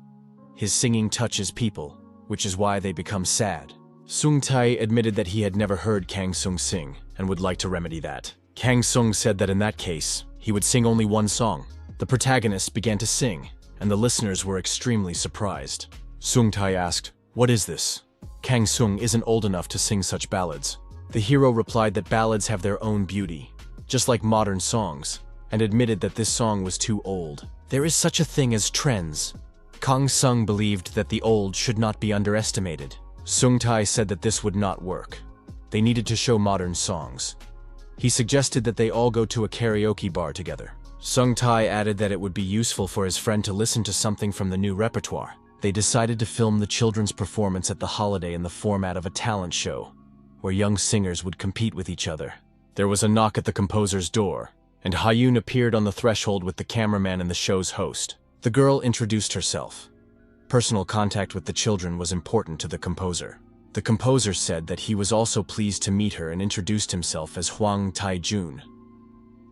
His singing touches people, which is why they become sad. Sung Tae admitted that he had never heard Kang Sung sing and would like to remedy that. Kang Sung said that in that case, he would sing only one song. The protagonist began to sing, and the listeners were extremely surprised. Sung Tae asked, "What is this? Kang Sung isn't old enough to sing such ballads." The hero replied that ballads have their own beauty, just like modern songs, and admitted that this song was too old. There is such a thing as trends. Kang Sung believed that the old should not be underestimated. Sung Tae said that this would not work. They needed to show modern songs. He suggested that they all go to a karaoke bar together. Sung Tae added that it would be useful for his friend to listen to something from the new repertoire. They decided to film the children's performance at the holiday in the format of a talent show, where young singers would compete with each other. There was a knock at the composer's door, and Ha-yoon appeared on the threshold with the cameraman and the show's host. The girl introduced herself. Personal contact with the children was important to the composer. The composer said that he was also pleased to meet her and introduced himself as Hwang Tae-jun.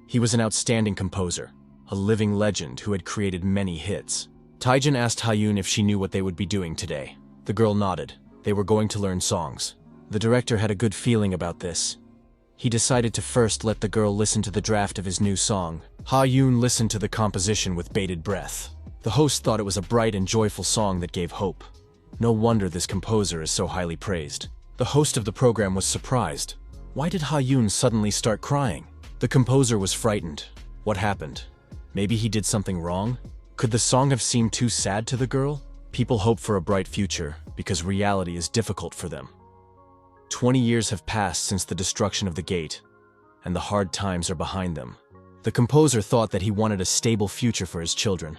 He was an outstanding composer, a living legend who had created many hits. Tae-jun asked Ha-yoon if she knew what they would be doing today. The girl nodded. They were going to learn songs. The director had a good feeling about this. He decided to first let the girl listen to the draft of his new song. Ha-yoon listened to the composition with bated breath. The host thought it was a bright and joyful song that gave hope. No wonder this composer is so highly praised. The host of the program was surprised. Why did Ha-yoon suddenly start crying? The composer was frightened. What happened? Maybe he did something wrong? Could the song have seemed too sad to the girl? People hope for a bright future because reality is difficult for them. 20 years have passed since the destruction of the gate, and the hard times are behind them. The composer thought that he wanted a stable future for his children.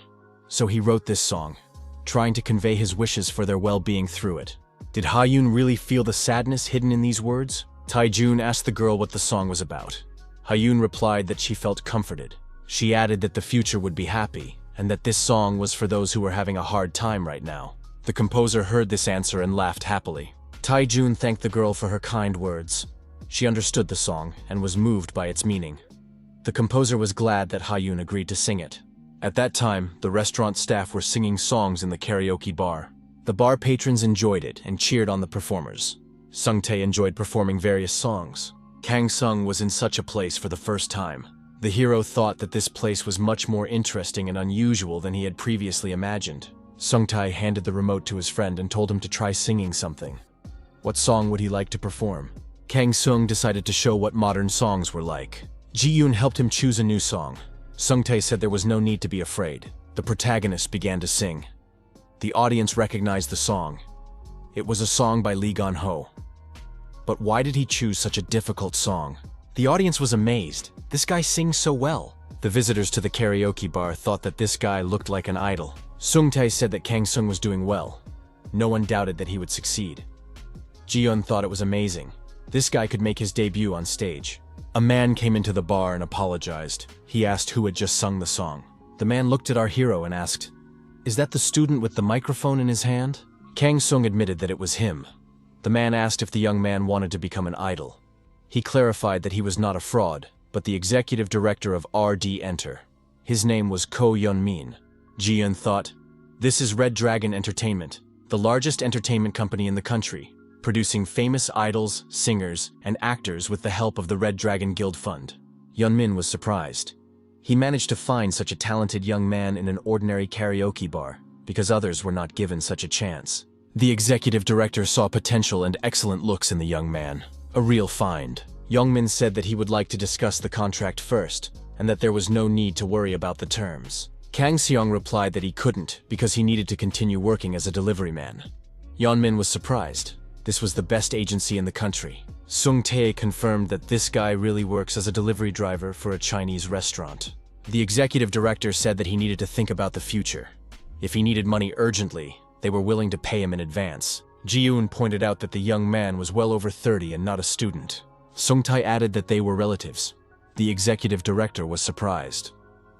So he wrote this song, trying to convey his wishes for their well-being through it. Did Ha-yoon really feel the sadness hidden in these words? Tae-jun asked the girl what the song was about. Ha-yoon replied that she felt comforted. She added that the future would be happy, and that this song was for those who were having a hard time right now. The composer heard this answer and laughed happily. Tae-jun thanked the girl for her kind words. She understood the song and was moved by its meaning. The composer was glad that Ha-yoon agreed to sing it. At that time, the restaurant staff were singing songs in the karaoke bar. The bar patrons enjoyed it and cheered on the performers. Sung Tae enjoyed performing various songs. Kang Sung was in such a place for the first time. The hero thought that this place was much more interesting and unusual than he had previously imagined. Sung Tae handed the remote to his friend and told him to try singing something. What song would he like to perform? Kang Sung decided to show what modern songs were like. Ji-yoon helped him choose a new song. Sung Tae said there was no need to be afraid. The protagonist began to sing. The audience recognized the song. It was a song by Lee Gon-ho. But why did he choose such a difficult song? The audience was amazed. This guy sings so well. The visitors to the karaoke bar thought that this guy looked like an idol. Sung Tae said that Kang Sung was doing well. No one doubted that he would succeed. Ji-yoon thought it was amazing. This guy could make his debut on stage. A man came into the bar and apologized. He asked who had just sung the song. The man looked at our hero and asked, "Is that the student with the microphone in his hand?" Kang Sung admitted that it was him. The man asked if the young man wanted to become an idol. He clarified that he was not a fraud, but the executive director of RD Enter. His name was Ko Yeon-min. Ji-yoon thought, "This is Red Dragon Entertainment, the largest entertainment company in the country, producing famous idols, singers, and actors with the help of the Red Dragon Guild Fund." Yeon-min was surprised. He managed to find such a talented young man in an ordinary karaoke bar, because others were not given such a chance. The executive director saw potential and excellent looks in the young man. A real find. Yeon-min said that he would like to discuss the contract first, and that there was no need to worry about the terms. Kang Seong replied that he couldn't because he needed to continue working as a delivery man. Yeon-min was surprised. This was the best agency in the country. Sung Tae confirmed that this guy really works as a delivery driver for a Chinese restaurant. The executive director said that he needed to think about the future. If he needed money urgently, they were willing to pay him in advance. Ji-yoon pointed out that the young man was well over 30 and not a student. Sung Tae added that they were relatives. The executive director was surprised.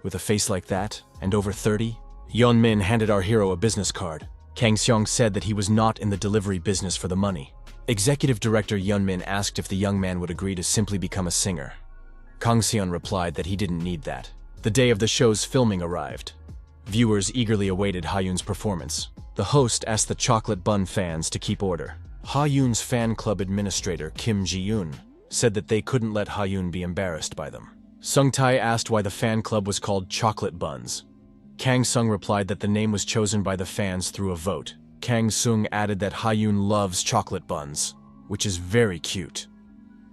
With a face like that, and over 30, Yeon-min handed our hero a business card. Kang Seong said that he was not in the delivery business for the money. Executive Director Yeon-min asked if the young man would agree to simply become a singer. Kang Seon replied that he didn't need that. The day of the show's filming arrived. Viewers eagerly awaited Ha-yoon's performance. The host asked the chocolate bun fans to keep order. Ha-yoon's fan club administrator, Kim Ji-yoon, said that they couldn't let Ha-yoon be embarrassed by them. Sung-tae asked why the fan club was called Chocolate Buns. Kang Sung replied that the name was chosen by the fans through a vote. Kang Sung added that Ha-yoon loves chocolate buns, which is very cute.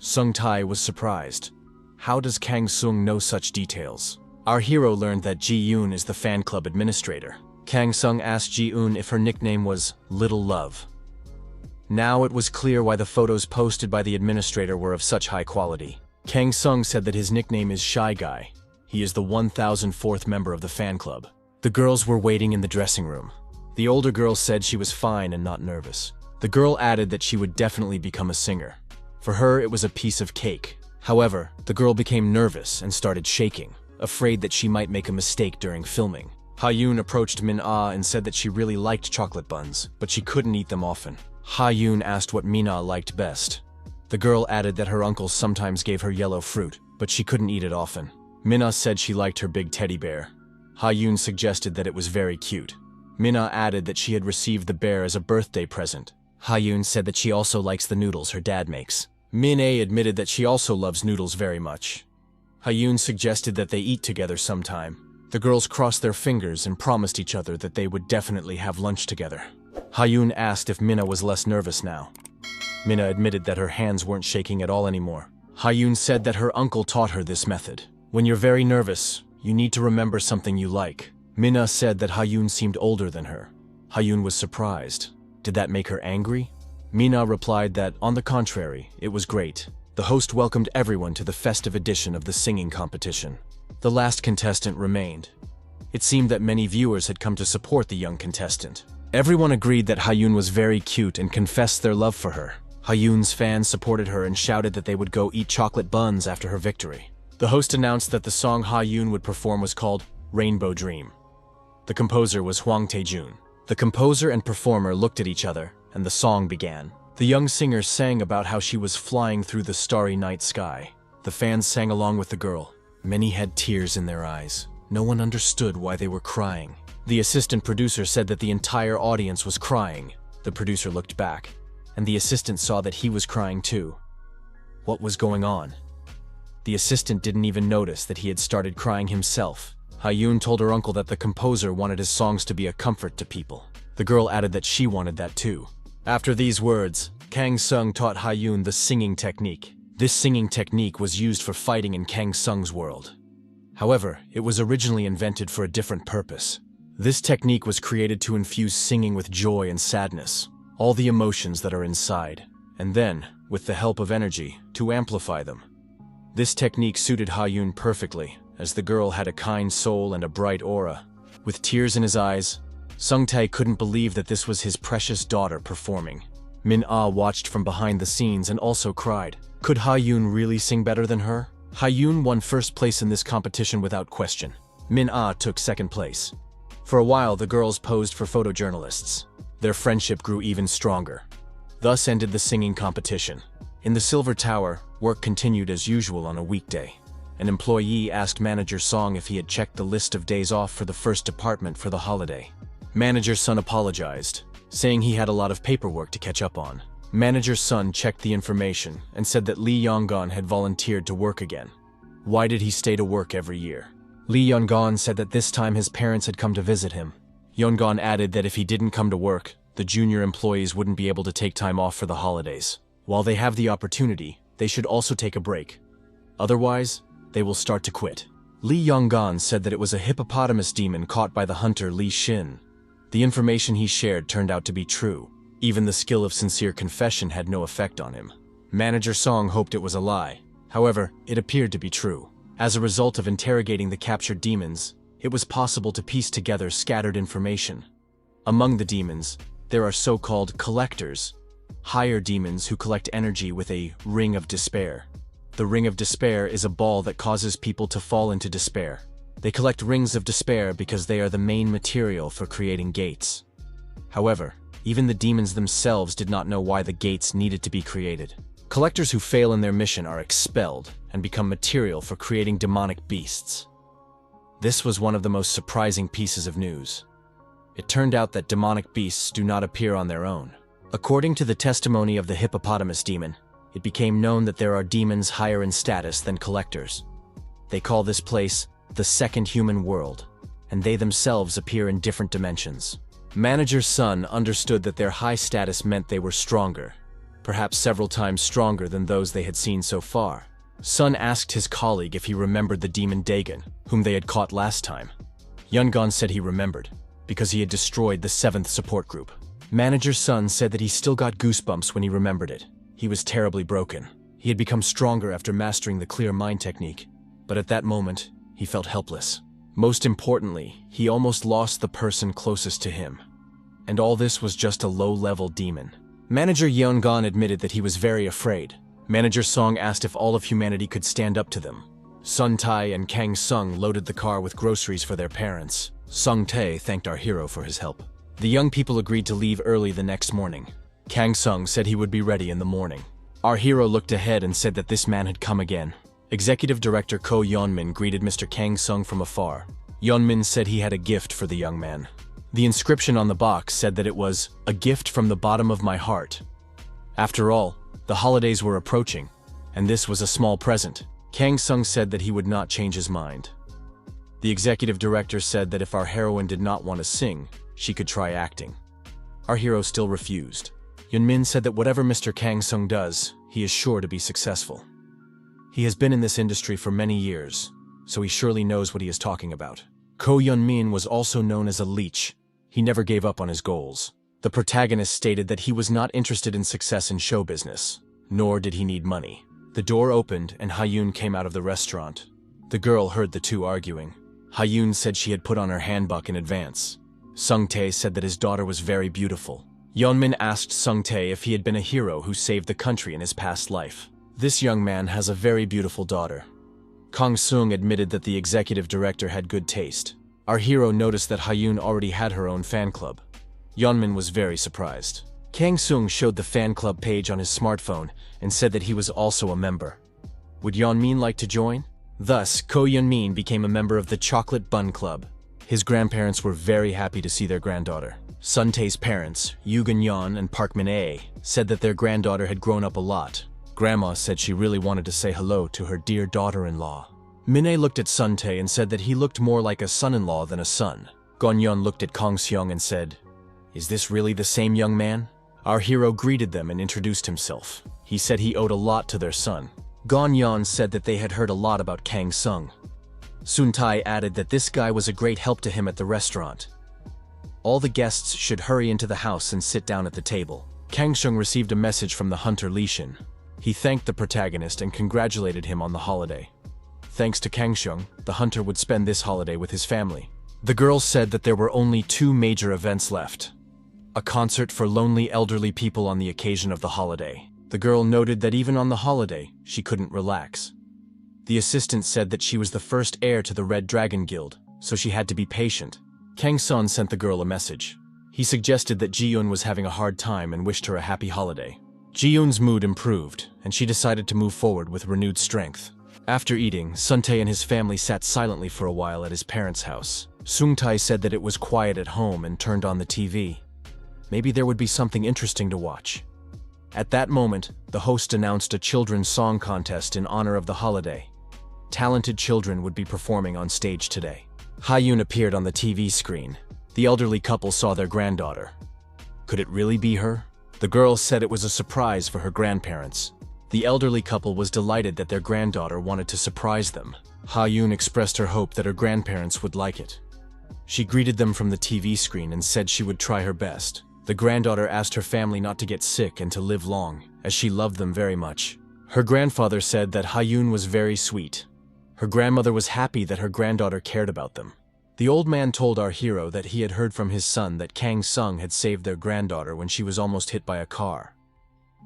Sung-tae was surprised. How does Kang Sung know such details? Our hero learned that Ji-yoon is the fan club administrator. Kang Sung asked Ji-yoon if her nickname was Little Love. Now it was clear why the photos posted by the administrator were of such high quality. Kang Sung said that his nickname is Shy Guy. He is the 1004th member of the fan club. The girls were waiting in the dressing room. The older girl said she was fine and not nervous. The girl added that she would definitely become a singer. For her, it was a piece of cake. However, the girl became nervous and started shaking, afraid that she might make a mistake during filming. Ha-yoon approached Min-ah and said that she really liked chocolate buns, but she couldn't eat them often. Ha-yoon asked what Min-ah liked best. The girl added that her uncle sometimes gave her yellow fruit, but she couldn't eat it often. Min-ah said she liked her big teddy bear. Ha-yoon suggested that it was very cute. Min-ah added that she had received the bear as a birthday present. Ha-yoon said that she also likes the noodles her dad makes. Min-ae admitted that she also loves noodles very much. Ha-yoon suggested that they eat together sometime. The girls crossed their fingers and promised each other that they would definitely have lunch together. Ha-yoon asked if Min-ah was less nervous now. Min-ah admitted that her hands weren't shaking at all anymore. Ha-yoon said that her uncle taught her this method. When you're very nervous, you need to remember something you like. Min-ah said that Ha-yoon seemed older than her. Ha-yoon was surprised. Did that make her angry? Min-ah replied that, on the contrary, it was great. The host welcomed everyone to the festive edition of the singing competition. The last contestant remained. It seemed that many viewers had come to support the young contestant. Everyone agreed that Ha-yoon was very cute and confessed their love for her. Ha-yoon's fans supported her and shouted that they would go eat chocolate buns after her victory. The host announced that the song Ha-yoon would perform was called Rainbow Dream. The composer was Hwang Tae-jun. The composer and performer looked at each other, and the song began. The young singer sang about how she was flying through the starry night sky. The fans sang along with the girl. Many had tears in their eyes. No one understood why they were crying. The assistant producer said that the entire audience was crying. The producer looked back, and the assistant saw that he was crying too. What was going on? The assistant didn't even notice that he had started crying himself. Ha-yoon told her uncle that the composer wanted his songs to be a comfort to people. The girl added that she wanted that too. After these words, Kang Sung taught Ha-yoon the singing technique. This singing technique was used for fighting in Kang Sung's world. However, it was originally invented for a different purpose. This technique was created to infuse singing with joy and sadness, all the emotions that are inside, and then, with the help of energy, to amplify them. This technique suited Ha-yoon perfectly, as the girl had a kind soul and a bright aura. With tears in his eyes, Sung-tae couldn't believe that this was his precious daughter performing. Min-ah watched from behind the scenes and also cried. Could Ha-yoon really sing better than her? Ha-yoon won first place in this competition without question. Min-ah took second place. For a while, the girls posed for photojournalists. Their friendship grew even stronger. Thus ended the singing competition. In the Silver Tower, work continued as usual on a weekday. An employee asked Manager Song if he had checked the list of days off for the first department for the holiday. Manager Sun apologized, saying he had a lot of paperwork to catch up on. Manager Sun checked the information and said that Lee Yong-gon had volunteered to work again. Why did he stay to work every year? Lee Yong-gon said that this time his parents had come to visit him. Yong-gon added that if he didn't come to work, the junior employees wouldn't be able to take time off for the holidays. While they have the opportunity, they should also take a break. Otherwise, they will start to quit. Lee Yong-gon said that it was a hippopotamus demon caught by the hunter Lee Shin. The information he shared turned out to be true. Even the skill of sincere confession had no effect on him. Manager Song hoped it was a lie. However, it appeared to be true. As a result of interrogating the captured demons, it was possible to piece together scattered information. Among the demons, there are so-called collectors, higher demons who collect energy with a ring of despair. The ring of despair is a ball that causes people to fall into despair. They collect rings of despair because they are the main material for creating gates. However, even the demons themselves did not know why the gates needed to be created. Collectors who fail in their mission are expelled and become material for creating demonic beasts. This was one of the most surprising pieces of news. It turned out that demonic beasts do not appear on their own. According to the testimony of the hippopotamus demon, it became known that there are demons higher in status than collectors. They call this place the second human world, and they themselves appear in different dimensions. Manager's son understood that their high status meant they were stronger, perhaps several times stronger than those they had seen so far. Sun asked his colleague if he remembered the demon Dagon, whom they had caught last time. Yungon said he remembered, because he had destroyed the 7th support group. Manager's son said that he still got goosebumps when he remembered it. He was terribly broken. He had become stronger after mastering the clear mind technique, but at that moment, he felt helpless. Most importantly, he almost lost the person closest to him. And all this was just a low-level demon. Manager Yeongon admitted that he was very afraid. Manager Song asked if all of humanity could stand up to them. Sun Tai and Kang Sung loaded the car with groceries for their parents. Sung Tae thanked our hero for his help. The young people agreed to leave early the next morning. Kang Sung said he would be ready in the morning. Our hero looked ahead and said that this man had come again. Executive Director Ko Yeonmin greeted Mr. Kang Sung from afar. Yeonmin said he had a gift for the young man. The inscription on the box said that it was, "A gift from the bottom of my heart." After all, the holidays were approaching, and this was a small present. Kang Sung said that he would not change his mind. The executive director said that if our heroine did not want to sing, she could try acting. Our hero still refused. Yeonmin said that whatever Mr. Kang Sung does, he is sure to be successful. He has been in this industry for many years, so he surely knows what he is talking about. Ko Yeonmin was also known as a leech. He never gave up on his goals. The protagonist stated that he was not interested in success in show business, nor did he need money. The door opened and Hayun came out of the restaurant. The girl heard the two arguing. Hayun said she had put on her hanbok in advance. Sung Tae said that his daughter was very beautiful. Yeonmin asked Sung Tae if he had been a hero who saved the country in his past life. This young man has a very beautiful daughter. Kang Sung admitted that the executive director had good taste. Our hero noticed that Hayun already had her own fan club. Yeonmin was very surprised. Kang Sung showed the fan club page on his smartphone and said that he was also a member. Would Yeonmin like to join? Thus, Ko Yeonmin became a member of the Chocolate Bun Club. His grandparents were very happy to see their granddaughter. Sun Tae's parents, Yoo Geun-yeon and Park Min-ae, said that their granddaughter had grown up a lot. Grandma said she really wanted to say hello to her dear daughter-in-law. Min-ae looked at Sun Tae and said that he looked more like a son-in-law than a son. Geun-yeon looked at Kang Seong and said, "Is this really the same young man?" Our hero greeted them and introduced himself. He said he owed a lot to their son. Geun-yeon said that they had heard a lot about Kang Sung. Sun Tai added that this guy was a great help to him at the restaurant. All the guests should hurry into the house and sit down at the table. Kang Sung received a message from the hunter Li Shin. He thanked the protagonist and congratulated him on the holiday. Thanks to Kang Sung, the hunter would spend this holiday with his family. The girl said that there were only 2 major events left. A concert for lonely elderly people on the occasion of the holiday. The girl noted that even on the holiday, she couldn't relax. The assistant said that she was the first heir to the Red Dragon Guild, so she had to be patient. Kang Sun sent the girl a message. He suggested that Ji-yoon was having a hard time and wished her a happy holiday. Ji-yoon's mood improved, and she decided to move forward with renewed strength. After eating, Sun-tae and his family sat silently for a while at his parents' house. Sung-tae said that it was quiet at home and turned on the TV. Maybe there would be something interesting to watch. At that moment, the host announced a children's song contest in honor of the holiday. Talented children would be performing on stage today. Ha-yoon appeared on the TV screen. The elderly couple saw their granddaughter. Could it really be her? The girl said it was a surprise for her grandparents. The elderly couple was delighted that their granddaughter wanted to surprise them. Ha-yoon expressed her hope that her grandparents would like it. She greeted them from the TV screen and said she would try her best. The granddaughter asked her family not to get sick and to live long, as she loved them very much. Her grandfather said that Ha-yoon was very sweet. Her grandmother was happy that her granddaughter cared about them. The old man told our hero that he had heard from his son that Kang Sung had saved their granddaughter when she was almost hit by a car.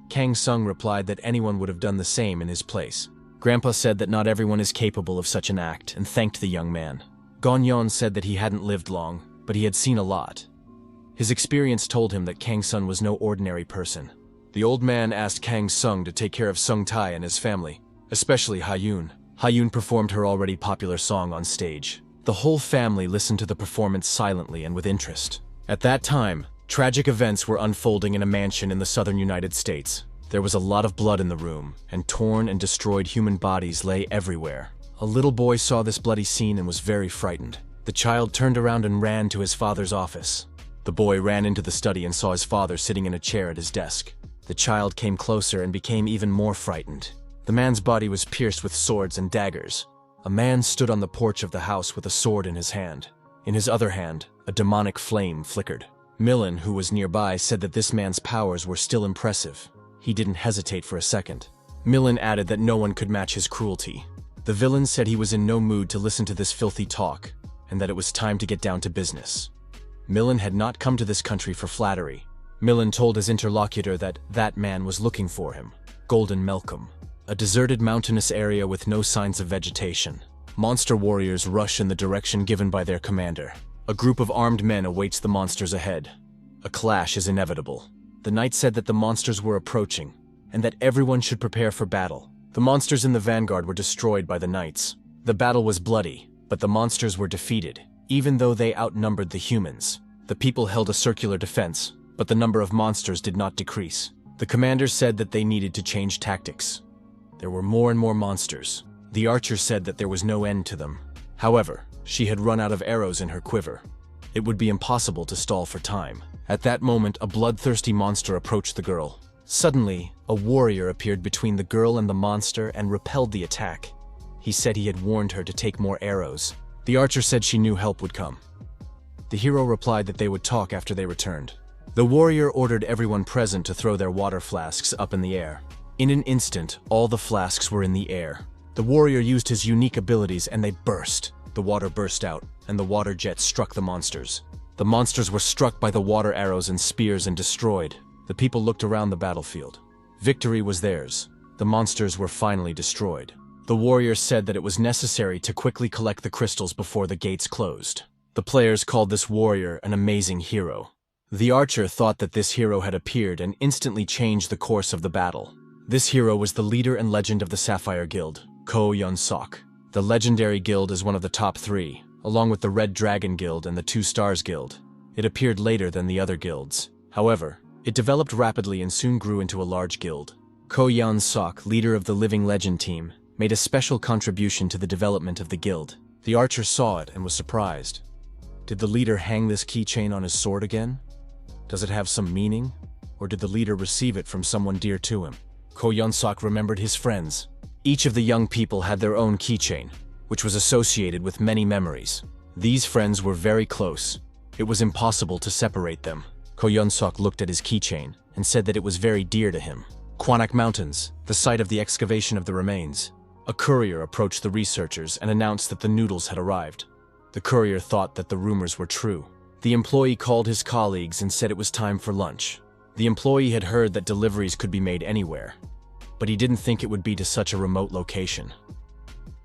Kang Sung replied that anyone would have done the same in his place. Grandpa said that not everyone is capable of such an act and thanked the young man. Ganyan said that he hadn't lived long, but he had seen a lot. His experience told him that Kang Sun was no ordinary person. The old man asked Kang Sung to take care of Sung Tai and his family, especially Hyun. Hyun performed her already popular song on stage. The whole family listened to the performance silently and with interest. At that time, tragic events were unfolding in a mansion in the southern United States. There was a lot of blood in the room, and torn and destroyed human bodies lay everywhere. A little boy saw this bloody scene and was very frightened. The child turned around and ran to his father's office. The boy ran into the study and saw his father sitting in a chair at his desk. The child came closer and became even more frightened. The man's body was pierced with swords and daggers. A man stood on the porch of the house with a sword in his hand. In his other hand, a demonic flame flickered. Millen, who was nearby, said that this man's powers were still impressive. He didn't hesitate for a second. Millen added that no one could match his cruelty. The villain said he was in no mood to listen to this filthy talk, and that it was time to get down to business. Millen had not come to this country for flattery. Millen told his interlocutor that that man was looking for him. Golden Melcom. A deserted mountainous area with no signs of vegetation. Monster warriors rush in the direction given by their commander. A group of armed men awaits the monsters ahead. A clash is inevitable. The knight said that the monsters were approaching, and that everyone should prepare for battle. The monsters in the vanguard were destroyed by the knights. The battle was bloody, but the monsters were defeated, even though they outnumbered the humans. The people held a circular defense, but the number of monsters did not decrease. The commander said that they needed to change tactics. There were more and more monsters. The archer said that there was no end to them. However, she had run out of arrows in her quiver. It would be impossible to stall for time. At that moment, a bloodthirsty monster approached the girl. Suddenly, a warrior appeared between the girl and the monster and repelled the attack. He said he had warned her to take more arrows. The archer said she knew help would come. The hero replied that they would talk after they returned. The warrior ordered everyone present to throw their water flasks up in the air. In an instant, all the flasks were in the air. The warrior used his unique abilities and they burst. The water burst out, and the water jet struck the monsters. The monsters were struck by the water arrows and spears and destroyed. The people looked around the battlefield. Victory was theirs. The monsters were finally destroyed. The warrior said that it was necessary to quickly collect the crystals before the gates closed. The players called this warrior an amazing hero. The archer thought that this hero had appeared and instantly changed the course of the battle. This hero was the leader and legend of the Sapphire Guild, Ko Yun-sok. The legendary guild is one of the top 3, along with the Red Dragon Guild and the Two Stars Guild. It appeared later than the other guilds. However, it developed rapidly and soon grew into a large guild. Ko Yun-sok, leader of the Living Legend team, made a special contribution to the development of the guild. The archer saw it and was surprised. Did the leader hang this keychain on his sword again? Does it have some meaning? Or did the leader receive it from someone dear to him? Ko Yun-sok remembered his friends. Each of the young people had their own keychain, which was associated with many memories. These friends were very close. It was impossible to separate them. Ko Yun-sok looked at his keychain and said that it was very dear to him. Kwanak Mountains, the site of the excavation of the remains. A courier approached the researchers and announced that the noodles had arrived. The courier thought that the rumors were true. The employee called his colleagues and said it was time for lunch. The employee had heard that deliveries could be made anywhere, but he didn't think it would be to such a remote location.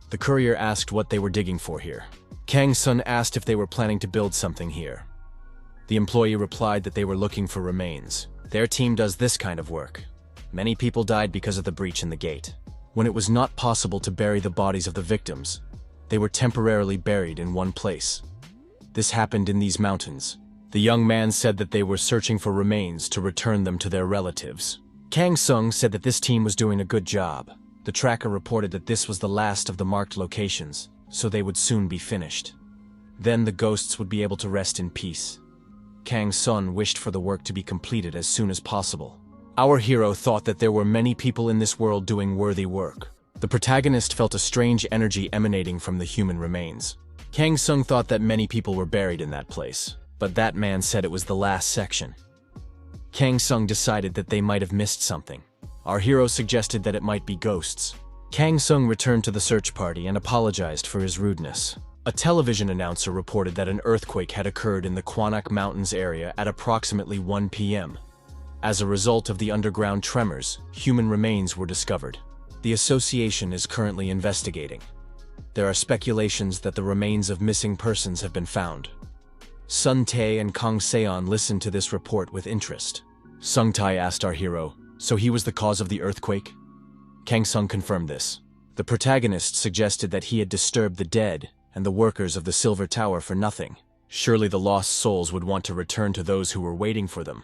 The courier asked what they were digging for here. Kang Sun asked if they were planning to build something here. The employee replied that they were looking for remains. Their team does this kind of work. Many people died because of the breach in the gate. When it was not possible to bury the bodies of the victims, they were temporarily buried in one place. This happened in these mountains. The young man said that they were searching for remains to return them to their relatives. Kang Sung said that this team was doing a good job. The tracker reported that this was the last of the marked locations, so they would soon be finished. Then the ghosts would be able to rest in peace. Kang Sun wished for the work to be completed as soon as possible. Our hero thought that there were many people in this world doing worthy work. The protagonist felt a strange energy emanating from the human remains. Kang Sung thought that many people were buried in that place, but that man said it was the last section. Kang Sung decided that they might have missed something. Our hero suggested that it might be ghosts. Kang Sung returned to the search party and apologized for his rudeness. A television announcer reported that an earthquake had occurred in the Kwanak Mountains area at approximately 1 p.m. As a result of the underground tremors, human remains were discovered. The association is currently investigating. There are speculations that the remains of missing persons have been found. Sun Tae and Kang Seon listened to this report with interest. Sung Tae asked our hero, "So he was the cause of the earthquake?" Kang Sung confirmed this. The protagonist suggested that he had disturbed the dead and the workers of the Silver Tower for nothing. Surely the lost souls would want to return to those who were waiting for them.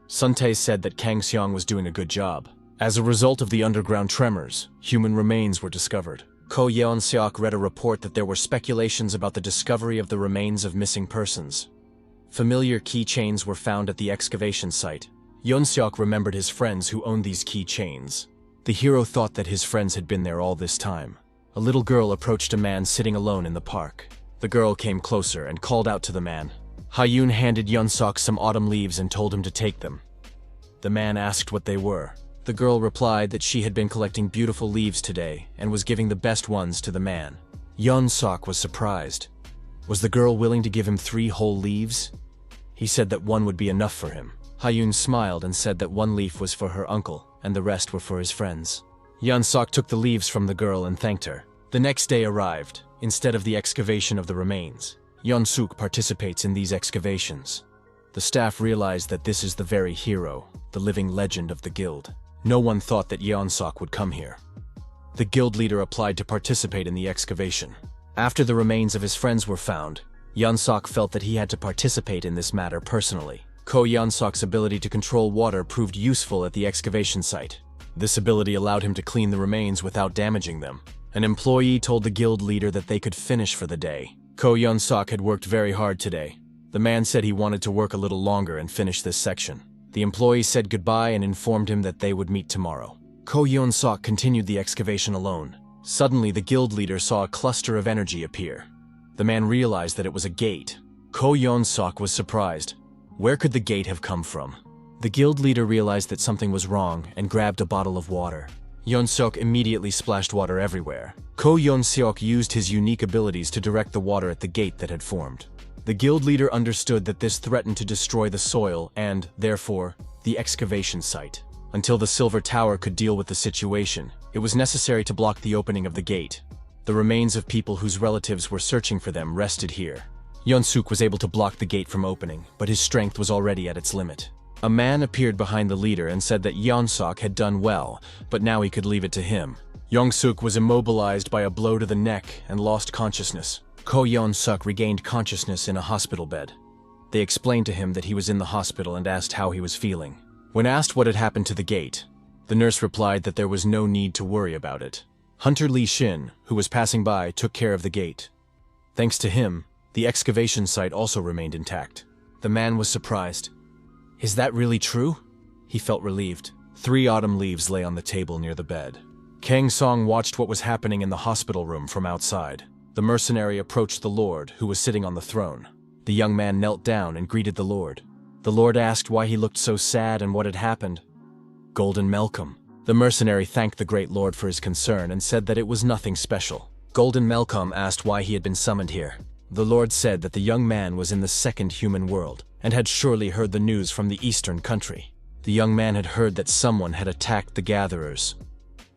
Sun Tae said that Kang Seong was doing a good job. As a result of the underground tremors, human remains were discovered. Ko Yeon Seok read a report that there were speculations about the discovery of the remains of missing persons. Familiar keychains were found at the excavation site. Yeon Seok remembered his friends who owned these keychains. The hero thought that his friends had been there all this time. A little girl approached a man sitting alone in the park. The girl came closer and called out to the man. Ha-yoon handed Yeon Seok some autumn leaves and told him to take them. The man asked what they were. The girl replied that she had been collecting beautiful leaves today and was giving the best ones to the man. Yeon Seok was surprised. Was the girl willing to give him 3 whole leaves? He said that one would be enough for him. Ha-yoon smiled and said that 1 leaf was for her uncle and the rest were for his friends. Yeon Seok took the leaves from the girl and thanked her. The next day arrived. Instead of the excavation of the remains, Yeon Seok participates in these excavations. The staff realized that this is the very hero, the living legend of the guild. No one thought that Yeon Seok would come here. The guild leader applied to participate in the excavation. After the remains of his friends were found, Yeon Seok felt that he had to participate in this matter personally. Ko Yeon Seok's ability to control water proved useful at the excavation site. This ability allowed him to clean the remains without damaging them. An employee told the guild leader that they could finish for the day. Ko Yeon Seok had worked very hard today. The man said he wanted to work a little longer and finish this section. The employee said goodbye and informed him that they would meet tomorrow. Ko Yeon Seok continued the excavation alone. Suddenly, the guild leader saw a cluster of energy appear. The man realized that it was a gate. Ko Yeon Seok was surprised. Where could the gate have come from? The guild leader realized that something was wrong and grabbed a bottle of water. Yeon Seok immediately splashed water everywhere. Ko Yeon Seok used his unique abilities to direct the water at the gate that had formed. The guild leader understood that this threatened to destroy the soil and, therefore, the excavation site. Until the Silver Tower could deal with the situation, it was necessary to block the opening of the gate. The remains of people whose relatives were searching for them rested here. Yeon Seok was able to block the gate from opening, but his strength was already at its limit. A man appeared behind the leader and said that Yeon Seok had done well, but now he could leave it to him. Yeon Seok was immobilized by a blow to the neck and lost consciousness. Ko Yeon Seok regained consciousness in a hospital bed. They explained to him that he was in the hospital and asked how he was feeling. When asked what had happened to the gate, the nurse replied that there was no need to worry about it. Hunter Lee Shin, who was passing by, took care of the gate. Thanks to him, the excavation site also remained intact. The man was surprised. Is that really true? He felt relieved. 3 autumn leaves lay on the table near the bed. Kang Song watched what was happening in the hospital room from outside. The mercenary approached the Lord, who was sitting on the throne. The young man knelt down and greeted the Lord. The Lord asked why he looked so sad and what had happened. Golden Malcolm. The mercenary thanked the great Lord for his concern and said that it was nothing special. Golden Malcolm asked why he had been summoned here. The Lord said that the young man was in the second human world and had surely heard the news from the eastern country. The young man had heard that someone had attacked the gatherers.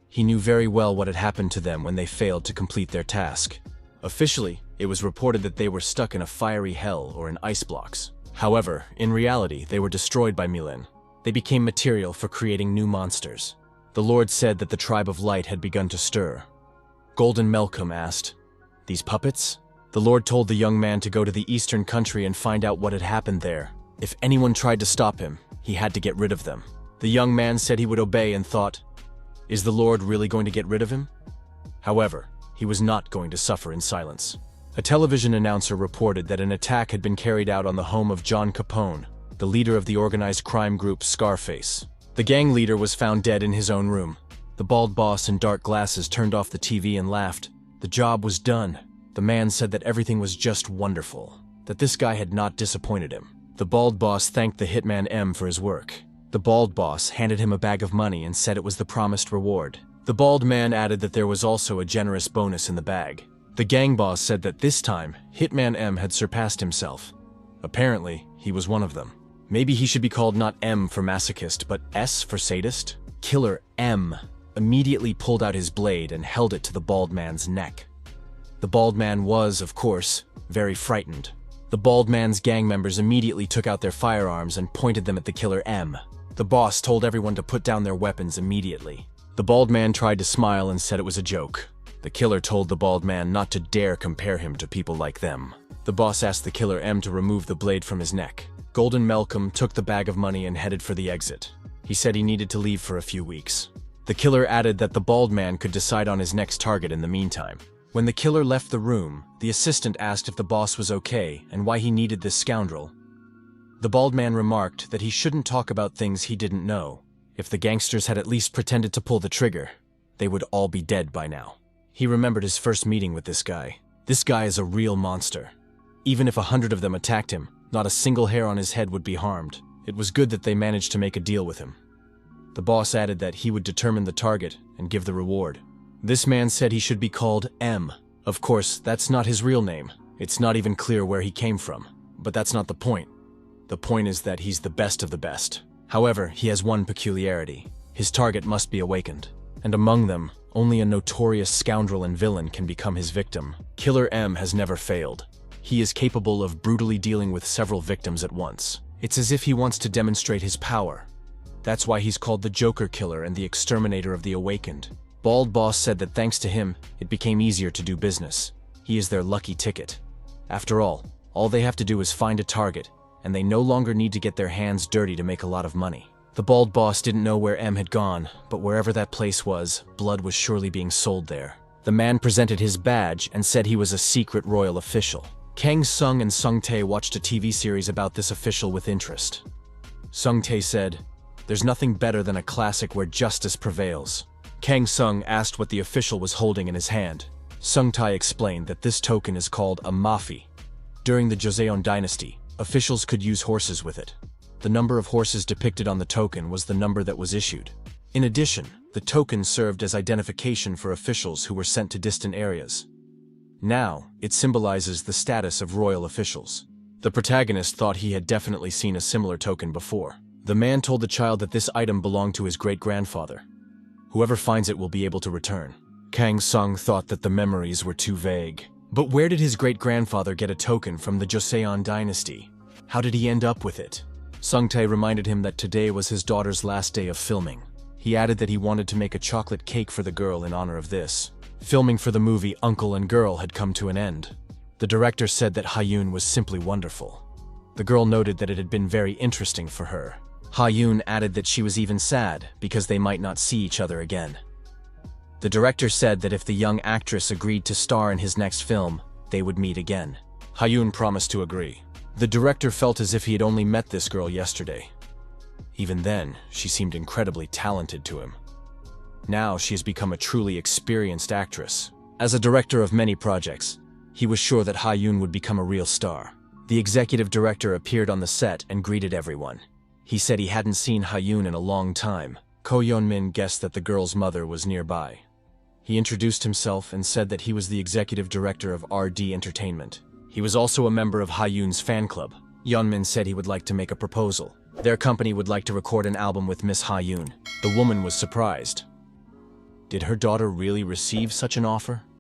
He knew very well what had happened to them when they failed to complete their task. Officially, it was reported that they were stuck in a fiery hell or in ice blocks. However, in reality, they were destroyed by Milan. They became material for creating new monsters. The Lord said that the tribe of light had begun to stir. Golden Malcolm asked, "These puppets?" The Lord told the young man to go to the eastern country and find out what had happened there. If anyone tried to stop him, he had to get rid of them. The young man said he would obey and thought, is the Lord really going to get rid of him? However, he was not going to suffer in silence. A television announcer reported that an attack had been carried out on the home of John Capone, the leader of the organized crime group Scarface. The gang leader was found dead in his own room. The bald boss in dark glasses turned off the TV and laughed. The job was done. The man said that everything was just wonderful, that this guy had not disappointed him. The bald boss thanked the hitman M for his work. The bald boss handed him a bag of money and said it was the promised reward. The bald man added that there was also a generous bonus in the bag. The gang boss said that this time, Hitman M had surpassed himself. Apparently, he was one of them. Maybe he should be called not M for masochist, but S for sadist? Killer M immediately pulled out his blade and held it to the bald man's neck. The bald man was, of course, very frightened. The bald man's gang members immediately took out their firearms and pointed them at the killer M. The boss told everyone to put down their weapons immediately. The bald man tried to smile and said it was a joke. The killer told the bald man not to dare compare him to people like them. The boss asked the killer M to remove the blade from his neck. Golden Malcolm took the bag of money and headed for the exit. He said he needed to leave for a few weeks. The killer added that the bald man could decide on his next target in the meantime. When the killer left the room, the assistant asked if the boss was okay and why he needed this scoundrel. The bald man remarked that he shouldn't talk about things he didn't know. If the gangsters had at least pretended to pull the trigger, they would all be dead by now. He remembered his first meeting with this guy. This guy is a real monster. Even if 100 of them attacked him, not a single hair on his head would be harmed. It was good that they managed to make a deal with him. The boss added that he would determine the target and give the reward. This man said he should be called M. Of course, that's not his real name. It's not even clear where he came from. But that's not the point. The point is that he's the best of the best. However, he has one peculiarity. His target must be awakened. And among them, only a notorious scoundrel and villain can become his victim. Killer M has never failed. He is capable of brutally dealing with several victims at once. It's as if he wants to demonstrate his power. That's why he's called the Joker Killer and the Exterminator of the Awakened. Bald Boss said that thanks to him, it became easier to do business. He is their lucky ticket. After all they have to do is find a target, and they no longer need to get their hands dirty to make a lot of money. The Bald Boss didn't know where M had gone, but wherever that place was, blood was surely being sold there. The man presented his badge and said he was a secret royal official. Kang Sung and Sung Tae watched a TV series about this official with interest. Sung Tae said, "There's nothing better than a classic where justice prevails." Kang Sung asked what the official was holding in his hand. Sung Tae explained that this token is called a mafi. During the Joseon dynasty, officials could use horses with it. The number of horses depicted on the token was the number that was issued. In addition, the token served as identification for officials who were sent to distant areas. Now, it symbolizes the status of royal officials. The protagonist thought he had definitely seen a similar token before. The man told the child that this item belonged to his great-grandfather. Whoever finds it will be able to return. Kang Sung thought that the memories were too vague. But where did his great-grandfather get a token from the Joseon dynasty? How did he end up with it? Sung Tae reminded him that today was his daughter's last day of filming. He added that he wanted to make a chocolate cake for the girl in honor of this. Filming for the movie Uncle and Girl had come to an end. The director said that Ha-yoon was simply wonderful. The girl noted that it had been very interesting for her. Ha-yoon added that she was even sad because they might not see each other again. The director said that if the young actress agreed to star in his next film, they would meet again. Ha-yoon promised to agree. The director felt as if he had only met this girl yesterday. Even then, she seemed incredibly talented to him. Now she has become a truly experienced actress. As a director of many projects, he was sure that Ha-yoon would become a real star. The executive director appeared on the set and greeted everyone. He said he hadn't seen Ha-yoon in a long time. Ko Yeon-min guessed that the girl's mother was nearby. He introduced himself and said that he was the executive director of RD Entertainment. He was also a member of Ha-yoon's fan club. Yeon-min said he would like to make a proposal. Their company would like to record an album with Miss Ha-yoon. The woman was surprised. Did her daughter really receive such an offer?